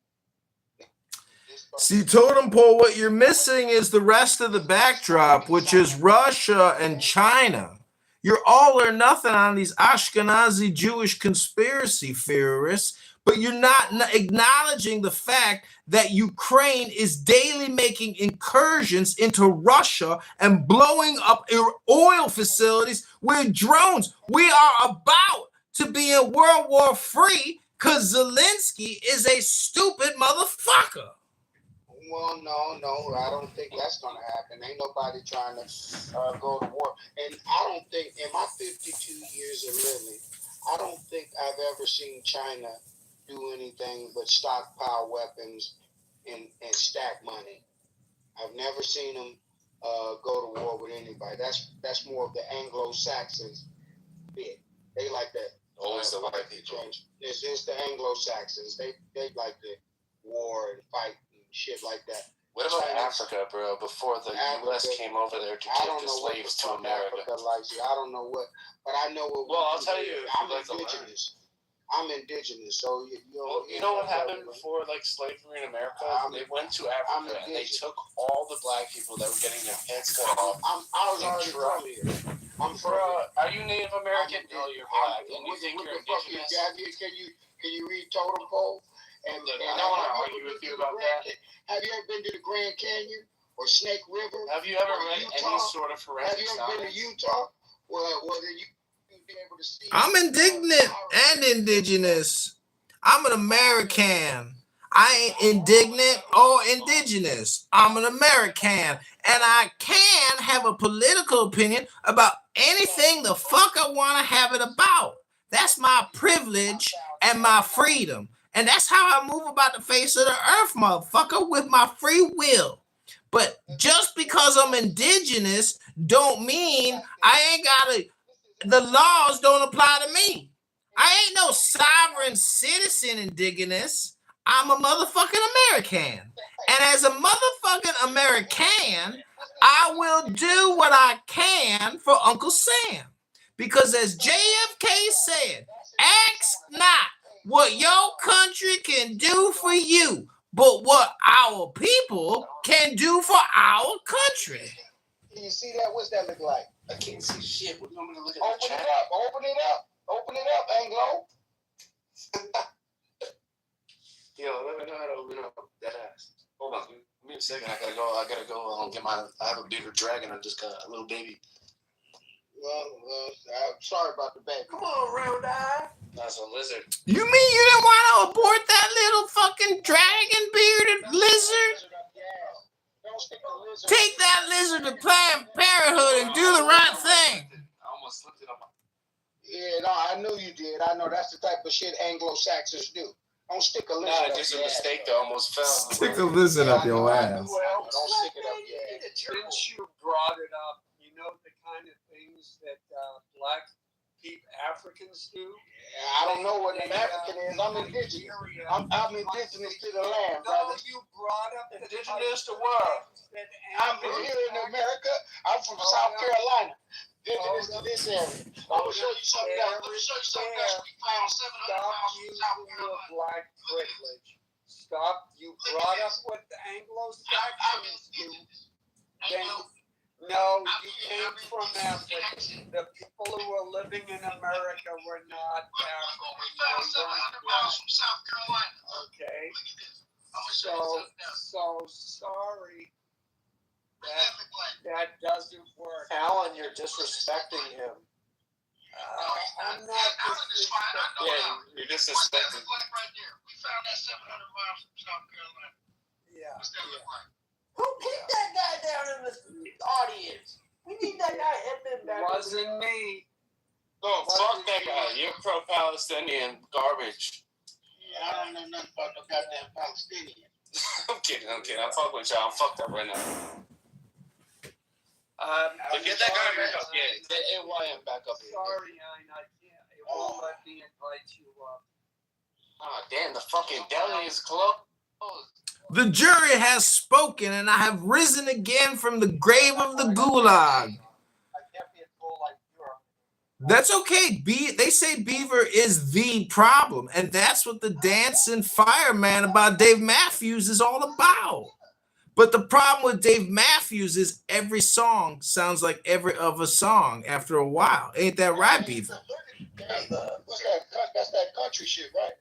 See, Totem Pole, what you're missing is the rest of the backdrop, which is Russia and China. You're all or nothing on these Ashkenazi Jewish conspiracy theorists, but you're not acknowledging the fact that Ukraine is daily making incursions into Russia and blowing up oil facilities with drones. We are about to be in World War III because Zelensky is a stupid motherfucker. Well, no, I don't think that's going to happen. Ain't nobody trying to go to war. And I don't think, in my 52 years of living, I don't think I've ever seen China do anything but stockpile weapons and stack money. I've never seen them go to war with anybody. That's more of the Anglo-Saxons bit. They like that. Always the white people. It's the Anglo-Saxons. They like to war and fight. Shit like that. What about Africa, bro? Before the U.S. came over there to take the slaves to America. I don't know what, but I know what. Well, I'll tell you. I'm indigenous. I'm indigenous, so you know what happened before, like slavery in America? They went to Africa and they took all the black people that were getting their heads cut off. I was already from here. I'm from. Are you Native American? No, you're black. And you think you're indigenous? Can you read Totem Pole? And I don't want to argue with you about that. Have you ever been to the Grand Canyon or Snake River? Have you ever read any sort of forensic science? Have you ever been to Utah? Whether you be able to see. I'm indignant and indigenous. I'm an American. I ain't indignant or indigenous. I'm an American. And I can have a political opinion about anything the fuck I want to have it about. That's my privilege and my freedom. And that's how I move about the face of the earth, motherfucker, with my free will. But just because I'm indigenous don't mean I ain't got the laws don't apply to me. I ain't no sovereign citizen indigenous. I'm a motherfucking American. And as a motherfucking American, I will do what I can for Uncle Sam. Because as JFK said, ask not what your country can do for you, but what our people can do for our country. Can you see that? What's that look like? I can't see shit. What do you want me to look at? Open it up, Anglo. Yo, let me know how to open up that ass. Hold on, give me a second. I gotta go get I have a bigger dragon. I just got a little baby. Well, I'm sorry about the baby. Come on, round eye. That's a lizard. You mean you didn't want to abort that little fucking dragon bearded lizard? Take that lizard to Planned Parenthood and do the right thing. I almost slipped it on my. Yeah, no, I knew you did. I know that's the type of shit Anglo-Saxons do. Don't stick a lizard Nah, up just a your mistake ass, that almost fell. Stick a lizard up your ass. Well, don't stick it up your ass. since you brought it up, you know the kind of things that black Africans do? I don't know what an African is. I'm indigenous. I'm indigenous to the land, brother. No, you brought up indigenous to what? I'm here in America. I'm from South Carolina. Indigenous to this area. I'm gonna show you something else. Let me show you something else we found 700 miles from South Carolina. Black privilege. Stop. You brought up what the Anglo-Saxons do. No, you came from Africa. The people who were living in America were not African. We found 700 miles from South Carolina. Okay. So sorry. That doesn't work. Alan, you're disrespecting him. I'm not disrespecting. Yeah, you're disrespecting. Right there. We found that 700 miles from South Carolina. Yeah. What's that look like? Who kicked that guy down in the audience? We need that guy Edmund back. Wasn't me. No, fuck that guy. You're pro-Palestinian garbage. Yeah, I don't know nothing about no goddamn Palestinian. I'm kidding. I fuck with y'all. I'm fucked up right now. Get that guy back up. Yeah, get AYM back up here. Sorry, I can't. It won't let me invite you up. Ah, damn, the fucking deli is closed. The jury has spoken, and I have risen again from the grave of the gulag. That's okay. They say Beaver is the problem, and that's what the Dancing Fireman about Dave Matthews is all about. But the problem with Dave Matthews is every song sounds like every other song after a while. Ain't that right, Beaver? What's that? That's that country shit, right?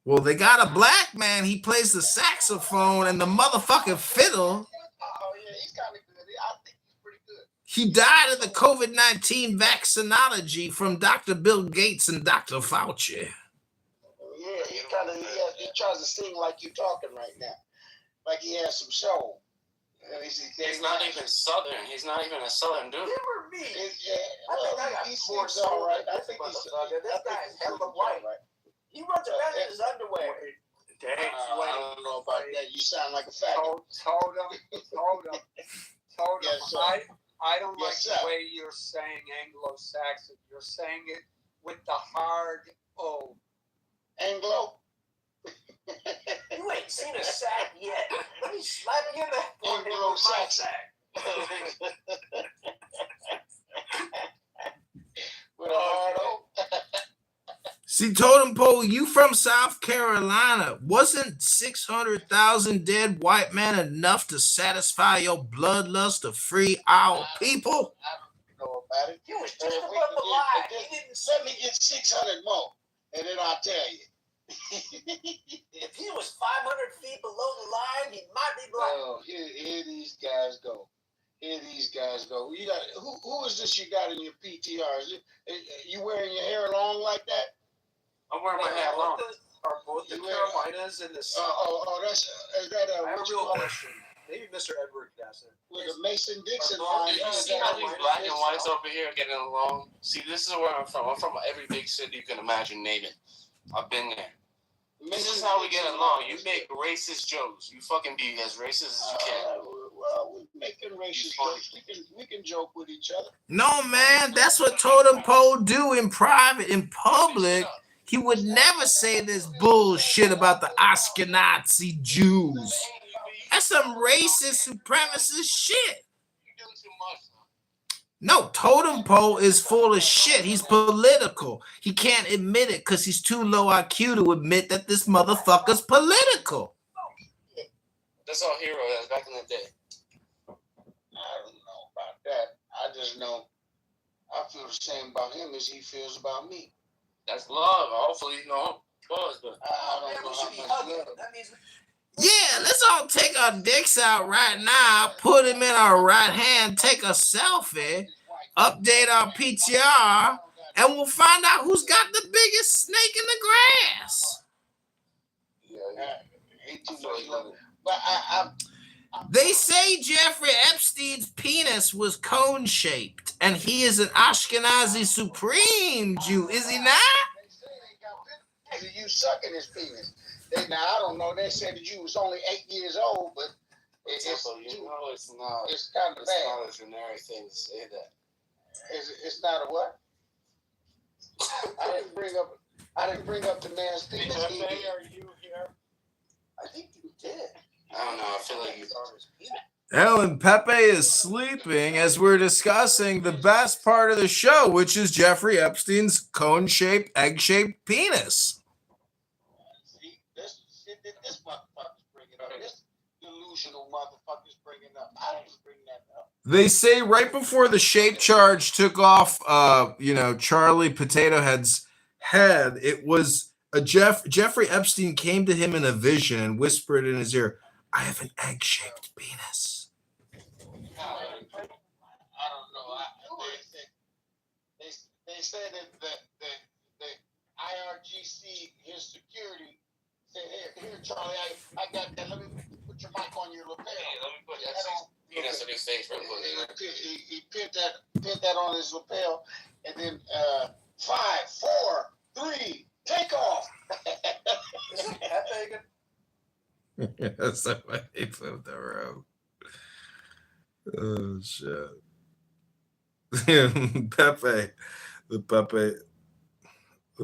Well, they got a black man. He plays the saxophone and the motherfucking fiddle. Oh, yeah, he's kind of good. I think he's pretty good. He died of the COVID-19 vaccinology from Dr. Bill Gates and Dr. Fauci. Yeah, he tries to sing like you're talking right now. Like he has some soul. He's not even Southern. He's not even a Southern dude. Never me. He seems all right. I think he's this guy is hella white. He runs around in his underwear. I don't know about that. You sound like a faggot. Told him. Yes, I don't like Yes, the sir. way you're saying Anglo-Saxon. You're saying it with the hard O. Anglo? You ain't seen a sack yet. Let me slap you in the forehead with my sack. With a hard O? See, Totem Pole, you from South Carolina. Wasn't 600,000 dead white men enough to satisfy your bloodlust to free our people? I don't know about it. You was just above the line. Let me get 600 more, and then I'll tell you. If he was 500 feet below the line, he might be black. Oh, here these guys go. You got who is this you got in your PTR? You wearing your hair long like that? I'm wearing my hair long. Are both the Carolinas in this? That's is that I have a real question. Maybe Mr. Edward could answer. with a Mason Dixon Do line? you see how these black and whites over here are getting along? See, this is where I'm from. I'm from every big city you can imagine, name it. I've been there. This is how we get along. You make racist jokes. You fucking be as racist as you can. Well, we're making racist jokes. We can joke with each other. No, man, that's what Totem Pole do in private. In public, he would never say this bullshit about the Ashkenazi Jews. That's some racist supremacist shit. No, Totem Pole is full of shit. He's political. He can't admit it because he's too low IQ to admit that this motherfucker's political. That's all Hero has back in the day. I don't know about that. I just know I feel the same about him as he feels about me. That's love. Hopefully, but I don't know how much love. Yeah, let's all take our dicks out right now, put them in our right hand, take a selfie, update our PTR, and we'll find out who's got the biggest snake in the grass. Ain't too much love. But They say Jeffrey Epstein's penis was cone-shaped, and he is an Ashkenazi Supreme Jew, is he not? You sucking his penis. Now, I don't know. They said that you was only 8 years old, but it's not. It's kind of bad. It's not a generic thing to say that. It's not a what? I didn't bring up the man's penis. Are you here? I think you did. I don't know. I feel like you. Ellen Pepe is sleeping as we're discussing the best part of the show, which is Jeffrey Epstein's cone-shaped, egg-shaped penis. See, this motherfucker's bringing up. This delusional motherfucker's bringing up. I didn't bring that up. They say right before the shape charge took off, Charlie Potato Head's head, it was Jeffrey Epstein came to him in a vision and whispered in his ear, "I have an egg-shaped penis." I don't know. They said that the IRGC, his security, said, "Here, Charlie, I got that. Let me put your mic on your lapel." Let me put that penis in his face real quick. He pinned that on his lapel, and then 5, 4, 3, take off. That's the way he flipped the rope. Oh shit. The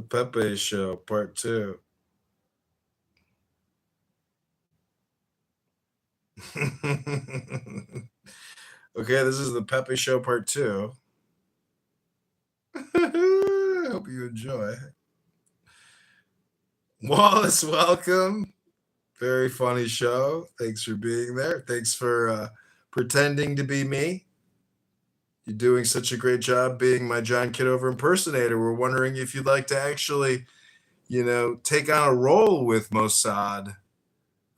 Pepe Show, Part 2. Okay, this is the Pepe Show, Part 2. I hope you enjoy. Wallace, welcome. Very funny show. Thanks for being there. Thanks for pretending to be me. You're doing such a great job being my John Kitover impersonator. We're wondering if you'd like to actually, take on a role with Mossad.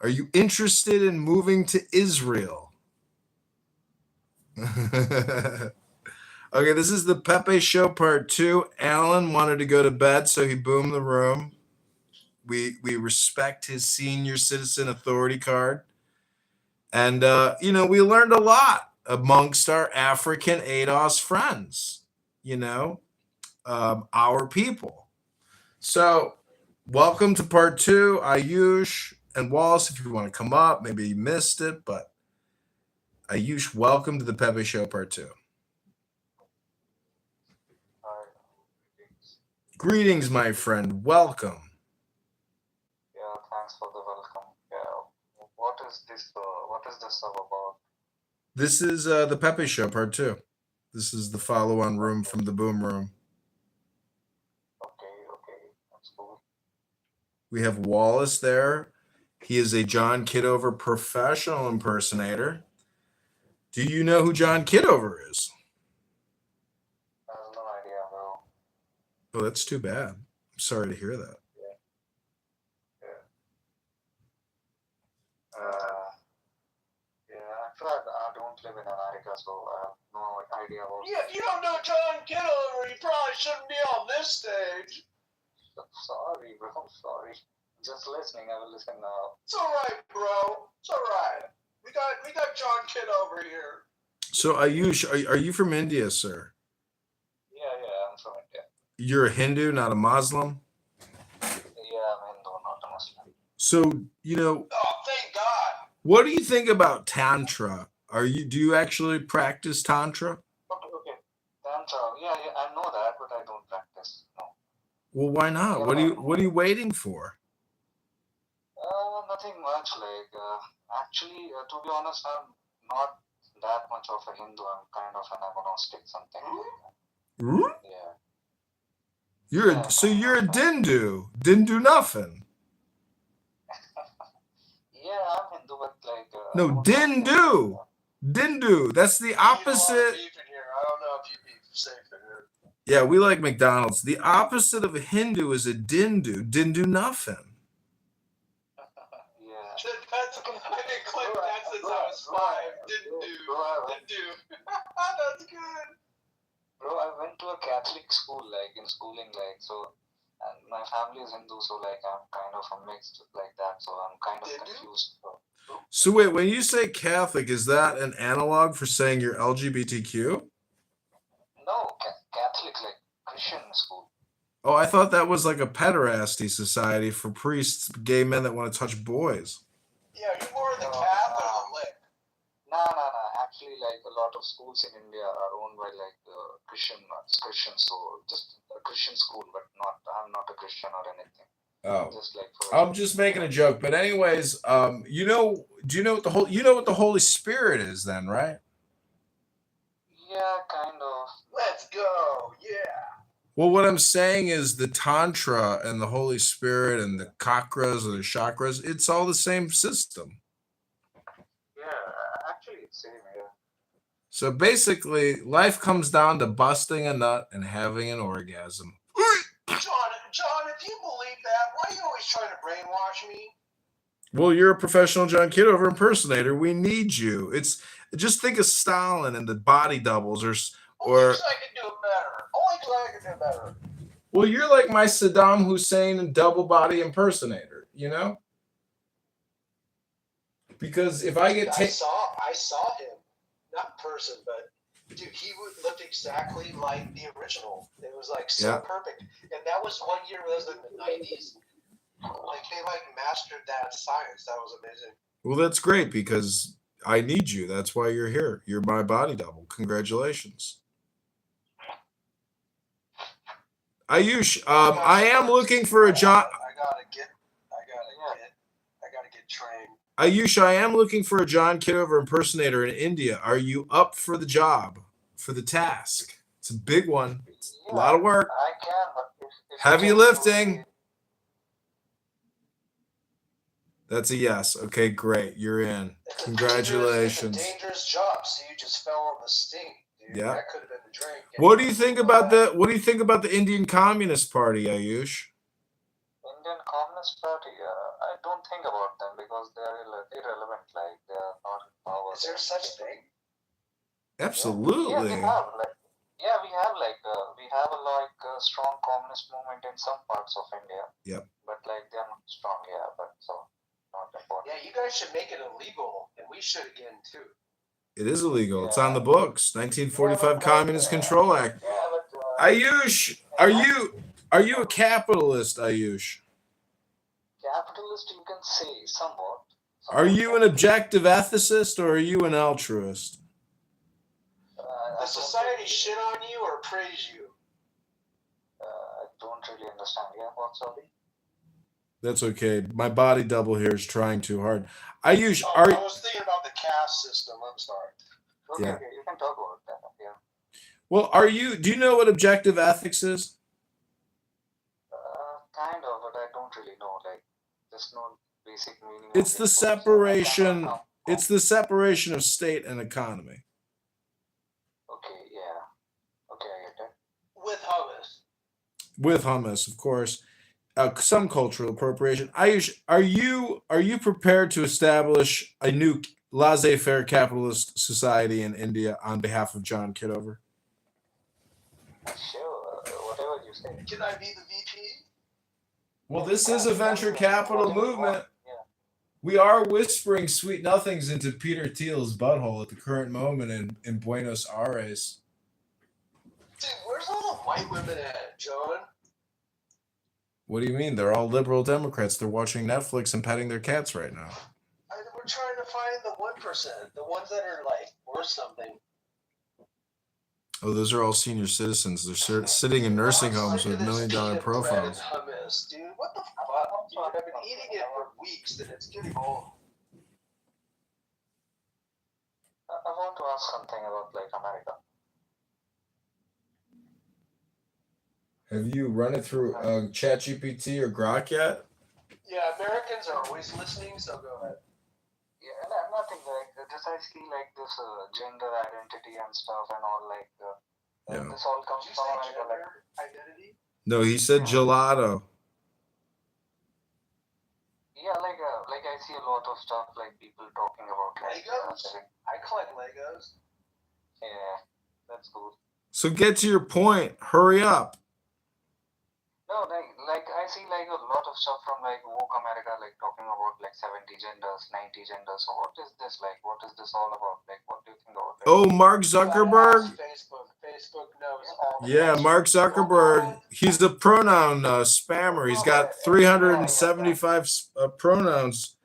Are you interested in moving to Israel? Okay, this is the Pepe Show Part 2. Alan wanted to go to bed, so he boomed the room. We respect his senior citizen authority card. And, we learned a lot amongst our African ADOS friends, our people. So welcome to Part 2. Ayush and Wallace, if you want to come up, maybe you missed it, but Ayush, welcome to the Pepe Show Part 2. Greetings, my friend. Welcome. Yeah, thanks for the welcome. Yeah, what is this all about? This is the Pepe Show Part 2. This is the follow-on room from the Boom Room. Okay, that's cool. We have Wallace there. He is a John Kitover professional impersonator. Do you know who John Kitover is? I have no idea, bro. Oh, that's too bad. I'm sorry to hear that. Actually, I don't live in America, so I have no idea about. Yeah, if you don't know John Kitover, you probably shouldn't be on this stage. Sorry, bro. Sorry. Just listening. I will listen now. It's all right, bro. It's all right. We got John Kitover here. So, Ayush, are you from India, sir? Yeah, I'm from India. You're a Hindu, not a Muslim? Yeah, I'm Hindu, not a Muslim. So, Oh, thank God. what do you think about Tantra? Do you actually practice Tantra? Okay. Tantra. Yeah, I know that, but I don't practice. No. Well, why not? What are you waiting for? Nothing much. Actually, to be honest, I'm not that much of a Hindu. I'm kind of an agnostic, something like that. Yeah. You're a Dindu. Dindu nothing. Yeah, I'm Hindu, but No, Dindu. Dindu. That's the opposite. I don't know if you'd be safe in here. Yeah, we like McDonald's. The opposite of a Hindu is a Dindu. Dindu nothing. I didn't click that since I was 5. Didn't do. That's good. Bro, I went to a Catholic school, in schooling, and my family is Hindu, so I'm kind of a mixed like that, so I'm kind of confused. Bro. So wait, when you say Catholic, is that an analog for saying you're LGBTQ? No, Catholic, like Christian school. Oh, I thought that was like a pederasty society for priests, gay men that want to touch boys. Yeah, you're more the Catholic or the lick. No. Actually, like a lot of schools in India are owned by like Christians, so just a Christian school, but not. I'm not a Christian or anything. Oh, just like for I'm just making a joke. But anyways, do you know what the Holy Spirit is then, right? Yeah, kind of. Let's go. Yeah. Well, what I'm saying is the Tantra and the Holy Spirit and the chakras or the chakras, it's all the same system. Yeah, actually, it's same. Yeah. So basically, life comes down to busting a nut and having an orgasm. John, if you believe that, why are you always trying to brainwash me? Well, you're a professional John Kitover impersonator. We need you. It's just think of Stalin and the body doubles, or Only because I can do it better. Only because I can do it better. Well, you're like my Saddam Hussein and double body impersonator, you know? Because if I get I saw him, not in person, but dude, he looked exactly like the original. It was like so perfect. And that was 1 year, was in the 90s. Like they mastered that science. That was amazing. Well, that's great because I need you. That's why you're here. You're my body double. Congratulations. Ayush, I am looking for a job. I gotta get trained. Ayush, I am looking for a John Kitover impersonator in India. Are you up for the job, for the task? It's a big one. It's a lot of work. I can, but if Heavy lifting. That's a yes. Okay, great. You're in. Congratulations. It's a dangerous job, so you just fell on the stink, dude. Yeah. That could have been the drink. What do you think about the Indian Communist Party, Ayush? Indian Communist Party, I don't think about them because they are irrelevant. Like they are not in power. Is there such thing? Absolutely. Yeah, we have a strong communist movement in some parts of India. Yep. But like they are not strong, but so not important. Yeah, you guys should make it illegal, and we should again too. It is illegal. It's on the books. 1945 Communist Control Act. Yeah, but Ayush, are you a capitalist, Ayush? Capitalist, you can say somewhat. Are you an objective ethicist or are you an altruist? Does society shit on you or praise you? I don't really understand. Yeah, what's sorry? That's okay. My body double here is trying too hard. Ayush, I was thinking about the caste system. I'm sorry. Okay, Yeah. okay, you can talk about that. Yeah. Well, do you know what objective ethics is? Kind of, but I don't really know. Like, just know basic meaning. It's the separation. It's the separation of state and economy. Okay, yeah. Okay, I get it. With hummus. With hummus, of course. Some cultural appropriation. Ayush, are you prepared to establish a new laissez-faire capitalist society in India on behalf of John Kitover? Sure, whatever you say. Can I be the VP? Well, this is a venture capital movement. Yeah. We are whispering sweet nothings into Peter Thiel's butthole at the current moment in Buenos Aires. Dude, where's all the white women at, John? What do you mean? They're all liberal Democrats. They're watching Netflix and petting their cats right now. We're trying to find the 1%, the ones that are worth something. Oh, those are all senior citizens. They're sitting in nursing homes with $1 million profiles. Hummus, dude, what the fuck? Dude, I've been eating it for weeks and it's getting old. I want to ask something about America. Have you run it through ChatGPT or Grok yet? Yeah, Americans are always listening, so go ahead. Yeah, nothing just I see this gender identity and stuff and all this all comes from America. Identity? No, he said gelato. Yeah, I see a lot of stuff people talking about Legos. I collect Legos. Yeah, that's cool. So get to your point. Hurry up. No, I see like a lot of stuff from like woke America, like talking about like 70 genders, 90 genders. So what is this like? What is this all about? Like, what do you think about it? Oh, Mark Zuckerberg. Facebook knows all the Yeah, answers. Mark Zuckerberg. He's a pronoun spammer. He's got 375 pronouns.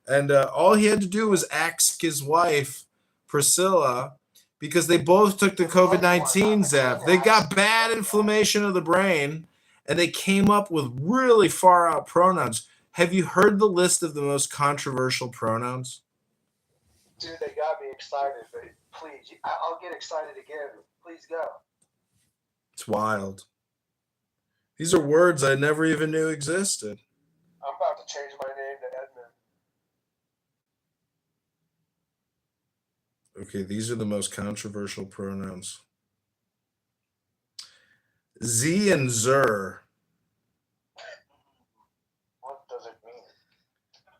And all he had to do was ask his wife, Priscilla, because they both took the COVID-19 zap. They got bad inflammation of the brain, and they came up with really far-out pronouns. Have you heard the list of the most controversial pronouns? Dude, they got me excited, but please, I'll get excited again. Please go. It's wild. These are words I never even knew existed. I'm about to change my name to Edmund. Okay, these are the most controversial pronouns. Z and Zer. What does it mean?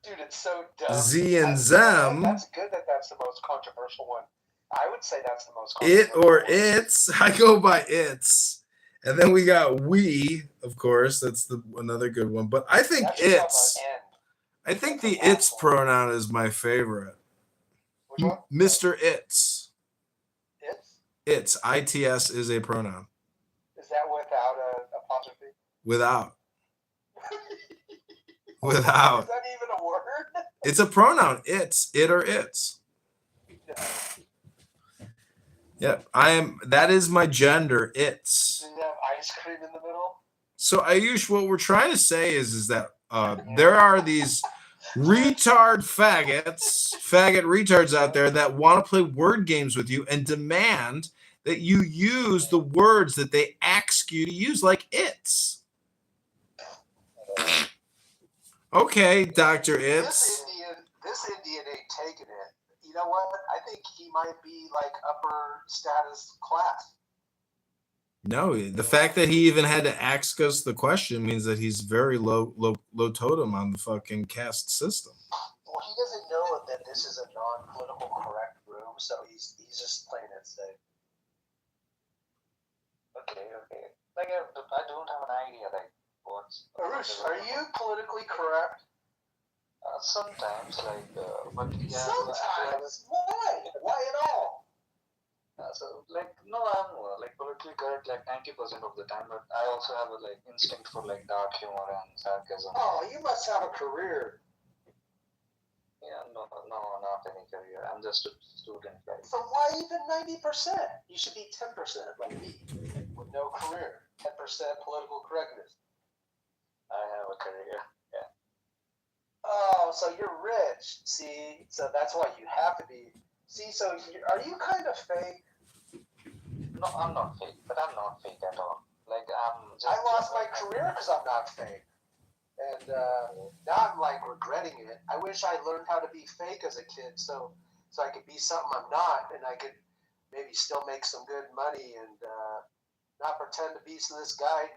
Dude, it's so dumb. Z and Zem. That's good that that's the most controversial one. I would say that's the most It controversial or one. its. I go by its. And then we got we, of course. That's another good one. But I think it's. I think the its pronoun is my favorite. Which one? Mr. It's. It's? It's. ITS is a pronoun. Is that without an apostrophe? Without. Without. Is that even a word? It's a pronoun. It's. It or its. Yep. That is my gender. It's. Do you have ice cream in the middle? So Ayush, what we're trying to say is that there are these faggot retards out there that want to play word games with you and demand that you use the words that they ask you to use, like it's. Okay, Dr. It's. This Indian ain't taking it. You know what? I think he might be like upper status class. No, the fact that he even had to ask us the question means that he's very low totem on the fucking caste system. Well, he doesn't know that this is a non-political correct room, so he's just playing it safe. Okay. Like I don't have an idea like what's. Arush, are you politically correct? Sometimes, like, but yeah. Sometimes. Why? Why at all? So, like, no, I'm like politically correct like 90% of the time, but I also have a like instinct for like dark humor and sarcasm. Oh, you must have a career. Yeah, no, not any career. I'm just a student, right? So why even 90%? You should be 10% like me, with no career. 10% political correctness. I have a career. Yeah. Oh, so you're rich. See, so that's why you have to be. See, so are you kind of fake? No, I'm not fake, but I'm not fake at all. Like I lost my career because I'm not fake, and now I'm like regretting it. I wish I learned how to be fake as a kid, so I could be something I'm not, and I could maybe still make some good money and not pretend to be this guy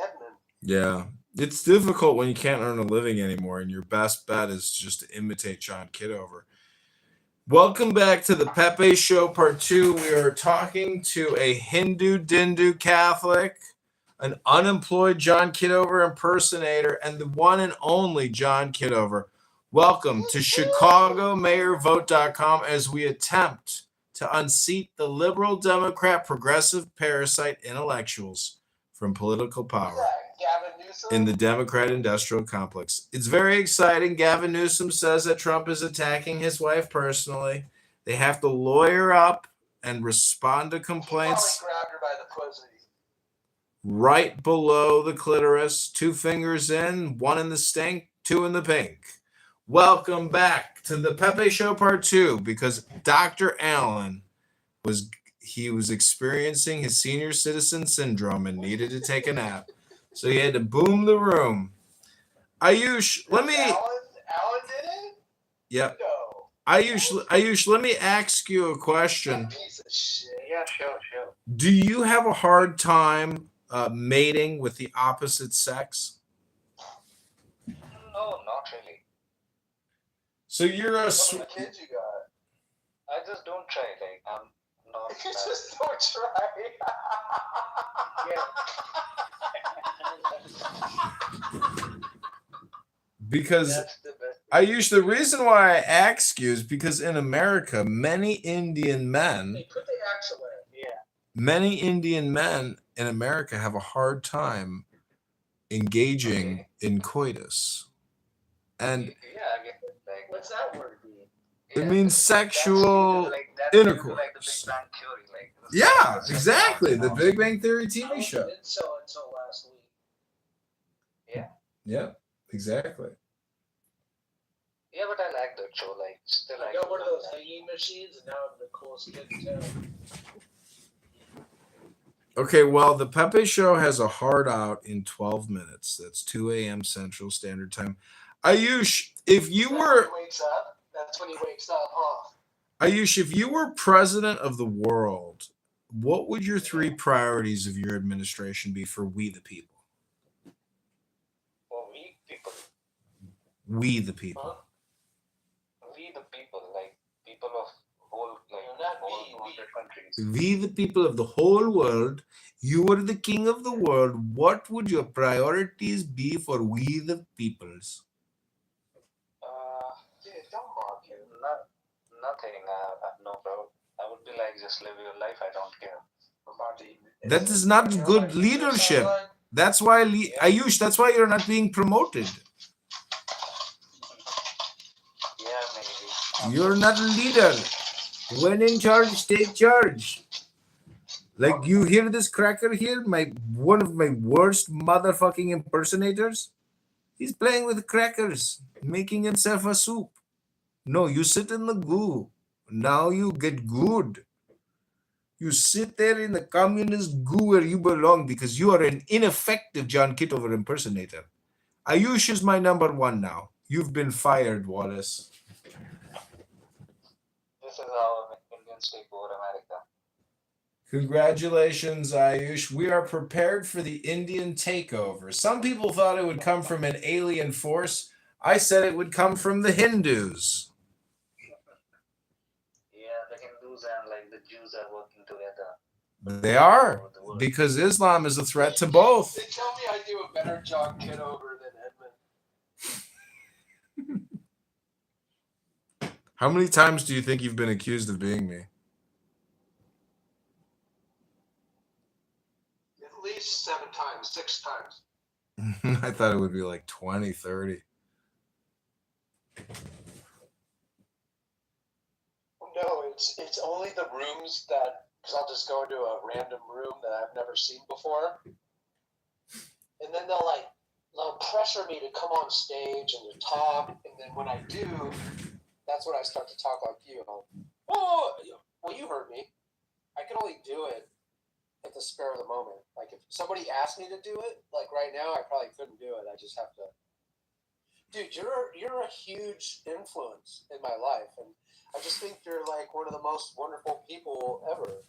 Edmund. Yeah, it's difficult when you can't earn a living anymore, and your best bet is just to imitate John Kitover. Welcome back to the Pepe Show Part 2. We are talking to a Hindu Dindu Catholic, an unemployed John Kitover impersonator, and the one and only John Kitover. Welcome to ChicagoMayorVote.com as we attempt to unseat the liberal Democrat progressive parasite intellectuals from political power in the Democrat industrial complex. It's very exciting. Gavin Newsom says that Trump is attacking his wife personally. They have to lawyer up and respond to complaints. He probably grabbed her by the pussy. Right below the clitoris, 2 fingers in, 1 in the stink, 2 in the pink. Welcome back to the Pepe Show Part 2, because Dr. Allen was experiencing his senior citizen syndrome and needed to take a nap. So he had to boom the room. Ayush, let me. Alan did it? Yep. No. Ayush, let me ask you a question. Piece of shit. Yeah, sure. Do you have a hard time mating with the opposite sex? No, not really. So you're a. How many kids you got? I just don't try. Like I'm not. You just don't try. Because That's the best. Ayush, the reason why I ask you is because in America, many Indian men Hey, put the axe away. Yeah. many Indian men in America have a hard time engaging in coitus. And Yeah, I get it. Like, what's that word mean? it means sexual intercourse. Yeah, exactly. The Big Bang Theory TV show. So until last week. Yeah. Yeah, exactly. Yeah, but I like that show. Like, still I got one of those hanging machines, and now I'm the coolest kid in town. Okay, well, the Pepe Show has a hard out in 12 minutes. That's 2 a.m. Central Standard Time. Ayush, if you were... When he wakes up. That's when he wakes up, huh? Ayush, if you were president of the world, what would your 3 priorities of your administration be for we the people? For we people. We the people. Huh? We the people, like people of whole, like whole 200 countries. We the people of the whole world, you are the king of the world. What would your priorities be for we the peoples? Dude, don't mock him. Nothing. No, bro. I would be like, just live your life. I don't care. That is not good leadership. That's why, Ayush, that's why you're not being promoted. Yeah, maybe. You're not a leader. When in charge, take charge. Like, you hear this cracker here? One of my worst motherfucking impersonators? He's playing with crackers, making himself a soup. No, you sit in the goo. Now you get good. You sit there in the communist goo where you belong because you are an ineffective John Kitover impersonator. Ayush is my number 1 now. You've been fired, Wallace. This is how Indians take over America. Congratulations, Ayush. We are prepared for the Indian takeover. Some people thought it would come from an alien force. I said it would come from the Hindus. Yeah, the Hindus and like the Jews are working together. They are, because Islam is a threat to both. They tell me I do a better John Kitover than Edmund. How many times do you think you've been accused of being me? At least 7 times, 6 times. I thought it would be like 20, 30. No, it's only the rooms that, because I'll just go into a random room that I've never seen before, and then they'll pressure me to come on stage and to talk, and then when I do, that's when I start to talk like you. Well, you heard me. I can only do it at the spur of the moment. Like if somebody asked me to do it, like right now, I probably couldn't do it. I just have to. Dude, you're a huge influence in my life, and I just think you're like one of the most wonderful people ever.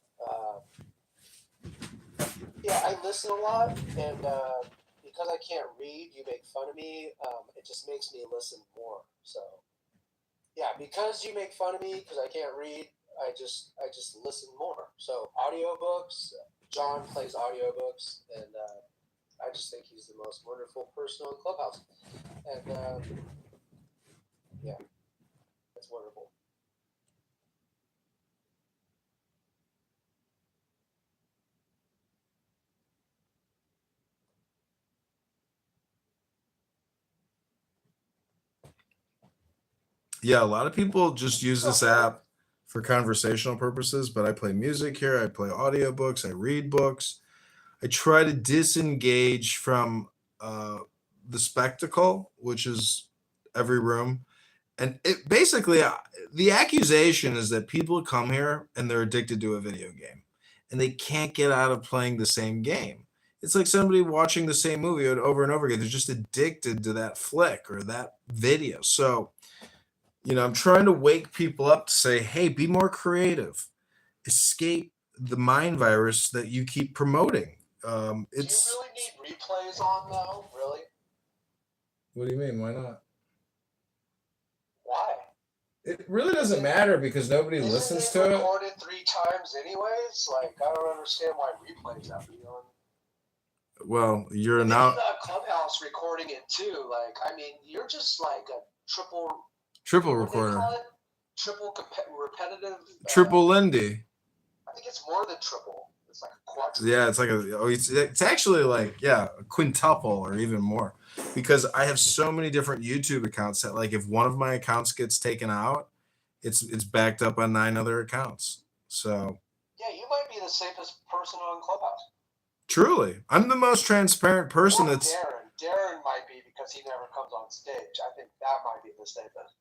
Yeah, I listen a lot, and because I can't read, you make fun of me. It just makes me listen more. So, yeah, because you make fun of me because I can't read, I just listen more. So, audiobooks. John plays audiobooks, and I just think he's the most wonderful person on Clubhouse. And yeah, that's wonderful. Yeah, a lot of people just use this app for conversational purposes, but I play music here, I play audiobooks, I read books. I try to disengage from the spectacle, which is every room. And it basically, the accusation is that people come here and they're addicted to a video game and they can't get out of playing the same game. It's like somebody watching the same movie over and over again. They're just addicted to that flick or that video. So, I'm trying to wake people up to say, hey, be more creative. Escape the mind virus that you keep promoting. Do you really need replays on though? Really? What do you mean? Why not? Why? It really doesn't matter because nobody listens to it. Recorded 3 times anyways. Like I don't understand why replays have to be on. Well, you're now. Clubhouse Clubhouse recording it too. Like, I mean, you're just like a triple recorder. Triple repetitive. Triple Lindy. I think it's more than triple. It's like a quadruple. Yeah, it's like it's actually like a quintuple or even more, because I have so many different YouTube accounts that, like, if one of my accounts gets taken out, it's backed up on 9 other accounts. So yeah, you might be the safest person on Clubhouse. Truly, I'm the most transparent person. Or That's Darren might be, because he never comes on stage. I think that might be the safest.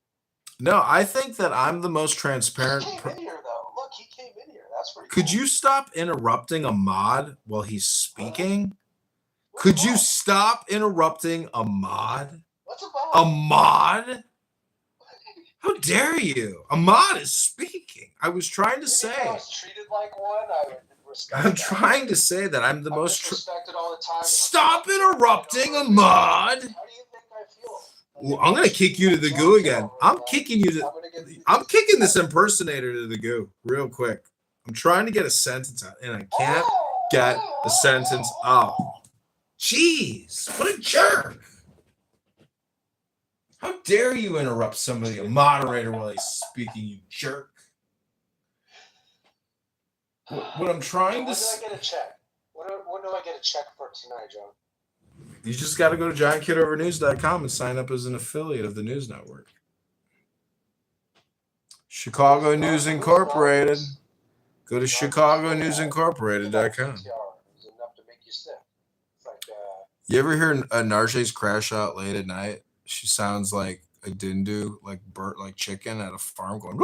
No, I think that I'm the most transparent. He came in here though. Look, he came in here. That's pretty Could cool. you stop interrupting a mod while he's speaking? Could you stop interrupting a mod? What's a mod? A mod? How dare you? A mod is speaking. I was trying to say. If I was treated like one, I would respect I'm that. trying to say that I'm the I'm most. disrespected all the time. Stop interrupting a mod. How do you think I feel? Well, I'm gonna kick you to the goo again. I'm kicking this impersonator to the goo real quick. I'm trying to get a sentence out, and I can't get the sentence out. Jeez, what a jerk! How dare you interrupt somebody, a moderator, while he's speaking, you jerk! What I'm trying to say. When do I get a check? When do I get a check for tonight, John? You just got to go to JohnKitoverNews.com and sign up as an affiliate of the news network. Chicago News Incorporated. Go to ChicagoNewsIncorporated.com. You ever hear Narje's crash out late at night? She sounds like a dindu, like burnt like chicken at a farm going.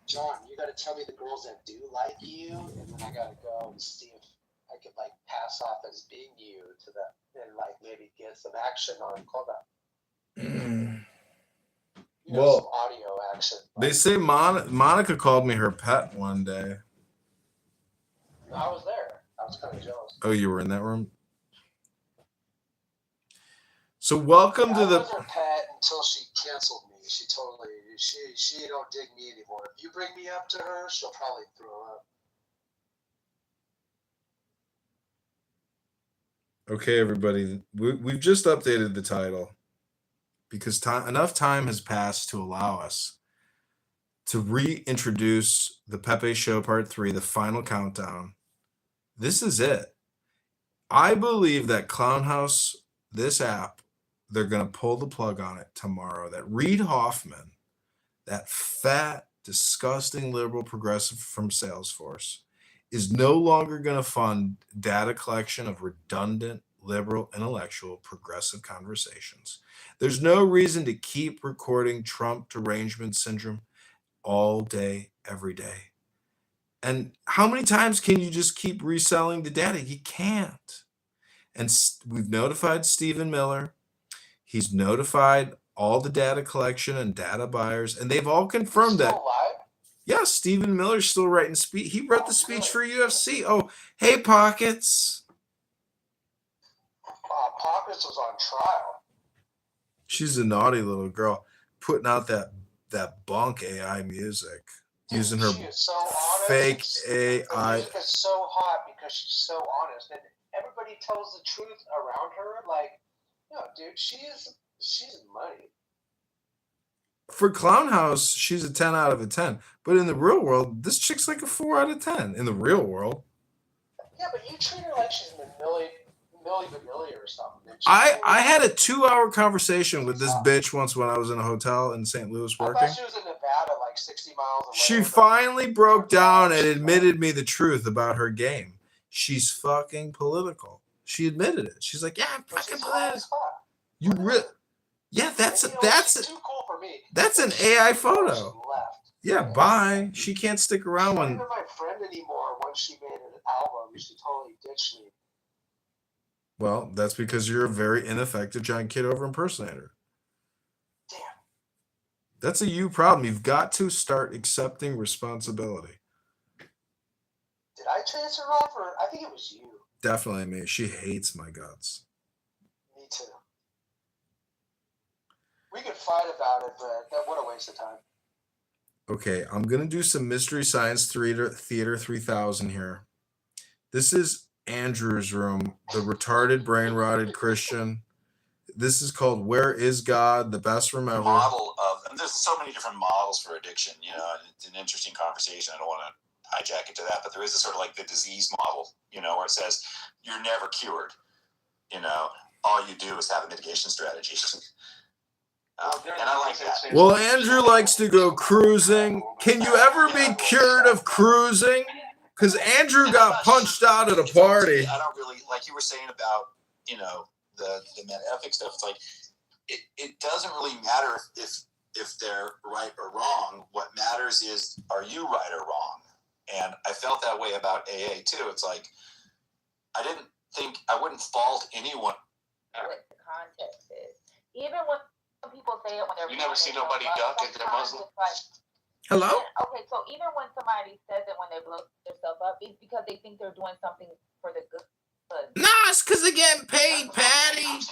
John, you gotta tell me the girls that do like you, and then I gotta go and see if I could like pass off as being you to them, and like maybe get some action on Clubhouse. Well, some audio action. They say Monica called me her pet one day. I was there. I was kind of jealous. Oh, you were in that room? So welcome to the. I was her pet until she canceled me. She totally. She don't dig me anymore. If you bring me up to her, she'll probably throw up. Okay, everybody, we've just updated the title because enough time has passed to allow us to reintroduce the Pepe Show Part 3, the final countdown. This is it. I believe that Clownhouse, this app, they're going to pull the plug on it tomorrow. That Reid Hoffman, that fat, disgusting liberal progressive from Salesforce, is no longer going to fund data collection of redundant, liberal, intellectual, progressive conversations. There's no reason to keep recording Trump derangement syndrome all day, every day. And how many times can you just keep reselling the data? You can't. And we've notified Stephen Miller. He's notified all the data collection and data buyers, and they've all confirmed that. Yeah, Stephen Miller's still writing speech. He wrote the speech for UFC. Oh, hey, Pockets. Pockets was on trial. She's a naughty little girl, putting out that bunk AI music, using her fake AI. She is so hot because she's so honest, and everybody tells the truth around her. Like, no, dude, she's money. For Clownhouse, she's a 10 out of 10. But in the real world, this chick's like a 4 out of 10. In the real world. Yeah, but you treat her like she's Millie Vanilli or something. I had a 2-hour conversation with this bitch once when I was in a hotel in St. Louis working. I thought she was in Nevada, like 60 miles away. She finally broke down and admitted me the truth about her game. She's fucking political. She admitted it. She's like, yeah, I'm fucking political. You really? Yeah, that's too cool for me. That's an AI photo. Yeah, bye. She can't stick around She's not when. even my friend anymore. Once she made an album, she totally ditched me. Well, that's because you're a very ineffective John Kitover impersonator. Damn. That's a you problem. You've got to start accepting responsibility. Did I chase her off, or I think it was you? Definitely me. She hates my guts. Me too. We could fight about it, but what a waste of time. Okay, I'm going to do some Mystery Science Theater 3000 here. This is Andrew's room, the retarded, brain rotted Christian. This is called "Where Is God?" The best room ever. Model of, and there's so many different models for addiction. You know, and it's an interesting conversation. I don't want to hijack it to that, but there is a sort of like the disease model. You know, where it says you're never cured. You know, all you do is have a mitigation strategy. And I like that. Well, Andrew likes to go cruising. Can you ever be cured of cruising? Because Andrew got punched out at a party. I don't really, like you were saying about, you know, the meta ethics stuff. It's like it doesn't really matter if they're right or wrong. What matters is, are you right or wrong? And I felt that way about AA too. It's like I wouldn't fault anyone. What the context is, even when people say it when they're. You never see nobody duck if they're Muslim. Hello? Okay, so even when somebody says it when they blow themselves up, it's because they think they're doing something for the good. Nah, it's because they're getting paid, Patty.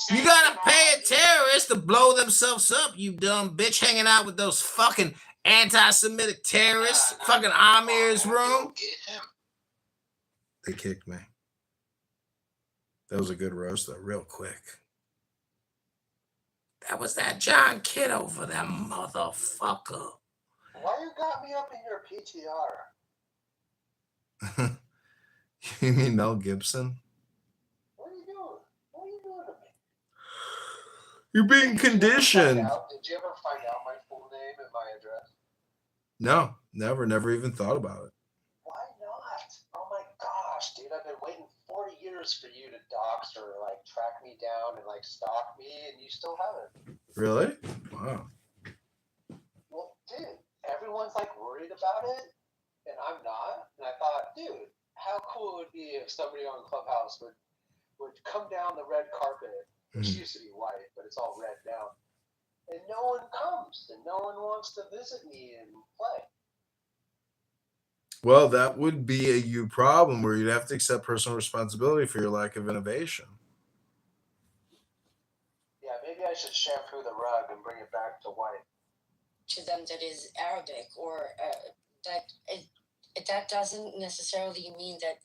You gotta pay a terrorist to blow themselves up, you dumb bitch, hanging out with those fucking anti-Semitic terrorists. Fucking Amir's room. They kicked me. That was a good roast, though, real quick. That was that John Kitover, that motherfucker. Why you got me up in your PTR? You mean Mel Gibson? What are you doing? What are you doing to me? You're being conditioned. Did you ever find out my full name and my address? No, never even thought about it. Why not? Oh my gosh, dude, I've been waiting 40 years for you to dox or like track me down and like stalk me, and you still haven't. Really? Wow. Well, dude, everyone's like worried about it, and I'm not. And I thought, dude, how cool it would be if somebody on Clubhouse would come down the red carpet, which used to be white, but it's all red now, and no one comes, and no one wants to visit me and play. Well, that would be a you problem where you'd have to accept personal responsibility for your lack of innovation. Yeah, maybe I should shampoo the rug and bring it back to white. To them that is Arabic or that doesn't necessarily mean that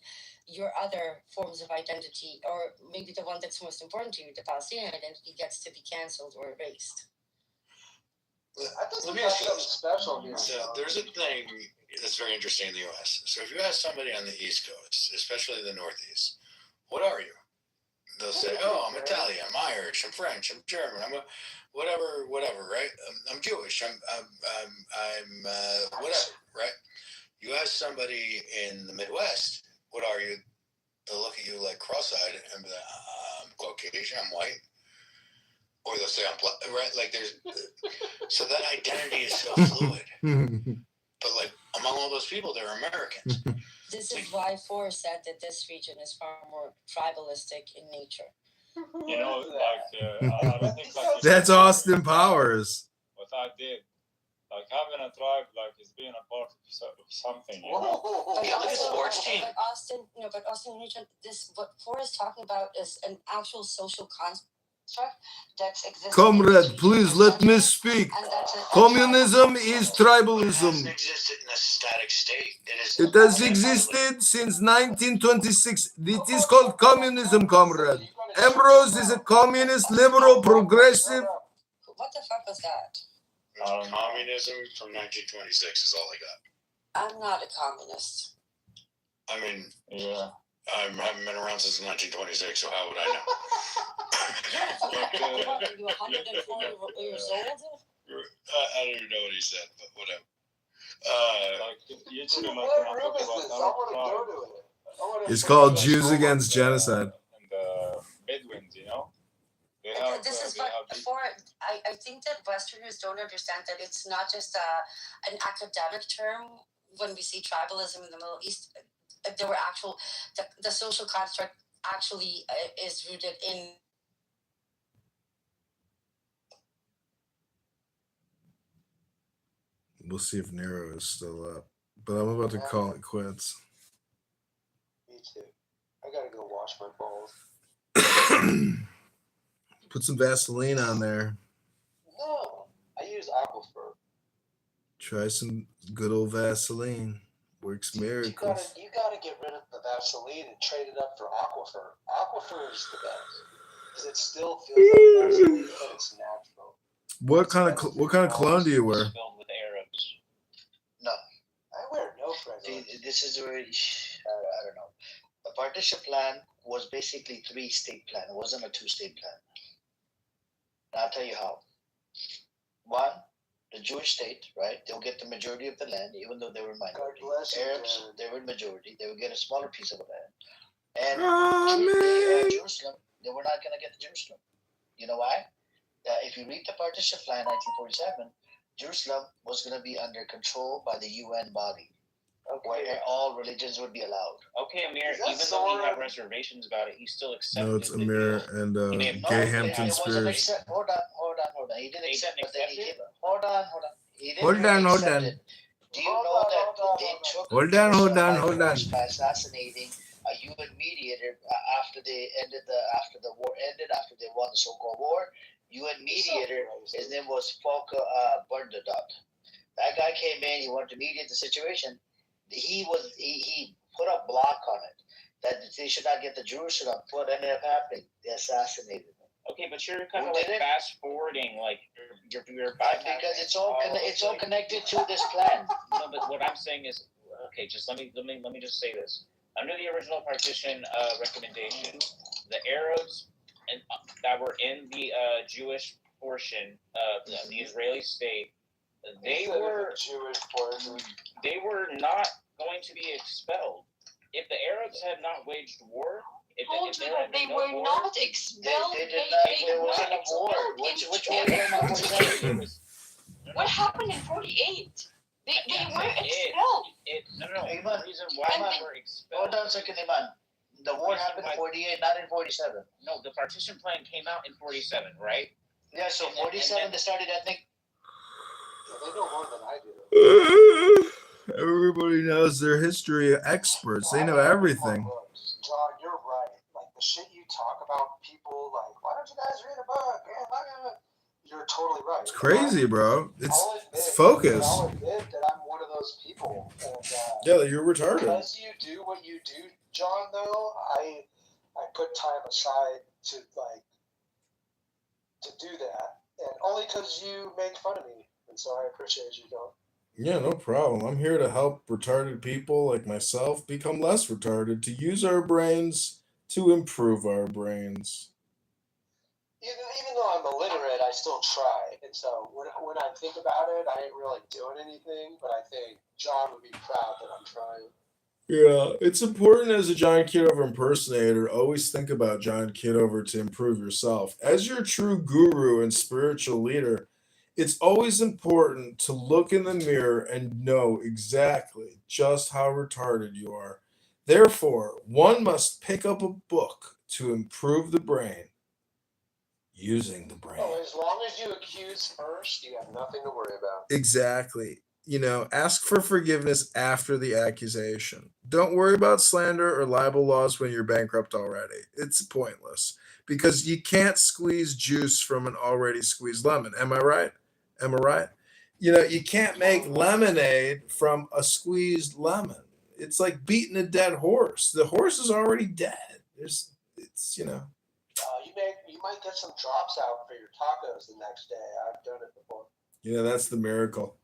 your other forms of identity, or maybe the one that's most important to you, the Palestinian identity, gets to be canceled or erased. Let me ask you something special here. So there's a thing that's very interesting in the U.S. So if you ask somebody on the East Coast, especially the Northeast, what are you? They'll say, "Oh, I'm Italian, I'm Irish, I'm French, I'm German, I'm a whatever, right? I'm Jewish, I'm whatever, right?" You ask somebody in the Midwest, "What are you?" They'll look at you like cross-eyed and be like, "I'm Caucasian, I'm white." Or they'll say, "I'm black," right? Like there's, so that identity is so fluid. But like among all those people, they're Americans. This is why Forrest said that this region is far more tribalistic in nature. You know, like I don't think like That's Austin Powers. what I did, like having a tribe, like is being a part of something. You know? Yeah, like a sports team. But Austin, this what Forrest is talking about is an actual social construct that's existing. Comrade, please let me speak. Communism is tribalism. It hasn't existed in a static state. It has existed since 1926. It is called communism, comrade. Ambrose is a communist, liberal, progressive. What the fuck was that? Communism from 1926 is all I got. I'm not a communist. I mean, yeah. I haven't been around since 1926, so how would I know? You're 104 years old? I don't even know what he said, but whatever. It's called Jews Against Genocide. And the Bedouins, you know? This is what I think that Westerners don't understand that it's not just an academic term when we see tribalism in the Middle East. There were the social construct actually is rooted in. We'll see if Nero is still up, but I'm about to call it quits. Me too. I gotta go wash my balls. Put some Vaseline on there. No, I use Aquaphor. Try some good old Vaseline. Works miracles. You gotta get rid of the Vaseline and trade it up for Aquifer. Aquifer is the best because it still feels like Vaseline, but it's natural. What kind of cologne do you wear? Filled with Arabs. No, I wear no fragrance. This is where I don't know. The partition plan was basically 3-state plan. It wasn't a 2-state plan. And I'll tell you how. One, the Jewish state, right? They'll get the majority of the land, even though they were minority. Arabs, they were majority. They would get a smaller piece of the land. And Jerusalem, they were not going to get the Jerusalem. You know why? If you read the partition plan, 1947, Jerusalem was going to be under control by the UN body, where all religions would be allowed. Okay, Amir, even though he had reservations about it, he still accepted. No, it's Amir and Gay Hampton Spears. Hold on. He didn't accept, but then he came. Hold on. He didn't Hold on. Do you know that they took Hold on. by assassinating a UN mediator after the war ended, after they won the so-called war? UN mediator, his name was Volker Bernadotte. That guy came in. He wanted to mediate the situation. He put a block on it that they should not get the Jerusalem. What ended up happening? They assassinated him. Okay, but you're kind of like fast forwarding, like you're because it's all connected to this plan. No, but what I'm saying is, okay, just let me just say this. Under the original partition recommendation, the Arabs and that were in the Jewish portion of the Israeli state, they were not going to be expelled. If the Arabs had not waged war, they were not expelled. There wasn't a war. Which war? What happened in 48? They were expelled. No. The reason why they were expelled. Hold on a second, Iman. The war happened in 48, not in 47. No, the partition plan came out in 47, right? Yeah, so 47 they started, I think. They know more than I do. Everybody knows their history experts. They know everything. John, you're right. Like the shit you talk about people, like, why don't you guys read a book? You're totally right. It's crazy, bro. It's focus. I'll admit that I'm one of those people. And, yeah, you're retarded. Because you do what you do, John, though, I put time aside to do that. And only because you make fun of me. And so I appreciate you, John. Yeah, no problem. I'm here to help retarded people like myself become less retarded, to use our brains to improve our brains. Even though I'm illiterate, I still try. And so when I think about it, I ain't really doing anything, but I think John would be proud that I'm trying. Yeah, it's important as a John Kitover impersonator, always think about John Kitover to improve yourself. As your true guru and spiritual leader, it's always important to look in the mirror and know exactly just how retarded you are. Therefore, one must pick up a book to improve the brain using the brain. Oh, as long as you accuse first, you have nothing to worry about. Exactly. Ask for forgiveness after the accusation. Don't worry about slander or libel laws when you're bankrupt already. It's pointless because you can't squeeze juice from an already squeezed lemon. Am I right? You can't make lemonade from a squeezed lemon. It's like beating a dead horse. The horse is already dead. You might get some drops out for your tacos the next day. I've done it before. That's the miracle.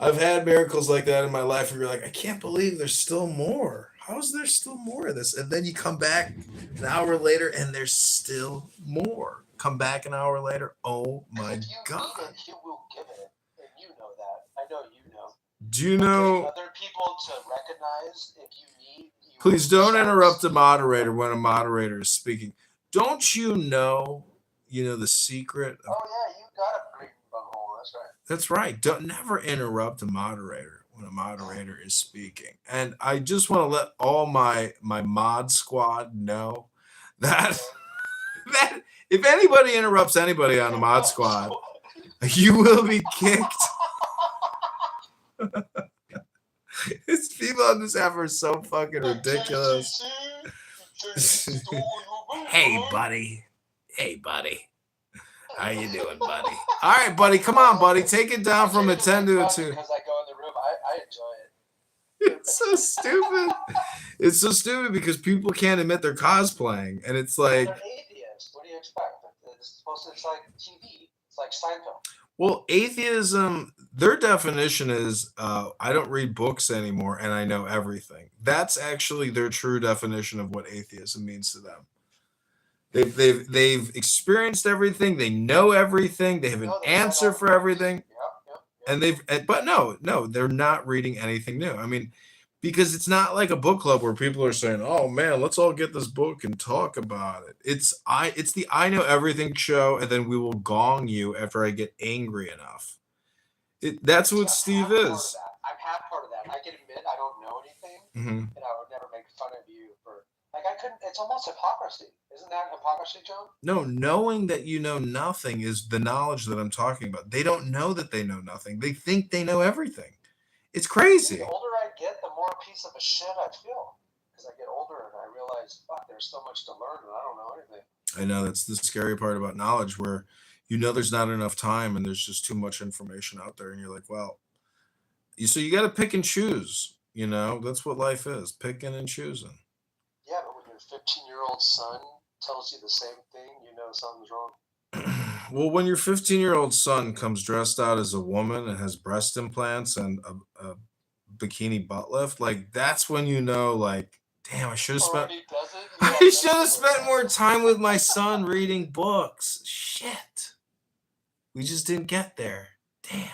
I've had miracles like that in my life where you're like, I can't believe there's still more. How is there still more of this? And then you come back an hour later and there's still more. Come back an hour later. Oh my God. Need it, he will give it. And you know that. I know you know. Do you know? Other people to recognize if you need. Please don't interrupt a moderator when a moderator is speaking. Don't you know the secret? Oh, yeah, you got a great bunghole. That's right. That's right. Don't never interrupt a moderator when a moderator is speaking. And I just want to let all my mod squad know that if anybody interrupts anybody on the mod squad, you will be kicked. These people on this app are so fucking ridiculous. Hey, buddy. How you doing, buddy? All right, buddy. Come on, buddy. Take it down from a 10 to a 2. Because I go in the room, I enjoy it. It's so stupid. It's so stupid because people can't admit they're cosplaying, and it's like, they're atheists. What do you expect? It's like TV. It's like Seinfeld. well, atheism, their definition is I don't read books anymore and I know everything. That's actually their true definition of what atheism means to them. They've experienced everything, they know everything, they have an answer for everything. And but no, they're not reading anything new. I mean, because it's not like a book club where people are saying, "Oh man, let's all get this book and talk about it." It's the I know everything show, and then we will gong you after I get angry enough. That's what Steve is. I'm half part of that. I can admit I don't know anything, and I would never make fun of you for like I couldn't. It's almost hypocrisy, isn't that hypocrisy, John? No, knowing that you know nothing is the knowledge that I'm talking about. They don't know that they know nothing. They think they know everything. It's crazy. The older I get, the more piece of a shit I feel. Because I get older and I realize, fuck, there's so much to learn and I don't know anything. I know that's the scary part about knowledge, where you know there's not enough time and there's just too much information out there, and you're like, well, so you got to pick and choose. You know, that's what life is: picking and choosing. Yeah, but when your 15-year-old son tells you the same thing, you know something's wrong. Well, when your 15-year-old son comes dressed out as a woman and has breast implants and a bikini butt lift, like that's when you know, like, damn, I should have spent I should have spent more time with my son reading books. Shit. We just didn't get there. Damn.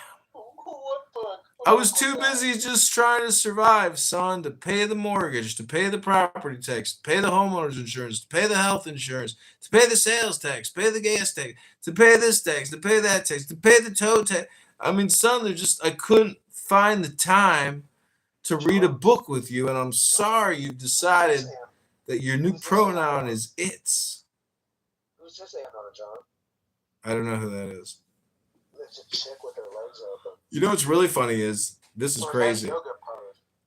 I was too busy just trying to survive, son, to pay the mortgage, to pay the property tax, to pay the homeowner's insurance, to pay the health insurance, to pay the sales tax, pay the gas tax, to pay this tax, to pay that tax, to pay the tow tax. I mean, son, I couldn't find the time to read a book with you, and I'm sorry you've decided that your new pronoun is it's. Who's this Anna, John? I don't know who that is. It's a chick with her legs open. You know what's really funny is, this is crazy.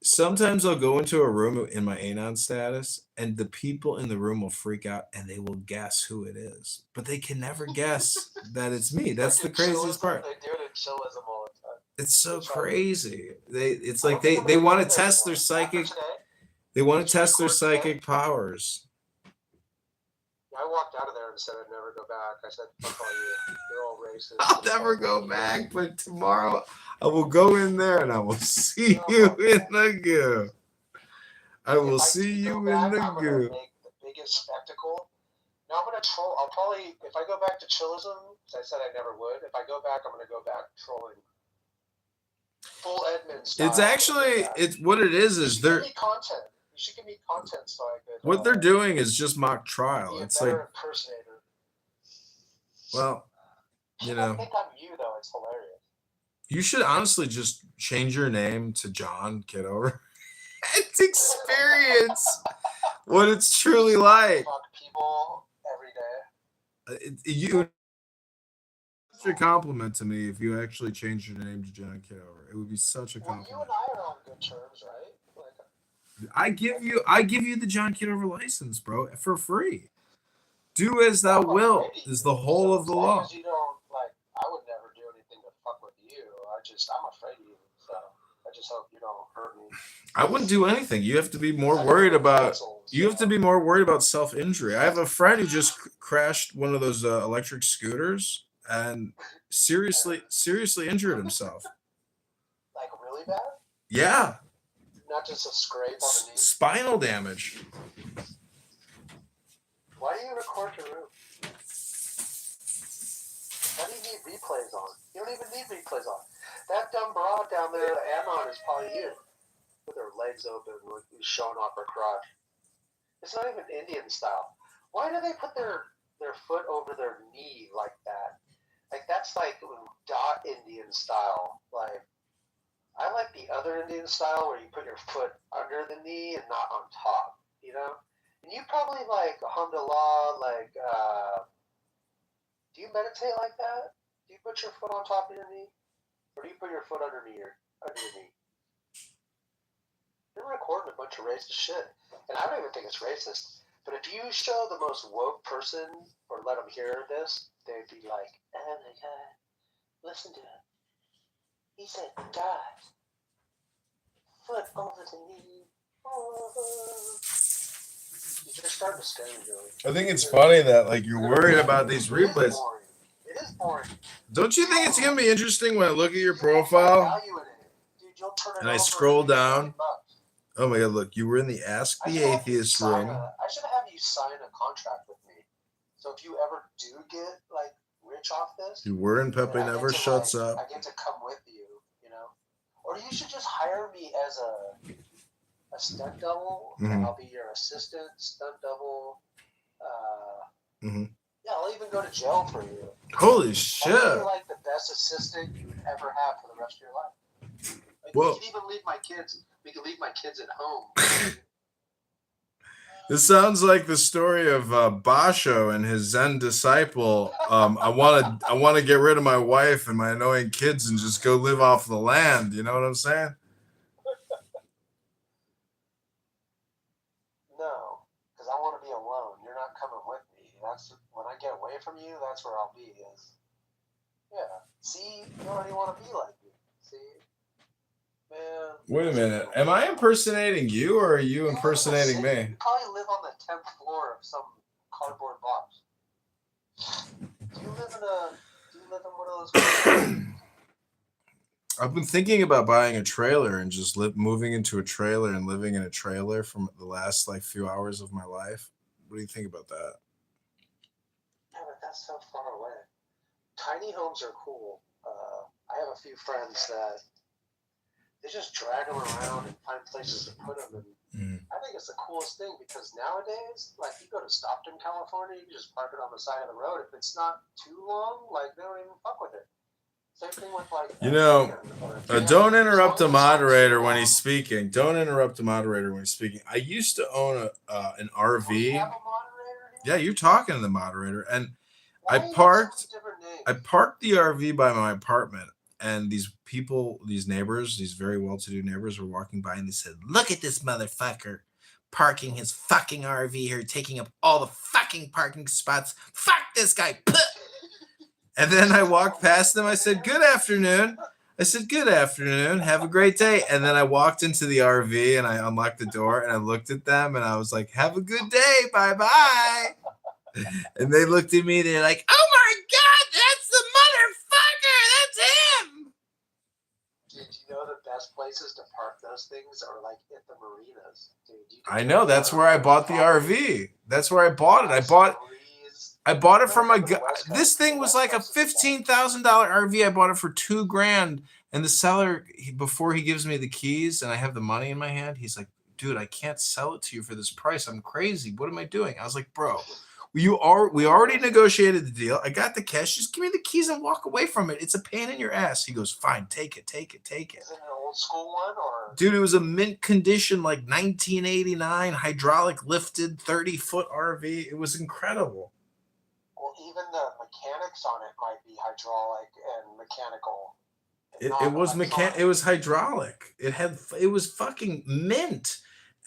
Sometimes I'll go into a room in my Anon status, and the people in the room will freak out, and they will guess who it is. But they can never guess that it's me. That's the craziest part. They do it in chillism all the time. It's so crazy. It's like they want to test their psychic. They want to test their psychic powers. I walked out of there and said I'd never go back. I said, fuck all you. You're all racist. I'll never go back, but tomorrow I will go in there and I will see you in the goo. I will see you in the I'm goo. gonna make the biggest spectacle. Now I'm gonna troll. I'll probably, if I go back to chillism, as I said I never would. If I go back, I'm gonna go back trolling. Full Edmund style. It's actually, it's what it is they're. Give me content. You should give me content so I could. What they're doing is just mock trial. It's like, impersonator. well, you know. I think I'm you though. It's hilarious. You should honestly just change your name to John Kitover and experience what it's truly like. Fuck people every day. You. Such a compliment to me if you actually changed your name to John Kitover. It would be such a compliment. You and I are on good terms, right? I give you the John Kitover license, bro, for free. Do as thou wilt is the whole of the law. You don't, like, I would never do anything to fuck with you. I'm afraid of you, so I just hope you don't hurt me. I wouldn't do anything. You have to be more worried about. You have to be more worried about self-injury. I have a friend who just crashed one of those electric scooters and seriously injured himself. Like really bad? Yeah. Not just a scrape on the knee. Spinal damage. Why do you record your room? Why do you need replays on? You don't even need replays on. That dumb broad down there, Anon, is probably you. With her legs open, showing off her crotch. It's not even Indian style. Why do they put their foot over their knee like that? Like, that's like dot Indian style. Like, I like the other Indian style where you put your foot under the knee and not on top, you know? And you probably like alhamdulillah, like, do you meditate like that? Do you put your foot on top of your knee? Or do you put your foot under your knee? You're recording a bunch of racist shit. And I don't even think it's racist. But if you show the most woke person or let them hear this, they'd be like, oh my God, listen to him. He said, God, Foot over the knee. You're starting to scare me, Joey. I think it's funny that like you're worried about these replays. It is boring. Don't you think it's gonna be interesting when I look at your profile and I scroll down? Oh my god, look, you were in the Ask the Atheist room. I should have you sign a contract with me. So if you ever do get like rich off this, You were in Pepe Never Shuts Up. I get to come with you, you know? Or you should just hire me as a stunt double, and I'll be your assistant, stunt double. Yeah, I'll even go to jail for you. Holy shit. I'll be like the best assistant you would ever have for the rest of your life. Like, Whoa. we can even leave my kids. We can leave my kids at home. This sounds like the story of Basho and his Zen disciple. I want to get rid of my wife and my annoying kids and just go live off the land. You know what I'm saying? No, because I want to be alone. You're not coming with me. That's when I get away from you. That's where I'll be. Yeah. See, you already want to be like me. See, man. Wait a minute. Am I impersonating you or are you impersonating me? You probably live on the 10th floor of some cardboard box. Do you live in one of those? I've been thinking about buying a trailer and just moving into a trailer and living in a trailer for the last like few hours of my life. What do you think about that? Yeah, but that's so far away. Tiny homes are cool. I have a few friends that they just drag them around and find places to put them. And I think it's the coolest thing because nowadays, like you go to Stockton, California, you can just park it on the side of the road. If it's not too long, like they don't even fuck with it. Same thing with like. You know, don't interrupt the moderator when he's speaking. Don't interrupt the moderator when he's speaking. I used to own an RV. Yeah, you're talking to the moderator, and I parked the RV by my apartment, and these neighbors, these very well-to-do neighbors were walking by, and they said, "Look at this motherfucker parking his fucking RV here, taking up all the fucking parking spots. Fuck this guy." And then I walked past them. I said, "Good afternoon." "Good afternoon. Have a great day." And then I walked into the RV and I unlocked the door and I looked at them and I was like, "Have a good day. Bye-bye." And they looked at me. They're like, "Oh my God, that's the motherfucker. That's him." Dude, you know the best places to park those things are like at the marinas. Dude, I know. That's where I bought the RV. That's where I bought it. I bought it from a guy. This thing was like a $15,000 RV. I bought it for $2,000. And the seller, before he gives me the keys and I have the money in my hand, he's like, "Dude, I can't sell it to you for this price. I'm crazy. What am I doing?" I was like, "Bro, we already negotiated the deal. I got the cash. Just give me the keys and walk away from it. It's a pain in your ass." He goes, "Fine, take it." Is it an old school one or? Dude, it was a mint condition, like 1989, hydraulic lifted 30-foot RV. It was incredible. Well, even the mechanics on it might be hydraulic and mechanical. It was hydraulic. It was fucking mint.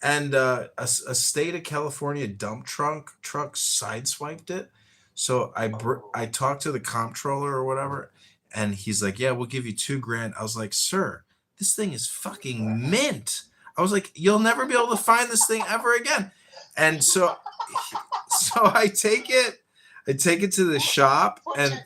And a state of California dump truck sideswiped it. So I talked to the comptroller or whatever, and he's like, "Yeah, we'll give you $2,000." I was like, "Sir, this thing is fucking mint." I was like, "You'll never be able to find this thing ever again." And so I take it to the shop and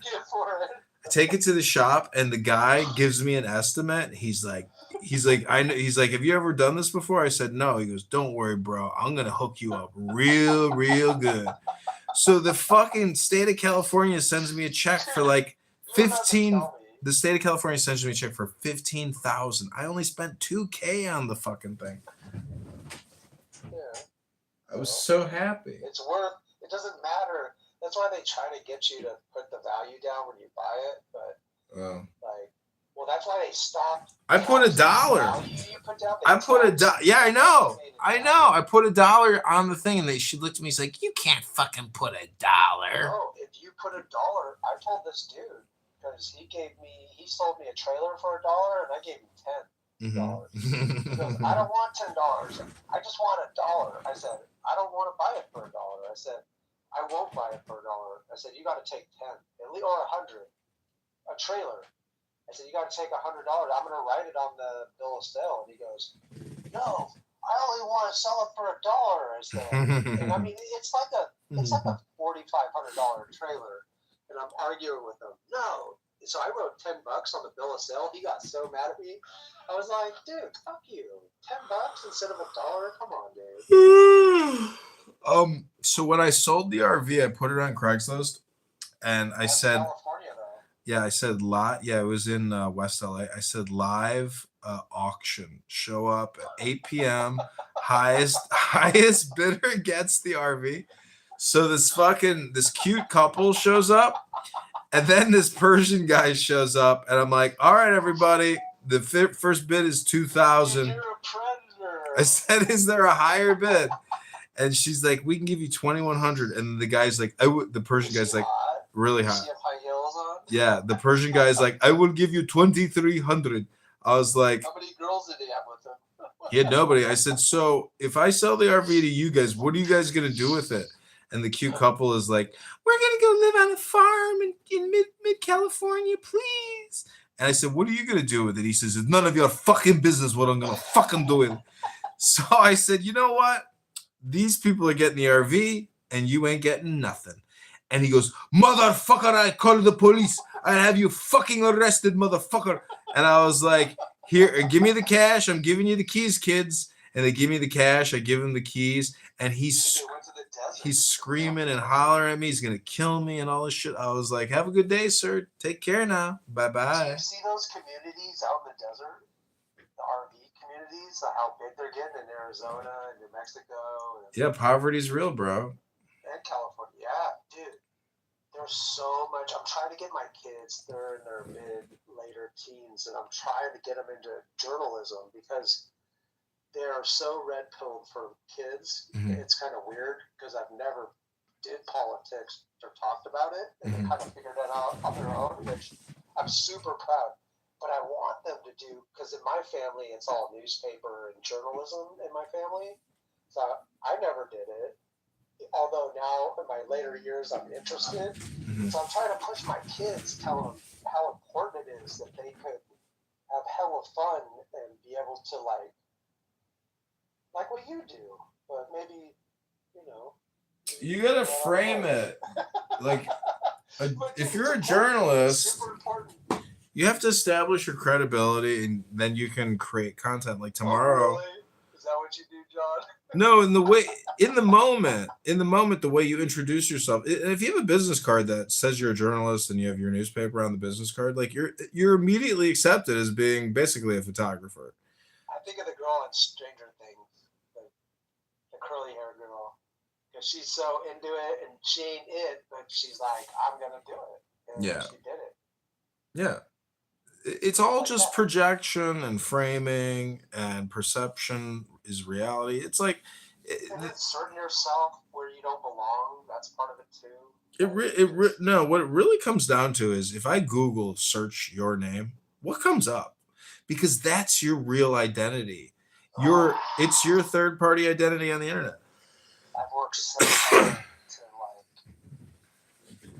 the guy gives me an estimate. He's like, "Have you ever done this before?" I said, "No." He goes, "Don't worry, bro. I'm going to hook you up real, real good." So the fucking state of California sends me a check for like 15. The state of California sends me a check for 15,000. I only spent $2,000 on the fucking thing. Yeah. I was so happy. It doesn't matter. That's why they try to get you to put the value down when you buy it. But that's why they stopped. I put $1. Yeah, I know. I put $1 on the thing, and she looked at me. She's like, "You can't fucking put $1." No, if you put $1, I told this dude because he sold me a trailer for $1, and I gave him $10. He goes, "I don't want $10. I just want $1." I said, "I don't want to buy it for $1." I said, "I won't buy it for $1." I said, "You got to take 10 or 100, a trailer." I said, you got to take $100. I'm going to write it on the bill of sale. And he goes, no, I only want to sell it for $1. I said, and I mean, it's like a $4,500 trailer. And I'm arguing with him. No. So I wrote $10 on the bill of sale. He got so mad at me. I was like, dude, fuck you. $10 instead of $1. Come on, dude. So when I sold the RV, I put it on Craigslist, and I said, California, though. yeah, I said lot. Yeah, it was in West LA. I said live auction. Show up at 8 p.m. highest bidder gets the RV. So this cute couple shows up, and then this Persian guy shows up, and I'm like, all right, everybody, the first bid is $2,000. You're a predator. I said, is there a higher bid? And she's like, we can give you $2,100. And the guy's like, the Persian guy's like, really high. Does he have high heels on? Yeah, the Persian guy's like, I will give you $2,300. I was like, how many girls did he have with him? he had nobody. I said, so if I sell the RV to you guys, what are you guys gonna do with it? And the cute couple is like, we're gonna go live on a farm in mid California, please. And I said, what are you gonna do with it? He says, it's none of your fucking business what I'm gonna fucking do with it. So I said, you know what? These people are getting the RV, and you ain't getting nothing. And he goes, motherfucker, I call the police. I have you fucking arrested, motherfucker. And I was like, here, give me the cash. I'm giving you the keys, kids. And they give me the cash. I give him the keys. And he's screaming and hollering at me. He's going to kill me and all this shit. I was like, have a good day, sir. Take care now. Bye-bye. Do you see those communities out in the desert? The RV communities, how big they're getting in Arizona and New Mexico. Yeah, poverty's real, bro. And California. Yeah, dude. There's so much. I'm trying to get my kids, they're in their later teens, and I'm trying to get them into journalism because they're so red-pilled for kids. Mm-hmm. It's kind of weird because I've never did politics or talked about it, and they kind of figured it out on their own, which I'm super proud. But I want them to do, because in my family, it's all newspaper and journalism in my family. So I never did it. Although now in my later years I'm interested, so I'm trying to push my kids, tell them how important it is that they could have hella fun and be able to like what you do, but maybe you gotta frame it like if you're a journalist, you have to establish your credibility, and then you can create content. Like tomorrow. Oh, really? Is that what you do, John? No, in the moment, the way you introduce yourself. And if you have a business card that says you're a journalist and you have your newspaper on the business card, like you're immediately accepted as being basically a photographer. I think of the girl in Stranger Things, the curly hair girl, because she's so into it, and she ain't it, but she's like, I'm gonna do it. And Yeah. She did it. Yeah. It's all just projection and framing, and perception is reality. It's like and inserting yourself where you don't belong. That's part of it too. No, what it really comes down to is if I Google search your name, what comes up? Because that's your real identity. It's your third party identity on the internet. I've worked so hard to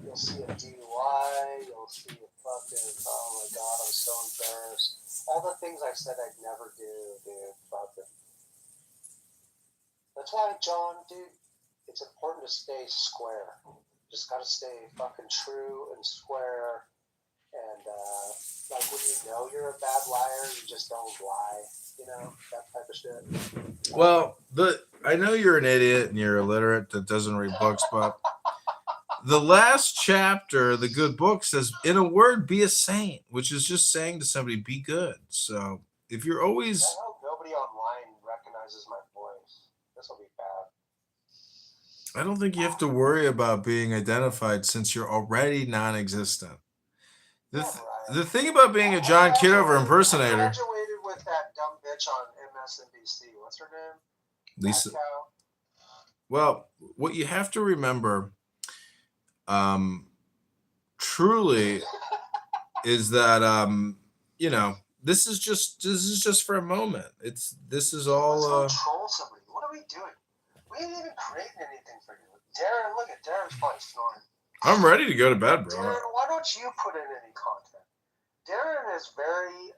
you'll see a DUI, you'll see a fucking, oh my god, I'm so embarrassed. All the things I said I'd never do, dude, fucking. That's why, John, dude, it's important to stay square. Just gotta stay fucking true and square. And, like, when you know you're a bad liar, you just don't lie. You know, that type of shit. Well, I know you're an idiot and you're illiterate that doesn't read books, but the last chapter, the good book, says, in a word, be a saint, which is just saying to somebody, be good. So if you're always... I hope nobody online recognizes my voice. This will be bad. I don't think you have to worry about being identified since you're already non-existent. The thing about being a John Kitover impersonator... I graduated with that dumb bitch on MSNBC. What's her name? Lisa. Well, what you have to remember, truly, is that this is just for a moment. This is all. Let's go troll somebody. What are we doing? We ain't even creating anything for you, Darren. Look at Darren's probably snoring. I'm ready to go to bed, bro. Darren, why don't you put in any content? Darren is very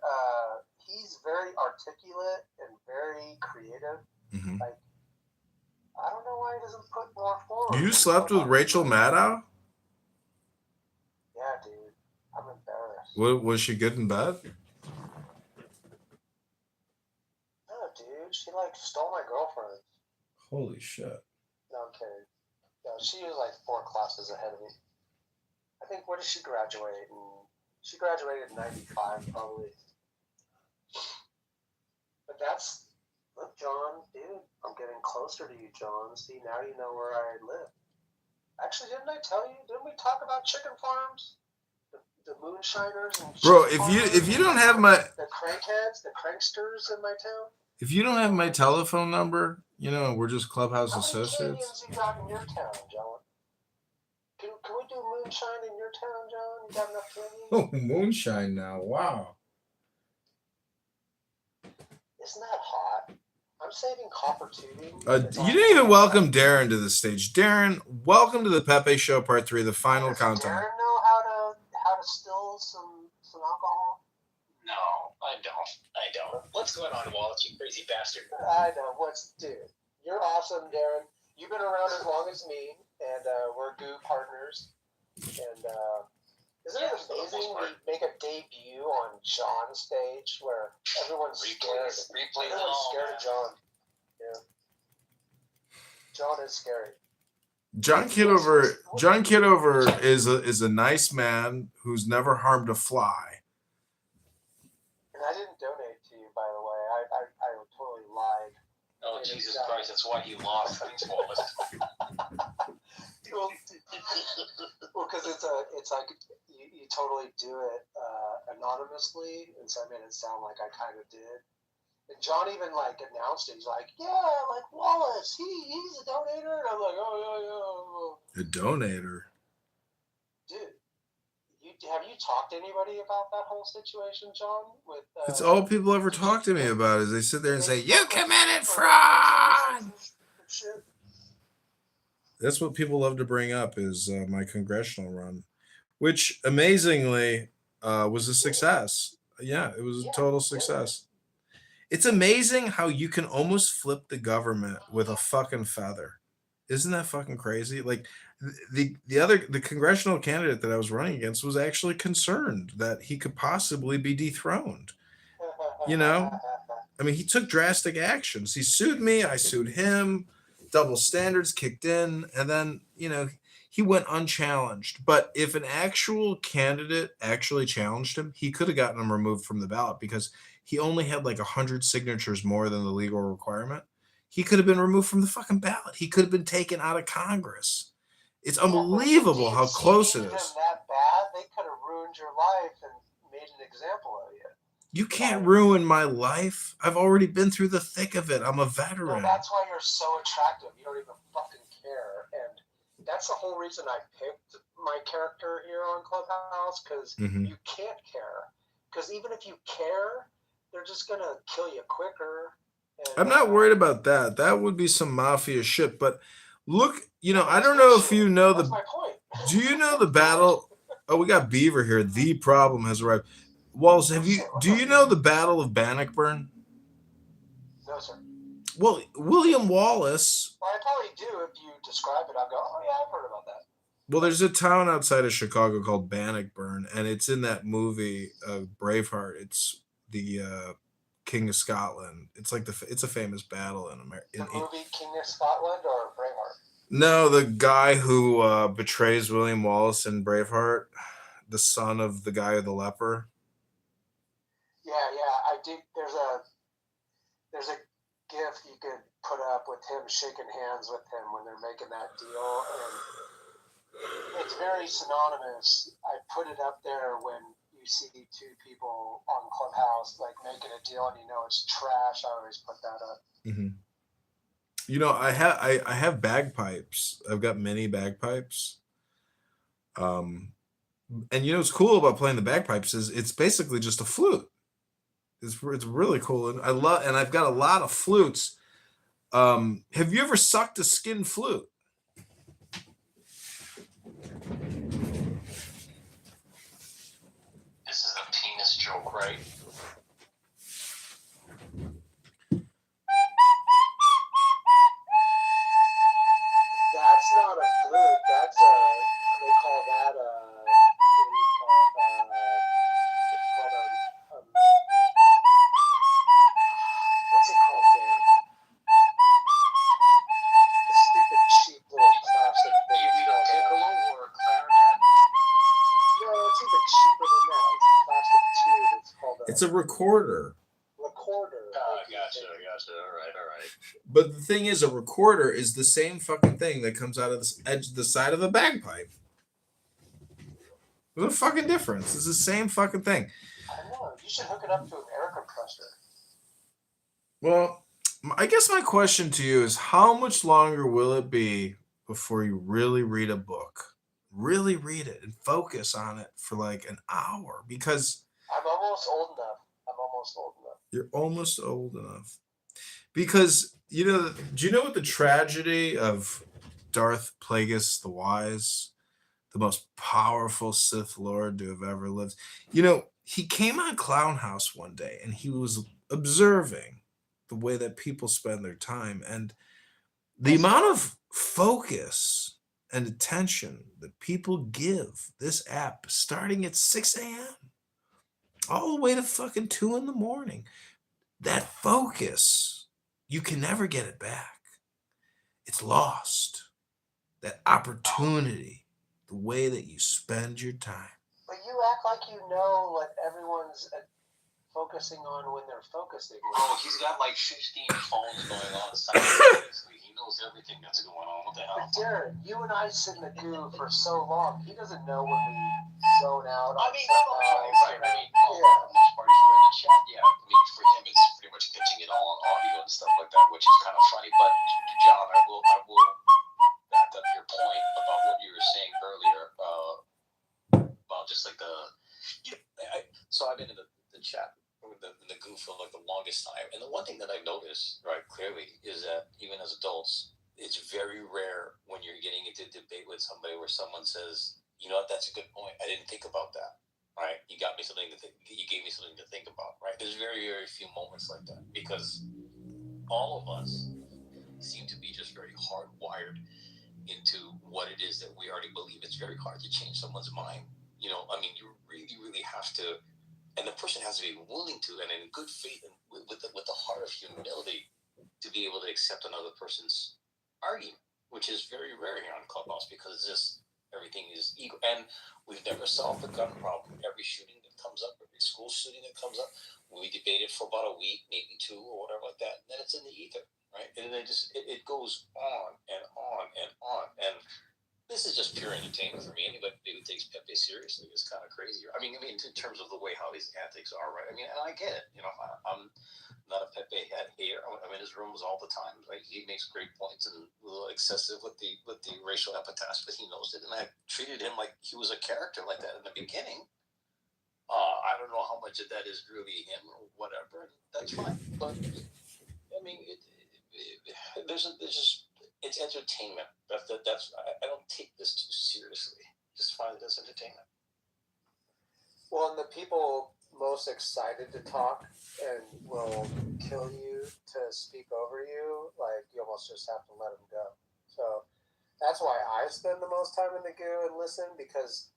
he's very articulate and very creative. Mm-hmm. Like, I don't know why he doesn't put more forward. You slept with Rachel Maddow? Yeah, dude. I'm embarrassed. Was she good in bed? No, dude. She like stole my girlfriend. Holy shit. No, I'm kidding. No, she was like 4 classes ahead of me. I think, where did she graduate? She graduated in 95, probably. But that's, look, John, dude, I'm getting closer to you, John. See, now you know where I live. Actually, didn't I tell you? Didn't we talk about chicken farms? The moonshiners and bro, if you don't have my the crankheads, the cranksters in my town. If you don't have my telephone number, you know, we're just Clubhouse associates. How many canyons you got in your town, John? Can we do moonshine in your town, John? You got enough canyons? Oh, moonshine now. Wow. Isn't that hot? I'm saving copper tubing. You didn't even welcome Darren to the stage. Darren, welcome to the Pepe Show Part 3, the final countdown. Does Darren know how to still some alcohol? No, I don't. What's going on, Wallace, you crazy bastard? I know. Dude, you're awesome, Darren. You've been around as long as me, and we're goo partners. And isn't it amazing we make a debut on John's stage where everyone's scared? Everyone's scared of John. Yeah. John is scary. John Kitover is a nice man who's never harmed a fly. And I didn't donate to you, by the way. I totally lied. Oh, Jesus Christ, that's why you lost. Thanks, Wallace. Well, because it's like you totally do it anonymously, and so I made it sound like I kind of did. And John even like announced it. He's like, "Yeah, like Wallace, he's a donator," and I'm like, "Oh yeah." A donator. Dude, have you talked to anybody about that whole situation, John? With It's all people ever talk to me about is they sit there and say, "You committed fraud." That's what people love to bring up is my congressional run, which amazingly was a success. Yeah, it was a total success. It's amazing how you can almost flip the government with a fucking feather. Isn't that fucking crazy? Like the congressional candidate that I was running against was actually concerned that he could possibly be dethroned. You know? I mean, he took drastic actions. He sued me, I sued him. Double standards kicked in, and then, you know, he went unchallenged. But if an actual candidate actually challenged him, he could have gotten him removed from the ballot because he only had like 100 signatures more than the legal requirement. He could have been removed from the fucking ballot. He could have been taken out of Congress. It's unbelievable how close it is. That bad, they could have ruined your life and made an example of you. You can't ruin my life. I've already been through the thick of it. I'm a veteran. No, that's why you're so attractive. You don't even fucking care. And that's the whole reason I picked my character here on Clubhouse, because you can't care. Because even if you care, they're just going to kill you quicker. And, I'm not worried about that. That would be some mafia shit. But look, you know, I don't know if you know that's my point. Do you know the battle? Oh, we got Beaver here. The problem has arrived. Wallace, do you know the Battle of Bannockburn? No, sir. Well, William Wallace. Well, I probably do. If you describe it, I'll go, oh, yeah, I've heard about that. Well, there's a town outside of Chicago called Bannockburn, and it's in that movie Braveheart. It's the King of Scotland. It's like it's a famous battle in America. The movie King of Scotland or Braveheart? No, the guy who betrays William Wallace in Braveheart, the son of the guy with the leper. Yeah, I do. There's a GIF you could put up with him shaking hands with him when they're making that deal, and it's very synonymous. I put it up there when you see two people on Clubhouse like making a deal, and you know it's trash. I always put that up. Mm-hmm. You know, I have bagpipes. I've got mini bagpipes. And you know what's cool about playing the bagpipes is it's basically just a flute. It's really cool, and I've got a lot of flutes. Have you ever sucked a skin flute? This is the penis right? That's not a flute. That's they call that what's it called, Dan? The stupid cheap little plastic thing. You mean a piccolo or a clarinet? No, it's even cheaper than that. It's a plastic tube. It's called It's a recorder. Recorder. I gotcha. All right. But the thing is, a recorder is the same fucking thing that comes out of the side of a bagpipe. There's a fucking difference. It's the same fucking thing. I know. You should hook it up to an air compressor. Well, I guess my question to you is, how much longer will it be before you really read a book? Really read it and focus on it for like an hour, because I'm almost old enough. you're almost old enough. Because, you know, do you know what the tragedy of Darth Plagueis the Wise, the most powerful Sith Lord to have ever lived? You know, he came on Clown House one day and he was observing the way that people spend their time, and the amount of focus and attention that people give this app starting at 6 a.m. all the way to fucking 2 in the morning. That focus, you can never get it back. It's lost. That opportunity, the way that you spend your time. But you act like you know what everyone's focusing on when they're focusing. Oh, he's got like 15 phones going on simultaneously. He knows everything that's going on. What the hell? But Darren, you and I sit in the goo for so long. He doesn't know when we zone out. I mean, right. I mean, for the most part, if you're in the chat, yeah. I mean, for him, it's pretty much pitching it all on audio and stuff like that, which is kind of funny. But John, I will back up your point about what you were saying earlier about just like so I've been in the chat. The goo for like the longest time, and the one thing that I noticed right clearly is that even as adults, it's very rare when you're getting into a debate with somebody where someone says, you know what, that's a good point, I didn't think about that, right? You got me something to think, you gave me something to think about, right? There's very, very few moments like that, because all of us seem to be just very hardwired into what it is that we already believe. It's very hard to change someone's mind. You know, I mean, you really, really have to. And the person has to be willing to, and in good faith, and with the heart of humility, to be able to accept another person's argument, which is very rare here on Clubhouse, because it's just everything is ego. And we've never solved the gun problem. Every shooting that comes up, every school shooting that comes up, we debate it for about a week, maybe 2 or whatever like that, and then it's in the ether, right? And then it goes on and on and on. And this is just pure entertainment for me. Anybody who takes Pepe seriously is kind of crazy. I mean, in terms of the way how his antics are, right? I mean, and I get it. You know, I'm not a Pepe hater. I'm in his rooms all the time. Right? He makes great points and a little excessive with the racial epithets, but he knows it. And I treated him like he was a character like that in the beginning. I don't know how much of that is really him or whatever. That's fine. But I mean, there's just. It's entertainment. That's. I don't take this too seriously. Just find it as entertainment. Well, and the people most excited to talk and will kill you to speak over you, like, you almost just have to let them go. So that's why I spend the most time in the goo and listen, because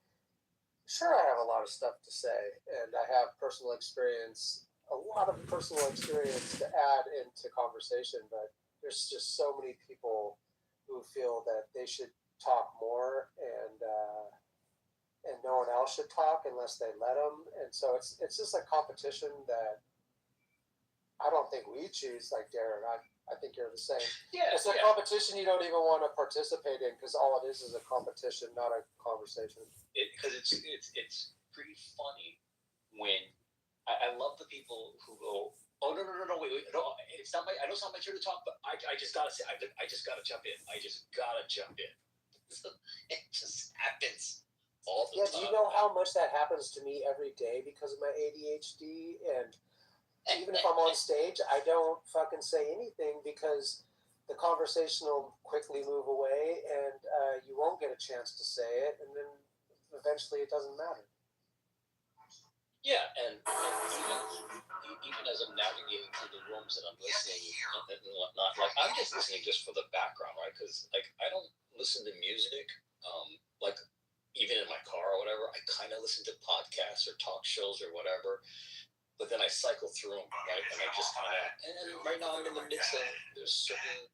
sure, I have a lot of stuff to say, and I have personal experience, a lot of personal experience to add into conversation, but there's just so many people who feel that they should talk more, and no one else should talk unless they let them. And so it's just a competition that I don't think we choose, like Darren. I think you're the same. Yeah, it's a competition you don't even want to participate in, because all it is a competition, not a conversation. Because it's pretty funny when I love the people who go, oh no, wait, no, it's not my. I know it's not my turn to talk, but I just gotta say, I just gotta jump in. It just happens all the time. Do you know how much that happens to me every day because of my ADHD? And even if I'm on stage, I don't fucking say anything, because the conversation will quickly move away, and you won't get a chance to say it, and then eventually it doesn't matter. Yeah, and even as I'm navigating through the rooms and I'm listening and whatnot, like I'm just listening just for the background, right? Because like I don't listen to music, like even in my car or whatever. I kind of listen to podcasts or talk shows or whatever, but then I cycle through them, right? And I just kind of, and right now I'm in the midst of there's certain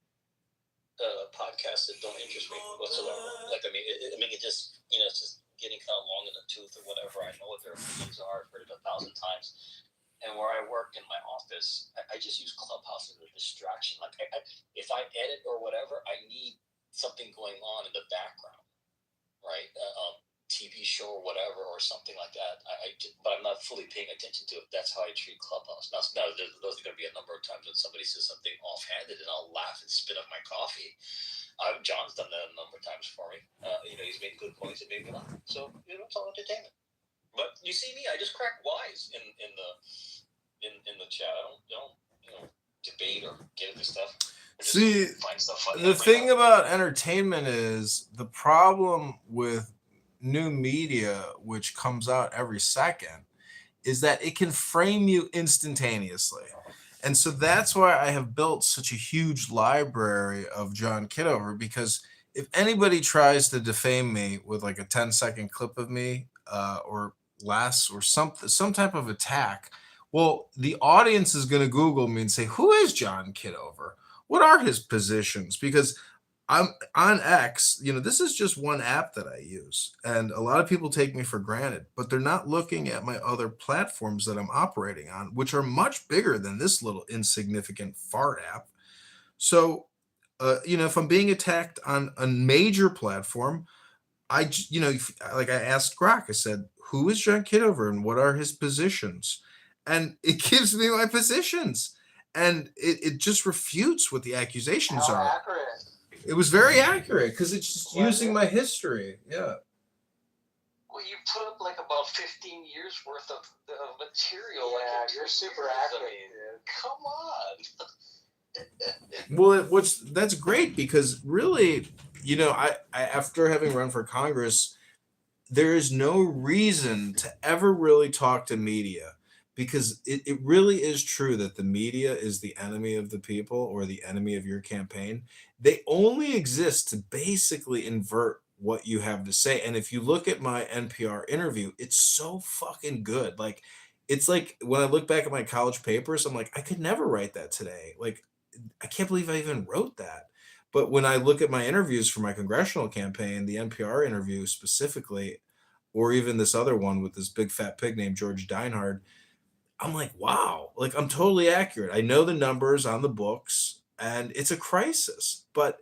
podcasts that don't interest me whatsoever. Like I mean, it just it's just getting kind of long in the tooth or whatever. I know what their opinions are. I've heard it 1,000 times. And where I work in my office, I just use Clubhouse as a distraction. Like if I edit or whatever, I need something going on in the background, right? TV show or whatever or something like that. But I'm not fully paying attention to it. That's how I treat Clubhouse. Now those are going to be a number of times when somebody says something offhanded, and I'll laugh and spit up my coffee. John's done that a number of times for me. He's made good points and made me laugh. So it's all entertainment. But you see me, I just crack wise in the chat. I don't debate or get into stuff. See, the thing about entertainment is the problem with new media, which comes out every second, is that it can frame you instantaneously. And so that's why I have built such a huge library of John Kitover, because if anybody tries to defame me with like a 10-second clip of me or less or some type of attack, well, the audience is going to Google me and say, who is John Kitover? What are his positions? Because I'm on X, this is just one app that I use. And a lot of people take me for granted, but they're not looking at my other platforms that I'm operating on, which are much bigger than this little insignificant fart app. So, if I'm being attacked on a major platform, like I asked Grok, I said, who is John Kitover and what are his positions? And it gives me my positions. And it just refutes what the accusations How are. accurate? It was very accurate because it's just using my history. Yeah. Well, you put up like about 15 years worth of material. Yeah, you're super accurate, dude. Come on. Well, that's great because really, I after having run for Congress, there is no reason to ever really talk to media, because it really is true that the media is the enemy of the people or the enemy of your campaign. They only exist to basically invert what you have to say. And if you look at my NPR interview, it's so fucking good. Like, it's like when I look back at my college papers, I'm like, I could never write that today. Like, I can't believe I even wrote that. But when I look at my interviews for my congressional campaign, the NPR interview specifically, or even this other one with this big fat pig named George Dinehard, I'm like, wow, like I'm totally accurate. I know the numbers on the books and it's a crisis, but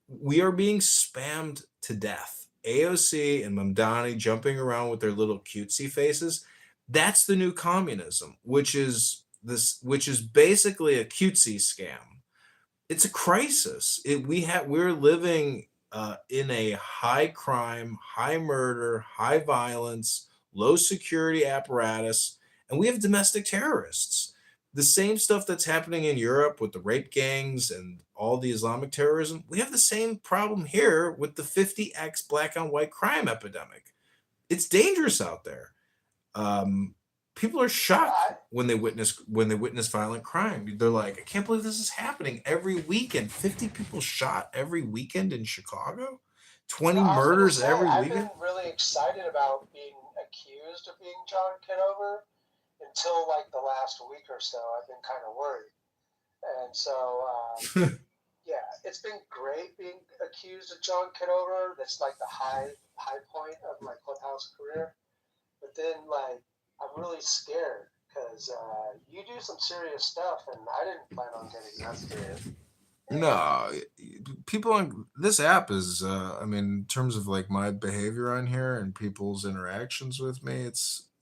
we are being spammed to death. AOC and Mamdani jumping around with their little cutesy faces. That's the new communism, which is basically a cutesy scam. It's a crisis. We're living in a high crime, high murder, high violence, low security apparatus, and we have domestic terrorists. The same stuff that's happening in Europe with the rape gangs and all the Islamic terrorism, we have the same problem here with the 50x black on white crime epidemic. It's dangerous out there. People are shocked when they witness violent crime. They're like, I can't believe this is happening every weekend. 50 people shot every weekend in Chicago. 20 murders every weekend. I've been really excited about being accused of being John Kitover until like the last week or so. I've been kind of worried, and so yeah, it's been great being accused of John Kitover. That's like the high point of my Clubhouse career. But then like, I'm really scared because you do some serious stuff, and I didn't plan on getting that serious. No, people on this app is, in terms of like my behavior on here and people's interactions with me,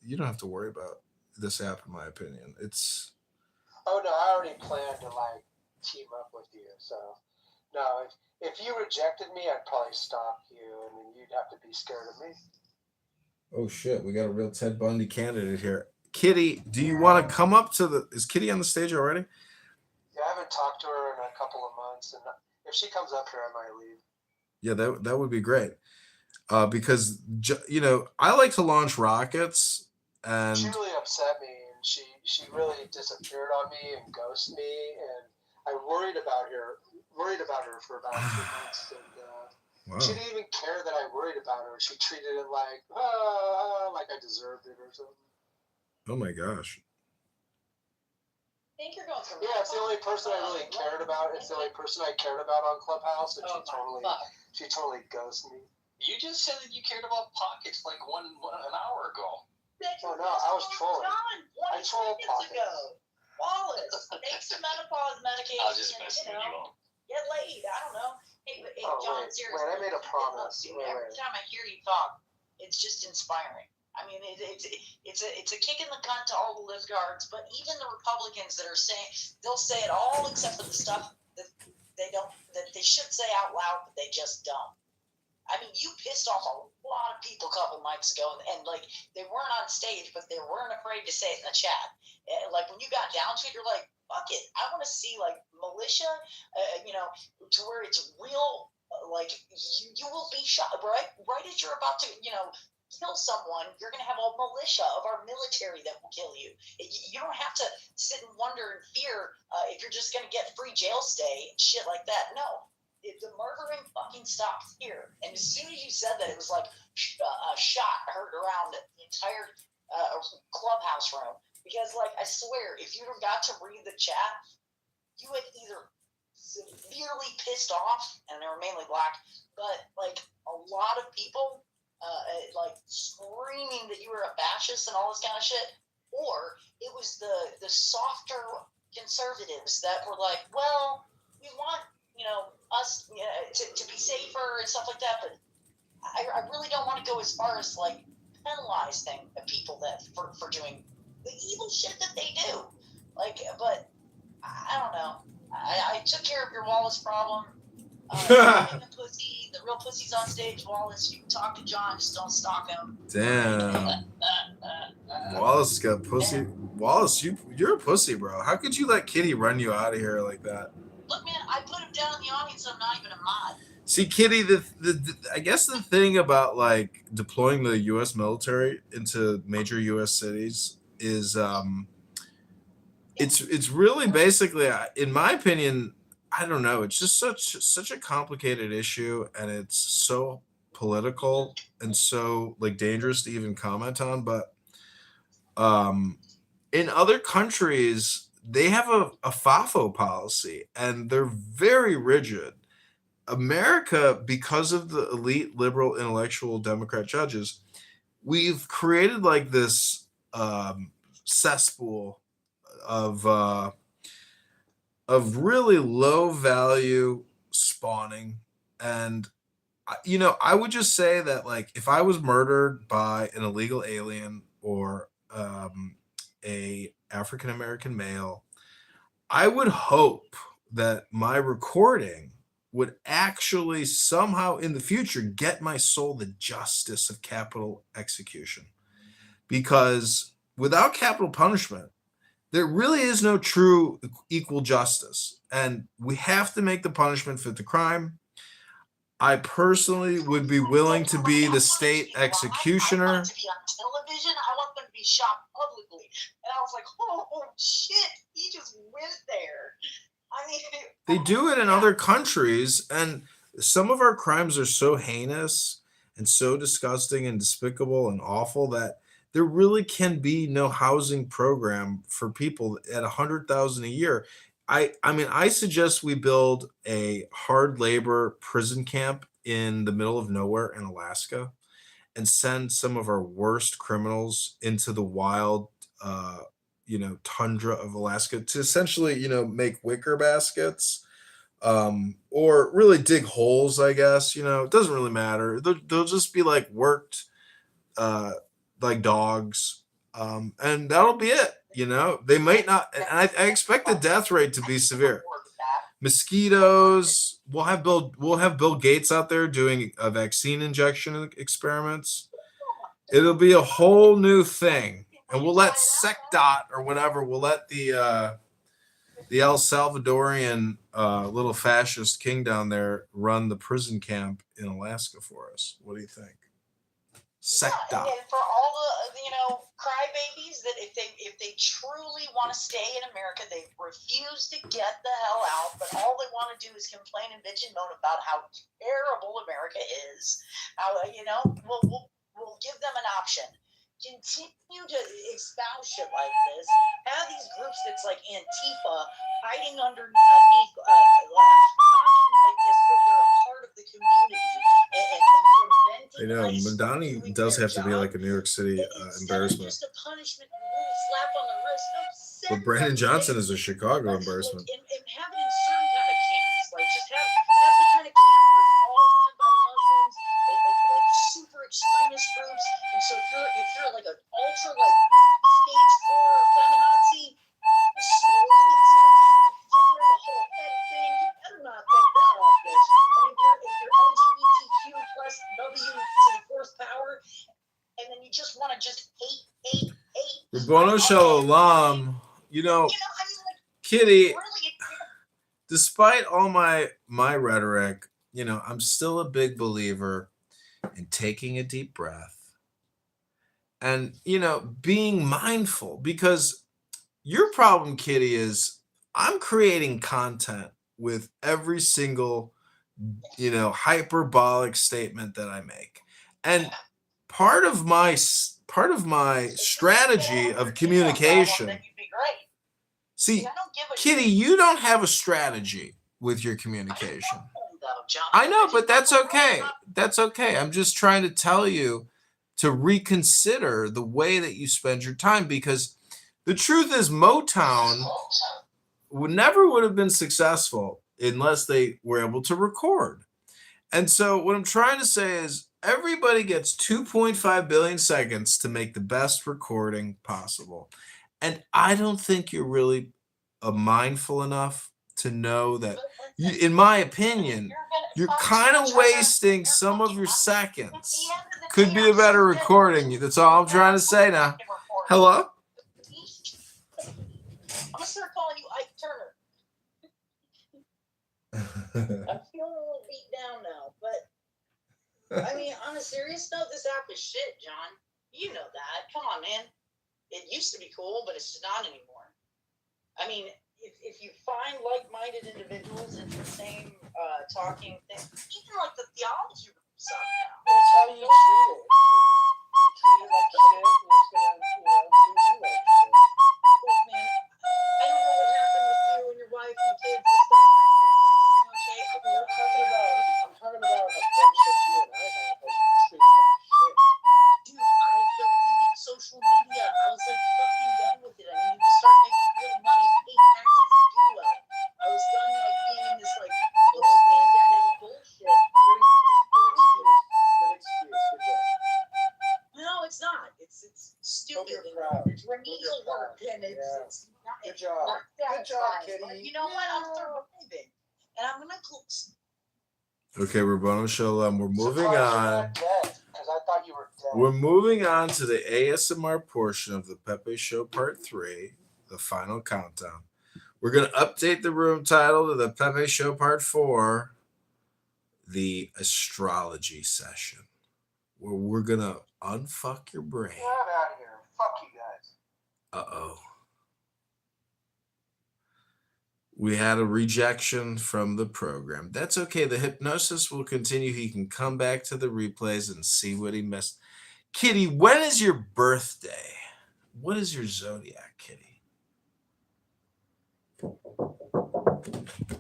you don't have to worry about this app, in my opinion. It's. Oh no, I already planned to like team up with you. So no, if you rejected me, I'd probably stalk you, and then you'd have to be scared of me. Oh shit, we got a real Ted Bundy candidate here. Kitty, do you want to come up to is Kitty on the stage already? Yeah, I haven't talked to her in a couple of months, and if she comes up here, I might leave. Yeah, that would be great. Because I like to launch rockets And she really upset me, and she really disappeared on me and ghosted me, and I worried about her for about 2 months, and wow. she didn't even care that I worried about her. She treated it like I deserved it or something. Oh my gosh. I think you're going through. Yeah, it's the only person I really cared about. It's the only person I cared about on Clubhouse, and she totally ghosted me. You just said that you cared about pockets like an hour ago. Oh no, I was trolling. I trolled pockets. Wallace, take some menopause medication. I was just messing with you all. Get laid. I don't know. Hey, John, seriously. Wait, I made a promise. Every time I hear you talk, it's just inspiring. I mean, it's a kick in the cunt to all the lift guards, but even the Republicans that are saying, they'll say it all except for the stuff that they should say out loud, but they just don't. I mean, you pissed off a lot of people a couple nights ago, and like they weren't on stage, but they weren't afraid to say it in the chat. Like when you got down to it, you're like, fuck it, I want to see like militia, to where it's real. Like you will be shot right as you're about to, kill someone. You're gonna have a militia of our military that will kill you. You don't have to sit and wonder and fear if you're just gonna get free jail stay and shit like that. No. The murdering fucking stops here. And as soon as you said that, it was like a shot heard around the entire clubhouse room. Because, like, I swear, if you got to read the chat, you had either severely pissed off, and they were mainly black, but, like, a lot of people, like, screaming that you were a fascist and all this kind of shit, or it was the softer conservatives that were like, well, we want us to be safer and stuff like that, but I really don't want to go as far as like penalize people that for doing the evil shit that they do. Like, but I don't know. I took care of your Wallace problem. The real pussy's on stage, Wallace. You can talk to John, just don't stalk him. Damn. Wallace got pussy. Wallace, you're a pussy, bro. How could you let Kitty run you out of here like that? Look, man, I put him down in the audience. I'm not even a mod. See, Kitty, I guess the thing about like deploying the U.S. military into major U.S. cities is it's really basically, in my opinion, I don't know. It's just such a complicated issue, and it's so political and so like dangerous to even comment on. But in other countries, they have a FAFO policy, and they're very rigid. America, because of the elite liberal intellectual Democrat judges, we've created like this cesspool of really low value spawning. And I would just say that like if I was murdered by an illegal alien or a African American male, I would hope that my recording would actually somehow in the future get my soul the justice of capital execution. Because without capital punishment, there really is no true equal justice. And we have to make the punishment fit the crime. I personally would be willing to be the state executioner. I want to be on television. I want them to be shot publicly. And I was like, oh, shit, he just went there. I mean, they do it in other countries, and some of our crimes are so heinous and so disgusting and despicable and awful that there really can be no housing program for people at $100,000 a year. I mean, I suggest we build a hard labor prison camp in the middle of nowhere in Alaska and send some of our worst criminals into the wild tundra of Alaska to essentially, make wicker baskets, or really dig holes, I guess. It doesn't really matter. They'll just be like worked like dogs. And that'll be it. They might not, and I expect the death rate to be severe. Mosquitoes. We'll have Bill Gates out there doing vaccine injection experiments. It'll be a whole new thing. And we'll let SecDot or whatever, we'll let the El Salvadorian little fascist king down there run the prison camp in Alaska for us. What do you think? Secta. And for all the crybabies that if they truly want to stay in America, they refuse to get the hell out, but all they want to do is complain and bitch and moan about how terrible America is. How we'll give them an option. Continue to espouse shit like this. Have these groups that's like Antifa hiding underneath comments like this where they're a part of the community and I know Madani does have to be like a New York City embarrassment. just a punishment slap on the wrist. No, But Brandon Johnson is a Chicago embarrassment. And have it in certain kind of camps. Like just have the kind of camp where it's all run by Muslims, like super extremist groups. And so if you're like an ultra like stage 4 feminazi, sweet. The whole head thing. You better not take that off, bitch. And if you're LGBTQ plus W to the fourth power, and then you just want to just hate. Rabbano Shalom, Kitty, despite all my rhetoric, I'm still a big believer in taking a deep breath and, being mindful, because your problem, Kitty, is I'm creating content with every single, hyperbolic statement that I make. And part of my strategy of communication. See, Kitty, you don't have a strategy with your communication. I know, but that's okay. That's okay. I'm just trying to tell you to reconsider the way that you spend your time, because the truth is Motown never would have been successful unless they were able to record. And so what I'm trying to say is everybody gets 2.5 billion seconds to make the best recording possible. And I don't think you're really mindful enough to know that, in my opinion, you're kind of wasting some of your seconds. Could be a better recording. That's all I'm trying to say now. Hello? I'm gonna start calling you Ike Turner. I'm feeling a little beat down now, but I mean, on a serious note, this app is shit, John. You know that. Come on, man. It used to be cool, but it's not anymore. I mean, if you find like-minded individuals in the same talking thing, even like the theology stuff now. That's how you treat it. You treat it like shit, and it's gonna, treat you like shit. Look, man, I don't know what happened with you and your wife and kids and stuff. Okay, I'm talking about a friendship you and I have, but you treat it like shit. Dude, I deleted social media. I was like fucking done with it. I needed to start making real money, pay taxes, and do well. I was done being in this post-pandemic bullshit. Good excuse. Good job. No, it's not. It's stupid. It's remedial work, and it's not. Good job. Good job, Kitty. But you know what? I'm surviving, and I'm gonna close. Okay, Rabbano Shalom. We're moving on. Because I thought you were dead. We're moving on to the ASMR portion of the Pepe Show Part 3, the final countdown. We're going to update the room title to the Pepe Show Part 4, the astrology session, where we're going to unfuck your brain. Get out of here. Fuck you guys. Uh-oh. We had a rejection from the program. That's okay. The hypnosis will continue. He can come back to the replays and see what he missed. Kitty, when is your birthday? What is your zodiac, Kitty?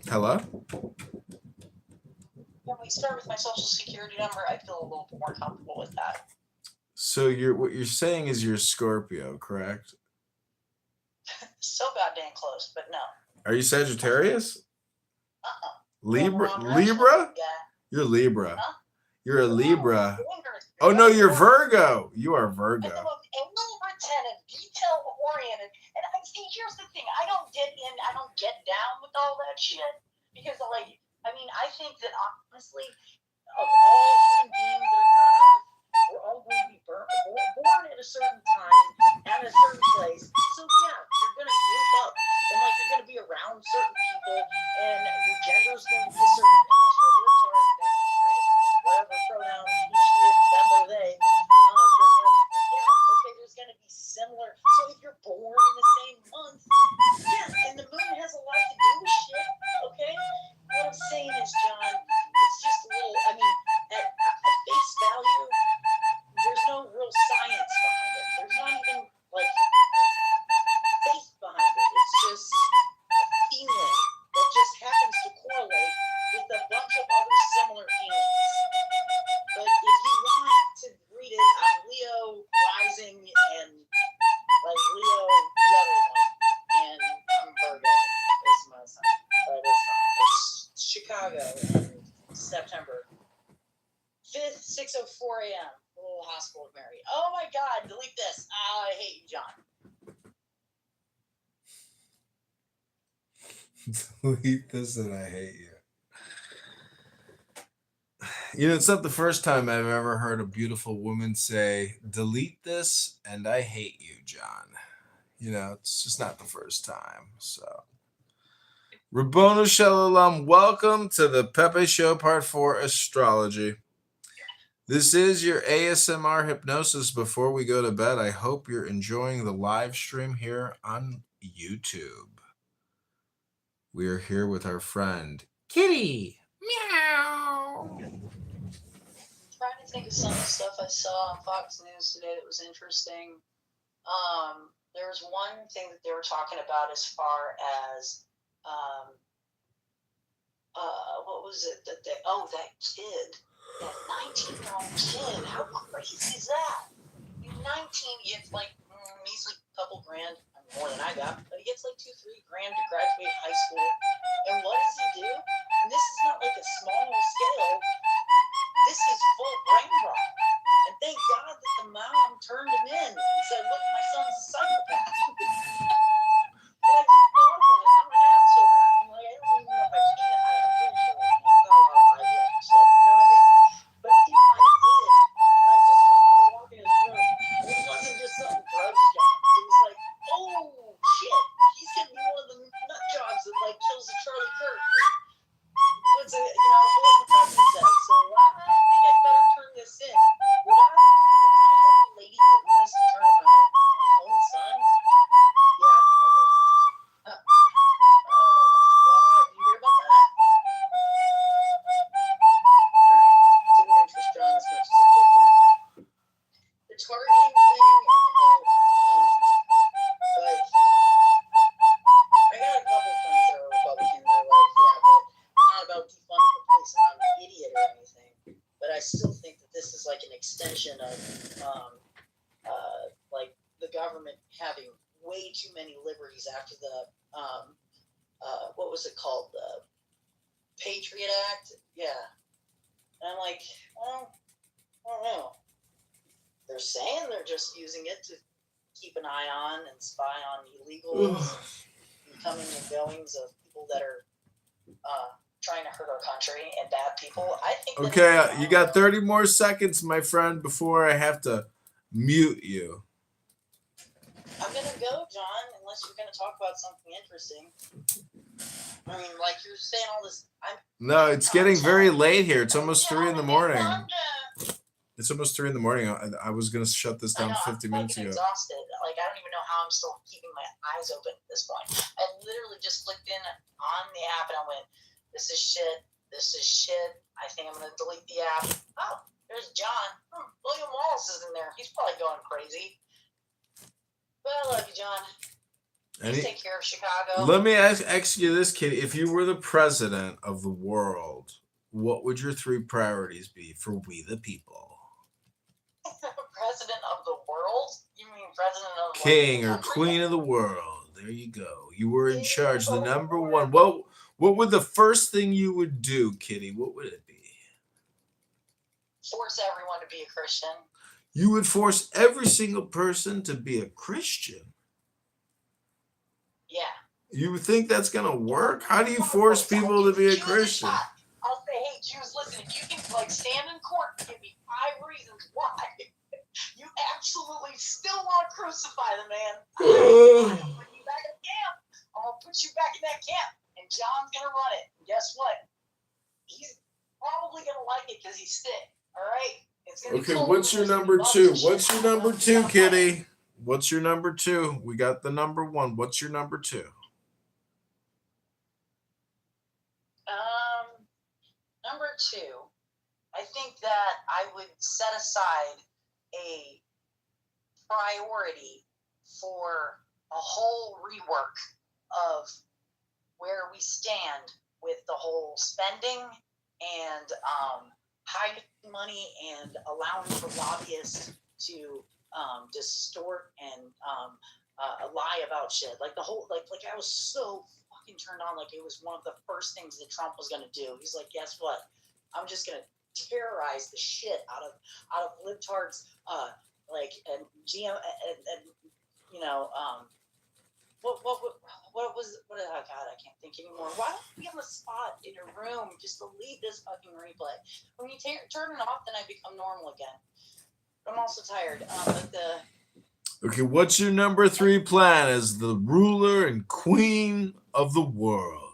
Hello? When we start with my social security number, I feel a little bit more comfortable with that. So what you're saying is you're Scorpio, correct? So goddamn close, but no. Are you Sagittarius? Libra? Well, Libra? yeah. You're Libra. Huh? You're a Libra. Oh no, you're Virgo. You are Virgo. I'm anal-retentive, detail-oriented, and here's the thing: I don't get down with all that shit because, I think that honestly, of all human beings that are on Earth, we're all going to be born at a certain time at a certain place. So yeah, you're going to group up and you're going to be around certain people, and your gender is going to be a certain thing. So whatever pronoun he, she, them, or they. September 5th, 6:04 a.m. Little Hospital of Mary. Oh my God! Delete this. I hate you, John. Delete this and I hate you. You know, it's not the first time I've ever heard a beautiful woman say, delete this and I hate you, John. You know, it's just not the first time. So, Rabboni Shalom, welcome to the Pepe Show Part 4 Astrology. This is your ASMR hypnosis before we go to bed. I hope you're enjoying the live stream here on YouTube. We are here with our friend, Kitty. Meow. I'm trying to think of some of the stuff I saw on Fox News today that was interesting. There was one thing that they were talking about as far as what was it that that kid, that 19-year-old kid, how crazy is that? You 19, you get like measly couple grand, more than I got, but he gets like $2-3 grand to graduate high school. And what does he do? And this is not like a small scale. This is full brain rot. And thank God that the mom turned him in and said, look, my son's a psychopath. And I just thought about it. I don't have children. I'm like, I don't even know if I can. I'm pretty sure I can. I've got a lot of ideas and stuff. You know what I mean? But if I did, and I just went to walk in his room, it wasn't just something gross, John. It was like, oh, shit. He's going to be one of the nut jobs that, like, kills a Charlie Kirk. Puts a, you know, what the president said. So I think I'd better turn this in. Would I have a lady that wants to turn my own son? Yeah, I think I would. Oh my God, you hear about that? Alright, didn't interest John as much as it did me. The targeting thing and the whole, like, I got a couple friends that are Republican. They're like, yeah, but I'm not about defunding the police. I'm not an idiot or anything. But I still think that this is like an extension of, like the government having way too many liberties after the, what was it called? The Patriot Act? Yeah. And I'm like, well, I don't know. They're saying they're just using it to keep an eye on and spy on illegals and coming and goings of people that are trying to hurt our country and bad people. I think. Okay, you got 30 more seconds, my friend, before I have to mute you. I'm gonna go, John, unless you're gonna talk about something interesting. I mean, like you're saying all this. No, it's getting very late here. It's almost 3 in the morning. It's almost 3 in the morning. I was gonna shut this down 50 minutes ago. I'm exhausted. Like I don't even know how I'm still keeping my eyes open at this point. I literally just clicked in on the app and I went, "This is shit. This is shit. I think I'm gonna delete the app." Oh, there's John. William Wallace is in there. He's probably going crazy. But I love you, John. Please take care of Chicago. Let me ask you this, Kitty. If you were the president of the world, what would your 3 priorities be for we the people? President of the world? You mean president of the King or queen of the world? There you go. You were in charge. The number one. What would the first thing you would do, Kitty? What would it be? Force everyone to be a Christian. You would force every single person to be a Christian? Yeah. You think that's going to work? How do you force people to be a Christian? I'll say, hey, Jews, listen, if you can like stand in court and give me 5 reasons why you absolutely still want to crucify the man, I'm going to put you back in camp. I'm going to put you back in that camp, and John's going to run it. And guess what? He's probably going to like it because he's sick, all right? Okay, what's your number 2? What's your number 2, Kitty? What's your number 2? We got the number 1. What's your number 2? Number 2, I think that I would set aside a priority for a whole rework of where we stand with the whole spending and hiding money and allowing for lobbyists to distort and lie about shit. Like the whole like I was so fucking turned on like it was one of the first things that Trump was going to do. He's like, guess what? I'm just going to terrorize the shit out of libtards, like and GM and you know what was oh God, I can't think anymore. Why don't you be on the spot in your room just to leave this fucking replay? When you turn it off, then I become normal again. I'm also tired. Okay, what's your number 3 plan as the ruler and queen of the world?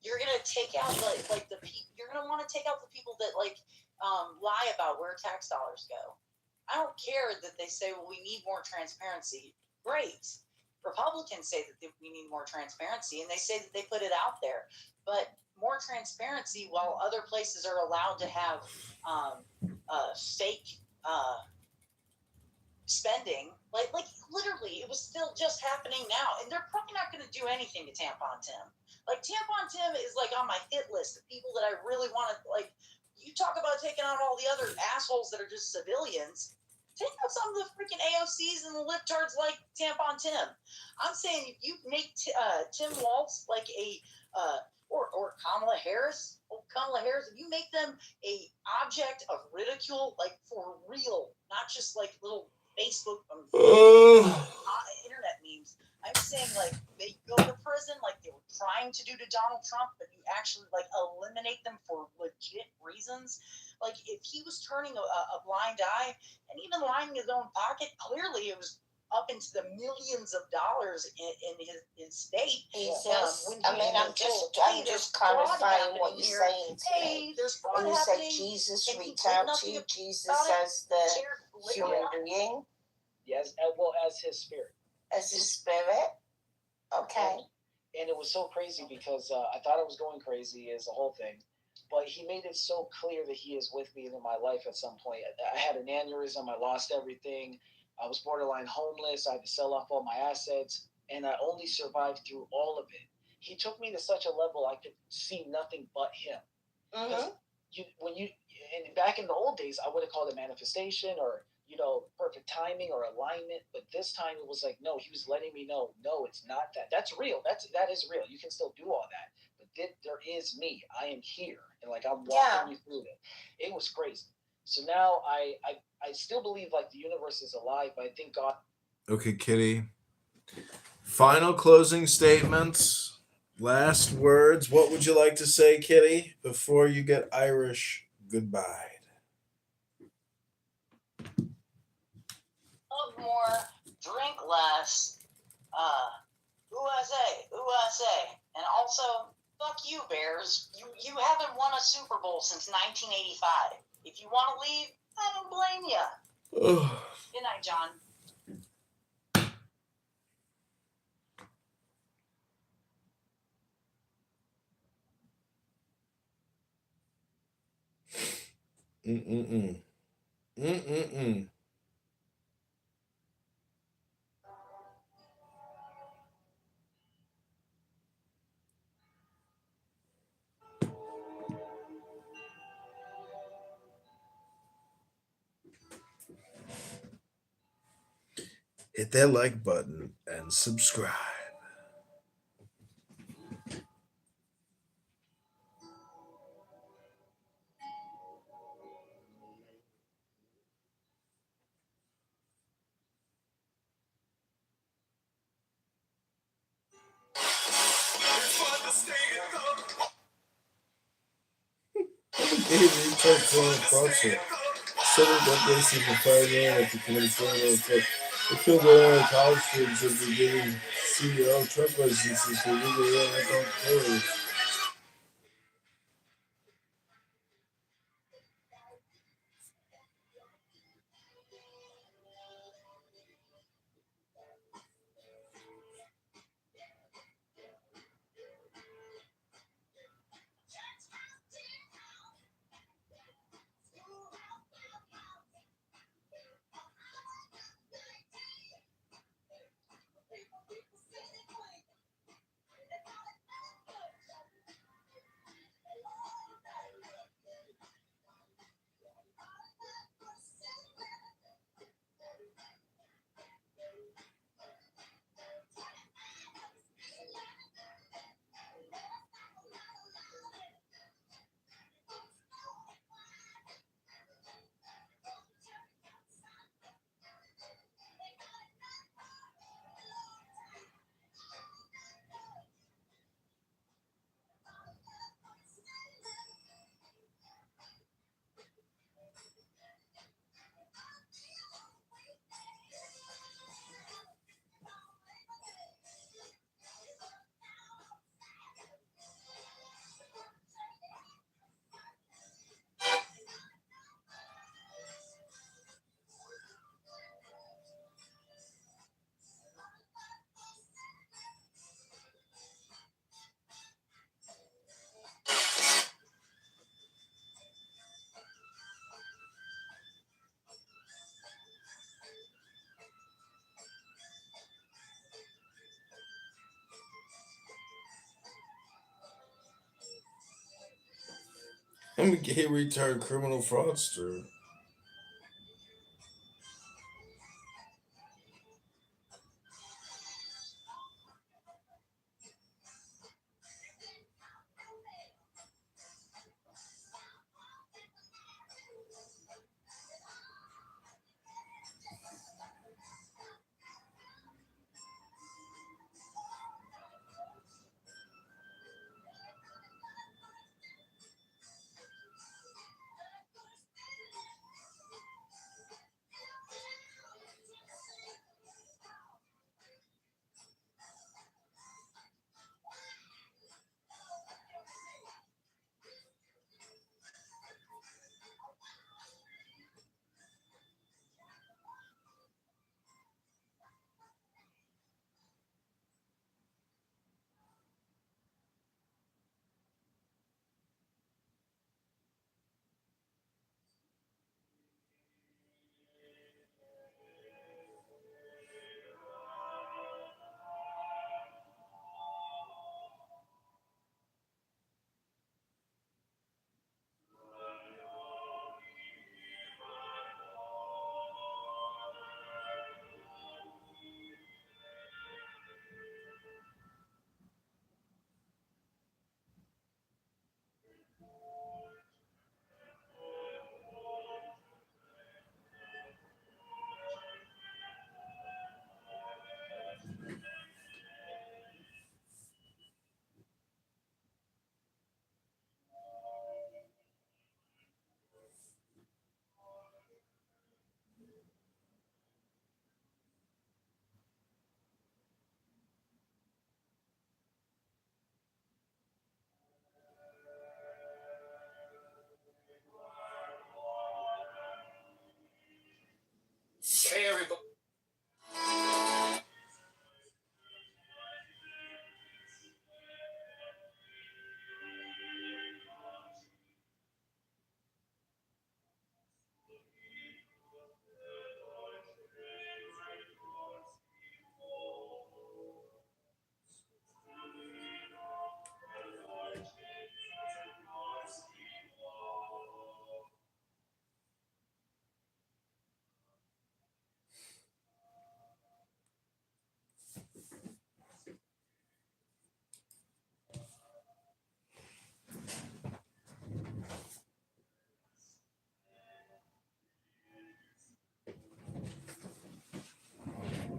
You're gonna take out like the people. You're gonna want to take out the people that lie about where tax dollars go. I don't care that they say, well, we need more transparency. Great. Republicans say that we need more transparency, and they say that they put it out there. But more transparency, while other places are allowed to have fake spending, like literally, it was still just happening now, and they're probably not going to do anything to Tampon Tim. Like Tampon Tim is like on my hit list of people that I really want to like. You talk about taking out all the other assholes that are just civilians. Take out some of the freaking AOCs and the libtards like Tampon Tim. I'm saying if you make Tim Walz like a or Kamala Harris, if you make them a object of ridicule, like for real, not just like little Facebook internet memes. I'm saying like they go to prison like they were trying to do to Donald Trump, but you actually like eliminate them for legit reasons. Like if he was turning a blind eye and even lining his own pocket, clearly it was up into the millions of dollars in his state. I'm just clarifying what you're saying today. When you say Jesus reached out to you, Jesus as the human being? Yes, as his spirit. As his spirit? Okay. And it was so crazy because I thought I was going crazy as a whole thing. But he made it so clear that he is with me in my life at some point. I had an aneurysm. I lost everything. I was borderline homeless. I had to sell off all my assets. And I only survived through all of it. He took me to such a level I could see nothing but him. Mm-hmm. And back in the old days, I would have called it manifestation or, perfect timing or alignment. But this time it was like, no, he was letting me know, no, it's not that. That's real. That is real. You can still do all that. There is me. I am here, and like I'm walking you through it. It was crazy. So now I still believe like the universe is alive. But I think God. Okay, Kitty. Final closing statements. Last words. What would you like to say, Kitty, before you get Irish goodbye? Love more, drink less. USA, and also. Fuck you, Bears. You haven't won a Super Bowl since 1985. If you want to leave, I don't blame you. Good night, John. Hit that like button and subscribe. It feels like college students have been giving CEO truck licenses to legal players. I'm a gay retard criminal fraudster. Hey, everybody.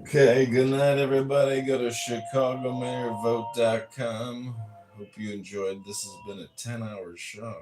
Okay, good night, everybody. Go to ChicagoMayorVote.com. Hope you enjoyed. This has been a 10-hour show.